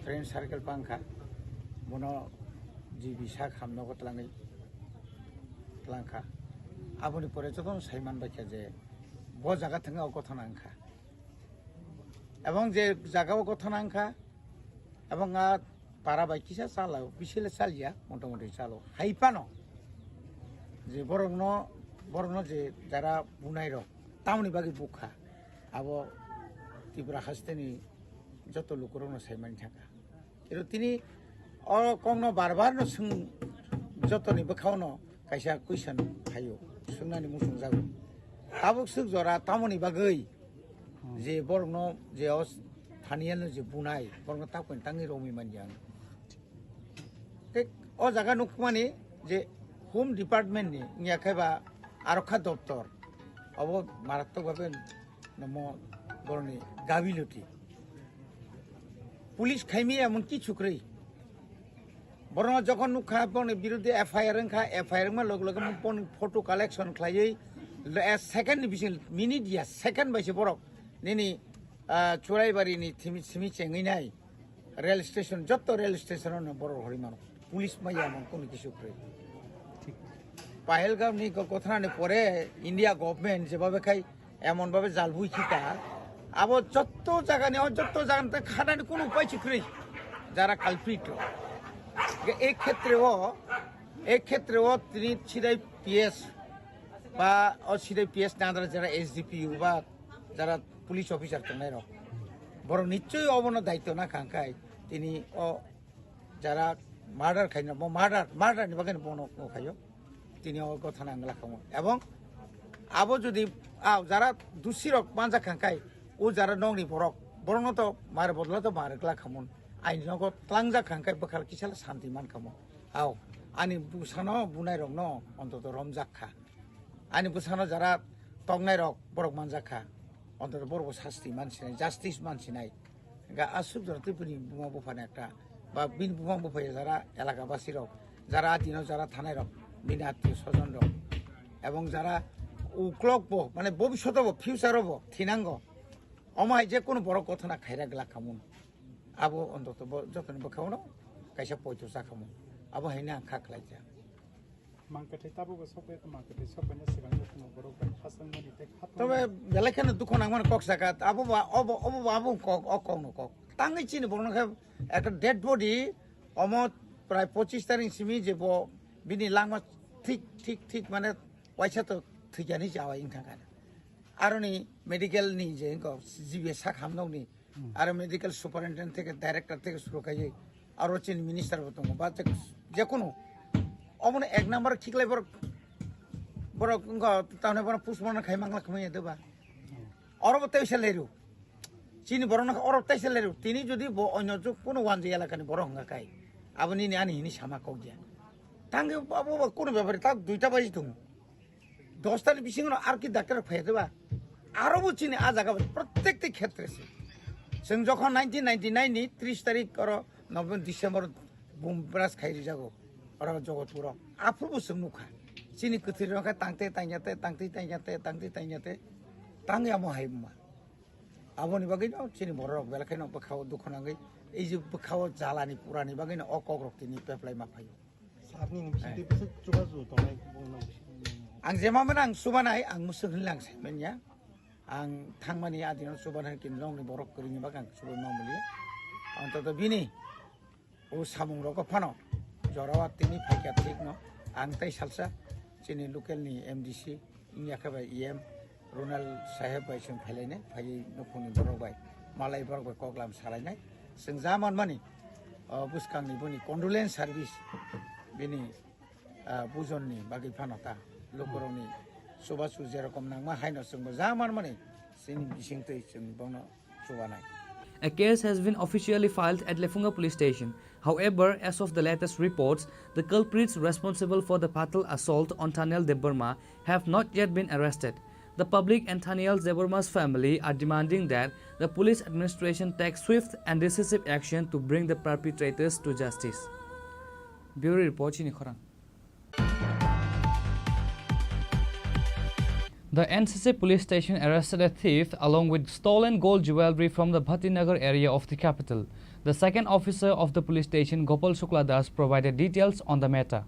फ्रेंड सार्केल पांखा बनो जी बिसा खामनगत लाङै लांखा आबनि परे जतन साइमान बायखा जे ब जागा थंगा गथना अंखा এবং যে জায়গাও গঠনা আঙ্কা এবং পারা বাইকিসা চালাও বিশেলে চালিয়া মোটামুটি চালো হাইপানো যে বরং যে যারা বুনাই রক তামনি বাকি বুখা আবো ত্রিপুরা হাসতেনি যত লোকরনো সাইমানি থাকা কিন্তু তিনি কংনো বারবার যতনি বোখাওনো কাইসা কুইশন হাইও सोंनानै मुसुं जागो आबुक सुख जरा तामनि बागै जे बरनो जे थानियानो जे बुनाय बरनो तापन तांनि रमि मानजां ते ओ जागा नुखमानि जे होम डिपार्टमेंट नि नियाखायबा आरक्षा दप्तर अब मारात्मक भाबे नमो बरनि गाबिलुति पुलिस खाइमी एमन कि छुक्रै बरनो जखन नुखा बरनि बिरुद्धे एफआईआर ओंखा एफआईआर मा लग लग मन फटो कालेक्शन खालायै सेकेंड डिविजन मिनिट या सेकेंड बायसे बरक नेनि चुराइबारिनि थिमि चेङैनाय रेल स्टेशन जत्त रेल स्टेशनाव बर हरिमान পুলিশ মাইয়া এমন কোনো কিছু করে পাহেলগামনি কথানি পরে ইন্ডিয়া গভর্নমেন্ট যেভাবে খাই এমনভাবে জালবুই খিতা আবার যত জায়গা নেওয়া যত জায়গাতে খাটানি কোনো উপায় ছিক্রি যারা কালপ্রিট এই ক্ষেত্রেও তিনি সিধাই পিএস বা সিধাই পিএস না যারা এসডিপিইউ বা যারা পুলিশ অফিসার তো নাই বড় নিশ্চয়ই অবন দায়িত্ব না খাঙ্কায় তিনি যারা মার্ডার খাই না মার্ডার নিবাকে বন খাইও তিনি কথা নাঙ্গলা খামো এবং আবো যদি যারা দুষিরক মানজা খাঙ্কায় ও যারা নংনি বরং তো মার বদলা তো মারগলা খামুন আইন ত্লাংজা খাঙ্কায় বখাল কিসাল শান্তি মান খামো আনি বুসানো বুনাই রক ন অন্তত রমজাক খা আনি বুসানো যারা তংনাই রক বরক মানজা খা অন্তত বড় শাস্তি মানসি নাই জাস্টিস মানসি নাই আসুক ধর ত্রিপুরি বুমা বুফানে একটা বা বিন বুমা বুফাইয়া যারা এলাকাবাসী রক যারা দিনও যারা থানায় রক বিন আত্মীয় স্বজন রক এবং যারা উক্লক মানে ভবিষ্যৎ হব ফিউচার হব থিনাঙ্গ অমায় যে কোনো বড় কথা না খাইরা গেলা খামুন আবো অন্তত যতন খাওয়ানো কাইসা পয়তো চা খামুন আবো হাইনা আং খাখলাইছা তবে বেলাখানে দুঃখ নাঙ্গন কক সাকাত আবো আবো কক কক তাঙ্গি চিনি বড় একটা ডেড বডি অমত প্রায় 25 তারিখ সিমি যে বিনি লাংমা ঠিক মানে পয়সা তো থৈজানি যাওয়া ইনখান আর নি মেডিকেল নি যে জিবি সাক হামনাওনি আর মেডিকেল সুপারিনটেন্ডেন্ট থেকে ডাইরেক্টর থেকে শুরু খাইয়ে আর চিনি মিনিস্টার দङ বা যে কোনো অমনে এক নাম্বার ঠিকলাই বড় তাহলে বড় পুষ্পন খাই মাংলা খামাইয়া দেবা অরব তেইশে লেরু চিনি বড় না অরব তেইশে লেরু তিনি যদি অন্য কোনো ওয়ানজি এলাকানি বড় হঙ্গা খাই আপনি আনি হিনি সামা কক দিয়া তাঙ্গে বাবু কোনো ব্যাপারে তা 2টা বাজি দङ 10টার বেশি আর কি ডাক্তার ফাইয়া দেবা আরবও চিনি আ জায়গা প্রত্যেকটি ক্ষেত্রে जों যখন 1999 नि 30 तारिख नभेम्बर डिसेम्बर बुम ब्रास खाइरि जागो और जगतपुर आफुबो जों नुखा चिनि कथिर रखा तांते तांगे आमो हाइमा आबोनि बागै न चिनि बरक बेलाखाय न बखाव दुखनांगै ए जे बखाव जालानि पुरानि बागै न अकक रक्तिनि पेप्लाय माफायो सारनि निसिति बिसे जुगाजु दनाय आं जेमामोन आं सुबानाय आं मुसु होनलांसै मोनया आं थांमानि आदिनाव सुबानाय किनलंनि बरक करिनि बागै आं सुबाय मामुलि अन्तत बिनि ओ सामुं रक फानो जरावा तिनि फाइका ठीक न आं ताइ सालसा चिनि लोकेलनि एमडीसी इयाखबाय इएम रोनाल्ड साहेब बाय जों फायलायनाय फाय नखुनि बरक बाय मालाय बरक बाय कगलाम सालायनाय जों जामान मानि बुसकांनि बुनि कन्डोलेन्स सार्भिस बिनि बुजननि बागै फानता लोकरनि सुबासु जेरकम नांमा हायनो जोंबो जामान मानि जोंनि बिसिंतै जों बावनो सुबानाय A case has been officially filed at Lefunga police station. However, as of the latest reports, the culprits responsible for the fatal assault on Thaniel Debarma have not yet been arrested. The public and Thaniel Debarma's family are demanding that the police administration take swift and decisive action to bring the perpetrators to justice. Bureau Report, Chini Khorang. The NCC police station arrested a thief along with stolen gold jewelry from the Bhattinagar area of the capital. The second officer of the police station, Gopal Shukla Das, provided details on the matter.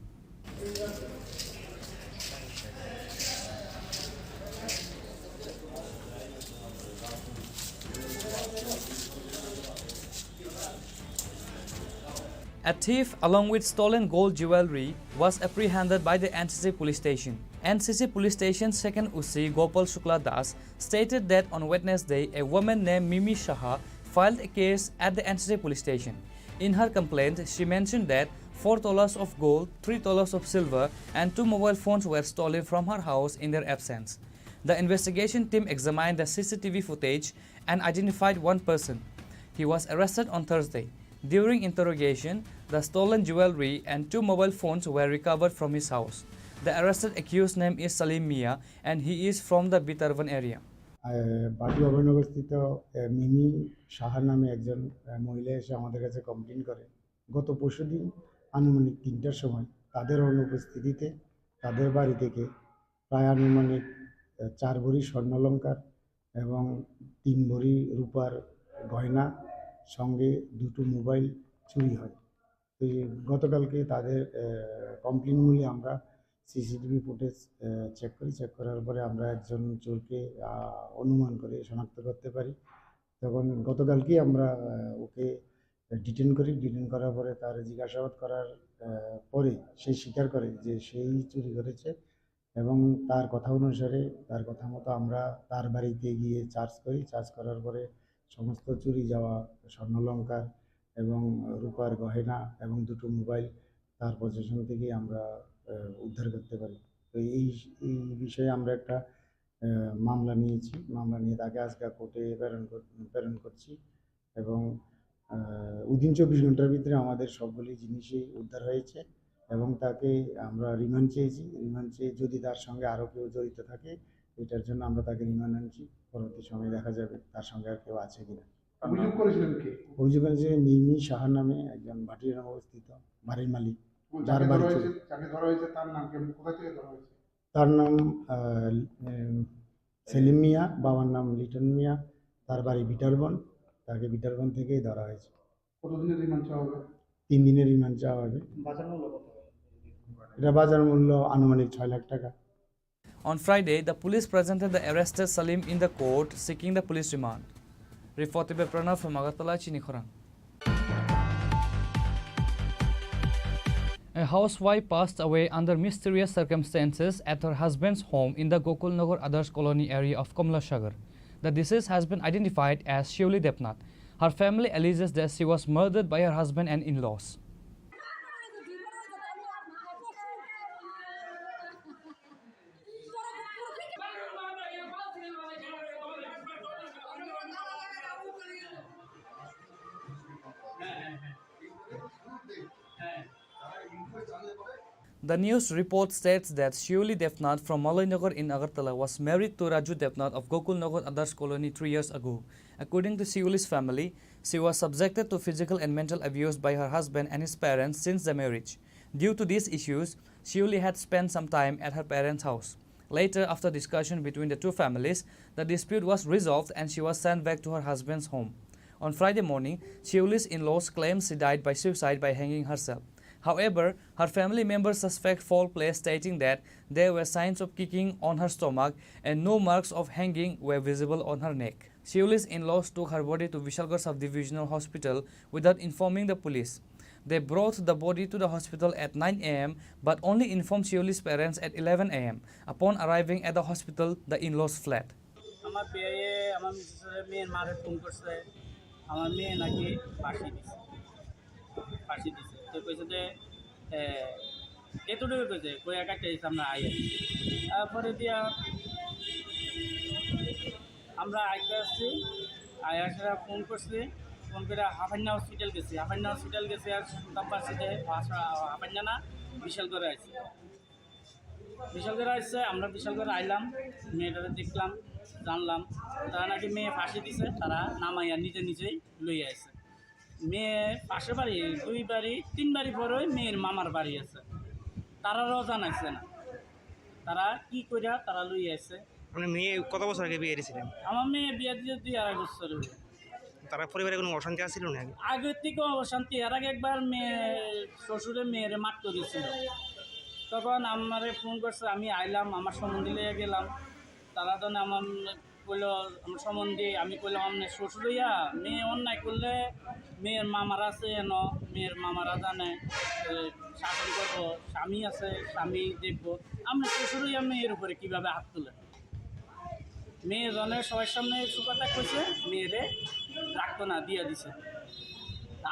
A thief along with stolen gold jewelry was apprehended by the NCC police station. NCC police station's second UC Gopal Shukla Das stated that on Wednesday a woman named Mimi Shaha filed a case at the NCC police station. In her complaint, she mentioned that 4 tolas of gold, 3 tolas of silver and 2 mobile phones were stolen from her house in their absence. The investigation team examined the CCTV footage and identified one person. He was arrested on Thursday. During interrogation, the stolen jewelry and 2 mobile phones were recovered from his house. The arrested accused name is Salim Mia and he is from the Bitarvan area. বাটি অভয়নগরস্থিত মিমি সাহার নামে একজন মহিলা এসে আমাদের কাছে complain করে গত পরশুদিন আনুমানিক 3টার সময় তাদের অনুপস্থিতিতে তাদের বাড়ি থেকে প্রায় আনুমানিক 4 ভরি স্বর্ণালংকার এবং 3 ভরি রূপার গয়না সঙ্গে 2টো মোবাইল চুরি হয়। তো গতকালকে তাদের কমপ্লেনগুলি আমরা সিসিটিভি ফুটেজ চেক করার পরে আমরা একজন চোরকে অনুমান করে শনাক্ত করতে পারি। তখন গতকালকেই আমরা ওকে ডিটেন করার পরে তার জিজ্ঞাসাবাদ করার পরে সে স্বীকার করে যে সেই চুরি করেছে এবং তার কথা অনুসারে তার কথা মতো আমরা তার বাড়িতে গিয়ে চার্জ করার পরে সমস্ত চুরি যাওয়া স্বর্ণালংকার এবং রূপার গয়না এবং 2টো মোবাইল তার পজিশন থেকে আমরা উদ্ধার করতে পারি। তো এই বিষয়ে আমরা একটা মামলা নিয়েছি। মামলা নিয়ে তাকে আজকে কোর্টে প্রেরণ করছি এবং উইদিন 24 ঘন্টার ভিতরে আমাদের সবগুলি জিনিসই উদ্ধার হয়েছে এবং তাকে আমরা রিমান্ড চেয়েছি। রিমান্ড চেয়ে যদি তার সঙ্গে আরও কেউ জড়িত থাকে এটার জন্য আমরা তাকে রিমান্ড আনছি। পরবর্তী সময়ে দেখা যাবে তার সঙ্গে আর কেউ আছে কিনা। অভিযোগ করেছিলেন কে? অভিযোগ করেছে মিমি সাহা নামে একজন ভাটিয়ায় অবস্থিত বাড়ির মালিক, যার বাড়ি যাকে ধরা হয়েছে তার নাম কি? কোথা থেকে ধরা হয়েছে? তার নাম সেলিম মিয়া, বাবার নাম লিটন মিয়া, তার বাড়ি বিটারবন। তাকে বিটারবন থেকেই ধরা হয়েছে। কতদিনের রিমান্ড চাওয়া হবে? 3 দিনের রিমান্ড চাওয়া হবে। বাজার মূল্য কত? এটা বাজার মূল্য আনুমানিক 6 লাখ টাকা। On Friday, the police presented the arrested Salim in the court seeking the police remand. Reported by Pranav from Agartala, Chini Khorang. A housewife passed away under mysterious circumstances at her husband's home in the Gokulnagar Adarsh Colony area of Kamlashagar. The deceased has been identified as Shioli Depnath. Her family alleges that she was murdered by her husband and in-laws. The news report states that Shioli Depnath from Malainagar in Agartala was married to Raju Depnath of Gokulnagar Adarsh Colony 3 years ago. According to Shioli's family, she was subjected to physical and mental abuse by her husband and his parents since the marriage. Due to these issues, Shioli had spent some time at her parents' house. Later, after discussion between the two families, the dispute was resolved and she was sent back to her husband's home. On Friday morning, Shioli's in-laws claimed she died by suicide by hanging herself. However, her family members suspect foul play, stating that there were signs of kicking on her stomach and no marks of hanging were visible on her neck. Shioli's in-laws took her body to Vishalgarh Sub-Divisional Hospital without informing the police. They brought the body to the hospital at 9 a.m. but only informed Shioli's parents at 11 a.m. Upon arriving at the hospital, the in-laws fled. আমার মেয়ের মারে phone করছে, আমার মেয়ে নাকি ফাঁসি দিছে। তো কইছে যে এতটুকু কইছে কই একটা আমরা আইয়া তারপরে দিয়া আমরা আইতে আসছি, আয়াসরা ফোন করছি, ফোন করে হাফান্না হসপিটাল গেছি আর শুনতাম পারছি যে হাফান্না না বিশালগড়ে আসছে। আমরা বিশালগড়ে আইলাম, মেয়েটারে দেখলাম, জানলাম তারা নাকি মেয়ে ফাঁসি দিছে, তারা নামাইয়া নিজেই লইয়া আসছে। মেয়ে পাশের বাড়ি 2 বাড়ি 3 বাড়ি পরে মেয়ের মামার বাড়ি আছে, তারাও জানাইছে না তারা কি কইরা তারা লইয়া আসছে। মানে মেয়ে কত বছর আগে বিয়ে দিয়েছিলেন? আমার মেয়ে বিয়ে দিয়ে 2.5 বছর হলো। তারা পরিবারে কোনো অশান্তি আসছিল না আগের থেকে? অশান্তি এর আগে একবার শ্বশুরে মেয়ের মারতে দিয়েছিল, তখন আমারে ফোন করছে, আমি আইলাম, আমার সম্বন্ধে লিয়ে গেলাম। তারা তো আমার কইলো আমার সম্বন্ধে, আমি কইলাম আপনার শ্বশুরইয়া মেয়ে অন্যায় করলে মেয়ের মামারা আছে এন, মেয়ের মামারা জানে শাসন করবো, স্বামী আছে স্বামী দেখবো, আপনার শ্বশুরইয়া মেয়ের উপরে কীভাবে হাত তুলে। মেয়ে জনের সবার সামনে সুপারটা কইছে, মেয়েরে রাখতো না, দিয়ে দিছে।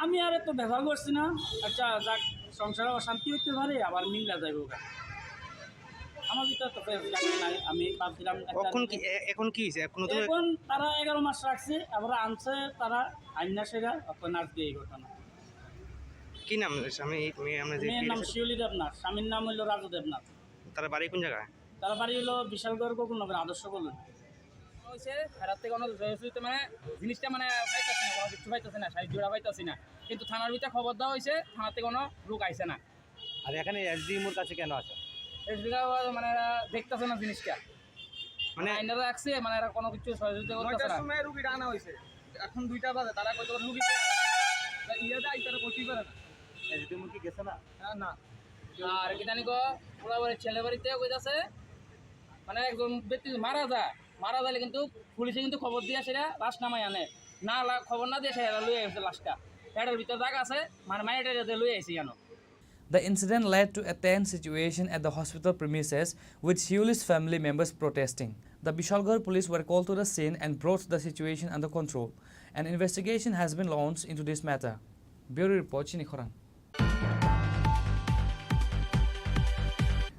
আমি আর এত ব্যবহার করছি না, আচ্ছা যাক সংসারে অশান্তি হতে পারে, আবার মিল্লা যাইব। আমার ভিতরে তো নাই, আমি ভাবছিলাম এখন কি এখন তারা 11 মাস রাখছে, আবার আনছে তারা আইনা সেরা এখন আজকে এই ঘটনা। কি নাম স্বামী? মেয়ের নাম শিউলি দেবনাথ, স্বামীর নাম হইল রাজু দেবনাথ। তারা বাড়ি কোন জায়গায়? তারা বাড়ি হলো বিশালগড় গোকুলনগর আদর্শ কলোনি। মানে জিনিসটা মানে পাইতেছে না, কোনো কিছু পাইতেছে না, সাইড জোড়া পাইতেছি না, কিন্তু থানার ভিতরে খবর দেওয়া হয়েছে, থানাতে কোনো লোক আইছে না। আর এখানে এসডিএমওর কাছে কেন আছে? মানে দেখতেছে না জিনিসটা, মানে আইনারা রাখছে, মানে এরা কোনো কিছু সহযোগিতা করতেছে না। সময় রুগীটা আনা হয়েছে, এখন 2টা বাজে, তারা কত রুগী ইয়েটা আইতারা করতেই পারে না। কি গেছে না? না আর কিতানি গো ওরা বাড়ি ছেলে বাড়িতে কইতাছে মানে একজন ব্যক্তি মারা যাইলে কিন্তু পুলিশে কিন্তু খবর দিয়ে সেটা লাশ নামাই আনে না খবর না দিয়ে সেটা লুয়ে আসছে লাশটা এটার ভিতরে জায়গা আছে মানে মাইটারে লুয়ে আসি জানো। The incident led to a tense situation at the hospital premises, with Shiuli's family members protesting. The Bishalgarh police were called to the scene and brought the situation under control. An investigation has been launched into this matter. Bureau Report, Chini Khorang.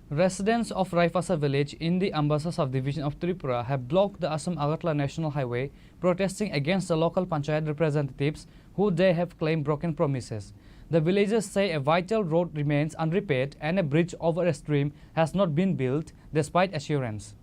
Residents of Raipasa village in the Ambasa subdivision of Tripura have blocked the Assam-Agartala National Highway, protesting against the local panchayat representatives who they have claimed broken promises. The villagers say a vital road remains unrepaired and a bridge over a stream has not been built despite assurance.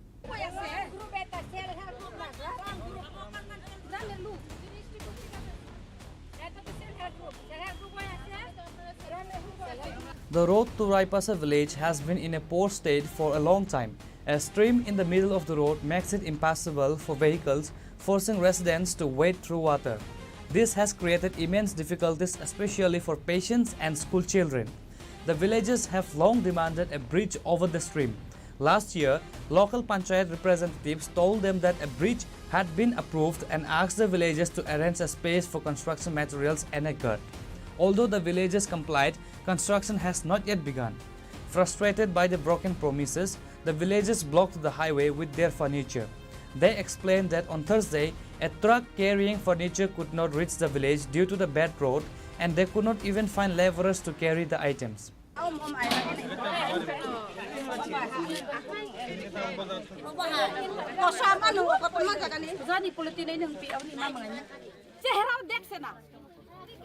The road to Raipasa village has been in a poor state for a long time. A stream in the middle of the road makes it impassable for vehicles, forcing residents to wade through water. This has created immense difficulties, especially for patients and school children. The villagers have long demanded a bridge over the stream. Last year, local panchayat representatives told them that a bridge had been approved and asked the villagers to arrange a space for construction materials and a gut. Although the villagers complied, construction has not yet begun. Frustrated by the broken promises, the villagers blocked the highway with their furniture. They explained that on Thursday, a truck carrying furniture could not reach the village due to the bad road, and they could not even find laborers to carry the items.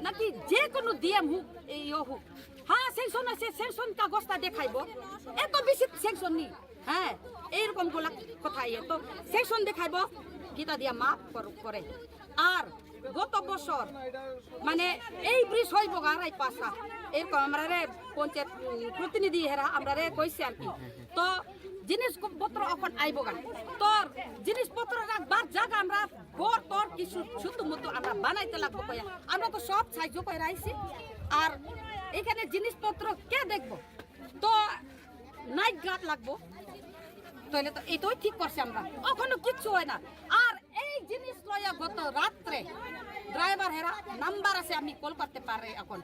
নাকি যে কোনো DM হোক হোক হ্যাঁ section আছে section কাগজটা দেখাইব এত বেশি সেকশন নি হ্যাঁ এইরকম গোলা কথা তো সেকশন দেখাইব গীতা দিয়া মাপ করে আর গত বছর মানে এই ব্রিজ হইব গারাই পাশা এরকম আমরা পঞ্চায়েত প্রতিনিধি হেরা আমরা কইছি আর কি তো জিনিসপত্র এখন আইব গান তোর জিনিসপত্র রাখবার জায়গা আমরা তোর কিছু ছোটো মতো আমরা বানাইতে লাগবো কয়া আমরা তো সব সাহায্য করে রাইছি আর এখানে জিনিসপত্র কে দেখবো তো নাইট গার্ড লাগবো তাহলে তো এটাই ঠিক করছে আমরা ওখানে কিচ্ছু হয় না আর এই জিনিস লইয়া গত রাত্রে ড্রাইভার হেরা নাম্বার আছে আমি কল করতে পারে এখন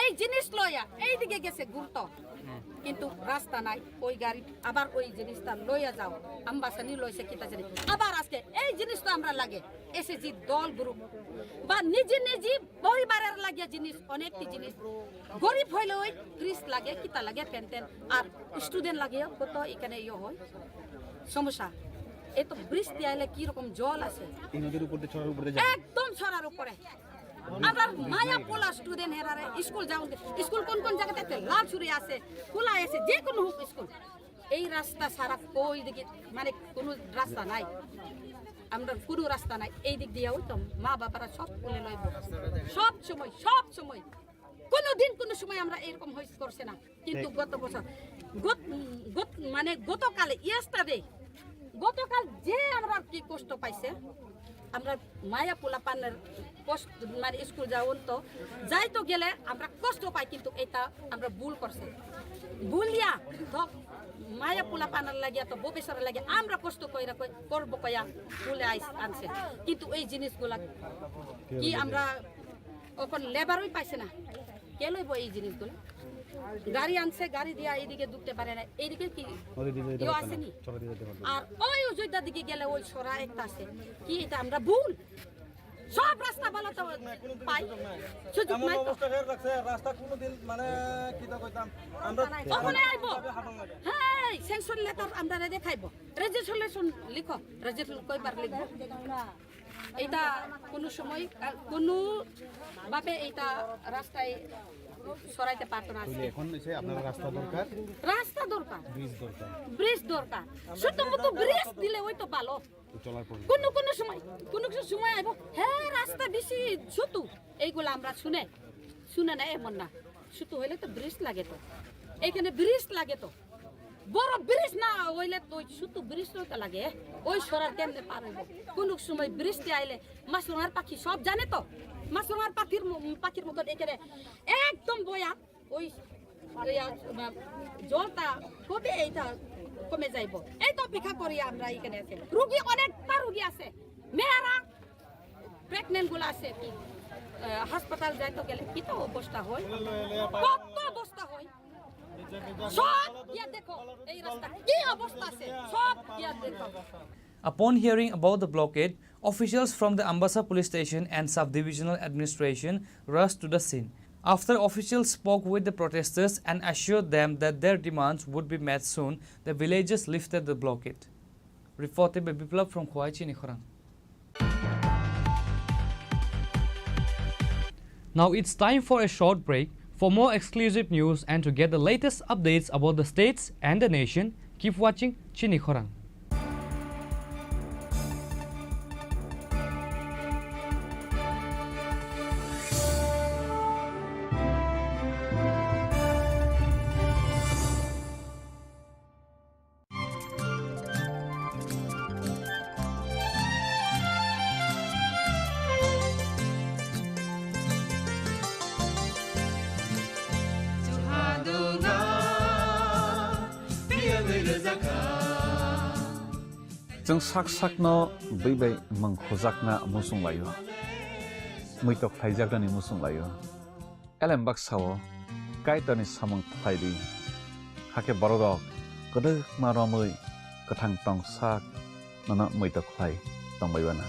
এই জিনিস লইয়া এইদিকে গেছে গুরুত্ব কিন্তু রাস্তা নাই ওই গাড়ি আবার ওই জিনিসটা লইয়া যাও আম্বাসানি লইছে কিতা জানি আবার আজকে এই জিনিসটা আমরা লাগে এসএসজি দল গ্রুপ বা নিজে নিজে পরিবারের লাগিয়া জিনিস অনেকটি জিনিস গরিব হইলে ওই ক্রিস লাগে কিতা লাগে পেনটেন আর স্টুডেন্ট লাগে কত এখানে ইয়ে হয় সমস্যা এই তো বৃষ্টি আইলে কি রকম জল আছে এই নদীর উপর দিয়ে ছড়ার উপরে একদম ছড়ার উপরে আমরা মায়া পোলা স্টুডেন্ট হেরারে স্কুল যাও স্কুল কোন কোন জায়গাতে আছে লালচুরি আছে খোলা আছে যে কোনো হোক স্কুল এই রাস্তা সারা কই দিকে মানে কোনো রাস্তা নাই আমরা কোনো রাস্তা নাই এই দিক দিয়েও তো মা বাবারা সব কোলে লইব সব সময় কোনোদিন কোনো সময় আমরা এরকম হইস করছে না কিন্তু গত বছর মানে গতকালে গতকাল যে আমরা কি কষ্ট পাইছে আমরা মায়া পোলা পানের কষ্ট মানে স্কুল যাওন তো যাই তো গেলে আমরা কষ্ট পাই কিন্তু এটা আমরা ভুল করছে ভুলিয়া ধক মায়া পোলা পানার লাগিয়া তো ভবিষ্যতের লাগে আমরা কষ্ট কইরা করবো কয়া বলে আনছে কিন্তু এই জিনিসগুলা কি আমরা ওখান লেবারই পাইছে না কে লইব এই জিনিসগুলো গাড়ি আনছে গাড়ি দিয়া এইদিকে ঢুকতে পারে না এইদিকে কি আসেনি আর ওই অযোধ্যা দিকে গেলে ওই সরা একটা আছে কি এটা আমরা ভুল সব রাস্তা ভালো তো পাই সুযোগ নাই তো রাস্তা কোনোদিন মানে কি তো কইতাম আমরা ওখানে আইবো হ্যাঁ সেকশন লেটার আমরা দেখাইব রেজিস্ট্রেশন লিখো রেজিস্ট্রেশন কয়বার লিখব এটা কোনো সময় কোনো ভাবে এটা রাস্তায় সরাইতে পারতো না এখন এসে আপনার রাস্তা দরকার ব্রিজ দরকার শুধুমাত্র ব্রিজ দিলে ওই তো ভালো কোনো সময় আইব হ্যাঁ রাস্তা বেশি ছোট এইগুলো আমরা শুনে না এমন না ছোট হইলে তো ব্রিজ লাগে তো এইখানে ব্রিজ লাগে তো বড় ব্রিজ না হইলে তো ছোট ব্রিজ তো লাগে ওই সরার কেমনে পার হইব কোন সময় বৃষ্টি আইলে মাছরাঙার পাখি সব জানে তো মাছরাঙার পাখির মতন এখানে একদম বয়া ওই জলটা কবে এইটা কমে যাইব এই তো অপেক্ষা করি আমরা এখানে আছে রোগী অনেকটা রোগী আছে মেয়েরা প্রেগনেন্ট গুলো আছে কি হাসপাতাল যাইতে গেলে কি তো অবস্থা হয় কত অবস্থা হয় সব ইয়া দেখো এই রাস্তা কি অবস্থা আছে সব ইয়া দেখো Upon hearing about the blockade, officials from the Ambassa police station and sub-divisional administration rushed to the scene. After officials spoke with the protesters and assured them that their demands would be met soon, the villagers lifted the blockade. Reported by Biplab from Chini Khorang. Now it's time for a short break. For more exclusive news and to get the latest updates about the states and the nation, keep watching Chini Khorang. जों साक साकनो बैबाय मंखजाकना मुसुं लायो मैतक थाइजाकनि मुसुं लायो एलेम बाक्साव कायतानि सामं थाइदि हाके बरगक गदो मारमै गथां टं साक नना मैतक Thai तंबायबाना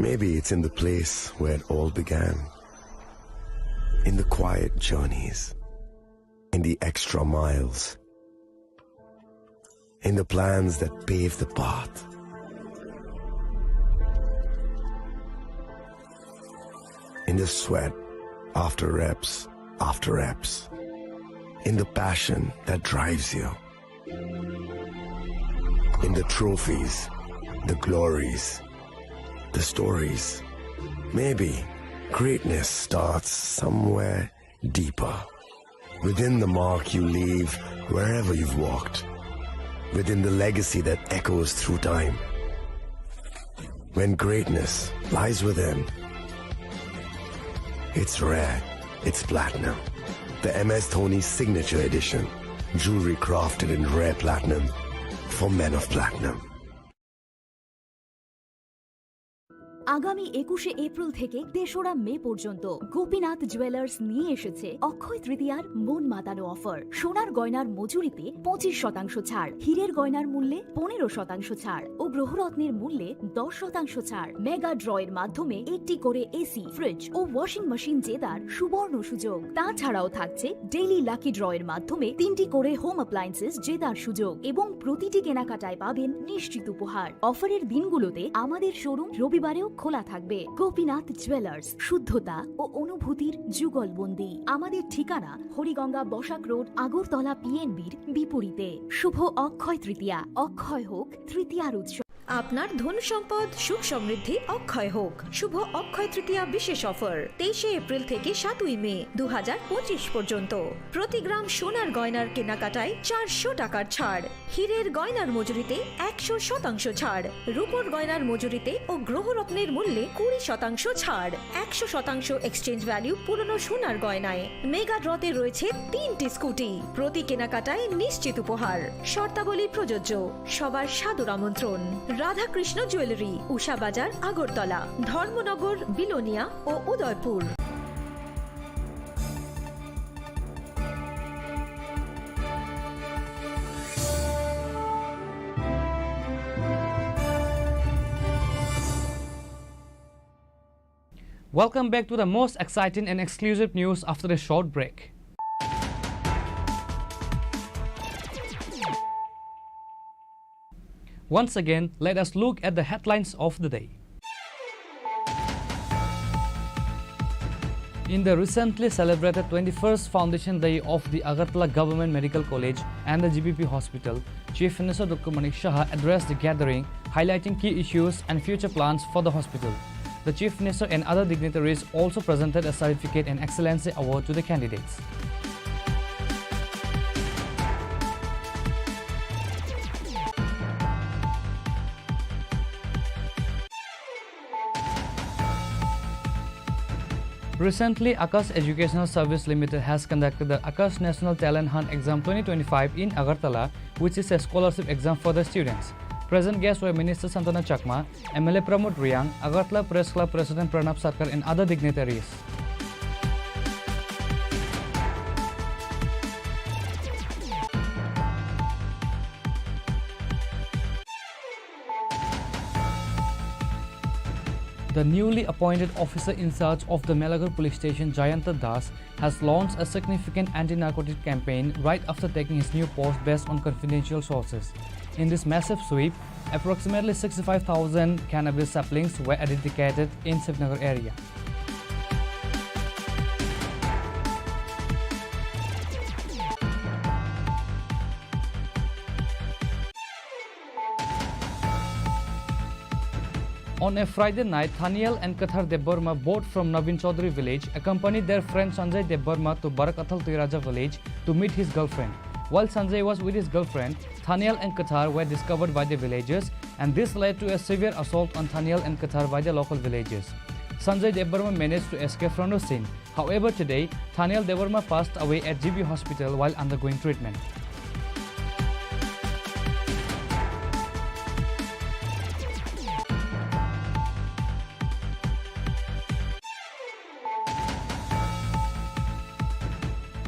Maybe it's in the place where it all began. In the quiet journeys. In the extra miles. In the plans that pave the path. In the sweat after reps after reps. In the passion that drives you. In the trophies, the glories, the stories. Maybe greatness starts somewhere deeper. Within the mark you leave wherever you've walked. Within the legacy that echoes through time. When greatness lies within, it's rare, it's platinum. The MS Dhoni Signature Edition. Jewelry crafted in rare platinum for men of platinum. আগামী ২১শে April থেকে ৩রা মে পর্যন্ত Gopinath jewellers নিয়ে এসেছে অক্ষয় তৃতীয়ার মন মাতানো offer. সোনার গয়নার মজুরিতে ২৫% ছাড়, হীরের গয়নার মূল্যে ১৫% ছাড় ও গ্রহরত্নের মূল্যে 10% ছাড়। মেগা ড্রয়ের মাধ্যমে একটি করে এসি, ফ্রিজ ও ওয়াশিং মেশিন জেতার সুবর্ণ সুযোগ। তাছাড়াও থাকছে ডেইলি লাকি ড্রয়ের মাধ্যমে ৩টি করে হোম অ্যাপ্লায়েন্সেস জেতার সুযোগ এবং প্রতিটি কেনাকাটায় পাবেন নিশ্চিত উপহার। অফারের দিনগুলোতে আমাদের শোরুম রবিবারেও খোলা থাকবে। গোপীনাথ জুয়েলার্স, শুদ্ধতা ও অনুভূতির যুগলবন্দি। আমাদের ঠিকানা হরিগঙ্গা বসাক রোড, আগরতলা পিএনবির বিপরীতে। শুভ অক্ষয় তৃতীয়া, অক্ষয় হোক তৃতীয়ার উৎসব। আপনার ধন সম্পদ সুখ সমৃদ্ধি অক্ষয় হোক। শুভ অক্ষয় তৃতীয়া বিশেষ অফার 23শে এপ্রিল থেকে 7ই মে 2025 পর্যন্ত। প্রতি গ্রাম সোনার গয়নার কেনাকাটায় 400 টাকার ছাড়, হীরের গয়নার মজুরিতে 100% ছাড়, রূপোর গয়নার মজুরিতে ও গ্রহরত্নের মূল্যে 20% ছাড়, 100% এক্সচেঞ্জ ভ্যালু পুরনো সোনার গয়নায়। মেগা ড্রতে রয়েছে 3টি স্কুটি, প্রতি কেনাকাটায় নিশ্চিত উপহার। শর্তাবলী প্রযোজ্য। সবার সাদর আমন্ত্রণ। রাধাকৃষ্ণ জুয়েলারি, উষা বাজার, আগরতলা, ধর্মনগর, বিলোনিয়া ও Udaipur. Welcome back to the most exciting and exclusive news after a short break. Once again, let us look at the headlines of the day. In the recently celebrated 21st Foundation Day of the Agartala Government Medical College and the GBP Hospital, Chief Minister Dr. Manik Shah addressed the gathering, highlighting key issues and future plans for the hospital. The Chief Minister and other dignitaries also presented a certificate and excellency award to the candidates. Recently, Akash Educational Service Limited has conducted the Akash National Talent Hunt Exam 2025 in Agartala, which is a scholarship exam for the students. Present guests were Minister Santana Chakma, MLA Pramod Riyang, Agartala Press Club President Pranab Sarkar and other dignitaries. The newly appointed officer in charge of the Melagar police station, Jayanta Das, has launched a significant anti-narcotic campaign right after taking his new post based on confidential sources. In this massive sweep, approximately 65,000 cannabis saplings were eradicated in Srinagar area. On a Friday night, Thaniel and Kathar Deborma, both from Navin Chaudhary village, accompanied their friend Sanjay Deborma to Barakathal Tiraja village to meet his girlfriend. While Sanjay was with his girlfriend, Thaniel and Kathar were discovered by the villagers, and this led to a severe assault on Thaniel and Kathar by the local villagers. Sanjay Deborma managed to escape from the scene. However, today, Thaniel Deborma passed away at GB Hospital while undergoing treatment.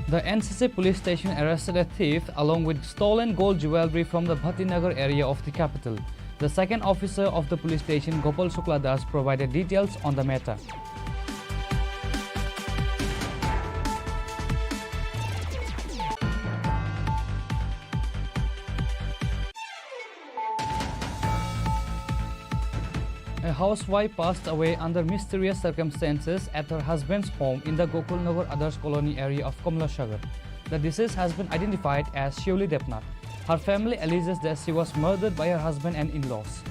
The NCC police station arrested a thief along with stolen gold jewelry from the Bhattinagar area of the capital. The second officer of the police station, Gopal Shukla Das, provided details on the matter. A housewife passed away under mysterious circumstances at her husband's home in the Gokulnagar Others Colony area of Kamlashagar. The deceased has been identified as Shivli Depnath. Her family alleges that she was murdered by her husband and in-laws.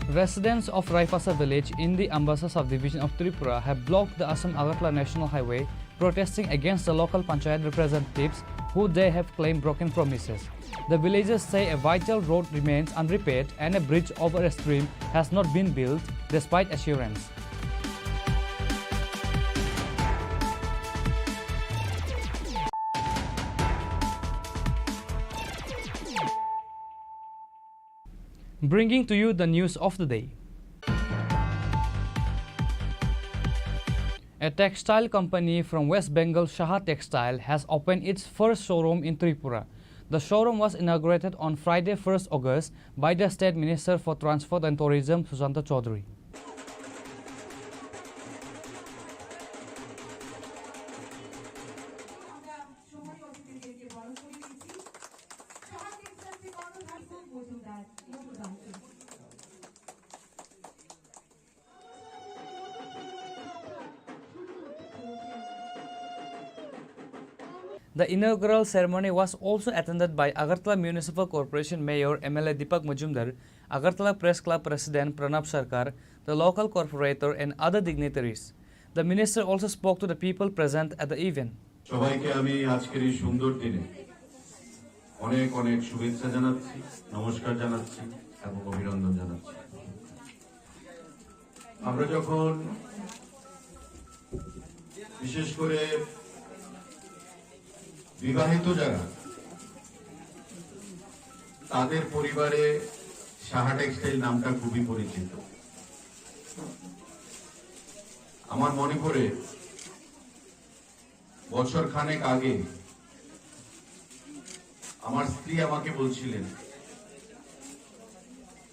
Residents of Raifasa village in the Ambasa subdivision of Tripura have blocked the Assam-Agartala National Highway, protesting against the local panchayat representatives who they have claimed broken promises. The villagers say a vital road remains unrepaired and a bridge over a stream has not been built despite assurance. Bringing to you the news of the day. A textile company from West Bengal, Shaha Textile, has opened its first showroom in Tripura. The showroom was inaugurated on Friday, 1st August by the State Minister for Transport and Tourism, Sushanta Chaudhary. The inaugural ceremony was also attended by Agartala Municipal Corporation Mayor MLA Deepak Majumdar, Agartala Press Club President Pranab Sarkar, the local corporator and other dignitaries. The minister also spoke to the people present at the event. সবাইকে আমি আজকের এই সুন্দর দিনে অনেক অনেক শুভেচ্ছা জানাচ্ছি, নমস্কার জানাচ্ছি এবং অভিনন্দন জানাচ্ছি। আমরা যখন বিশেষ করে বিবাহিত যারা তাদের পরিবারে সাহা টেক্সটাইল নামটা খুবই পরিচিত। আমার মনে পড়ে বছর খানেক আগে আমার স্ত্রী আমাকে বলছিলেন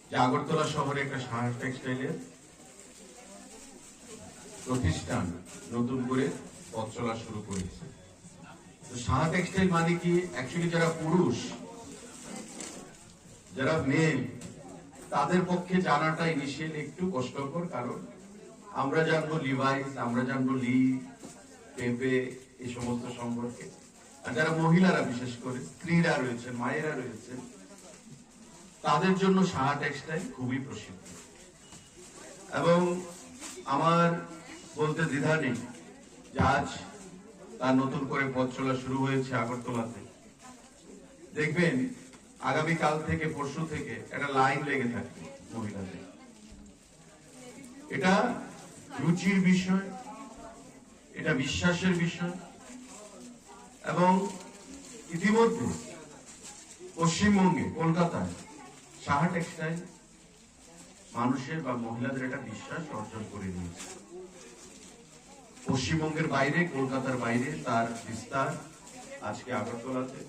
যে আগরতলা শহরে একটা সাহা টেক্সটাইলের প্রতিষ্ঠান নতুন করে পথ চলা শুরু করেছে। তো সাহা টেক্সটাইল মানে কি, অ্যাকচুয়ালি যারা পুরুষ, যারা মেয়ে, তাদের পক্ষে জানাটা ইনিশিয়ালি একটু কষ্টকর, কারণ আমরা জানবো লিভাইস, আমরা জানবো লি, পেপে, এই সমস্ত সম্পর্কে। আর যারা মহিলারা, বিশেষ করে স্ত্রীরা রয়েছেন, মায়েরা রয়েছেন, তাদের জন্য সাহা টেক্সটাইল খুবই প্রসিদ্ধ। এবং আমার বলতে দ্বিধা নেই যে আজ তার নতুন করে পথ চলা শুরু হয়েছে আগরতলাতে। দেখবেন আগামীকাল থেকে, পরশু থেকে একটা লাইন লেগে থাকবে মহিলাদের। এটা রুচির বিষয়, এটা বিশ্বাসের বিষয়। এবং ইতিমধ্যে পশ্চিমবঙ্গে, কলকাতায় সাহা টেক্সটাইল মানুষের বা মহিলাদের একটা বিশ্বাস অর্জন করে নিয়েছে। পশ্চিমবঙ্গের বাইরে, কলকাতার বাইরে তার বিস্তার আজকে আগরতলাতে।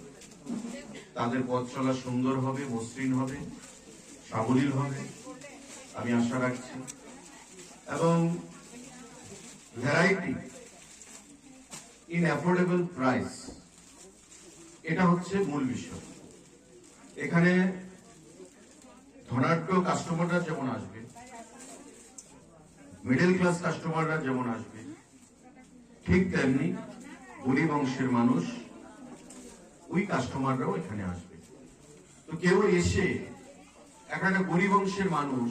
তাদের পথ চলা সুন্দর হবে, মসৃণ হবে, সাবলীল হবে, আমি আশা রাখছি। এবং ভ্যারাইটি ইন অ্যাফোর্ডেবল প্রাইস, এটা হচ্ছে মূল বিষয়। এখানে ধনাঢ্য কাস্টমাররা যেমন আসবে, মিডল ক্লাস কাস্টমাররা যেমন আসবে, ঠিক তেমনি গরিব অংশের মানুষ, ওই কাস্টমাররাও এখানে আসবে। তো কেউ এসে, একটা গরিব অংশের মানুষ,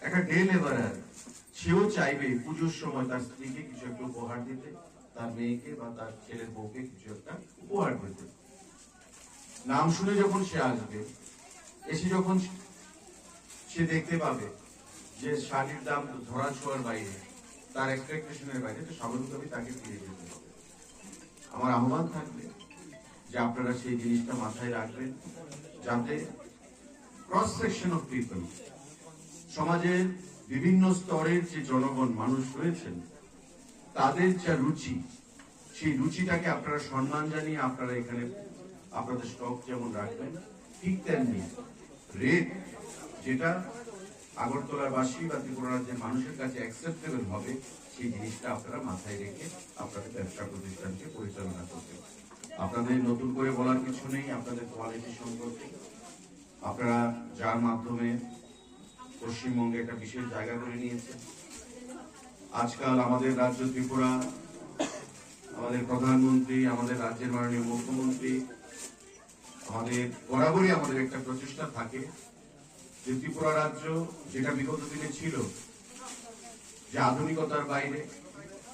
একটা ডে লেবারার, সেও চাইবে পুজোর সময় তার স্ত্রীকে কিছু একটা উপহার দিতে, তার মেয়েকে বা তার ছেলের বউকে কিছু একটা উপহার দিতে। নাম শুনে যখন সে আসবে, এসে যখন সে দেখতে পাবে যে শাড়ির দাম ধরা ছোঁয়ার বাইরে, তার এক্সপেকটেশনের বাইরে, তো স্বাভাবিকভাবেই তাকে ফিরে যেতে হবে। আমার আহ্বান থাকবে যে আপনারা সেই জিনিসটা মাথায় রাখবেন, যাতে ক্রস সেকশন অফ পিপল, সমাজের বিভিন্ন স্তরের যে জনগণ, মানুষ রয়েছেন, তাদের যা রুচি, সেই রুচিটাকে আপনারা সম্মান জানিয়ে আপনারা এখানে আপনাদের স্টক যেমন রাখবেন, ঠিক তেমনি রেট যেটা আগরতলার বাসী বা ত্রিপুরা রাজ্যের মানুষের কাছে অ্যাকসেপ্টেবল হবে, সেই জিনিসটা আপনারা মাথায় রেখে আপনাদের ব্যবসা প্রতিষ্ঠানকে পরিচালনা করবেন। আপনাদের নতুন করে বলার কিছু নেই আপনাদের কোয়ালিটি সম্পর্কে। আপনারা যার মাধ্যমে পশ্চিমবঙ্গে একটা বিশেষ জায়গা করে নিয়েছেন। আজকাল আমাদের রাজ্য ত্রিপুরা, আমাদের প্রধানমন্ত্রী, আমাদের রাজ্যের মাননীয় মুখ্যমন্ত্রী, আমাদের বরাবরই আমাদের একটা প্রচেষ্টা থাকে যে ত্রিপুরা রাজ্য, যেটা বিগত দিনে ছিল যে আধুনিকতার বাইরে,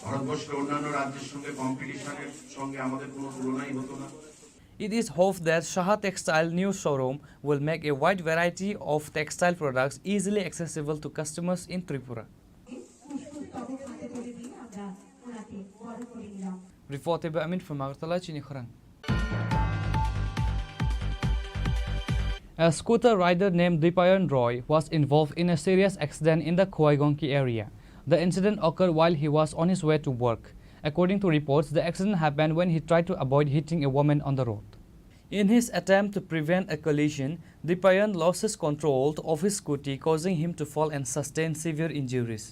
ভারতবর্ষের অন্যান্য রাজ্যের সঙ্গে কম্পিটিশনের সঙ্গে আমাদের কোনো তুলনাই হতো না। It is hoped that Saha Textile new showroom will make a wide variety of textile products easily accessible to customers in Tripura. Reported by Amin from Agartala, Chini Khorang. A scooter rider named Dipayan Roy was involved in a serious accident in the Khoaigonki area. The incident occurred while he was on his way to work. According to reports, the accident happened when he tried to avoid hitting a woman on the road. In his attempt to prevent a collision, Dipayan lost his control of his scooty, causing him to fall and sustain severe injuries.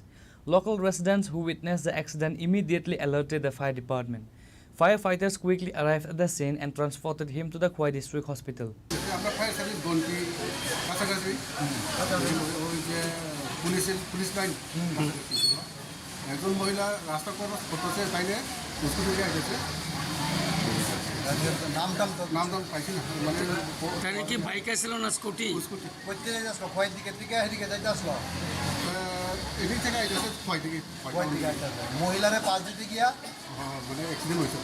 Local residents who witnessed the accident immediately alerted the fire department. Firefighters quickly arrived at the scene and transported him to the Khoi District Hospital. আমরা fire service গন্টি কাছাকাছি, ওই যে police line, একজন মহিলা রাস্তা cross করতেছে, তাইলে scooty দিয়ে গেছে। নাম টাম পাইছি না, মানে কি বাইক আসছিল না স্কুটি? স্কুটি করতে আসলো, খয়ের দিকে এদিকে যাইতে আসলো, এদিক থেকে আইতেছে খয় দিকে, মহিলারে পাশ দিতে গিয়া মানে অ্যাক্সিডেন্ট হয়েছে।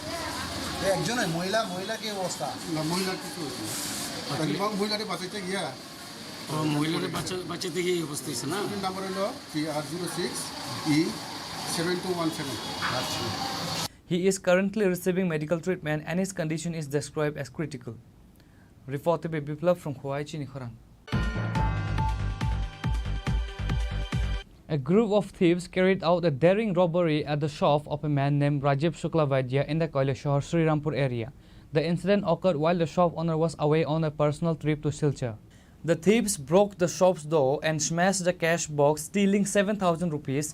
একজনের মহিলা কি অবস্থা? না, মহিলার কিছু হয়েছে, মহিলারে বাঁচাইতে গিয়া, মহিলাদের বাচ্চাতে গিয়ে অবস্থা হয়েছে না। নাম্বার হলো CR06E7217। He is currently receiving medical treatment and his condition is described as critical. Reported by Biplab from Khoi, Chini Khorang. A group of thieves carried out a daring robbery at the shop of a man named Rajiv Shuklavadya in the Kailasahar, Srirampur area. The incident occurred while the shop owner was away on a personal trip to Silchar. The thieves broke the shop's door and smashed the cash box, stealing 7,000 rupees.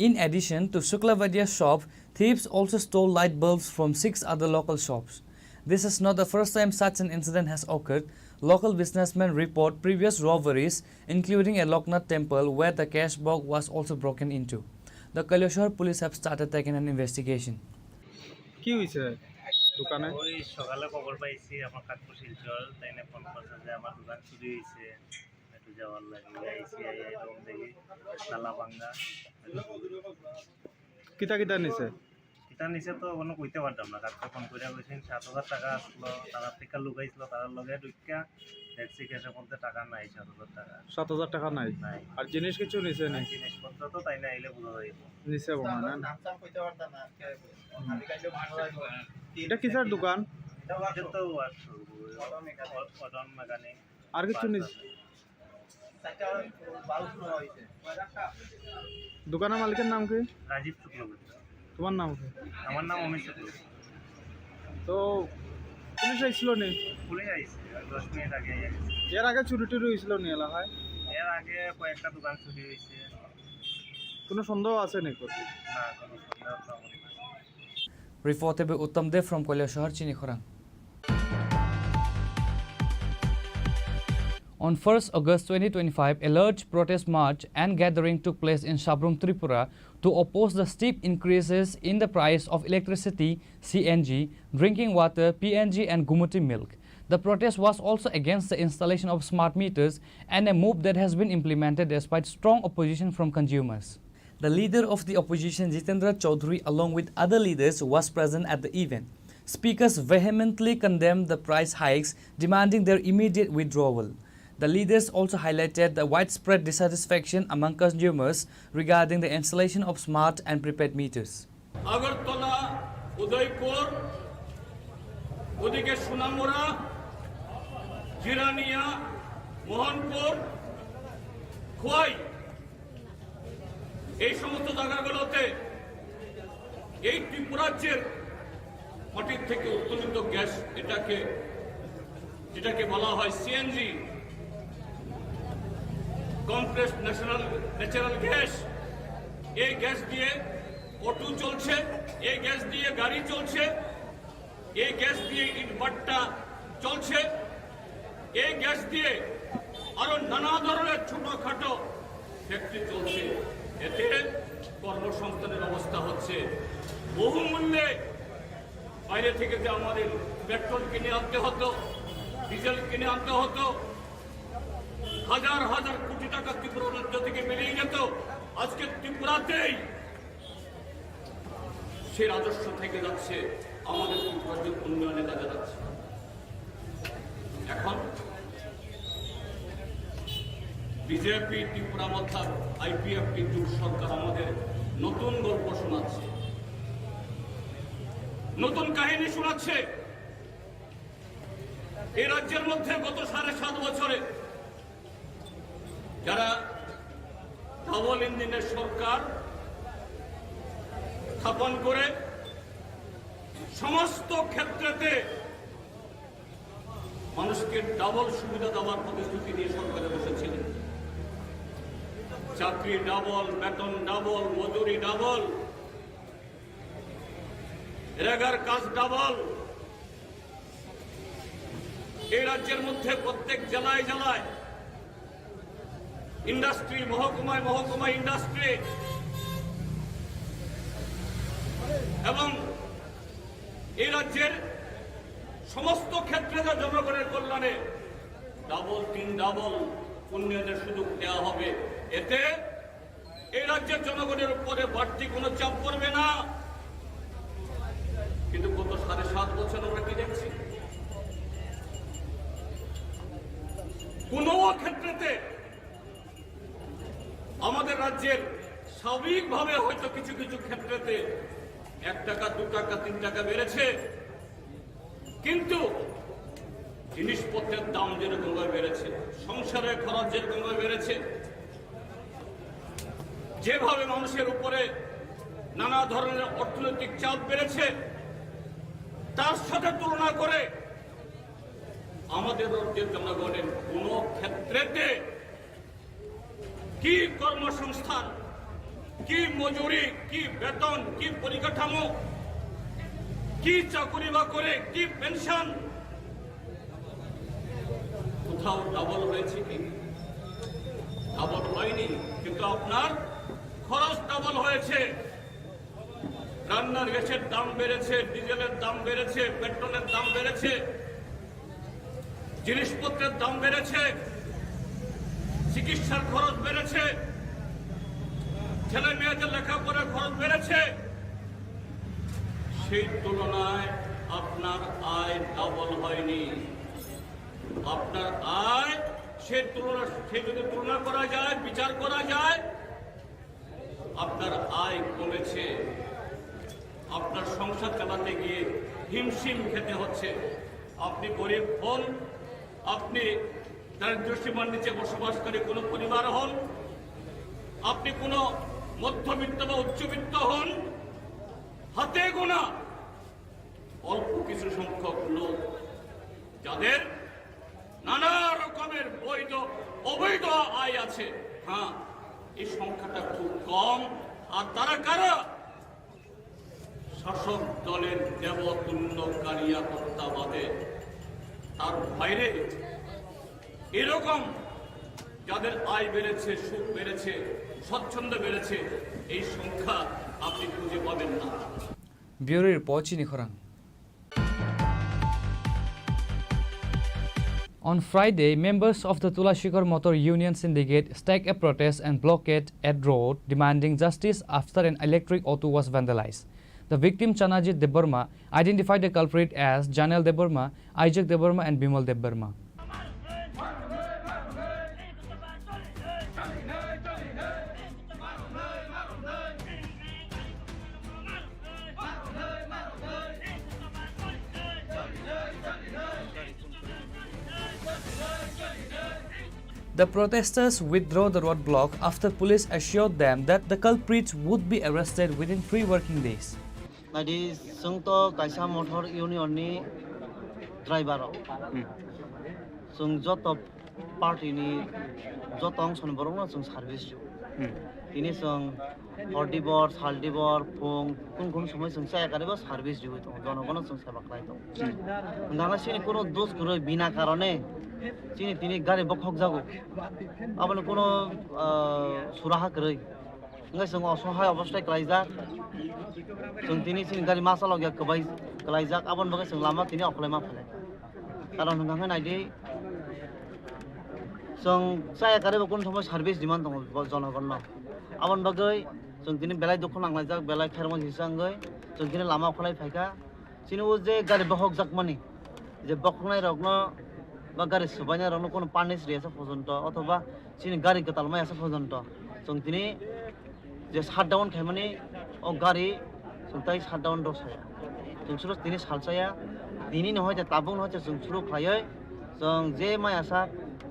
In addition to Shuklavadia's shop, thieves also stole light bulbs from 6 other local shops. This is not the first time such an incident has occurred. Local businessmen report previous robberies, including a Loknath temple where the cash box was also broken into. The Kailasahar police have started taking an investigation. কি হইছে দোকানে? ওই সকালে খবর পাইছি আমার কাকু Silchar তাইনে phone করছে যে আমার দোকান চুরি হয়েছে, একটু যাওয়ার লাগে আইসি এরকম দেখি তালা ভাঙ্গা। কিতা কিতা নিছে? কিতা নিছে তো কোনো কইতে পারতাম না, কাকু ফোন করে বলছেন 7,000 টাকা আসলো, তারা থেকে লুকাইছিল, তার লগে ঢুকা দেখছি ক্যাশের মধ্যে টাকা নাই, 7,000 টাকা। 7,000 টাকা নাই? নাই। আর জিনিস কিছু নিছে না? জিনিসপত্র তো তাই না আইলে বোঝা যাইব। নিছে বোমা না? নাম চাম কইতে পারতাম না, আমি কাইলে ভালো লাগবে। এটা কিসের দোকান? এটা তো অটো মেকানিক। আর কিছু নিছে? দোকানের মালিকের নাম কি? রাজীব চক্রবর্তী। তোমার নাম কি? আমার নাম অমিত চক্রবর্তী। তো পুলিশ আইছিল নি? পুলিশ আইছে 10 মিনিট আগে। এর আগে চুরি টুরি হয়েছিল নি এলাকায়? এর আগে কয়েকটা দোকান চুরি হয়েছে। কোনো সন্দেহ আছে নাকি? না, কোনো সন্দেহ তো আমার নাই। Reported by Uttam Dev from Kailasahar, Chini Khorang. On 1st August 2025, a large protest march and gathering took place in Chini Tripura to oppose the steep increases in the price of electricity, CNG, drinking water, PNG and Gumuti milk. The protest was also against the installation of smart meters and a move that has been implemented despite strong opposition from consumers. The leader of the opposition, Jitendra Chaudhary, along with other leaders, was present at the event. Speakers vehemently condemned the price hikes, demanding their immediate withdrawal. The leaders also highlighted the widespread dissatisfaction among consumers regarding the installation of smart and prepaid meters. Agartala, Udaipur, Udike Sunamura, Jirania, Mohanpur, Khwai, এই সমস্ত জায়গাগুলোতে এই ত্রিপুরা রাজ্যের মাটির থেকে উত্তোলিত gas, যেটাকে বলা হয় সিএনজি, কমপ্রেসড ন্যাচারাল গ্যাস, এই গ্যাস দিয়ে অটো চলছে, এই গ্যাস দিয়ে গাড়ি চলছে, এই গ্যাস দিয়ে ইটভাটা চলছে, এই গ্যাস দিয়ে আরো নানা ধরনের ছোটখাটো ফ্যাক্টরি চলছে। এতে কর্মসংস্থানের অবস্থা হচ্ছে। বহুমূল্যে বাইরে থেকে যে আমাদের পেট্রোল কিনে আনতে হতো, ডিজেল কিনে আনতে হতো, হাজার হাজার কোটি টাকা ত্রিপুরা রাজ্য থেকে বেরিয়ে যেত, আজকে ত্রিপুরাতেই সে রাজস্ব থেকে যাচ্ছে, আমাদের ত্রিপুরার উন্নয়নে কাজে যাচ্ছে। এখন বিজেপি ত্রিপুরা মধ্যে আইপিএফটি জোট সরকার আমাদের নতুন গল্প শোনাচ্ছে, নতুন কাহিনী শোনাচ্ছে। এই রাজ্যের মধ্যে গত 7.5 বছরে যারা ডাবল ইঞ্জিনের সরকার স্থাপন করে সমস্ত ক্ষেত্রেতে মানুষকে ডাবল সুবিধা দেওয়ার প্রতিশ্রুতি নিয়ে সরকারে বসেছিলেন। চাকরি ডাবল, বেতন ডাবল, মজুরি ডাবল, রেগার কাজ ডাবল। এই রাজ্যের মধ্যে প্রত্যেক জেলায় জেলায় ইন্ডাস্ট্রি, মহকুমায় মহকুমায় ইন্ডাস্ট্রি, এবং এই রাজ্যের সমস্ত ক্ষেত্রে জনগণের কল্যাণে ডাবল 3 ডাবল উন্নয়নের সুযোগ দেওয়া হবে। এতে এই রাজ্যের জনগণের উপরে বাড়তি কোনো চাপ পড়বে না। কিন্তু গত 7.5 বছর আমরা কি দেখছি? কোন ক্ষেত্রেতে আমাদের রাজ্যের স্বাভাবিকভাবে হয়তো কিছু কিছু ক্ষেত্রেতে 1 টাকা 2 টাকা 3 টাকা বেড়েছে, কিন্তু জিনিসপত্রের দাম যেরকম বেড়েছে, সংসারের খরচ যেরকম বেড়েছে, যেভাবে মানুষের উপরে নানা ধরনের অর্থনৈতিক চাপ বেড়েছে, তার সাথে তুলনা করে আমাদের রাজ্যের জনগণের কোন ক্ষেত্রেতে কি কর্মসংস্থান, কি মজুরি, কি বেতন, কি পরিকাঠামো, কি চাকরি বা করে, কি পেনশন, কোথাও ডাবল হয়েছে কি? ডাবল হয়নি, কিন্তু আপনার খরচ ডাবল হয়েছে। রান্নার গ্যাসের দাম বেড়েছে, ডিজেলের দাম বেড়েছে, পেট্রোলের দাম বেড়েছে, জিনিসপত্রের দাম বেড়েছে, চিকিৎসার খরচ বেড়েছে, ছেলে মেয়েদের লেখাপড়ার খরচ বেড়েছে। সেই তুলনায় আপনার আয় ডাবল হয়নি। আপনার আয় সেই যদি তুলনা করা যায়, বিচার করা যায়, আপনার আয় কমেছে। আপনার সংসার চালাতে গিয়ে হিমশিম খেতে হচ্ছে। আপনি গরিব হন, আপনি দারিদ্র্য সীমার নিচে বসবাসকারী কোনো পরিবার হন, আপনি কোনো মধ্যবিত্ত বা উচ্চবিত্ত হন, হাতে গোনা অল্প কিছু সংখ্যক লোক যাদের নানা রকমের বৈধ অবৈধ আয় আছে, হ্যাঁ, এই সংখ্যাটা খুব কম। আর তারা কারা? শাসক দলের দেবতুল্য কারিয়াকর্তাবাদে। তার বাইরে এরকম যাদের আয় বেড়েছে, সুখ বেড়েছে, স্বচ্ছন্দ বেড়েছে, এই সংখ্যা আপনি খুঁজে পাবেন না। ব্যুরো রিপোর্ট, চিনি খোরাং। On Friday, members of the Tulashikar Motor Union Syndicate staged a protest and blockade at road demanding justice after an electric auto was vandalized. The victim, Chanajit Debarma, identified the culprit as Janel Debarma, Isaac Debarma and Bimal Debarma. The protesters withdrew the roadblock after police assured them that the culprits would be arrested within 3 working days. Nadi sungto kaisa motor union ni driver. Sung joto party ni jotong son borong sung service ju. Ini sung hordibor, saldibor, pung kun সময় sung saya kare bos service ju to. জনগণ sung সেবা করাই তো। Ngana sini কোনো দোষ করে বিনা কারণে তিনি গাড়ি বখক যাগো আপনি কোনো সুরাহা করে जों असहाय अबस्थाय क्लाइजाक जों दिनै जों गारि मा सालाव कबाय क्लाइजाक आबन बगे जों लामा दिनै अखलाय मा फैलाय कारण नोंहा नायदि जों जाय गारि कोन समय सार्भिस डिमान्ड दङ जनगणना आबन बगे जों दिनै बेलाय दुख नांलायजाक बेलाय खेरमन हिसांगै जों दिनै लामा अखलाय फायका दिनै ओ जे गारि बहक जाक माने जे बखनाय रगनो বা গাড়ি সুবাইনা রনো কোনো পানিস রিয়াসা পর্যন্ত অথবা চিনি গাড়ি কতালমাই আসা পর্যন্ত जों दिनै जे शाटडाउन खायमाने ओ गारि जों ताइ शाटडाउन दसाया जों सुरु दिनै सालसाया दिनै नहय जे ताबुं नहय जे जों सुरु खायै जों जे माय आसा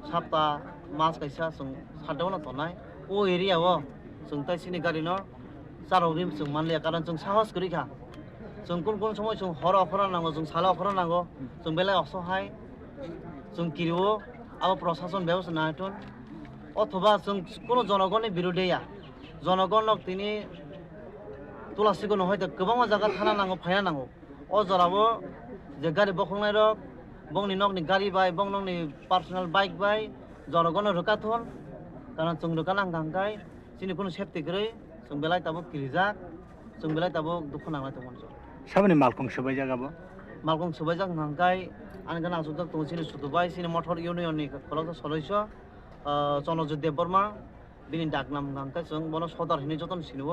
सप्ता मास कायसा जों शाटडाउन तनाय ओ एरियाव जों ताइ सिनि गारि न चारावरि जों मानलिया कारण जों साहस करिखा जों कोन समय जों हर अखरा नांगौ जों साला अखरा नांगौ जों बेलाय असहाय जों किरिव आबो प्रशासन व्यवस्था नायथुन अथवा जों कोनो जनगणनि बिरुदैया जनगणक दिनै तुलासिखौ नहय गोबां जायगा थाना नांगौ फायना नांगौ अ जराबो जे गारि बखंनाय रक बंनि नकनि गारि बाय बं नकनि पार्सोनेल बाइक बाय जनगण रोकाथन कारण जों रोका नांगांगाय दिनै कोनो सेफ्टि गरै जों बेलाय ताबो किरिजाक जों बेलाय ताबो दुखु नांलाय दंमोन साबनि मालखं सोबाय जागाबो मालखं सोबाय जाग नांगाय आं गाना सुदक तंसिनि सुदुबाय सिनि मटर इउनियननि खलक सदस्य चनजित देबबर्मा बिनि डाकनाम गांका जों बनो सदर हिनि जतन सिनुव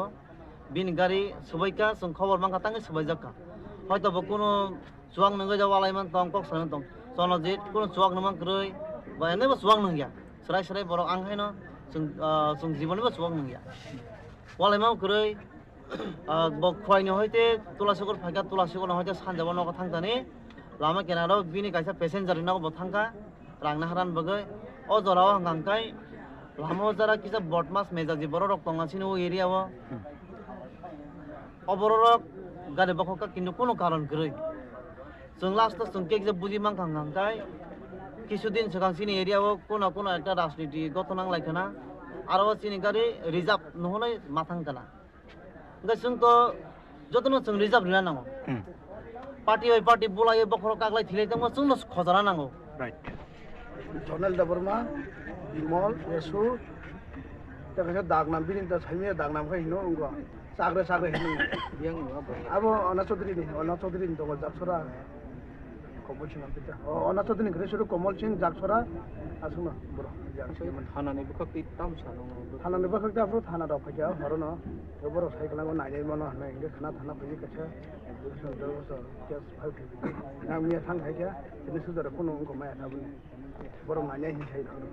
बिनि गारि सबायका जों खबर मांका तांगे सबायजाका हयतो कोनो जुवां नंगै जावालायमान तंग कक सान तंग चनजित कोनो जुवां नमान ग्रै बायनेबो जुवां नंगिया सराय सराय बर आं हैनो जों जीवनबो जुवां नंगिया वालायमा ग्रै बखवायनो हयते तुलासिगर फायका तुलासिगर हयते सानजाबा नगा थांजानि लामा केनाराव बिनि कायसा पेसेन्जार नाव बथांका रांना हारान बगै अ जराव गांकाय लामा जरा किसा बटमास मेजाजी बर रक तंगासिनो ओ एरियाव अबर रक गारि बखका किन्तु कोनो कारण गरै जों लास्ट जों केक बुजि मांखां गांकाय किछु दिन सिगां सिनि एरियाव कोनो कोनो एकटा राजनीति गत नांलायखना आरो चिनि गारि रिजार्भ নহলে माथां काना जोंथ' जतनो जों रिजार्भ लिना नांगौ पार्टी बाय पार्टी बुलायो बखर कागलाय थिलायदोंबा जोंनो खजाना नांगौ राइट जनरल दबरमा बिमल येसु तकसे दागनाम बिनिता छैमे दागनाम खै हिनो उंगो साग्रे हिनो बियां अब अना चौधरी दङ जाक्सरा कमल सिंह पिता अना चौधरी ग्रेसुर कमल सिंह जाक्सरा आसुना बर थानानि बखति तामसा दङ थानानि बखति आफ्रो थाना दाव फैया हरनो बर साइकलांगो नायनाय मन हनै इंगे खाना थाना फैयो कछा केस फाइव नामिया थां खायया बिनि सुजारा कोनो उंगो माया थाबुनि बर नायनाय हिसाय थाङो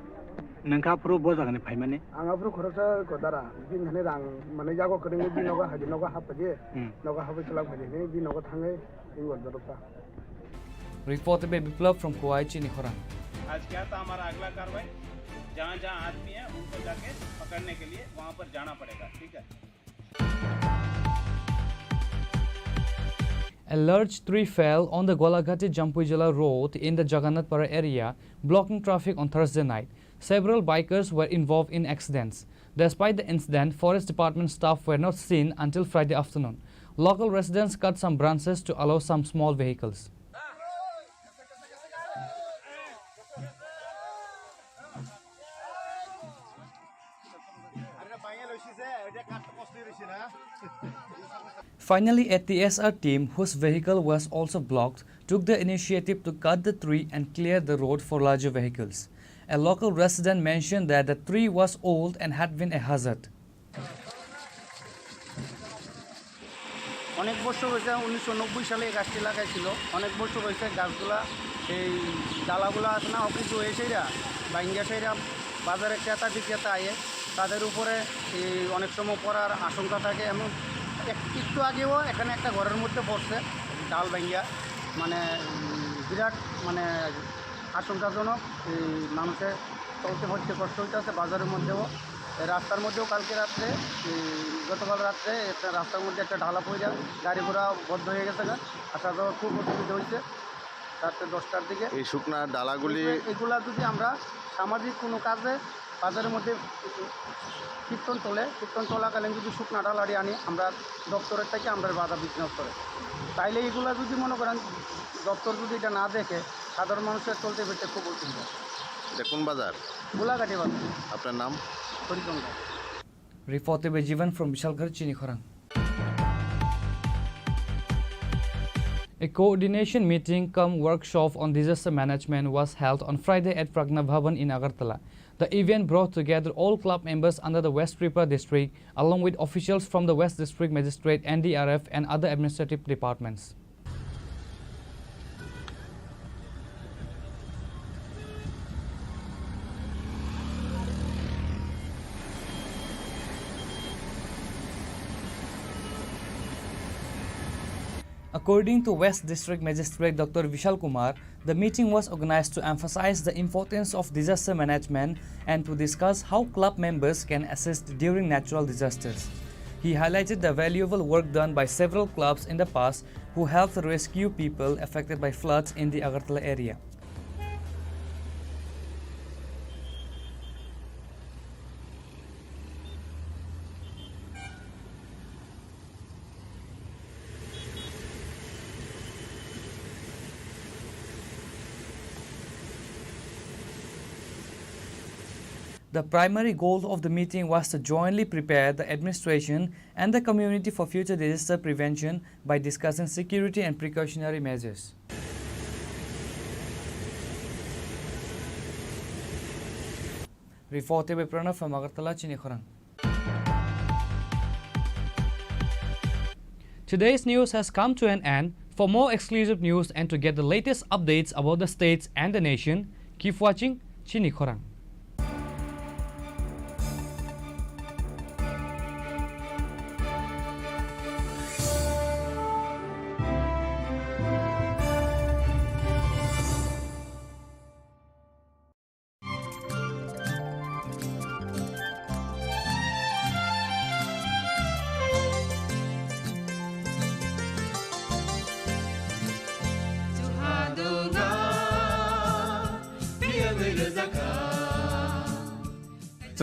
नोंखा प्रो बजागने फाइमाने आंगा प्रो खरसा गदारा बिन हने रां माने जागो करेंगे बिनोगा हाजिनोगा हापजे नोगा हापे चला फैने बिनोगा थाङै इंगो Darpa Reported by Biplab from Kuwait, Chini Khorang. आज क्या था हमारा अगला कार्रवाई जहाँ जहाँ आदमी है उनको जाके पकड़ने के लिए वहाँ पर जाना पड़ेगा ठीक है A large tree fell on the Golagati-Jampujala road in the Jagannathpura area, blocking traffic on Thursday night. Several bikers were involved in accidents. Despite the incident, Forest Department staff were not seen until Friday afternoon. Local residents cut some branches to allow some small vehicles. Finally, a TSR team, whose vehicle was also blocked, took the initiative to cut the tree and clear the road for larger vehicles. A local resident mentioned that the tree was old and had been a hazard. অনেক বছর হয়েছে 1990 সালে এই গাছটি লাগাইছিল অনেক বছর হয়েছে গাছগুলা এই ডালাগুলো আছে না অকিছু হয়েছেরা বাইঙ্গা সেরা বাজারে ক্রেতা বিক্রেতা আয়ে তাদের উপরে এই অনেক সময় পড়ার আশঙ্কা থাকে এমন একটু আগেও এখানে একটা ঘরের মধ্যে পড়ছে ডাল বাইঙ্গা মানে বিরাট মানে আশঙ্কাজনক এই মানুষের চলতে হচ্ছে কষ্ট হইতেছে বাজারের মধ্যেও রাস্তার মধ্যেও কালকে রাত্রে গতকাল রাত্রে একটা রাস্তার মধ্যে একটা ঢালা পড়ে গাড়ি ঘোড়া বন্ধ হয়ে গেছে আসা যাওয়া খুব অসুবিধা হয়েছে রাত্রে 10টার দিকে এই শুকনা ডালাগুলি এগুলা যদি আমরা সামাজিক কোনো কাজে বাজারের মধ্যে কীর্তন চলাকালীন যদি শুকনা ডালাটি আনি আমরা দপ্তরের থেকে আমরা বাধা বিঘ্ন করে তাইলে এগুলা যদি মনে করেন দপ্তর যদি এটা না দেখে সাধারণ মানুষের চলতে ফিরতে খুব অসুবিধা এটা কোন বাজার গোলাঘাটি বাজার আপনার নাম Harichandra Reported by Jivan from Bishalgarh, Chini Khorang. A coordination meeting cum workshop on disaster management was held on Friday at Pragna Bhavan in Agartala. The event brought together all club members under the West Tripura district along with officials from the West District Magistrate, NDRF and other administrative departments. According to West District Magistrate Dr. Vishal Kumar, the meeting was organized to emphasize the importance of disaster management and to discuss how club members can assist during natural disasters. He highlighted the valuable work done by several clubs in the past who helped rescue people affected by floods in the Agartala area. The primary goal of the meeting was to jointly prepare the administration and the community for future disaster prevention by discussing security and precautionary measures. Reported by Pranav from Agartala, Chini Khorang. Today's news has come to an end. For more exclusive news and to get the latest updates about the states and the nation, keep watching Chini Khorang. Tuhan doa, dia berzakat.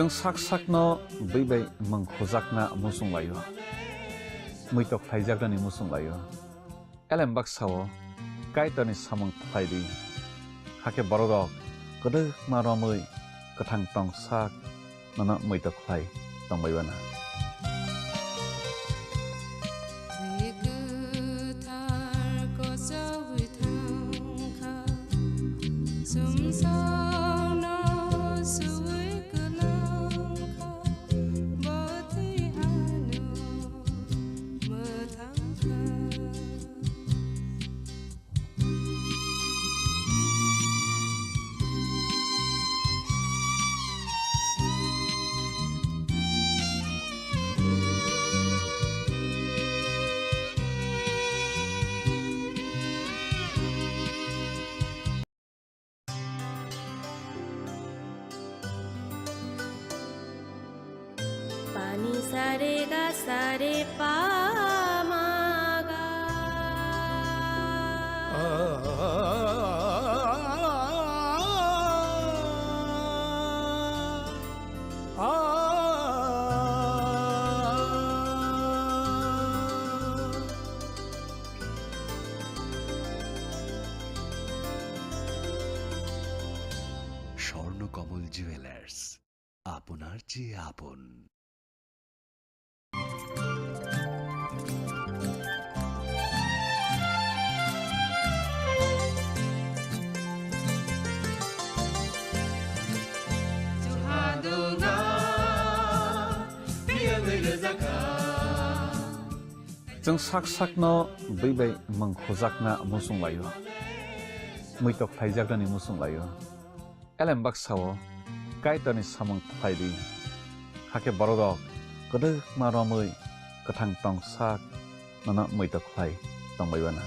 जों sak sakno beibai mangkhojakna musung layo muitok phaijaknani musung layo elembak sao kaitani samang phaidi hake borok kodok maromui kathang tongsak nana muitok phai tongbaibana Pani sare ga sare pa ma ga Swarnakamal jewellers আপনার চেয়ে আপন जों sak sakno beibai mangkhojakna musung layo muitok phaijaknani musung layo elembak sao kaitani samang phaidi hake borok kodok maromui kathang tongsak nana muitok phai tongbaibana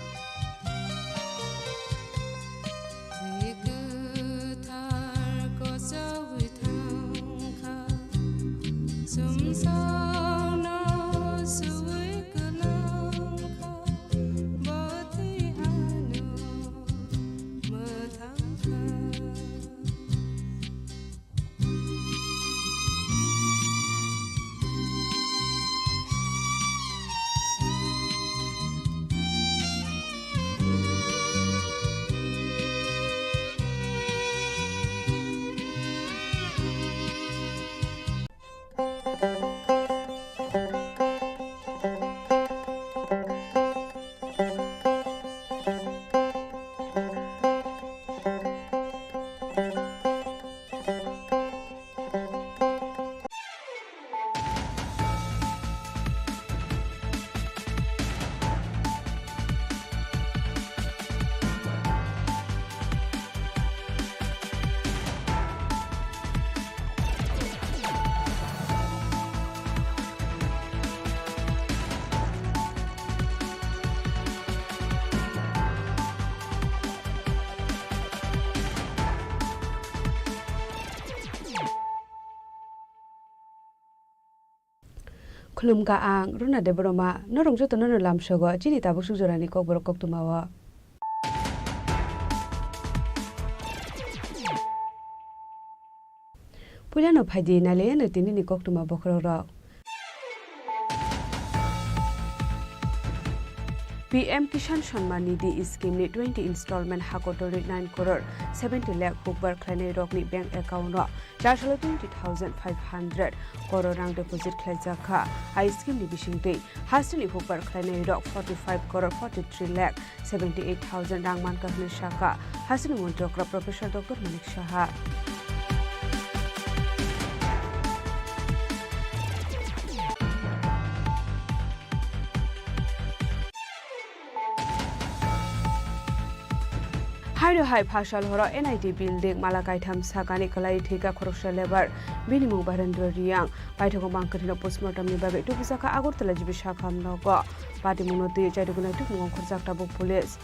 Khulumka ang runa de broma norong joto no lam sogo chini tabu sujorani kok borok kok tumawa Pulano phaidi nale no tinini kok tuma bokro ro PM Kisan Samman Nidhi Scheme ni 20 installment hakotori 9 crore 70 lakh hukbar khlane rokni bank account ro 420,500 crore rang deposit khlaijaka ai scheme ni bisingtei hasini hukbar khlane rok 45 crore 43 lakh 78,000 rang man kahne shaka hasini montrokra Professor Dr. Manik Saha Hairo hai phashal horo NIT building Malakai tham sakani kalai thika khoroksa lebar binimung barendra riang paithoko mangkatino postmortem ni babe tubisaka agortala jibi shakham nogo pati munoti chaiduguna tukmung khorjakta bok police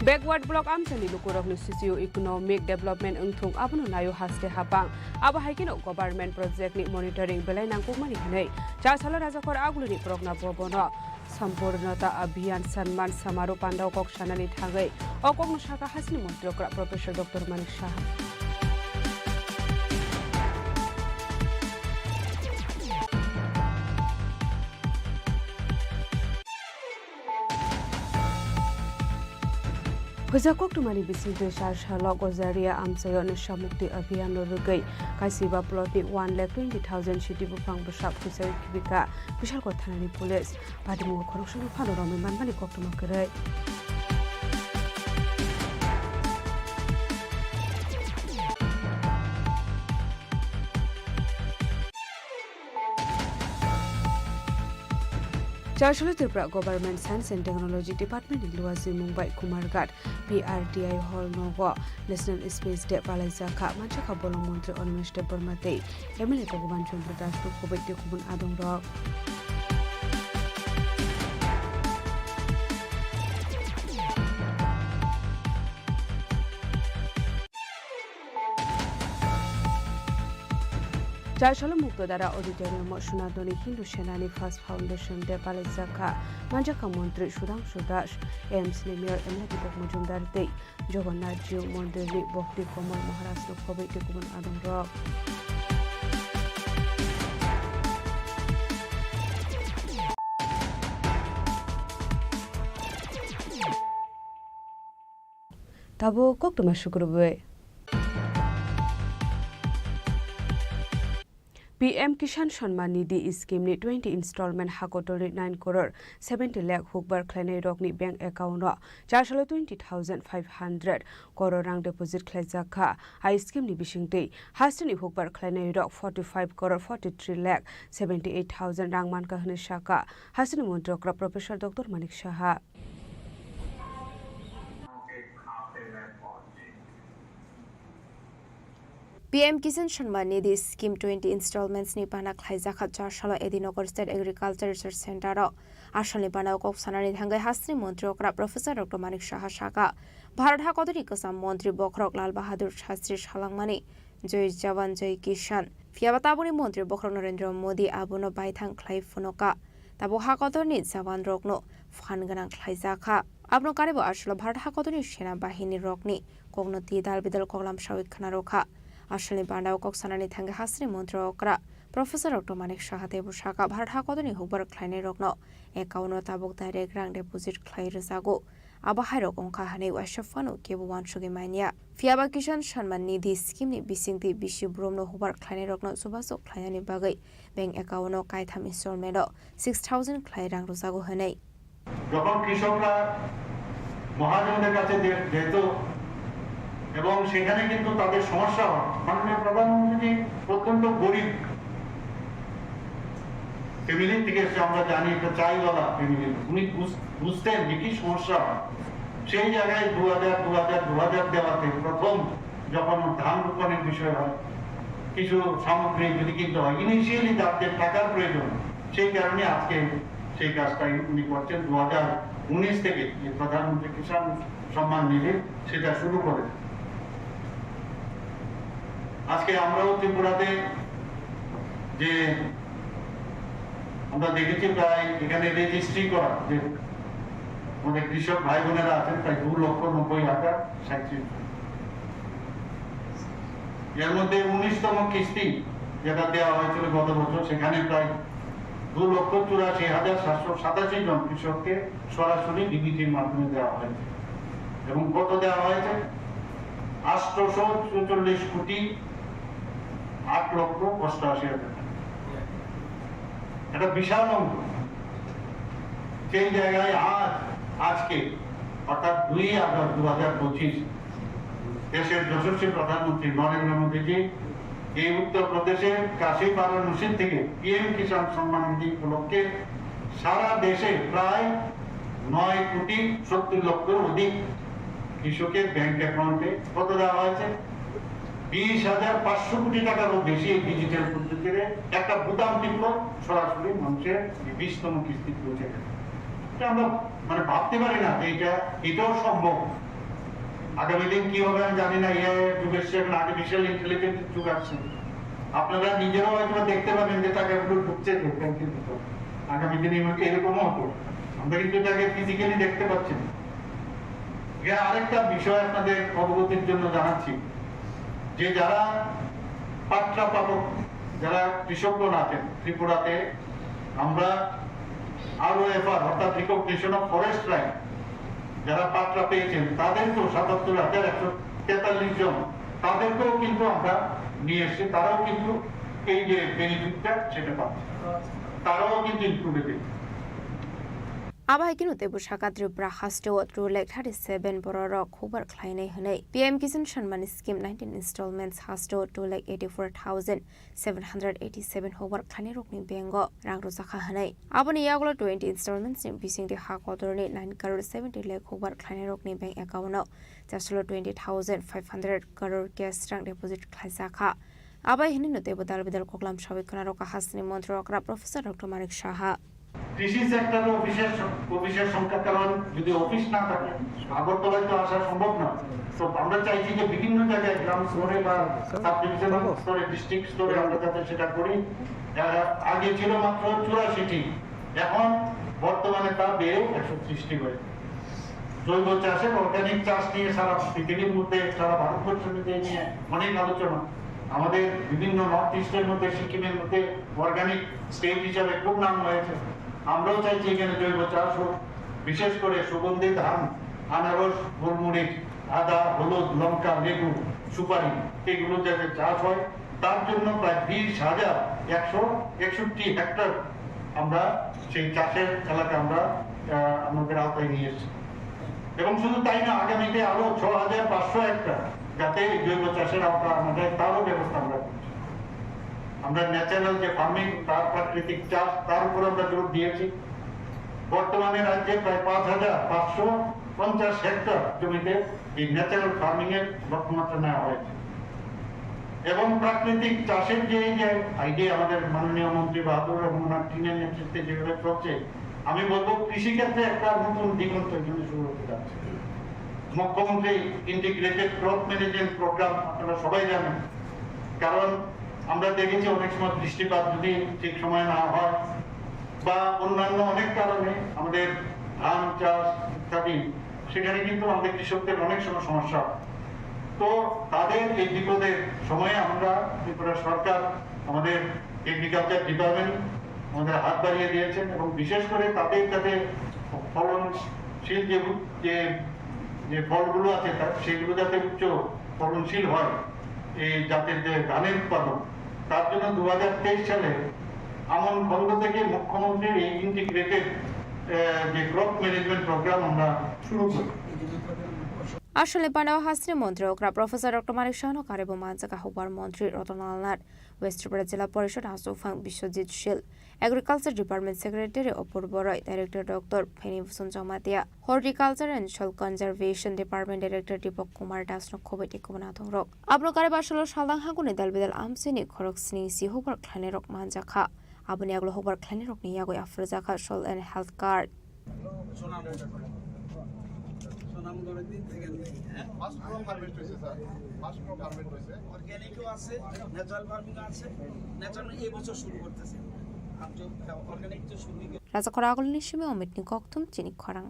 Backward block amsani lukurokni socio-economic development ungthung abono nayo haste hapang abo haikino government project ni monitoring belai nangkukmani hinai Chasala rajakor aguluni progna bobono Sampurnata Abhiyan Sanman Samaru Pandau Kok Shanani Thangai Okok Shaka Hasni Mantri Professor Dr. Manik Shah Hujakok tumani bisinte shalo gozaria amsayo nisha mukti abhiyan rugai kasiba plotni 1,20,000 shiti bufang bashap kusai kibika bishal ko thanani police padimu khorokshanu phanorami manmani koktuma kare Chashala Tripura Government Science and Technology Department in Luazi Mumbai Kumargat PRTI Hall Nogo National Space Day Palazaka Manchaka Bolong Montri Onimesh Deparmate Emily Bhagavan Chandra Das Kubekti Kubun Adong Rock Chashala Muktodara Auditorium Shunadoni Hindu Shenani First Foundation De Palazaka Manjaka Montri Shudang Shudash AMS Mayor Emily Bhagmujumdar Day Jagannath Jiu Mondeli Bhakti Komal Maharashtra Kubekti Kubun Adong Rock Tabo Koktuma Shukurube PM Kishan Shanman Nidhi Scheme ni 20 installment hakotori 9 crore 70 lakh hukbar khlainai rokni bank account ro 420,500 crore rang deposit khlaijaka ai scheme ni bisingtei hastani hukbar khlainai rok 45 crore 43 lakh 78,000 rang man ka hne shaka hastani montrokra Professor Dr. Manik Shah PM Kisan Shanman Nidhi Scheme 20 installments ni pana khlaijaka Charshalo Edinogor State Agriculture Research Center ro ashali pana kok sanani thangai hastri mantri okra Professor Dr. Manik Shah Shaka Bharat Hakotri Kasam Mantri Bokrok Lal Bahadur Shastri Shalangmani Joy Jawan Joy Kishan Fiabatabuni Mantri Bokrok Narendra Modi Abuno Baithang Khlai Funoka Tabo Hakotorni Jawan Rokno Phanganang Khlaijaka Abno Karibo ashalo Bharat Hakotri Sena Bahini Rokni Kognoti Dal Bidal Koglam Shawik Khanarokha Ashali Bandao Kok Sanani Thangai Hastri Mantri okra Professor Dr. Manik Shah Debu Shaka Bharat Hakotoni Hukbar Khlainai Rokno Account Tabok Direct Rang Deposit Khlai Rezago Abahai Ongka Hanei Washafanu Kebu Wanshugi Mania Fiaba Kishan Shanman Nidhi Scheme ni Bisingti Bishi Bromno Hukbar Khlainai Rokno Subasok Khlainani Bagai Bank Account Kaitham Installment 6,000 Khlai Rang Rezago Hanei যখন কৃষকরা মহাজনদের কাছে যেত এবং সেখানে কিন্তু তাদের সমস্যা হয় মাননীয় প্রধানমন্ত্রী অত্যন্ত গরিব ফ্যামিলি থেকে এসে আমরা জানি একটা চাইওয়ালা ফ্যামিলি উনি বুঝতেন যে কি সমস্যা হয় সেই জায়গায় 2000 দেওয়াতে প্রথম যখন ধান রোপণের বিষয় হয় কিছু সামগ্রী যদি কিনতে হয় ইনিশিয়ালি তাদের টাকার প্রয়োজন সেই কারণে আজকে সেই কাজটা উনি করছেন 2019 থেকে যে প্রধানমন্ত্রী কিষাণ সম্মান নিধি সেটা শুরু করেন আজকে আমরাও ত্রিপুরাতে যে আমরা দেখেছি প্রায় এখানে রেজিস্ট্রি করা যে আমাদের কৃষক ভাই বোনেরা আছেন প্রায় 2,90,000 এর মধ্যে 19তম কিস্তি যেটা দেওয়া হয়েছিল গত বছর সেখানে প্রায় 2,84,787 জন কৃষককে সরাসরি ডিবিটির মাধ্যমে দেওয়া হয়েছে এবং কত দেওয়া হয়েছে 844 কোটি 8,88,000 এটা বিশাল অঙ্ক সেই জায়গায় আজকে অর্থাৎ 2 আগস্ট 2025 দেশের যশস্বী প্রধানমন্ত্রী নরেন্দ্র মোদীজি এই উত্তরপ্রদেশের কাশী বারাণসী থেকে পিএম কিষাণ সম্মান নিধি উপলক্ষে সারা দেশে প্রায় 9,70,00,000 অধিক কৃষকের ব্যাংক অ্যাকাউন্টে কত দেওয়া হয়েছে 20,500 কোটি টাকারও বেশি ডিজিটাল পদ্ধতিতে একটা বুতাম টিপল সরাসরি মানুষের 20তম কিস্তি পৌঁছে গেছে এটা আমরা ভাবতে পারি না যে এটাও সম্ভব আগামী দিন কি হবে আমি জানি না, যুগ এসছে, এখন আর্টিফিশিয়াল ইন্টেলিজেন্স যুগ আসছে। আপনারা নিজেরাও হয়তো দেখতে পাবেন যে টাকাগুলো ঢুকছে ব্যাংকের ভিতর। আগামী দিনে এরকমও হতো, আমরা কিন্তু এটাকে ফিজিক্যালি দেখতে পাচ্ছি না। আরেকটা বিষয় আপনাদের অবগতির জন্য জানাচ্ছি যে যারা পাট্টা পাবক, যারা কৃষকগণ আছেন ত্রিপুরাতে, আমরা ROFR অর্থাৎ রিকগনিশন অফ ফরেস্ট রাইট, যারা পাট্টা পেয়েছেন তাদেরকেও ৭৭,১43 জন, তাদেরকেও কিন্তু আমরা নিয়ে এসেছি। তারাও কিন্তু এই যে বেনিফিটটা সেটা পাচ্ছে, তারাও কিন্তু included. Abai kinu tebu shaka Tripura hasto trulek 37 bororok hubar khlainai hanai PM Kisan Shanman scheme 19 installments hasto trulek 84,787 hubar khlainai rokni bengo rangro sakha hanai aboni yaglo 20 installments ni bising de ha kotorni 9 crore 70 lakh hubar khlainai rokni bank account no jaslo 20,500 crore cash rang deposit khlaisakha abai hini no tebu dalbidal koklam sabikona roka hasni montrokra Professor Dr. Manik Shaha কৃষি সেক্টরে অফিসের সংখ্যা, কারণ যদি office না থাকে আগরতলায় তো আসা সম্ভব না। তো আমরা চাইছি যে বিভিন্ন জায়গায় গ্রাম স্তরে বা সাব ডিভিশনাল স্তরে, ডিস্ট্রিক্ট স্তরে আমরা যাতে সেটা করি। আগে ছিল মাত্র 84টি, এখন বর্তমানে তা বেড়ে 130টি হয়েছে। জৈব চাষের অর্গানিক চাষ নিয়ে সারা পৃথিবীর মধ্যে, সারা ভারতবর্ষের মধ্যে নিয়ে অনেক আলোচনা। আমাদের বিভিন্ন নর্থ ইস্টের মধ্যে, সিকিমের মধ্যে অর্গানিক স্টেট হিসাবে খুব নাম হয়েছে। আমরাও চাইছি এখানে জৈব চাষ হোক, বিশেষ করে সুগন্ধি ধান, আনারস, গোলমরিচ, আদা, হলুদ, লঙ্কা, লেবু, সুপারি এগুলো যাতে চাষ হয়। তার জন্য প্রায় 20,161 হেক্টর আমরা সেই চাষের এলাকা আমরা আমাদের আওতায় নিয়ে এসেছি। এবং শুধু তাই না, আগামীতে আরো 6,500 হেক্টর যাতে জৈব চাষের আওতা আমাদের, তারও ব্যবস্থা আমরা করছি। আমরা ন্যাচারাল যে ফার্মিং, তার প্রাকৃতিক চাষ, তার উপর আমরা জোর দিয়েছি। বর্তমানে রাজ্যে প্রায় 5,550 হেক্টর জমিতে এই ন্যাচারাল ফার্মিং এর লক্ষ্যমাত্রা নেওয়া হয়েছে। এবং প্রাকৃতিক চাষের যে আইডিয়া আমাদের মাননীয় মন্ত্রী বাহাদুর এবং ওনার টিমের নেতৃত্বে যেভাবে চলছে, আমি বলবো কৃষিক্ষেত্রে একটা নতুন দিগন্ত এখানে শুরু হতে যাচ্ছে। মুখ্যমন্ত্রী ইন্টিগ্রেটেড ক্রপ ম্যানেজমেন্ট প্রোগ্রাম আপনারা সবাই জানেন। কারণ আমরা দেখেছি অনেক সময় বৃষ্টিপাত যদি ঠিক সময় না হয় বা অন্যান্য অনেক কারণে আমাদের ধান চাষ ইত্যাদি, সেখানে কিন্তু আমাদের কৃষকদের অনেক সময় সমস্যা। তো তাদের এই বিপদের সময়ে আমরা ত্রিপুরা সরকার, আমাদের এগ্রিকালচার ডিপার্টমেন্ট আমাদের হাত বাড়িয়ে দিয়েছেন এবং বিশেষ করে তাদের যাতে ফলনশীল যে ফলগুলো আছে সেগুলো যাতে উচ্চ ফলনশীল হয়, এই জাতের যে ধানের উৎপাদন, তার জন্য 2023 সালে আমন খন্ড থেকে মুখ্যমন্ত্রীর এই ইন্টিগ্রেটেড যে ক্রপ ম্যানেজমেন্ট প্রোগ্রাম আমরা শুরু করি। আসলে পানাও হাসনি মন্ত্রকরা প্রফেসর ডক্টর মানিক শাহ কারেবো মানজাকা হুবার মন্ত্রী রতনলাল ওয়েস্ট ত্রিপুরা জেলা পরিষদ হাসুফাং Biswajit Sil agriculture department secretary Apurba Roy director doctor Phanibhushan Jamatia horticulture and soil conservation department director Dipak Kumar Das নখবৈটি কুমনাথং রক আবনো কারেব আসলে সালদাং হাগুনি দালবিদাল আমসিনি খরক স্নি সি হুবার খ্লানি রক মানজাখা আবনি আগলো হুবার খ্লানি রক নিয়াগই আফরজাখা সোল এন্ড হেলথ কার্ড রাজা খরা আগল নিশিমে অমিত নিকক্তুম চিনি খরাং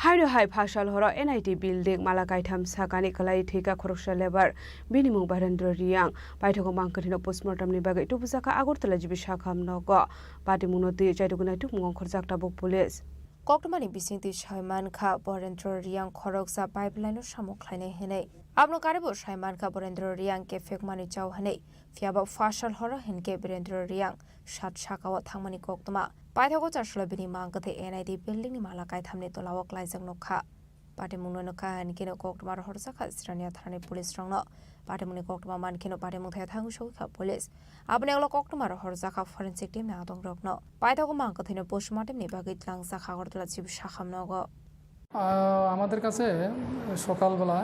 হাইরো হাই ভাষাল হর এনআইটি বিল্ডিং মালাকাইথাম সাকানি কলাই ঠিকা খরকসা লেবার বিনিমুং বারেন্দ্র রিয়াং পাইথগো মাংকরিনো পোস্টমর্টমনি বাগে টুবুজাকা আগরতলা জিবি শাখাম নগ পাটিমুনতি চাইদুগুনাই টুকমুং খরজাকটা বুক পুলিশ কক্টমানি বিসিংতি সাইমানখা বরেন্দ্র রিয়াং খরকসা পাইপলাইনো সামুখলাইনাই হেনাই আবনো কারেবো সাইমানখা বরেন্দ্র রিয়াং কে ফেকমানি চাও হেনাই ফিয়াবা ফাশাল হর হেনকে বরেন্দ্র রিয়াং সাত শাখাওয়া থাংমানি কক্টমা পাইথাগো চারশলা বিনি মাংকথে এনআইটি বিল্ডিং নি মালাকাই থামনি তোলাওয়াক লাইজাং নখা পাটিমুংনো নখা হেনকেনো কক্টমার হরজাখা স্রানিয়া থানানি পুলিশ রংনো পাটিমুনি কক্টমা মানকেনো পাটিমুং থাই থাঙ্গু সৌখা পুলিশ আবনে আগলো কক্টমার হরজাখা ফরেনসিক টিম নে আদং রকনো পাইথাগো মাংকথেনো পোস্টমর্টম নি বাগৈ ত্লাংজাখা আগরতলা জিব শাখাম নগ আমাদের কাছে সকালবেলা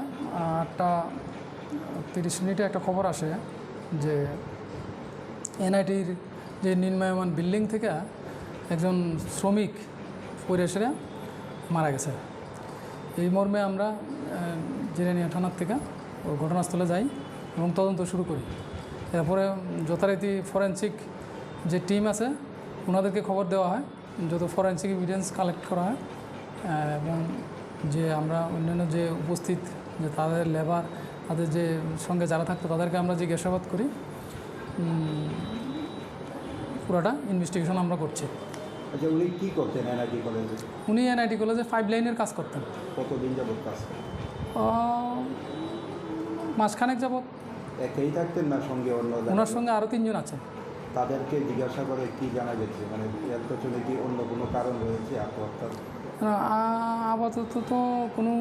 8:30 একটা খবর আসে যে এনআইটির যে নির্মায়মান বিল্ডিং থেকে একজন শ্রমিক পরিবেশে মারা গেছে। এই মর্মে আমরা জিরানিয়া থানার থেকে ঘটনাস্থলে যাই এবং তদন্ত শুরু করি। এরপরে যথারীতি ফরেন্সিক যে টিম আছে ওনাদেরকে খবর দেওয়া হয়, যত ফরেন্সিক এভিডেন্স কালেক্ট করা হয় এবং যে আমরা অন্যান্য যে উপস্থিত যে তাদের লেবার তাদের যে সঙ্গে যারা থাকতো তাদেরকে আমরা জিজ্ঞাসাবাদ করি। পুরোটা ইনভেস্টিগেশন আমরা করছি। আচ্ছা, উনি কী করতেন এনআইটি কলেজে? উনি এনআইটি কলেজে 5 লাইনের কাজ করতেন। কতদিন যাবত কাজ? মাসখানেক যাবত। একাই থাকতেন না সঙ্গে অন্য? ওনার সঙ্গে আরও 3 জন আছেন। তাদেরকে জিজ্ঞাসা করে কি জানা গেছে, মানে এর পেছনে কি অন্য কোনো কারণ রয়েছে আত্মহত্যার? আপাতত তো কোনো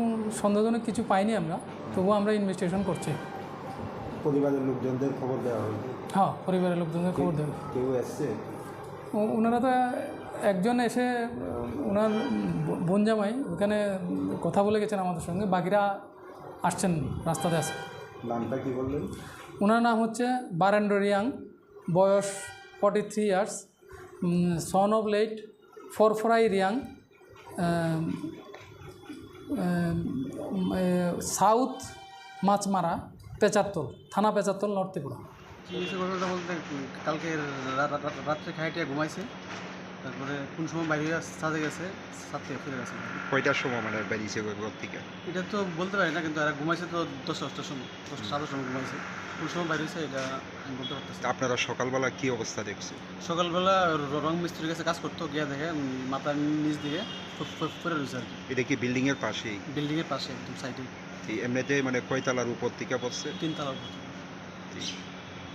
সন্দেহজনক কিছু পাইনি আমরা, তবুও আমরা ইনভেস্টিগেশন করছি। পরিবারের লোকজনদের খবর দেওয়া হয়েছে? হ্যাঁ, পরিবারের লোকজনদের খবর দেওয়া। কেউ এসছে? ওনারা তো একজন এসে ওনার বোন জামাই ওখানে কথা বলে গেছেন আমাদের সঙ্গে, বাকিরা আসছেন, রাস্তাতে আছে। নামটা কি বললেন? ওনার নাম হচ্ছে বারেন্দ্র রিয়াং, বয়স 43 years, son of late Forforai Reang, south Machmara, Pecharthal থানা, পেচারতল, নর্থ ত্রিপুরা। ঘটনাটা বলতে কালকে রাত্রে খাইটিয়া ঘুমাইছে, তারপরে কোন সময় বাইরে সাজে গেছে, সাত থেকে ফিরে গেছে। কয়টার সময় মানে বেরিয়েছে ঘর থেকে? এটা তো বলতে পারি না, কিন্তু এরা ঘুমাইছে তো 10টার সময়, 10টার সময় ঘুমাইছে। কোন সময় বাইরে হয়েছে এটা আমি বলতে পারতেছি। আপনারা সকালবেলা কি অবস্থা দেখছেন? সকালবেলা রং মিস্ত্রির কাছে কাজ করতো, গিয়া দেখে মাথার নিচ দিকে পড়ে রয়েছে আর কি। এটা কি বিল্ডিংয়ের পাশেই? বিল্ডিংয়ের পাশে একদম সাইডে। এমনিতে মানে কয়তলার উপর থেকে পড়ছে? 3 তলার উপর।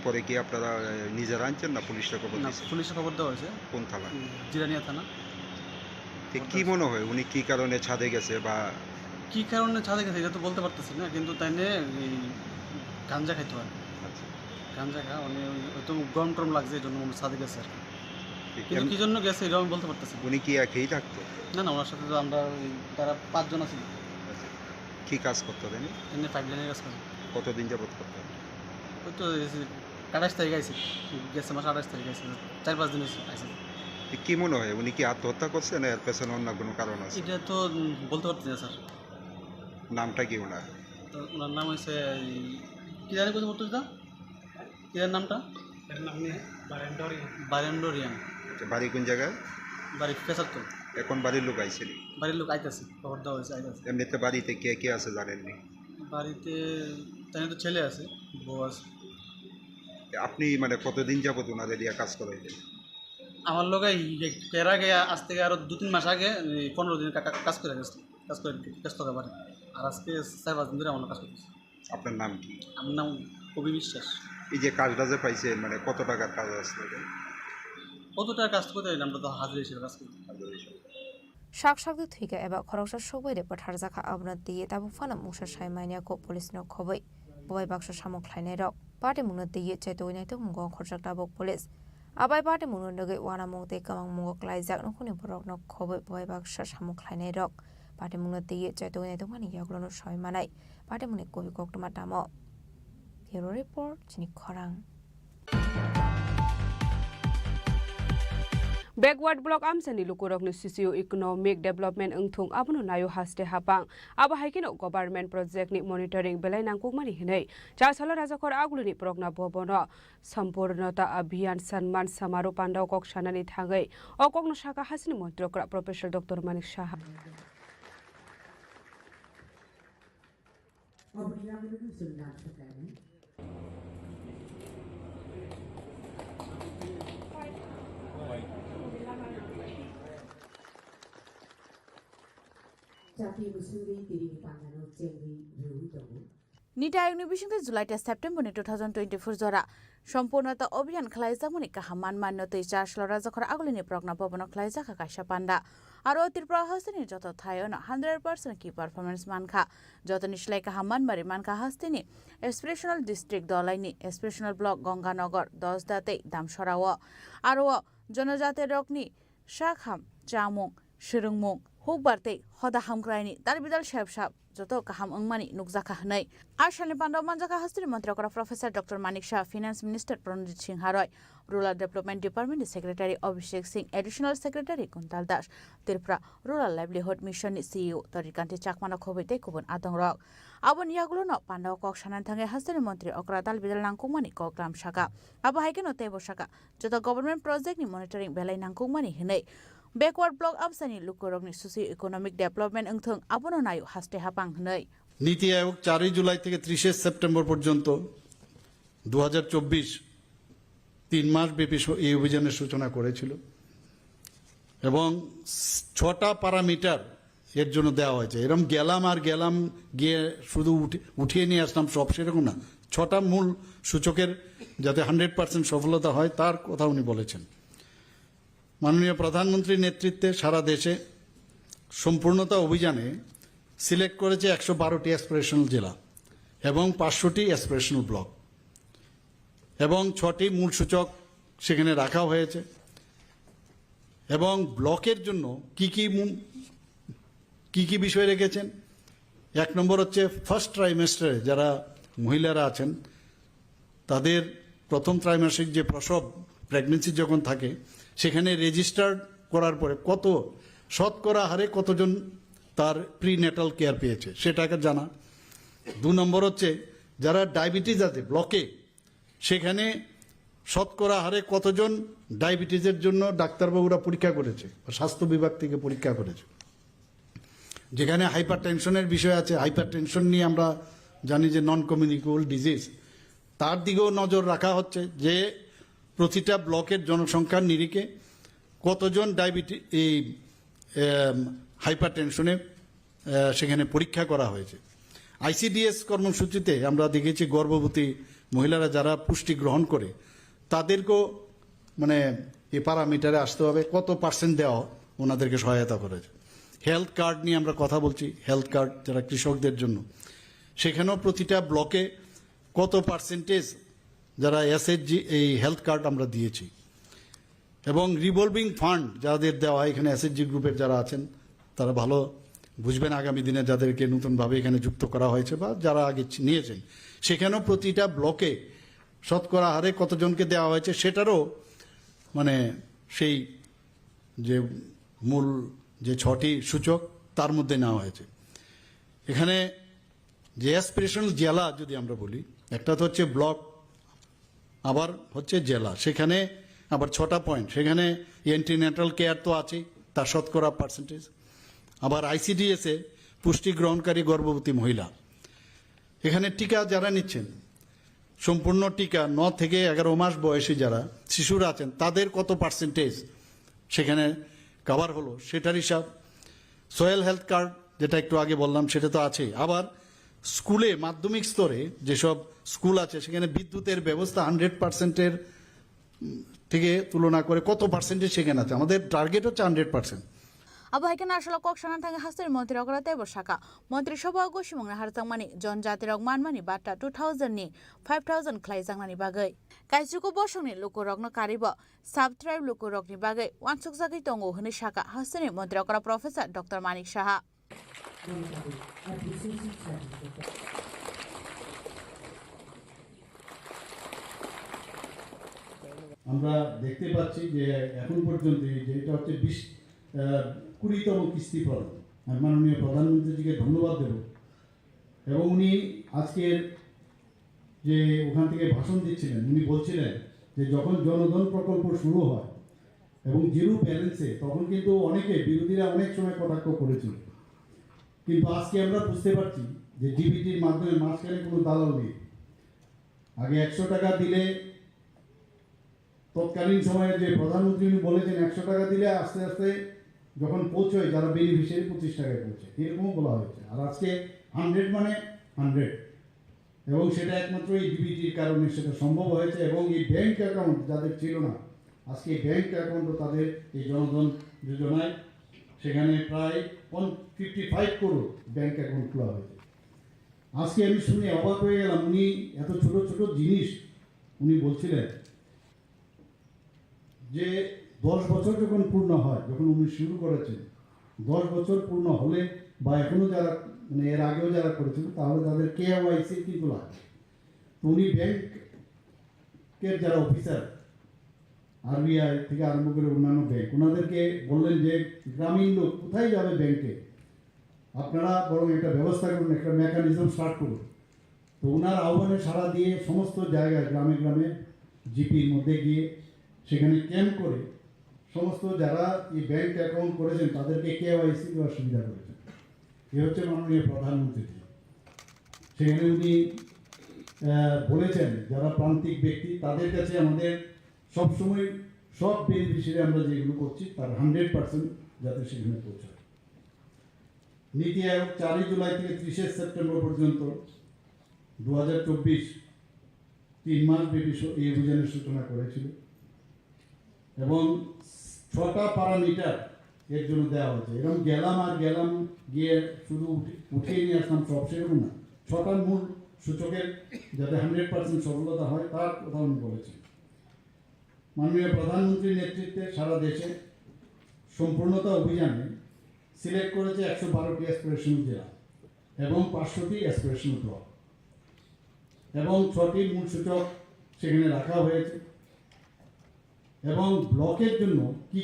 পরে কি আপনারা নিজেরা আনছেন না পুলিশে খবর দিয়েছেন? পুলিশে খবর দেওয়া হয়েছে। কোন থানা? জিরানিয়া থানা। কি মনে হয় উনি কি কারণে ছাদে গেছে বা কি কারণে ছাদে গেছে এটা তো বলতে পারতেছি না, কিন্তু তাই নিয়ে গাঞ্জা খাইতে পারে। গাঞ্জা খা উনি হয়তো গরম টরম লাগছে, এই জন্য উনি ছাদে গেছে আর কি। কিন্তু কী জন্য গেছে এটা আমি বলতে পারতেছি। উনি কি একেই থাকতো? না না, ওনার সাথে তো আমরা তারা 5 জন আছি। কি কাজ করতো তিনি? এমনি 5 লাইনের কাজ করে। কতদিন যাবত করতেন? ওই তো 28 তারিখ আইসি, গেছে মাস 28 তারিখ আইসি, 4-5 দিন আইসি। কি মনে হয় উনি কি আত্মহত্যা করছে না এর পেছনে অন্য কোনো কারণ আছে? এটা তো বলতে পারতেছি না স্যার। নামটা কি ওনার? ওনার নাম হচ্ছে কি জানি বলতে পারতো না, কি এর নামটা? এর নাম নিয়ে বারেন্দ্র রিয়াং। বাড়ি কোন জায়গায়? বাড়ি পেচারতল। এখন বাড়ির লোক আইছে? বাড়ির লোক আইতেছে, খবর দেওয়া হয়েছে, আইতেছে। এমনিতে বাড়িতে কে কে আছে জানেননি? বাড়িতে তাই তো ছেলে আছে, বউ আছে। আপনি মানে কতদিন যাবত ওনাদের দিয়ে কাজ করাইলেন? আমার লোক এর আগে আজ থেকে আরও 2-3 মাস আগে 15 দিন কাজ করে গেছে, কাজ করে ব্যস্ত হতে পারে। আর আজকে 4-5 দিন ধরে আমার কাজ করতেছে। আপনার নাম কি? আমার নাম কবি বিশ্বাস। এই যে কাজটা যে পাইছেন মানে কত টাকার কাজ আসলে? কত টাকা কাজ করতে আমরা তো হাজির হিসেবে কাজ করি। Shak-shak thuiga eba khoroksa shogoi de pathar jaka abna diye tabu fana musha shaimania ko police no khoboi boy baksha samok khlainai rok party mungna diye chaitoi nai to mungo khorjak tabok police abai party mungno nogai wana mongte kamang mungo klaijak no khuni borok no khoboi boy baksha samok khlainai rok party mungna diye chaitoi nai to mani yaglono shaimanai party mungni kobi koktoma tamo Bureau Report Chini Khorang Backward block amsani lukurok ni socio-economic development engthung abono nayo haste hapang abo haikino government project ni monitoring belai nangkukmani hinai chasala rajakor aguluni progna bobono sampurnata abhiyan sanman samaru pandau kok sanani thangai okokno saka hasini montrokra professor Dr. Manik Saha Nita ayungni bisingte July ta September 2024 jora সম্পূর্ণতা অভিযান খালাইজামনি কাহামান মান্যতে চারশল রাজাখর আগলিনি প্রজ্ঞা ভবন খালাইজাখা কাশা পান্ডা আর ত্রিপুরা হাস্তিনি যত থায়ন 100% কি performance মানখা যত নিশলাই কাহামান মারি মানখা হাস্তিনি এসপিরেশনাল district দলাইনি এসপিরেশনাল block Ganganagar 10 দাতে দামসরাও আর জনজাতের রকনি শাখাম চামুং শিরুংমুং Hukbarte hoda hamgraini darbidal shab joto kaham angmani nukjaka hanai Arshani Pandau manjaka hastri mantri kora Professor Dr. Manik Shah, Finance Minister Pranjit Singh Haroy, Rural Development Department Secretary Abhishek Singh, Additional Secretary Kuntal Das, Tripura Rural Livelihood Mission CEO Tarikanti Chakmana Khobite Kubun Adangrok. Abon yagulo no Pandau kok shanan thange hastri mantri okra dalbidal nangkungmani kok gram shaka. Aba haike no tebo shaka. Joto government project ni monitoring belai nangkungmani hinai. Backward block absani lukurogni socio-economic development engthung abono nayu haste hapang hnai. নীতি আয়োগ 4 জুলাই থেকে 30 September পর্যন্ত 2024 3 মাস ব্যাপী এই অভিযানের সূচনা করেছিল এবং 6টা প্যারামিটার এর জন্য দেওয়া হয়েছে। এরকম গেলাম গিয়ে শুধু উঠিয়ে নিয়ে আসলাম সব সেরকম না, 6টা মূল সূচকের যাতে 100% সফলতা হয় তার কথা উনি বলেছেন। মাননীয় প্রধানমন্ত্রীর নেতৃত্বে সারা দেশে সম্পূর্ণতা অভিযানে সিলেক্ট করেছে 112টি অ্যাসপিরেশনাল জেলা এবং 500টি অ্যাসপিরেশনাল ব্লক এবং 6টি মূল সূচক সেখানে রাখা হয়েছে। এবং ব্লকের জন্য কি কি বিষয় রেখেছেন, 1 নম্বর হচ্ছে ফার্স্ট ট্রাইমেস্টারে যারা মহিলারা আছেন তাদের প্রথম ত্রৈমাসিক যে প্রসব প্রেগন্যান্সি যখন থাকে সেখানে রেজিস্টার করার পরে কত শতকরা হারে কতজন তার প্রিনেটাল কেয়ার পেয়েছে সেটাকে জানা। 2 নম্বর হচ্ছে যারা ডায়াবেটিস আছে ব্লকে সেখানে শতকরা হারে কতজন ডায়াবেটিসের জন্য ডাক্তারবাবুরা পরীক্ষা করেছে, স্বাস্থ্য বিভাগ থেকে পরীক্ষা করেছে। যেখানে হাইপার টেনশনের বিষয় আছে, হাইপার টেনশন নিয়ে আমরা জানি যে নন কমিউনিকেবল ডিজিজ, তার দিকেও নজর রাখা হচ্ছে যে প্রতিটা ব্লকের জনসংখ্যার নিরিখে কতজন এই হাইপার টেনশনে সেখানে পরীক্ষা করা হয়েছে। আইসিডিএস কর্মসূচিতে আমরা দেখেছি গর্ভবতী মহিলারা যারা পুষ্টি গ্রহণ করে তাদেরকেও মানে এই প্যারামিটারে আসতে হবে, কত % দেওয়া ওনাদেরকে সহায়তা করেছে। হেলথ কার্ড নিয়ে আমরা কথা বলছি, হেলথ কার্ড যারা কৃষকদের জন্য সেখানেও প্রতিটা ব্লকে কত % যারা এসএইচজি এই হেলথ কার্ড আমরা দিয়েছি। এবং রিভলভিং ফান্ড যাদের দেওয়া হয় এখানে এসএইচজি গ্রুপের যারা আছেন তারা ভালো বুঝবেন আগামী দিনে যাদেরকে নতুনভাবে এখানে যুক্ত করা হয়েছে বা যারা আগে নিয়েছেন সেখানেও প্রতিটা ব্লকে শতকরা হারে কতজনকে দেওয়া হয়েছে সেটারও মানে সেই যে মূল যে 6টি সূচক তার মধ্যে নেওয়া হয়েছে। এখানে যে অ্যাসপিরেশনাল জেলা যদি আমরা বলি, একটা তো হচ্ছে ব্লক আবার হচ্ছে জেলা, সেখানে আবার 6টা পয়েন্ট, সেখানে অ্যান্টিনেটাল কেয়ার তো আছে তার শতকরা %, আবার আইসিডিএসে পুষ্টি গ্রহণকারী গর্ভবতী মহিলা, এখানে টিকা যারা নিচ্ছেন সম্পূর্ণ টিকা 9 থেকে 11 মাস বয়সী যারা শিশুরা আছেন তাদের কত % সেখানে কভার হলো সেটার হিসাব। সয়েল হেলথ কার্ড যেটা একটু আগে বললাম সেটা তো আছে। আবার স্কুলে মাধ্যমিক স্তরে যেসব স্কুল আছে সেখানে বিদ্যুতের ব্যবস্থা 100%-এর থেকে তুলনা করে কত % সেখানে আছে, আমাদের টার্গেট হচ্ছে 100%। Abahaikan asal kok shanan tanga hasri Montri Ograte Boshaka, Montri Shoba Goshimong Hartangmani, John Jatirog Manmani Bata 2000 ni 5000 Klaizangani Bagay. Kaisuko Boshoni Lukurogno Karibo, Subtribe Lukurogni Bagay, one Suksaki Tongo Hunishaka, Hasri Montri Ogra Professor Dr. Manik Shah. আমরা দেখতে পাচ্ছি যে এখন পর্যন্ত যেটা হচ্ছে 20তম কিস্তি প্রদান, মাননীয় প্রধানমন্ত্রীজিকে ধন্যবাদ দেব। এবং উনি আজকের যে ওখান থেকে ভাষণ দিচ্ছিলেন উনি বলছিলেন যে যখন জনধন প্রকল্প শুরু হয় এবং জিরো ব্যালেন্সে তখন কিন্তু অনেকে বিরোধীরা অনেক সময় কটাক্ষ করেছিল, কিন্তু আজকে আমরা বুঝতে পারছি যে ডিবিটির মাধ্যমে মাঝখানে কোনো দালাল নেই। আগে 100 টাকা দিলে তৎকালীন সময়ে যে প্রধানমন্ত্রী উনি বলেছেন 100 টাকা দিলে আস্তে আস্তে যখন পৌঁছয় যারা বেনিফিশিয়ারি 25 টাকায় পৌঁছে, এরকমও বলা হয়েছে। আর আজকে 100 মানে 100, এবং সেটা একমাত্র এই ডিবিটির কারণে সেটা সম্ভব হয়েছে। এবং এই ব্যাংক অ্যাকাউন্ট যাদের ছিল না আজকে ব্যাংক অ্যাকাউন্টও তাদের এই জনধন যোজনায় সেখানে প্রায় 55 করোড় ব্যাংক অ্যাকাউন্ট খোলা হয়েছে। আজকে আমি শুনে অবাক হয়ে গেলাম, উনি এত ছোট ছোট জিনিস উনি বলছিলেন যে 10 বছর যখন পূর্ণ হয়, যখন উনি শুরু করেছেন 10 বছর পূর্ণ হলে বা এখনো যারা মানে এর আগেও যারা করেছিল তাহলে তাদের KYC কিন্তু লাগবে। উনি ব্যাংকের যারা অফিসার RBI থেকে আরম্ভ করে অন্যান্য ব্যাংক ওনাদেরকে বললেন যে গ্রামীণ লোক কোথায় যাবে ব্যাংকে, আপনারা বরং একটা ব্যবস্থা করুন, একটা মেকানিজম স্টার্ট করুন। তো ওনার আহ্বানে সাড়া দিয়ে সমস্ত জায়গায় গ্রামে গ্রামে জিপির মধ্যে গিয়ে সেখানে ক্যাম্প করে সমস্ত যারা এই ব্যাংক অ্যাকাউন্ট করেছেন তাদেরকে KYC দেওয়ার সুবিধা করেছেন। এ হচ্ছে মাননীয় প্রধানমন্ত্রী। সেখানে উনি বলেছেন যারা প্রান্তিক ব্যক্তি তাদের কাছে আমাদের সবসময় সব বেনিফিশিয়ারি আমরা যেগুলো করছি তার 100% যাতে সেখানে পৌঁছায়। নীতি আয়োগ 4 জুলাই থেকে 30 সেপ্টেম্বর পর্যন্ত 2024 3 মাস ব্যাপী এই অভিযানের সূচনা করেছিল এবং 6টা প্যারামিটার এর জন্য দেওয়া হয়েছে। এরকম গেলাম গিয়ে শুধু উঠিয়ে নিয়ে আসলাম সব সেরকম না, 6টা মূল সূচকের যাতে 100% সফলতা হয় তার কথা উনি বলেছেন। মাননীয় প্রধানমন্ত্রীর নেতৃত্বে সারা দেশে সম্পূর্ণতা অভিযানে সিলেক্ট করেছে 112টি অ্যাসপিরেশনাল জেলা এবং 500টি অ্যাসপিরেশনাল ব্লক এবং 6টি মূল সূচক সেখানে রাখা হয়েছে। এবং ব্লকের জন্য কি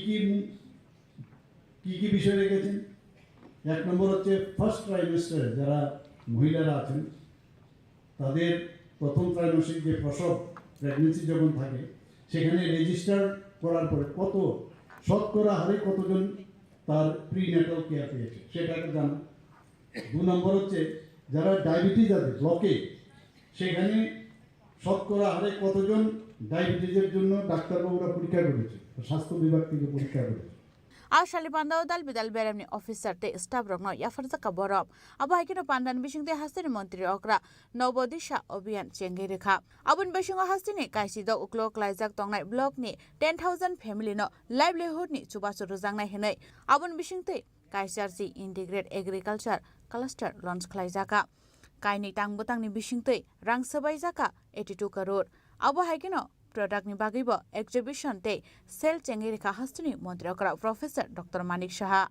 কি বিষয় রেখেছেন, 1 নম্বর হচ্ছে ফার্স্ট ট্রাইমেস্টারে যারা মহিলারা আছেন তাদের প্রথম ত্রৈমাসিক যে প্রসব প্রেগনেন্সি যখন থাকে সেখানে রেজিস্টার করার পরে কত শতকরা হারে কতজন তার প্রিনেটাল কেয়ার পেয়েছে সেটাকে জানা। 2 নম্বর হচ্ছে যারা ডায়াবেটিস আছে ব্লকে সেখানে শতকরা হারে কতজন ডায়াবেটিসের জন্য ডাক্তারবাবুরা পরীক্ষা করেছে, স্বাস্থ্য বিভাগ থেকে পরীক্ষা করেছে। Ashali pandau dal bidal beramni officer te staff rokno yafarza ka borom abo haikino pandan bisingte hastini montri okra nobodisha obhiyan chengei rekha abun bisingo hastini kaisi do uklo klaijak tongnai block ni 10,000 family no livelihood ni chubachu rujangnai henai abun bisingte kaisarji integrate agriculture cluster launch khlaijaka kaini tangbotangni bisingte rang sabai jaka 82 crore abo haikino product ni bagibo exhibition te sel chengi rekha hastuni mantri okra professor Dr. Manik Shaha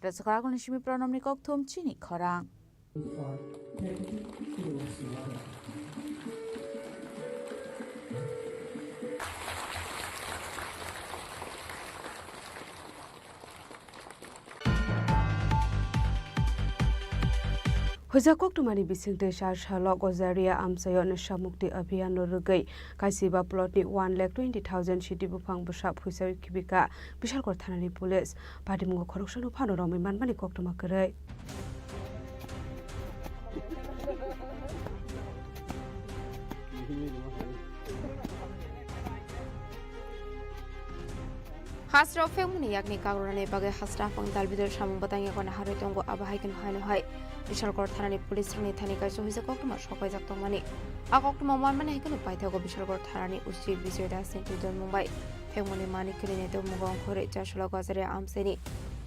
Resakaragul nishimi pronomni kok thum Chini Khorang Hujakok tumani bisingte shar shalok ozaria amsayo nasha mukti abhiyan rugai kaisiba plot ni 1,20,000 shiti bufang busap huisai kibika bishal kor thanani police patimungo khorokshanu phanorami manmani koktuma krai Hasra femuni yakni kagrone bage hasra pang dalbidor samung batang yakona hare tongo abahaikin haino hai bishal kor thanani police rani thani kai so hise koktuma shokai jak tongmani akoktuma manmani hikunu paithago bishal kor thanani uchi bisoida sentidon mumbai femuni mani kirine to mugong khore chashla gazare amseni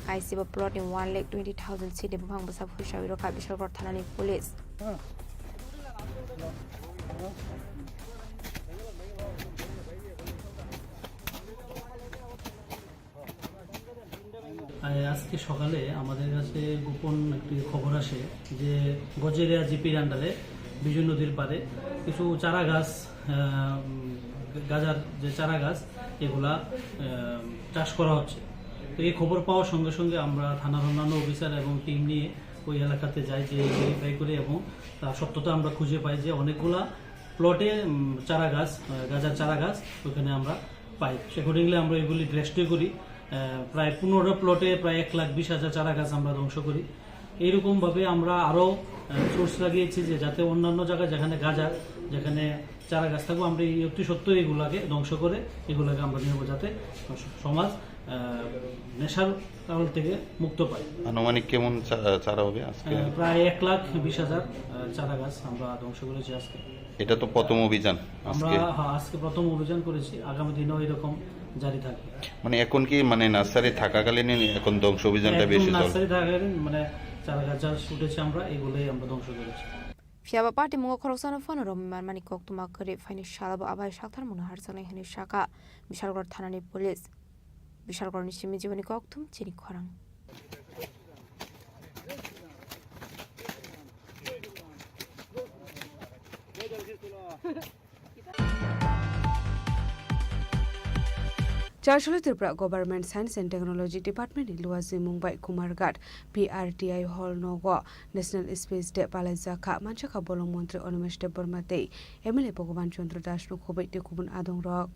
kaisiba plot ni 1,20,000 city bufang busap huisai rokha bishal kor thanani police আজকে সকালে আমাদের কাছে গোপন একটি খবর আসে যে গজেরিয়া জিপির আন্ডারে বিজয় নদীর পাড়ে কিছু চারা গাছ গাজার যে চারা গাছ এগুলা চাষ করা হচ্ছে। তো এই খবর পাওয়ার সঙ্গে সঙ্গে আমরা থানার অন্যান্য অফিসার এবং টিম নিয়ে ওই এলাকাতে যাই, যে ভেরিফাই করে এবং তার সত্যতা আমরা খুঁজে পাই যে অনেকগুলা প্লটে চারা গাছ গাজার চারা গাছ ওখানে আমরা পাই। সেকর্ডিংলি আমরা এগুলি রেস্টে করি। প্রায় 15টা প্লটে প্রায় 1,20,000 চারা গাছ আমরা ধ্বংস করি। এইরকমভাবে আমরা আরও সোর্স লাগিয়েছি যে যাতে অন্যান্য জায়গায় যেখানে গাজা যেখানে চারা গাছ থাকবো, আমরা এই অতি সত্ত্বই এগুলাকে ধ্বংস করে এগুলাকে আমরা নেব, যাতে সমাজ নেশার কারণ থেকে মুক্ত পায়। আনুমানিক কেমন চারা হবে আজকে? প্রায় 1,20,000 চারা গাছ আমরা ধ্বংস করেছি আজকে। এটা তো প্রথম অভিযান, আমরা আজকে প্রথম অভিযান করেছি, আগামী দিনেও এরকম জারি থাকবে। মানে এখন কি মানে নার্সারি থাকাকালীন এখন ধ্বংস অভিযানটা বেশি চলে? নার্সারি থাকাকালীন মানে চারা গাছ যা উঠেছে আমরা এগুলোই আমরা ধ্বংস করেছি। Fiaba party mungo khoroksan fon rom mani kok tuma kare fini shalaba abai shakthar mun har jane hini shaka bishalgor thanani police bishalgor ni simi jibani kok tum Chini Khorang চারশোলে Tripura government science and technology department লুয়াজি মুম্বাই Kumarghat PRTI hall নগ national space day পালাইজাখা মানসাখা বলং মন্ত্রী অনিমেষ দেববর্মাতেই MLA Bhagaban Chandra Das নখবৈ টেকুবুন আদং রক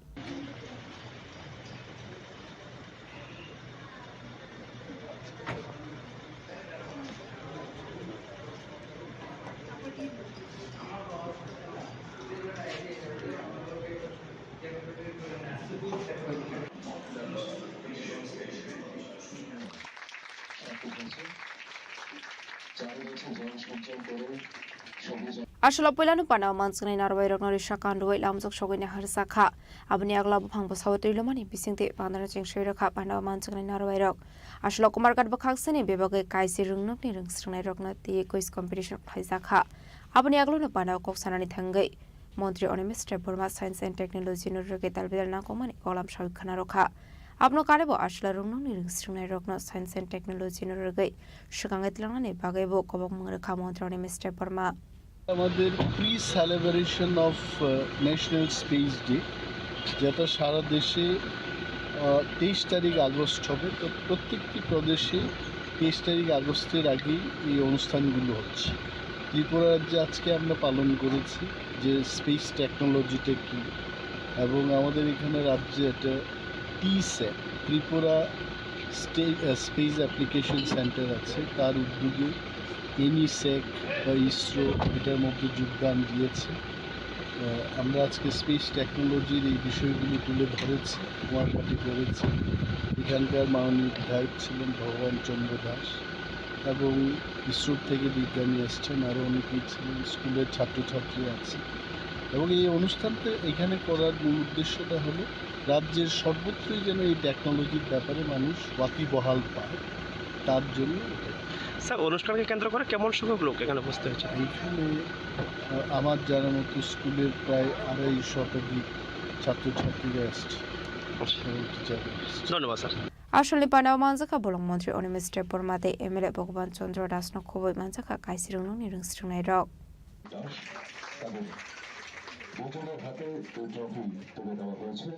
Ashla Polano Pana Mansani Narway Rognori Shakan Roy Lamzok Shogin Harsaka Abni Agla Pang Sawato Lomani Bisinte Panaraching Shiraka Pana Mansani Narway Rock Ashla Kumarkat Bakaksani Bebage Kaisi Rungnokni Rungsrunai Rogna the quiz competition Haizaka Abni Aglo Pana Koksanani Tangai Montri Onimis Tripura Science and Technology Nurgetal Nakomani Olam Shawkanaroka Abno Karebo Ashla Rungnoni Rungsrunai Rogna Science and Technology Nurge Shukangatlani Bagebo Kobamuraka Montri Onimis Tripura আমাদের pre celebration of national space day যেটা সারা দেশে 23 তারিখ August হবে, তো প্রত্যেকটি প্রদেশে 23 তারিখ আগস্টের আগেই এই অনুষ্ঠানগুলো হচ্ছে। ত্রিপুরা রাজ্যে আজকে আমরা পালন করেছি যে স্পেস টেকনোলজিটা কী, এবং আমাদের এখানে রাজ্যে এটা TSAT Tripura space application centre আছে, তার উদ্যোগে এনিসেক বা ইসরো এটার মধ্যে যোগদান দিয়েছে। আমরা আজকে স্পেস টেকনোলজির এই বিষয়গুলি তুলে ধরেছি, কুমারঘাটে করেছি। এখানকার মাননীয় বিধায়ক ছিলেন ভগবান চন্দ্র দাস, এবং ইসরোর থেকে বিজ্ঞানী এসছেন, আরও অনেকেই ছিলেন, স্কুলের ছাত্রছাত্রী আছে। এবং এই অনুষ্ঠানটা এখানে করার মূল উদ্দেশ্যটা হলো রাজ্যের সর্বত্রই যেন এই টেকনোলজির ব্যাপারে মানুষ ওয়াকিবহাল পায়, তার জন্য। স্যার, অনুষ্ঠানকে কেন্দ্র করে কেমন সংখ্যক লোক এখানে উপস্থিত হয়েছে? এইখানে আমার জানার মতো স্কুলের প্রায় 250 শতাধিক ছাত্রছাত্রীরা এসছে। ধন্যবাদ স্যার। আসলে পানাও মানজাকা বলং মন্ত্রী অনিমেষ দেববর্মাতে MLA ভগবান চন্দ্র দাস নখবৈ মানজাকা কাইসিরুং নিরুংস্রুংনাই রক হাতে ট্রফি তুলে দেওয়া হয়েছে।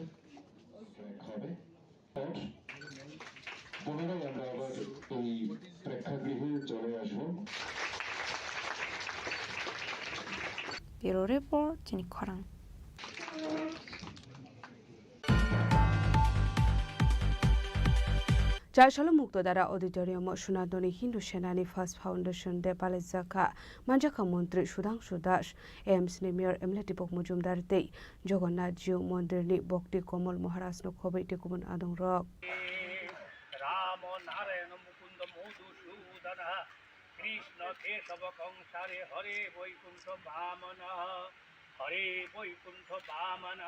পুনরায় আমরা আবার এই প্রেক্ষাগৃহে চলে আসবো। ব্যুরো রিপোর্ট চিনি খরাং। চারশালো মুক্তধারা অডিটোরিয়াম সোনাদনী হিন্দু সেনানী ফার্স্ট ফাউন্ডেশন দে পালেজাখা মানজাখা মন্ত্রী সুধাংশু দাস AIMSনি মেয়র MLA টিপক মজুমদার তেই জগন্নাথ জিউ মন্দিরনি বক্তি কমল মহারাজ নখবৈ টেকুবুন আদং রক রাম নারায়ণ মুকুন্দ মধুসূদন কৃষ্ণ কেশব কংসারে হরে বৈকুণ্ঠ বামন হরে বৈকুণ্ঠ বামন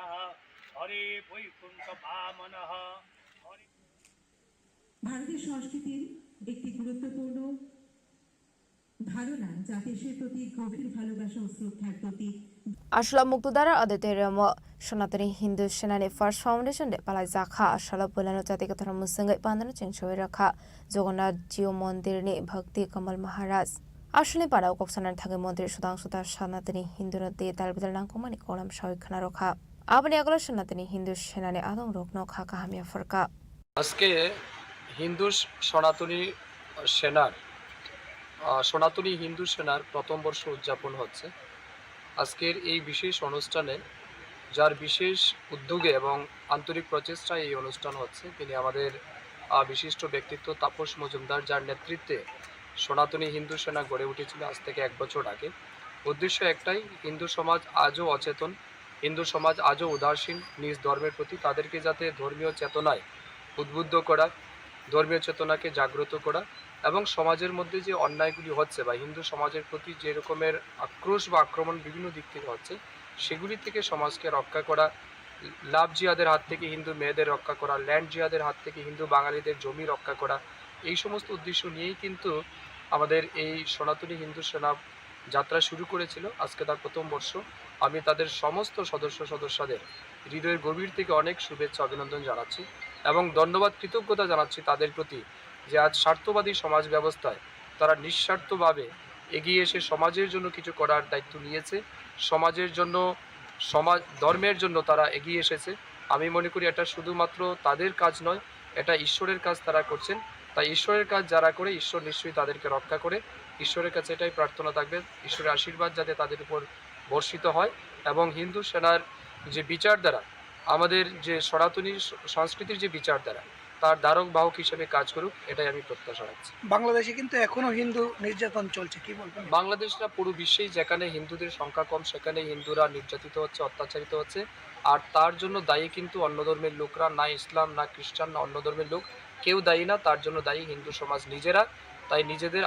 হরে বৈকুণ্ঠ বামন। ভারতের সংস্কৃতির একটি গুরুত্বপূর্ণ ধারণা যা দেশের প্রতি গভীর ভালোবাসা ও শ্রদ্ধার প্রতীক। Ashla Muktudara Auditorium Sonatari Hindu Senani First Foundation de Palazakha Ashala Polano Jatikatara Musangai Pandana Chingshowiraka Jagannath Jiu Mondirni Bhakti Kamal Maharaj Ashli Padao Koksanan Thage Mondri Sudangshu Das Sanatani Hindu Nati Dalbidal Nangkomani Kolam Shawikana Rokha Abani Agla Sanatani Hindu Senani Adong Rokno Khaka Hamia Farka আজকে হিন্দু সনাতনী হিন্দু সেনার প্রথম বর্ষ উদযাপন হচ্ছে। আজকের এই বিশেষ অনুষ্ঠানে যার বিশেষ উদ্যোগে এবং আন্তরিক প্রচেষ্টায় এই অনুষ্ঠান হচ্ছে তিনি আমাদের বিশিষ্ট ব্যক্তিত্ব তাপস মজুমদার, যার নেতৃত্বে সনাতনী হিন্দু সেনা গড়ে উঠেছিল আজ থেকে 1 বছর আগে। উদ্দেশ্য একটাই, হিন্দু সমাজ আজও অচেতন হিন্দু সমাজ আজও উদাসীন নিজ ধর্মের প্রতি। তাদেরকে যাতে ধর্মীয় চেতনায় উদ্বুদ্ধ করা, ধর্মীয় চেতনাকে জাগ্রত করা এবং সমাজের মধ্যে যে অন্যায়গুলি হচ্ছে বা হিন্দু সমাজের প্রতি যে রকমের আক্রোশ বা আক্রমণ বিভিন্ন দিক থেকে হচ্ছে সেগুলি থেকে সমাজকে রক্ষা করা, লাভ জিহাদের হাত থেকে হিন্দু মেয়েদের রক্ষা করা, ল্যান্ড জিহাদের হাত থেকে হিন্দু বাঙালিদের জমি রক্ষা করা, এই সমস্ত উদ্দেশ্য নিয়েই কিন্তু আমাদের এই সনাতনী হিন্দু সেনা যাত্রা শুরু করেছিল। আজকে তার প্রথম বর্ষ। আমি তাদের সমস্ত সদস্যদের হৃদয়ের গভীর থেকে অনেক শুভেচ্ছা অভিনন্দন জানাচ্ছি এবং ধন্যবাদ কৃতজ্ঞতা জানাচ্ছি তাদের প্রতি যে আজ স্বার্থবাদী সমাজ ব্যবস্থায় তারা নিঃস্বার্থভাবে এগিয়ে এসে সমাজের জন্য কিছু করার দায়িত্ব নিয়েছে, সমাজের জন্য ধর্মের জন্য তারা এগিয়ে এসেছে। আমি মনে করি এটা শুধুমাত্র তাদের কাজ নয়, এটা ঈশ্বরের কাজ তারা করছেন। তাই ঈশ্বরের কাজ যারা করে ঈশ্বর নিশ্চয়ই তাদেরকে রক্ষা করে। ঈশ্বরের কাছে এটাই প্রার্থনা থাকবে, ঈশ্বরের আশীর্বাদ যাতে তাদের উপর বর্ষিত হয় এবং হিন্দু সেনার যে বিচারধারা, আমাদের যে সনাতনী সংস্কৃতির যে বিচারধারা, তার ধারক বাহক হিসেবে কাজ করুক, এটাই আমি প্রত্যাশা রাখছি। বাংলাদেশে কিন্তু এখনো হিন্দু নির্যাতন চলছে, কি বলবেন? বাংলাদেশ না, পুরো বিশ্বেই যেখানে হিন্দুদের সংখ্যা কম সেখানে হিন্দুরা নির্যাতিত হচ্ছে, অত্যাচারিত হচ্ছে। আর তার জন্য দায়ী কিন্তু অন্য ধর্মের লোকরা, না ইসলাম, না খ্রিস্টান, না অন্য ধর্মের লোক, কেউ দায়ী না। তার জন্য দায়ী হিন্দু সমাজ নিজেরা। তাই নিজেদের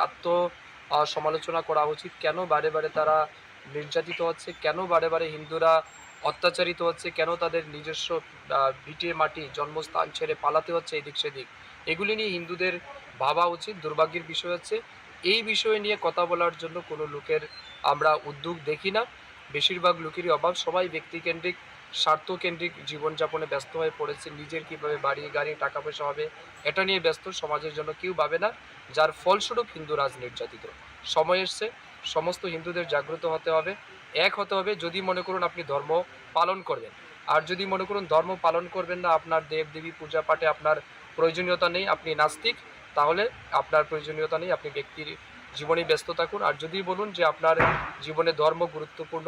সমালোচনা করা উচিত, কেন বারে বারে তারা নির্যাতিত হচ্ছে, কেন বারে বারে হিন্দুরা অত্যাচারিত হচ্ছে, কেন তাদের নিজস্ব ভিটে মাটি জন্মস্থান ছেড়ে পালাতে হচ্ছে এদিক সেদিক। এগুলি নিয়ে হিন্দুদের ভাবা উচিত। দুর্ভাগ্যের বিষয় হচ্ছে এই বিষয় নিয়ে কথা বলার জন্য কোনো লোকের আমরা উদ্যোগ দেখি না। বেশিরভাগ লোকেরই অভাব, সবাই ব্যক্তিকেন্দ্রিক স্বার্থকেন্দ্রিক জীবনযাপনে ব্যস্ত হয়ে পড়েছে। নিজের কীভাবে বাড়ি গাড়ি টাকা পয়সা হবে এটা নিয়ে ব্যস্ত, সমাজের জন্য কেউ ভাবে না, যার ফলস্বরূপ হিন্দুরাজ নির্যাতিত। সময় এসছে সমস্ত হিন্দুদের জাগ্রত হতে হবে, এক হতে হবে। যদি মনে করুন আপনি ধর্ম পালন করবেন, আর যদি মনে করুন ধর্ম পালন করবেন না, আপনার দেব দেবী পূজা পাঠে আপনার প্রয়োজনীয়তা নেই, আপনি নাস্তিক, তাহলে আপনার প্রয়োজনীয়তা নেই, আপনি ব্যক্তির জীবনে ব্যস্ত থাকুন। আর যদি বলুন যে আপনার জীবনে ধর্ম গুরুত্বপূর্ণ,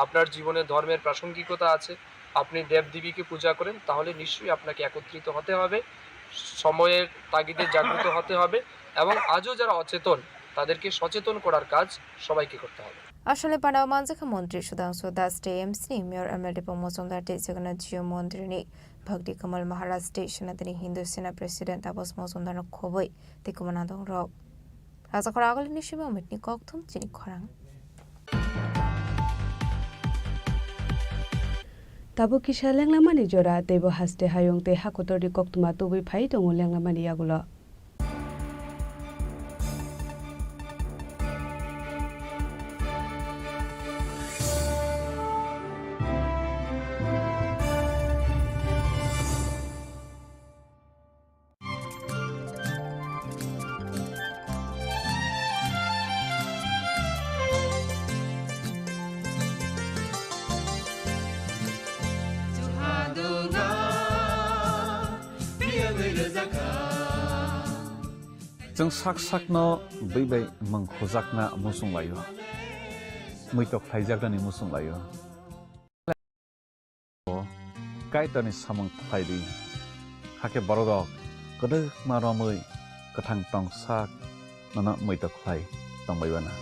আপনার জীবনে ধর্মের প্রাসঙ্গিকতা আছে, আপনি দেবদেবীকে পূজা করেন, তাহলে নিশ্চয়ই আপনাকে একত্রিত হতে হবে, সময়ের তাগিদে জাগ্রত হতে হবে এবং আজও যারা অচেতন তাদেরকে সচেতন করার কাজ সবাইকে করতে হবে। আসলে পানাव मानजाखा मन्त्री सुदांशु दास टीएमसी मेयर एमएलए पमोचंदार जगन्नाथ जिउ मन्दिरनि भक्ति कमल महाराज सनातनी हिन्दू सेना प्रेसिडेन्ट आबस मजुमदार खबै तेकुमना दं रक राजाखर आगलनि शिबा मिटनि कक्थुम चिनि खरां Tabu kisah lenglamani jora tebo haste hayong te hakotor di koktuma tubi phai tongo lenglamani yagulo. जों sak sakno by mangkhojakna musung layo muitok thaijagani musung layo kaitani samang thaidi hake borok kodok maromui kathang tong sak nana muitok thai tongbaibana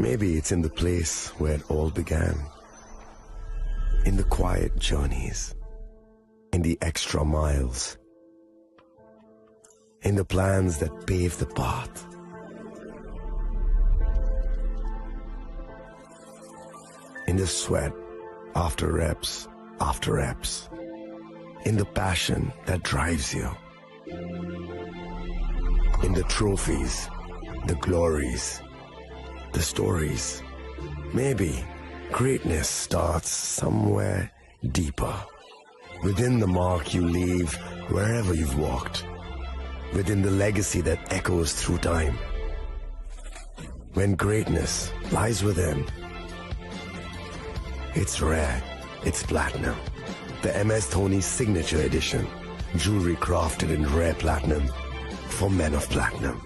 Maybe it's in the place where it all began. In the quiet journeys. In the extra miles. In the plans that pave the path. In the sweat after reps after reps. In the passion that drives you. In the trophies, the glories, the stories. Maybe greatness starts somewhere deeper. Within the mark you leave wherever you've walked, within the legacy that echoes through time. When greatness lies within, it's rare, it's platinum. The MS Dhoni Signature Edition, jewelry crafted in rare platinum for men of platinum.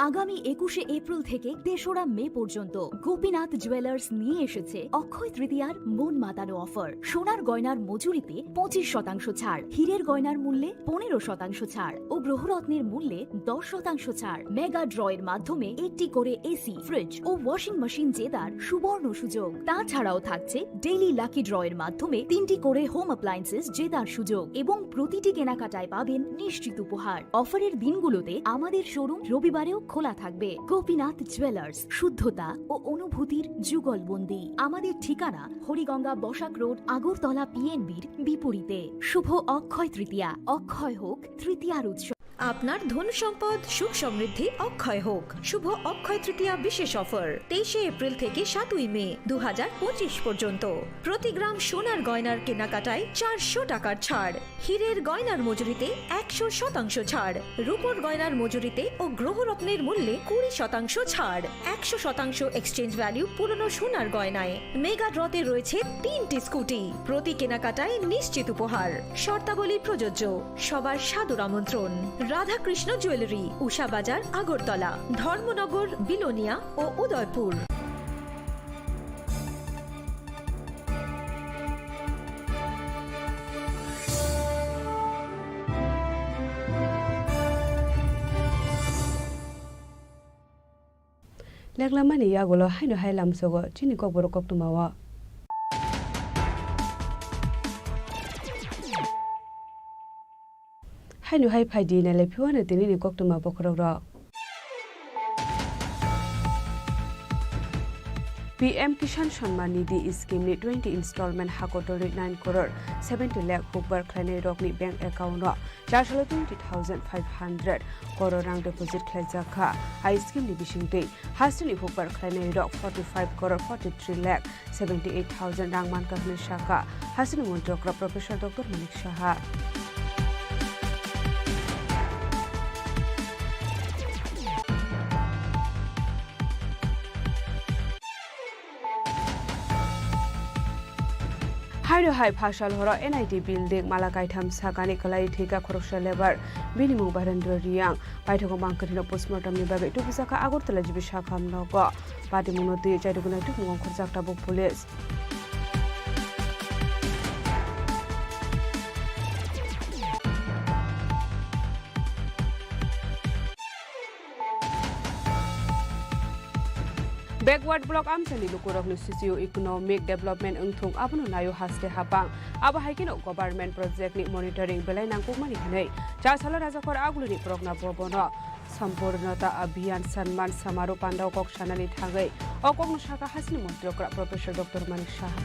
আগামী 21শে April থেকে 3রা মে পর্যন্ত Gopinath jewellers নিয়ে এসেছে অক্ষয় তৃতীয়ার মন মাতানো offer. সোনার গয়নার মজুরিতে 25% ছাড়, হীরের গয়নার মূল্যে 15% ছাড় ও গ্রহরত্নের মূল্যে 10% ছাড়। মেগা ড্রয়ের মাধ্যমে একটি করে এসি, ফ্রিজ ও ওয়াশিং মেশিন জেতার সুবর্ণ সুযোগ। তাছাড়াও থাকছে ডেইলি লাকি ড্রয়ের মাধ্যমে 3টি করে হোম অ্যাপ্লায়েন্সেস জেতার সুযোগ এবং প্রতিটি কেনাকাটায় পাবেন নিশ্চিত উপহার। অফারের দিনগুলোতে আমাদের শোরুম রবিবারেও খোলা থাকবে। গোপীনাথ জুয়েলার্স, শুদ্ধতা ও অনুভূতির যুগলবন্দি। আমাদের ঠিকানা হরিগঙ্গা বসাক রোড, আগরতলা পিএনবির বিপরীতে। শুভ অক্ষয় তৃতীয়া, অক্ষয় হোক তৃতীয়ার উৎসব। আপনার ধন সম্পদ সুখ সমৃদ্ধি অক্ষয় হোক। শুভ অক্ষয় তৃতীয়া বিশেষ অফার 23শে এপ্রিল থেকে 7ই মে 2025 পর্যন্ত। প্রতি গ্রাম সোনার গয়নার কেনাকাটায় 400 টাকার ছাড়, হীরের গয়নার মজুরিতে 100% ছাড়, রূপোর গয়নার মজুরিতে ও গ্রহরত্নের মূল্যে 20% ছাড়, 100% এক্সচেঞ্জ ভ্যালু পুরনো সোনার গয়নায়। মেগা ড্রতে রয়েছে 3টি স্কুটি, প্রতি কেনাকাটায় নিশ্চিত উপহার। শর্তাবলী প্রযোজ্য। সবার সাদর আমন্ত্রণ। রাধাকৃষ্ণ জুয়েলারি, উষা বাজার, আগরতলা, ধর্মনগর, বিলোনিয়া ও উদয়পুর। লেগলামানি ইয়াগুলো হাইনো হাইলাম সগো চিনি ককবর ককতুমাওয়া হাইনো হাই ফাইদি নালে ফিওয়ানে তিনি নি ককতুমা বকররা PM Kisan Shamman Nidhi Scheme ni 20 installment hakotori 9 crore 70 lakh hukbar khlane rokni bank account ro 4,20,500 crore rang deposit khlaijakha ai scheme ni bisingte hasini hukbar khlane rok 45 crore 43 lakh 78,000 rang man kahne shaka hasini montrokra Professor Dr. Manik Shaha Hairo hai phashal horo NIT building Malakai tham sakani kalai thika khoroksa lebar binimung barandro riang paithago mangkatino postmortem ni babe tubisaka agortala jibi shakham nogo pati munoti chaiduguna tukmung khorjakta bo police Backward block amsani lukurok ni socio-economic development ungthung abono nayo haste hapang aba haikino government project ni monitoring belai nangkukmani hinai chasala rajakor aguluni progna bobono sampurnata abhiyan sanman samaro pandau kok sanani thangai okokno shaka hasini mantri Professor Dr. Manik Shaha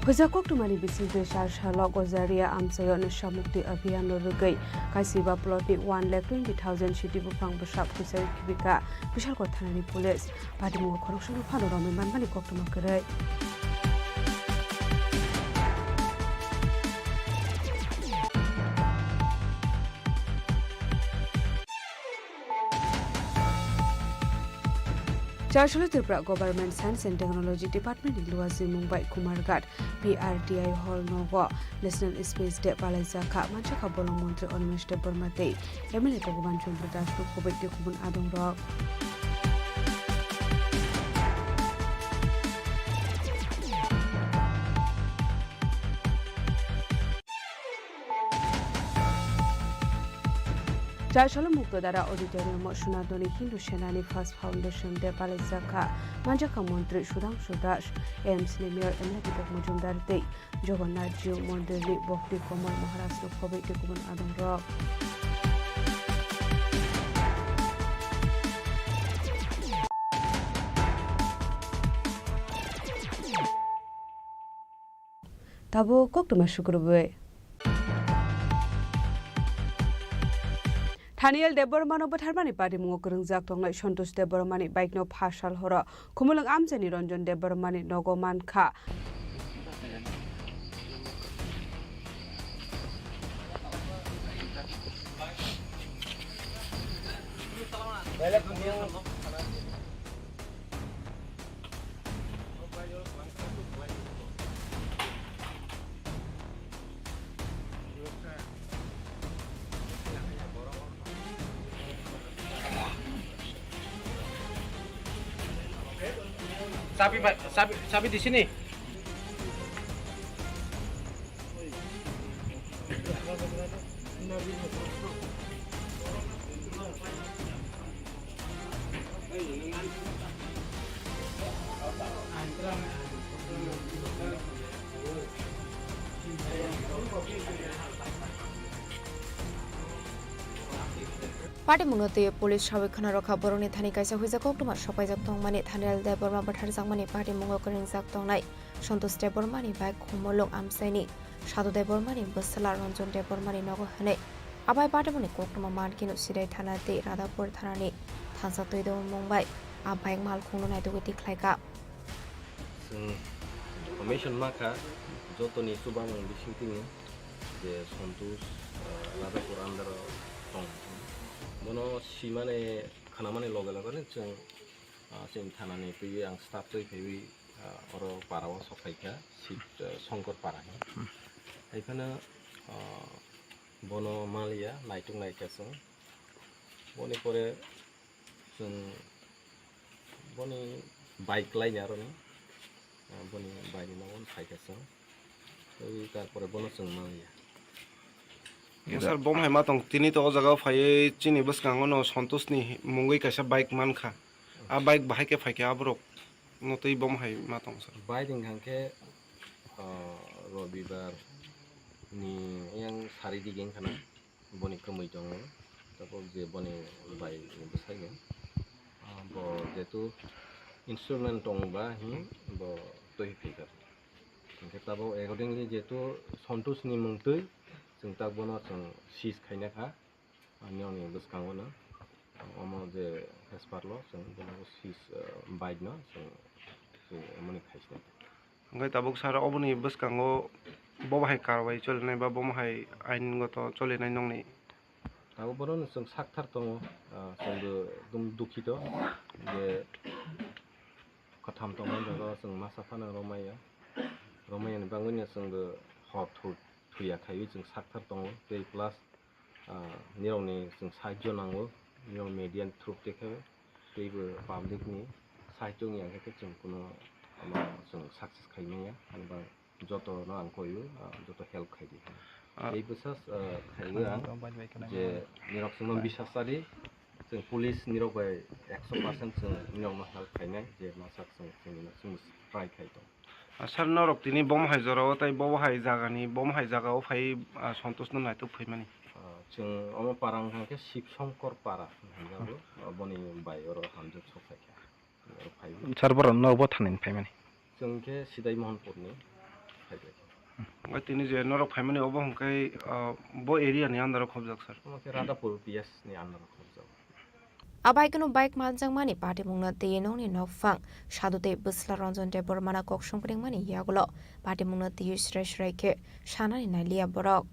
Hujakok tumani bisingte shashalo gozaria amsayon shamukti abhiyan lorugai kaisiba plot 1,20,000 shiti bupang bashap kusai kibika bishal kothanani police padimu khorokshanu phalo rami manbani koktuma kare Chashalo Tripura Government Science and Technology Department in Luazi Mumbai Kumarghat PRDI Hall Nogo National Space Day Palaizaka Manchaka Bolong Montri Onimesh Debormate Emile Togoban Chandra Dash Kubek Kubun Adong Rock Chashalo Muktadara Auditorium Shunadoni Hindu Shenani First Foundation De Palaizaka Manjaka Montri Shudang Shudash AMC Mayor Emile Mujumdar Day Jagannath Jiu Mondeli Bokti Komal Maharashtra Kubek Kubun Adong Rock Tabo Koktuma Shukurwe Thaniel Debormano Batharmani Party Mungo Kurungjak Tonglai Santosh Debormani Bike no Phashal Hora Khumulang Amjani Ranjan Debormani Nogoman Kha Sapi di sini. Party Mungote, Police Shavikana Roka Boroni Thani Kaisa Huizako to Mashopai Zaktong Mani Thanel Deborma Batar Zangmani Party Mungokarin Zaktong Night, Santos Debormani by Kumolong Amseni, Shadow Debormani, Busala Ronjon Debormani Nogo Hane, Abai Patamani Kokuma Markin of Side Thanate, Radapur Thanani, Tansatoido Mumbai, Abai Malkuno Naituti Klaika. Information Maka, Jotoni Subang and the shooting, the Santos Radapur under Tong. Mono Simane Kanamani Logalagan, Sim Tanani, Piang Statu, Pivi, or Parawas of Haika, Sit Sonkor Parahi. Haikana Bono Malia, Nightung Night Castle, Bonipore, Boni bike line Yaroni, Boni by the one Haikasson, we got for a bonus on Malia. Sir, bom hai matong tini to jaga phai chini bus kangono santos ni mungoi kaisa bike man kha a bike bahai ke phai ke abrok notei bom hai matong sir bike hangke robibar ni yang sari digeng kana boni kamui jong tapos je boni bike ni besai ne bo jetu instrument tong ba hi bo toi phikar hangke tabo accordingly jetu santos ni mungtoi जों ता बनो जों seize खाइना खा नियमनि बसखाङोनो अमो जे हेसपारलो जों बनो seize bike न जों मनि खाइसने ओंखाय ताबुक सार अबनि बसखाङो बबाहाय कारवाई चलनाय बा बमहाय आइनगत चलिनाय नंनि ताबो बनो जों साक्थार दङ जोंबो दुम दुखित जे खथाम दङ जों मासाफाना रमायानि बांगोनि जोंबो हर Tuyakai जों साक्थार दङ दै प्लास निरावनि जों साहाय्य नांगौ निराव मेडियान थ्रुप देखायो दैबो पाब्लिकनि साहाय्यनि आंखायखौ जों कुनो जों साक्सेस खालामनाया आंबा जत न आं कयो जत हेल्प खायदि এই বিশ্বাস খাইগো आं जे निराव जों बिसासारि जों पुलिस निराव बाय 100% जों निराव हेल्प खायनाय जे मासाक जों try खायदो Sir, no, Tini bomb has a rota, bomb has Zagani, bomb has Zaga, Fai, Santos no night to pay money. Chung on Parang ship some corpara, Bonnie by or hundreds of like Server no button in payment. Chunke Sidaimon Putney. What in is a lot of family over Honkai, boy area neander of Hobzak, sir. Radapur, yes, neander of Hobzak. Abaikano bike manjang mani party mungna te noni no fang shadu te busla ronjon te bormana kok shongpring mani yagulo party mungna te yusre shreke shana ni nalia borok